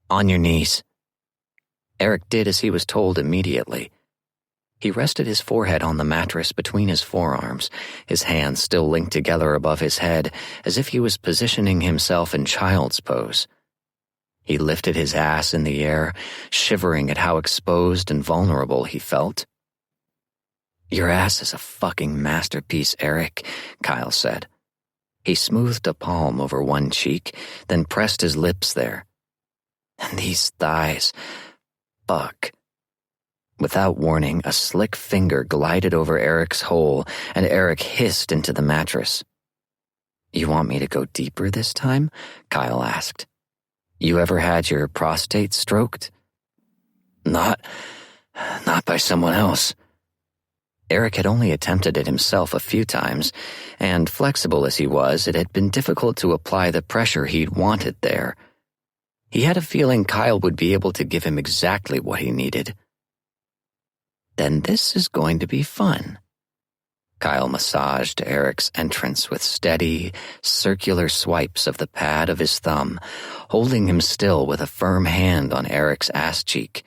"On your knees." Eric did as he was told immediately. He rested his forehead on the mattress between his forearms, his hands still linked together above his head, as if he was positioning himself in child's pose. He lifted his ass in the air, shivering at how exposed and vulnerable he felt. "Your ass is a fucking masterpiece, Eric," Kyle said. He smoothed a palm over one cheek, then pressed his lips there. "And these thighs, fuck." Without warning, a slick finger glided over Eric's hole, and Eric hissed into the mattress. "You want me to go deeper this time?" Kyle asked. "You ever had your prostate stroked?" Not by someone else." Eric had only attempted it himself a few times, and flexible as he was, it had been difficult to apply the pressure he'd wanted there. He had a feeling Kyle would be able to give him exactly what he needed. "Then this is going to be fun." Kyle massaged Eric's entrance with steady, circular swipes of the pad of his thumb, holding him still with a firm hand on Eric's ass cheek.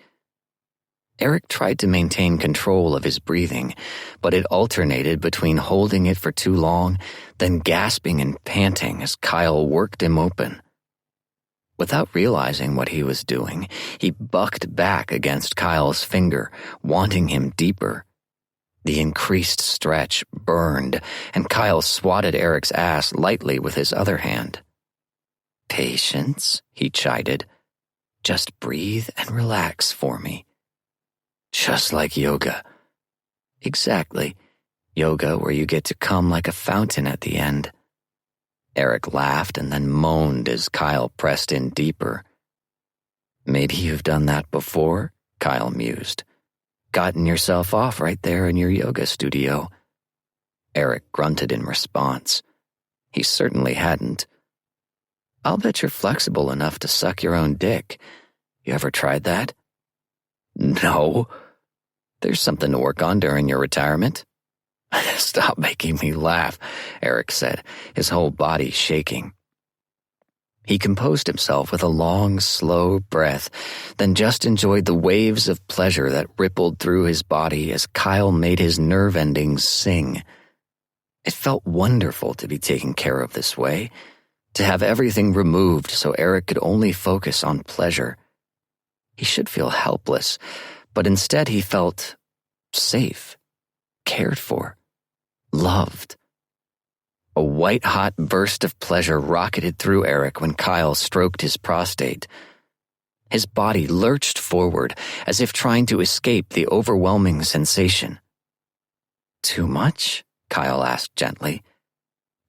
Eric tried to maintain control of his breathing, but it alternated between holding it for too long, then gasping and panting as Kyle worked him open. Without realizing what he was doing, he bucked back against Kyle's finger, wanting him deeper. The increased stretch burned, and Kyle swatted Eric's ass lightly with his other hand. "Patience," he chided. "Just breathe and relax for me." "Just like yoga." "Exactly. Yoga where you get to come like a fountain at the end." Eric laughed and then moaned as Kyle pressed in deeper. "Maybe you've done that before," Kyle mused. gotten yourself off right there in your yoga studio." Eric grunted in response. He certainly hadn't. "I'll bet you're flexible enough to suck your own dick. You ever tried that?" "No." "There's something to work on during your retirement." "Stop making me laugh," Eric said, his whole body shaking. He composed himself with a long, slow breath, then just enjoyed the waves of pleasure that rippled through his body as Kyle made his nerve endings sing. It felt wonderful to be taken care of this way, to have everything removed so Eric could only focus on pleasure. He should feel helpless, but instead he felt safe, cared for, loved. A white-hot burst of pleasure rocketed through Eric when Kyle stroked his prostate. His body lurched forward as if trying to escape the overwhelming sensation. "Too much?" Kyle asked gently.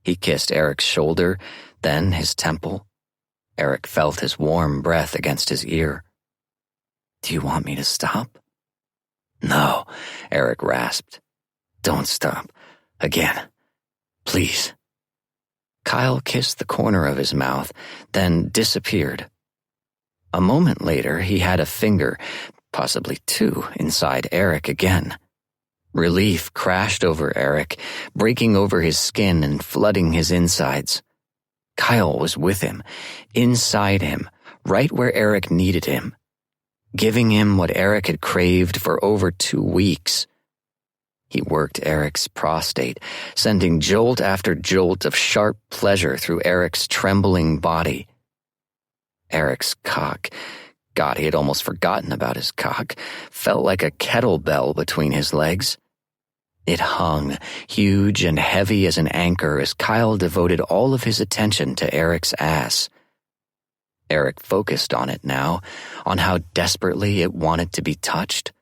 He kissed Eric's shoulder, then his temple. Eric felt his warm breath against his ear. "Do you want me to stop?" "No," Eric rasped. "Don't stop. Again. Please." Kyle kissed the corner of his mouth, then disappeared. A moment later, he had a finger, possibly two, inside Eric again. Relief crashed over Eric, breaking over his skin and flooding his insides. Kyle was with him, inside him, right where Eric needed him, giving him what Eric had craved for over 2 weeks. He worked Eric's prostate, sending jolt after jolt of sharp pleasure through Eric's trembling body. Eric's cock, God, he had almost forgotten about his cock, felt like a kettlebell between his legs. It hung, huge and heavy as an anchor, as Kyle devoted all of his attention to Eric's ass. Eric focused on it now, on how desperately it wanted to be touched,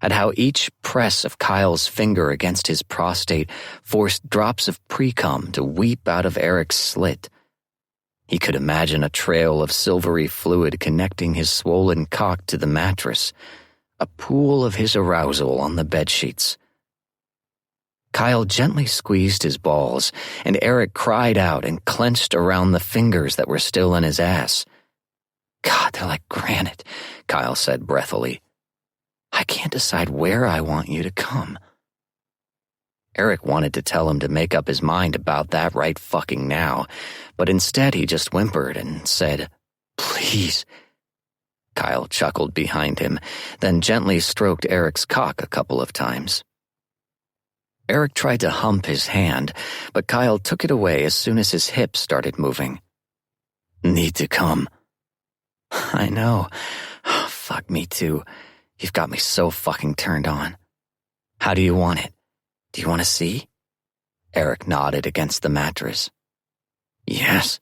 at how each press of Kyle's finger against his prostate forced drops of pre-cum to weep out of Eric's slit. He could imagine a trail of silvery fluid connecting his swollen cock to the mattress, a pool of his arousal on the bedsheets. Kyle gently squeezed his balls, and Eric cried out and clenched around the fingers that were still in his ass. "God, they're like granite," Kyle said breathily. "I can't decide where I want you to come." Eric wanted to tell him to make up his mind about that right fucking now, but instead he just whimpered and said, "Please." Kyle chuckled behind him, then gently stroked Eric's cock a couple of times. Eric tried to hump his hand, but Kyle took it away as soon as his hips started moving. "Need to come." "I know. Oh, fuck me too. You've got me so fucking turned on. How do you want it? Do you want to see?" Eric nodded against the mattress. "Yes."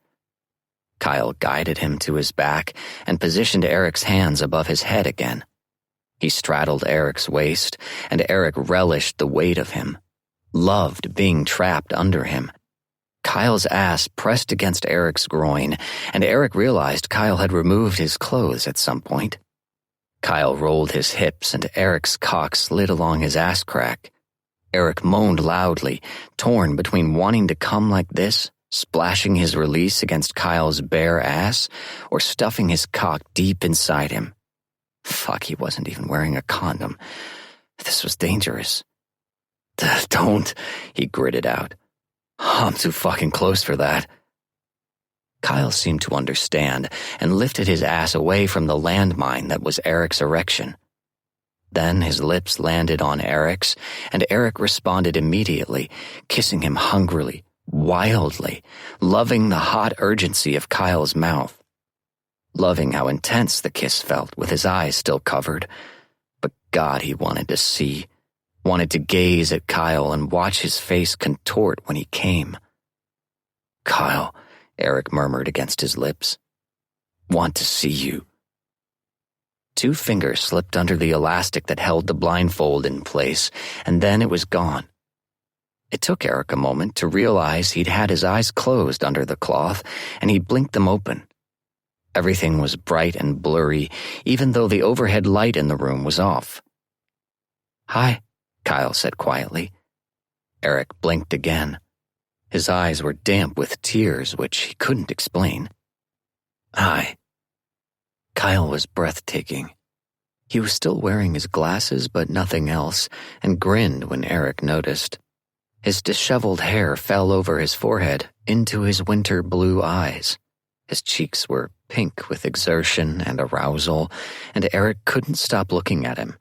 Kyle guided him to his back and positioned Eric's hands above his head again. He straddled Eric's waist, and Eric relished the weight of him, loved being trapped under him. Kyle's ass pressed against Eric's groin, and Eric realized Kyle had removed his clothes at some point. Kyle rolled his hips, and Eric's cock slid along his ass crack. Eric moaned loudly, torn between wanting to come like this, splashing his release against Kyle's bare ass, or stuffing his cock deep inside him. Fuck, he wasn't even wearing a condom. This was dangerous. "Don't," he gritted out. "I'm too fucking close for that." Kyle seemed to understand and lifted his ass away from the landmine that was Eric's erection. Then his lips landed on Eric's, and Eric responded immediately, kissing him hungrily, wildly, loving the hot urgency of Kyle's mouth. Loving how intense the kiss felt with his eyes still covered. But God, he wanted to see, wanted to gaze at Kyle and watch his face contort when he came. "Kyle," Eric murmured against his lips. "Want to see you." 2 fingers slipped under the elastic that held the blindfold in place, and then it was gone. It took Eric a moment to realize he'd had his eyes closed under the cloth, and he blinked them open. Everything was bright and blurry, even though the overhead light in the room was off. "Hi," Kyle said quietly. Eric blinked again. His eyes were damp with tears, which he couldn't explain. "Hi." Kyle was breathtaking. He was still wearing his glasses but nothing else, and grinned when Eric noticed. His disheveled hair fell over his forehead into his winter blue eyes. His cheeks were pink with exertion and arousal, and Eric couldn't stop looking at him.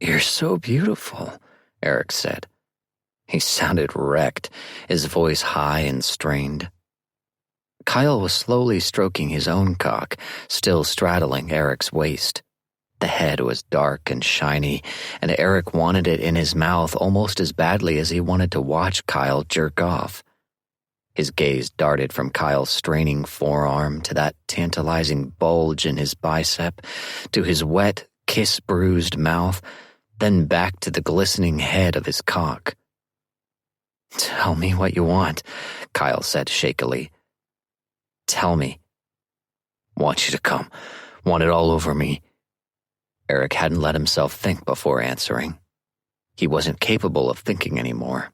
"You're so beautiful," Eric said. He sounded wrecked, his voice high and strained. Kyle was slowly stroking his own cock, still straddling Eric's waist. The head was dark and shiny, and Eric wanted it in his mouth almost as badly as he wanted to watch Kyle jerk off. His gaze darted from Kyle's straining forearm to that tantalizing bulge in his bicep, to his wet, kiss-bruised mouth, then back to the glistening head of his cock. "Tell me what you want," Kyle said shakily. "Tell me." "Want you to come. Want it all over me." Eric hadn't let himself think before answering. He wasn't capable of thinking anymore.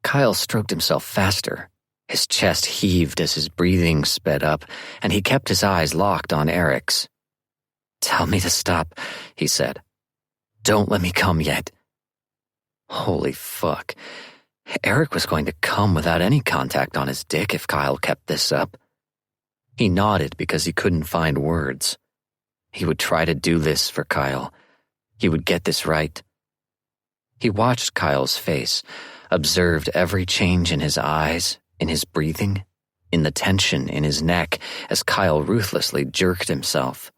Kyle stroked himself faster. His chest heaved as his breathing sped up, and he kept his eyes locked on Eric's. "Tell me to stop," he said. "Don't let me come yet." Holy fuck. Eric was going to come without any contact on his dick if Kyle kept this up. He nodded because he couldn't find words. He would try to do this for Kyle. He would get this right. He watched Kyle's face, observed every change in his eyes, in his breathing, in the tension in his neck as Kyle ruthlessly jerked himself.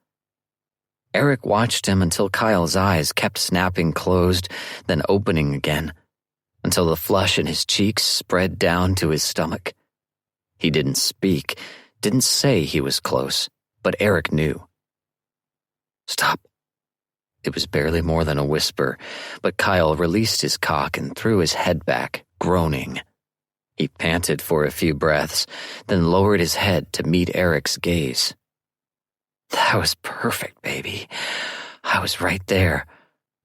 Eric watched him until Kyle's eyes kept snapping closed, then opening again, until the flush in his cheeks spread down to his stomach. He didn't speak, didn't say he was close, but Eric knew. "Stop." It was barely more than a whisper, but Kyle released his cock and threw his head back, groaning. He panted for a few breaths, then lowered his head to meet Eric's gaze. "That was perfect, baby. I was right there.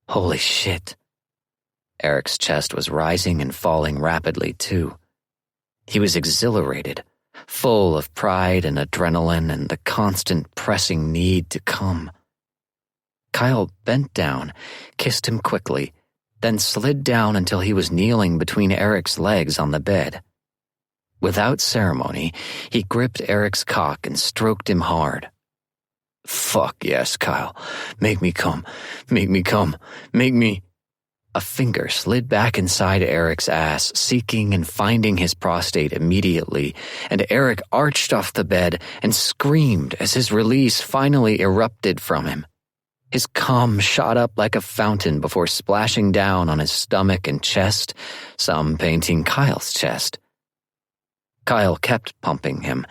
Holy shit." Eric's chest was rising and falling rapidly, too. He was exhilarated, full of pride and adrenaline and the constant pressing need to come. Kyle bent down, kissed him quickly, then slid down until he was kneeling between Eric's legs on the bed. Without ceremony, he gripped Eric's cock and stroked him hard. "Fuck yes, Kyle. Make me come. Make me come. Make me—" A finger slid back inside Eric's ass, seeking and finding his prostate immediately, and Eric arched off the bed and screamed as his release finally erupted from him. His cum shot up like a fountain before splashing down on his stomach and chest, some painting Kyle's chest. Kyle kept pumping him,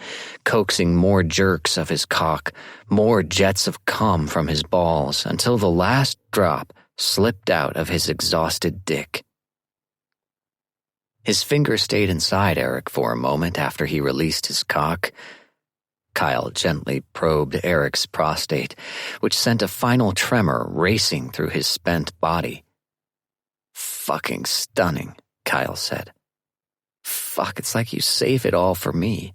coaxing more jerks of his cock, more jets of cum from his balls, until the last drop slipped out of his exhausted dick. His finger stayed inside Eric for a moment after he released his cock. Kyle gently probed Eric's prostate, which sent a final tremor racing through his spent body. "Fucking stunning," Kyle said. "Fuck, it's like you save it all for me."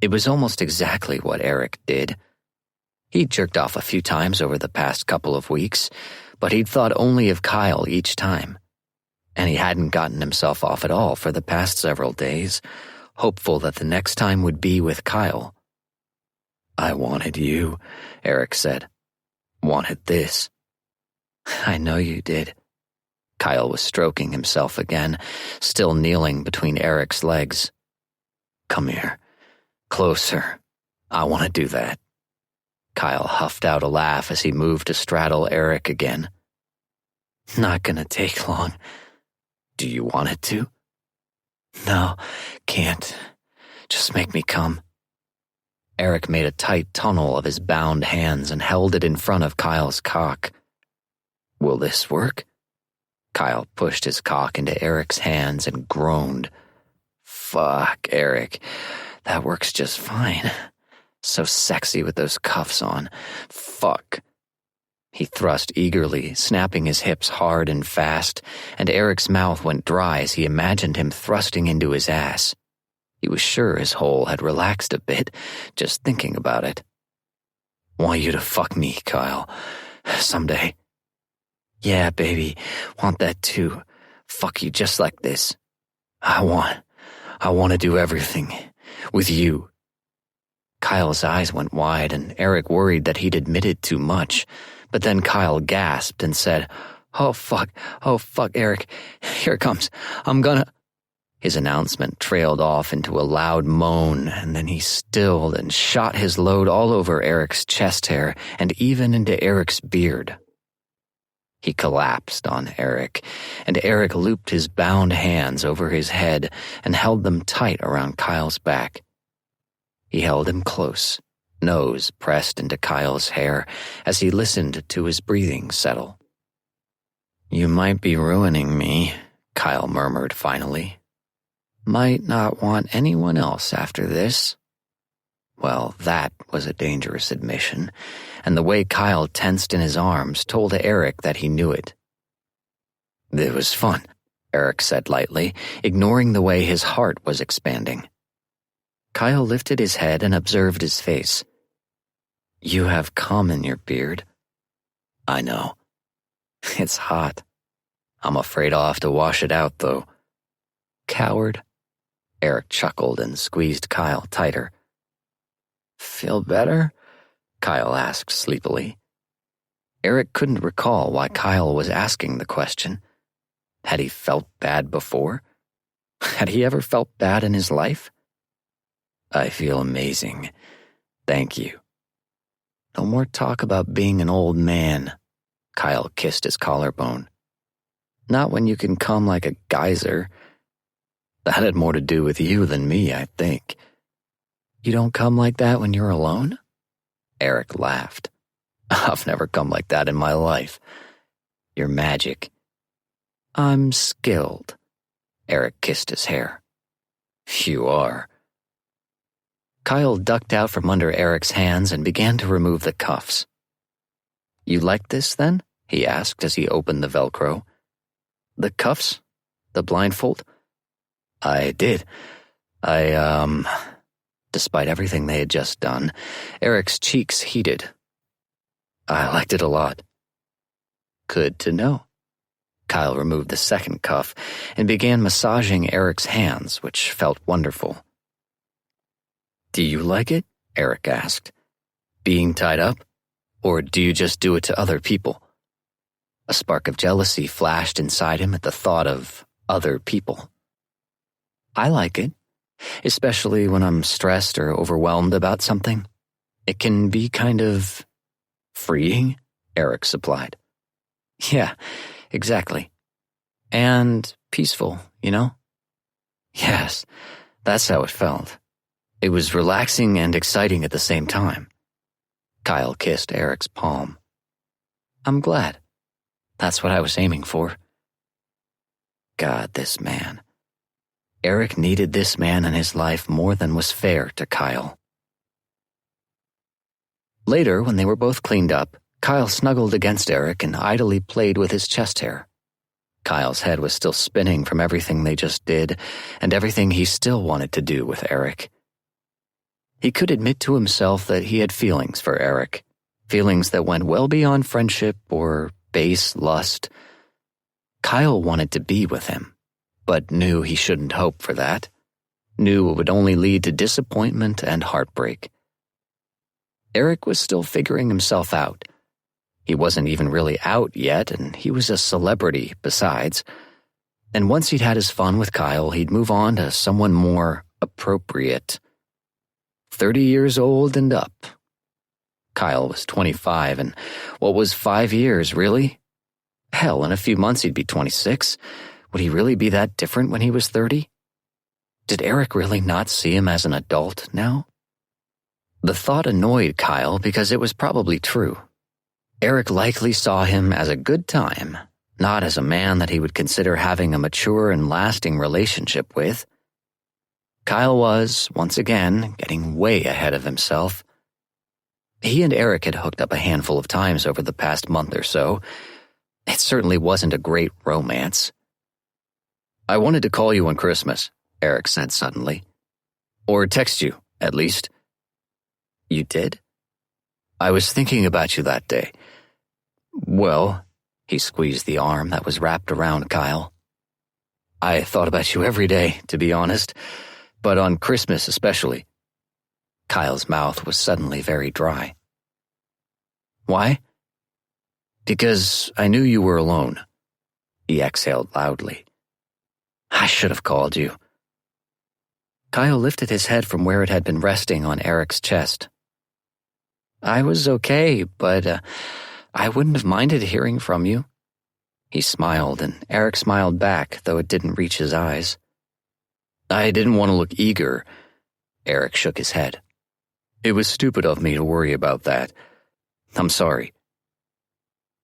It was almost exactly what Eric did. He'd jerked off a few times over the past couple of weeks, but he'd thought only of Kyle each time. And he hadn't gotten himself off at all for the past several days, hopeful that the next time would be with Kyle. "I wanted you," Eric said. "Wanted this." "I know you did." Kyle was stroking himself again, still kneeling between Eric's legs. "Come here. Closer. I want to do that." Kyle huffed out a laugh as he moved to straddle Eric again. "Not gonna take long." "Do you want it to?" "No, can't. Just make me come." Eric made a tight tunnel of his bound hands and held it in front of Kyle's cock. "Will this work?" Kyle pushed his cock into Eric's hands and groaned. "Fuck, Eric. That works just fine. So sexy with those cuffs on. Fuck." He thrust eagerly, snapping his hips hard and fast, and Eric's mouth went dry as he imagined him thrusting into his ass. He was sure his hole had relaxed a bit, just thinking about it. "Want you to fuck me, Kyle. Someday." "Yeah, baby, want that too. Fuck you just like this. I want to do everything. With you." Kyle's eyes went wide, and Eric worried that he'd admitted too much. But then Kyle gasped and said, Oh, fuck, Eric. Here it comes. I'm gonna..." His announcement trailed off into a loud moan, and then he stilled and shot his load all over Eric's chest hair and even into Eric's beard. He collapsed on Eric, and Eric looped his bound hands over his head and held them tight around Kyle's back. He held him close, nose pressed into Kyle's hair as he listened to his breathing settle. "You might be ruining me," Kyle murmured finally. "Might not want anyone else after this." Well, that was a dangerous admission, and the way Kyle tensed in his arms told Eric that he knew it. "It was fun," Eric said lightly, ignoring the way his heart was expanding. Kyle lifted his head and observed his face. "You have cum in your beard." "I know. It's hot. I'm afraid I'll have to wash it out, though." "Coward." Eric chuckled and squeezed Kyle tighter. "Feel better?" Kyle asked sleepily. Eric couldn't recall why Kyle was asking the question. Had he felt bad before? Had he ever felt bad in his life? "I feel amazing. Thank you." "No more talk about being an old man." Kyle kissed his collarbone. "Not when you can come like a geyser." "That had more to do with you than me, I think." "You don't come like that when you're alone?" Eric laughed. "I've never come like that in my life." "You're magic." "I'm skilled." Eric kissed his hair. "You are." Kyle ducked out from under Eric's hands and began to remove the cuffs. "You like this, then?" he asked as he opened the Velcro. "The cuffs? The blindfold?" "I did. Despite everything they had just done, Eric's cheeks heated. "I liked it a lot." "Good to know." Kyle removed the second cuff and began massaging Eric's hands, which felt wonderful. "Do you like it?" Eric asked. "Being tied up? Or do you just do it to other people?" A spark of jealousy flashed inside him at the thought of other people. "I like it, especially when I'm stressed or overwhelmed about something. It can be kind of freeing," Eric supplied. "Yeah, exactly. And peaceful, you know?" "Yes, that's how it felt. It was relaxing and exciting at the same time." Kyle kissed Eric's palm. "I'm glad. That's what I was aiming for." God, this man. Eric needed this man in his life more than was fair to Kyle. Later, when they were both cleaned up, Kyle snuggled against Eric and idly played with his chest hair. Kyle's head was still spinning from everything they just did and everything he still wanted to do with Eric. He could admit to himself that he had feelings for Eric, feelings that went well beyond friendship or base lust. Kyle wanted to be with him, but knew he shouldn't hope for that, knew it would only lead to disappointment and heartbreak. Eric was still figuring himself out. He wasn't even really out yet, and he was a celebrity besides. And once he'd had his fun with Kyle, he'd move on to someone more appropriate. 30 years old and up. Kyle was 25, and what was 5 years, really? Hell, in a few months he'd be 26. Would he really be that different when he was 30? Did Eric really not see him as an adult now? The thought annoyed Kyle because it was probably true. Eric likely saw him as a good time, not as a man that he would consider having a mature and lasting relationship with. Kyle was, once again, getting way ahead of himself. He and Eric had hooked up a handful of times over the past month or so. It certainly wasn't a great romance. "I wanted to call you on Christmas," Eric said suddenly. "Or text you, at least." "You did?" "I was thinking about you that day." "Well," he squeezed the arm that was wrapped around Kyle. "I thought about you every day, to be honest, but on Christmas especially." Kyle's mouth was suddenly very dry. "Why?" "Because I knew you were alone." He exhaled loudly. "I should have called you." Kyle lifted his head from where it had been resting on Eric's chest. "I was okay, but I wouldn't have minded hearing from you." He smiled, and Eric smiled back, though it didn't reach his eyes. "I didn't want to look eager." Eric shook his head. "It was stupid of me to worry about that. I'm sorry."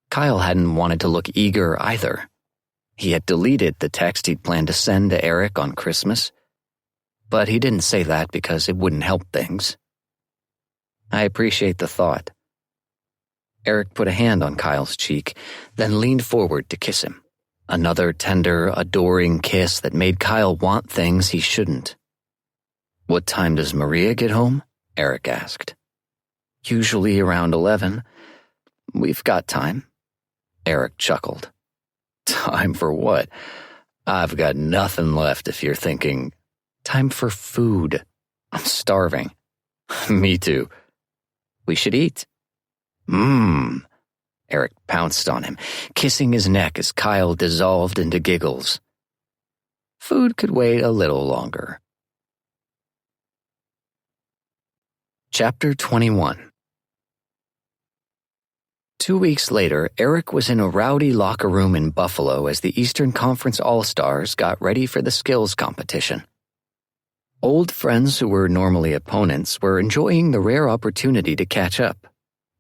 Kyle hadn't wanted to look eager either. He had deleted the text he'd planned to send to Eric on Christmas, but he didn't say that because it wouldn't help things. "I appreciate the thought." Eric put a hand on Kyle's cheek, then leaned forward to kiss him. Another tender, adoring kiss that made Kyle want things he shouldn't. "What time does Maria get home?" Eric asked. "Usually around 11. We've got time." Eric chuckled. "Time for what? I've got nothing left if you're thinking." "Time for food. I'm starving." "Me too." "We should eat." Eric pounced on him, kissing his neck as Kyle dissolved into giggles. Food could wait a little longer. Chapter 21. 2 weeks later, Eric was in a rowdy locker room in Buffalo as the Eastern Conference All-Stars got ready for the skills competition. Old friends who were normally opponents were enjoying the rare opportunity to catch up.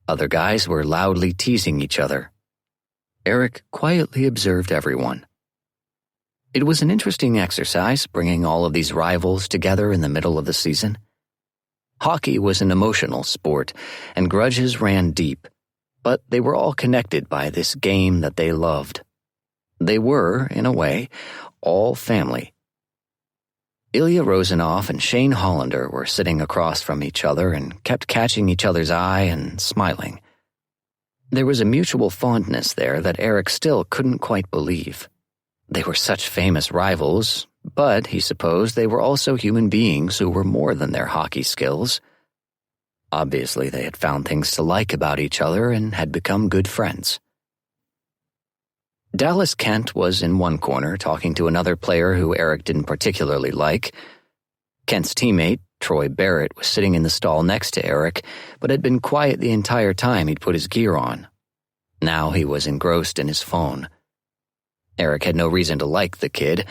Other guys were loudly teasing each other. Eric quietly observed everyone. It was an interesting exercise, bringing all of these rivals together in the middle of the season. Hockey was an emotional sport, and grudges ran deep, but they were all connected by this game that they loved. They were, in a way, all family. Ilya Rozanov and Shane Hollander were sitting across from each other and kept catching each other's eye and smiling. There was a mutual fondness there that Eric still couldn't quite believe. They were such famous rivals, but he supposed they were also human beings who were more than their hockey skills. Obviously, they had found things to like about each other and had become good friends. Dallas Kent was in one corner talking to another player who Eric didn't particularly like. Kent's teammate, Troy Barrett, was sitting in the stall next to Eric, but had been quiet the entire time he'd put his gear on. Now he was engrossed in his phone. Eric had no reason to like the kid,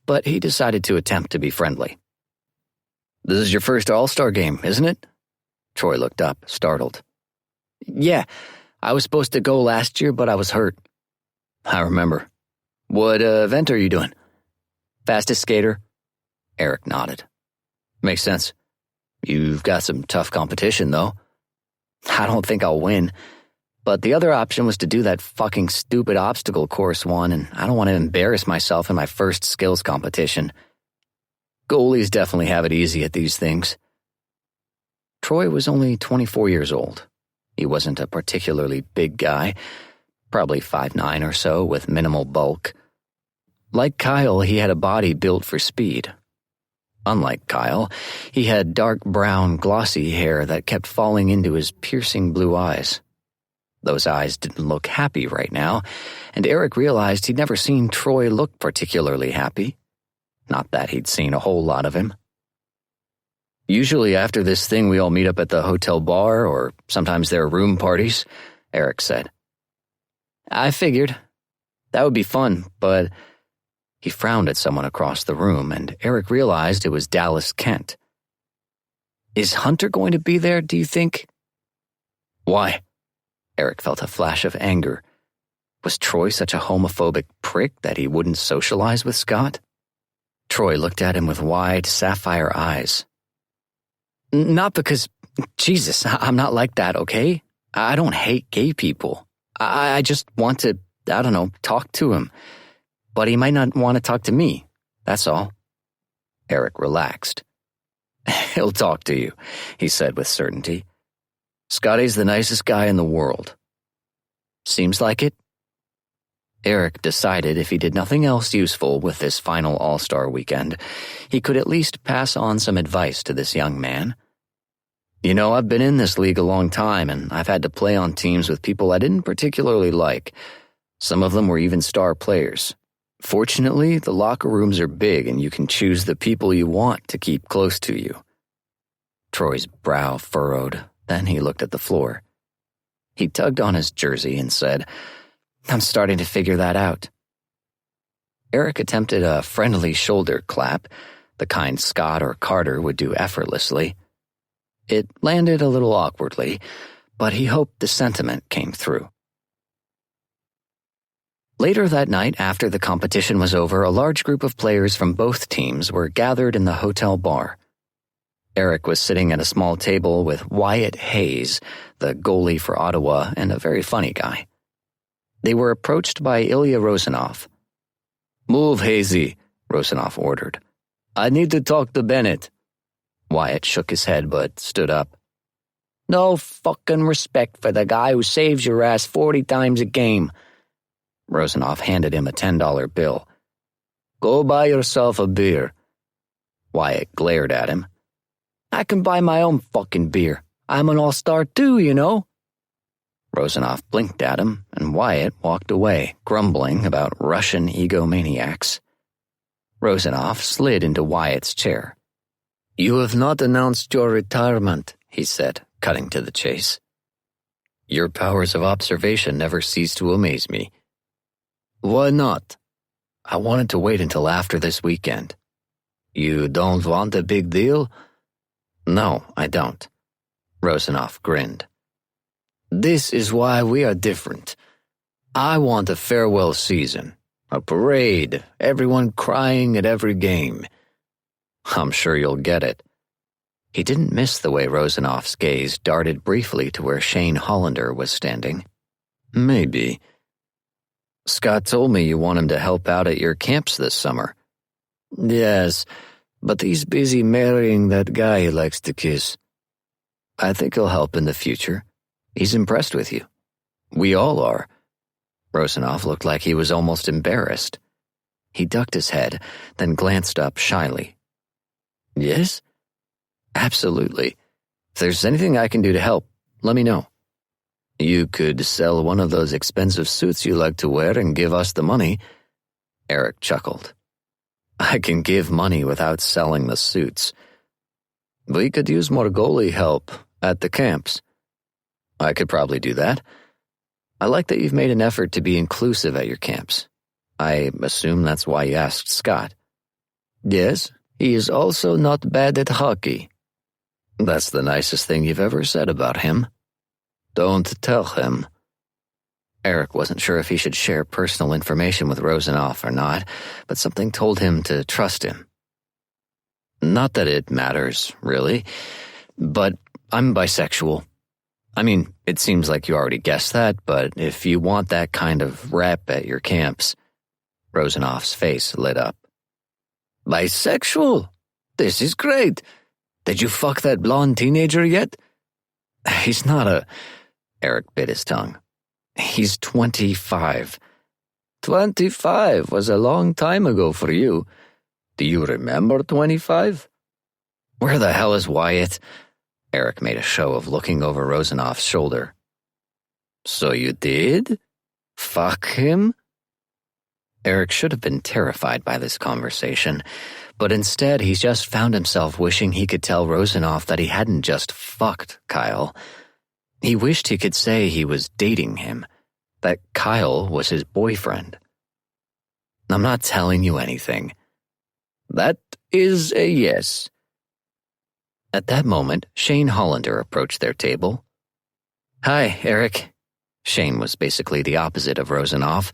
but he decided to attempt to be friendly. "This is your first All-Star game, isn't it?" Troy looked up, startled. "Yeah, I was supposed to go last year, but I was hurt." "I remember. What event are you doing?" "Fastest skater." Eric nodded. "Makes sense. You've got some tough competition, though." "I don't think I'll win. But the other option was to do that fucking stupid obstacle course one, and I don't want to embarrass myself in my first skills competition. Goalies definitely have it easy at these things." Troy was only 24 years old. He wasn't a particularly big guy, probably 5'9" or so, with minimal bulk. Like Kyle, he had a body built for speed. Unlike Kyle, he had dark brown, glossy hair that kept falling into his piercing blue eyes. Those eyes didn't look happy right now, and Eric realized he'd never seen Troy look particularly happy. Not that he'd seen a whole lot of him. "Usually after this thing we all meet up at the hotel bar, or sometimes there are room parties," Eric said. "I figured. That would be fun, but..." He frowned at someone across the room, and Eric realized it was Dallas Kent. "Is Hunter going to be there, do you think?" "Why?" Eric felt a flash of anger. Was Troy such a homophobic prick that he wouldn't socialize with Scott? Troy looked at him with wide, sapphire eyes. Not because, Jesus, I'm not like that, okay? I don't hate gay people. I just want to, I don't know, talk to him. But he might not want to talk to me, that's all. Eric relaxed. He'll talk to you, he said with certainty. Scotty's the nicest guy in the world. Seems like it. Eric decided if he did nothing else useful with this final All-Star weekend, he could at least pass on some advice to this young man. You know, I've been in this league a long time, and I've had to play on teams with people I didn't particularly like. Some of them were even star players. Fortunately, the locker rooms are big, and you can choose the people you want to keep close to you. Troy's brow furrowed. Then he looked at the floor. He tugged on his jersey and said, I'm starting to figure that out. Eric attempted a friendly shoulder clap, the kind Scott or Carter would do effortlessly. It landed a little awkwardly, but he hoped the sentiment came through. Later that night, after the competition was over, a large group of players from both teams were gathered in the hotel bar. Eric was sitting at a small table with Wyatt Hayes, the goalie for Ottawa and a very funny guy. They were approached by Ilya Rozanov. Move, Hazy, Rozanov ordered. I need to talk to Bennett. Wyatt shook his head but stood up. No fucking respect for the guy who saves your ass 40 times a game. Rozanov handed him a $10 bill. Go buy yourself a beer. Wyatt glared at him. I can buy my own fucking beer. I'm an all-star too, you know. Rozanov blinked at him, and Wyatt walked away, grumbling about Russian egomaniacs. Rozanov slid into Wyatt's chair. You have not announced your retirement, he said, cutting to the chase. Your powers of observation never cease to amaze me. Why not? I wanted to wait until after this weekend. You don't want a big deal? No, I don't. Rozanov grinned. This is why we are different. I want a farewell season, a parade, everyone crying at every game. I'm sure you'll get it. He didn't miss the way Rosanov's gaze darted briefly to where Shane Hollander was standing. Maybe. Scott told me you want him to help out at your camps this summer. Yes, but he's busy marrying that guy he likes to kiss. I think he'll help in the future. He's impressed with you. We all are. Rozanov looked like he was almost embarrassed. He ducked his head, then glanced up shyly. Yes? Absolutely. If there's anything I can do to help, let me know. You could sell one of those expensive suits you like to wear and give us the money. Eric chuckled. I can give money without selling the suits. We could use more goalie help at the camps. I could probably do that. I like that you've made an effort to be inclusive at your camps. I assume that's why you asked Scott. Yes, he is also not bad at hockey. That's the nicest thing you've ever said about him. Don't tell him. Eric wasn't sure if he should share personal information with Rozanov or not, but something told him to trust him. Not that it matters, really, but I'm bisexual. I mean, it seems like you already guessed that, but if you want that kind of rep at your camps... Rosanov's face lit up. Bisexual? This is great. Did you fuck that blonde teenager yet? He's not a... Eric bit his tongue. He's 25. 25 was a long time ago for you. Do you remember 25? Where the hell is Wyatt? Eric made a show of looking over Rosanov's shoulder. So you did? Fuck him? Eric should have been terrified by this conversation, but instead he just found himself wishing he could tell Rozanov that he hadn't just fucked Kyle. He wished he could say he was dating him, that Kyle was his boyfriend. I'm not telling you anything. That is a yes. At that moment, Shane Hollander approached their table. Hi, Eric. Shane was basically the opposite of Rozanov,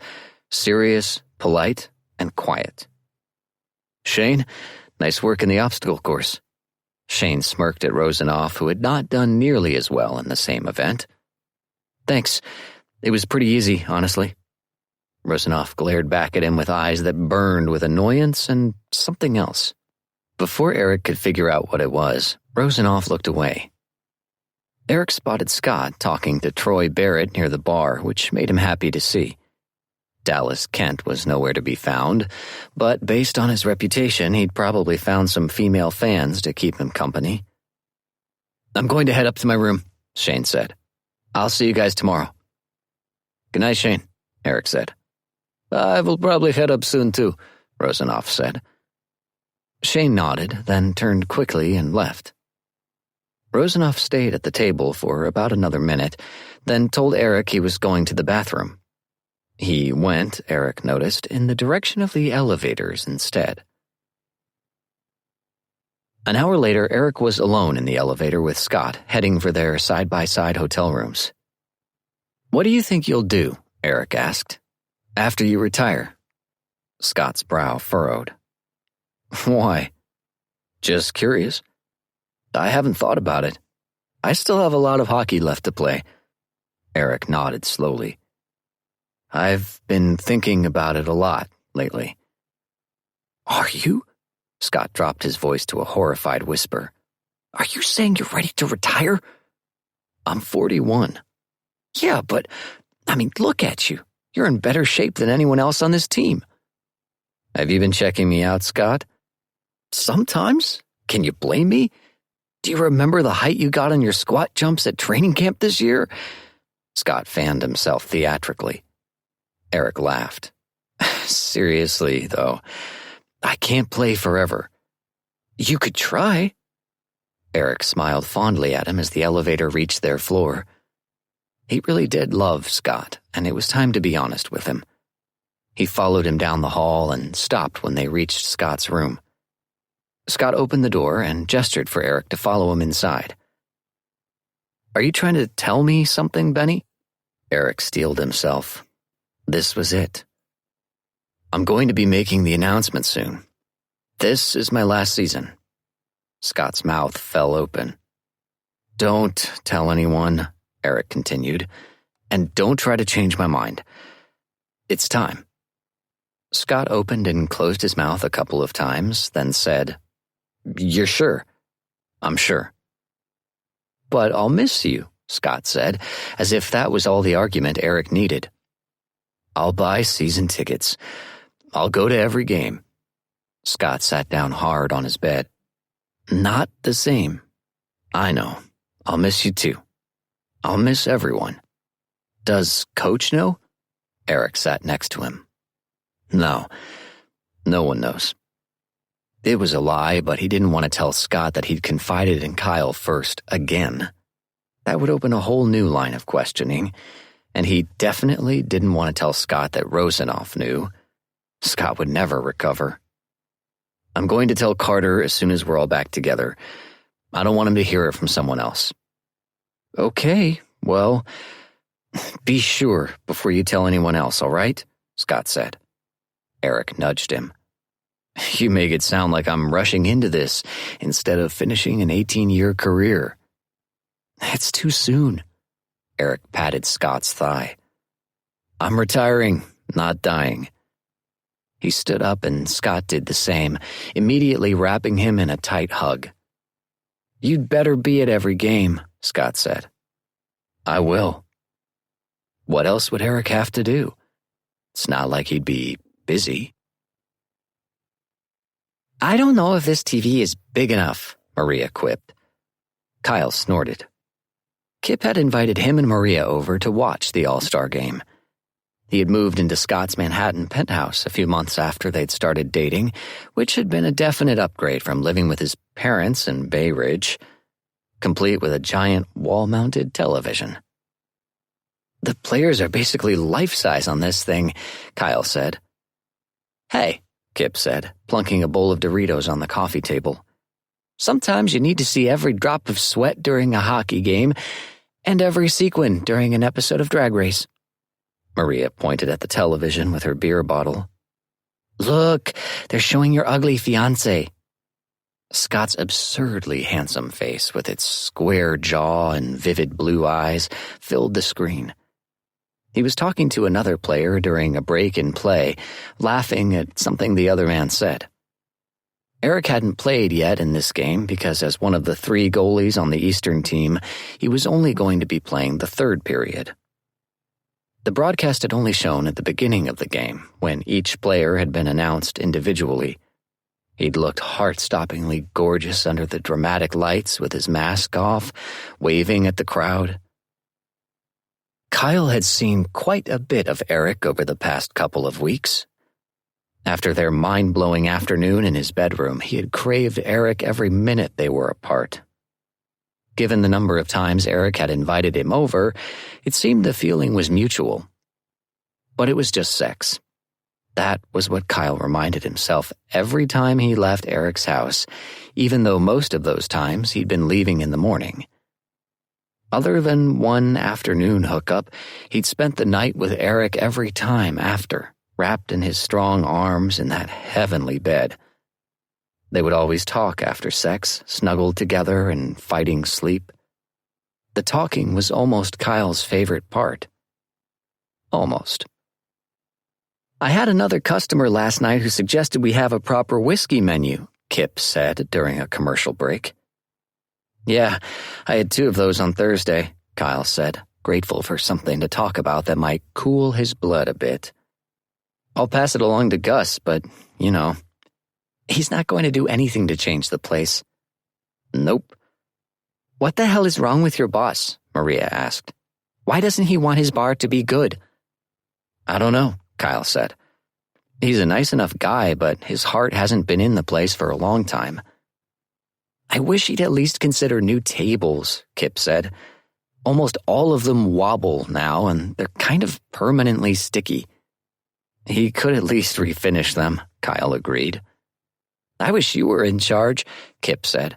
serious, polite, and quiet. Shane, nice work in the obstacle course. Shane smirked at Rosenoff, who had not done nearly as well in the same event. Thanks. It was pretty easy, honestly. Rosenoff glared back at him with eyes that burned with annoyance and something else. Before Eric could figure out what it was, Rosenoff looked away. Eric spotted Scott talking to Troy Barrett near the bar, which made him happy to see. Dallas Kent was nowhere to be found, but based on his reputation, he'd probably found some female fans to keep him company. I'm going to head up to my room, Shane said. I'll see you guys tomorrow. Good night, Shane, Eric said. I will probably head up soon too, Rosenoff said. Shane nodded, then turned quickly and left. Rosenoff stayed at the table for about another minute, then told Eric he was going to the bathroom. He went, Eric noticed, in the direction of the elevators instead. An hour later, Eric was alone in the elevator with Scott, heading for their side-by-side hotel rooms. What do you think you'll do? Eric asked. After you retire? Scott's brow furrowed. Why? Just curious. I haven't thought about it. I still have a lot of hockey left to play. Eric nodded slowly. I've been thinking about it a lot lately. Are you? Scott dropped his voice to a horrified whisper. Are you saying you're ready to retire? I'm 41. Yeah, but, look at you. You're in better shape than anyone else on this team. Have you been checking me out, Scott? Sometimes. Can you blame me? Do you remember the height you got on your squat jumps at training camp this year? Scott fanned himself theatrically. Eric laughed. Seriously, though, I can't play forever. You could try. Eric smiled fondly at him as the elevator reached their floor. He really did love Scott, and it was time to be honest with him. He followed him down the hall and stopped when they reached Scott's room. Scott opened the door and gestured for Eric to follow him inside. Are you trying to tell me something, Benny? Eric steeled himself. This was it. I'm going to be making the announcement soon. This is my last season. Scott's mouth fell open. Don't tell anyone, Eric continued, and don't try to change my mind. It's time. Scott opened and closed his mouth a couple of times, then said, You're sure? I'm sure. But I'll miss you, Scott said, as if that was all the argument Eric needed. I'll buy season tickets. I'll go to every game. Scott sat down hard on his bed. Not the same. I know. I'll miss you too. I'll miss everyone. Does Coach know? Eric sat next to him. No. No one knows. It was a lie, but he didn't want to tell Scott that he'd confided in Kyle first again. That would open a whole new line of questioning, and he definitely didn't want to tell Scott that Rosenoff knew. Scott would never recover. I'm going to tell Carter as soon as we're all back together. I don't want him to hear it from someone else. Okay, well, be sure before you tell anyone else, all right? Scott said. Eric nudged him. You make it sound like I'm rushing into this instead of finishing an 18-year career. It's too soon. Eric patted Scott's thigh. I'm retiring, not dying. He stood up and Scott did the same, immediately wrapping him in a tight hug. You'd better be at every game, Scott said. I will. What else would Eric have to do? It's not like he'd be busy. I don't know if this TV is big enough, Maria quipped. Kyle snorted. Kip had invited him and Maria over to watch the All-Star game. He had moved into Scott's Manhattan penthouse a few months after they'd started dating, which had been a definite upgrade from living with his parents in Bay Ridge, complete with a giant wall-mounted television. The players are basically life-size on this thing, Kyle said. Hey, Kip said, plunking a bowl of Doritos on the coffee table. Sometimes you need to see every drop of sweat during a hockey game and every sequin during an episode of Drag Race. Maria pointed at the television with her beer bottle. Look, they're showing your ugly fiancé. Scott's absurdly handsome face, with its square jaw and vivid blue eyes, filled the screen. He was talking to another player during a break in play, laughing at something the other man said. Eric hadn't played yet in this game because as one of the 3 goalies on the Eastern team, he was only going to be playing the 3rd period. The broadcast had only shown at the beginning of the game, when each player had been announced individually. He'd looked heart-stoppingly gorgeous under the dramatic lights with his mask off, waving at the crowd. Kyle had seen quite a bit of Eric over the past couple of weeks. After their mind-blowing afternoon in his bedroom, he had craved Eric every minute they were apart. Given the number of times Eric had invited him over, it seemed the feeling was mutual. But it was just sex. That was what Kyle reminded himself every time he left Eric's house, even though most of those times he'd been leaving in the morning. Other than one afternoon hookup, he'd spent the night with Eric every time after, wrapped in his strong arms in that heavenly bed. They would always talk after sex, snuggled together and fighting sleep. The talking was almost Kyle's favorite part. Almost. "I had another customer last night who suggested we have a proper whiskey menu," Kip said during a commercial break. "Yeah, I had 2 of those on Thursday," Kyle said, grateful for something to talk about that might cool his blood a bit. "I'll pass it along to Gus, but, he's not going to do anything to change the place." "Nope." "What the hell is wrong with your boss?" Maria asked. "Why doesn't he want his bar to be good?" "I don't know," Kyle said. "He's a nice enough guy, but his heart hasn't been in the place for a long time." "I wish he'd at least consider new tables," Kip said. "Almost all of them wobble now, and they're kind of permanently sticky." "He could at least refinish them," Kyle agreed. "I wish you were in charge," Kip said.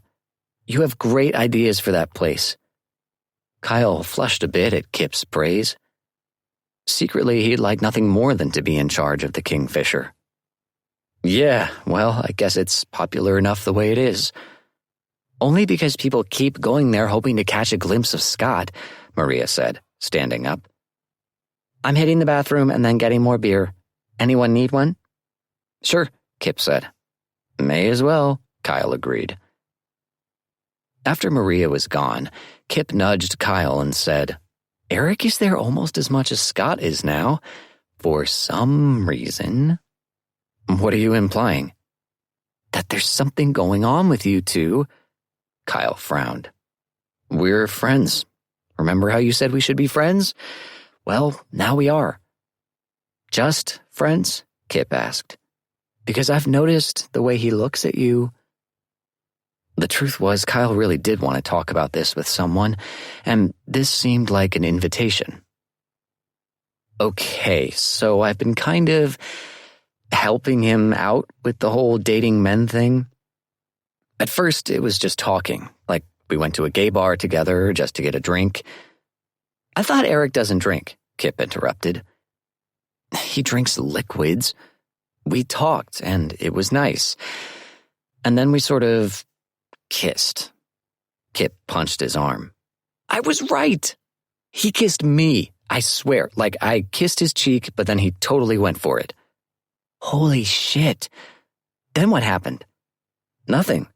"You have great ideas for that place." Kyle flushed a bit at Kip's praise. Secretly, he'd like nothing more than to be in charge of the Kingfisher. "Yeah, well, I guess it's popular enough the way it is." "Only because people keep going there hoping to catch a glimpse of Scott," Maria said, standing up. "I'm hitting the bathroom and then getting more beer. Anyone need one?" "Sure," Kip said. "May as well," Kyle agreed. After Maria was gone, Kip nudged Kyle and said, "Eric is there almost as much as Scott is now, for some reason." "What are you implying?" "That there's something going on with you two." Kyle frowned. "We're friends. Remember how you said we should be friends? Well, now we are." "Just friends?" Kip asked. "Because I've noticed the way he looks at you." The truth was, Kyle really did want to talk about this with someone, and this seemed like an invitation. "Okay, so I've been kind of helping him out with the whole dating men thing. At first, it was just talking, like we went to a gay bar together just to get a drink." "I thought Eric doesn't drink," Kip interrupted. "He drinks liquids. We talked, and it was nice. And then we sort of kissed." Kip punched his arm. "I was right. He kissed me, I swear. Like, I kissed his cheek, but then he totally went for it." "Holy shit. Then what happened?" "Nothing.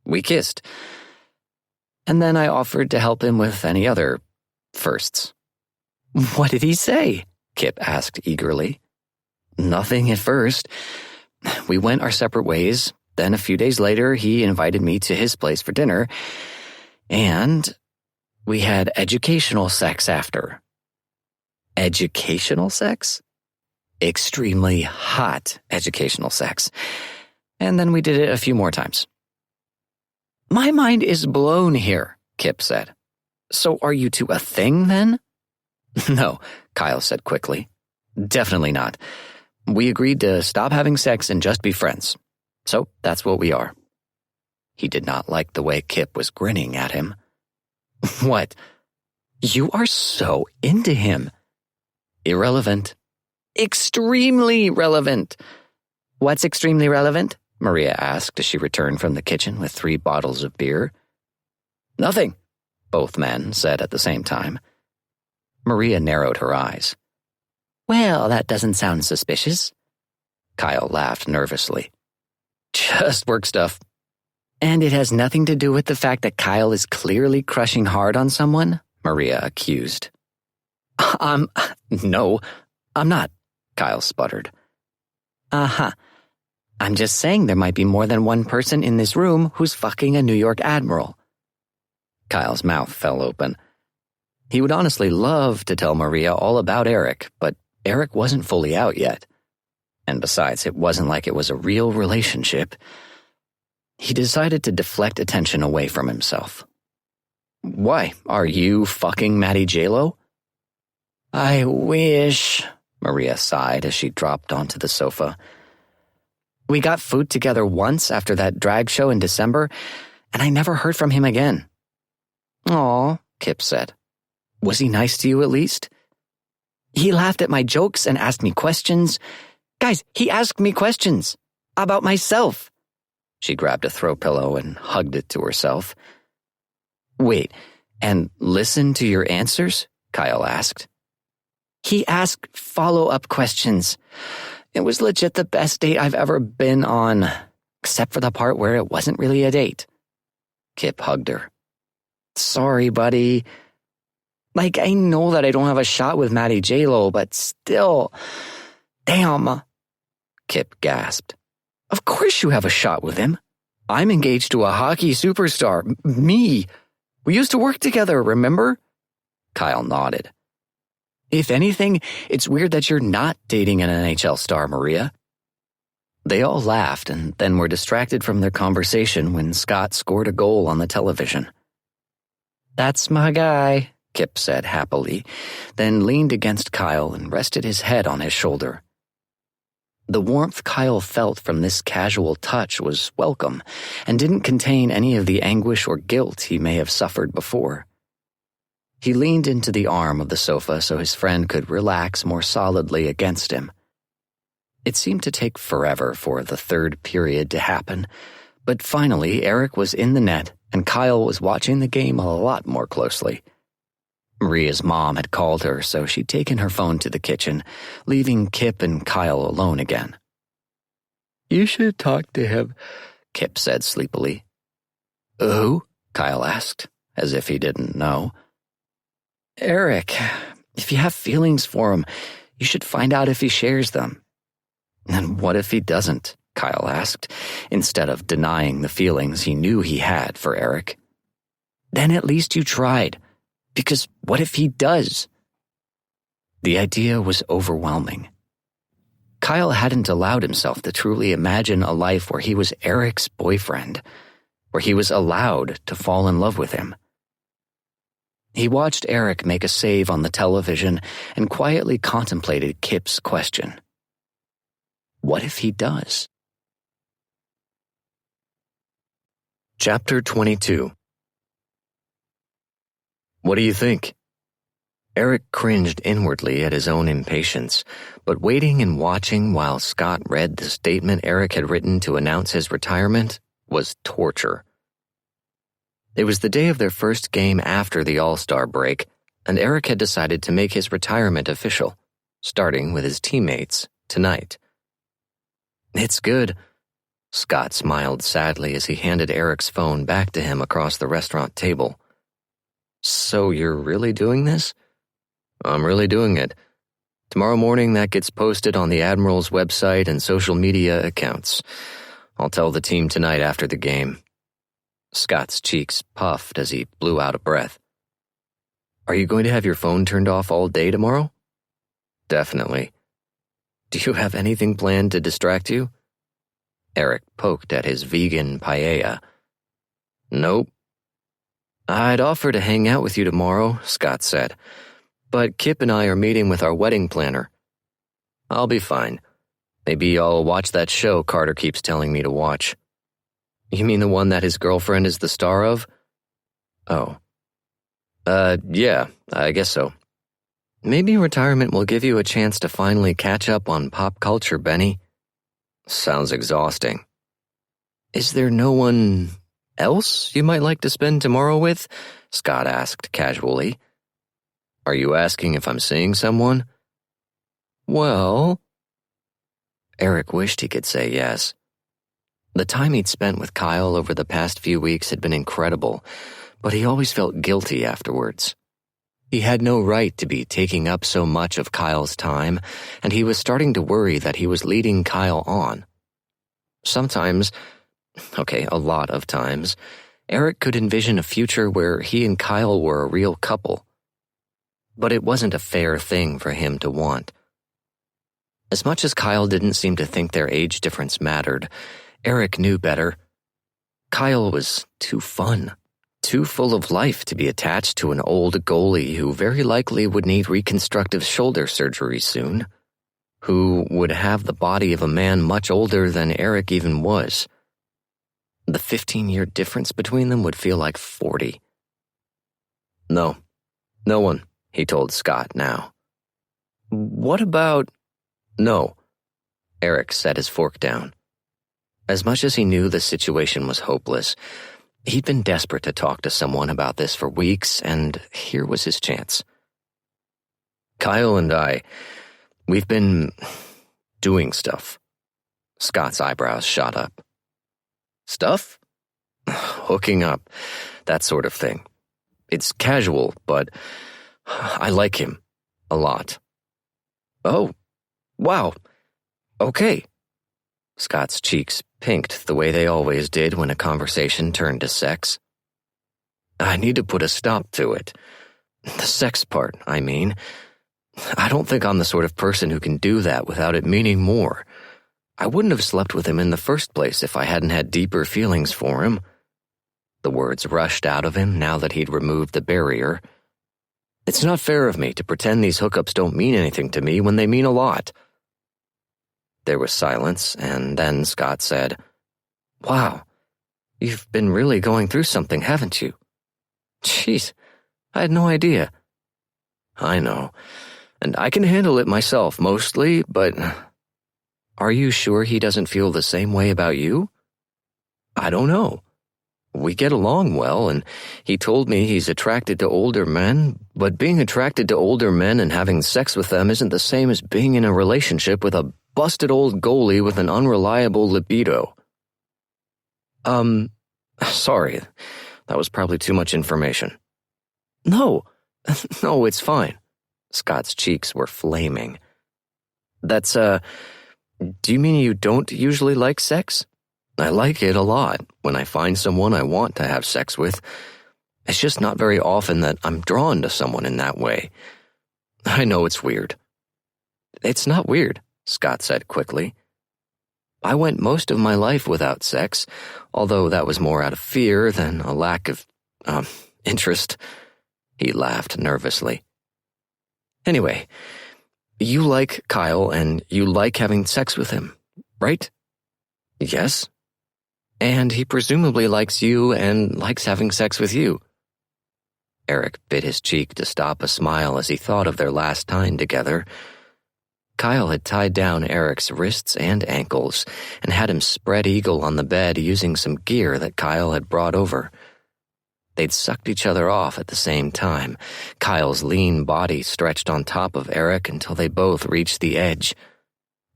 We kissed. And then I offered to help him with any other firsts." "What did he say?" Kip asked eagerly. "Nothing at first. We went our separate ways. Then a few days later, he invited me to his place for dinner, and we had educational sex after." "Educational sex?" "Extremely hot educational sex. And then we did it a few more times." "My mind is blown here," Kip said. "So are you two a thing, then?" "No," Kyle said quickly. "Definitely not. We agreed to stop having sex and just be friends. So that's what we are." He did not like the way Kip was grinning at him. "What? You are so into him." "Irrelevant." "Extremely relevant." "What's extremely relevant?" Maria asked as she returned from the kitchen with 3 bottles of beer. Nothing, both men said at the same time. Maria narrowed her eyes. Well, that doesn't sound suspicious. Kyle laughed nervously. Just work stuff. And it has nothing to do with the fact that Kyle is clearly crushing hard on someone? Maria accused. No, I'm not, Kyle sputtered. Uh-huh. I'm just saying there might be more than one person in this room who's fucking a New York admiral. Kyle's mouth fell open. He would honestly love to tell Maria all about Eric, but Eric wasn't fully out yet. And besides, it wasn't like it was a real relationship. He decided to deflect attention away from himself. Why, are you fucking Matty J-Lo? I wish, Maria sighed as she dropped onto the sofa. We got food together once after that drag show in December, and I never heard from him again. Aw, Kip said. Was he nice to you at least? He laughed at my jokes and asked me questions. Guys, he asked me questions about myself. She grabbed a throw pillow and hugged it to herself. Wait, and listened to your answers? Kyle asked. He asked follow-up questions. It was legit the best date I've ever been on, except for the part where it wasn't really a date. Kip hugged her. Sorry, buddy. Like, I know that I don't have a shot with Matty J-Lo, but still. Damn. Kip gasped. Of course you have a shot with him. I'm engaged to a hockey superstar. Me. We used to work together, remember? Kyle nodded. If anything, it's weird that you're not dating an NHL star, Maria. They all laughed and then were distracted from their conversation when Scott scored a goal on the television. That's my guy, Kip said happily, then leaned against Kyle and rested his head on his shoulder. The warmth Kyle felt from this casual touch was welcome and didn't contain any of the anguish or guilt he may have suffered before. He leaned into the arm of the sofa so his friend could relax more solidly against him. It seemed to take forever for the third period to happen, but finally Eric was in the net and Kyle was watching the game a lot more closely. Maria's mom had called her, so she'd taken her phone to the kitchen, leaving Kip and Kyle alone again. You should talk to him, Kip said sleepily. Who? Kyle asked, as if he didn't know. Eric, if you have feelings for him, you should find out if he shares them. And what if he doesn't? Kyle asked, instead of denying the feelings he knew he had for Eric. Then at least you tried. Because what if he does? The idea was overwhelming. Kyle hadn't allowed himself to truly imagine a life where he was Eric's boyfriend, where he was allowed to fall in love with him. He watched Eric make a save on the television and quietly contemplated Kip's question. What if he does? Chapter 22. What do you think? Eric cringed inwardly at his own impatience, but waiting and watching while Scott read the statement Eric had written to announce his retirement was torture. It was the day of their first game after the All-Star break, and Eric had decided to make his retirement official, starting with his teammates tonight. It's good. Scott smiled sadly as he handed Eric's phone back to him across the restaurant table. So you're really doing this? I'm really doing it. Tomorrow morning that gets posted on the Admiral's website and social media accounts. I'll tell the team tonight after the game. Scott's cheeks puffed as he blew out a breath. Are you going to have your phone turned off all day tomorrow? Definitely. Do you have anything planned to distract you? Eric poked at his vegan paella. Nope. I'd offer to hang out with you tomorrow, Scott said, but Kip and I are meeting with our wedding planner. I'll be fine. Maybe I'll watch that show Carter keeps telling me to watch. You mean the one that his girlfriend is the star of? Oh. Yeah, I guess so. Maybe retirement will give you a chance to finally catch up on pop culture, Benny. Sounds exhausting. Is there no one else you might like to spend tomorrow with? Scott asked casually. Are you asking if I'm seeing someone? Well, Eric wished he could say yes. The time he'd spent with Kyle over the past few weeks had been incredible, but he always felt guilty afterwards. He had no right to be taking up so much of Kyle's time, and he was starting to worry that he was leading Kyle on. Sometimes, a lot of times, Eric could envision a future where he and Kyle were a real couple. But it wasn't a fair thing for him to want. As much as Kyle didn't seem to think their age difference mattered, Eric knew better. Kyle was too fun, too full of life to be attached to an old goalie who very likely would need reconstructive shoulder surgery soon, who would have the body of a man much older than Eric even was. The 15-year difference between them would feel like 40. No one, he told Scott now. What about... No. Eric set his fork down. As much as he knew the situation was hopeless, he'd been desperate to talk to someone about this for weeks, and here was his chance. Kyle and we've been doing stuff. Scott's eyebrows shot up. Stuff? Hooking up, that sort of thing. It's casual, but I like him a lot. Oh, wow. Okay. Scott's cheeks pinked the way they always did when a conversation turned to sex. I need to put a stop to it. The sex part, I mean. I don't think I'm the sort of person who can do that without it meaning more. I wouldn't have slept with him in the first place if I hadn't had deeper feelings for him. The words rushed out of him now that he'd removed the barrier. It's not fair of me to pretend these hookups don't mean anything to me when they mean a lot. There was silence, and then Scott said, Wow, you've been really going through something, haven't you? Jeez, I had no idea. I know, and I can handle it myself mostly, but... Are you sure he doesn't feel the same way about you? I don't know. We get along well, and he told me he's attracted to older men, but being attracted to older men and having sex with them isn't the same as being in a relationship with a busted old goalie with an unreliable libido. Sorry, that was probably too much information. No, it's fine. Scott's cheeks were flaming. Do you mean you don't usually like sex? I like it a lot when I find someone I want to have sex with. It's just not very often that I'm drawn to someone in that way. I know it's weird. It's not weird, Scott said quickly. I went most of my life without sex, although that was more out of fear than a lack of, interest. He laughed nervously. Anyway, you like Kyle and you like having sex with him, right? Yes. And he presumably likes you and likes having sex with you. Eric bit his cheek to stop a smile as he thought of their last time together. Kyle had tied down Eric's wrists and ankles and had him spread eagle on the bed using some gear that Kyle had brought over. They'd sucked each other off at the same time, Kyle's lean body stretched on top of Eric until they both reached the edge.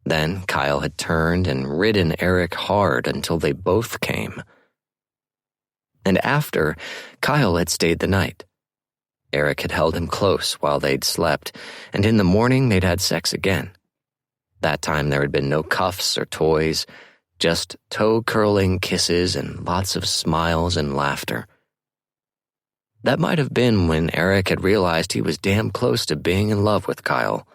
Then Kyle had turned and ridden Eric hard until they both came. And after, Kyle had stayed the night. Eric had held him close while they'd slept, and in the morning they'd had sex again. That time there had been no cuffs or toys, just toe-curling kisses and lots of smiles and laughter. That might have been when Eric had realized he was damn close to being in love with Kyle.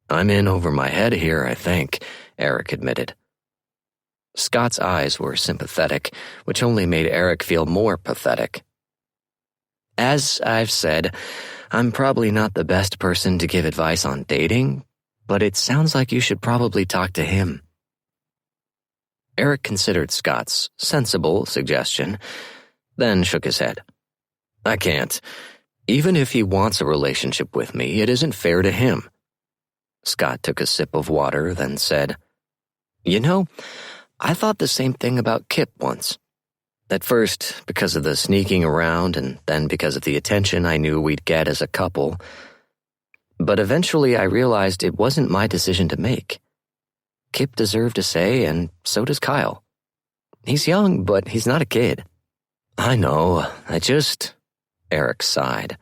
I'm in over my head here, I think, Eric admitted. Scott's eyes were sympathetic, which only made Eric feel more pathetic. As I've said, I'm probably not the best person to give advice on dating, but it sounds like you should probably talk to him. Eric considered Scott's sensible suggestion, then shook his head. I can't. Even if he wants a relationship with me, it isn't fair to him. Scott took a sip of water, then said, You know, I thought the same thing about Kip once. At first, because of the sneaking around, and then because of the attention I knew we'd get as a couple. But eventually I realized it wasn't my decision to make. Kip deserved a say, and so does Kyle. He's young, but he's not a kid. I know, Eric sighed.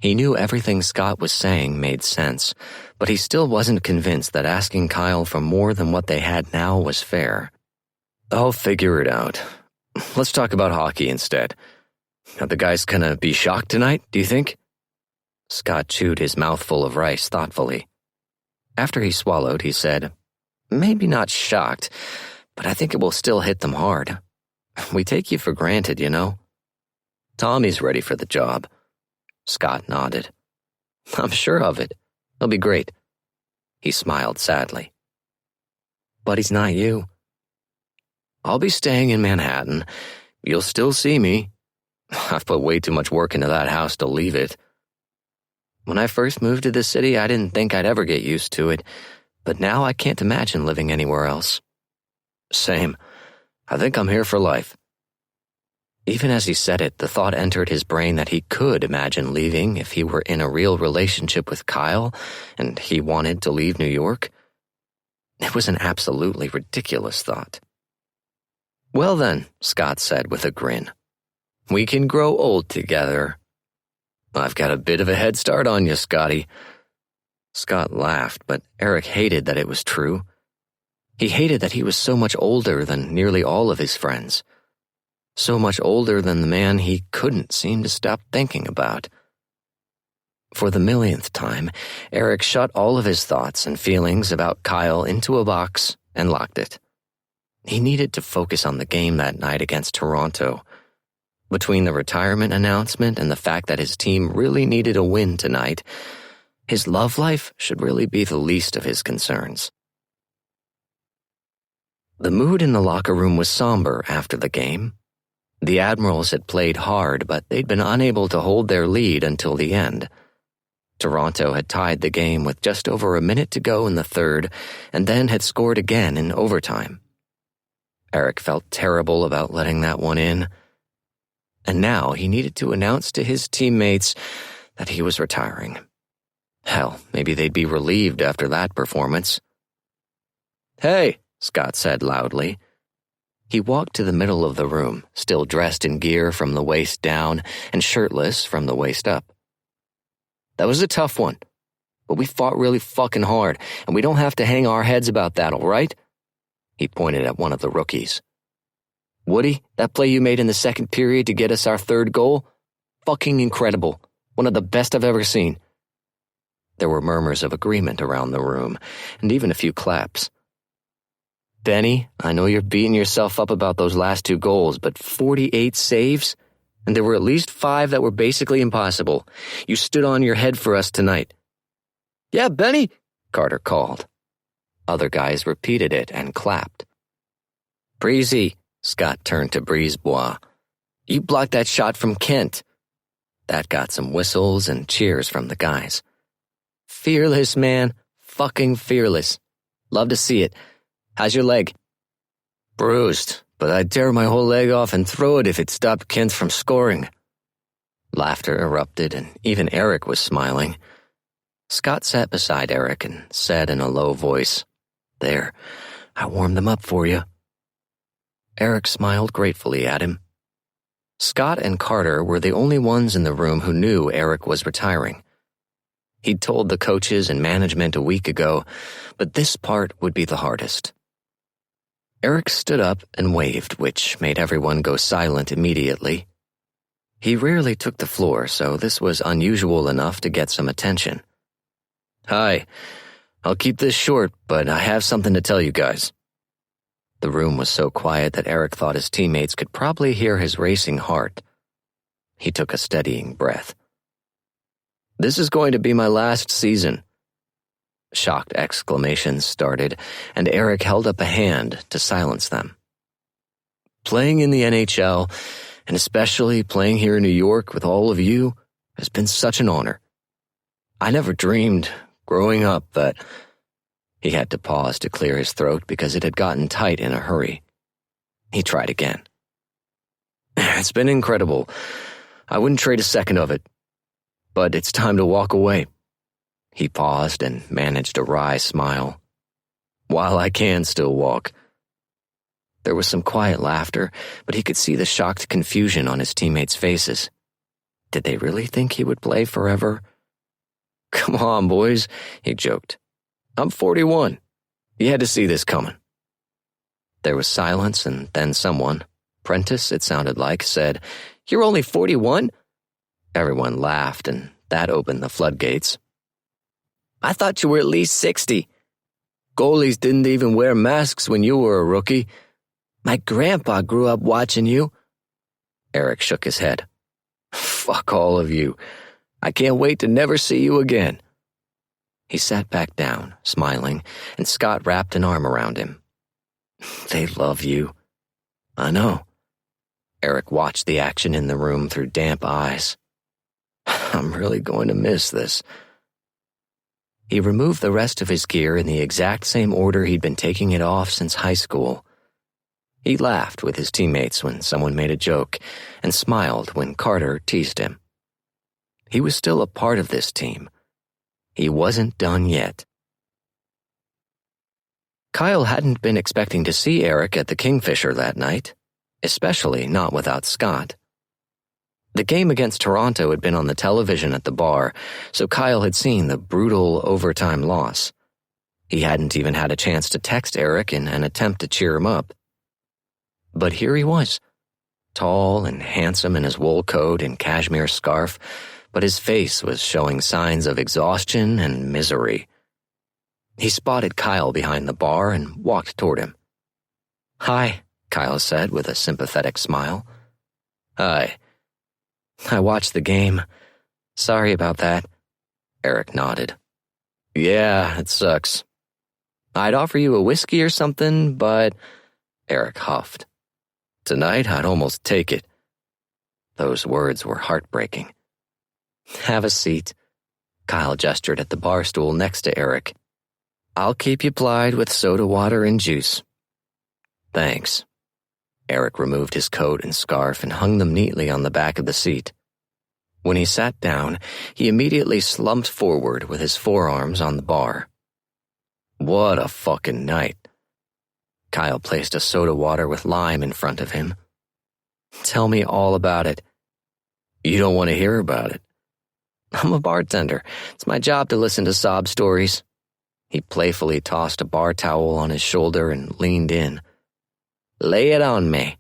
He knew everything Scott was saying made sense, but he still wasn't convinced that asking Kyle for more than what they had now was fair. I'll figure it out. Let's talk about hockey instead. Are the guys gonna be shocked tonight, do you think? Scott chewed his mouthful of rice thoughtfully. After he swallowed, he said, Maybe not shocked, but I think it will still hit them hard. We take you for granted, you know. Tommy's ready for the job. Scott nodded. I'm sure of it. He'll be great. He smiled sadly. But he's not you. I'll be staying in Manhattan. You'll still see me. I've put way too much work into that house to leave it. When I first moved to this city, I didn't think I'd ever get used to it, but now I can't imagine living anywhere else. Same. I think I'm here for life. Even as he said it, the thought entered his brain that he could imagine leaving if he were in a real relationship with Kyle and he wanted to leave New York. It was an absolutely ridiculous thought. Well then, Scott said with a grin, we can grow old together. I've got a bit of a head start on you, Scotty. Scott laughed, but Eric hated that it was true. He hated that he was so much older than nearly all of his friends. So much older than the man he couldn't seem to stop thinking about. For the millionth time, Eric shut all of his thoughts and feelings about Kyle into a box and locked it. He needed to focus on the game that night against Toronto. Between the retirement announcement and the fact that his team really needed a win tonight, his love life should really be the least of his concerns. The mood in the locker room was somber after the game. The Admirals had played hard, but they'd been unable to hold their lead until the end. Toronto had tied the game with just over a minute to go in the third, and then had scored again in overtime. Eric felt terrible about letting that one in. And now he needed to announce to his teammates that he was retiring. Hell, maybe they'd be relieved after that performance. Hey, Scott said loudly. He walked to the middle of the room, still dressed in gear from the waist down and shirtless from the waist up. That was a tough one, but we fought really fucking hard, and we don't have to hang our heads about that, all right? He pointed at one of the rookies. Woody, that play you made in the second period to get us our third goal? Fucking incredible. One of the best I've ever seen. There were murmurs of agreement around the room, and even a few claps. Benny, I know you're beating yourself up about those last 2 goals, but 48 saves? And there were at least 5 that were basically impossible. You stood on your head for us tonight. Yeah, Benny, Carter called. Other guys repeated it and clapped. Breezy, Scott turned to Brisebois. You blocked that shot from Kent. That got some whistles and cheers from the guys. Fearless, man. Fucking fearless. Love to see it. How's your leg? Bruised, but I'd tear my whole leg off and throw it if it stopped Kent from scoring. Laughter erupted, and even Eric was smiling. Scott sat beside Eric and said in a low voice, There, I warmed them up for you. Eric smiled gratefully at him. Scott and Carter were the only ones in the room who knew Eric was retiring. He'd told the coaches and management a week ago, but this part would be the hardest. Eric stood up and waved, which made everyone go silent immediately. He rarely took the floor, so this was unusual enough to get some attention. Hi, I'll keep this short, but I have something to tell you guys. The room was so quiet that Eric thought his teammates could probably hear his racing heart. He took a steadying breath. This is going to be my last season. Shocked exclamations started, and Eric held up a hand to silence them. Playing in the NHL, and especially playing here in New York with all of you, has been such an honor. I never dreamed, growing up, that He had to pause to clear his throat because it had gotten tight in a hurry. He tried again. It's been incredible. I wouldn't trade a second of it. But it's time to walk away. He paused and managed a wry smile. While I can still walk. There was some quiet laughter, but he could see the shocked confusion on his teammates' faces. Did they really think he would play forever? Come on, boys, he joked. I'm 41. You had to see this coming. There was silence, and then someone, Prentice it sounded like, said, You're only 41? Everyone laughed, and that opened the floodgates. I thought you were at least 60. Goalies didn't even wear masks when you were a rookie. My grandpa grew up watching you. Eric shook his head. Fuck all of you. I can't wait to never see you again. He sat back down, smiling, and Scott wrapped an arm around him. They love you. I know. Eric watched the action in the room through damp eyes. I'm really going to miss this. He removed the rest of his gear in the exact same order he'd been taking it off since high school. He laughed with his teammates when someone made a joke and smiled when Carter teased him. He was still a part of this team. He wasn't done yet. Kyle hadn't been expecting to see Eric at the Kingfisher that night, especially not without Scott. The game against Toronto had been on the television at the bar, so Kyle had seen the brutal overtime loss. He hadn't even had a chance to text Eric in an attempt to cheer him up. But here he was, tall and handsome in his wool coat and cashmere scarf, but his face was showing signs of exhaustion and misery. He spotted Kyle behind the bar and walked toward him. Hi, Kyle said with a sympathetic smile. Hi. I watched the game. Sorry about that. Eric nodded. Yeah, it sucks. I'd offer you a whiskey or something, but... Eric huffed. Tonight, I'd almost take it. Those words were heartbreaking. Have a seat. Kyle gestured at the bar stool next to Eric. I'll keep you plied with soda water and juice. Thanks. Eric removed his coat and scarf and hung them neatly on the back of the seat. When he sat down, he immediately slumped forward with his forearms on the bar. What a fucking night. Kyle placed a soda water with lime in front of him. Tell me all about it. You don't want to hear about it. I'm a bartender. It's my job to listen to sob stories. He playfully tossed a bar towel on his shoulder and leaned in. Lay it on me.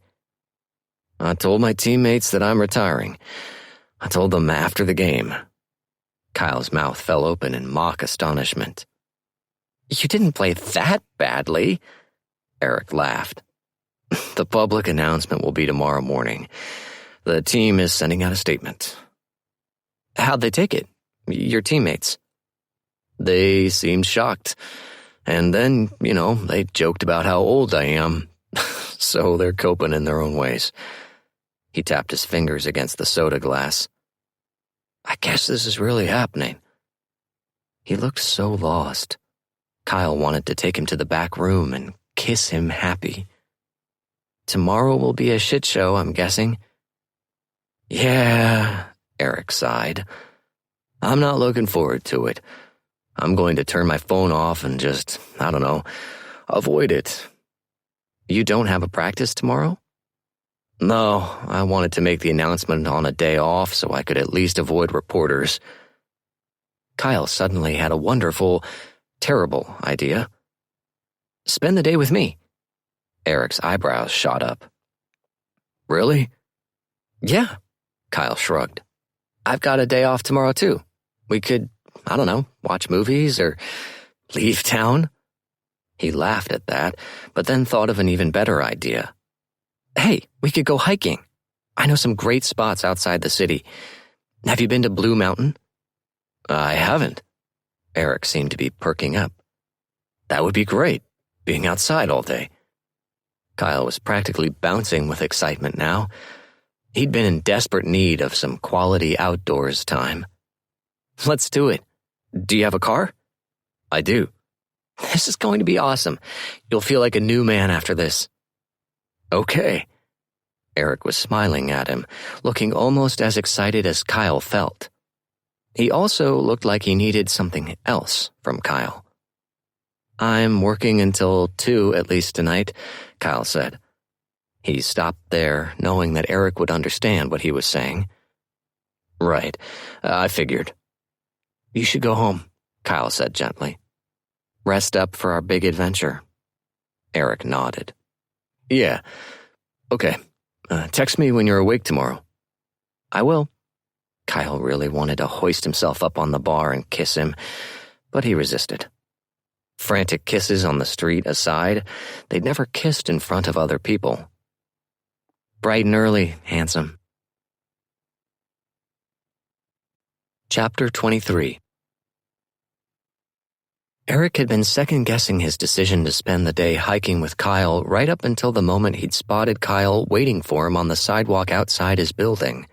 I told my teammates that I'm retiring. I told them after the game. Kyle's mouth fell open in mock astonishment. You didn't play that badly. Eric laughed. The public announcement will be tomorrow morning. The team is sending out a statement. How'd they take it? Your teammates? They seemed shocked. And then, they joked about how old I am. So they're coping in their own ways. He tapped his fingers against the soda glass. I guess this is really happening. He looked so lost. Kyle wanted to take him to the back room and kiss him happy. Tomorrow will be a shit show, I'm guessing. Yeah, Eric sighed. I'm not looking forward to it. I'm going to turn my phone off and just, avoid it. You don't have a practice tomorrow? No, I wanted to make the announcement on a day off so I could at least avoid reporters. Kyle suddenly had a wonderful, terrible idea. Spend the day with me. Eric's eyebrows shot up. Really? Yeah, Kyle shrugged. I've got a day off tomorrow too. We could, watch movies or leave town. He laughed at that, but then thought of an even better idea. Hey, we could go hiking. I know some great spots outside the city. Have you been to Blue Mountain? I haven't. Eric seemed to be perking up. That would be great, being outside all day. Kyle was practically bouncing with excitement now. He'd been in desperate need of some quality outdoors time. Let's do it. Do you have a car? I do. This is going to be awesome. You'll feel like a new man after this. Okay. Eric was smiling at him, looking almost as excited as Kyle felt. He also looked like he needed something else from Kyle. I'm working until 2 at least tonight, Kyle said. He stopped there, knowing that Eric would understand what he was saying. Right, I figured. You should go home, Kyle said gently. Rest up for our big adventure. Eric nodded. Yeah, okay. Text me when you're awake tomorrow. I will. Kyle really wanted to hoist himself up on the bar and kiss him, but he resisted. Frantic kisses on the street aside, they'd never kissed in front of other people. Bright and early, handsome. Chapter 23. Eric had been second-guessing his decision to spend the day hiking with Kyle right up until the moment he'd spotted Kyle waiting for him on the sidewalk outside his building.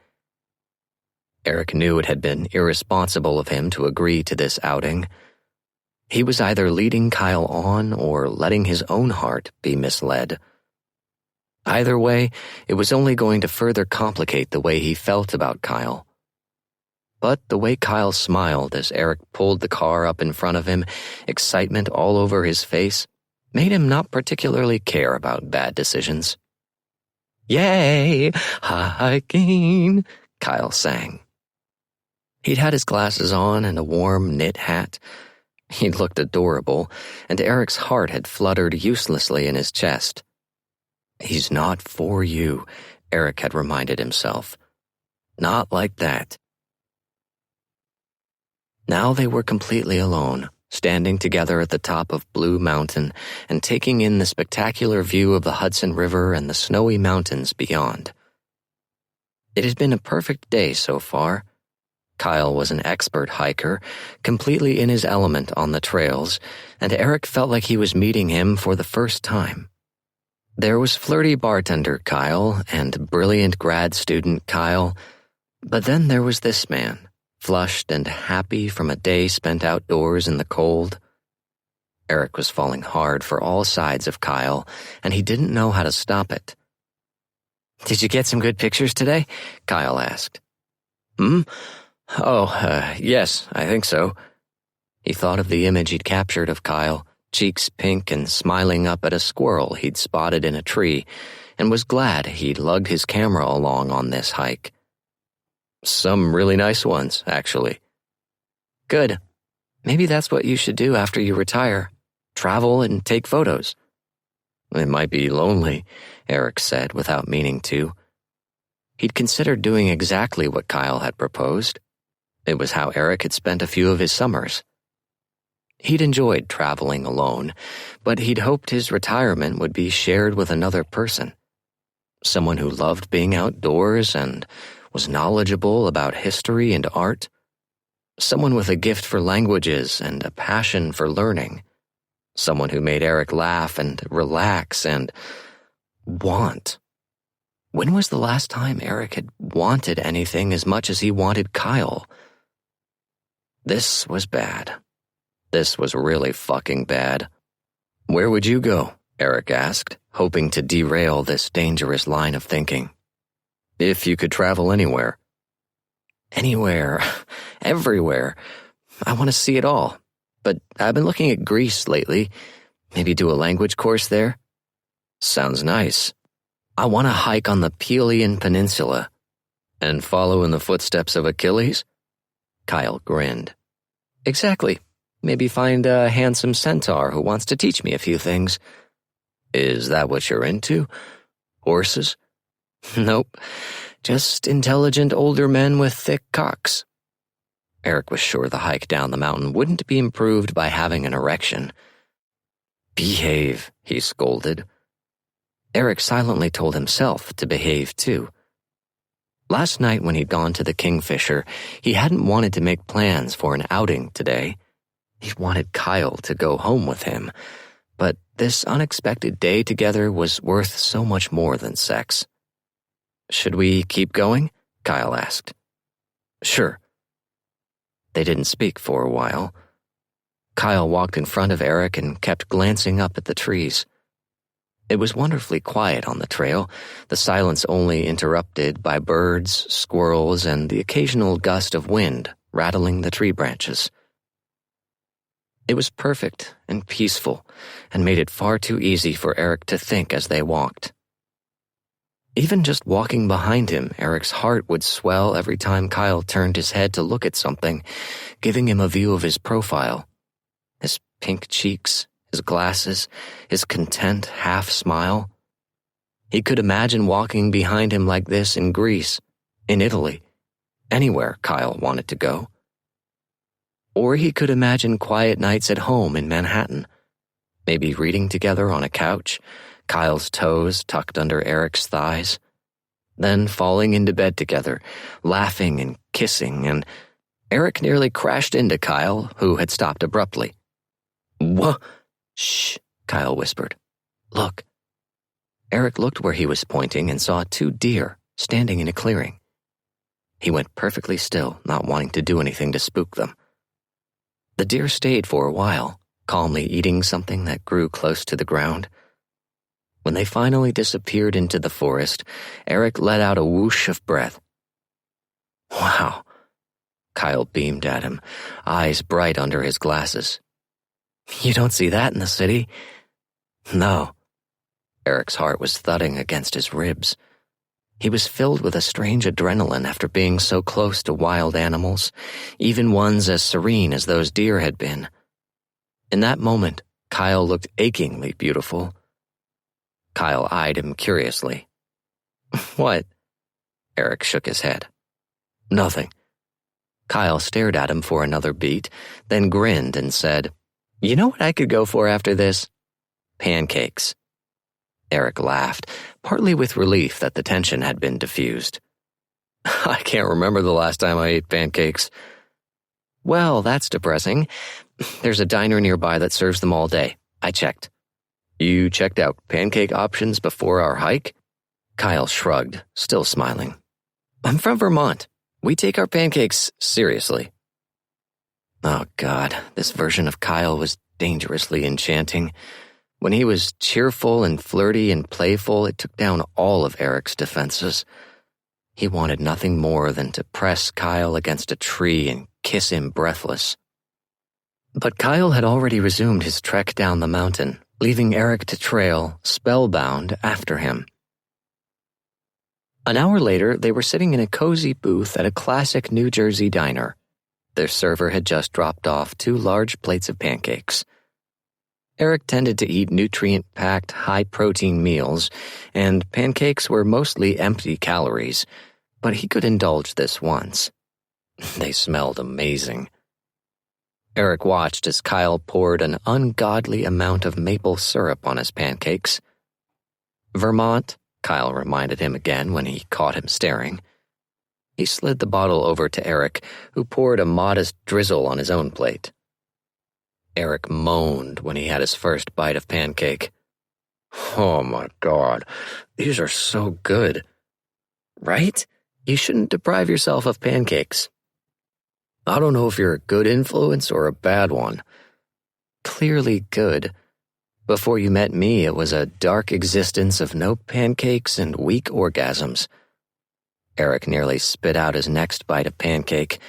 Eric knew it had been irresponsible of him to agree to this outing. He was either leading Kyle on or letting his own heart be misled. Either way, it was only going to further complicate the way he felt about Kyle. But the way Kyle smiled as Eric pulled the car up in front of him, excitement all over his face, made him not particularly care about bad decisions. Yay! Hiking! Kyle sang. He'd had his glasses on and a warm knit hat. He'd looked adorable, and Eric's heart had fluttered uselessly in his chest. He's not for you, Eric had reminded himself. Not like that. Now they were completely alone, standing together at the top of Blue Mountain and taking in the spectacular view of the Hudson River and the snowy mountains beyond. It had been a perfect day so far. Kyle was an expert hiker, completely in his element on the trails, and Eric felt like he was meeting him for the first time. There was flirty bartender Kyle and brilliant grad student Kyle, but then there was this man, flushed and happy from a day spent outdoors in the cold. Eric was falling hard for all sides of Kyle, and he didn't know how to stop it. Did you get some good pictures today? Kyle asked. Yes, I think so. He thought of the image he'd captured of Kyle, cheeks pink and smiling up at a squirrel he'd spotted in a tree, and was glad he'd lugged his camera along on this hike. Some really nice ones, actually. Good. Maybe that's what you should do after you retire. Travel and take photos. It might be lonely, Eric said without meaning to. He'd considered doing exactly what Kyle had proposed. It was how Eric had spent a few of his summers. He'd enjoyed traveling alone, but he'd hoped his retirement would be shared with another person. Someone who loved being outdoors and was knowledgeable about history and art. Someone with a gift for languages and a passion for learning. Someone who made Eric laugh and relax and want. When was the last time Eric had wanted anything as much as he wanted Kyle? This was bad. This was really fucking bad. Where would you go? Eric asked, hoping to derail this dangerous line of thinking. If you could travel anywhere. Anywhere. Everywhere. I want to see it all. But I've been looking at Greece lately. Maybe do a language course there? Sounds nice. I want to hike on the Pelian Peninsula. And follow in the footsteps of Achilles? Kyle grinned. Exactly. Maybe find a handsome centaur who wants to teach me a few things. Is that what you're into? Horses? Nope. Just intelligent older men with thick cocks. Eric was sure the hike down the mountain wouldn't be improved by having an erection. Behave, he scolded. Eric silently told himself to behave too. Last night when he'd gone to the Kingfisher, he hadn't wanted to make plans for an outing today. He wanted Kyle to go home with him, but this unexpected day together was worth so much more than sex. Should we keep going? Kyle asked. Sure. They didn't speak for a while. Kyle walked in front of Eric and kept glancing up at the trees. It was wonderfully quiet on the trail, the silence only interrupted by birds, squirrels, and the occasional gust of wind rattling the tree branches. It was perfect and peaceful, and made it far too easy for Eric to think as they walked. Even just walking behind him, Eric's heart would swell every time Kyle turned his head to look at something, giving him a view of his profile. His pink cheeks, his glasses, his content half-smile. He could imagine walking behind him like this in Greece, in Italy, anywhere Kyle wanted to go. Or he could imagine quiet nights at home in Manhattan, maybe reading together on a couch, Kyle's toes tucked under Eric's thighs, then falling into bed together, laughing and kissing, and Eric nearly crashed into Kyle, who had stopped abruptly. "What?" "Shh," Kyle whispered. "Look." Eric looked where he was pointing and saw 2 deer standing in a clearing. He went perfectly still, not wanting to do anything to spook them. The deer stayed for a while, calmly eating something that grew close to the ground. When they finally disappeared into the forest, Eric let out a whoosh of breath. "Wow." Kyle beamed at him, eyes bright under his glasses. "You don't see that in the city." "No." Eric's heart was thudding against his ribs. He was filled with a strange adrenaline after being so close to wild animals, even ones as serene as those deer had been. In that moment, Kyle looked achingly beautiful. Kyle eyed him curiously. "What?" Eric shook his head. "Nothing." Kyle stared at him for another beat, then grinned and said, "You know what I could go for after this? Pancakes." Eric laughed, partly with relief that the tension had been diffused. "I can't remember the last time I ate pancakes." "Well, that's depressing. There's a diner nearby that serves them all day. I checked." "You checked out pancake options before our hike?" Kyle shrugged, still smiling. "I'm from Vermont. We take our pancakes seriously." Oh God, this version of Kyle was dangerously enchanting. When he was cheerful and flirty and playful, it took down all of Eric's defenses. He wanted nothing more than to press Kyle against a tree and kiss him breathless. But Kyle had already resumed his trek down the mountain, leaving Eric to trail, spellbound, after him. An hour later, they were sitting in a cozy booth at a classic New Jersey diner. Their server had just dropped off 2 large plates of pancakes. Eric tended to eat nutrient-packed, high-protein meals, and pancakes were mostly empty calories, but he could indulge this once. They smelled amazing. Eric watched as Kyle poured an ungodly amount of maple syrup on his pancakes. "Vermont," Kyle reminded him again when he caught him staring. He slid the bottle over to Eric, who poured a modest drizzle on his own plate. Eric moaned when he had his first bite of pancake. "Oh my God, these are so good." "Right? You shouldn't deprive yourself of pancakes." "I don't know if you're a good influence or a bad one." "Clearly good. Before you met me, it was a dark existence of no pancakes and weak orgasms." Eric nearly spit out his next bite of pancake.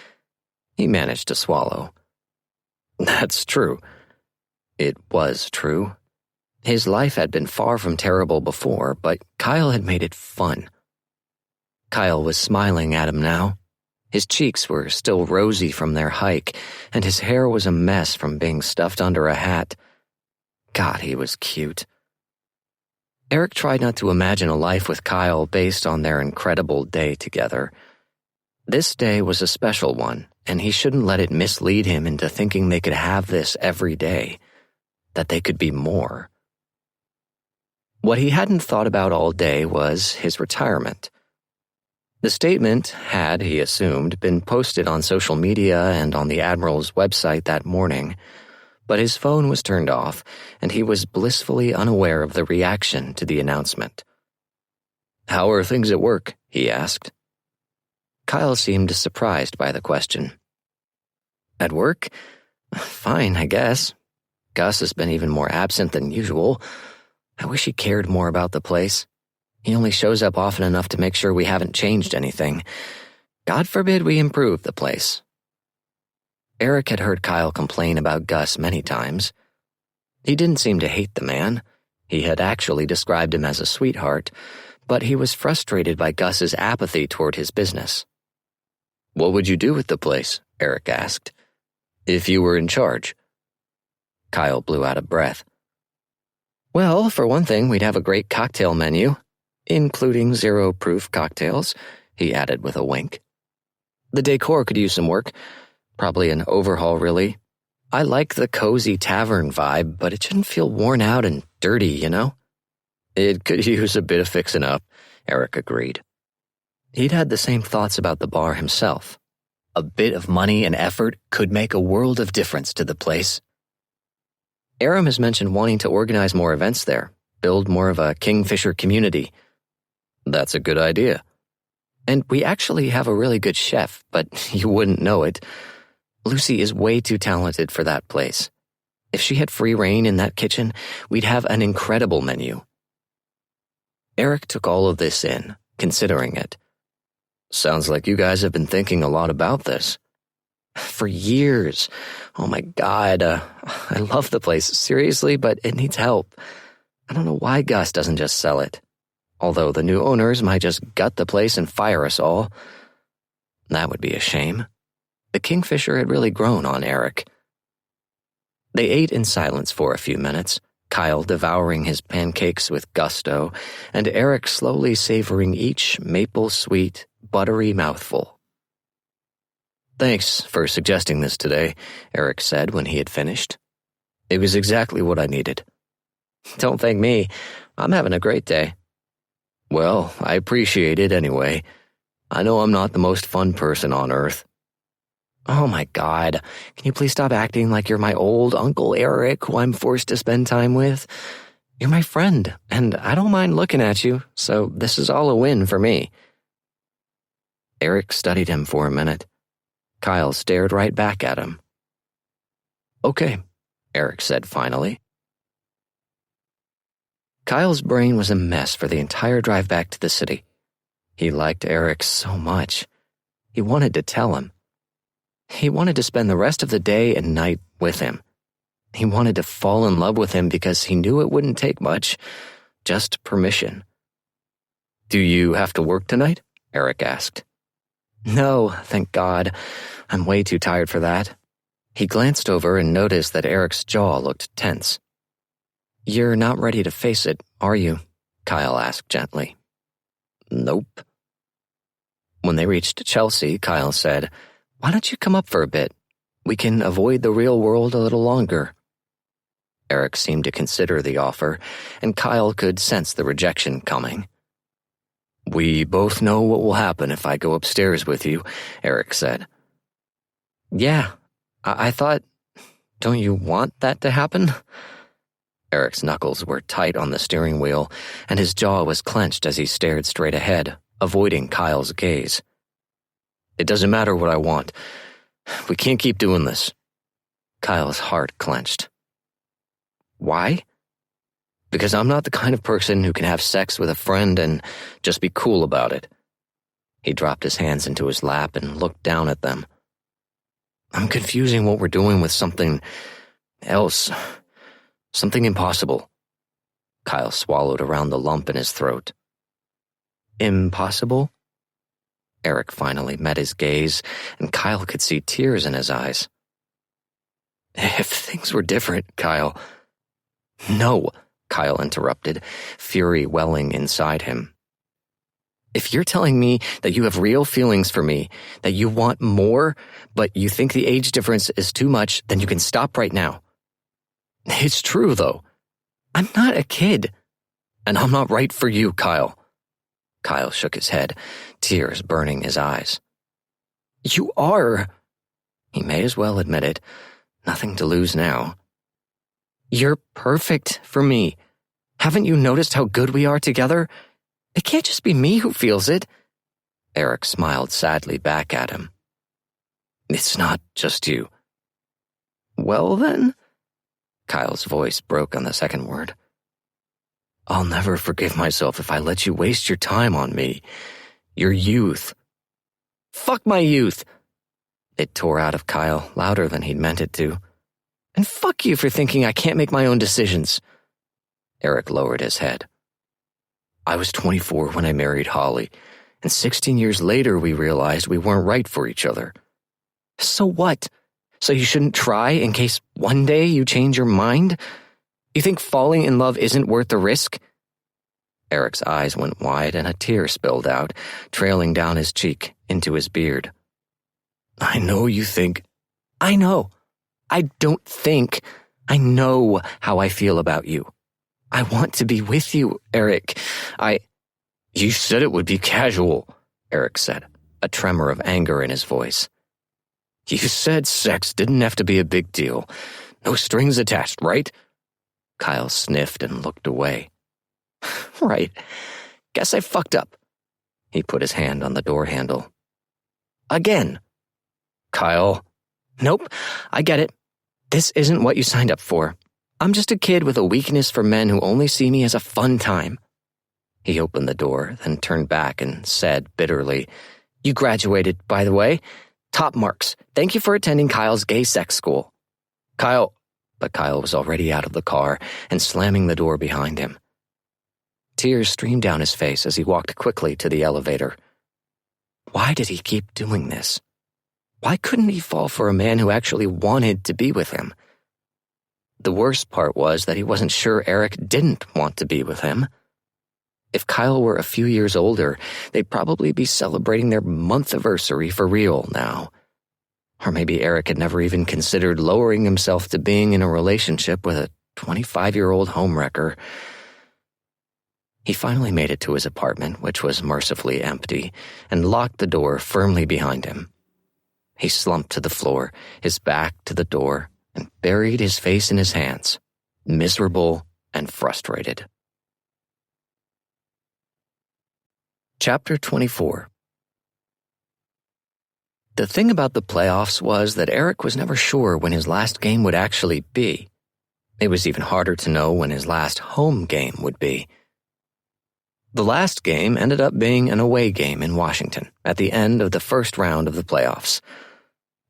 He managed to swallow. That's true. It was true. His life had been far from terrible before, but Kyle had made it fun. Kyle was smiling at him now. His cheeks were still rosy from their hike, and his hair was a mess from being stuffed under a hat. God, he was cute. Eric tried not to imagine a life with Kyle based on their incredible day together. This day was a special one, and he shouldn't let it mislead him into thinking they could have this every day, that they could be more. What he hadn't thought about all day was his retirement. The statement had, he assumed, been posted on social media and on the Admiral's website that morning, but his phone was turned off, and he was blissfully unaware of the reaction to the announcement. "How are things at work?" he asked. Kyle seemed surprised by the question. "At work? Fine, I guess. Gus has been even more absent than usual. I wish he cared more about the place. He only shows up often enough to make sure we haven't changed anything. God forbid we improve the place. Eric had heard Kyle complain about Gus many times. He didn't seem to hate the man. He had actually described him as a sweetheart, but he was frustrated by Gus's apathy toward his business. "What would you do with the place?" Eric asked. "If you were in charge?" Kyle blew out of breath. "Well, for one thing, we'd have a great cocktail menu, including zero-proof cocktails," he added with a wink. "The decor could use some work. Probably an overhaul, really. I like the cozy tavern vibe, but it shouldn't feel worn out and dirty, you know?" "It could use a bit of fixing up," Eric agreed. He'd had the same thoughts about the bar himself. A bit of money and effort could make a world of difference to the place. Aram has mentioned wanting to organize more events there, build more of a Kingfisher community. "That's a good idea." "And we actually have a really good chef, but you wouldn't know it. Lucy is way too talented for that place. If she had free reign in that kitchen, we'd have an incredible menu." Eric took all of this in, considering it. "Sounds like you guys have been thinking a lot about this." "For years. Oh my God, I love the place, seriously, but it needs help. I don't know why Gus doesn't just sell it. Although the new owners might just gut the place and fire us all. That would be a shame." The Kingfisher had really grown on Eric. They ate in silence for a few minutes, Kyle devouring his pancakes with gusto, and Eric slowly savoring each maple-sweet, buttery mouthful. "Thanks for suggesting this today," Eric said when he had finished. "It was exactly what I needed." "Don't thank me. I'm having a great day." "Well, I appreciate it anyway. I know I'm not the most fun person on earth." "Oh my God, can you please stop acting like you're my old Uncle Eric who I'm forced to spend time with? You're my friend, and I don't mind looking at you, so this is all a win for me." Eric studied him for a minute. Kyle stared right back at him. "Okay," Eric said finally. Kyle's brain was a mess for the entire drive back to the city. He liked Eric so much. He wanted to tell him. He wanted to spend the rest of the day and night with him. He wanted to fall in love with him because he knew it wouldn't take much, just permission. "Do you have to work tonight?" Eric asked. "No, thank God. I'm way too tired for that." He glanced over and noticed that Eric's jaw looked tense. "You're not ready to face it, are you?" Kyle asked gently. "Nope." When they reached Chelsea, Kyle said, "Why don't you come up for a bit? We can avoid the real world a little longer." Eric seemed to consider the offer, and Kyle could sense the rejection coming. "We both know what will happen if I go upstairs with you," Eric said. "Yeah, I thought, don't you want that to happen?" Eric's knuckles were tight on the steering wheel, and his jaw was clenched as he stared straight ahead, avoiding Kyle's gaze. "It doesn't matter what I want. We can't keep doing this." Kyle's heart clenched. "Why?" "Because I'm not the kind of person who can have sex with a friend and just be cool about it." He dropped his hands into his lap and looked down at them. "I'm confusing what we're doing with something else. Something impossible." Kyle swallowed around the lump in his throat. "Impossible?" Eric finally met his gaze, and Kyle could see tears in his eyes. "If things were different, Kyle—" "No," Kyle interrupted, fury welling inside him. "If you're telling me that you have real feelings for me, that you want more, but you think the age difference is too much, then you can stop right now." "It's true, though. I'm not a kid. And I'm not right for you, Kyle." Kyle shook his head, tears burning his eyes. "You are." He may as well admit it. Nothing to lose now. "You're perfect for me. Haven't you noticed how good we are together? It can't just be me who feels it." Eric smiled sadly back at him. "It's not just you." Well then? Kyle's voice broke on the second word. I'll never forgive myself if I let you waste your time on me. Your youth. Fuck my youth! It tore out of Kyle louder than he'd meant it to. And fuck you for thinking I can't make my own decisions. Eric lowered his head. I was 24 when I married Holly, and 16 years later we realized we weren't right for each other. So what? So you shouldn't try in case one day you change your mind? You think falling in love isn't worth the risk? Eric's eyes went wide and a tear spilled out, trailing down his cheek into his beard. I know you think... I know. I don't think. I know how I feel about you. I want to be with you, Eric. You said it would be casual, Eric said, a tremor of anger in his voice. You said sex didn't have to be a big deal. No strings attached, right? Kyle sniffed and looked away. Right. Guess I fucked up. He put his hand on the door handle. Again. Kyle. Nope, I get it. This isn't what you signed up for. I'm just a kid with a weakness for men who only see me as a fun time. He opened the door, then turned back and said bitterly, You graduated, by the way. Top marks. Thank you for attending Kyle's gay sex school. Kyle. But Kyle was already out of the car and slamming the door behind him. Tears streamed down his face as he walked quickly to the elevator. Why did he keep doing this? Why couldn't he fall for a man who actually wanted to be with him? The worst part was that he wasn't sure Eric didn't want to be with him. If Kyle were a few years older, they'd probably be celebrating their month-iversary for real now. Or maybe Eric had never even considered lowering himself to being in a relationship with a 25-year-old homewrecker. He finally made it to his apartment, which was mercifully empty, and locked the door firmly behind him. He slumped to the floor, his back to the door, and buried his face in his hands, miserable and frustrated. Chapter 24. The thing about the playoffs was that Eric was never sure when his last game would actually be. It was even harder to know when his last home game would be. The last game ended up being an away game in Washington at the end of the first round of the playoffs.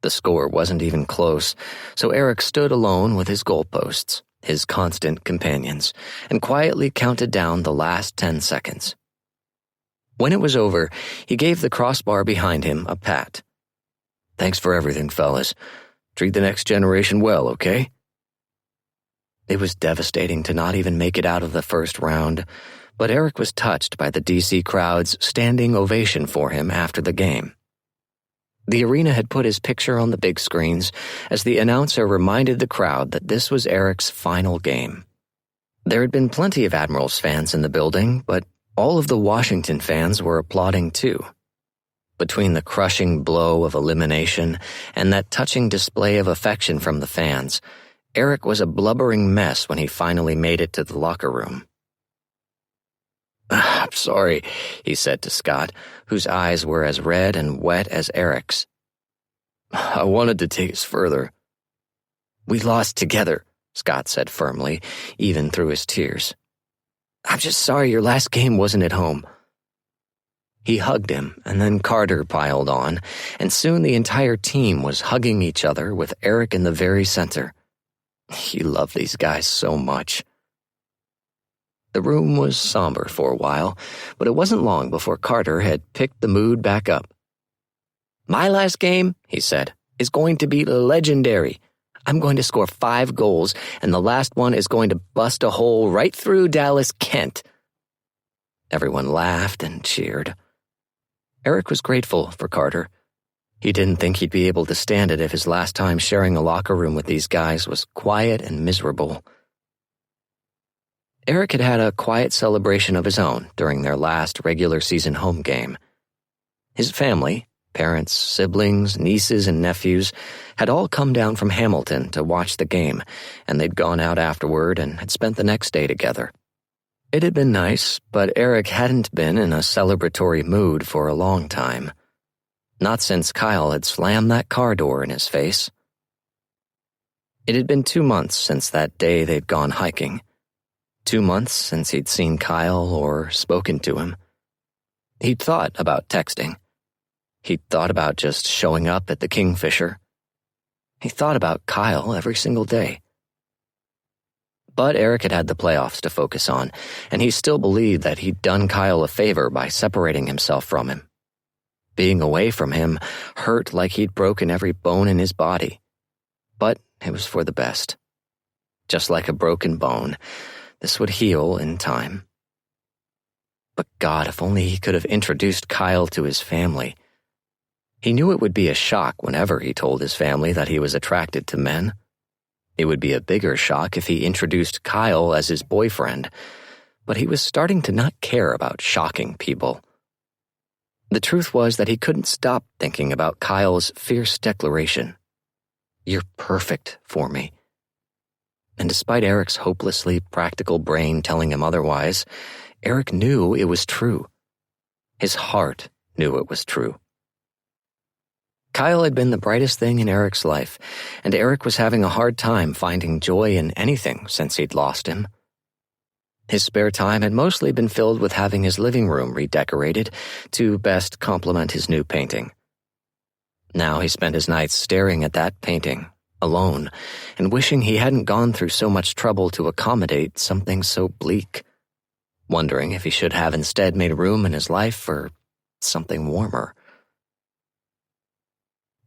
The score wasn't even close, so Eric stood alone with his goalposts, his constant companions, and quietly counted down the last 10 seconds. When it was over, he gave the crossbar behind him a pat. Thanks for everything, fellas. Treat the next generation well, okay? It was devastating to not even make it out of the first round, but Eric was touched by the DC crowd's standing ovation for him after the game. The arena had put his picture on the big screens as the announcer reminded the crowd that this was Eric's final game. There had been plenty of Admirals fans in the building, but all of the Washington fans were applauding too. Between the crushing blow of elimination and that touching display of affection from the fans, Eric was a blubbering mess when he finally made it to the locker room. I'm sorry, he said to Scott, whose eyes were as red and wet as Eric's. I wanted to take us further. We lost together, Scott said firmly, even through his tears. I'm just sorry your last game wasn't at home. He hugged him, and then Carter piled on, and soon the entire team was hugging each other with Eric in the very center. He loved these guys so much. The room was somber for a while, but it wasn't long before Carter had picked the mood back up. My last game, he said, is going to be legendary. I'm going to score 5 goals, and the last one is going to bust a hole right through Dallas Kent. Everyone laughed and cheered. Eric was grateful for Carter. He didn't think he'd be able to stand it if his last time sharing a locker room with these guys was quiet and miserable. Eric had had a quiet celebration of his own during their last regular season home game. His family, parents, siblings, nieces, and nephews, had all come down from Hamilton to watch the game, and they'd gone out afterward and had spent the next day together. It had been nice, but Eric hadn't been in a celebratory mood for a long time. Not since Kyle had slammed that car door in his face. It had been 2 months since that day they'd gone hiking. 2 months since he'd seen Kyle or spoken to him. He'd thought about texting. He'd thought about just showing up at the Kingfisher. He thought about Kyle every single day. But Eric had had the playoffs to focus on, and he still believed that he'd done Kyle a favor by separating himself from him. Being away from him hurt like he'd broken every bone in his body. But it was for the best. Just like a broken bone, this would heal in time. But God, if only he could have introduced Kyle to his family. He knew it would be a shock whenever he told his family that he was attracted to men. It would be a bigger shock if he introduced Kyle as his boyfriend, but he was starting to not care about shocking people. The truth was that he couldn't stop thinking about Kyle's fierce declaration, "You're perfect for me." And despite Eric's hopelessly practical brain telling him otherwise, Eric knew it was true. His heart knew it was true. Kyle had been the brightest thing in Eric's life, and Eric was having a hard time finding joy in anything since he'd lost him. His spare time had mostly been filled with having his living room redecorated to best complement his new painting. Now he spent his nights staring at that painting, alone, and wishing he hadn't gone through so much trouble to accommodate something so bleak, wondering if he should have instead made room in his life for something warmer.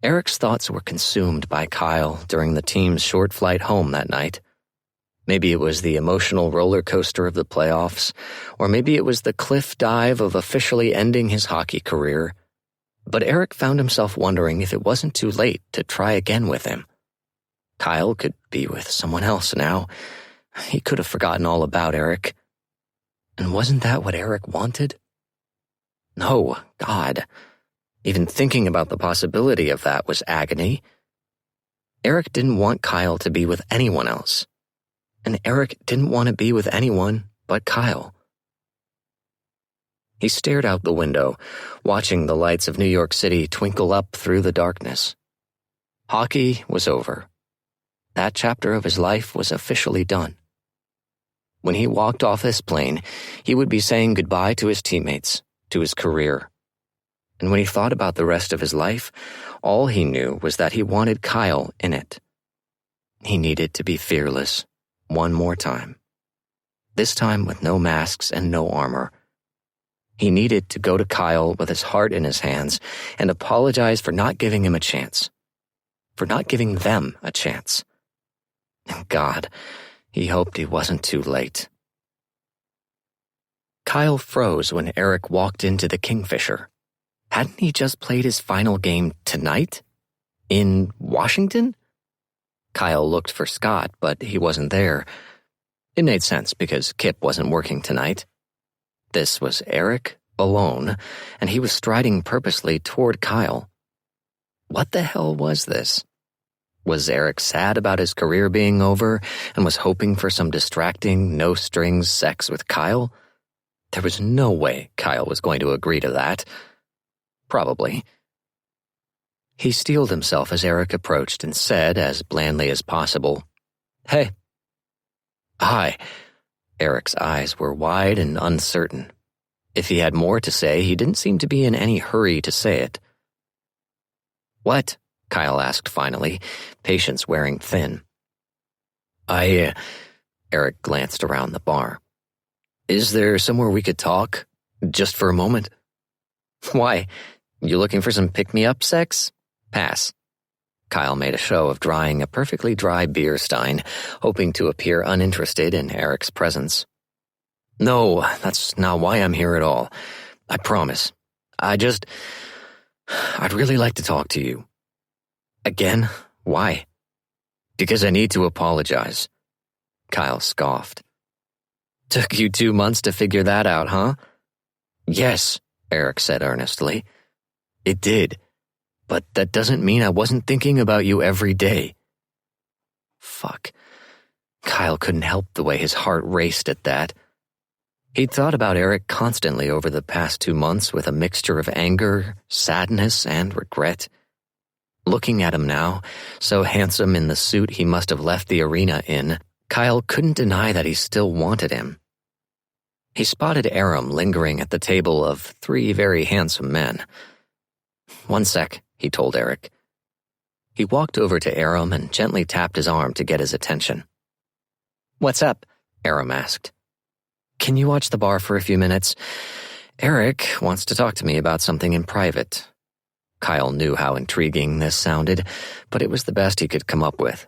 Eric's thoughts were consumed by Kyle during the team's short flight home that night. Maybe it was the emotional roller coaster of the playoffs, or maybe it was the cliff dive of officially ending his hockey career. But Eric found himself wondering if it wasn't too late to try again with him. Kyle could be with someone else now. He could have forgotten all about Eric. And wasn't that what Eric wanted? No, God. Even thinking about the possibility of that was agony. Eric didn't want Kyle to be with anyone else. And Eric didn't want to be with anyone but Kyle. He stared out the window, watching the lights of New York City twinkle up through the darkness. Hockey was over. That chapter of his life was officially done. When he walked off this plane, he would be saying goodbye to his teammates, to his career. And when he thought about the rest of his life, all he knew was that he wanted Kyle in it. He needed to be fearless, one more time. This time with no masks and no armor. He needed to go to Kyle with his heart in his hands and apologize for not giving him a chance. For not giving them a chance. And God, he hoped he wasn't too late. Kyle froze when Eric walked into the Kingfisher. Hadn't he just played his final game tonight? In Washington? Kyle looked for Scott, but he wasn't there. It made sense because Kip wasn't working tonight. This was Eric, alone, and he was striding purposely toward Kyle. What the hell was this? Was Eric sad about his career being over and was hoping for some distracting, no-strings sex with Kyle? There was no way Kyle was going to agree to that. Probably. He steeled himself as Eric approached and said, as blandly as possible, "Hey." "Hi." Eric's eyes were wide and uncertain. If he had more to say, he didn't seem to be in any hurry to say it. "What?" Kyle asked finally, patience wearing thin. Eric glanced around the bar. "Is there somewhere we could talk? Just for a moment?" "Why? You looking for some pick-me-up sex? Pass." Kyle made a show of drying a perfectly dry beer stein, hoping to appear uninterested in Eric's presence. "No, that's not why I'm here at all. I promise. I'd really like to talk to you." "Again? Why?" "Because I need to apologize." Kyle scoffed. "Took you 2 months to figure that out, huh?" "Yes," Eric said earnestly. "It did. But that doesn't mean I wasn't thinking about you every day." Fuck. Kyle couldn't help the way his heart raced at that. He'd thought about Eric constantly over the past 2 months with a mixture of anger, sadness, and regret. Looking at him now, so handsome in the suit he must have left the arena in, Kyle couldn't deny that he still wanted him. He spotted Aram lingering at the table of 3 very handsome men. "One sec," he told Eric. He walked over to Aram and gently tapped his arm to get his attention. "What's up?" Aram asked. "Can you watch the bar for a few minutes? Eric wants to talk to me about something in private." Kyle knew how intriguing this sounded, but it was the best he could come up with.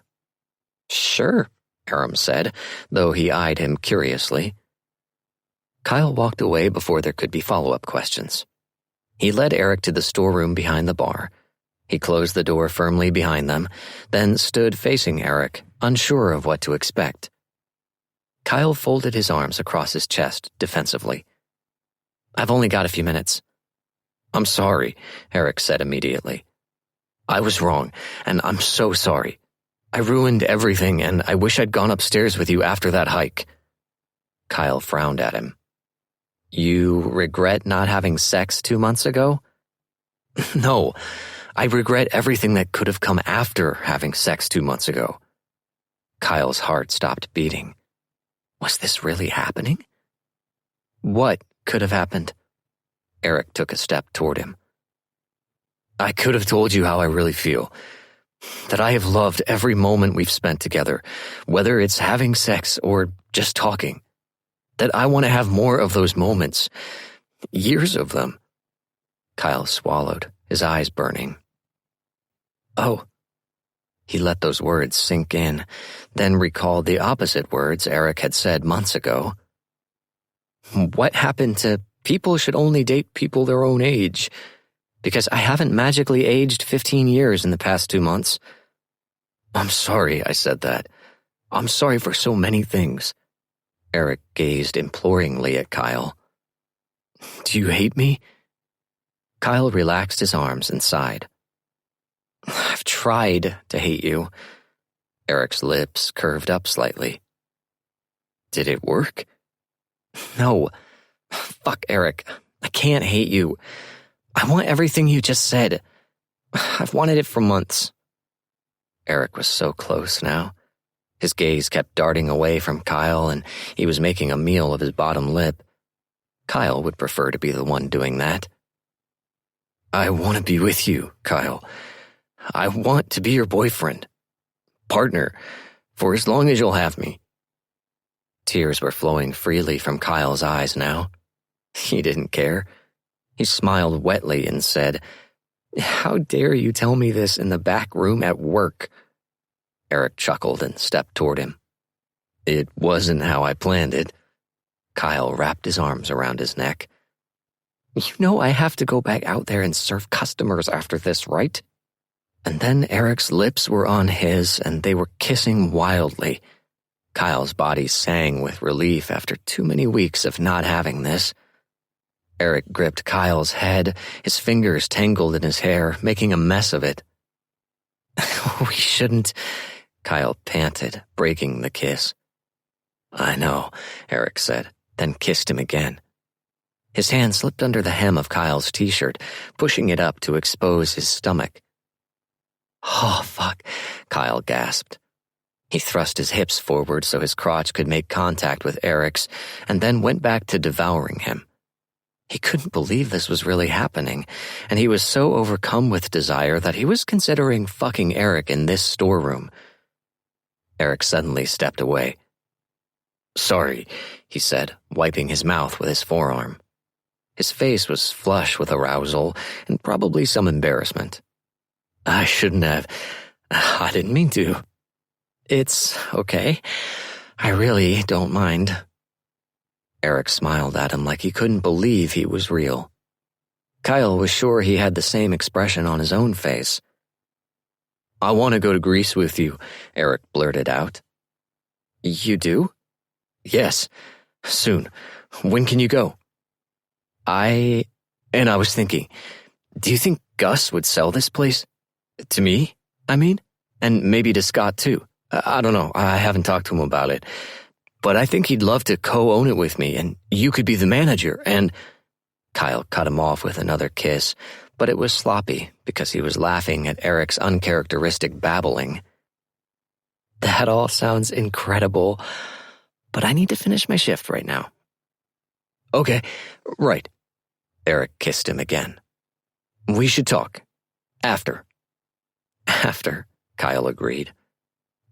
"Sure," Aram said, though he eyed him curiously. Kyle walked away before there could be follow-up questions. He led Eric to the storeroom behind the bar. He closed the door firmly behind them, then stood facing Eric, unsure of what to expect. Kyle folded his arms across his chest defensively. "I've only got a few minutes." "I'm sorry," Eric said immediately. "I was wrong, and I'm so sorry. I ruined everything, and I wish I'd gone upstairs with you after that hike." Kyle frowned at him. "You regret not having sex 2 months ago?" "No, I regret everything that could have come after having sex 2 months ago." Kyle's heart stopped beating. Was this really happening? What could have happened? Eric took a step toward him. "I could have told you how I really feel. That I have loved every moment we've spent together, whether it's having sex or just talking. That I want to have more of those moments. Years of them." Kyle swallowed, his eyes burning. "Oh." He let those words sink in, then recalled the opposite words Eric had said months ago. "What happened to people should only date people their own age? Because I haven't magically aged 15 years in the past 2 months. I'm sorry I said that. I'm sorry for so many things." Eric gazed imploringly at Kyle. "Do you hate me?" Kyle relaxed his arms and sighed. "I've tried to hate you." Eric's lips curved up slightly. "Did it work?" "No. Fuck, Eric. I can't hate you. I want everything you just said. I've wanted it for months." Eric was so close now. His gaze kept darting away from Kyle, and he was making a meal of his bottom lip. Kyle would prefer to be the one doing that. "I want to be with you, Kyle. I want to be your boyfriend, partner, for as long as you'll have me." Tears were flowing freely from Kyle's eyes now. He didn't care. He smiled wetly and said, "How dare you tell me this in the back room at work?" Eric chuckled and stepped toward him. "It wasn't how I planned it." Kyle wrapped his arms around his neck. "You know I have to go back out there and serve customers after this, right?" And then Eric's lips were on his, and they were kissing wildly. Kyle's body sang with relief after too many weeks of not having this. Eric gripped Kyle's head, his fingers tangled in his hair, making a mess of it. "We shouldn't," Kyle panted, breaking the kiss. "I know," Eric said, then kissed him again. His hand slipped under the hem of Kyle's t-shirt, pushing it up to expose his stomach. "Oh, fuck," Kyle gasped. He thrust his hips forward so his crotch could make contact with Eric's, and then went back to devouring him. He couldn't believe this was really happening, and he was so overcome with desire that he was considering fucking Eric in this storeroom. Eric suddenly stepped away. "Sorry," he said, wiping his mouth with his forearm. His face was flush with arousal and probably some embarrassment. "I shouldn't have. I didn't mean to." "It's okay. I really don't mind." Eric smiled at him like he couldn't believe he was real. Kyle was sure he had the same expression on his own face. "I want to go to Greece with you," Eric blurted out. "You do?" "Yes. Soon. When can you go?" I was thinking, do you think Gus would sell this place? To me, I mean? And maybe to Scott, too. I don't know. I haven't talked to him about it. But I think he'd love to co-own it with me, and you could be the manager, and... Kyle cut him off with another kiss, but it was sloppy because he was laughing at Eric's uncharacteristic babbling. That all sounds incredible, but I need to finish my shift right now. Okay, right. Eric kissed him again. We should talk. After. After, Kyle agreed.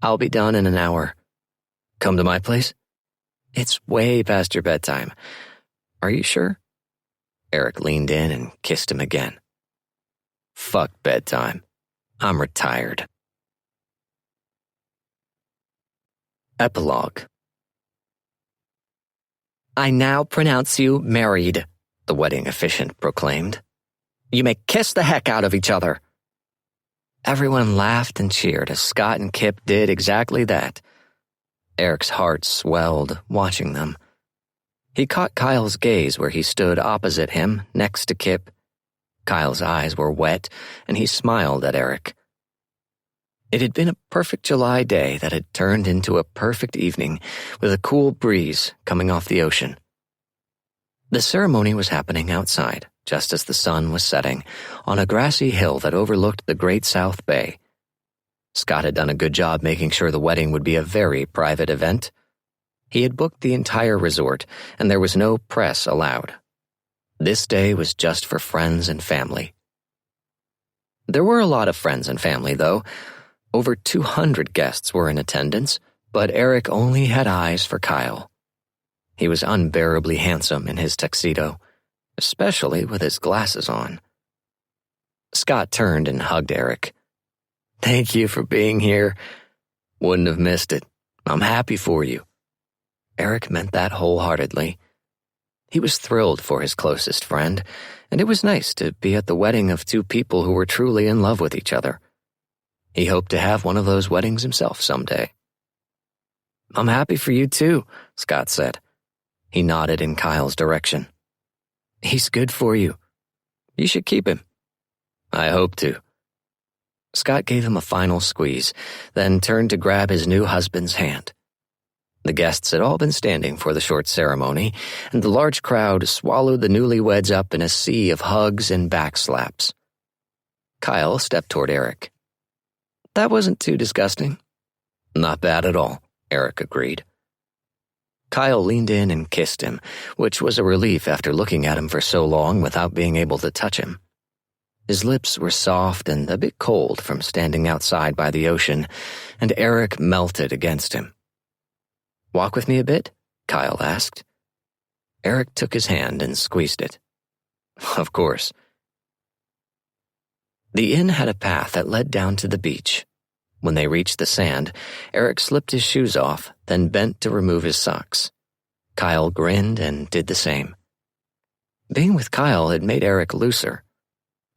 I'll be done in an hour. Come to my place? It's way past your bedtime. Are you sure? Eric leaned in and kissed him again. Fuck bedtime. I'm retired. Epilogue. I now pronounce you married, the wedding officiant proclaimed. You may kiss the heck out of each other. Everyone laughed and cheered as Scott and Kip did exactly that. Eric's heart swelled watching them. He caught Kyle's gaze where he stood opposite him, next to Kip. Kyle's eyes were wet, and he smiled at Eric. It had been a perfect July day that had turned into a perfect evening, with a cool breeze coming off the ocean. The ceremony was happening outside, just as the sun was setting, on a grassy hill that overlooked the Great South Bay. Scott had done a good job making sure the wedding would be a very private event. He had booked the entire resort, and there was no press allowed. This day was just for friends and family. There were a lot of friends and family, though. Over 200 guests were in attendance, but Eric only had eyes for Kyle. He was unbearably handsome in his tuxedo, especially with his glasses on. Scott turned and hugged Eric. Thank you for being here. Wouldn't have missed it. I'm happy for you. Eric meant that wholeheartedly. He was thrilled for his closest friend, and it was nice to be at the wedding of two people who were truly in love with each other. He hoped to have one of those weddings himself someday. I'm happy for you too, Scott said. He nodded in Kyle's direction. He's good for you. You should keep him. I hope to. Scott gave him a final squeeze, then turned to grab his new husband's hand. The guests had all been standing for the short ceremony, and the large crowd swallowed the newlyweds up in a sea of hugs and backslaps. Kyle stepped toward Eric. That wasn't too disgusting. Not bad at all, Eric agreed. Kyle leaned in and kissed him, which was a relief after looking at him for so long without being able to touch him. His lips were soft and a bit cold from standing outside by the ocean, and Eric melted against him. Walk with me a bit? Kyle asked. Eric took his hand and squeezed it. Of course. The inn had a path that led down to the beach. When they reached the sand, Eric slipped his shoes off, then bent to remove his socks. Kyle grinned and did the same. Being with Kyle had made Eric looser.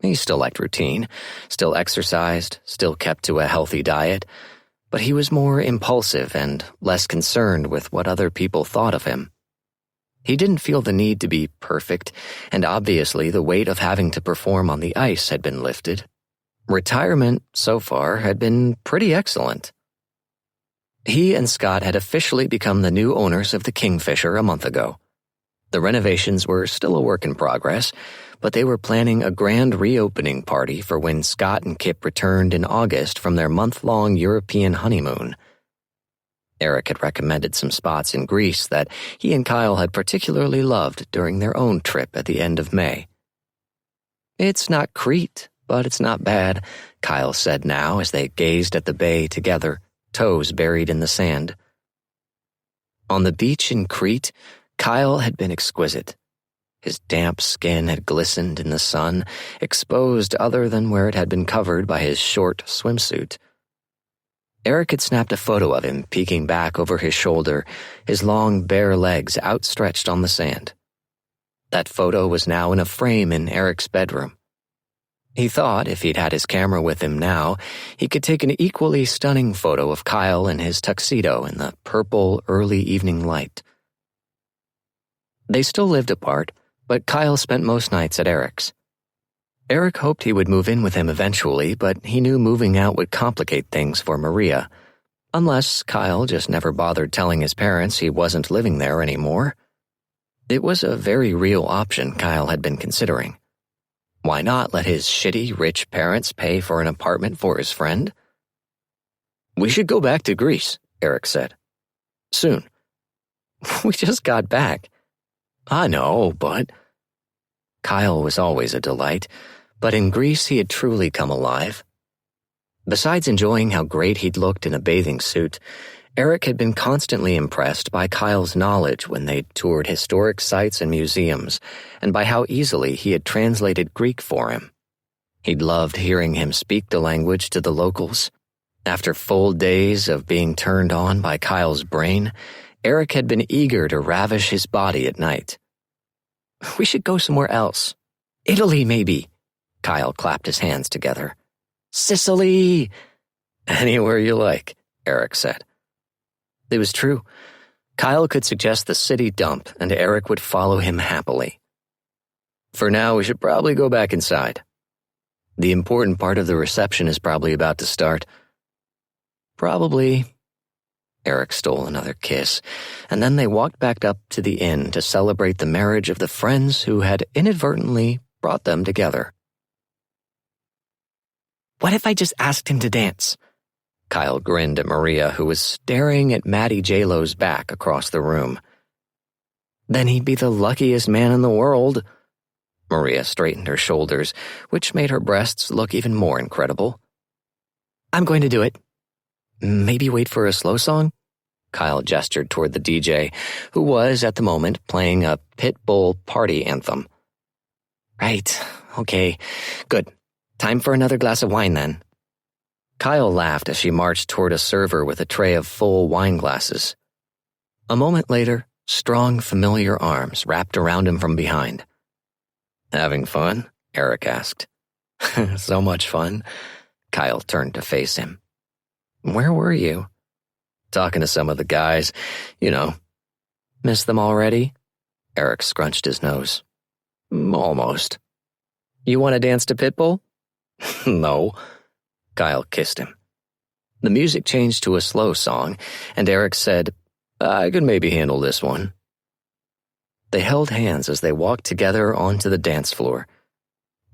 He still liked routine, still exercised, still kept to a healthy diet, but he was more impulsive and less concerned with what other people thought of him. He didn't feel the need to be perfect, and obviously the weight of having to perform on the ice had been lifted. Retirement, so far, had been pretty excellent. He and Scott had officially become the new owners of the Kingfisher a month ago. The renovations were still a work in progress, but they were planning a grand reopening party for when Scott and Kip returned in August from their month-long European honeymoon. Eric had recommended some spots in Greece that he and Kyle had particularly loved during their own trip at the end of May. It's not Crete, but it's not bad, Kyle said now as they gazed at the bay together, toes buried in the sand. On the beach in Crete, Kyle had been exquisite. His damp skin had glistened in the sun, exposed other than where it had been covered by his short swimsuit. Eric had snapped a photo of him peeking back over his shoulder, his long bare legs outstretched on the sand. That photo was now in a frame in Eric's bedroom. He thought if he'd had his camera with him now, he could take an equally stunning photo of Kyle in his tuxedo in the purple early evening light. They still lived apart, but Kyle spent most nights at Eric's. Eric hoped he would move in with him eventually, but he knew moving out would complicate things for Maria, unless Kyle just never bothered telling his parents he wasn't living there anymore. It was a very real option Kyle had been considering. Why not let his shitty, rich parents pay for an apartment for his friend? We should go back to Greece, Eric said. Soon. We just got back. I know, but... Kyle was always a delight, but in Greece he had truly come alive. Besides enjoying how great he'd looked in a bathing suit, Eric had been constantly impressed by Kyle's knowledge when they'd toured historic sites and museums, and by how easily he had translated Greek for him. He'd loved hearing him speak the language to the locals. After full days of being turned on by Kyle's brain, Eric had been eager to ravish his body at night. We should go somewhere else. Italy, maybe. Kyle clapped his hands together. Sicily! Anywhere you like, Eric said. It was true. Kyle could suggest the city dump, and Eric would follow him happily. For now, we should probably go back inside. The important part of the reception is probably about to start. Probably. Eric stole another kiss, and then they walked back up to the inn to celebrate the marriage of the friends who had inadvertently brought them together. What if I just asked him to dance? Kyle grinned at Maria, who was staring at Maddie J-Lo's back across the room. Then he'd be the luckiest man in the world. Maria straightened her shoulders, which made her breasts look even more incredible. I'm going to do it. Maybe wait for a slow song? Kyle gestured toward the DJ, who was, at the moment, playing a Pitbull party anthem. Right, okay, good. Time for another glass of wine, then. Kyle laughed as she marched toward a server with a tray of full wine glasses. A moment later, strong, familiar arms wrapped around him from behind. Having fun? Eric asked. So much fun. Kyle turned to face him. Where were you? Talking to some of the guys, you know. Miss them already? Eric scrunched his nose. Almost. You want to dance to Pitbull? No. Kyle kissed him. The music changed to a slow song, and Eric said, I could maybe handle this one. They held hands as they walked together onto the dance floor.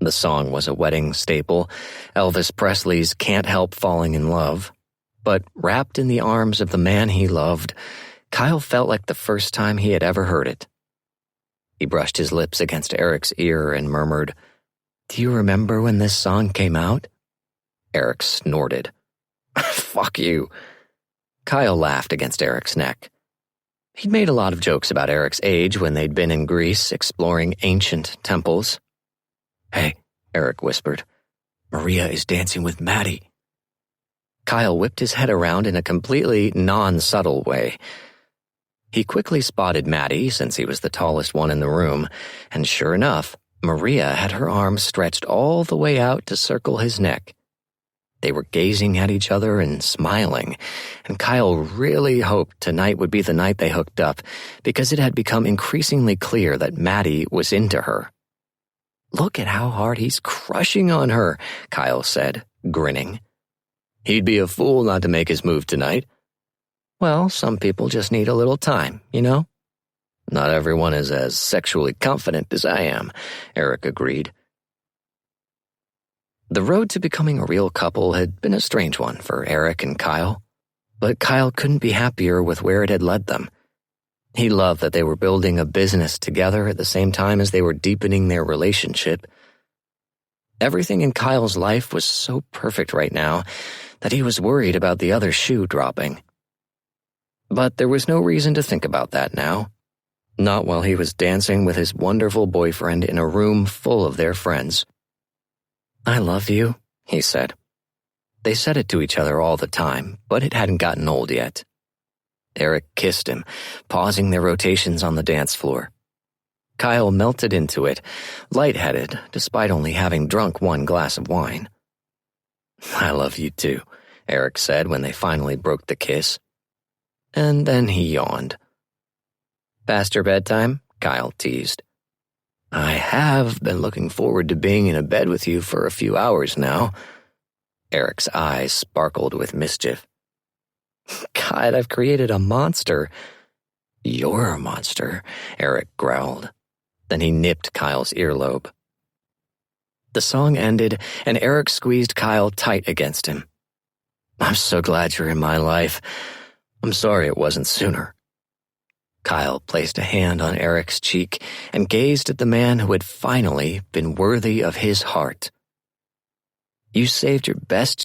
The song was a wedding staple, Elvis Presley's Can't Help Falling in Love. But wrapped in the arms of the man he loved, Kyle felt like the first time he had ever heard it. He brushed his lips against Eric's ear and murmured, Do you remember when this song came out? Eric snorted. Fuck you. Kyle laughed against Eric's neck. He'd made a lot of jokes about Eric's age when they'd been in Greece exploring ancient temples. Hey, Eric whispered. Maria is dancing with Maddie. Kyle whipped his head around in a completely non-subtle way. He quickly spotted Maddie, since he was the tallest one in the room, and sure enough, Maria had her arms stretched all the way out to circle his neck. They were gazing at each other and smiling, and Kyle really hoped tonight would be the night they hooked up, because it had become increasingly clear that Maddie was into her. Look at how hard he's crushing on her, Kyle said, grinning. He'd be a fool not to make his move tonight. Well, some people just need a little time, you know? Not everyone is as sexually confident as I am, Eric agreed. The road to becoming a real couple had been a strange one for Eric and Kyle, but Kyle couldn't be happier with where it had led them. He loved that they were building a business together at the same time as they were deepening their relationship. Everything in Kyle's life was so perfect right now that he was worried about the other shoe dropping. But there was no reason to think about that now. Not while he was dancing with his wonderful boyfriend in a room full of their friends. I love you, he said. They said it to each other all the time, but it hadn't gotten old yet. Eric kissed him, pausing their rotations on the dance floor. Kyle melted into it, lightheaded, despite only having drunk one glass of wine. I love you too, Eric said when they finally broke the kiss. And then he yawned. Past your bedtime? Kyle teased. I have been looking forward to being in a bed with you for a few hours now. Eric's eyes sparkled with mischief. God, I've created a monster. You're a monster, Eric growled. Then he nipped Kyle's earlobe. The song ended, and Eric squeezed Kyle tight against him. "I'm so glad you're in my life. I'm sorry it wasn't sooner." Kyle placed a hand on Eric's cheek and gazed at the man who had finally been worthy of his heart. "You saved your best